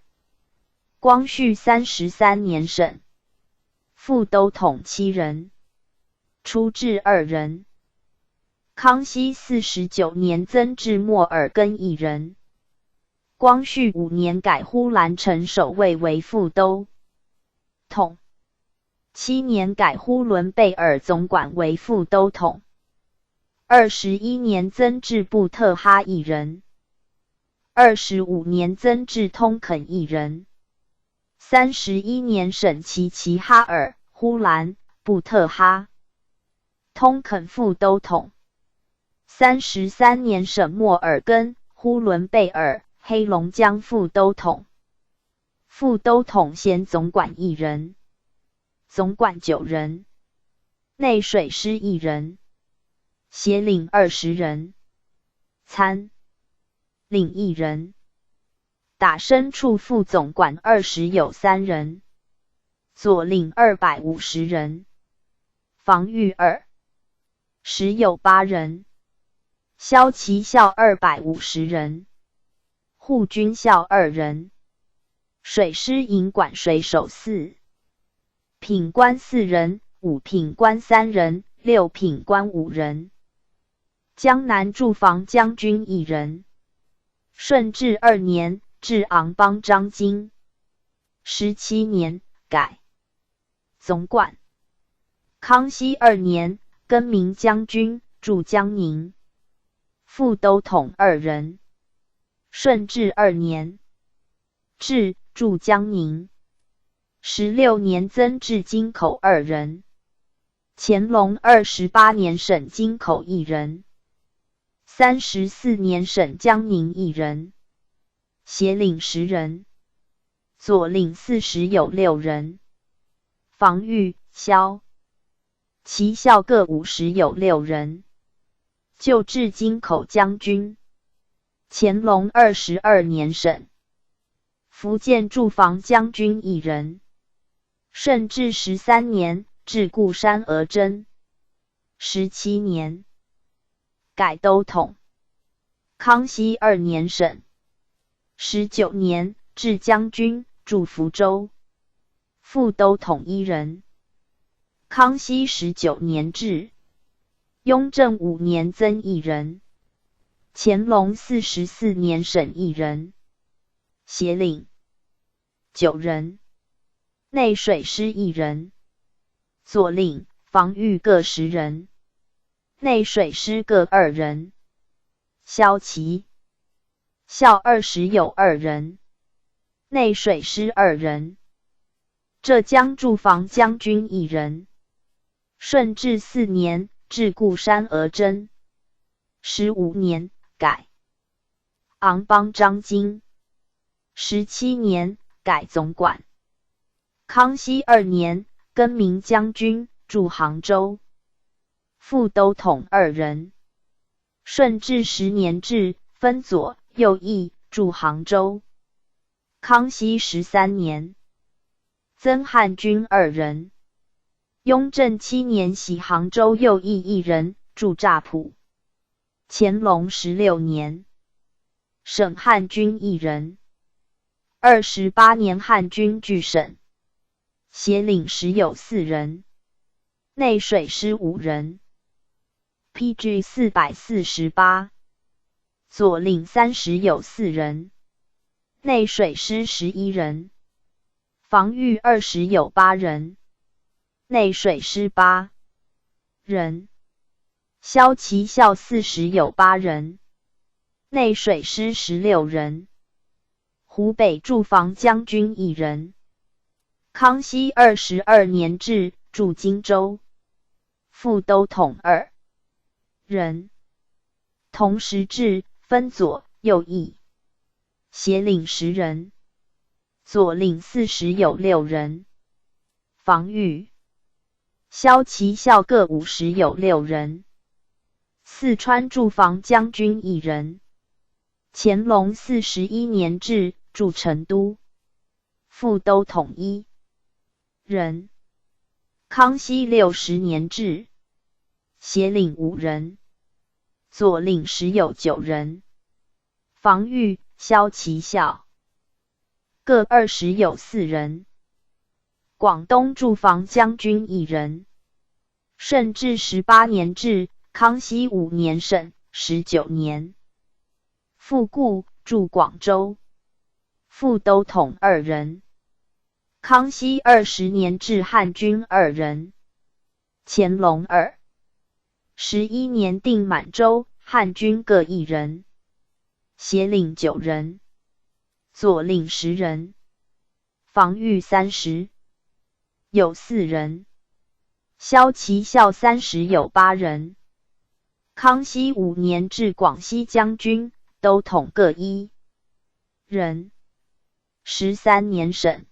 [SPEAKER 1] 光绪33年省副都统7人，出治2人。康熙49年增至莫尔根1人。光绪5年改呼兰城守卫为副都统。7年改呼伦贝尔总管为副都统。21年增至布特哈1人。25年增至通垦1人。31年省齐齐哈尔、呼兰、布特哈、通垦副都统。33年省莫尔根、呼伦贝尔、黑龙江副都统。副都统衔总管1人。总管9人，内水师1人，协领20人，参领1人，打牲处副总管20有3人，左领250人，防御20有8人，骁骑校250人，护军校2人，水师营管水手4。品官4人，武品官3人，六品官5人。江南驻防将军1人。顺治2年，至昂邦章京。17年，改总管。康熙2年，更名将军，驻江宁。副都统2人。顺治2年，至驻江宁。16年增至京口2人。乾隆28年省京口1人。34年省江宁1人。协领10人。左领40有6人。防御骁骑校各50有6人。就至京口将军。乾隆22年省福建驻防将军1人。顺治13年，至固山额真。17年，改都统。康熙2年省。19年，至将军，驻福州。副都统1人。康熙19年至。雍正5年增1人。乾隆44年省1人。协领9人。内水师1人。左领、防御各10人。内水师各2人。骁骑校20有2人。内水师2人。浙江驻防将军1人。顺治4年，至固山额真。15年，改昂邦章京。17年，改总管。康熙2年，更名将军，驻杭州。副都统2人。顺治10年至，分左右翼，驻杭州。康熙13年，增汉军2人。雍正7年徙杭州右翼1人，驻乍浦。乾隆16年，省汉军1人。28年汉军据省。协领10有4人。内水师5人。PG 448。左领30有4人。内水师11人。防御20有8人。内水师8人。骁骑校40有8人。内水师16人。湖北驻防将军1人。康熙22年至，驻荆州。副都统2人。同时至，分左右翼。协领10人。左领40有6人。防御骁骑校各50有6人。四川驻防将军1人。乾隆41年制，驻成都，副都统1人。康熙60年制，协领5人，左领时有9人。防御、骁骑校各20有4人。广东驻防将军1人。顺治18年制，康熙5年省19年。复固驻广州，副都统2人。康熙20年制，汉军2人。乾隆11年定满洲，汉军各1人，协领9人，左领10人，防御30有4人，骁骑校30有8人。康熙5年至广西将军，都统各1人。13年省。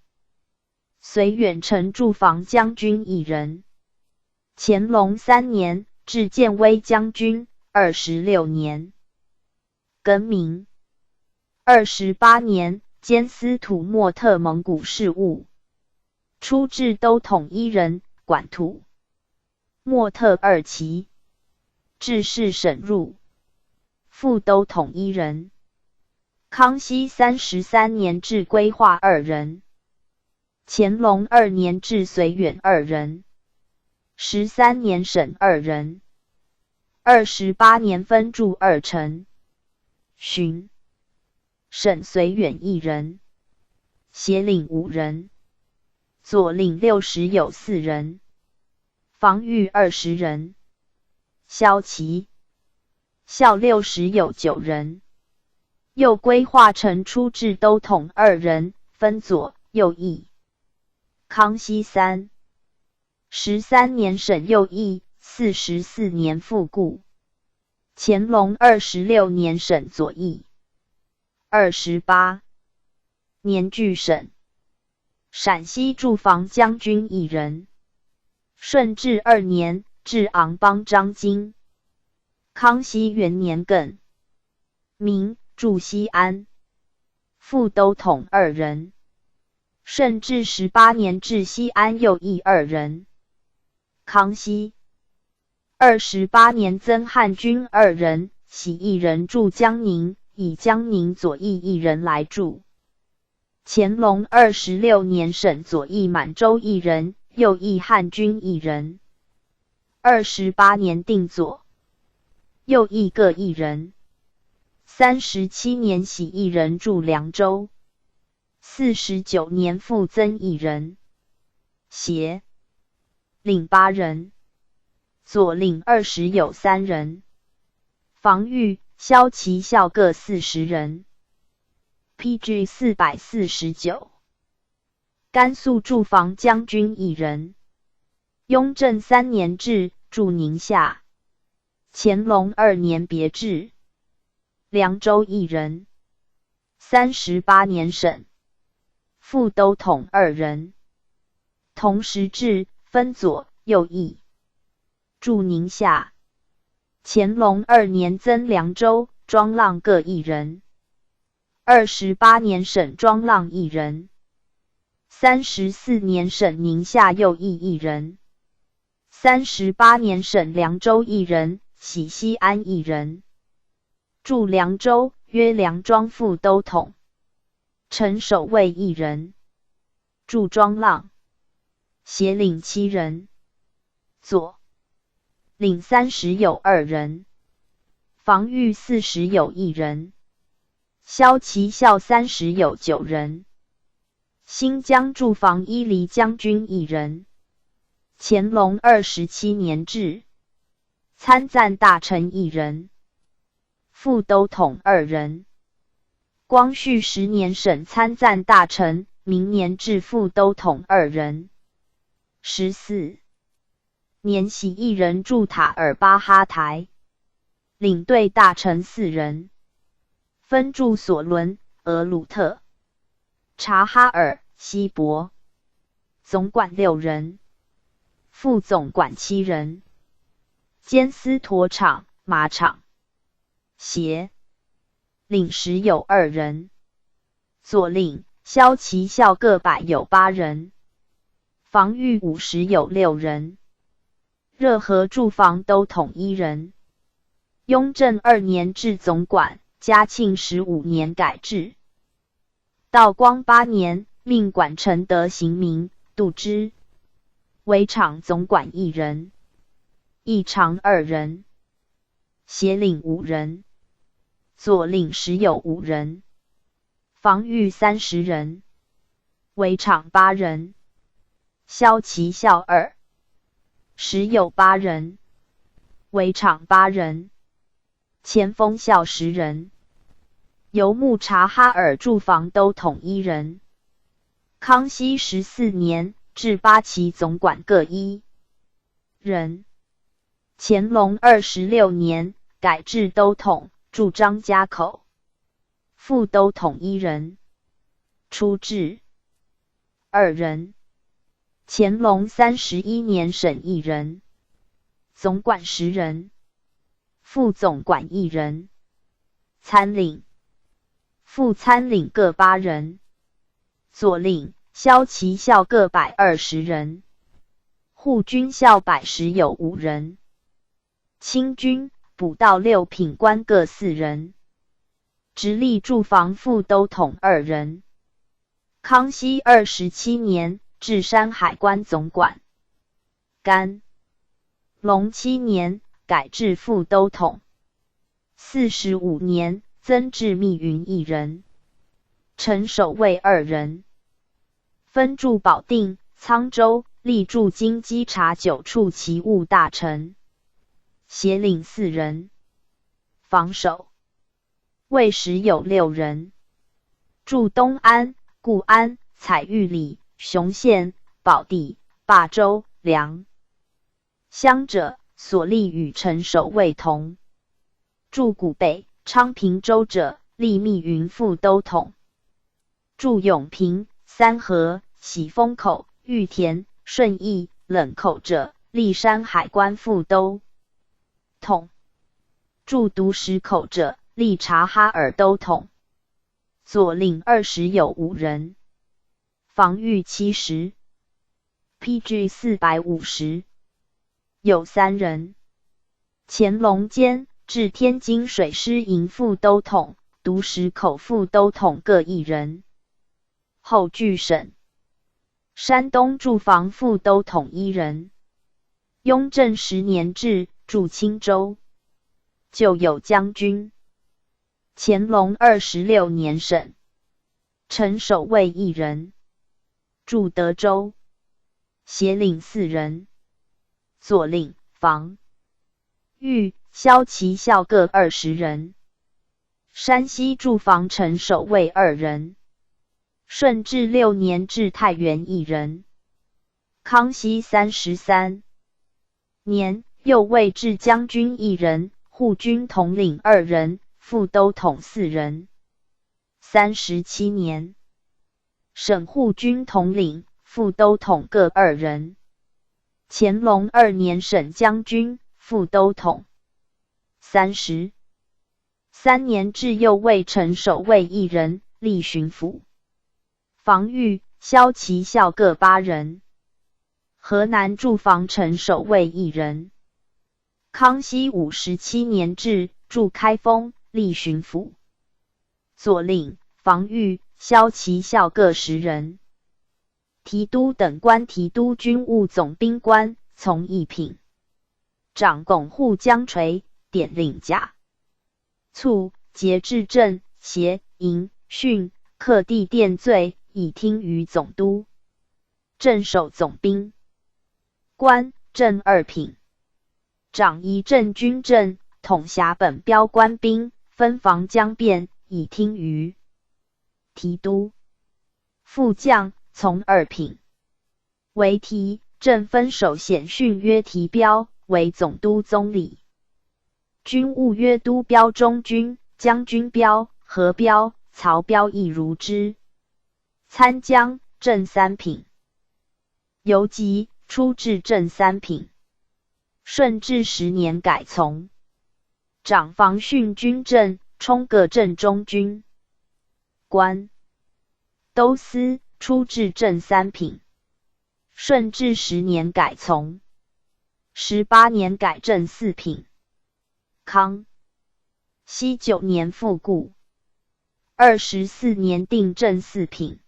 [SPEAKER 1] 绥远城驻防将军1人。乾隆3年至建威将军，26年。更名。28年兼司土默特蒙古事务，出至都统1人，管土默特2旗，致仕省入，副都统1人。康熙33年至规划2人。乾隆2年至绥远2人。13年省2人。28年分驻2城。巡省绥远1人，协领5人，左领60有4人，防御20人，骁骑校60有9人。又规划成出至都统2人，分左右翼。康熙13年省右翼，44年复固。乾隆26年省左翼。28年据省。陕西驻防将军1人。顺治2年至昂邦张京。康熙元年艮名，驻西安，副都统2人。顺治18年至西安右翼2人。康熙28年增汉军2人，喜1人驻江宁，以江宁左翼1人来驻。乾隆26年省左翼满洲1人，右翼汉军1人。28年定左右翼各1人。37年喜1人驻凉州。49年复增1人，协领8人，左领20有3人，防御、骁骑校各40人。PG 449。甘肃驻防将军1人。雍正3年制，驻宁夏。乾隆2年别制。凉州1人。38年省。副都统2人。同时制，分左右翼。驻宁夏。乾隆2年增凉州、庄浪各1人。28年省庄浪1人。34年省宁夏右翼1人。38年省凉州1人，喜西安1人。驻凉州，约凉庄副都统。城守卫1人。驻庄浪，协领7人，左领30有2人，防御40有1人，骁骑校30有9人。新疆驻防伊犁将军1人。乾隆27年制。参赞大臣1人，副都统2人。光绪10年省参赞大臣，明年至副都统2人。14年喜1人驻塔尔巴哈台，领队大臣4人，分驻索伦、俄鲁特、察哈尔、锡伯，总管6人，副总管7人。兼司陀场、马场。协领时有2人，左领、骁骑校各100有8人，防御50有6人，热河驻防都统1人。雍正2年置总管，嘉庆15年改制。道光8年，命管承德刑名，度之。围场总管1人，驿长2人，协领5人，左领时有5人，防御30人，围场8人，骁骑校2，时有8人，围场8人，前锋校10人。由穆察哈尔驻防都统1人。康熙14年，置8旗总管各1人。乾隆26年，改制都统，驻张家口，副都统1人，出制2人。乾隆31年，省1人，总管10人，副总管1人，参领、副参领各8人，左领、骁骑校各120人，护军校110有5人，清军、补道6品官各4人，直隶驻防副都统2人。康熙27年，置山海关总管。甘隆7年，改制副都统。45年，增置密云1人，陈守卫2人，分驻保定、沧州，历驻京稽查9处奇务大臣，协领4人，防守卫时有6人，驻东安、固安、采玉里、雄县、宝地、霸州、梁乡者，所立与陈守卫同。驻古北、昌平州者，立密云副都统。驻永平、三河、喜峰口、玉田、顺义、冷口者，立山海关副都统。驻独石口者，立察哈尔都统。左领20有5人，防御70 ，PG 450，有3人。乾隆间，至天津水师营副都统、独石口副都统各1人。后据省。山东驻防副都统1人。雍正10年置，驻青州，就有将军。乾隆26年省。陈守卫1人，驻德州，协领4人，左领、防御、骁骑校各20人。山西驻防陈守卫2人。顺治6年置太原1人。康熙33年，右卫置将军1人，护军统领2人，副都统4人。37年，省护军统领、副都统各2人。乾隆2年，省将军、副都统。33年，置右卫陈守卫1人，历巡抚。防御、骁骑校各8人。河南驻防陈守卫1人。康熙57年置，驻开封，历巡抚。左领、防御、骁骑校各10人。提督等官提督军务总兵官，从1品。掌拱护将锤，典领甲。卒，节制镇、协、营、训、克地殿罪，以听于总督。镇守总兵官，正2品。掌仪镇军政，统辖本标官兵，分防江变，以听于提督。副将，从2品。为提，正分守显训约提标，为总督宗理。军务约都标中军、将军标、河标、曹标亦如之。参将，正3品。游击，出至正3品。顺治10年改从。长防训军正，充各镇中军。官都司，出至正3品。顺治10年改从，18年改正4品。康熙9年复故，24年定正4品。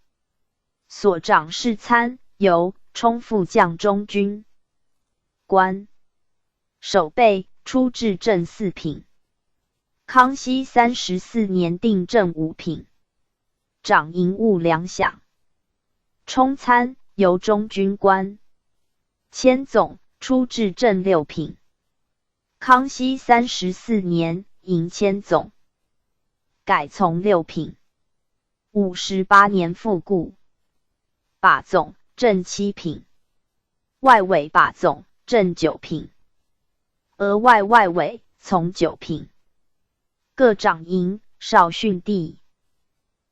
[SPEAKER 1] 所长侍参由充副将中军。官守备，出至正4品。康熙34年定正5品。掌营务粮饷。充参由中军官。迁总，出至正6品。康熙34年营迁总，改从6品。58年复故。把总，正7品。外委把总，正9品。额外外委，从9品。各掌营，少训第。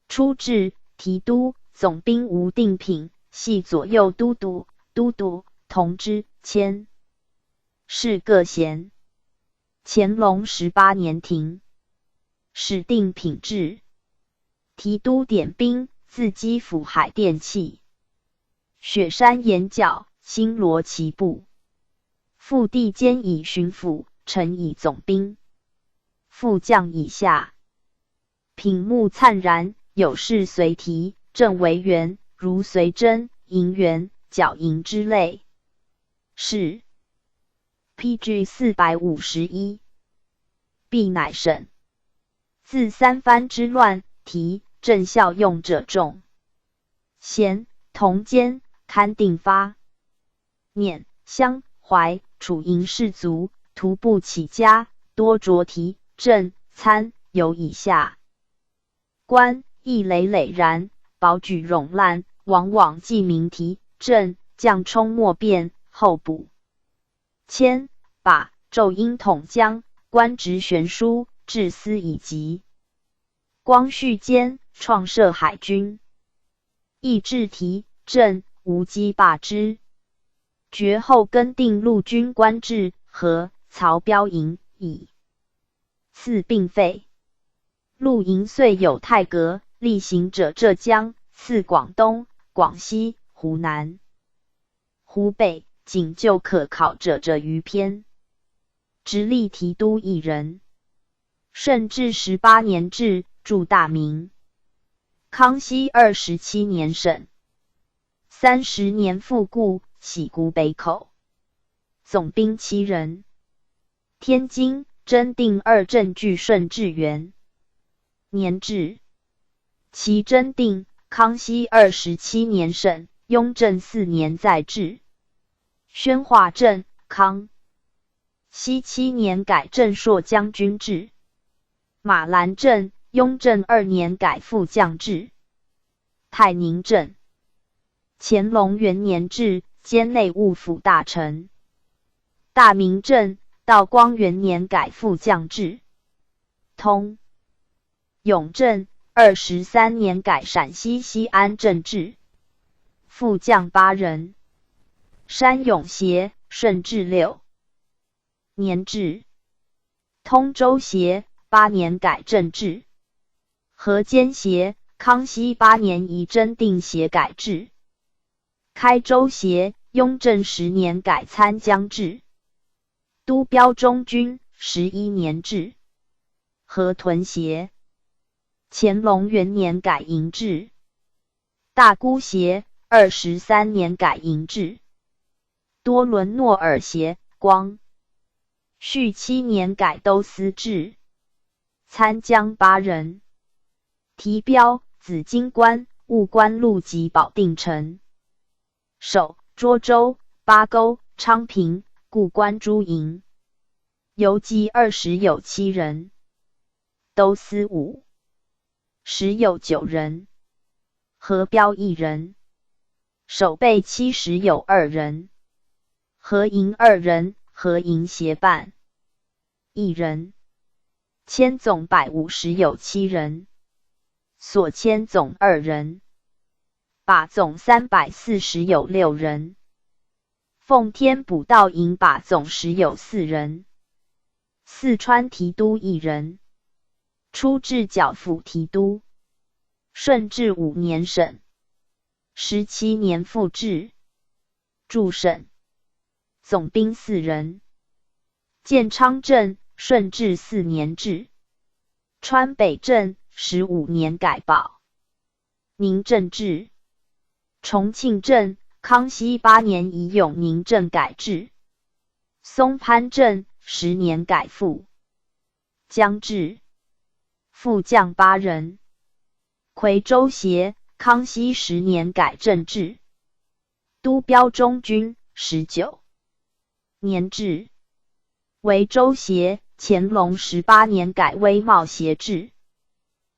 [SPEAKER 1] 出至提督、总兵无定品，系左右都督、都督、同知、迁。是各衔。乾隆18年停。始定品制。提督点兵，自击府海淀器。雪山岩角，新罗旗部。副地兼以巡抚，臣以总兵。副将以下。品目灿然，有事随题，正为元，如随真、银元、角银之类。是 PG 451。毕乃审。自三藩之乱，提正效用者众。咸、同监堪定发。捻、襄、淮、楚营士卒，徒步起家，多着提、正、参有以下。官亦累累然，保举冗烂，往往记名提、正，将冲莫变，后补。迁、把、骤因统江，官职悬殊，治司已急。光绪间，创设海军。亦置提、正，无机罢之。绝后更定陆军官制，和曹标营矣。赐并废。陆营遂有太阁，例行者浙江，赐广东、广西、湖南、湖北，仅就可考者余篇。直隶提督1人。顺治18年制，著大名。康熙27年审。30年复故，徙沽北口。总兵7人。天津真定2镇据顺治元年制。其真定，康熙27年审，雍正4年再制。宣化镇，康熙7年改正朔将军制。马兰镇，雍正2年改副将制。泰宁镇，乾隆元年制，兼内务府大臣。大明镇，道光元年改副将制。通永镇23年改陕西西安镇制。副将8人。山永协，顺治6年制。通州协8年改镇制。河间协，康熙8年移真定协改制。开州协，雍正10年改参将制。都标中军11年制。河豚协，乾隆元年改营制。大沽协23年改营制。多伦诺尔协，光绪7年改都司制。参将8人。提标紫荆关、务关路及保定城。守涿州、八沟、昌平、故关诸营。游击20有7人。都司5。10有9人。河标1人。守备70有2人。河营2人，河营协办1人。迁总150有7人。所迁总2人。把总340有6人。奉天补道营把总10有4人。四川提督1人，初至剿抚提督。顺治5年省，17年复置。驻省总兵4人。建昌镇，顺治4年置。川北镇，15年改保。宁镇置。重庆镇，康熙8年以永宁镇改制。松潘镇10年改副。江治副将8人。夔州协，康熙10年改镇治。都标中军19年制。为州协，乾隆18年改威茂协制。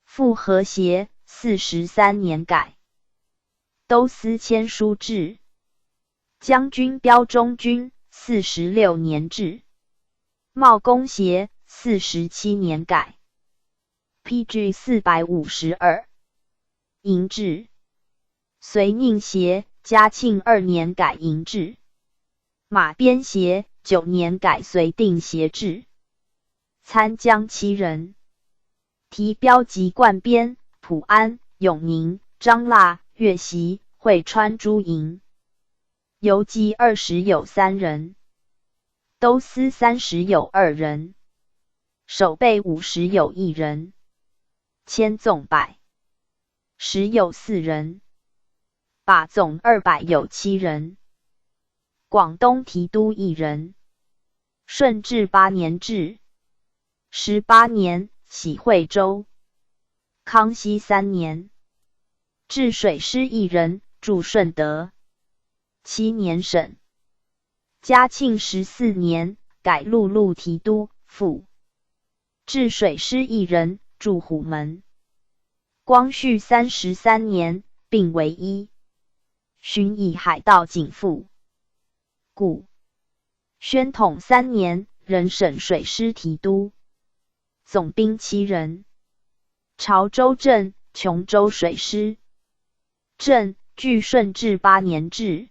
[SPEAKER 1] 复和协43年改。都司签书制。将军标中军46年制。茂公协47年改。PG 452。营制。绥宁协，嘉庆2年改营制。马边协9年改绥定协制。参将7人。提标籍贯边、普安、永宁、张腊、岳习、会川诸营。游击20有3人。都司30有2人。守备50有1人。迁总百10有4人。把总200有7人。广东提督1人。顺治8年置。18年徙惠州。康熙3年置水师1人，驻顺德。7年省。嘉庆14年改陆路提督，副。置水师1人，驻虎门。光绪33年并为1巡弋海盗警副。故宣统3年任省水师提督。总兵7人。潮州镇，琼州水师。镇，据顺治8年置。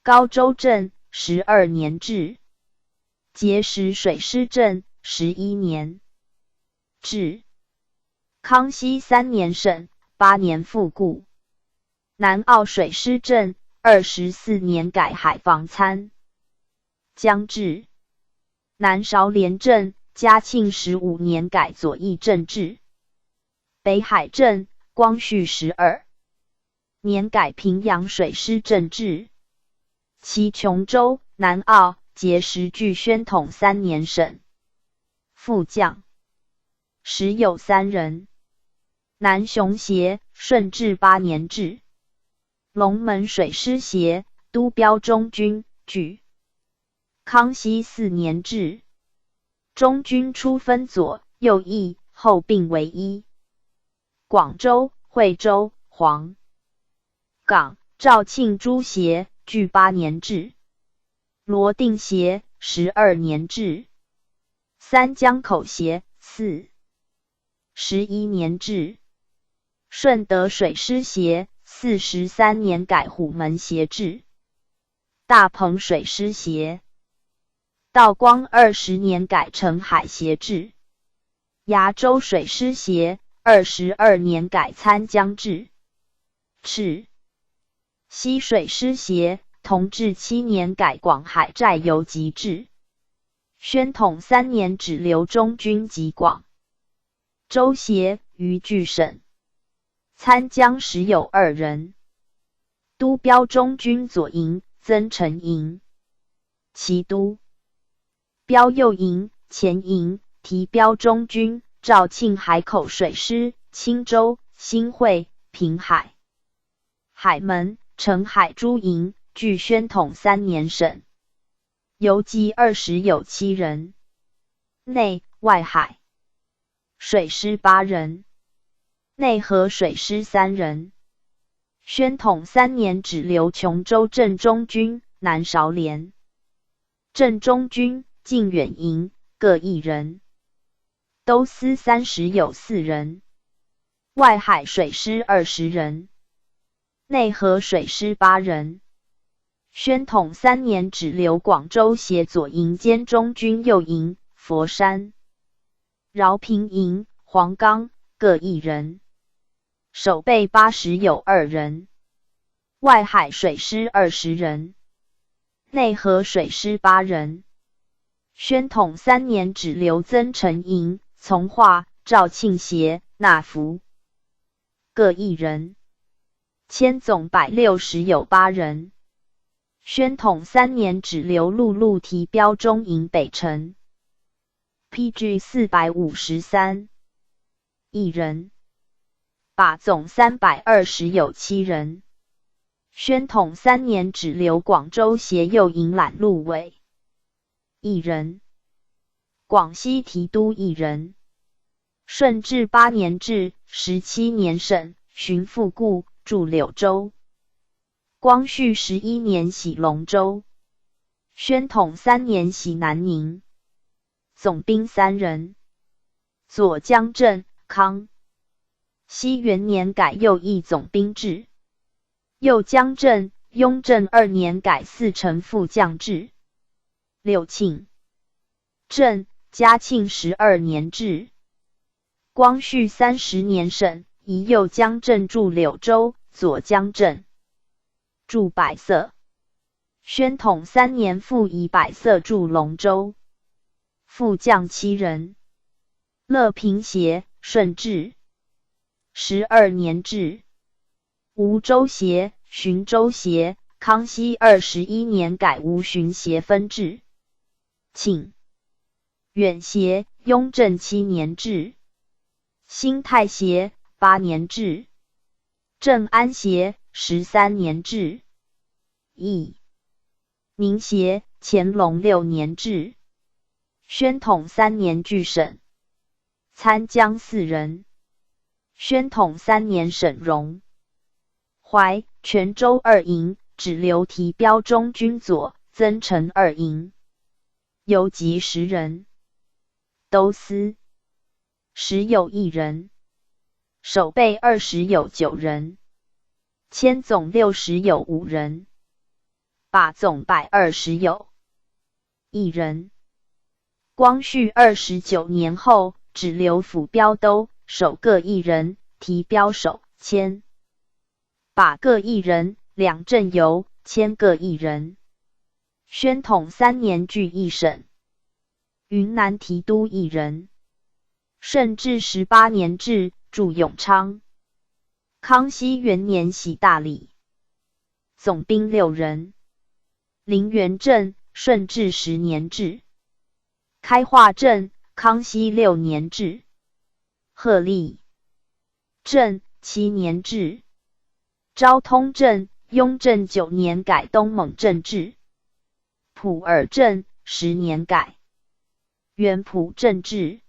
[SPEAKER 1] 高州镇12年置。碣石水师镇11年置。康熙3年省，8年复固。南澳水师镇24年改海防参。江治。南韶连镇，嘉庆15年改左翼镇治。北海镇，光绪12年改平阳水师镇治。其琼州、南澳、碣石据宣统3年省。副将10有3人。南雄协，顺治8年置。龙门水师协，都标中军，据康熙4年置。中军初分左、右翼，后并为1。广州、惠州、黄冈、肇庆诸协，据8年置。罗定协12年置。三江口协11年置。顺德水师协43年改虎门协制。大鹏水师协。道光20年改澄海协制。崖州水师协22年改参江制。赤溪水师协同治7年改广海寨游击制。宣统3年只留中军及广州协于据省。参将10有2人。都标中军左营，曾陈营。其都标右营、前营，提标中军，肇庆海口水师，青州、新会、平海、海门、澄海诸营，据宣统3年省。游击20有7人。内外海水师8人。内河水师3人。宣统3年只留琼州镇中军、南韶连镇中军、靖远营各1人。都司30有4人。外海水师20人。内河水师8人。宣统3年只留广州协左营兼中军右营，佛山、饶平营、黄冈各1人，守备80有2人，外海水师20人，内河水师8人。宣统3年只留曾成营、从化、赵庆协、纳福各1人，迁总160有8人。宣统3年只留陆路提标中营北城 ，PG 453 1人，把总320有7人。宣统3年只留广州协右营揽路委1人，广西提督1人。顺治8年至17年省巡抚顾驻柳州。光绪11年徙龙州。宣统3年徙南宁。总兵3人。左江镇、康熙元年改右翼总兵制。右江镇、雍正2年改4城副将制。六庆镇、嘉庆12年制。光绪30年省移右江镇驻柳州，左江镇驻百色。宣统3年复移百色驻龙州。副将7人。乐平协、顺治12年制。梧州协、浔州协，康熙21年改无巡协分制。庆远协，雍正7年制。兴泰协8年制。正安协13年制。义宁协乾隆6年制。宣统3年据省。参将4人。宣统3年省荣。淮、泉州2营，只留提标中军左，增城2营。游击10人。都司10有1人，守备20有9人，迁总60有5人，把总120有1人。光绪29年后，只留府标都守各1人，提标守迁，把各1人，两镇游迁各1人。宣统3年据一省。云南提督1人。顺治18年制驻永昌。康熙元年徙大理。总兵6人。林园镇，顺治10年制。开化镇，康熙6年制。鹤立镇7年制。昭通镇，雍正9年改东蒙镇制。普洱镇10年改元普镇制。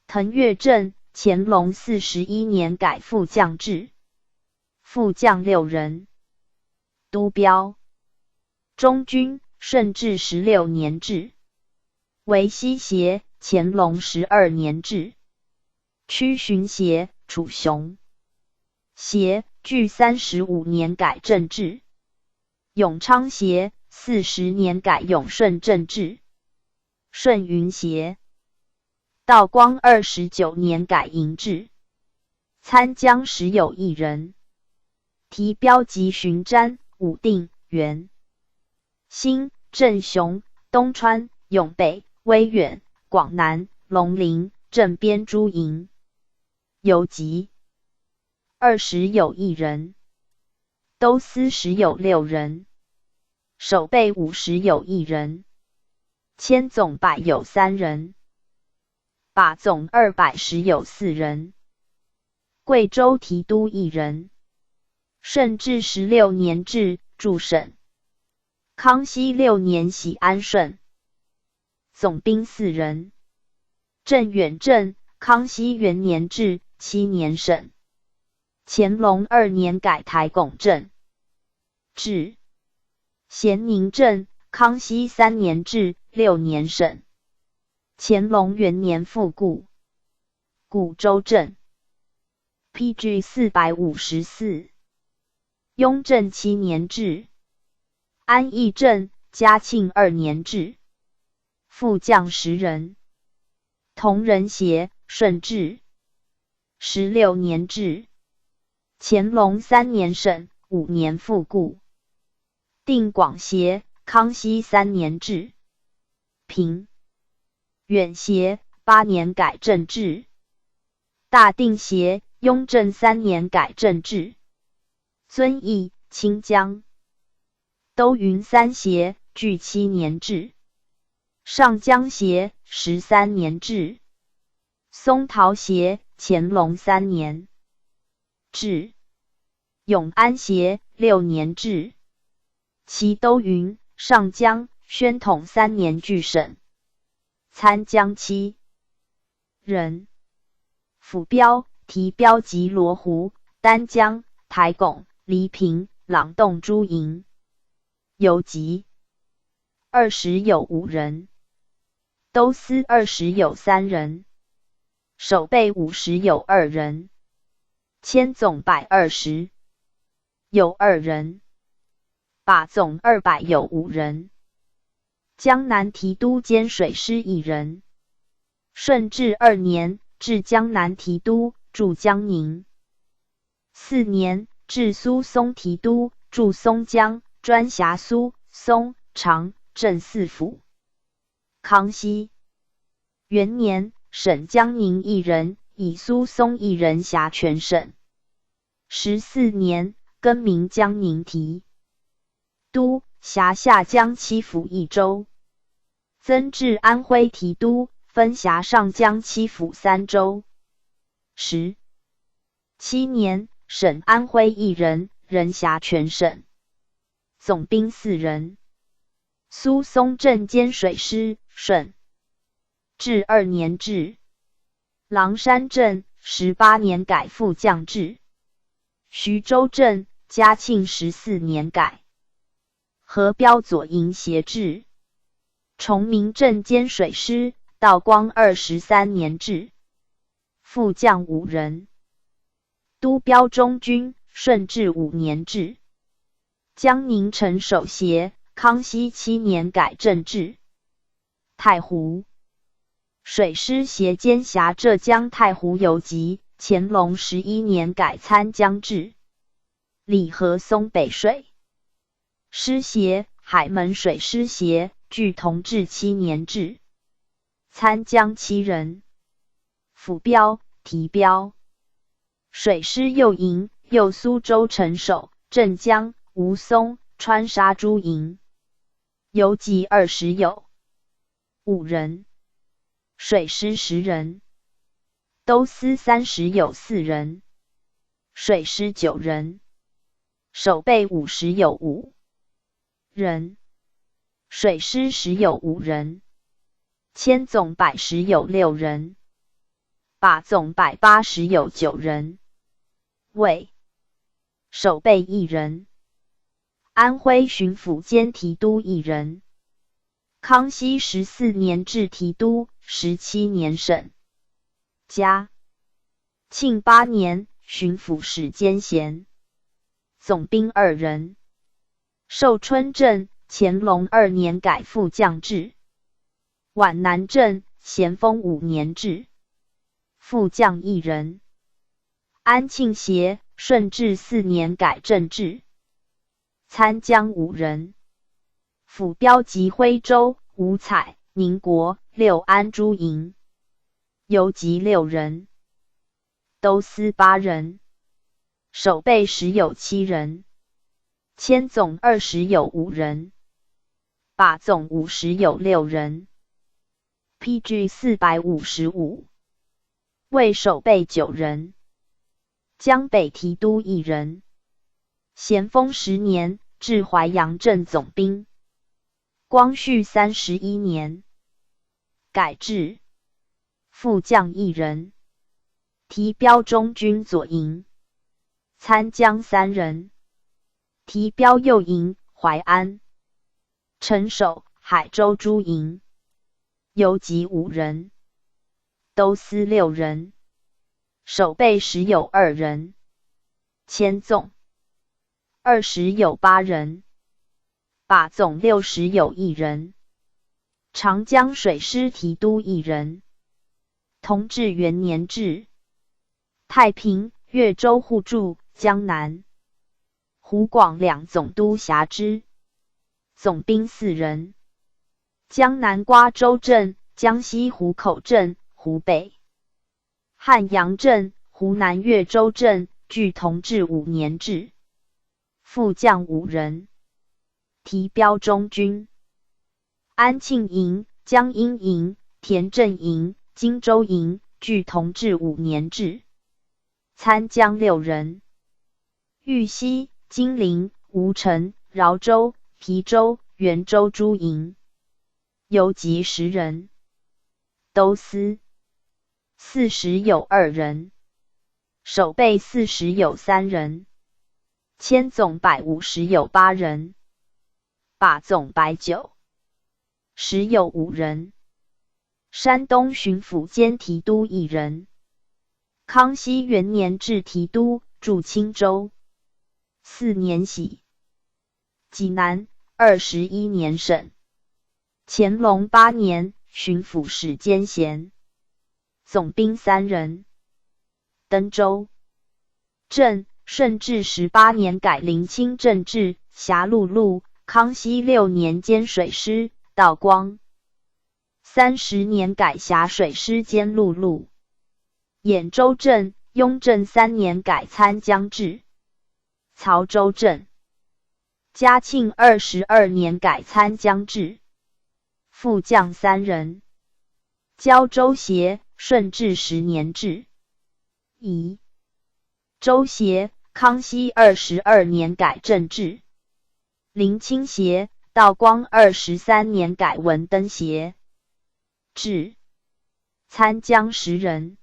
[SPEAKER 1] 腾越镇，乾隆41年改副将制。副将6人。都标中军，顺治16年制。维西协，乾隆12年制。区巡协，楚雄协，据35年改镇制。永昌协，40年改永顺镇制。顺云协，道光29年改营制。参将10有1人。提标及巡瞻，武定、元兴、镇雄、东川、永北、威远、广南、龙陵、镇边诸营。游击20有1人。都司10有6人。守备50有1人。迁总100有3人。把总210有4人。贵州提督1人。顺治16年制驻省。康熙6年徙安顺。总兵4人。镇远镇，康熙元年制7年省。乾隆2年改台拱镇制。咸宁镇，康熙3年制6年省。乾隆元年复固。古州镇 PG 454。雍正7年制。安义镇，嘉庆2年制。副将10人。同人协，顺治16年置。乾隆3年省，5年复固。定广协，康熙3年置。平远协8年改正制。大定协，雍正3年改正制。遵义、清江、都匀3协，俱7年制。上江协13年制。松桃协，乾隆3年制。永安协6年制。其都匀、上江、宣统3年俱省。参江7人。府标、提标及罗湖、丹江、台拱、黎平、朗洞诸营。游籍20有5人。都司20有3人。守备50有2人。迁总120有2人。把总200有5人。江南提督兼水师1人。顺治2年，至江南提督，驻江宁。4年，至苏松提督，驻松江，专辖苏、松、长、镇4府。康熙元年，省江宁1人，以苏松1人辖全省。14年，更名江宁提督，辖下江7府1州。增至安徽提督，分辖上江7府3州。17年，省安徽1人，人辖全省。总兵4人。苏松镇兼水师，顺治2年置。狼山镇18年改副将制。徐州镇嘉庆14年改。河标左营协制。崇明镇兼水师，道光23年置。副将5人。都标中军，顺治5年置。江宁城守协，康熙7年改正制。太湖水师协兼辖浙江太湖游击，乾隆11年改参江制。李和松北水师协、海门水师协，俱同治7年制。参江7人。府标、提标。水师右营，右苏州城守，镇江、吴淞、川沙诸营。游击20有5人。水师10人。都司30有4人。水师9人。守备50有5人。水师10有5人。迁总110有6人。把总180有9人。卫守备1人。安徽巡抚兼提督1人。康熙14年置提督，17年省。嘉庆8年，巡抚使兼衔。总兵2人。寿春镇，乾隆2年改副将制。皖南镇，咸丰5年置。副将1人。安庆协，顺治4年改正制。参江5人。府标及徽州、五彩、宁国、六安诸营。游击6人。都司8人。守备10有7人。迁总20有5人。把总50有6人。PG 455。卫守备9人。江北提督1人。咸丰10年，至淮阳镇总兵。光绪31年改制。副将1人。提标中军左营。参江3人。提标右营，淮安、城守、海州诸营。游击5人。都司6人。守备10有2人。迁总20有8人。把总60有1人。长江水师提督1人。同治元年置。太平、越州护助江南、湖广两总督辖之，总兵4人。江南瓜州镇、江西湖口镇、湖北汉阳镇、湖南越州镇据同治5年置。副将5人。提标中军。安庆营、江阴营、田镇营、荆州营据同治5年置。参将6人。豫西、金陵、吴城、饶州、邳州、元州诸营。游击10人。都司40有2人。守备40有3人。千总150有8人。把总190有5人。山东巡抚兼提督1人。康熙元年置提督，驻青州。4年徙。济南21年省。乾隆8年巡抚使兼衔。总兵3人。登州镇顺治18年改临清镇治，辖陆路。康熙6年兼水师，道光30年改辖水师兼陆路。兖州镇雍正3年改参将制。曹州镇嘉庆22年改参将制。副将3人。胶州协顺治10年置。宜州协康熙22年改正制。临清协道光23年改文登协。置。参将10人。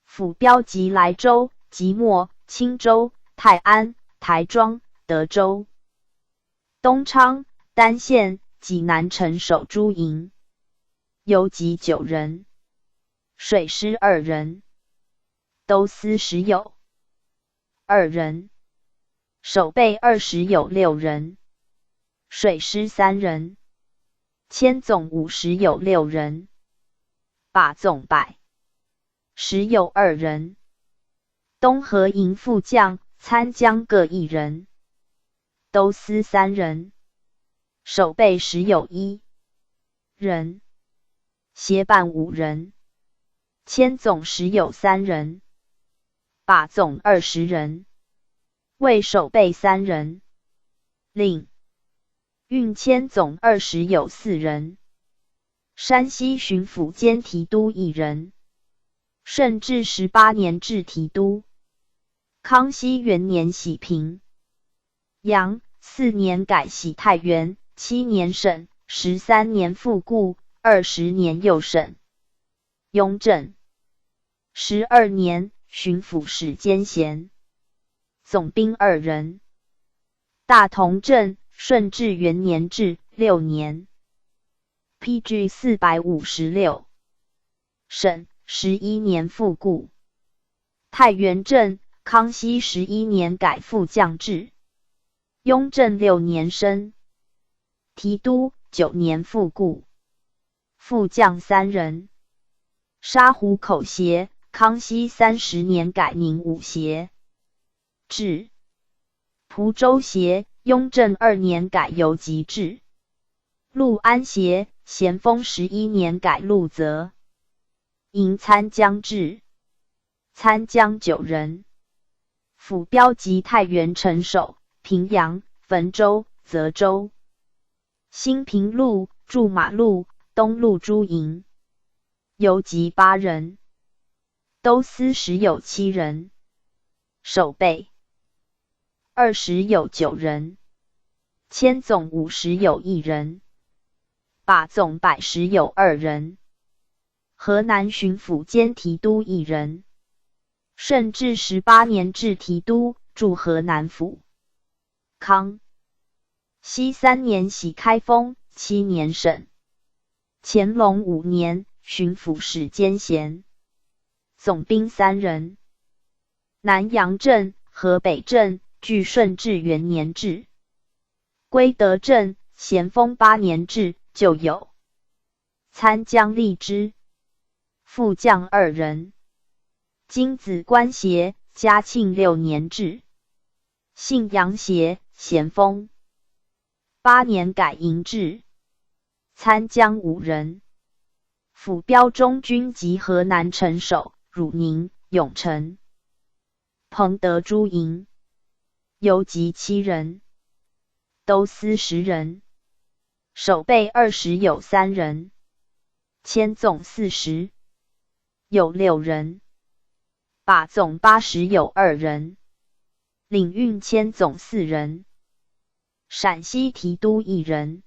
[SPEAKER 1] 府标及莱州、即墨、青州、泰安、台庄、德州、东昌、丹县、济南城守诸营。游击9人。水师2人。都司10有2人。守备20有6人。水师3人。千总50有6人。把总110有2人。东河营副将、参将各1人。都司3人。守备10有1人。协办5人。千总10有3人。把总20人。卫守备3人。令运千总20有4人。山西巡抚兼提督1人。顺治18年置提督。康熙元年徙平阳，4年改徙太原，7年省，13年复固，20年又省。雍正12年巡抚使兼衔。总兵2人。大同镇顺治元年置6年。PG 456。省11年复固。太原镇康熙11年改副将制。雍正6年升。提督9年复固。副将3人。沙湖口协康熙30年改宁武协。制。蒲州协雍正2年改游击制。陆安协咸丰11年改陆泽。营参将制。参将9人。府标及太原城守、平阳、汾州、泽州、新平路、驻马路、东路诸营。游击8人。都司10有7人。守备20有9人。千总50有1人。把总110有2人。河南巡抚兼提督1人。顺治18年置提督，驻河南府。康熙3年徙开封，7年省。乾隆5年巡抚使兼衔。总兵3人。南阳镇、河北镇据顺治元年置。归德镇咸丰8年置，就有参将立之。副将2人。金子官协，嘉庆6年置。姓杨协，咸丰8年改营制。参将5人。辅标中军及河南城守、汝宁、永城。彭德诸营。游击7人。都司10人。守备20有3人。千总40。有6人。把总80有2人。领运千总4人。陕西提督1人。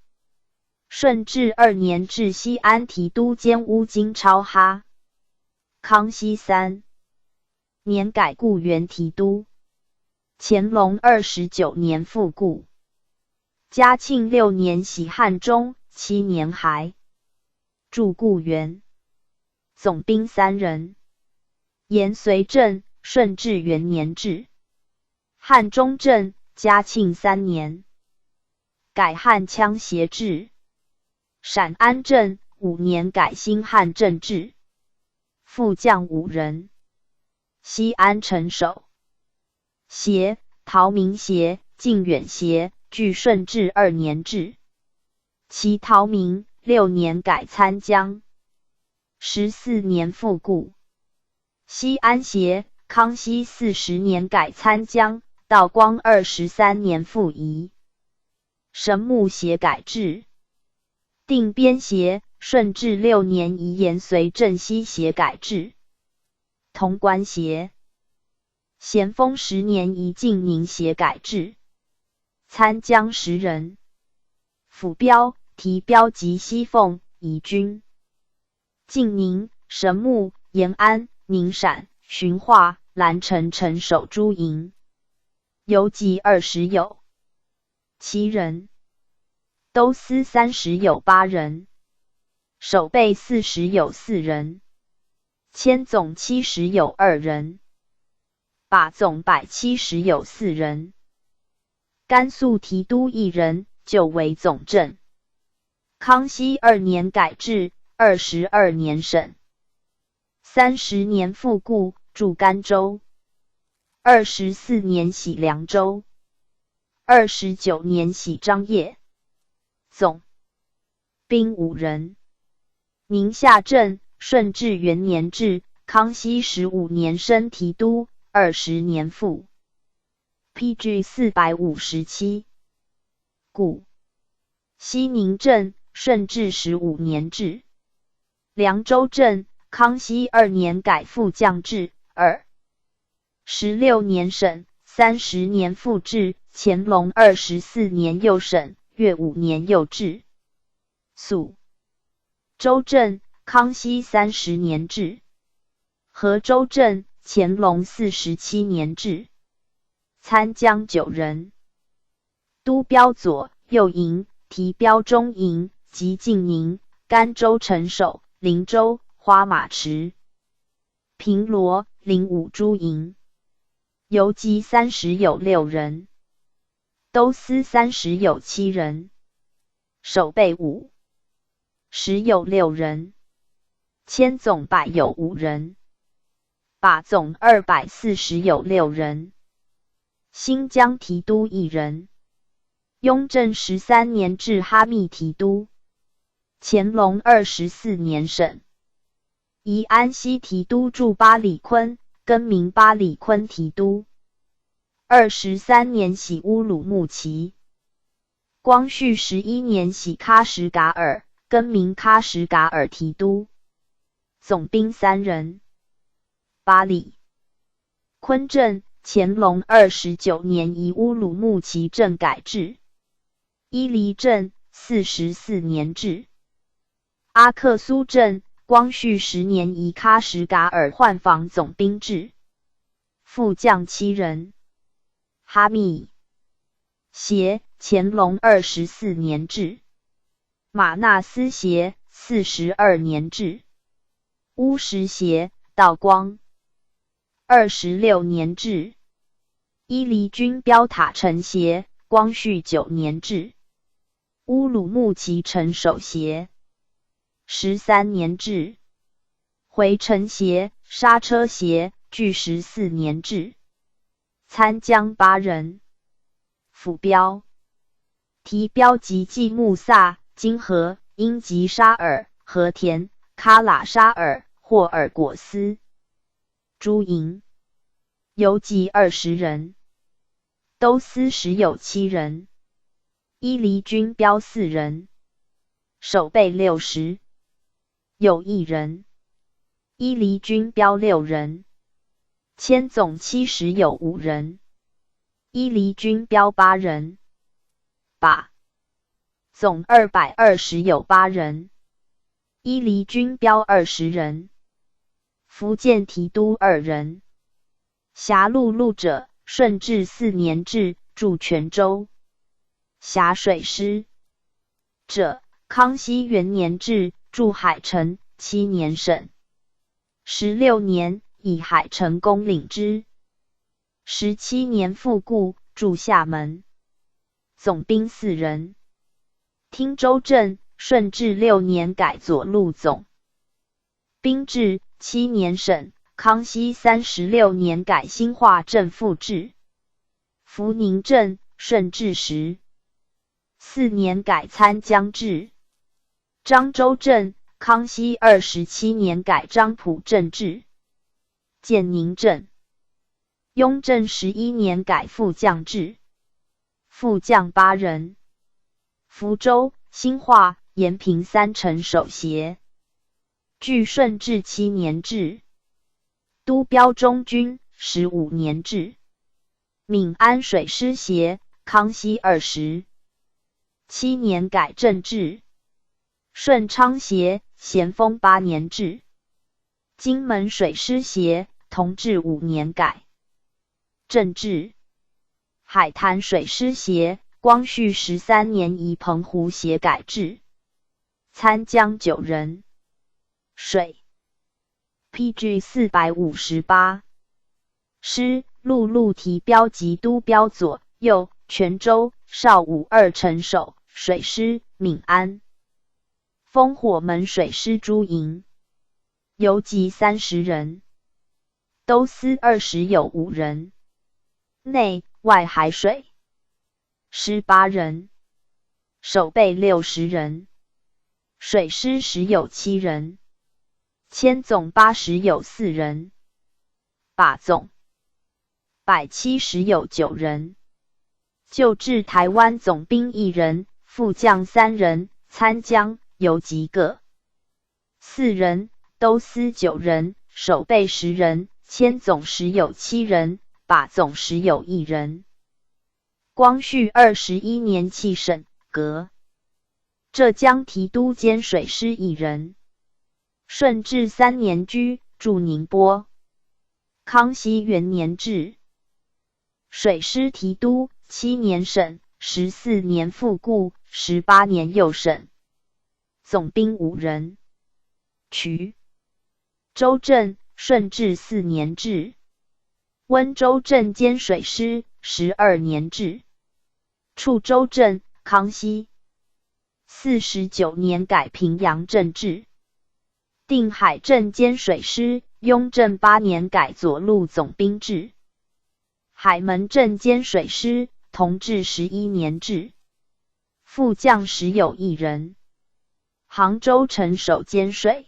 [SPEAKER 1] 顺治2年至西安提督兼乌金超哈。康熙3年改固原提督。乾隆29年复固。嘉庆6年徙汉中，7年还。驻固原。总兵3人。延绥镇，顺治元年置。汉中镇，嘉庆3年。改汉羌协制。陕安镇5年改新汉镇制。副将5人。西安城守。协，陶明协、靖远协，据顺治2年置。其陶明6年改参将。14年复固。西安协，康熙40年改参将，道光23年复移。神木协改制。定边协，顺治6年移延绥镇西协改制。潼关协。咸丰10年移晋宁协改制。参将10人。辅标、提标及西凤、宜君。晋宁、神木、延安、宁陕、循化、兰城城守诸营。游击20有7人。都司30有8人。守备40有4人。千总70有2人。把总170有4人。甘肃提督1人，就为总政。康熙2年改制，22年省。30年复固，驻甘州。24年徙凉州。29年徙张掖。总兵5人。宁夏镇，顺治元年置，康熙15年升提督，20年复。PG 457。故。西宁镇，顺治15年置。凉州镇，康熙2年改副将制，16年省，30年复置，乾隆24年又省，越5年又置。肃州镇，康熙30年置。河州镇，乾隆47年置。参将9人。都标左、右营、提标中营及晋宁、甘州城守、灵州、花马池。平罗、灵武诸营。游击30有6人。都司30有7人。守备10有6人。千总100有5人。把总240有6人。新疆提督1人。雍正13年至哈密提督。乾隆24年省。宜安西提督驻八里坤，更名八里坤提督。23年徙乌鲁木齐。光绪11年徙喀什噶尔，更名喀什噶尔提督。总兵3人。八里坤镇，乾隆29年移乌鲁木齐镇改制。伊犁镇44年置。阿克苏镇，光绪10年移喀什噶尔换防总兵制。副将7人。哈密协，乾隆24年置。马纳斯协42年置。乌什协，道光26年置。伊犁军标塔城协，光绪9年置。乌鲁木齐城守协13年置。回程协、刹车协俱14年制。参将8人。辅标题标及季穆萨、金河、英吉沙尔、和田、喀喇沙尔、霍尔果斯。诸营游击20人，都司时有7人，伊犁军标4人，守备60，有1人，伊犁军标6人，千总70有5人，伊犁军标8人，把总220有8人，伊犁军标20人，福建提督2人。辖陆路者，顺治4年制，驻泉州。辖水师者，康熙元年制，驻海城7年省。16年，以海城公领之。17年复故，驻厦门。总兵4人。汀州镇，顺治6年改左路总兵制，7年省。康熙36年改兴化镇副制。福宁镇，顺治14年改参将制。漳州镇，康熙27年改漳浦镇制。建宁镇，雍正11年改副将制。副将8人。福州、兴化、延平3城守协。据顺治7年制。都标中军15年制。闽安水师协，康熙27年改正制。顺昌协，咸丰8年制。金门水师协，同治5年改正制。海坛水师协，光绪13年以澎湖协改制。参将9人。水PG 458。师陆路提标及都标左右，泉州、邵武2城守，水师闽安。烽火门水师诸营。游击30人。都司20有5人。内外海水师8人。守备60人。水师10有7人。千总80有4人。把总170有9人。旧制台湾总兵1人，副将3人，参将、游击各4人，都司9人，守备10人，千总10有7人，把总10有1人。光绪21年弃省，革浙江提督兼水师1人。顺治3年居，驻宁波。康熙元年制。水师提督7年省，14年复故，18年又省。总兵5人。衢州镇，顺治4年制。温州镇兼水师，12年制。处州镇，康熙49年改平阳镇制。定海镇兼水师，雍正8年改左路总兵制。海门镇兼水师，同治11年制。副将10有1人。杭州城守兼水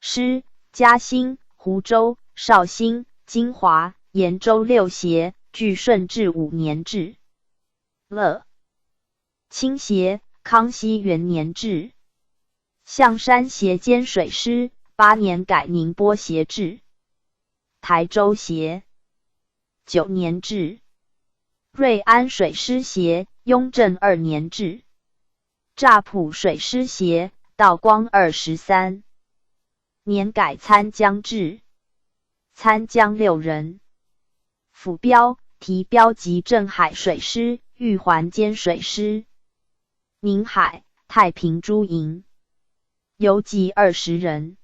[SPEAKER 1] 师，嘉兴、湖州、绍兴、金华、延州6协，据顺治5年制。乐清协，康熙元年制。象山协兼水师，8年改宁波协制。台州协9年制。瑞安水师协，雍正2年制。乍浦水师协，道光23年改参将制。参将6人。辅标题标及镇海水师，玉环兼水师。宁海、太平诸营。游击20人。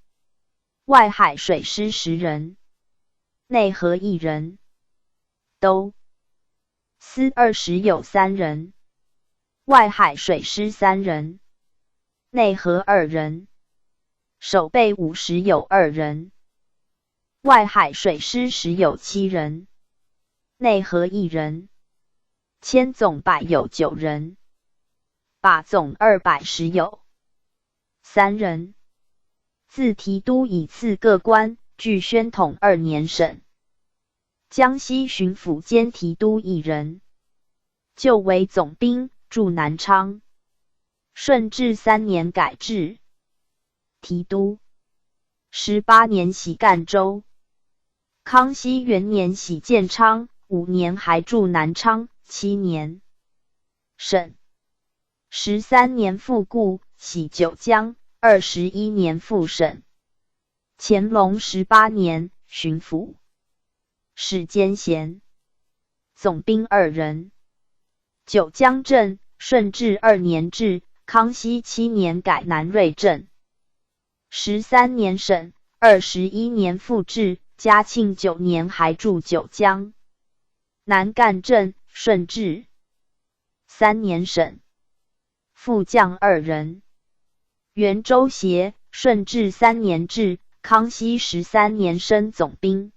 [SPEAKER 1] 外海水师10人。内河1人。都司20有3人。外海水师3人。内河2人。守备5时有2人，外海水师10有7人，内河1人，迁总百有9人，把总210有3人。自提督以次各官，据宣统2年省。江西巡抚兼提督1人，就为总兵，驻南昌。顺治3年改制提督，18年徙赣州。康熙元年徙建昌，5年还驻南昌7年省。13年复故，徙九江，21年复省。乾隆18年巡抚，史兼衔，总兵2人。九江镇，顺治2年置，康熙7年改南瑞镇。13年省，21年复置，嘉庆9年还驻九江。南赣镇，顺治3年省，副将2人。元州协，顺治3年置，康熙13年升总兵。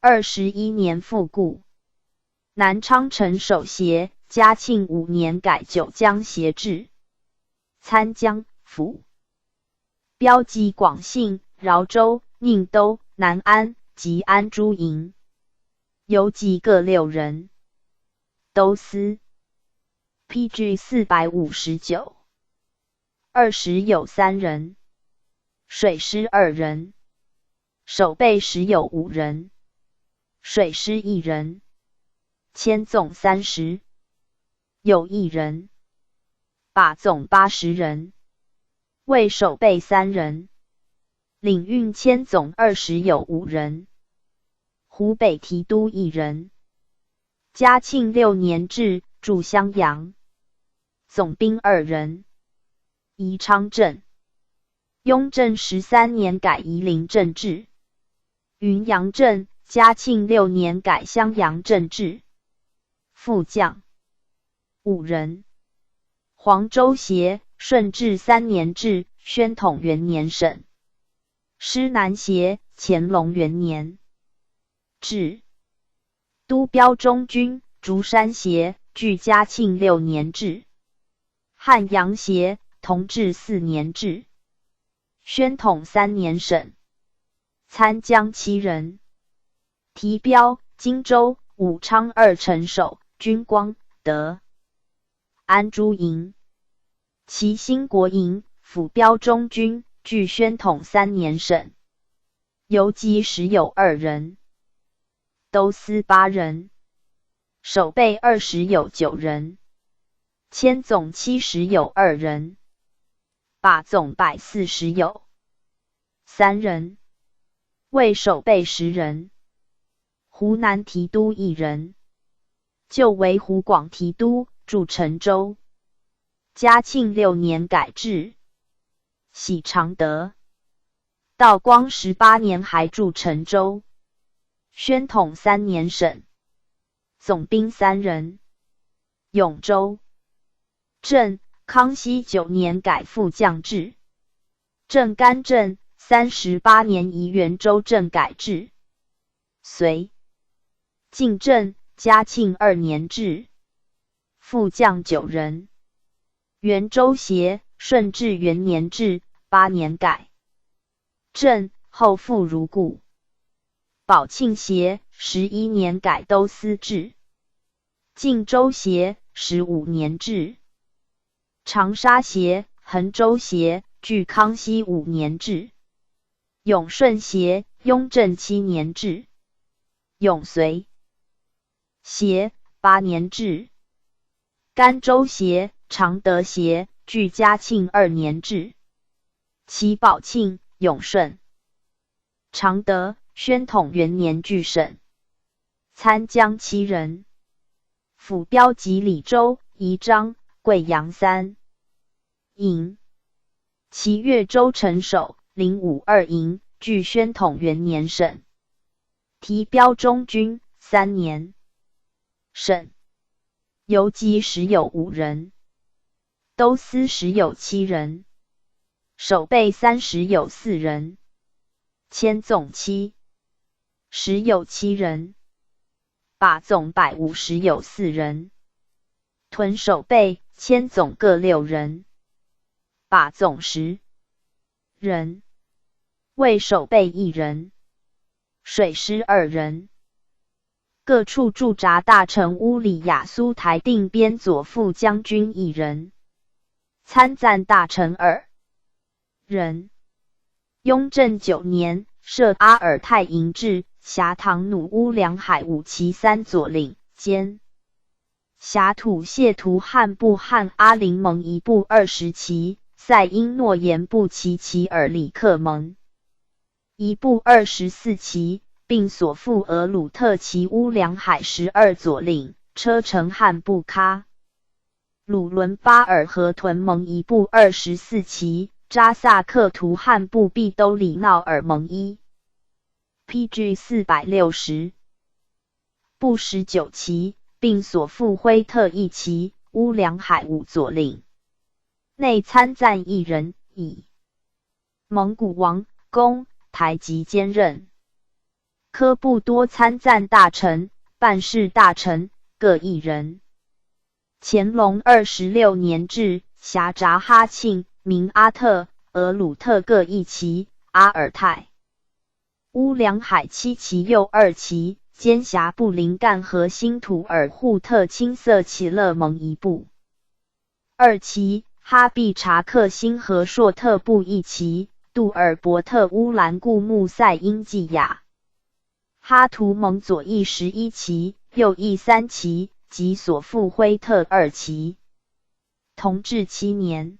[SPEAKER 1] 21年复故。南昌城守协，嘉庆5年改九江协制。参江府。标记广信、饶州、宁都、南安、吉安诸营，游击各6人。都司 PG 459。20有3人，水师2人，守备10有5人，水师1人，迁总30，有1人，把总80人，为守备3人，领运迁总20有5人，湖北提督1人。嘉庆6年置，驻襄阳，总兵2人。宜昌镇。雍正13年改夷陵镇制。云阳镇，嘉庆6年改襄阳镇制。副将5人。黄州协，顺治3年置，宣统元年省。师南协，乾隆元年置。都标中军，竹山协，据嘉庆6年置。汉阳协，同治4年置。宣统3年省。参江7人。提标荆州、武昌2城守，军光、德安诸营。齐兴国营，辅标中军，据宣统3年省。游击10有2人。都司8人。守备20有9人。迁总70有2人。把总140有3人，为守备10人。湖南提督1人，就为湖广提督，驻陈州。嘉庆6年改制，徙常德。道光18年还驻陈州。宣统3年省。总兵3人。永州镇，康熙9年改副将制。镇干镇38年宜元州镇改制。隋晋镇，嘉庆2年置。副将9人。元州协，顺治元年置，8年改。镇后复如故。宝庆协11年改都司制。晋州协15年置。长沙协、衡州协，据康熙5年置。永顺协，雍正7年置。永绥协8年置。甘州协、常德协，据嘉庆2年置。其宝庆、永顺、常德，宣统元年俱省。参江7人。辅标及李州、宜章、贵阳3营。其越州城守，052营，据宣统元年省。提标中军3年省。游击10有5人。都司10有7人。守备30有4人，千总7，10有7人，把总150有4人，屯守备千总各6人，把总10人，卫守备1人，水师2人。各处驻扎大臣乌里雅苏台定边左副将军1人，参赞大臣2人。雍正9年，设阿尔泰营制，辖唐努乌梁海5旗3左领兼辖土谢图汉部和阿林盟一部20旗，塞因诺言部旗齐尔里克盟一部24旗，并所附额鲁特旗乌梁海12左领，车臣汉部喀鲁伦巴尔河屯盟一部24旗，扎萨克图汉部毕兜里闹尔盟1 PG 460部19旗，并所附辉特1旗，乌梁海5左领。内参赞1人，以蒙古王公台籍兼任。科部多参赞大臣、办事大臣各1人。乾隆26年制，辖察哈庆、明阿特、额鲁特各1旗，阿尔泰、乌梁海7旗又2旗，兼辖布林干和新土尔扈特青色齐勒盟一部2旗，哈毕查克辛和硕特部1旗，杜尔伯特乌兰固木塞因济亚哈图盟左翼11旗，右翼3旗，及所附辉特2旗。同治7年，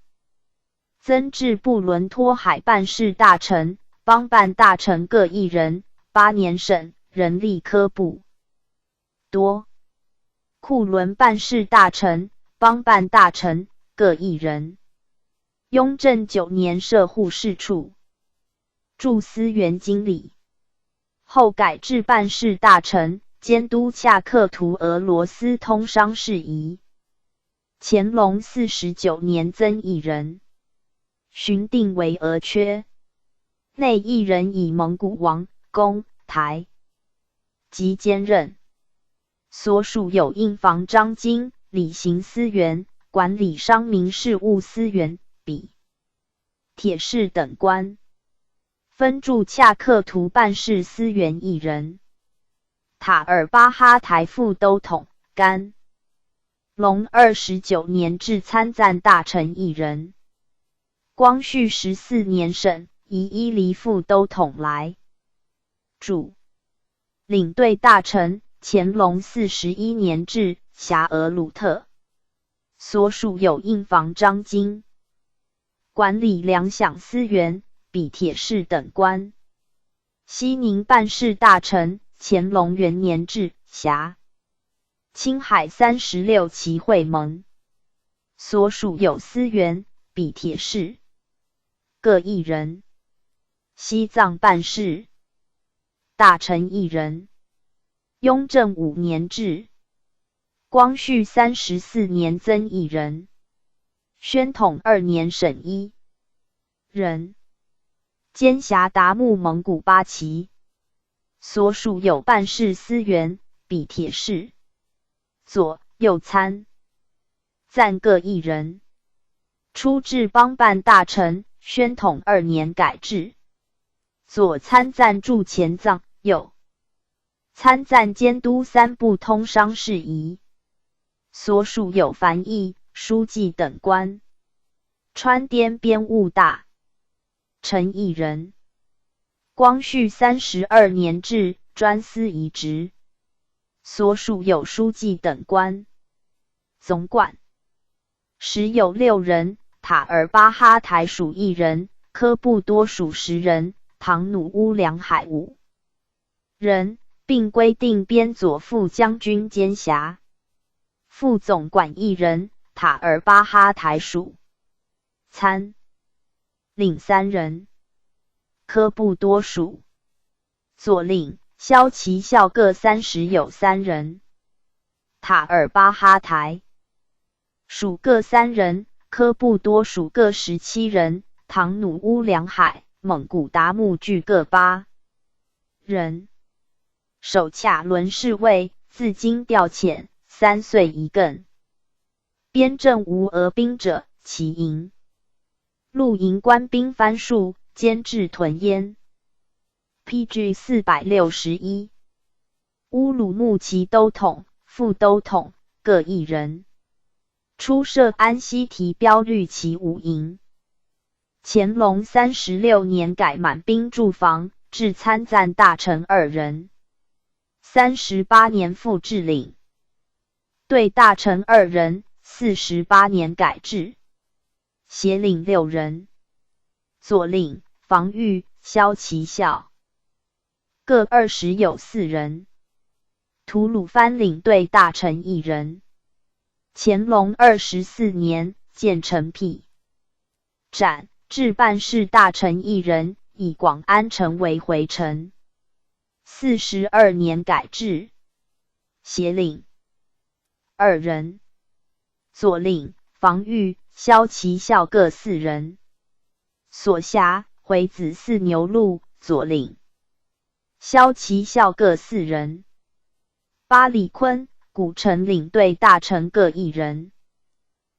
[SPEAKER 1] 增至布伦托海办事大臣、邦办大臣各1人，8年省人力科部多。库伦办事大臣、邦办大臣各1人。雍正9年设护士处，驻司园经理。后改制办事大臣，监督恰克图俄罗斯通商事宜。乾隆49年增1人，寻定为额缺。内1人以蒙古王公台籍兼任。所属有印房章京、理行司员、管理商民事务司员、笔铁士等官。分驻恰克图办事司员1人。塔尔巴哈台副都统甘隆29年至参赞大臣1人。光绪14年省以伊犁副都统来主。领队大臣乾隆41年至，辖额鲁特。所属有印房章京。管理粮饷司员、笔铁士等官。西宁办事大臣乾隆元年至，辖青海36旗会盟。所属有司员、笔铁士各1人。西藏办事大臣1人。雍正5年至。光绪34年增1人。宣统2年省1人。兼辖达木蒙古8旗。所属有办事司员、笔铁士左右参赞各1人。出至邦办大臣，宣统2年改制。左参赞驻前藏，右参赞监督3部通商事宜。所属有翻译、书记等官。川滇边务大臣1人。光绪32年至，专司移职。所属有书记等官。总管时有6人，塔尔巴哈台属1人，科部多属10人，唐努乌梁海5人，并规定边左副将军兼辖。副总管1人，塔尔巴哈台属参领3人。科部多属左领、骁骑校各30有3人。塔尔巴哈台属各3人，科部多属各17人，唐努乌梁海、蒙古达木俱各8人。手洽伦侍卫，自京调遣，3岁一艮。边镇无俄兵者，其营。陆营官兵番数，兼至屯焉。PG 461。乌鲁木齐都统、副都统各1人。初设安西提标律旗5营。乾隆36年改满兵驻防，至参赞大臣2人。38年复置领对大臣2人，48年改制协领6人，左领、防御、骁骑校各20有4人，吐鲁番领队大臣1人。乾隆24年建成辟斩，置办事大臣1人，以广安城为回城。42年改制协领2人，左领、防御、骁骑校各4人。所辖回子寺牛录左领、骁骑校各4人。八里坤、古城领队大臣各1人。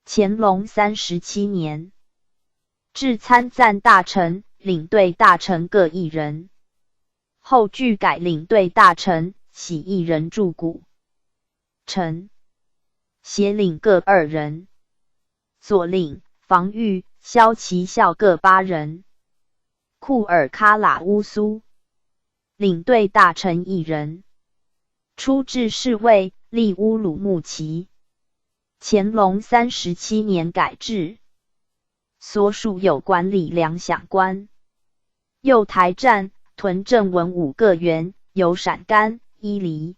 [SPEAKER 1] 乾隆37年至参赞大臣、领队大臣各1人。后具改领队大臣，喜1人驻古城，协领各2人，左领、防御、骁骑校各8人。库尔喀喇乌苏领队大臣1人。出置侍卫，历乌鲁木齐。乾隆37年改制，所属有管理粮饷官。右台站、屯镇文武各员，有陕甘、伊犁。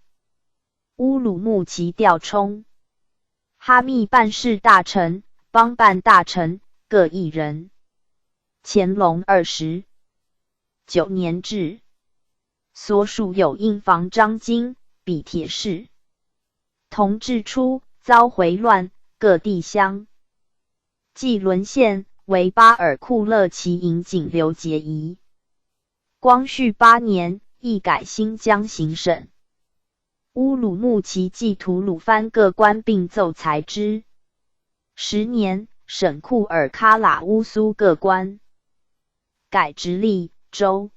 [SPEAKER 1] 乌鲁木齐调充。哈密办事大臣、邦办大臣各1人。乾隆29年制，所属有印房张京、比铁士。同治初遭回乱，各地乡。继沦陷，为巴尔库勒旗营仅留节仪。光绪8年，亦改新疆行省。乌鲁木齐暨吐鲁番各官并奏裁之。10年，省库尔喀喇乌苏各官改直隶、州。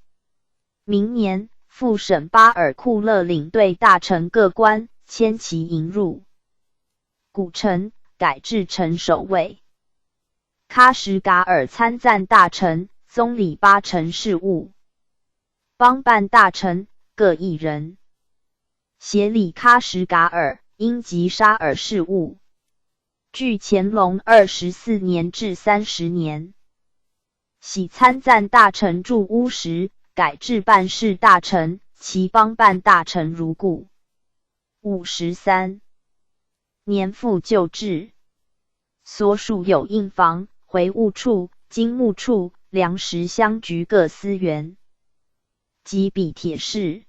[SPEAKER 1] 明年，复省巴尔库勒领队大臣各官迁其营入古城，改制城守卫。喀什噶尔参赞大臣，总理8城事务。邦办大臣各1人，协理喀什噶尔、英吉沙尔事务。据乾隆24年至30年，喜参赞大臣驻乌什，改制办事大臣，其邦办大臣如故。53年复旧制，所属有印房、回务处、经务处、粮食乡局各司员。及比铁士，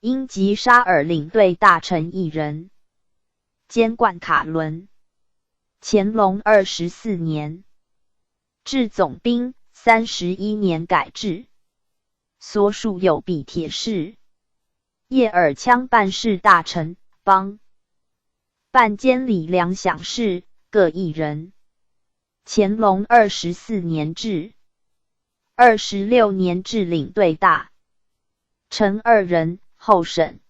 [SPEAKER 1] 英吉沙尔领队大臣1人，兼管卡伦。乾隆24年至总兵31年改制，所属有比铁士、叶尔羌办事大臣、邦办监理粮饷事各1人。乾隆24年至26年至领队大臣2人，后省。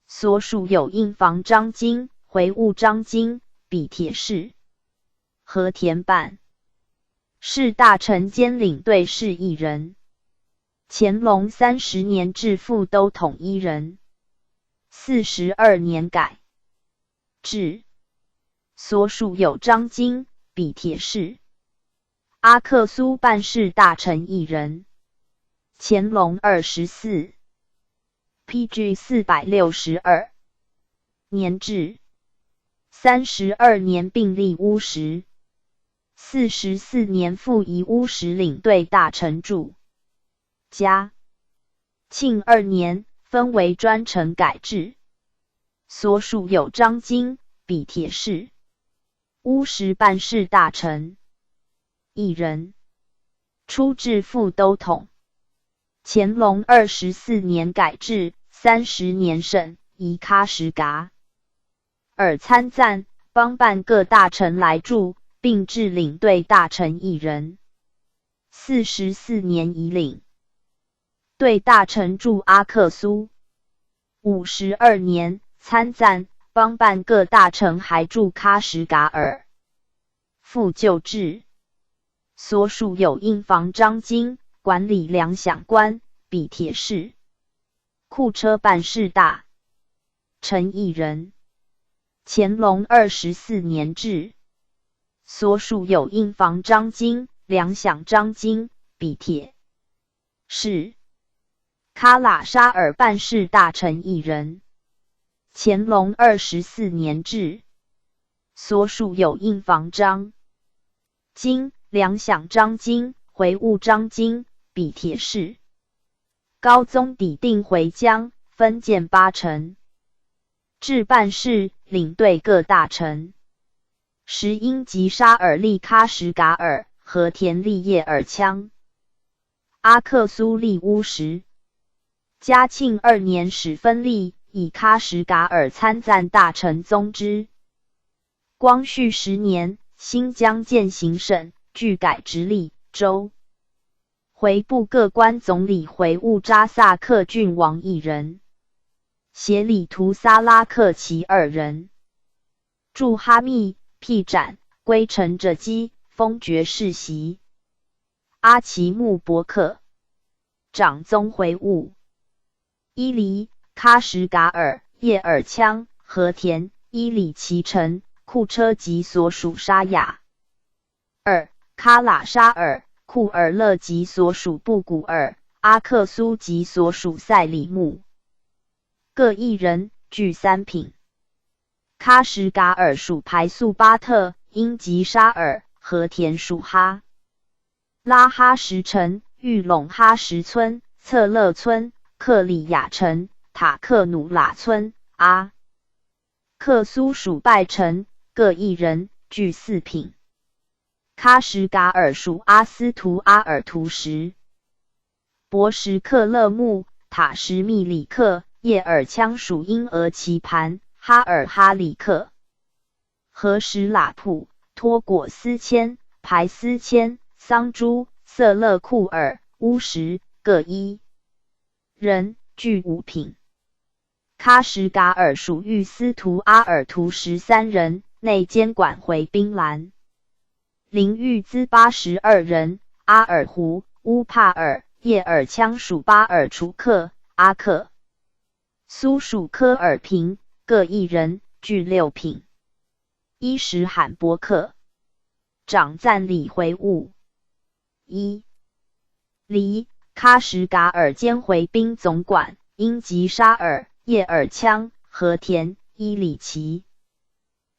[SPEAKER 1] 所属有印房张京、回务张京、比铁士、和田办是大臣兼领队是1人。乾隆30年至副都统1人。42年改制，所属有张京、比铁士、阿克苏办事大臣1人。乾隆24 PG 462年制。32年并立乌什。44年复移乌什领队大臣驻嘉庆2年分为专臣改制，所属有张京、比铁士、乌什办事大臣1人。初置副都统。乾隆24年改制，30年省，移喀什噶尔参赞，邦办各大臣来驻，并置领队大臣1人。44年移领对大臣驻阿克苏。52年参赞，邦办各大臣还驻喀什噶尔。复旧制，所属有印房章京，管理粮饷官、比铁士、库车办事大臣1人。乾隆24年制，所属有印房章京、粮饷章京、比铁士、喀喇沙尔办事大臣1人。乾隆24年制，所属有印房章京、粮饷章京、回务章京、比铁士。高宗抵定回疆，分建8城。置办事、领队各大臣。时因吉沙尔立喀什噶尔，和田立叶尔羌，阿克苏立乌什。嘉庆2年始分立，以喀什噶尔参赞大臣宗之。光绪10年，新疆建行省，具改直隶州。回部各官总理回务扎萨克郡王1人，协理图萨拉克旗2人。驻哈密、辟斩，归臣者基，封爵世袭。阿奇木伯克，长宗回务。伊犁、喀什噶尔、叶尔羌、和田、伊犁旗城、库车及所属沙雅。2. 喀喇沙尔、库尔勒及所属布古尔、阿克苏及所属赛里木，各1人，具3品。喀什噶尔属排素巴特，因吉沙尔；和田属哈拉哈什城、玉陇哈什村、策勒村、克里雅城、塔克努喇村。阿克苏属拜城，各1人，具4品。喀什噶尔属阿斯图阿尔图什、博什克勒木、塔什密里克。叶尔羌属因额旗盘、哈尔哈里克。和什喇铺、托果斯谦、排斯谦、桑珠、色勒库尔、乌什，各1人，具5品。喀什噶尔属玉斯图阿尔图13人，内监管回兵兰。灵玉兹82人，阿尔胡、乌帕尔。叶尔羌属巴尔楚克、阿克苏属科尔平，各1人，具6品。伊什罕伯克，长赞理回务。1. 黎，喀什噶尔兼回兵总管，因吉沙尔、叶尔羌、和田、伊里旗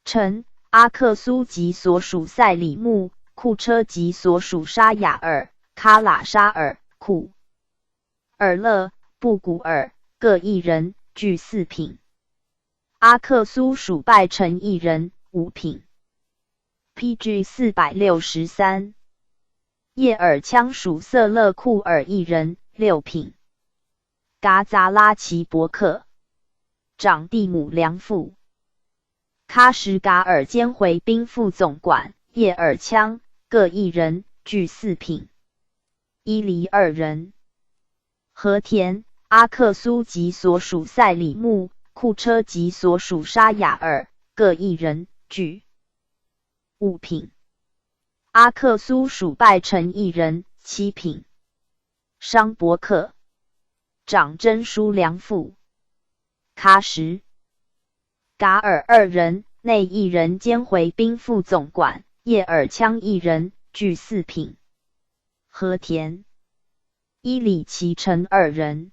[SPEAKER 1] 城、阿克苏及所属赛里木、库车及所属沙雅尔、喀喇沙尔、库尔勒、布古尔，各1人，具4品。阿克苏属拜城1人，5品。PG 463。叶尔羌属色勒库尔1人，6品。噶扎拉奇伯克，长蒂姆良副。喀什噶尔兼回兵副总管，叶尔羌，各1人，具4品。伊犁2人。和田、阿克苏及所属赛里木、库车及所属沙雅尔，各1人，具5品。阿克苏属拜城1人，7品。商伯克，长真书良副。喀什噶尔2人，内1人兼回兵副总管，叶尔羌1人，具4品。和田伊里旗城2人，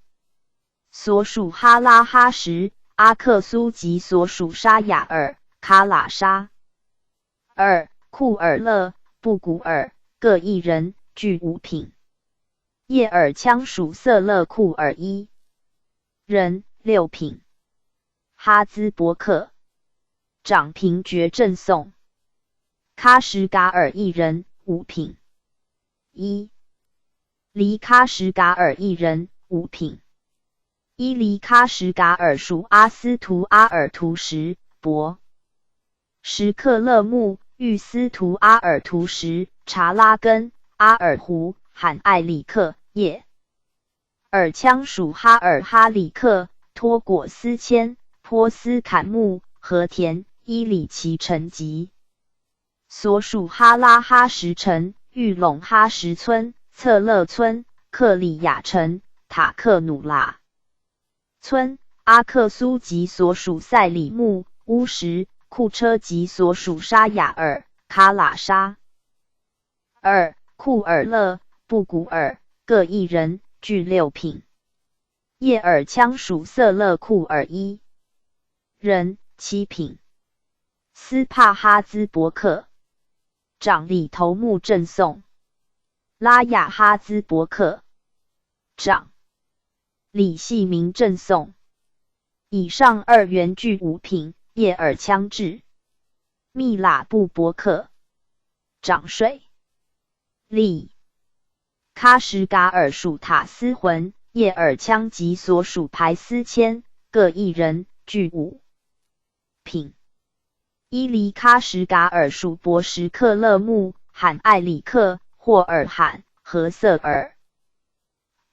[SPEAKER 1] 所属哈拉哈什、阿克苏及所属沙雅尔、喀喇沙尔、库尔勒、布古尔，各1人，具5品。叶尔羌属色勒库尔1人，6品。哈兹伯克，长平爵赠送。喀什噶尔1人，5品。1. 黎喀什噶尔一人，5品。伊黎喀什噶尔属阿斯图阿尔图什伯。什克勒木、玉斯图阿尔图什、查拉根、阿尔胡、罕艾里克、叶尔羌属哈尔哈里克、托果斯谦、波斯坎木、和田、伊里奇城籍。所属哈拉哈什城、玉陇哈什村、策勒村、克里亚城、塔克努拉村、阿克苏及所属塞里木、乌什、库车及所属沙雅尔、卡拉沙尔、库尔勒、布古尔各一人，俱6品。叶尔羌属色勒库尔一人，7品。斯帕哈兹伯克长李头目赠送。拉雅哈兹伯克长李系明赠送。以上2员俱5品。叶尔羌至。密喇布伯克长税。利喀什噶尔属塔斯浑、叶尔羌及所属排斯谦各一人，俱5品。伊黎喀什噶尔属博什克勒木、罕艾里克、霍尔罕、何瑟尔、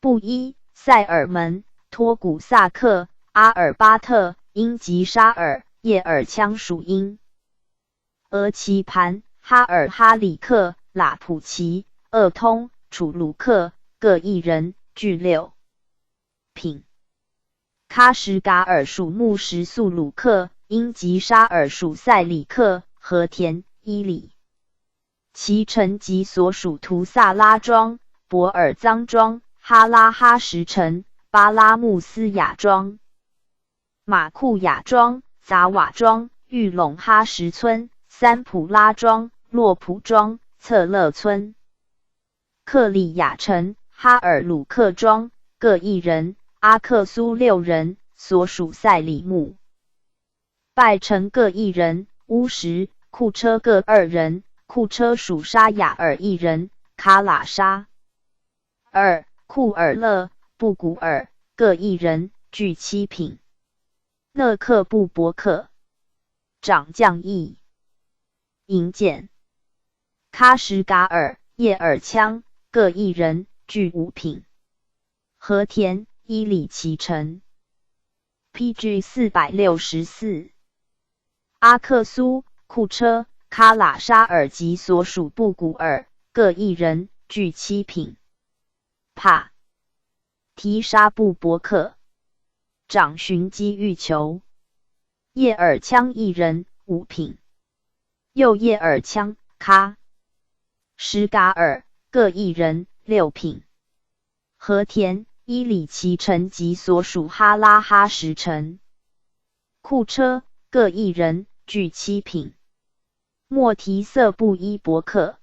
[SPEAKER 1] 布伊、塞尔门、托古萨克、阿尔巴特、英吉沙尔、叶尔羌属英。俄奇盘、哈尔哈里克、拉普齐、鄂通、楚鲁克各一人，俱6品。喀什噶尔属木什速鲁克、英吉沙尔属塞里克、和田、伊里其城及所属图萨拉庄、博尔藏庄、哈拉哈什城、巴拉木斯雅庄、马库雅庄、杂瓦庄、玉陇哈什村、三普拉庄、洛普庄、策勒村、克里亚城、哈尔鲁克庄各一人，阿克苏6人，所属塞里木。拜城各一人，乌什、库车各2人，库车属沙雅尔一人，卡拉沙尔、库尔勒、布古尔各一人，俱7品。勒克布伯克长将役营建。喀什噶尔、叶尔羌各一人，俱5品。和田、伊里奇城。PG 464。阿克苏、库车、卡拉沙尔及所属布古尔各一人，俱7品。帕提沙布伯克长寻基欲求。叶尔羌一人，5品。右叶尔羌、喀什噶尔各一人，6品。和田、伊里奇城及所属哈拉哈什城。库车各一人，俱7品。莫提瑟布伊伯克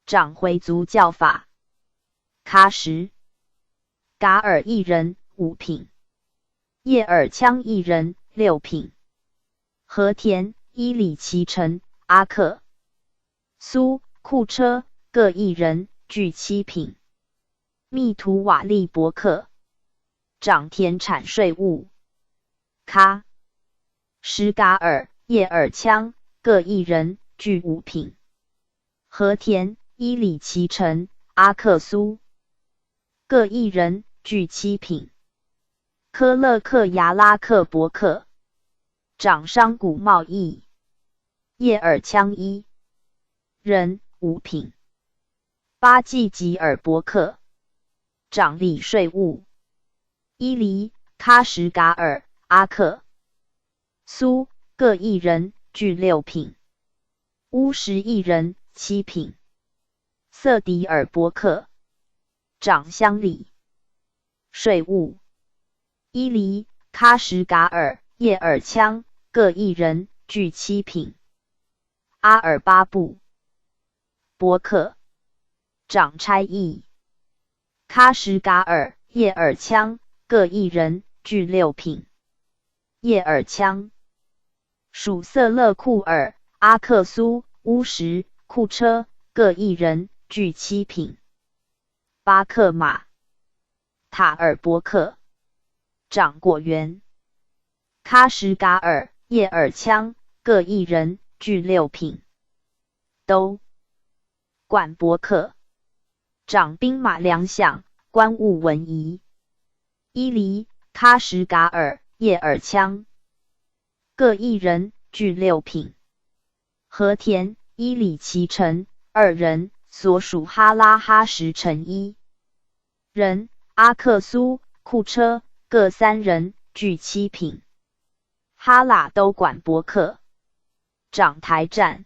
[SPEAKER 1] 长回族教法。喀什噶尔一人，5品。叶尔羌一人，6品。和田、伊里奇城、阿克苏、库车各一人，俱7品。密图瓦利伯克长田产税务。喀什噶尔、叶尔羌各一人，俱5品。和田、伊里奇城、阿克苏各一人，俱7品。科勒克牙拉克伯克长商贾贸易。叶尔羌一人，5品。巴济吉尔伯克长理税务。伊黎、喀什噶尔、阿克苏各一人，俱6品。乌什一人，7品。瑟迪尔伯克长乡里税务。伊黎、喀什噶尔、叶尔羌各一人，俱7品。阿尔巴布伯克长差役。喀什噶尔、叶尔羌各一人，俱6品。叶尔羌属色勒库尔、阿克苏、乌什、库车各一人，俱7品。巴克马、塔尔伯克、长果园、喀什噶尔、叶尔羌各1人，俱6品。都管伯克，掌兵马粮饷，官务文仪。伊犁、喀什噶尔、叶尔羌各1人，俱6品。和田、伊里其臣2人，所属哈拉哈什城1人。阿克苏、库车各3人，俱7品。哈喇都管伯克，掌台战、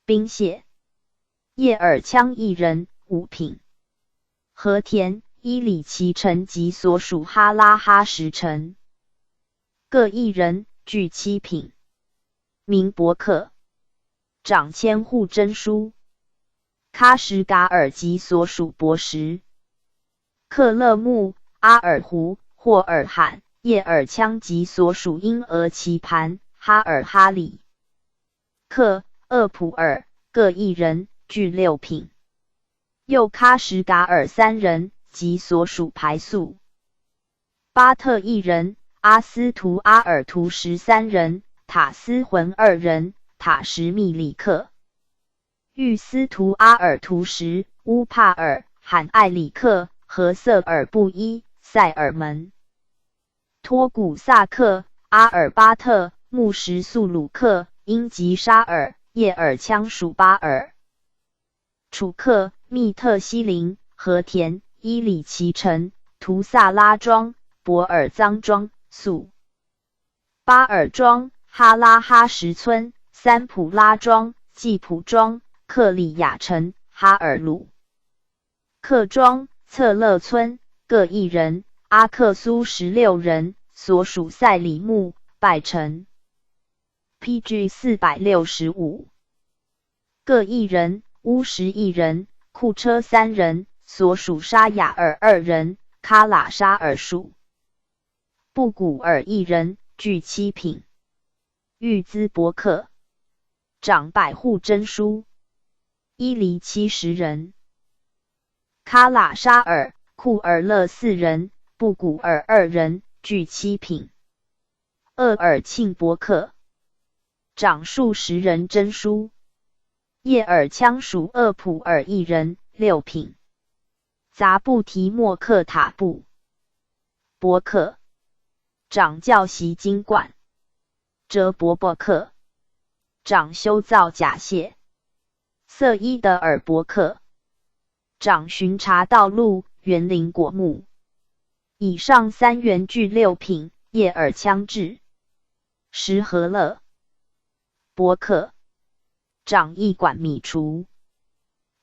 [SPEAKER 1] 兵械。叶尔羌1人，5品。和田、伊里其臣及所属哈拉哈什城各1人，俱7品。明伯克，掌千户真书。喀什噶尔及所属博什、克勒木、阿尔胡、霍尔罕、叶尔羌及所属因俄棋盘、哈尔哈里克、厄普尔各1人，俱6品。右喀什噶尔3人及所属排宿。巴特1人，阿斯图阿尔图13人，塔斯浑2人，塔什密里克。玉斯图阿尔图什、乌帕尔、罕艾里克、和瑟尔布伊、塞尔门、托古萨克、阿尔巴特、穆什素鲁克、英吉沙尔、叶尔羌属巴尔、楚克、密特西林、和田、伊里其城、图萨拉庄、博尔藏庄、素巴尔庄、哈拉哈什村、三普拉庄、季普庄、克里亚城、哈尔鲁克庄、策勒村各1人。阿克苏16人，所属塞里木、拜城、PG 465各1人。乌什1人，库车3人，所属沙雅尔2人，喀喇沙尔属。布古尔1人，俱7品。玉兹伯克，掌百户真书。伊犁70人。喀喇沙尔、库尔勒4人，布古尔2人，俱7品。鄂尔沁伯克，掌数10人真书。叶尔羌属鄂普尔1人，6品。杂布提莫克塔布伯克，掌教习经管。哲伯伯克，掌修造甲械。色伊德尔伯克，掌巡查道路、园林果木。以上3员俱6品。叶尔羌至。什和勒伯克，掌役管米除。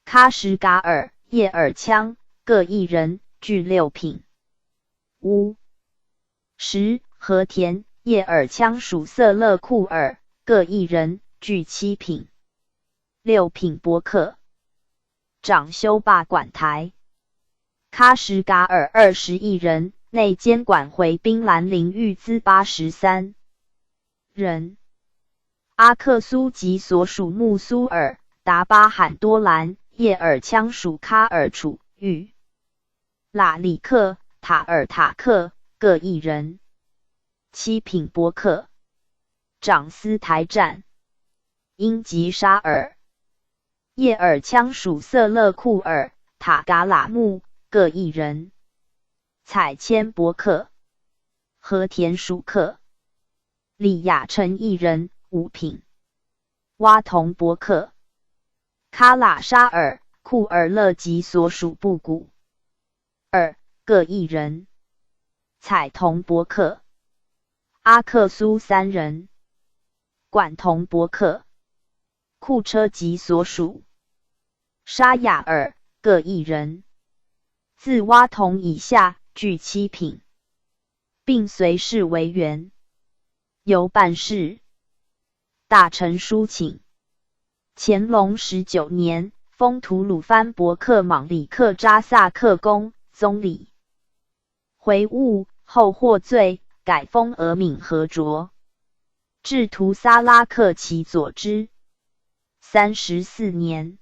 [SPEAKER 1] 喀什噶尔、叶尔羌各1人，俱6品。乌什、和田、叶尔羌属色勒库尔各1人，俱7品。6品伯克，掌修坝管台。喀什噶尔21人，内监管回宾兰陵玉兹83人。阿克苏及所属穆苏尔、达巴罕多兰、叶尔羌属喀尔楚、玉喇里克、塔尔塔克各1人。7品伯克，掌司台战。英吉沙尔、叶尔羌属色勒库尔、塔噶喇木各1人。采千伯克，和田属克。李亚成1人，5品。洼同伯克，喀喇沙尔、库尔勒及所属布古尔各1人。采同伯克，阿克苏3人。管同伯克，库车及所属。沙雅尔各1人。自洼同以下，俱7品，并随侍为员。由办事。大臣书请。乾隆19年，封吐鲁番伯克莽里克扎萨克公宗理。回务后获罪，改封额敏和卓。至图萨拉克其佐之。34年，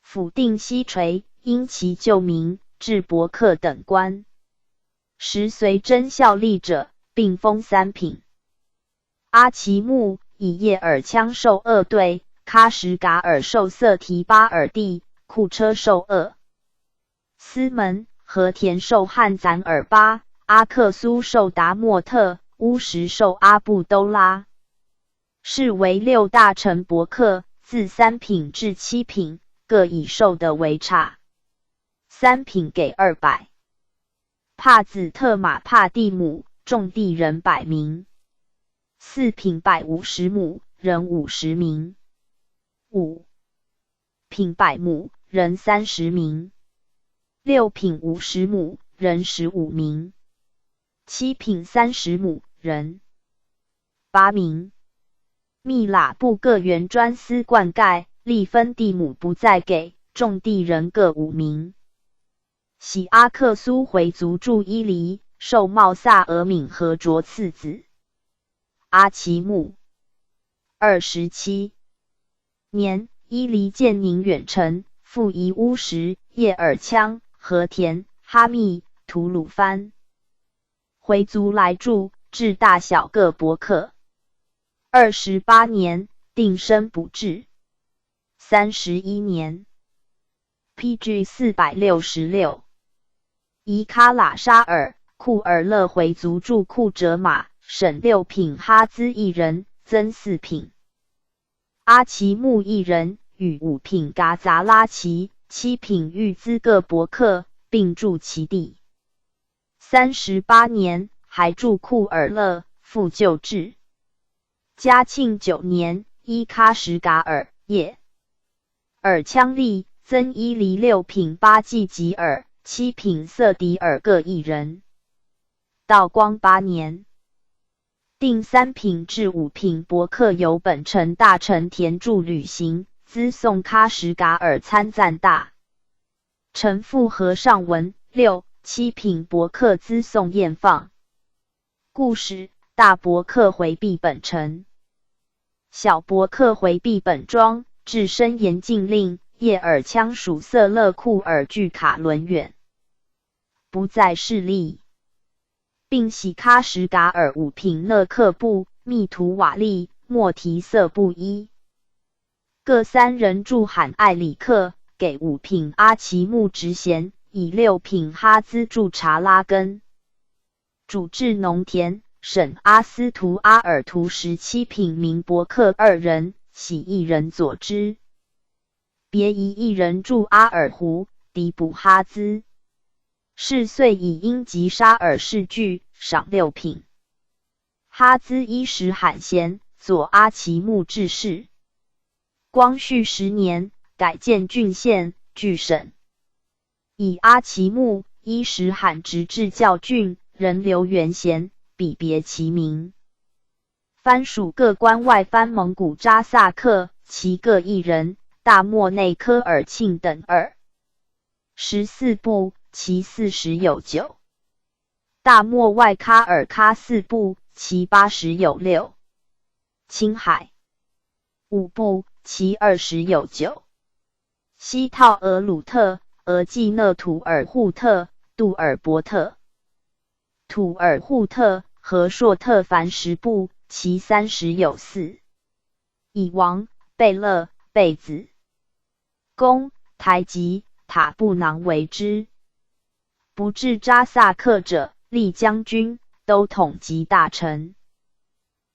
[SPEAKER 1] 抚定西垂，因其旧名，置伯克等官。时随真效力者，并封3品。阿奇木以叶尔羌授2对，喀什噶尔授色提巴尔第，库车授2。司门和田授汉赞尔巴，阿克苏授达莫特，乌什授阿布都拉。是为6大臣伯克，自3品至7品，各以授的为差。3品给200。帕子特马帕蒂姆，种地人100名。4品150亩，人50名。5品100亩，人30名。6品50亩，人15名。7品30亩，人8名。密喇部各原专司灌溉，立分地亩不再给，种地人各5名。喜阿克苏回族驻伊犁，受茂萨尔敏和卓次子。阿奇木27年，伊犁建宁远城，复移乌什、叶尔羌、和田、哈密、吐鲁番回族来住，至大小各伯克。28年，定身不治。31年 ，PG 466。伊喀喇沙尔、库尔勒回族驻库哲马，省6品哈兹1人，增4品。阿奇木1人，与5品噶杂拉奇、7品玉兹各伯克，并驻其地。38年，还驻库尔勒，复旧制。嘉庆9年，伊喀什噶尔、叶尔羌立，增伊犁6品巴济吉尔、7品色迪尔各1人。道光8年，定3品至5品伯克由本城大臣田驻旅行，资送喀什噶尔参赞大臣复和尚文。6、7品伯克资送验放。故事：大伯克回避本城，小伯克回避本庄，至深严禁令，叶尔羌属色勒库尔据卡伦远，不再势力，并喜喀什噶尔5品勒克部、密图瓦利、莫提色布伊各3人驻罕艾里克，给5品阿奇木职衔，以6品哈兹驻查拉根，主治农田，省阿斯图阿尔图17品明伯克2人，喜1人佐之，别夷1人驻阿尔湖，迪卜哈兹。是岁以英吉沙尔氏据，赏6品。哈兹伊什罕贤，左阿奇木治世。光绪10年，改建郡县，据省。以阿奇木、伊什罕直至教郡，人留元贤，比别其名。藩属各关外藩蒙古扎萨克，其各1人，大莫内科尔沁等14部，其40有9。大莫外喀尔喀4部，其80有6。青海5部，其20有9。西套额鲁特、额济讷土尔扈特、杜尔伯特、土尔扈特和硕特凡10部，其30有4。以王、贝勒、贝子、公、台吉、塔布囊为之。不至扎萨克者，立将军，都统及大臣。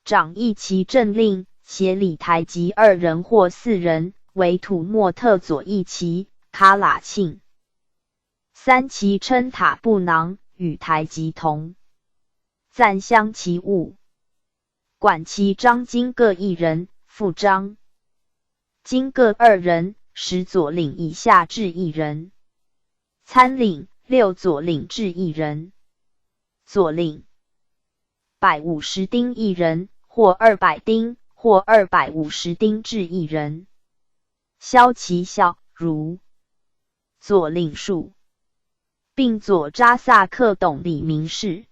[SPEAKER 1] 掌一旗政令，协理台吉2人或4人，为土默特左一旗，喀喇沁。3旗称塔布囊，与台吉同。赞襄其务。管旗章京各1人，副章京各2人，使左领以下至1人。参领6左领至1人。左领150丁1人，或200丁，或250丁至1人。骁骑校如左领数，并左扎萨克董理明事。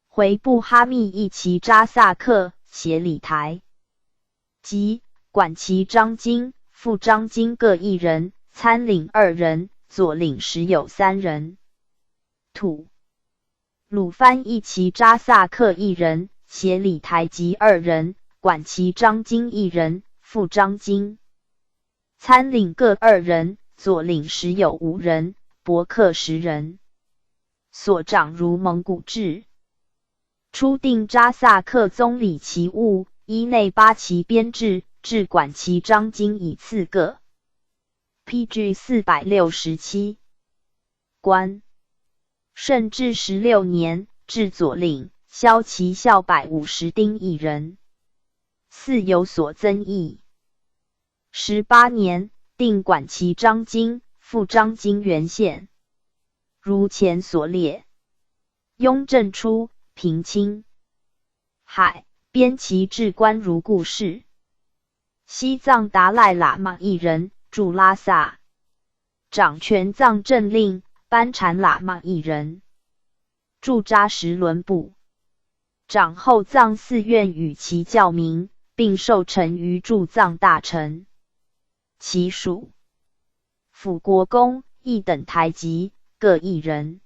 [SPEAKER 1] 回部哈密一旗扎萨克，协理台及管旗章京、副章京各1人，参领2人，左领时有3人。土鲁番一骑扎萨克1人，协理台吉2人，管旗张经1人，副张经参领各2人，左领时有5人，伯克10人。所长如蒙古制。初定扎萨克宗理其务，依内八旗编制，制管旗张经以次各。PG 467。官顺治16年，至左领，骁骑校150丁1人。似有所增益。18年，定管旗张经、副张经原县。如前所列。雍正初，平清海边旗置官如故事。西藏达赖喇嘛1人，驻拉萨。掌权藏政令，班禅喇嘛1人，驻扎什伦部。掌后藏寺院与其教名，并授臣于驻藏大臣。其属辅国公、一等台籍各1人。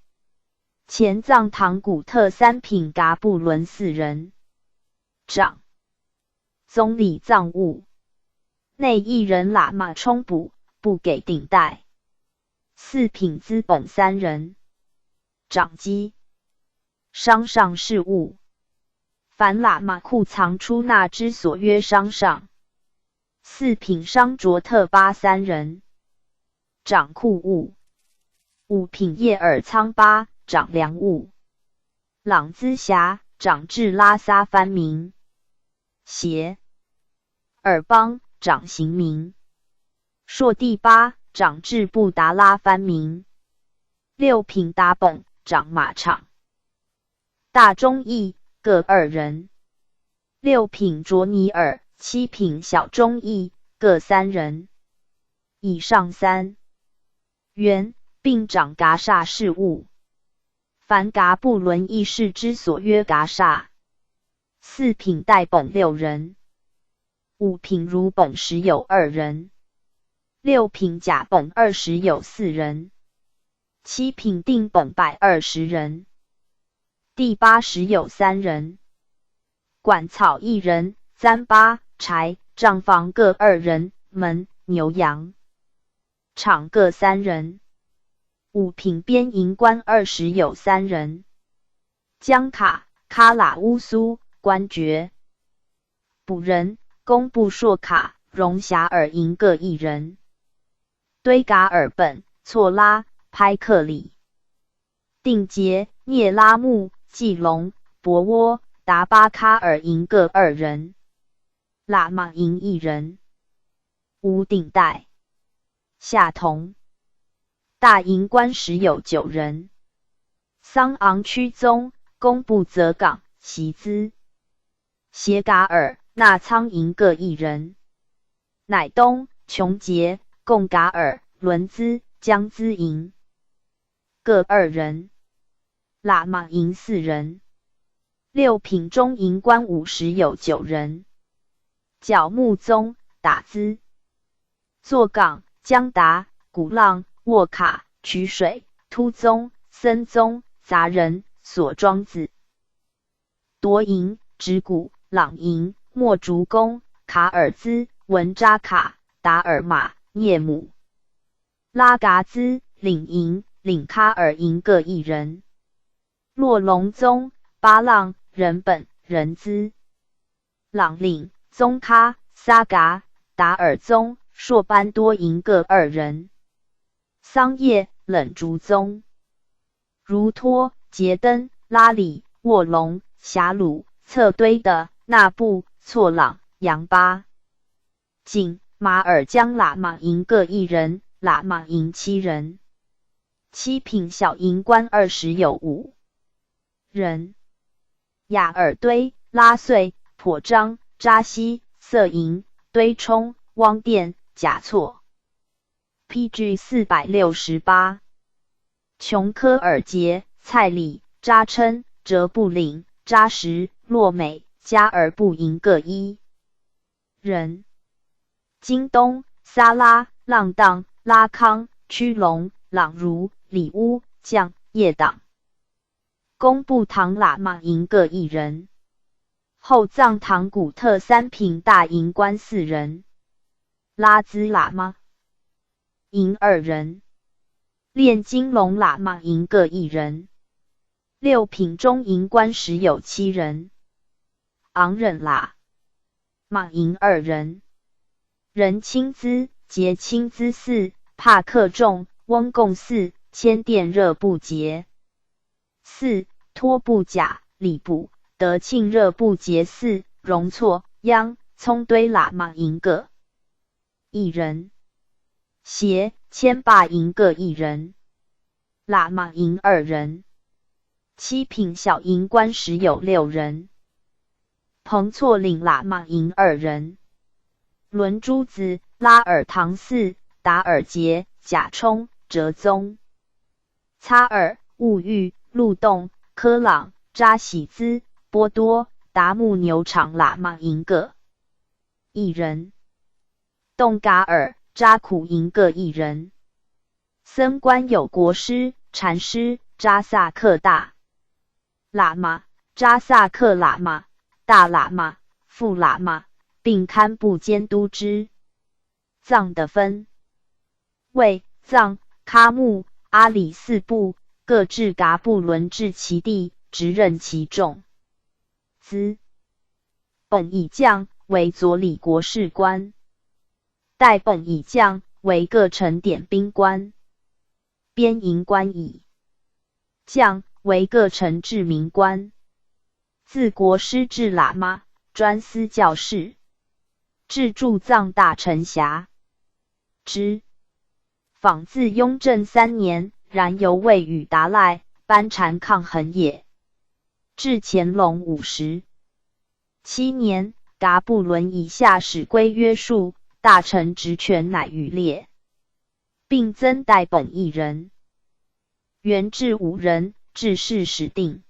[SPEAKER 1] 前藏唐古特3品噶布伦4人。长宗理藏务。内1人喇嘛充补，不给顶戴。4品资本3人。长机商上事务。凡喇嘛库藏出纳之所约商上。4品商卓特巴3人。长库务。5品叶尔仓巴，长粮务。朗兹辖，长至拉萨藩民。协尔邦，长刑民。朔第巴，长至布达拉藩民。6品达本，长马场。大中义，各2人。6品卓尼尔，7品小中义，各3人。以上3员，并掌噶厦事务。凡噶布伦议事之所约噶厦。4品代本6人。5品如本时有2人。6品甲本20有4人。7品定本120人。第80有3人。管草1人，簪巴、柴、帐房各2人，门、牛羊场各3人。5品边营官20有3人。江卡、喀喇乌苏、官爵。补人、工部硕卡、荣遐尔营各1人。堆噶尔本、错拉、拍克里。定杰、聂拉木、季龙、博窝、达巴喀尔营各2人。喇嘛营1人。无顶戴。下同。大营官时有9人。桑昂区宗、工部泽岗、习资。协噶尔、纳仓营各1人。乃东、琼杰、贡噶尔、伦兹、江孜营各2人。喇嘛营4人。6品中营官50有9人。角木宗、打资。坐岗、江达、古浪、沃卡、曲水、突宗、僧宗、杂人、所庄子。铎营、直谷、朗营、莫竹公、卡尔兹、文扎卡、达尔玛、聂姆。拉噶兹、领营、领喀尔营各1人。洛隆宗、巴浪、人本、人资。朗领、宗喀、撒噶、达尔宗、硕班多营各2人。桑叶、冷竹宗。如托、杰登、拉里、卧龙、霞鲁、侧堆的、纳布、错朗、杨巴。景、马尔江喇嘛营各1人，喇嘛营7人。7品小营官20有5人。雅尔堆、拉穗、颇章、扎西、色营、堆冲、汪店、贾错。PG 468。琼科尔杰、蔡里、扎琛、哲布岭、扎什、洛美、加尔布营各1人。京东、撒拉、浪荡、拉康、曲龙、朗如、李乌、将、叶党。工部堂喇嘛营各1人。后藏唐古特三品大营官4人。拉孜喇嘛营2人。炼金龙喇嘛营各1人。6品中营官时有7人。昂忍喇嘛营2人。仁清孜、节清孜4、帕克仲、翁贡4、千殿热布节4、托布甲、礼部、德庆热布节4、容错、央、葱堆喇嘛营各1人。协、千坝营各1人。喇嘛营2人。7品小营官时有6人。彭措岭喇嘛营2人。伦珠子、拉尔唐寺、达尔杰、贾冲、哲宗。擦尔、兀玉、鹿洞、科朗、扎喜兹、波多、达木牛场喇嘛营各1人。洞嘎尔、扎苦营各1人。僧官有国师、禅师、扎萨克大喇嘛、扎萨克喇嘛、大喇嘛、副喇嘛，并堪布监督之。藏的分为藏、喀木、阿里4部，各置噶布伦治其地，职任其众。本以将为佐理国事官，代本以将为各城点兵官，边营官以将为各城治民官。自国师至喇嘛，专司教事，至驻藏大臣辖之。仿自雍正3年，然犹未与达赖、班禅抗衡也。至乾隆57年，噶布伦以下使规约束，大臣职权乃余列，并增代本1人。原制5人，制事始定。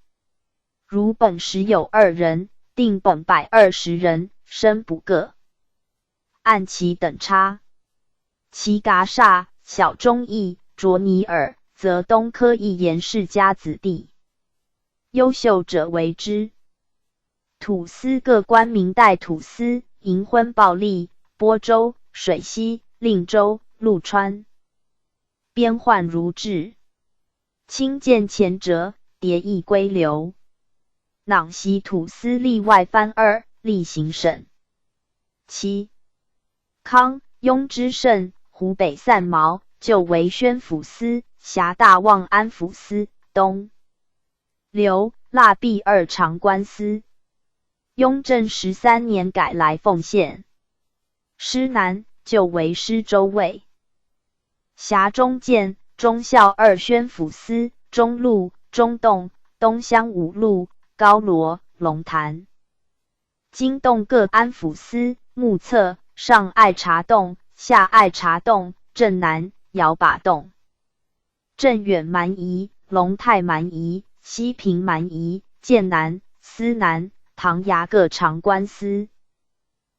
[SPEAKER 1] 如本时有2人，定本120人，申不各。按其等差。其噶刹、小中义、卓尼尔，则东科一严氏家子弟，优秀者为之。土司各官民代土司，迎婚暴力，播州、水西、令州、陆川，边患如治。亲见前折，迭役归流。囊袭土司例外藩2，例行省。康、雍之盛，湖北散毛，就为宣抚司，辖大望安抚司、东流、腊弼2长官司。雍正13年改来奉县，师南，就为师州尉。辖中监、忠孝2宣抚司、中路、中洞、东乡5路、高罗、龙潭。京洞各安抚司、目测、上爱察洞、下爱察洞、镇南、遥把洞。镇远蛮夷、龙泰蛮夷、西平蛮夷、剑南、司南、唐衙各长官司。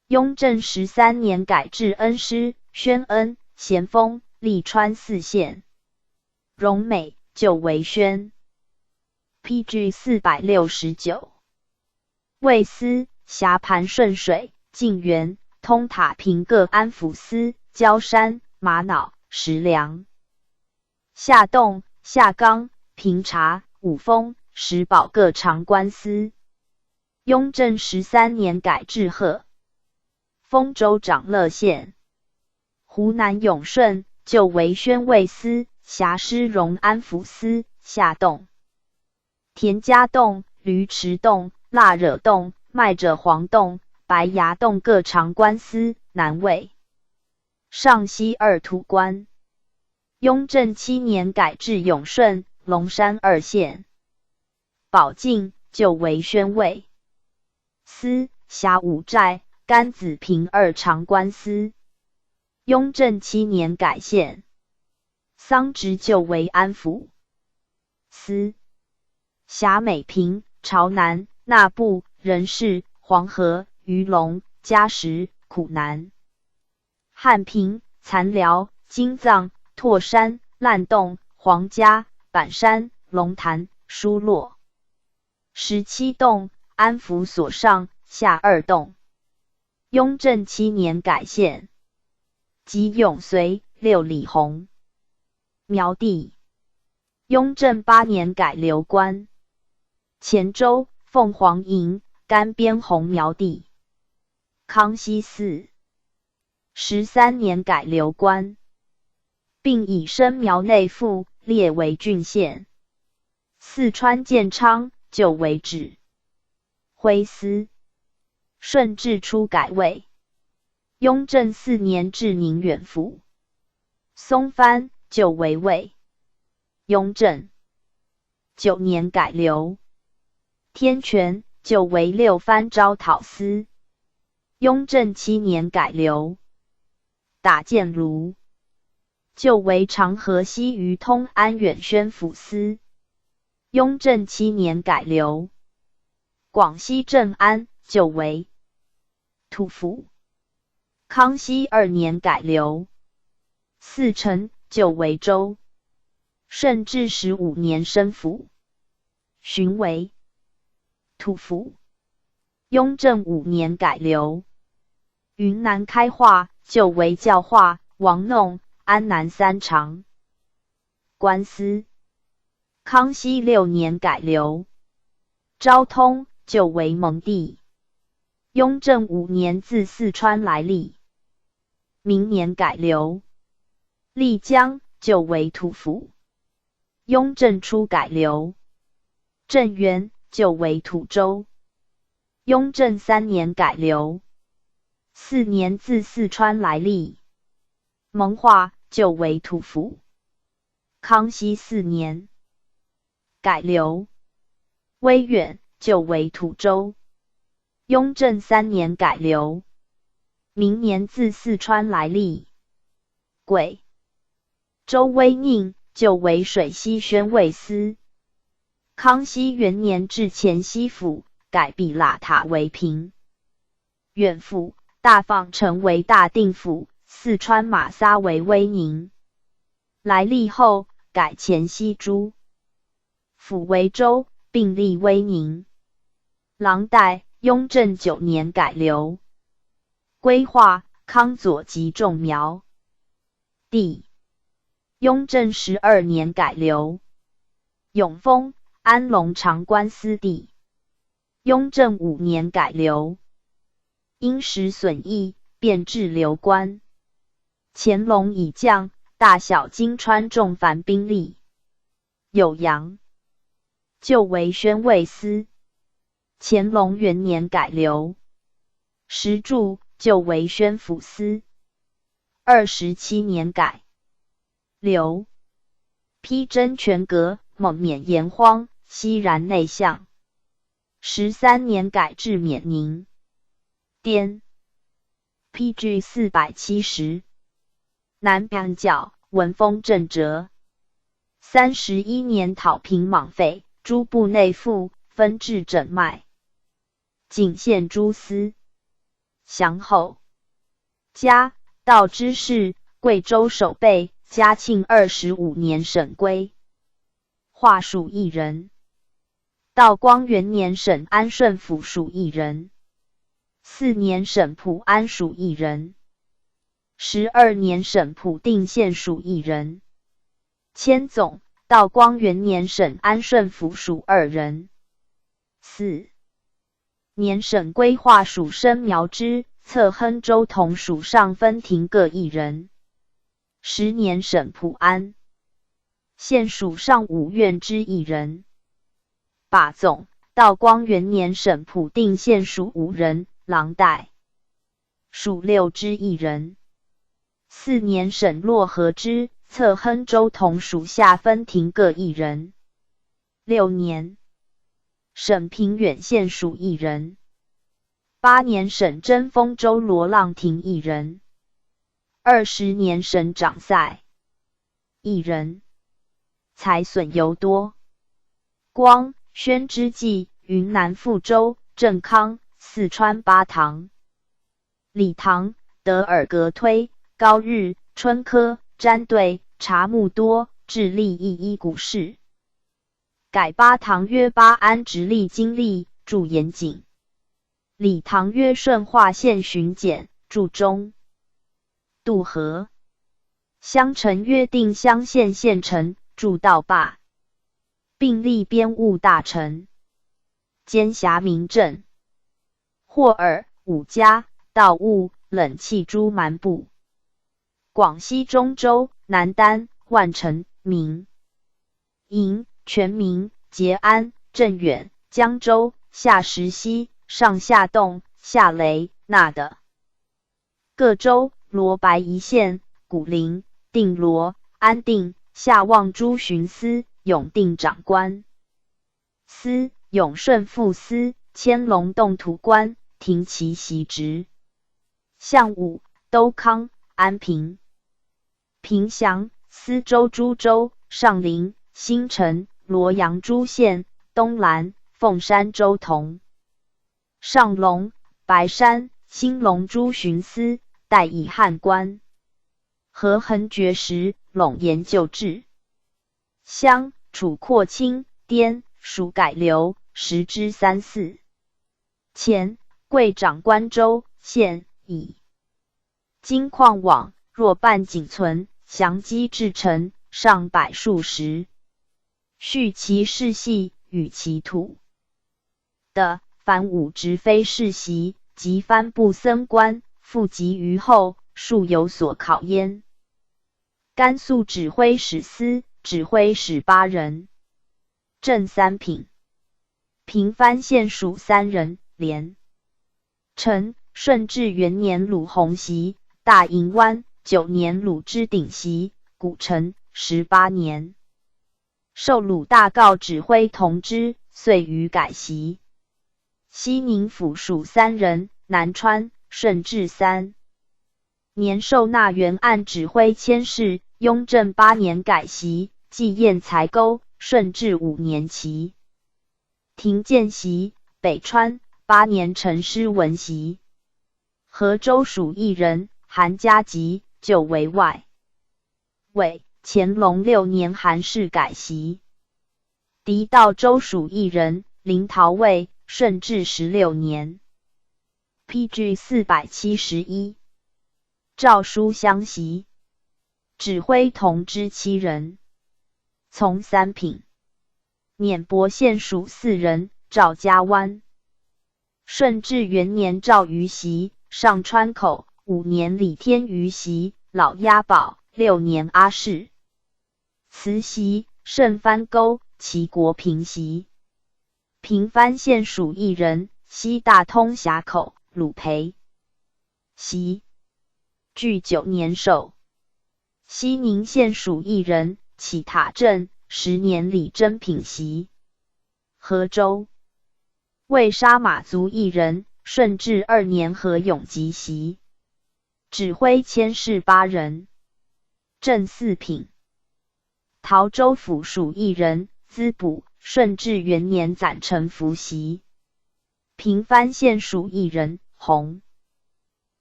[SPEAKER 1] 雍正13年改制恩师、宣恩、咸丰、利川4县。荣美，就为宣。PG 469。卫司，辖盘顺水、晋源、通塔平各安抚司、焦山、玛瑙、石梁。下洞、下冈、平察、五峰、石宝各长官司。雍正13年改制贺丰州长乐县。湖南永顺，就为宣慰司，辖师荣安抚司、下洞。田家洞、驴池洞、腊惹洞、麦者黄洞、白崖洞各长官司，南卫。上西2土官。雍正7年改制永顺、龙山2县。保靖，就为宣慰司，辖五寨、甘子平2长官司。雍正7年改县。桑植，就为安抚司，辖美平、潮南、那布、仁氏、黄河、鱼龙、嘉实、苦南。汉平、残辽、金藏、拓山、烂洞、黄家、板山、龙潭、疏落。17洞，安抚所上下2洞。雍正7年改县，即永绥、6里红。苗地。雍正8年改流官，乾州、凤凰营、甘边红苗地。康熙4 13年改流官，并以升苗内附，列为郡县。四川建昌就为止。徽司。顺治初改为。雍正4年至宁远府。松藩就为尉。雍正9年改流。天权就为6藩招讨司。雍正7年改流。打箭炉就为长河西于通安远宣抚司。雍正7年改流。广西镇安就为土府。康熙2年改流。四城就为州。顺治15年升府，巡为土府。雍正5年改流。云南开化就为教化、王弄、安南3长。官司。康熙6年改流。昭通就为蒙地。雍正5年自四川来历。明年改流。丽江就为土府。雍正初改流。镇元就为土州。雍正3年改流。4年自四川来历。蒙化就为土府。康熙4年改流。威远就为土州。雍正3年改流。明年自四川来历。贵州威宁就为水西宣慰司。康熙元年至黔西府，改毕腊塔为平远府，大放城为大定府，四川马撒为威宁。来历后，改黔西诸府为州，并立威宁。琅岱，雍正9年改流。规划，康左及种苗地。雍正12年改流。永丰，安龙长官司地。雍正5年改流。因时损益，便置流官。乾隆以将大小金川众凡兵力。酉阳就为宣慰司。乾隆元年改流。石柱就为宣抚司。27年改流。批真权阁，蒙免盐荒，西然内相。13年改至缅宁。滇 PG 470。南边角，文丰正折。31年讨平莽废，诸部内附，分治诊脉。景县诸司。降后。嘉道知事，贵州守备，嘉庆25年省归。化属一人。道光元年省安顺府属一人。4年省普安属一人。12年省普定县属一人。迁总，道光元年省安顺府属2人。4年省规划属生苗之，策亨州同属上分庭各一人。10年省普安县属上5院之一人。把总，道光元年省普定县属5人，琅岱属6之一人。4年省洛河之，策亨州同属下分庭各一人。6年省平远县属一人。8年省真丰州罗浪亭一人。20年省长赛一人。财损尤多。光宣之际，云南富州、镇康、四川巴塘、理塘、德尔格推、高日、春科、詹对、察木多，致吏一一古事。改八唐曰八安直隶经历，驻严谨。李唐曰顺化县巡检，驻中渡河。襄城曰定襄县县丞，驻道坝。并历编务大臣，兼辖民政。霍尔、武家、道务、冷气诸蛮部。广西中州、南丹、万城、明营、全民、捷安、镇远、江州、下石溪、上下洞、下雷、那的各州、罗白一县、古陵、定罗、安定、下望诸巡司、永定长官司、永顺副司、千龙洞图官，停其袭职。项武、都康、安平、平祥、司州诸州、上林、新城、罗阳诸县、东兰、凤山州同、上龙、白山、兴隆诸巡司，代以汉官。和衡爵时，陇研旧制。襄、楚扩清，滇属改流，时之三四。前贵长关州、县以金矿网，若半仅存，详机至成，上百数十。续其世系，与其土的凡五职非世袭，及藩部僧官，复及于后，数有所考焉。甘肃指挥使司、指挥使8人，正三品。平藩县属3人，连陈顺治元年鲁洪袭，大营湾9年鲁之鼎袭，古城18年。授鲁大诰指挥同知，遂予改袭。西宁府属3人，南川顺治3年授纳元按指挥佥事，雍正8年改袭，继燕才沟，顺治5年期。廷建袭，北川8年陈师文袭。河州属1人，韩家吉，就为外尉。乾隆6年韩氏改袭。狄道州属1人，临洮尉，顺治16年。PG 471。诏书相袭。指挥同知7人，从3品。碾泊县属4人，赵家湾。顺治元年赵于袭，上川口5年李天于袭，老押宝6年阿氏。慈袭，盛藩沟，齐国平袭。平藩县属1人，西大通峡口，鲁培袭，据9年寿。西宁县属1人，起塔镇10年李真品袭。河州为杀马族1人，顺治2年何永吉袭。指挥佥事8人，正4品。陶州府属1人，滋补，顺治元年攒成服袭。平藩县属1人，洪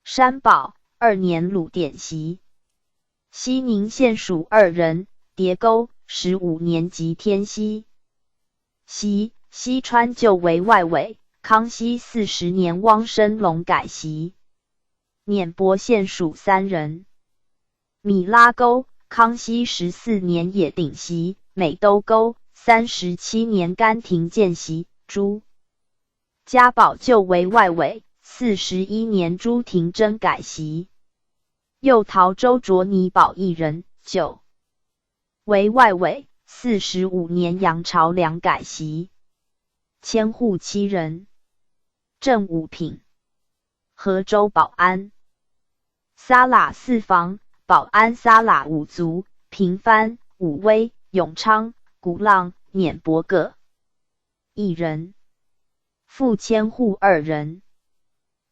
[SPEAKER 1] 山宝2年鲁典袭。西宁县属2人，叠沟15年即天溪袭。西川就为外尉，康熙40年汪生龙改袭。碾泊县属3人。米拉沟康熙14年也顶袭，美都沟37年甘廷建袭。朱家宝就为外尉，41年朱廷珍改袭。右陶州卓尼宝1人，就为外尉，45年杨朝良改袭。千户7人，正5品。河州保安撒喇4房，保安撒喇5族，平藩、武威、永昌、鼓浪、碾泊各1人，复千户2人，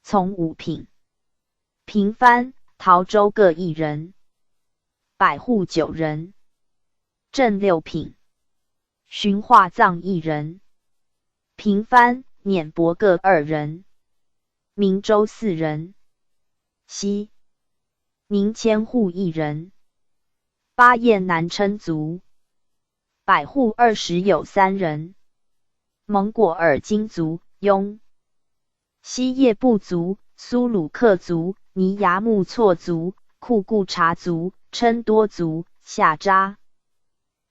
[SPEAKER 1] 从5品。平藩、陶州各1人，百户9人，正6品。寻化藏1人，平藩、碾泊各2人，明州4人，西宁千户1人，巴彦南称族，百户20有3人。蒙果尔金族、雍、西叶部族、苏鲁克族、尼牙木错族、库固察族、琛多族、夏扎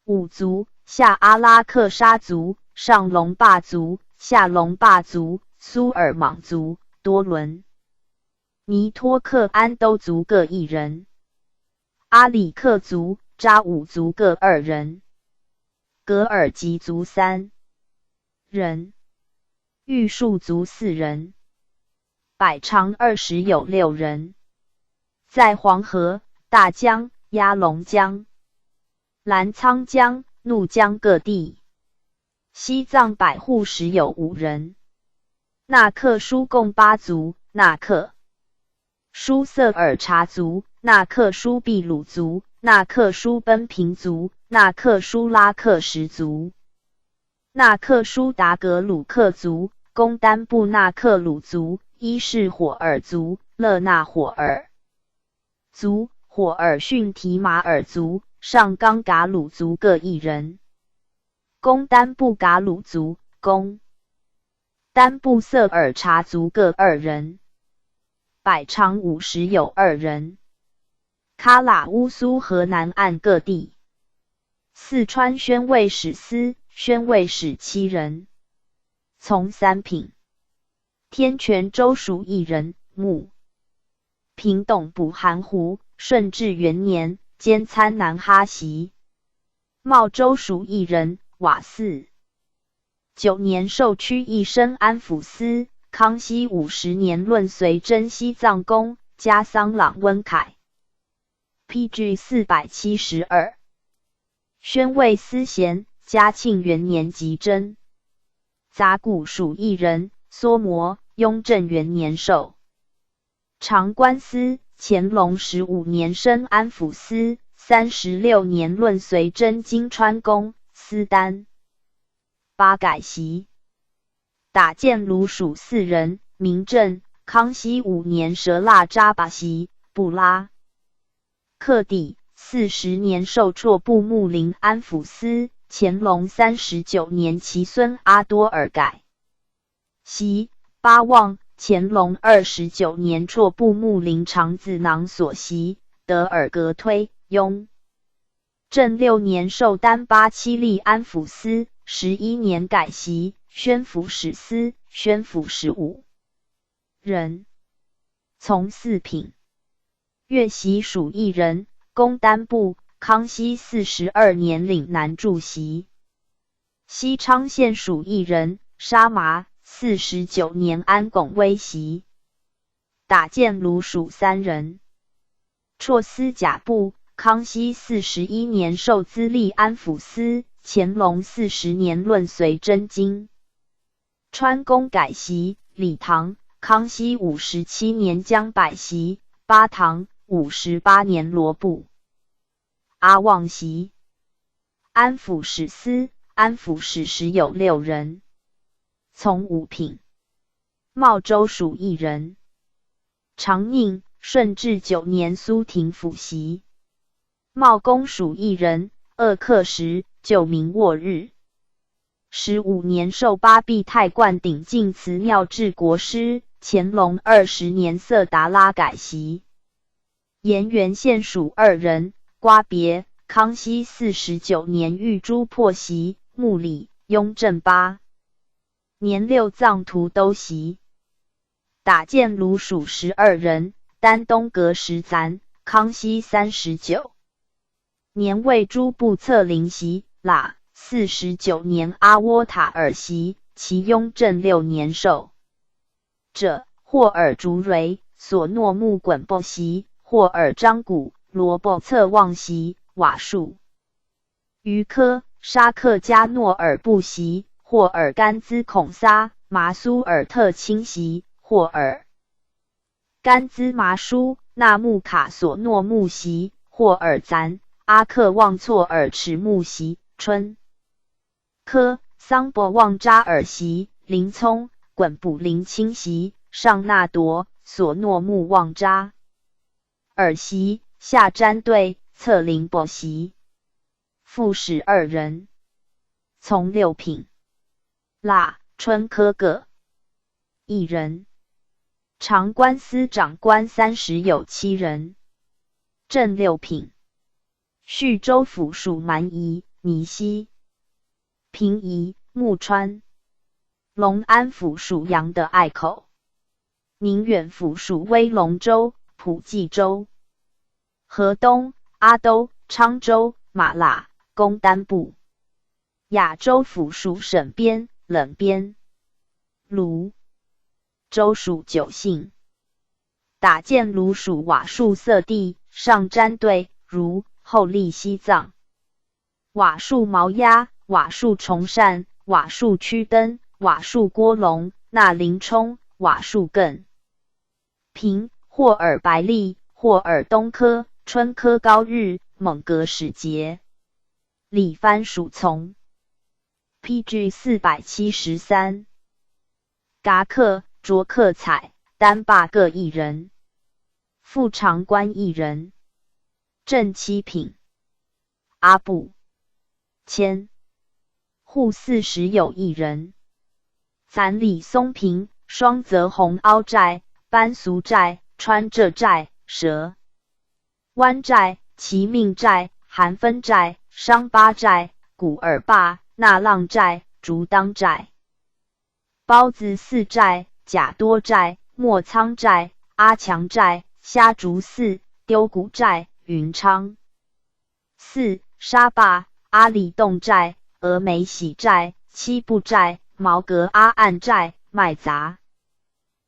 [SPEAKER 1] 五族、下阿拉克沙族、上隆坝族、下隆坝族、苏尔莽族、多伦、尼托克安都族各1人。阿里克族、扎武族各2人。格尔吉族3人。玉树族4人。百长20有6人。在黄河、大江、鸭龙江、澜沧江、怒江各地。西藏百户10有5人。纳克舒贡巴族、纳克舒瑟尔察族、纳克舒秘鲁族、纳克舒奔平族、纳克舒拉克什族、纳克舒达格鲁克族、贡丹布纳克鲁族、伊势火尔族、勒纳火尔族、火尔逊提马尔族、上冈噶鲁族各1人。贡丹布噶鲁族、贡丹布瑟尔察族各2人。百长50有2人。喀喇乌苏河南岸各地。四川宣慰使司、宣慰使7人。从3品。天泉州属1人，穆平董卜含湖，顺治元年，兼参南哈袭。茂州属1人，瓦巳9年授区议升安抚司，康熙50年论随征西藏公，加桑朗温凯。PG 472。宣慰司衔，嘉庆元年即征。杂谷属1人，梭摩，雍正元年授。长官司，乾隆15年升安抚司，36年论随征金川公，司丹。8改袭。打箭卢属4人，名正，康熙5年折腊扎巴袭，布拉克底，40年授绰布木林安抚司，乾隆39年其孙阿多尔改袭。巴望，乾隆29年绰布木林长子囊所袭，德尔格推，雍正6年授丹巴七利安抚司，11年改袭，宣抚使司，宣抚15人。从4品。粤习属1人，贡丹布，康熙42年岭南驻袭。西昌县属1人，沙麻，49年安拱威袭。打箭卢属3人。绰司甲部，康熙41年授资历安抚司，乾隆40年论随征京川公改袭，礼堂，康熙57年江百袭，巴堂58年罗布。阿旺袭。安抚使司，安抚使10有6人。从5品。茂州属1人。长宁，顺治9年苏廷府袭。茂公属1人，鄂克什，旧名沃日。15年授巴庇太冠顶进祠庙治国师，乾隆20年色达拉改袭。盐源县属2人，瓜别，康熙49年御朱破袭，穆里，雍正8年6藏图都袭。打箭卢属12人，丹东阁10咱，康熙39年为诸部策临袭，喇49年阿窝塔尔袭，其雍正6年授。者，霍尔竹蕊，索诺木滚布袭，霍尔张古，罗布策望袭，瓦树于科，沙克加诺尔布袭，霍尔甘孜孔撒，麻苏尔特清袭，霍尔甘孜麻舒，纳木卡索诺木袭，霍尔咱，阿克旺措尔池木袭，春科桑博旺扎尔袭，林聪，滚卜林清袭，上纳铎，索诺木旺扎尔袭，下詹队，策凌伯袭。副使2人。从6品。腊，春科各1人。长官司长官30有7人。正6品。叙州府属蛮夷、尼西、平夷、木川。隆安府属阳的隘口。宁远府属威龙州、普济州。河东、阿都、昌州、马腊、公丹部。亚州府属省边、冷边。卢州属九姓。打箭卢属瓦数色地，上沾对，如后立西藏。瓦数毛鸭、瓦数崇善、瓦数曲灯、瓦数郭龙、那林冲、瓦数艮平、霍尔白利、霍尔东科、春科高日、蒙格使节。李藩属从。PG 473。噶克、卓克彩、丹霸各1人。副长官1人。正7品。阿部。迁。户40有1人。暂理松平、双泽红凹寨、班俗寨、川浙寨、蛇湾寨、齐命寨、韩分寨、商巴寨、古尔坝、那浪寨、竹当寨。包子4寨、甲多寨、莫仓寨、阿强寨、虾竹寺、丢谷寨、云昌4、沙坝、阿里洞寨、峨眉喜寨、七步寨、毛格阿岸寨、麦杂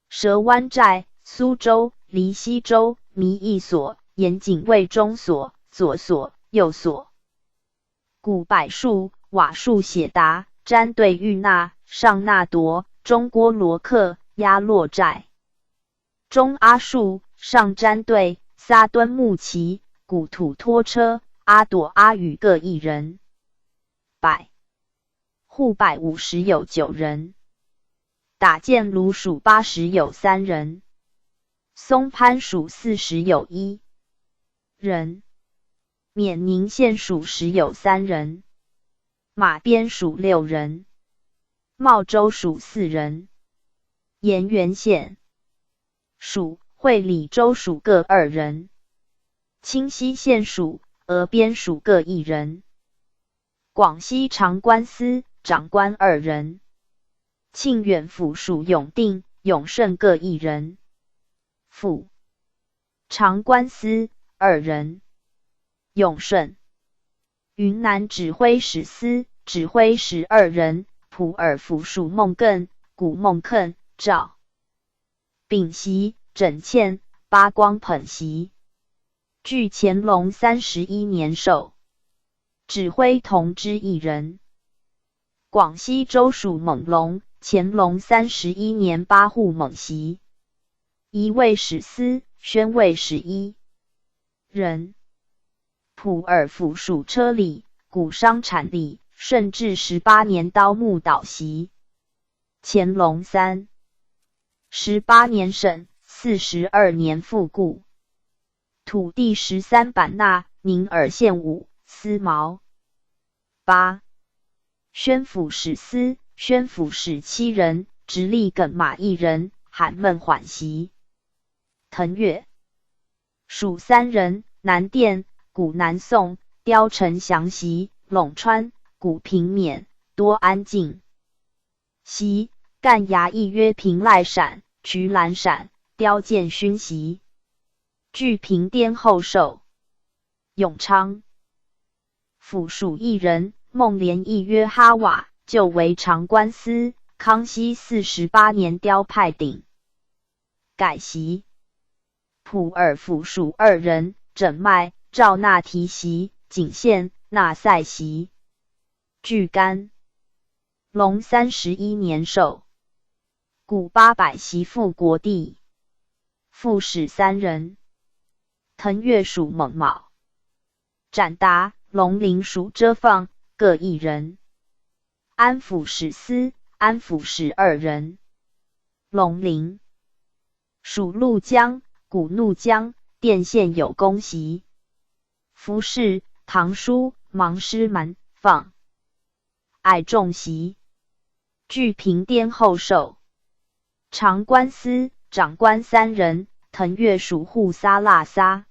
[SPEAKER 1] 蛇湾寨、苏州、离西州、迷义所、盐井卫中所、左所、右所。古柏树、瓦树写达、詹对玉纳、上纳铎、中郭罗克、鸭洛寨。中阿树、上詹对、撒敦木齐、古土拖车、阿朵阿宇各1人。百户百50有9人。打箭卢属80有3人。松潘属40有1人。缅宁县属10有3人。马边属6人。茂州属4人。盐源县属会理州属各2人。清溪县属峨边属各1人。广西长官司长官2人。庆远府属永定、永胜各1人。副长官司2人。永顺。云南指挥使司指挥使2人。普洱府属孟艮、古孟艮、赵丙袭、枕茜、八光捧袭。据乾隆31年授。指挥同知1人。广西州属蒙龙，乾隆31年8户蒙袭。仪卫使司、宣慰使1人。普洱府属车里，古商产里，顺治18年刀木倒袭。乾隆18年省，42年复固。土地13版纳，宁洱县5司毛。8宣抚使司、宣抚使7人，直隶耿马1人，罕闷缓袭。腾越属3人，南店、古南宋、雕城降袭，陇川、古平免，多安静。袭干衙役约平赖陕、渠兰陕，雕剑勋袭。据平颠后授。永昌府属1人，孟连役约哈瓦，就为长官司。康熙48年雕派顶。改袭。普洱府属2人，整麦、赵纳提袭，景县、纳赛袭。据干隆31年授。古800袭复国地。副使3人。腾越属蒙卯。展达、龙陵属遮放，各1人。安抚使司、安抚使2人。龙陵属怒江、古怒江，甸县有攻袭。服侍唐书芒师蛮放矮重袭，据平颠后授。长官司长官3人，腾越属户撒腊撒。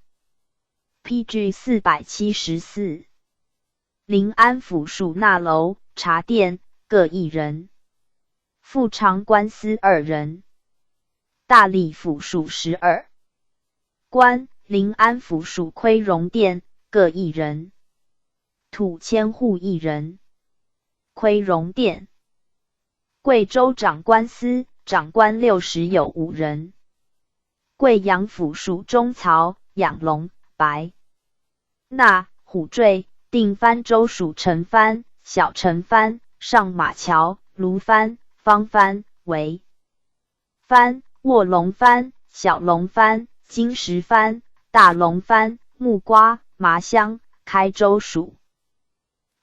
[SPEAKER 1] PG 474。临安府属那楼、茶店各1人。副长官司2人。大理府属12。官临安府属窥容殿各1人。土千户1人。窥容殿。贵州长官司长官60有5人。贵阳府属中曹、养龙、白那、虎坠、定番州属陈番、小陈番、上马桥、卢番、方番、为番、卧龙番、小龙番、金石番、大龙番、木瓜、麻乡、开州属。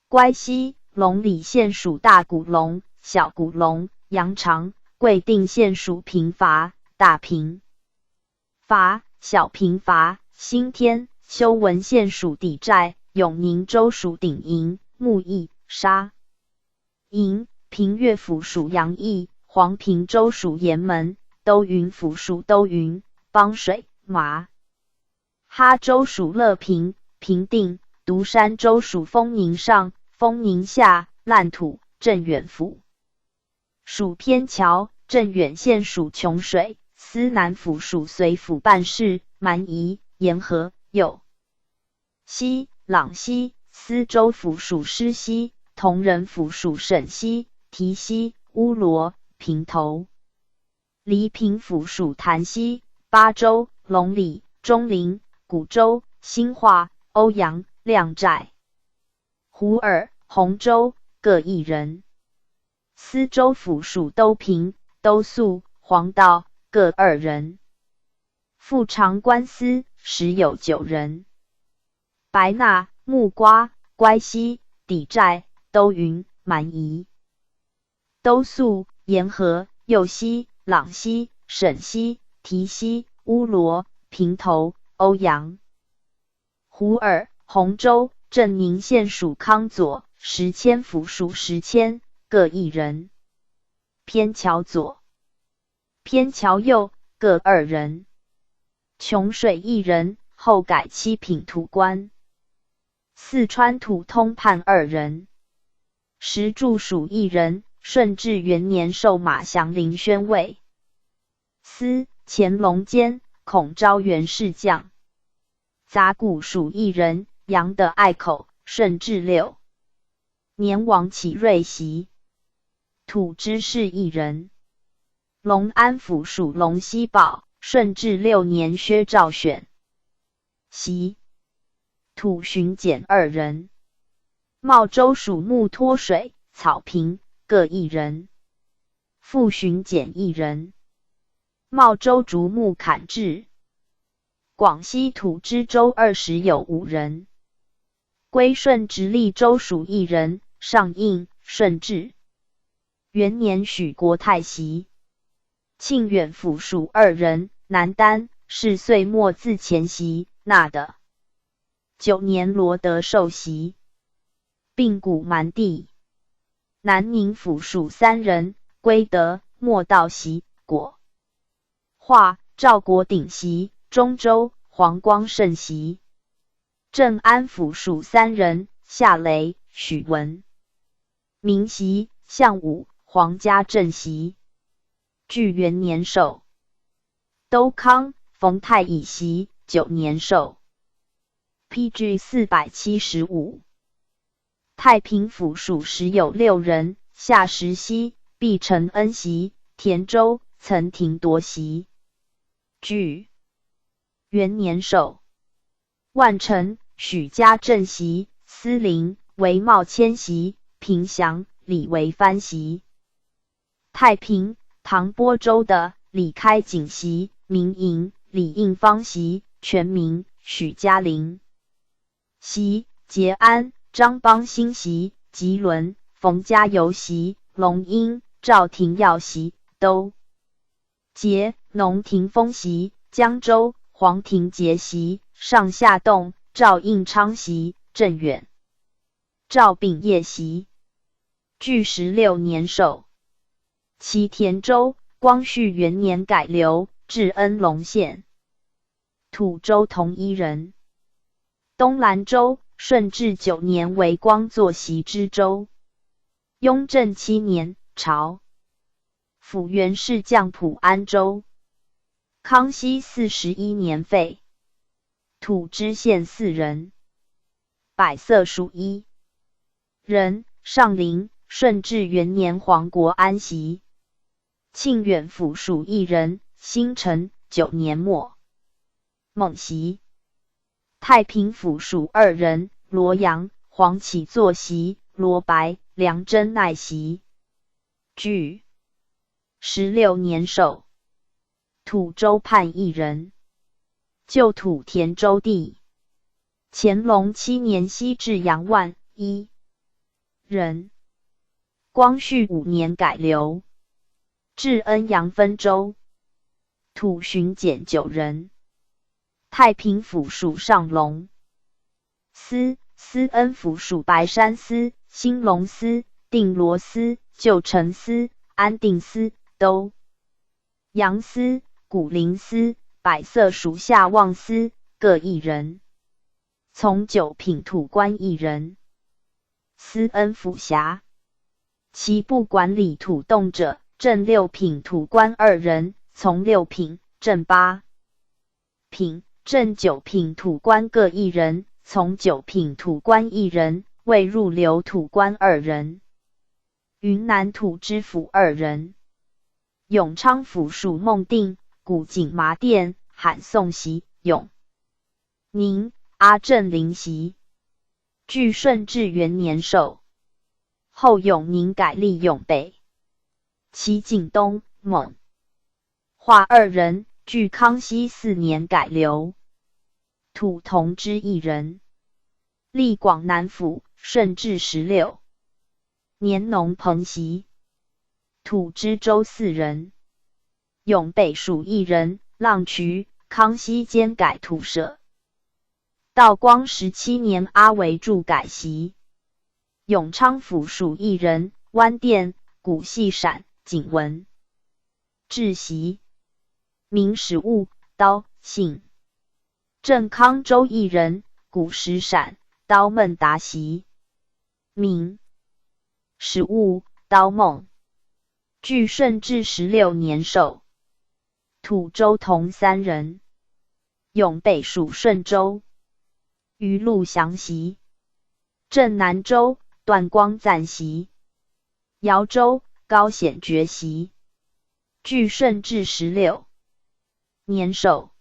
[SPEAKER 1] 乖溪、龙里县属大古龙、小古龙、羊肠、贵定县属平伐、大平伐、小平伐、新天、修文县属底寨、永宁州属鼎营、木邑、沙营、平越府属阳邑、黄平州属盐门、都匀府属都匀、邦水、麻哈州属乐平、平定、独山州属丰宁上、丰宁下、烂土、镇远府属偏桥、镇远县属琼水、思南府属随府办事、蛮夷、沿河、右西、朗西、司州府属施西、同仁府属沈西、提西、乌罗、平头、黎平府属潭西、巴州、龙里、中陵、古州、兴化、欧阳、亮寨、胡尔、洪州各1人。司州府属都平、都肃、黄道各2人。副长官司10有9人。白那、木瓜、乖溪、底寨、都匀、蛮夷、都肃、沿河、右西、朗西、沈西、提西、乌罗、平头、欧阳、胡尔、洪州、镇宁县属康左、石阡府属石阡各1人。偏桥左、偏桥右各2人。琼水1人，后改7品土官。四川土通判2人。石柱属1人，顺治元年授马祥林宣慰。司乾隆监孔昭元侍将。杂谷属1人，杨的隘口，顺治6年王启瑞袭。土知事1人。隆安府属龙溪堡，顺治6年薛兆选袭。土巡检2人。茂州属木脱水、草坪各1人。副巡检1人。茂州竹木砍制。广西土知州20有5人。归顺直隶州属1人，上应顺治元年许国泰袭。庆远府属2人，南丹是岁末自前袭，纳的9年罗德受袭。并古蛮地。南宁府属3人，归德莫道袭，果化赵国鼎袭，中州黄光胜袭。镇安府属3人，夏雷、许文明袭，项武、黄家正袭。据元年寿。都康、冯太乙袭，9年寿。PG 475。太平府属10有6人，夏石溪、毕承恩袭，田州、曾廷夺袭。据元年寿。万城、许家正袭，司陵、韦茂迁袭，平祥、李维藩袭。太平、唐波州的李开景袭，民营、李应方袭，全名许嘉陵袭，节安、张邦兴袭，吉伦、冯家游袭，龙英、赵廷耀袭，都节、农廷丰袭，江州、黄廷杰袭，上下洞、赵应昌袭，郑远、赵秉业袭。据16年授。其田州，光绪元年改流，至恩隆县。土州同一人。东兰州，顺治9年为光作袭知州。雍正7年，朝辅元侍将普安州。康熙41年废。土知县4人。百色属1人。上林，顺治元年黄国安袭。庆远府属1人。辛辰9年末。蒙袭。太平府属2人。罗阳、黄启作袭。罗白、梁真奈袭。据16年授。土州判1人。旧土田州地。乾隆7年西至杨万1人。光绪5年改流。至恩阳分州。土巡检9人。太平府属上龙司。思恩府属白山司。兴隆司。定罗司。旧城司。安定司。都阳司。古灵司。百色属下望司，各1人。从9品土官1人。思恩府辖。其不管理土动者，正6品土官2人，从6品，正8品，正9品土官各1人，从9品土官1人，未入流土官2人。云南土知府2人。永昌府属孟定。古井麻店，罕宋袭。永宁、阿正林袭。据顺治元年授。后永宁改立永北。其景东、蒙、华2人。据康熙4年改流。土同知1人。历广南府。顺治16年农棚袭。土知州4人。永北属1人。浪渠，康熙兼改土舍。道光17年阿维柱改袭。永昌府属1人。湾店，古细闪，景文致袭。明史物，刀，姓。正康州1人。古石闪，刀孟达袭。明史物，刀孟。据顺治16年授。土州同3人。永北属顺州。余禄祥袭。镇南州，段光赞袭。瑶州，高显觉袭。据顺治16年授。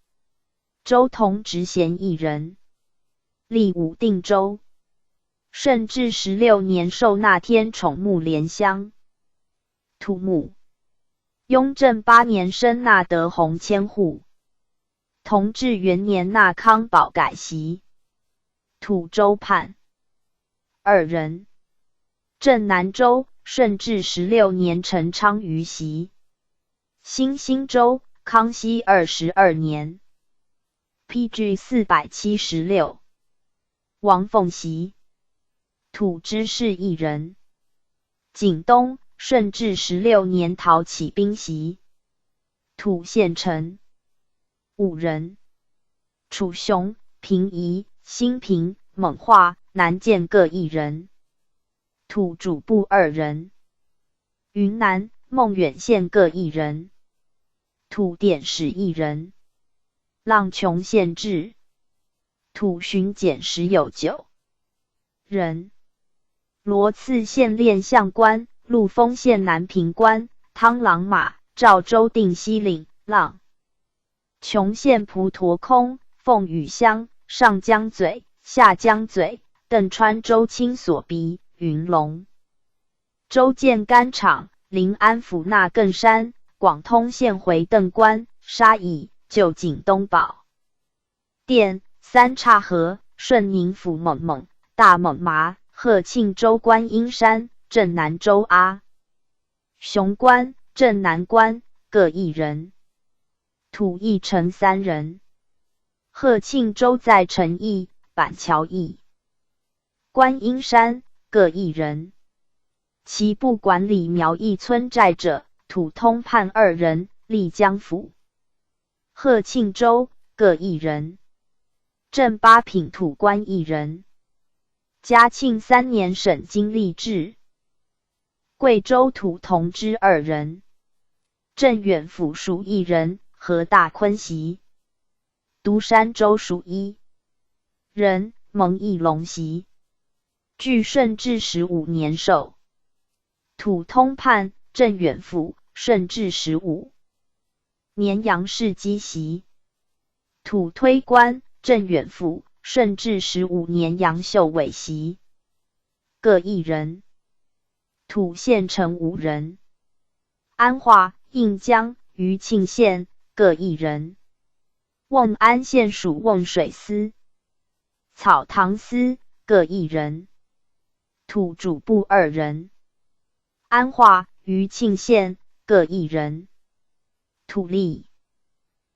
[SPEAKER 1] 州同直贤1人。历武定州。顺治16年授那天宠木莲香。土木。雍正8年升纳德弘千户。同治元年纳康保改袭。土州判2人。镇南州，顺治16年陈昌瑜袭。新兴州，康熙22年。PG 476。王凤袭。土知氏1人。景东，顺治16年讨起兵袭。土县城5人。楚雄、平夷、新平、蒙化、南建各1人。土主部2人。云南、孟远县各1人。土典史1人。浪琼县志。土巡检史有9人。罗次县练相官。陆丰县南平官。汤郎马。赵州定西岭。浪琼县蒲陀空。凤羽乡。上江嘴、下江嘴。邓川州清所鼻。云龙州建干场。临安府纳更山。广通县回邓关。沙乙。旧景东宝殿。三岔河。顺宁府蒙蒙、大蒙麻。鹤庆州观音山。镇南州阿雄关、镇南关各1人。土义城3人。鹤庆州在陈邑。板桥驿、观音山各1人。其部管理苗裔村寨者，土通判2人，丽江府、鹤庆州各1人。正八品土官1人。嘉庆3年省经历制。贵州土同知2人。镇远府属1人，何大坤袭。都山州属1人，蒙义龙袭。据顺治15年授。土通判镇远府，顺治15年杨氏基袭。土推官镇远府，顺治15年杨秀伟袭。各1人。土县城5人。安化、应江、余庆县各1人。瓮安县属瓮水司、草堂司各1人。土主部2人。安化、余庆县各1人。土吏、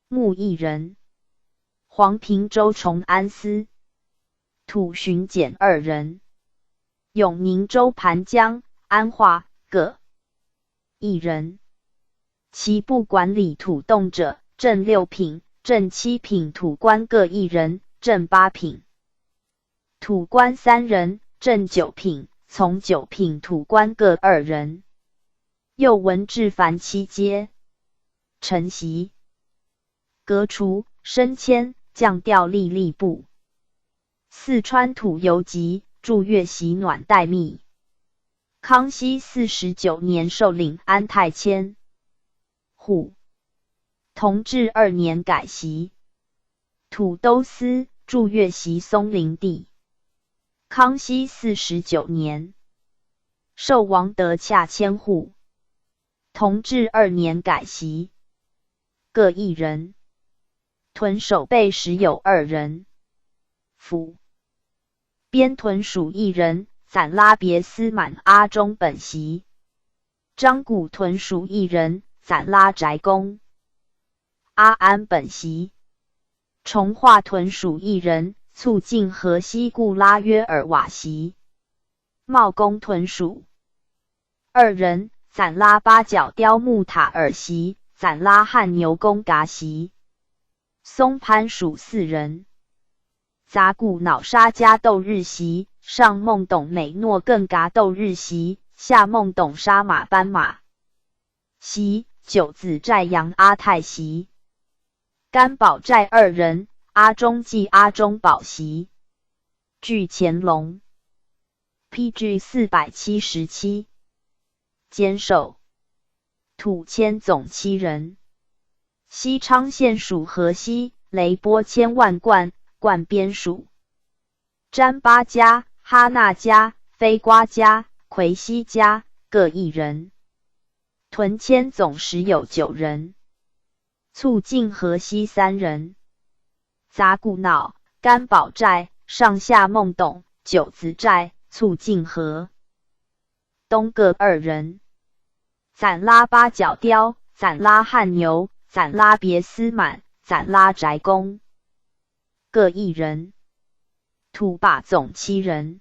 [SPEAKER 1] 木1人。黄平州崇安司。土巡检2人。永宁州盘江、安化各1人。其部管理土动者，正6品、正7品土官各1人，正8品土官3人，正9品、从9品土官各2人。又文治凡7阶。承袭、革除、升迁、降调吏吏部。四川土游籍，驻粤袭暖待密。康熙49年授领安泰迁。户同治2年改袭。土都司，驻粤袭松林地。康熙49年授王德洽迁户。同治2年改袭。各1人。屯守备时有2人。府边屯属1人，暂拉别司满阿中本袭。张古屯属1人，暂拉宅公阿安本袭。崇化屯属1人，促进河西固拉约尔瓦袭。茂公屯属2人，暂拉八角雕木塔尔袭，暂拉汉牛公嘎袭。松潘属4人。杂古脑沙加斗日袭，上孟董美诺更嘎斗日袭，下孟董沙马斑马袭。九子寨杨阿泰袭。甘宝寨2人，阿中继阿中宝袭。据乾隆 PG 477。监守土迁总7人。西昌县属河西，雷波千万贯，贯边属。詹巴家、哈纳家、飞瓜家、奎西家各1人。屯迁总时有9人。促进河西3人。杂古脑、甘宝寨、上下孟董、九子寨、促进河东各2人。暂拉八角雕、暂拉汉牛、暂拉别司满、暂拉宅公各1人。土把总7人。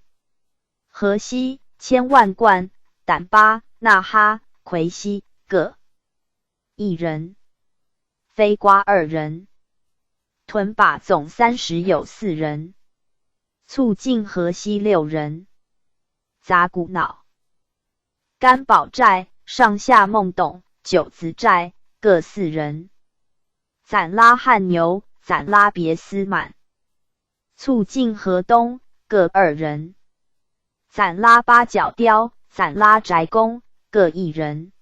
[SPEAKER 1] 河西、千万贯、胆巴、那哈、奎西各1人。飞瓜2人。屯把总30有4人。促进河西6人。杂古脑、甘宝寨、上下孟董、九子寨各4人。暂拉汉牛、暂拉别司满。促进河东各2人。暂拉八角雕、暂拉宅公各1人。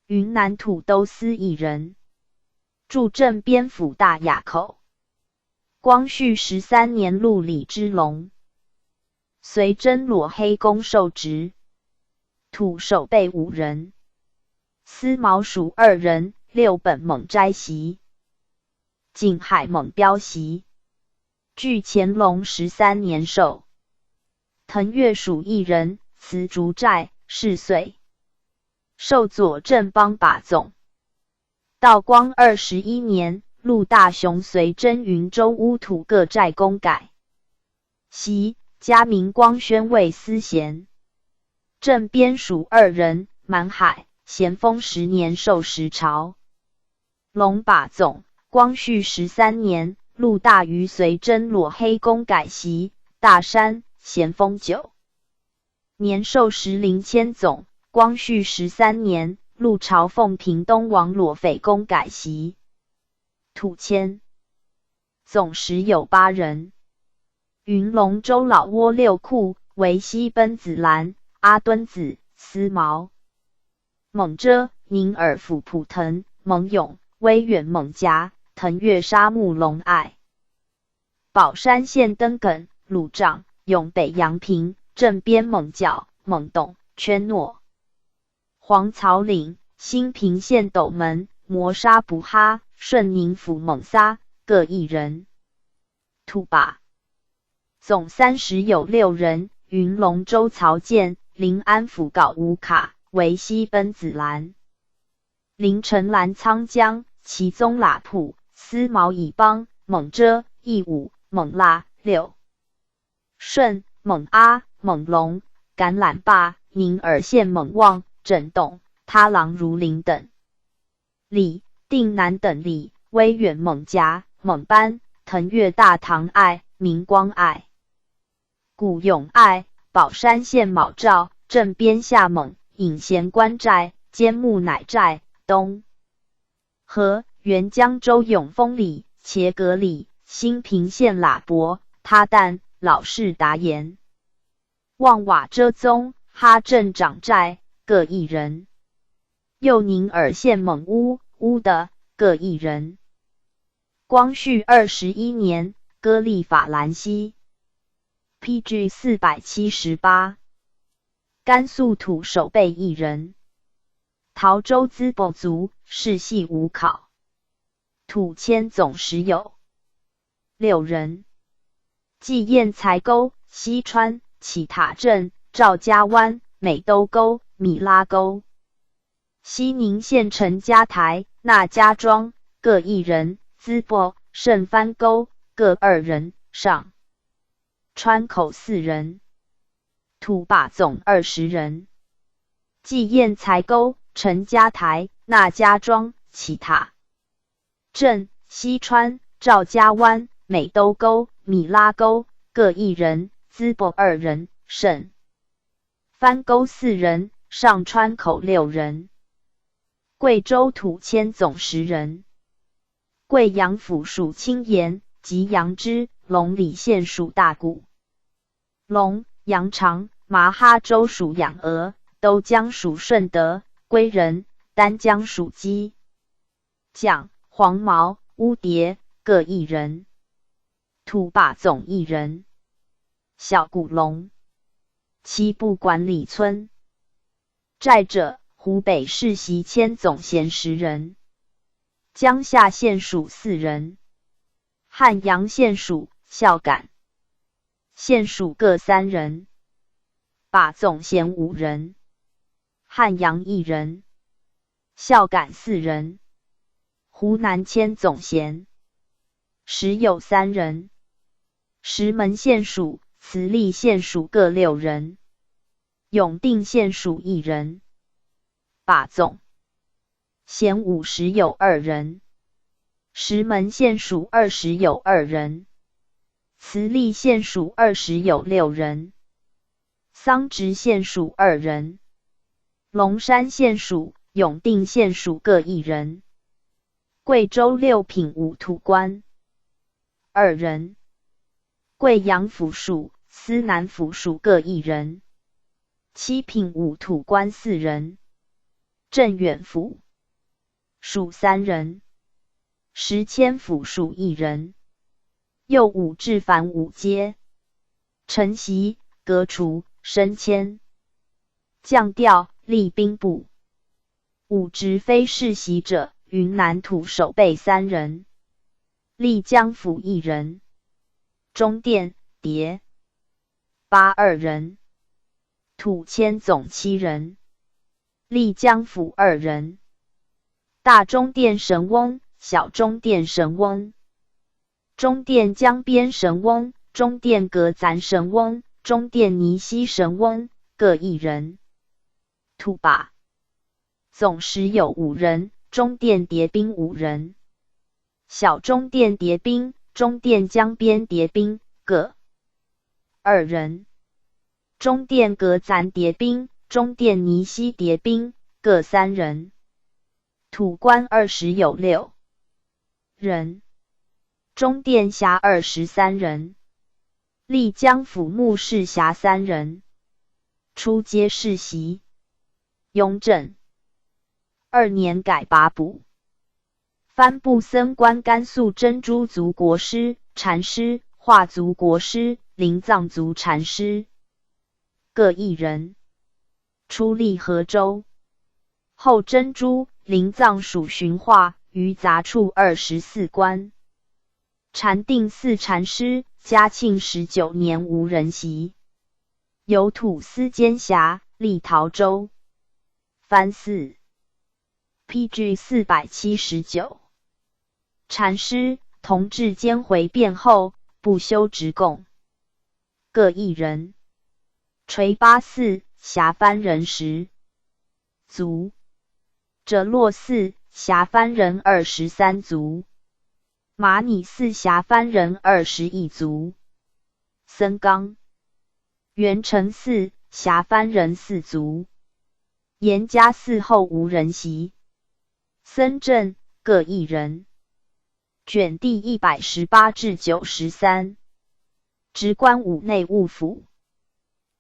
[SPEAKER 1] 云南土都司1人。驻镇边府大雅口。光绪13年录李之龙。随真裸黑公受职。土守备5人。司毛属2人，六本猛斋袭。靖海猛标袭。据乾隆13年授。腾越属1人，慈竹寨是岁。授左正邦把总。道光21年，陆大雄随真云州乌土各寨公改。袭加明光宣慰司衔，正边属2人，满海，咸丰10年授时朝。龙把总，光绪13年，陆大于随真裸黑公改袭大山，咸丰9年授时灵谦总，光绪13年，陆朝奉屏东王裸匪公改袭土谦。总时有8人。云龙州老挝六库为西奔子兰、阿敦子、思毛、蒙遮、宁尔府普腾、蒙勇、威远蒙夹、腾越沙木龙爱、宝山县登耿、鲁丈、永北阳平、正边蒙角、蒙董、圈诺、黄草岭、新平县斗门、摩沙布哈、顺宁府蒙撒各1人。土把总30有6人。云龙州曹建、临安府搞吴卡为西奔子兰、临城兰沧江、其宗喇铺、思毛以邦、蒙遮、义武、蒙腊、六顺、蒙阿、蒙龙、橄榄坝、宁尔县蒙望、整洞、他郎如林等。李、定南等里、威远蒙夹、蒙班、腾越大唐爱、明光爱、古永爱、宝山县卯赵、正边下蒙、隐贤关寨、坚木乃寨、东和、原江州永丰里、茄格里、新平县喇伯、他旦、老氏达言、望瓦遮宗、哈镇长寨各1人。右宁尔县蒙乌、乌的各1人。光绪21年，割立法兰西 PG 478。甘肃土守备1人。陶州滋补族世系无考。土迁总时有6人。纪堰才沟、西川、起塔镇、赵家湾、美兜沟、米拉沟。西宁县陈家台、那家庄各1人。滋补、盛番沟各2人。上川口4人。土把总20人。纪堰才沟、陈家台、那家庄、起塔镇、西川、赵家湾、美兜沟、米拉沟各1人。滋补2人。盛番沟4人。上川口6人。贵州土迁总10人。贵阳府属青岩、及阳支、龙里县属大谷、龙、阳长、麻哈州属养鹅、都江属顺德、归仁、丹江属鸡、蒋、黄毛、乌蝶各1人。土把总1人。小古龙七部管理村。寨者湖北世袭迁总贤10人。江夏县属4人。汉阳县属、孝感县属各3人。把总贤5人。汉阳1人。孝感4人。湖南迁总贤时有3人。石门县属、慈利县属各6人。永定县属1人。把总贤50有2人。石门县属20有2人。慈利县属20有6人。桑植县属2人。龙山县属、永定县属各1人。贵州六品五土官2人。贵阳府属、思南府属各1人。七品五土官4人。镇远府属3人。石迁府属1人。右武至凡5阶。承袭、革除、升迁。降调、立兵部。武职非世袭者，云南土守备3人。丽江府1人。中殿、牒8 2人。土迁总7人。丽江府2人。大中殿神翁、小中殿神翁。中殿江边神翁、中殿阁暂神翁、中殿尼西神翁各1人。土靶总时有5人，中殿叠兵5人。小中殿叠兵、中殿江边叠兵各2人。中殿阁暂叠兵、中殿尼西叠兵各3人。土官20有6人。中殿辖23人。丽江府牧士辖3人。出皆世袭。雍正2年改拔补。藩部僧官甘肃珍珠族国师、禅师、华族国师、临藏族禅师各1人。出历河州。后珍珠、临藏属巡化于杂处24官。禅定寺禅师，嘉庆19年无人袭。有土司监辖，历陶州。藩寺 PG 479。禅师同治监回变后，不修职贡各1人。垂巴寺辖藩人10族。者洛寺辖藩人23族。马拟寺辖藩人21族。僧冈元成寺辖藩人4族。严家寺后无人袭。僧正各1人。卷第118至93。职官5内务府。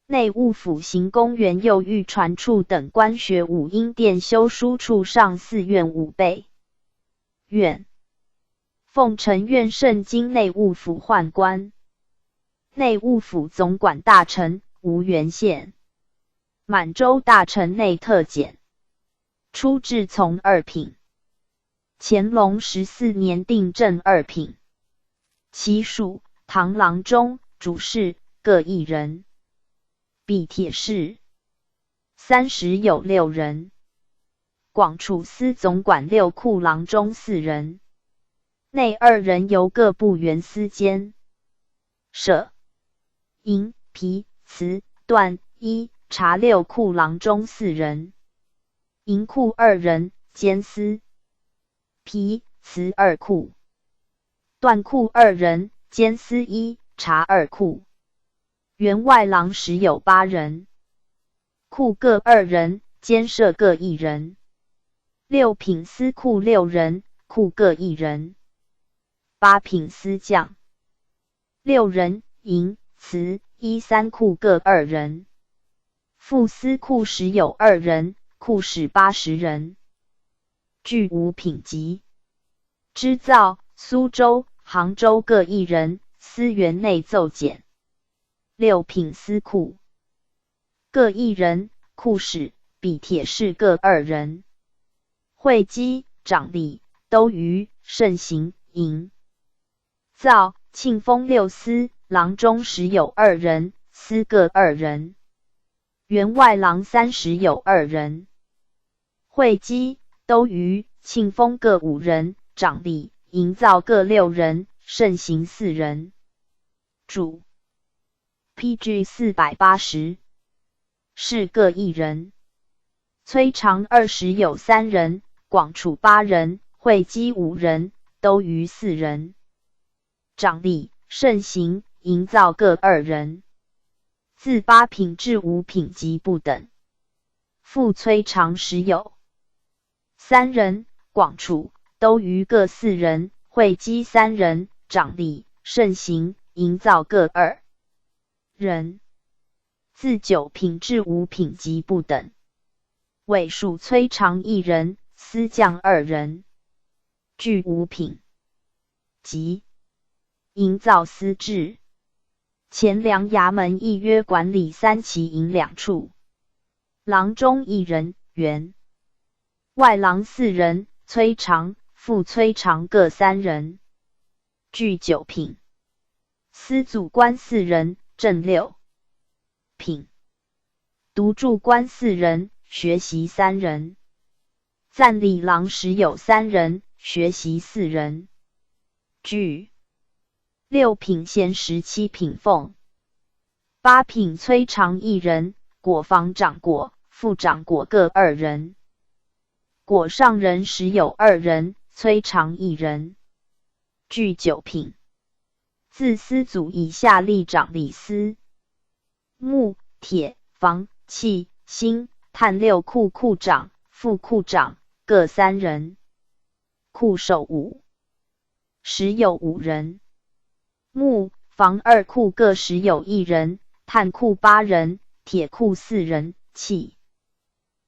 [SPEAKER 1] 内务府行宫原右御传处等官学武英殿修书处上4院5备院。奉承院圣经内务府宦官。内务府总管大臣，无原县。满洲大臣内特检。出至从2品。乾隆14年定正2品。其属唐郎中、主事各1人。笔帖侍30有6人。广储司总管6库郎中4人。内2人由各部员司监。舍银、皮、瓷、缎、衣、茶6库郎中4人。银库2人，监司。皮、瓷2库。缎库2人，监司1，茶2库。员外郎10有8人。库各2人，监舍各1人。6品司库6人，库各1人。8品司将6人，银、瓷、衣3库各2人。副司库10有2人，库使80人。具5品级。织造、苏州、杭州各1人，司员内奏检。6品司库各1人，库使、笔帖侍各2人。会稽、掌吏、都虞、慎行、营造、庆丰6司郎中10有2人，司各2人。员外郎30有2人。会稽、都虞、庆丰各5人，掌吏、营造各6人，慎行4人。主 PG 480。是各1人。崔长20有3人，广储8人，会稽5人，都虞4人。掌吏、慎行、营造各2人。自8品至5品级不等。副崔长10有3人，广储、都虞各4人，会稽3人，掌吏、慎行、营造各2人。自9品至5品级不等。委属崔长1人，司将2人。具5品级。营造司制。前粮衙门议约管理3旗营2处。郎中1人，员外郎4人，崔长、副崔长各3人。具9品。司祖官4人，正6品。独柱官4人，学习3人。赞礼郎10有3人，学习4人。具6品衔17品俸。8品崔长1人，果房长果、副长果各2人。果上人时有2人，崔长1人。具9品。自司祖以下立长李司。木、铁、房、器、锌、炭6库库长、副库长各3人。库守5。时有5人。木、房2库各时有1人，炭库8人，铁库4人，器、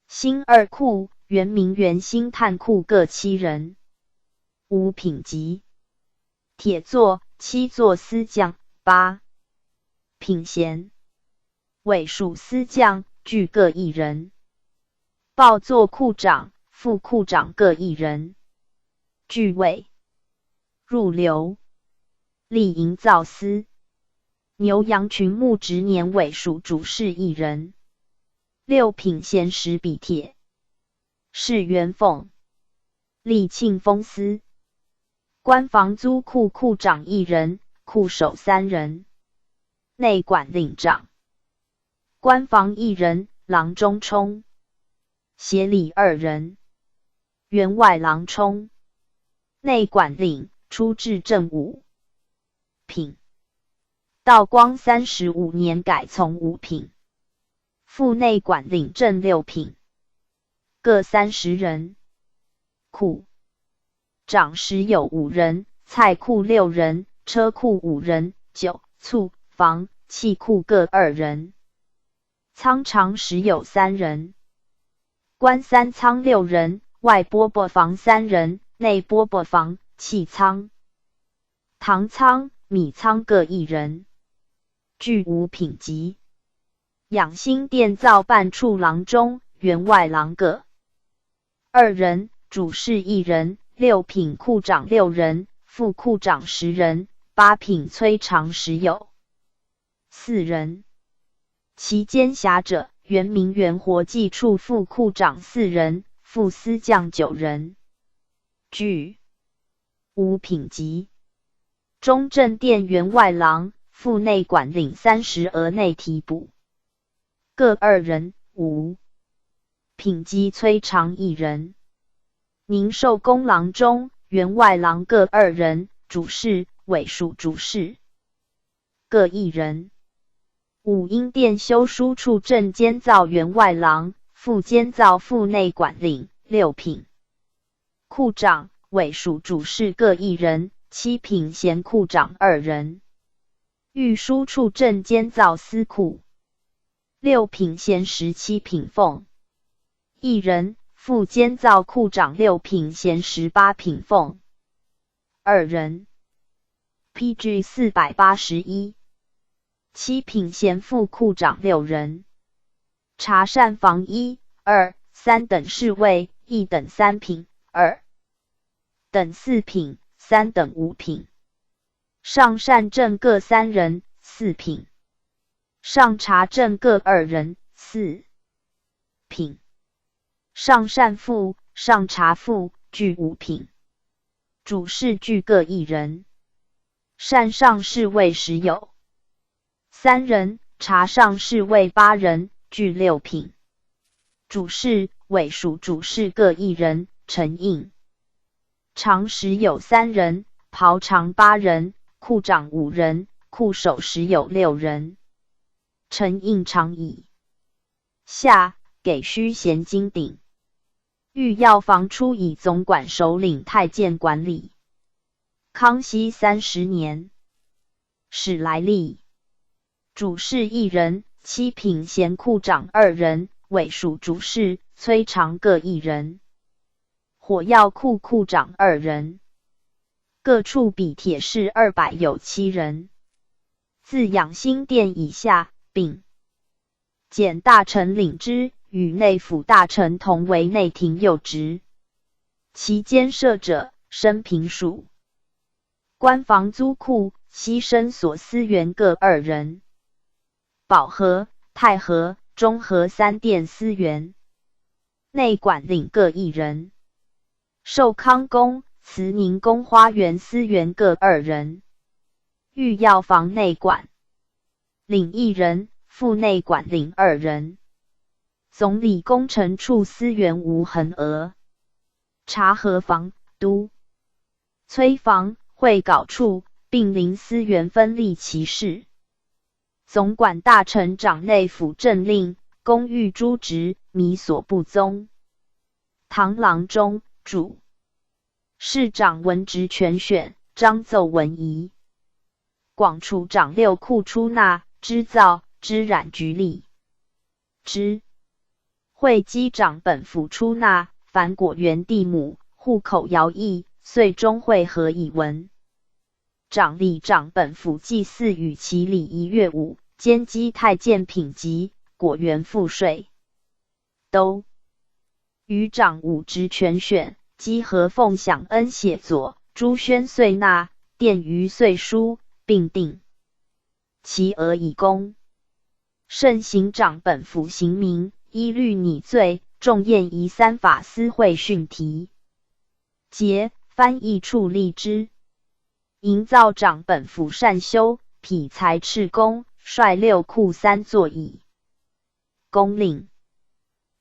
[SPEAKER 1] 锌2库，原明原锌炭库各7人。5品级。铁座、7座司将8品衔。尾属司将俱各1人。报座库长、副库长各1人。具位。入流。吏营造司。牛羊群牧职年尾属主事1人。6品衔10比铁。是元俸。吏庆丰司。官房租库库长1人，库守3人。内管领长。官房1人，郎中充。协理2人。员外郎充。内管领，出至正5品。道光35年改从5品。副内管领正6品。各30人。库长时有5人，菜库6人，车库5人，酒、醋、房、器库各2人。仓长时有3人。官3仓6人，外饽饽房3人，内饽饽房、器仓、糖仓、米仓各1人。具5品级。养心殿造办处郎中、员外郎各2人，主事1人。6品库长6人，副库长10人。8品崔长时有4人。其监辖者，原民原活计处副库长4人，副司将9人。具5品级。中正殿员外郎、副内管领30额内提补，各2人。5品级崔长1人。宁寿宫郎中、员外郎各2人，主事、尾属主事各1人。武英殿修书处正监造员外郎、副监造副内管领6品。库长、尾属主事各1人。7品衔库长2人。御书处正监造司库。6品衔17品俸1人。副监造库长6品衔18品俸2人。PG 481。7品衔副库长6人。察善房1、2、3等侍卫1等3品、2等4品、3等5品。上善政各3人4品。上察政各2人4品。上善副、上察副俱5品。主事俱各1人。善上侍卫时有3人，察上侍卫8人，俱6品。主事、尾属主事各1人，承印。常时有3人，袍长8人，库长5人，库守时有6人。承印常以下给虚衔金鼎。御药房初以总管首领太监管理。康熙30年。史来历。主事1人，7品衔库长2人，尾属主事、崔长各1人。火药库库长2人。各处比铁士200有7人。自养心殿以下，并检大臣领之，与内府大臣同为内廷右职。其监设者，升平属。官房租库、西生所司员各2人。保和、太和、中和3殿司员。内管领各1人。寿康宫、慈宁宫花园司员各2人。御药房内管领1人，副内管领2人。总理工程处司员吴恒娥。察合房、都催房、会稿处并临司员分立其事。总管大臣掌内府政令，公寓诸职，弥所不宗。螳螂中主市长文职全选，章奏文仪。广处长6库出纳、织造、织染局吏。会稽长本府出纳，凡果园地亩，户口徭役，岁中会合以文。长吏长本府祭祀与其礼仪乐舞，兼稽太监品级，果园赋税。都余长5职全选，稽和奉享恩写作，朱宣岁纳，奠于岁书，并定其额以公。慎刑长本府刑名，依律拟罪，重验夷3法司会训题。节翻译处立之。营造长本府善修，匹才赤工，率6库3座椅。公令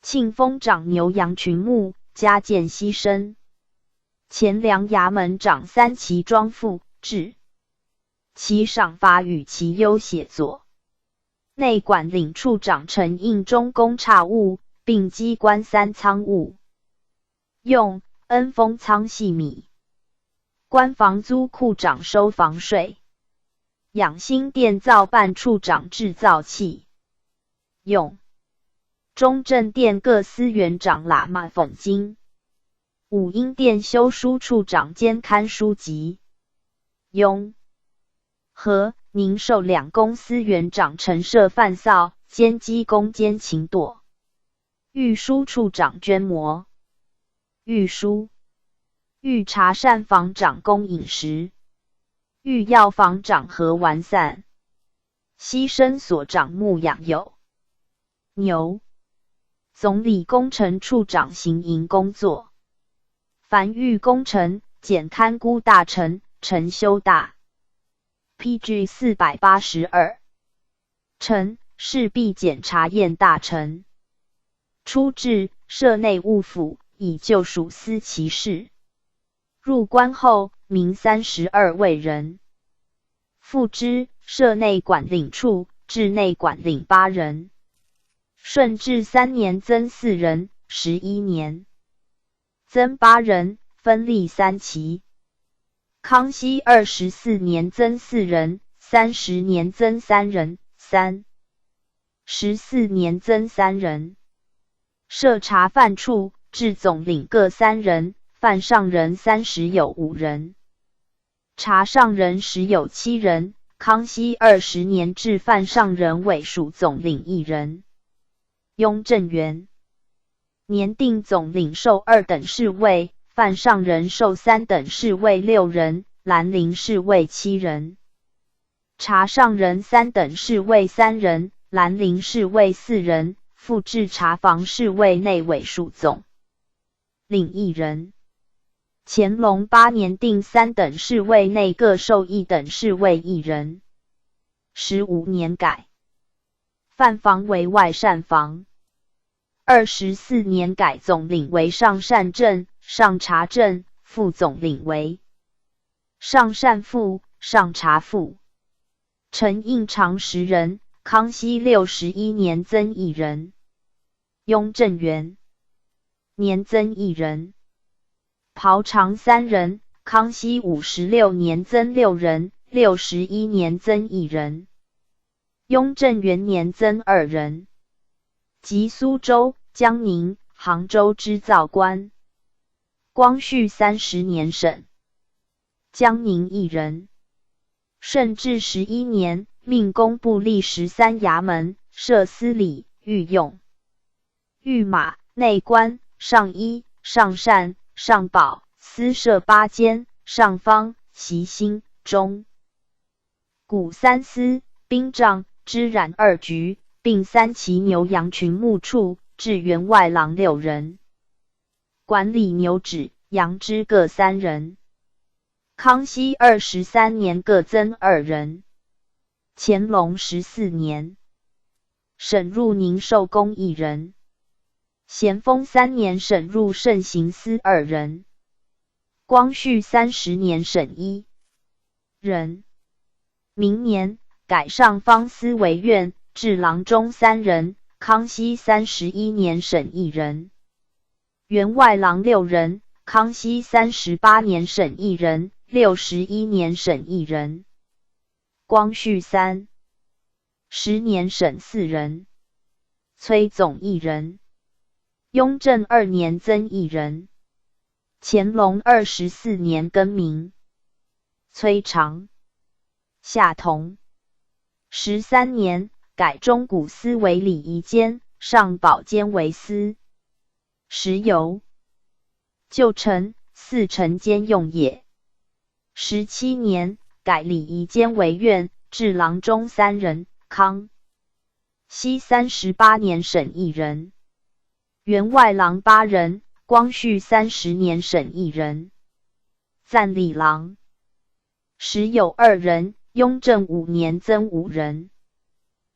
[SPEAKER 1] 庆丰长牛羊群牧，加建西牲。前梁衙门长3旗庄赋制，其赏罚与其优写作。内管领处长陈应中公察务，并机关3仓务。用恩丰仓细米。官房租库长收房税。养心殿造办处长制造器。用中正殿各司员长喇嘛讽经。武英殿修书处长兼看书籍。雍和宁寿2公司员长陈设犯臊，兼机工兼勤惰。御书处长捐磨。御书御茶膳房长供饮食。御药房长何完散。西牲所长牧养有。牛总理工程处长行营工作。凡御工程检勘估大臣，陈修大。PG 482。臣事必检察验大臣。出至摄内务府，以就属司其事。入关后，名32位人。复之摄内管领处，治内管领8人。顺治3年增4人，11年增8人，分立3期。康熙24年增4人，30年增3人，14年增3人。设查犯处，治总领各3人，犯上人30有5人。查上人10有7人。康熙20年治犯上人委属总领1人。雍正元年定总领授2等侍卫，犯上人授3等侍卫6人，兰陵侍卫7人。查上人3等侍卫3人，兰陵侍卫4人，复置查房侍卫内委属总领1人。乾隆8年定3等侍卫内各授1等侍卫1人。15年改犯房为外膳房。24年改总领为上膳正、上察正，副总领为上膳副、上察副。陈应长10人。康熙61年增1人。雍正元年增1人。袍长3人。康熙56年增6人，61年增1人。雍正元年增2人。及苏州、江宁、杭州织造官。光绪30年省江宁1人。顺治11年命工部立13衙门，设司礼、御用、御马、内官、上衣、上膳、上宝，司设8监，上方、齐兴、中古3司，兵帐、织染2局，并3旗牛羊群牧处，置员外郎6人。管理牛脂、羊脂各3人。康熙23年各增2人。乾隆14年，审入宁寿宫1人。咸丰3年审入慎刑司2人。光绪30年审1人。明年改上方司为院，治郎中3人。康熙31年审1人。员外郎6人。康熙38年审1人。61年审1人。光绪10年审4人。崔总1人。雍正2年增1人。乾隆24年更名。崔长、夏同。13年改中古司为礼仪监，上保监为司。时由旧臣、四臣兼用也。17年改礼仪监为院，治郎中3人。康熙38年审1人。员外郎8人。光绪30年审1人。赞礼郎。时有2人。雍正5年增5人。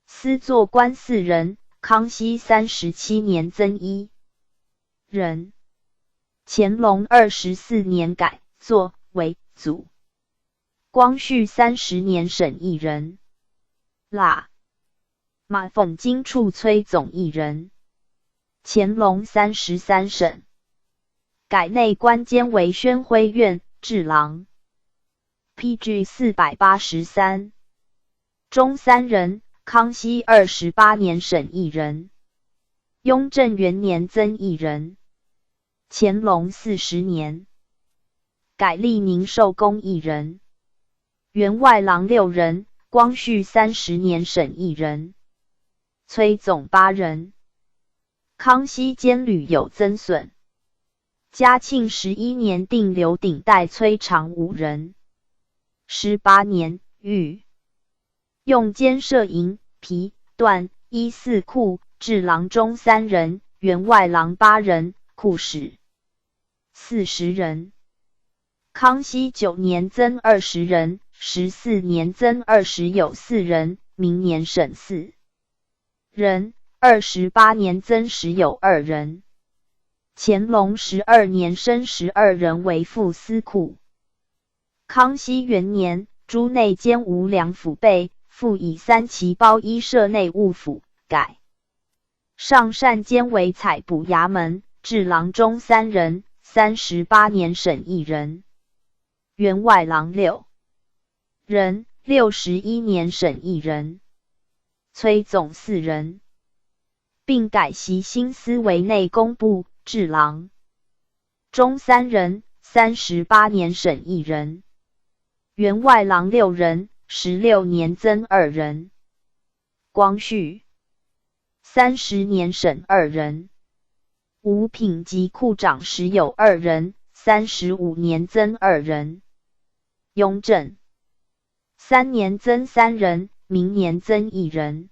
[SPEAKER 1] 司作官4人。康熙37年增1人。乾隆24年改作为祖。光绪30年审1人。腊马凤京处崔总1人。乾隆33审改内官监为宣徽院治郎。PG 483。中3人。康熙28年审1人。雍正元年增1人。乾隆40年改历宁寿宫1人。员外郎6人。光绪30年审1人。崔总8人。康熙监履有增损。嘉庆11年定留顶戴崔长5人。18年御用监设银、皮、缎、衣4库，治郎中3人。员外郎8人。库使40人。康熙9年增20人。14年增20有4人。明年审4人。28年增10有2人。乾隆12年升12人为副司库。康熙元年，诸内监无两府备，复以3旗包衣设内务府，改上善监为采补衙门，治郎中3人。38年审1人。员外郎6人。61年审1人。崔总4人。并改习新司为内工部，治郎中3人。38年审1人。员外郎6人。16年增2人。光绪30年审2人。五品及库长时有2人。35年增2人。雍正3年增3人。明年增1人。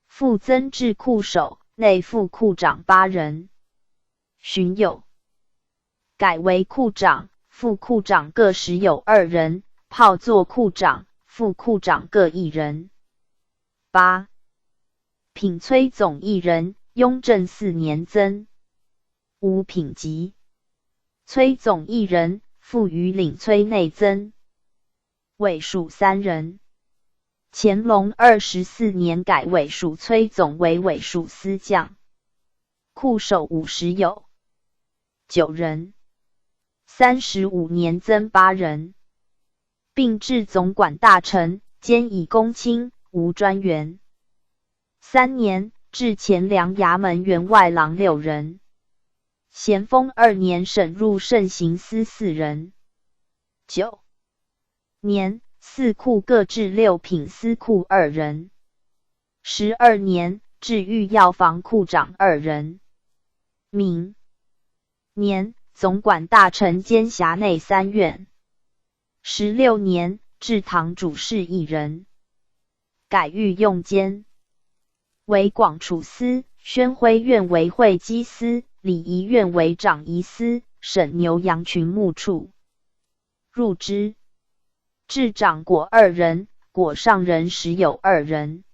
[SPEAKER 1] 复增至库守、内副库长8人。巡有改为库长、副库长各时有2人，炮作库长、副库长各1人。8品崔总1人。雍正4年增。5品级崔总1人，副于领崔内增。尾属3人。乾隆24年改尾属崔总为尾属司将。库守50有9人。35年增8人。并置总管大臣，兼以公卿，无专员。3年置前粮衙门员外郎6人。咸丰2年审入慎刑司4人。9年4库各置6品司库2人。12年置御药房库长2人。明年总管大臣兼辖内3院。16年置堂主事1人。改御用监为广储司，宣徽院为会稽司，礼仪院为长仪司，省牛羊群牧处。入之。至长果2人，果上人时有2人。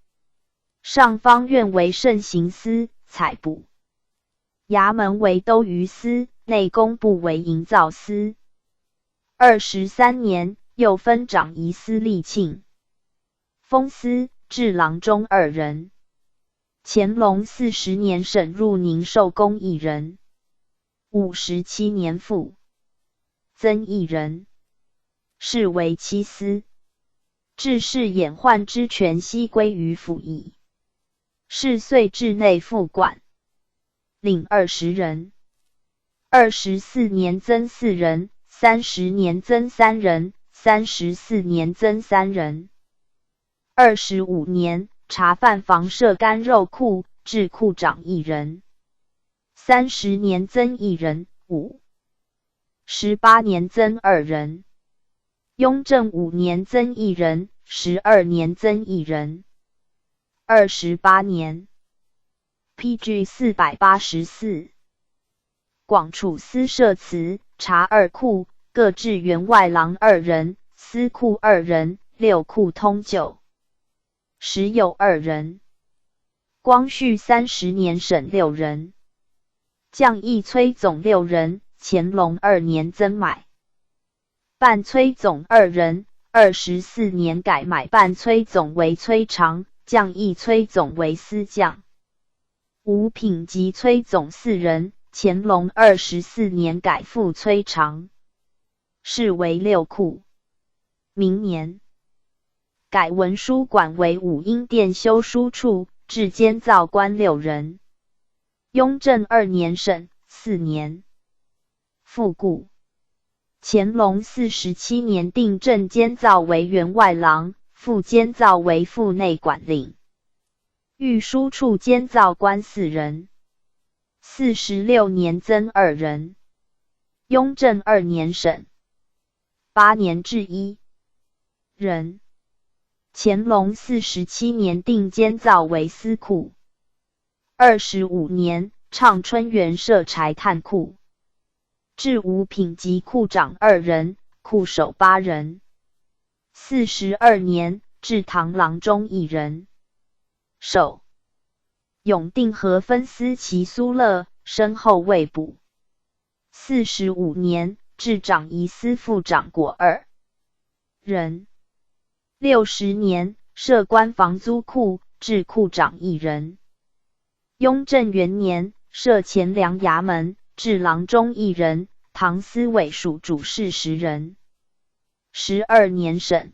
[SPEAKER 1] 上方院为慎刑司、采补，衙门为都虞司，内工部为营造司。23年，又分长仪司吏庆、封司、治郎中2人。乾隆40年，审入宁寿宫1人。57年复增1人，是为7司。治事衍患之权悉归于府尹。是岁至内副管，领20人。24年增4人，30年增3人，34年增3人。25年，查犯房设干肉库，治库长1人。30年增1人，5。18年增2人。雍正5年增1人，12年增1人。28年 ，PG 484，广储司设祠，查2库，各置员外郎2人，司库2人，6库通旧，时有2人。光绪30年审6人。将议崔总6人，乾隆2年增买。办崔总2人，24年改买办崔总为崔长，将议崔总为司将。五品及崔总4人，乾隆24年改复崔长，是为6库。明年改文书馆为武英殿修书处，置监造官6人。雍正2年审4年复故。乾隆47年定正监造为员外郎，副监造为副内管领。御书处监造官4人。46年增2人。雍正2年审8年至1人。乾隆47年定监造为司库。25年，畅春园设柴炭库。至5品及库长2人，库守8人。42年，至堂郎中1人。守永定河分司骑苏勒，身后未补。45年，至长仪司副长果2人。60年，设官房租库，至库长1人。雍正元年，设前粮衙门，至郎中1人，堂司委属主事10人。12年审。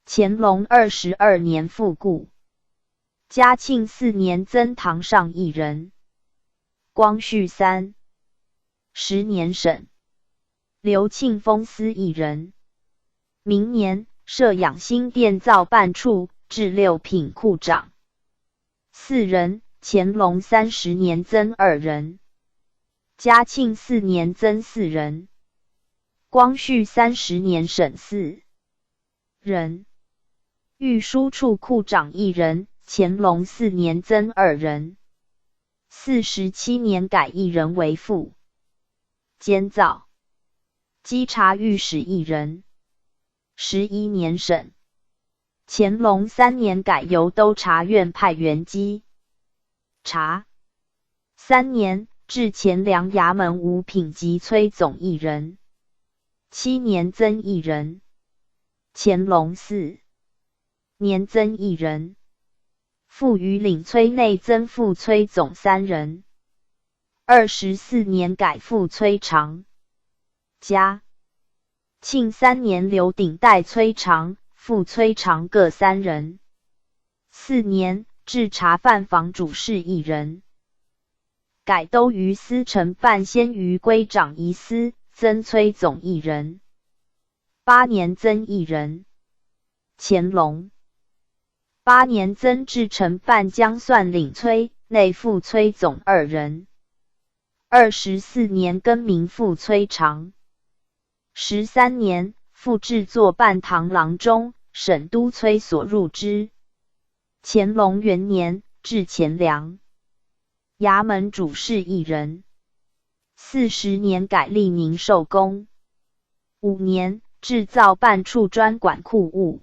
[SPEAKER 1] 乾隆22年复故。嘉庆4年增堂上1人。光绪10年审。刘庆封司1人。明年，设养心殿造办处，至6品库长4人。乾隆30年增2人。嘉庆4年增4人。光绪30年审4人。御书处库长1人。乾隆4年增2人。47年改1人为副监造。稽查御史1人。11年审。乾隆3年改由都察院派员稽查。3年，至前粮衙门5品及崔总1人。7年增1人。乾隆4年增1人。复于领崔内增副崔总3人。24年改副崔长。嘉庆3年留顶戴崔长、副崔长各3人。4年，至查犯房主事1人。改都虞司承办先于归长仪司，增崔总1人。8年增1人。乾隆8年增至承办江算领崔，内副崔总2人。24年更名副崔长。13年，复制作办堂郎中，省都崔所入之。乾隆元年，至前粮衙门主事1人。40年改立宁寿宫。5年，制造办处专管库务。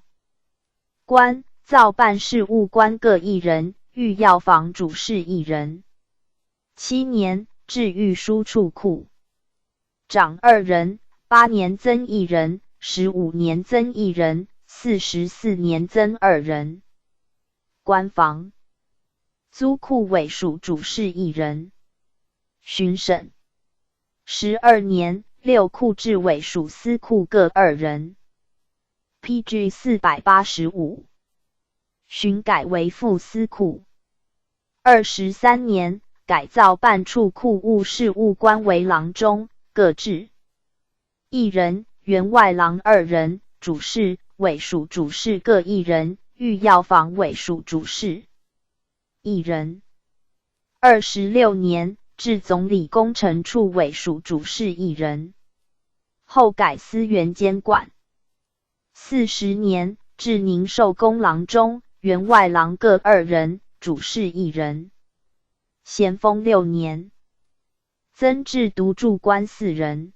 [SPEAKER 1] 官，造办事务官各1人，御药房主事1人。7年，至御书处库长2人，8年增1人，15年增1人，44年增2人。官房，租库委属主事1人。巡审，12年，6库制委属司库各2人。PG 485，巡改为副司库。23年，改造办处库务事务官为郎中，各置1人，员外郎2人，主事委属主事各1人，御药房委属主事1人。26年，至总理工程处委属主事1人，后改司员监管。40年，至宁寿宫郎中、员外郎各2人，主事1人。咸丰6年，增至独柱官4人。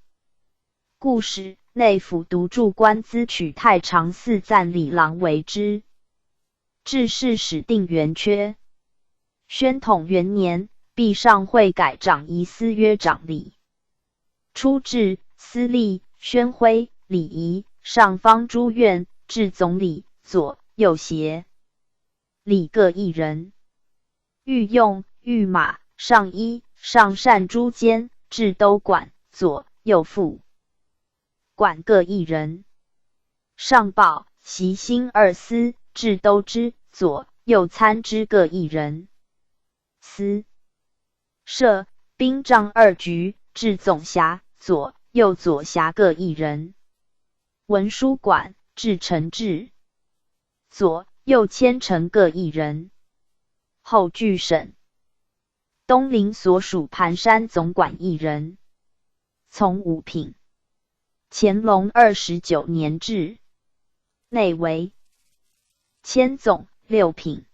[SPEAKER 1] 故使内府独柱官资取太常寺赞礼郎为之。制事使定元缺。宣统元年，毕上会改长仪司曰长礼。初置司隶、宣徽、礼仪、上方诸院，至总理、左、右协理各1人。御用、御马、上衣、上善诸监，至都管、左、右副管各1人。上报、习兴2司，至都知、左、右参知各1人。司设、兵帐2局，至总辖、左、右左辖各1人。文书馆，至承制、左、右千乘各1人。后具审。东陵所属盘山总管1人。从5品。乾隆29年制。内为千总6品，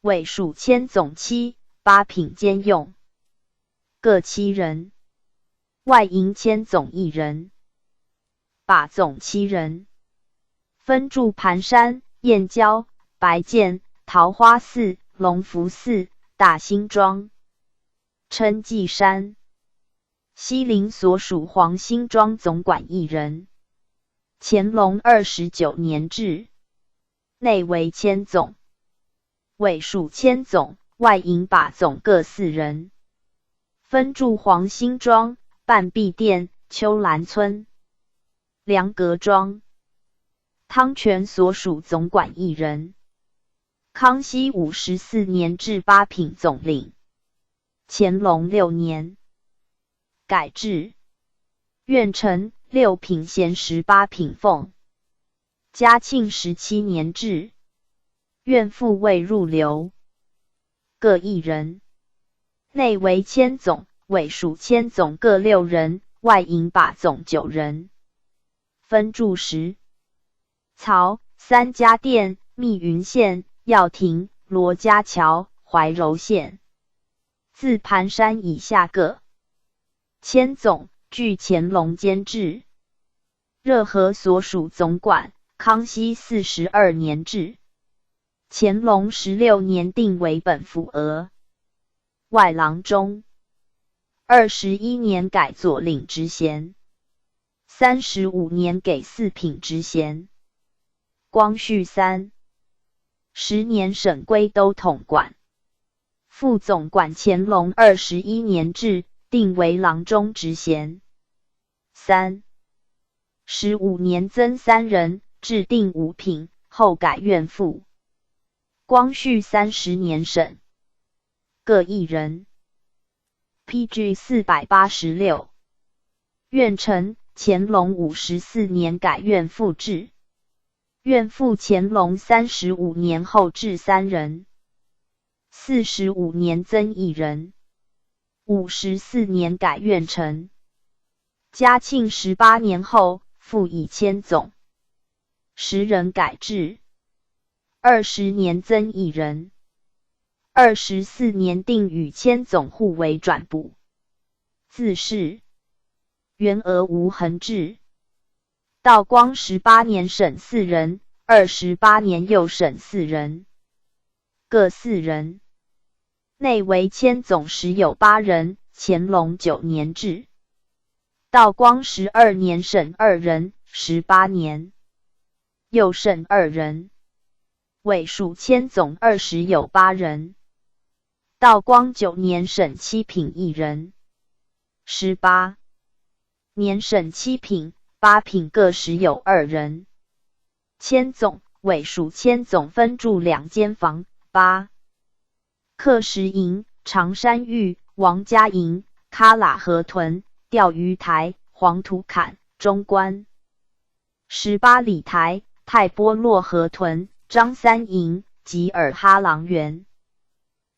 [SPEAKER 1] 委属千总7、8品兼用，各7人。外营千总1人，把总7人。分驻盘山、燕郊、白涧、桃花寺、隆福寺、大兴庄、称稷山。西陵所属黄兴庄总管1人。乾隆29年制。内为千总，委属千总，外营把总各4人。分驻黄兴庄、半壁店、秋兰村、梁阁庄。汤泉所属总管1人。康熙54年至8品总领。乾隆6年改制。苑城6品咸18品俸。嘉庆17年制。苑复未入流，各1人。内为千总，委属千总各6人，外营把总9人。分驻时曹、三家店、密云县、耀亭、罗家桥、怀柔县。自盘山以下各千总，据乾隆监制。热河所属总管，康熙42年制。乾隆16年定为本府额。外郎中。21年改左领职衔。35年给4品职衔。光绪3、10年省归都统管。副总管乾隆21年制，定为郎中职衔。15年增3人，制定5品，后改院副。光绪30年省，各1人。PG 486。院臣，乾隆54年改院副制。院副乾隆35年后至3人。45年增1人。54年改院臣。嘉庆18年后复以千总。10人改制。20年增1人。24年定与千总互为转补。自是。原额无恒制。道光18年省4人，28年又省4人，各4人。内为迁总时有8人，乾隆9年置。道光12年省2人，18年又省2人。尾属迁总20有8人。道光9年省7品1人，18年省7品、8品各10有2人。迁总、尾属迁总分住2间房，8克什营、长山峪、王家营、喀喇河屯、钓鱼台、黄土坎、中关、18里台、泰波洛河屯、张三营、吉尔哈郎园。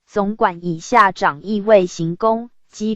[SPEAKER 1] 总管以下长役卫行宫、机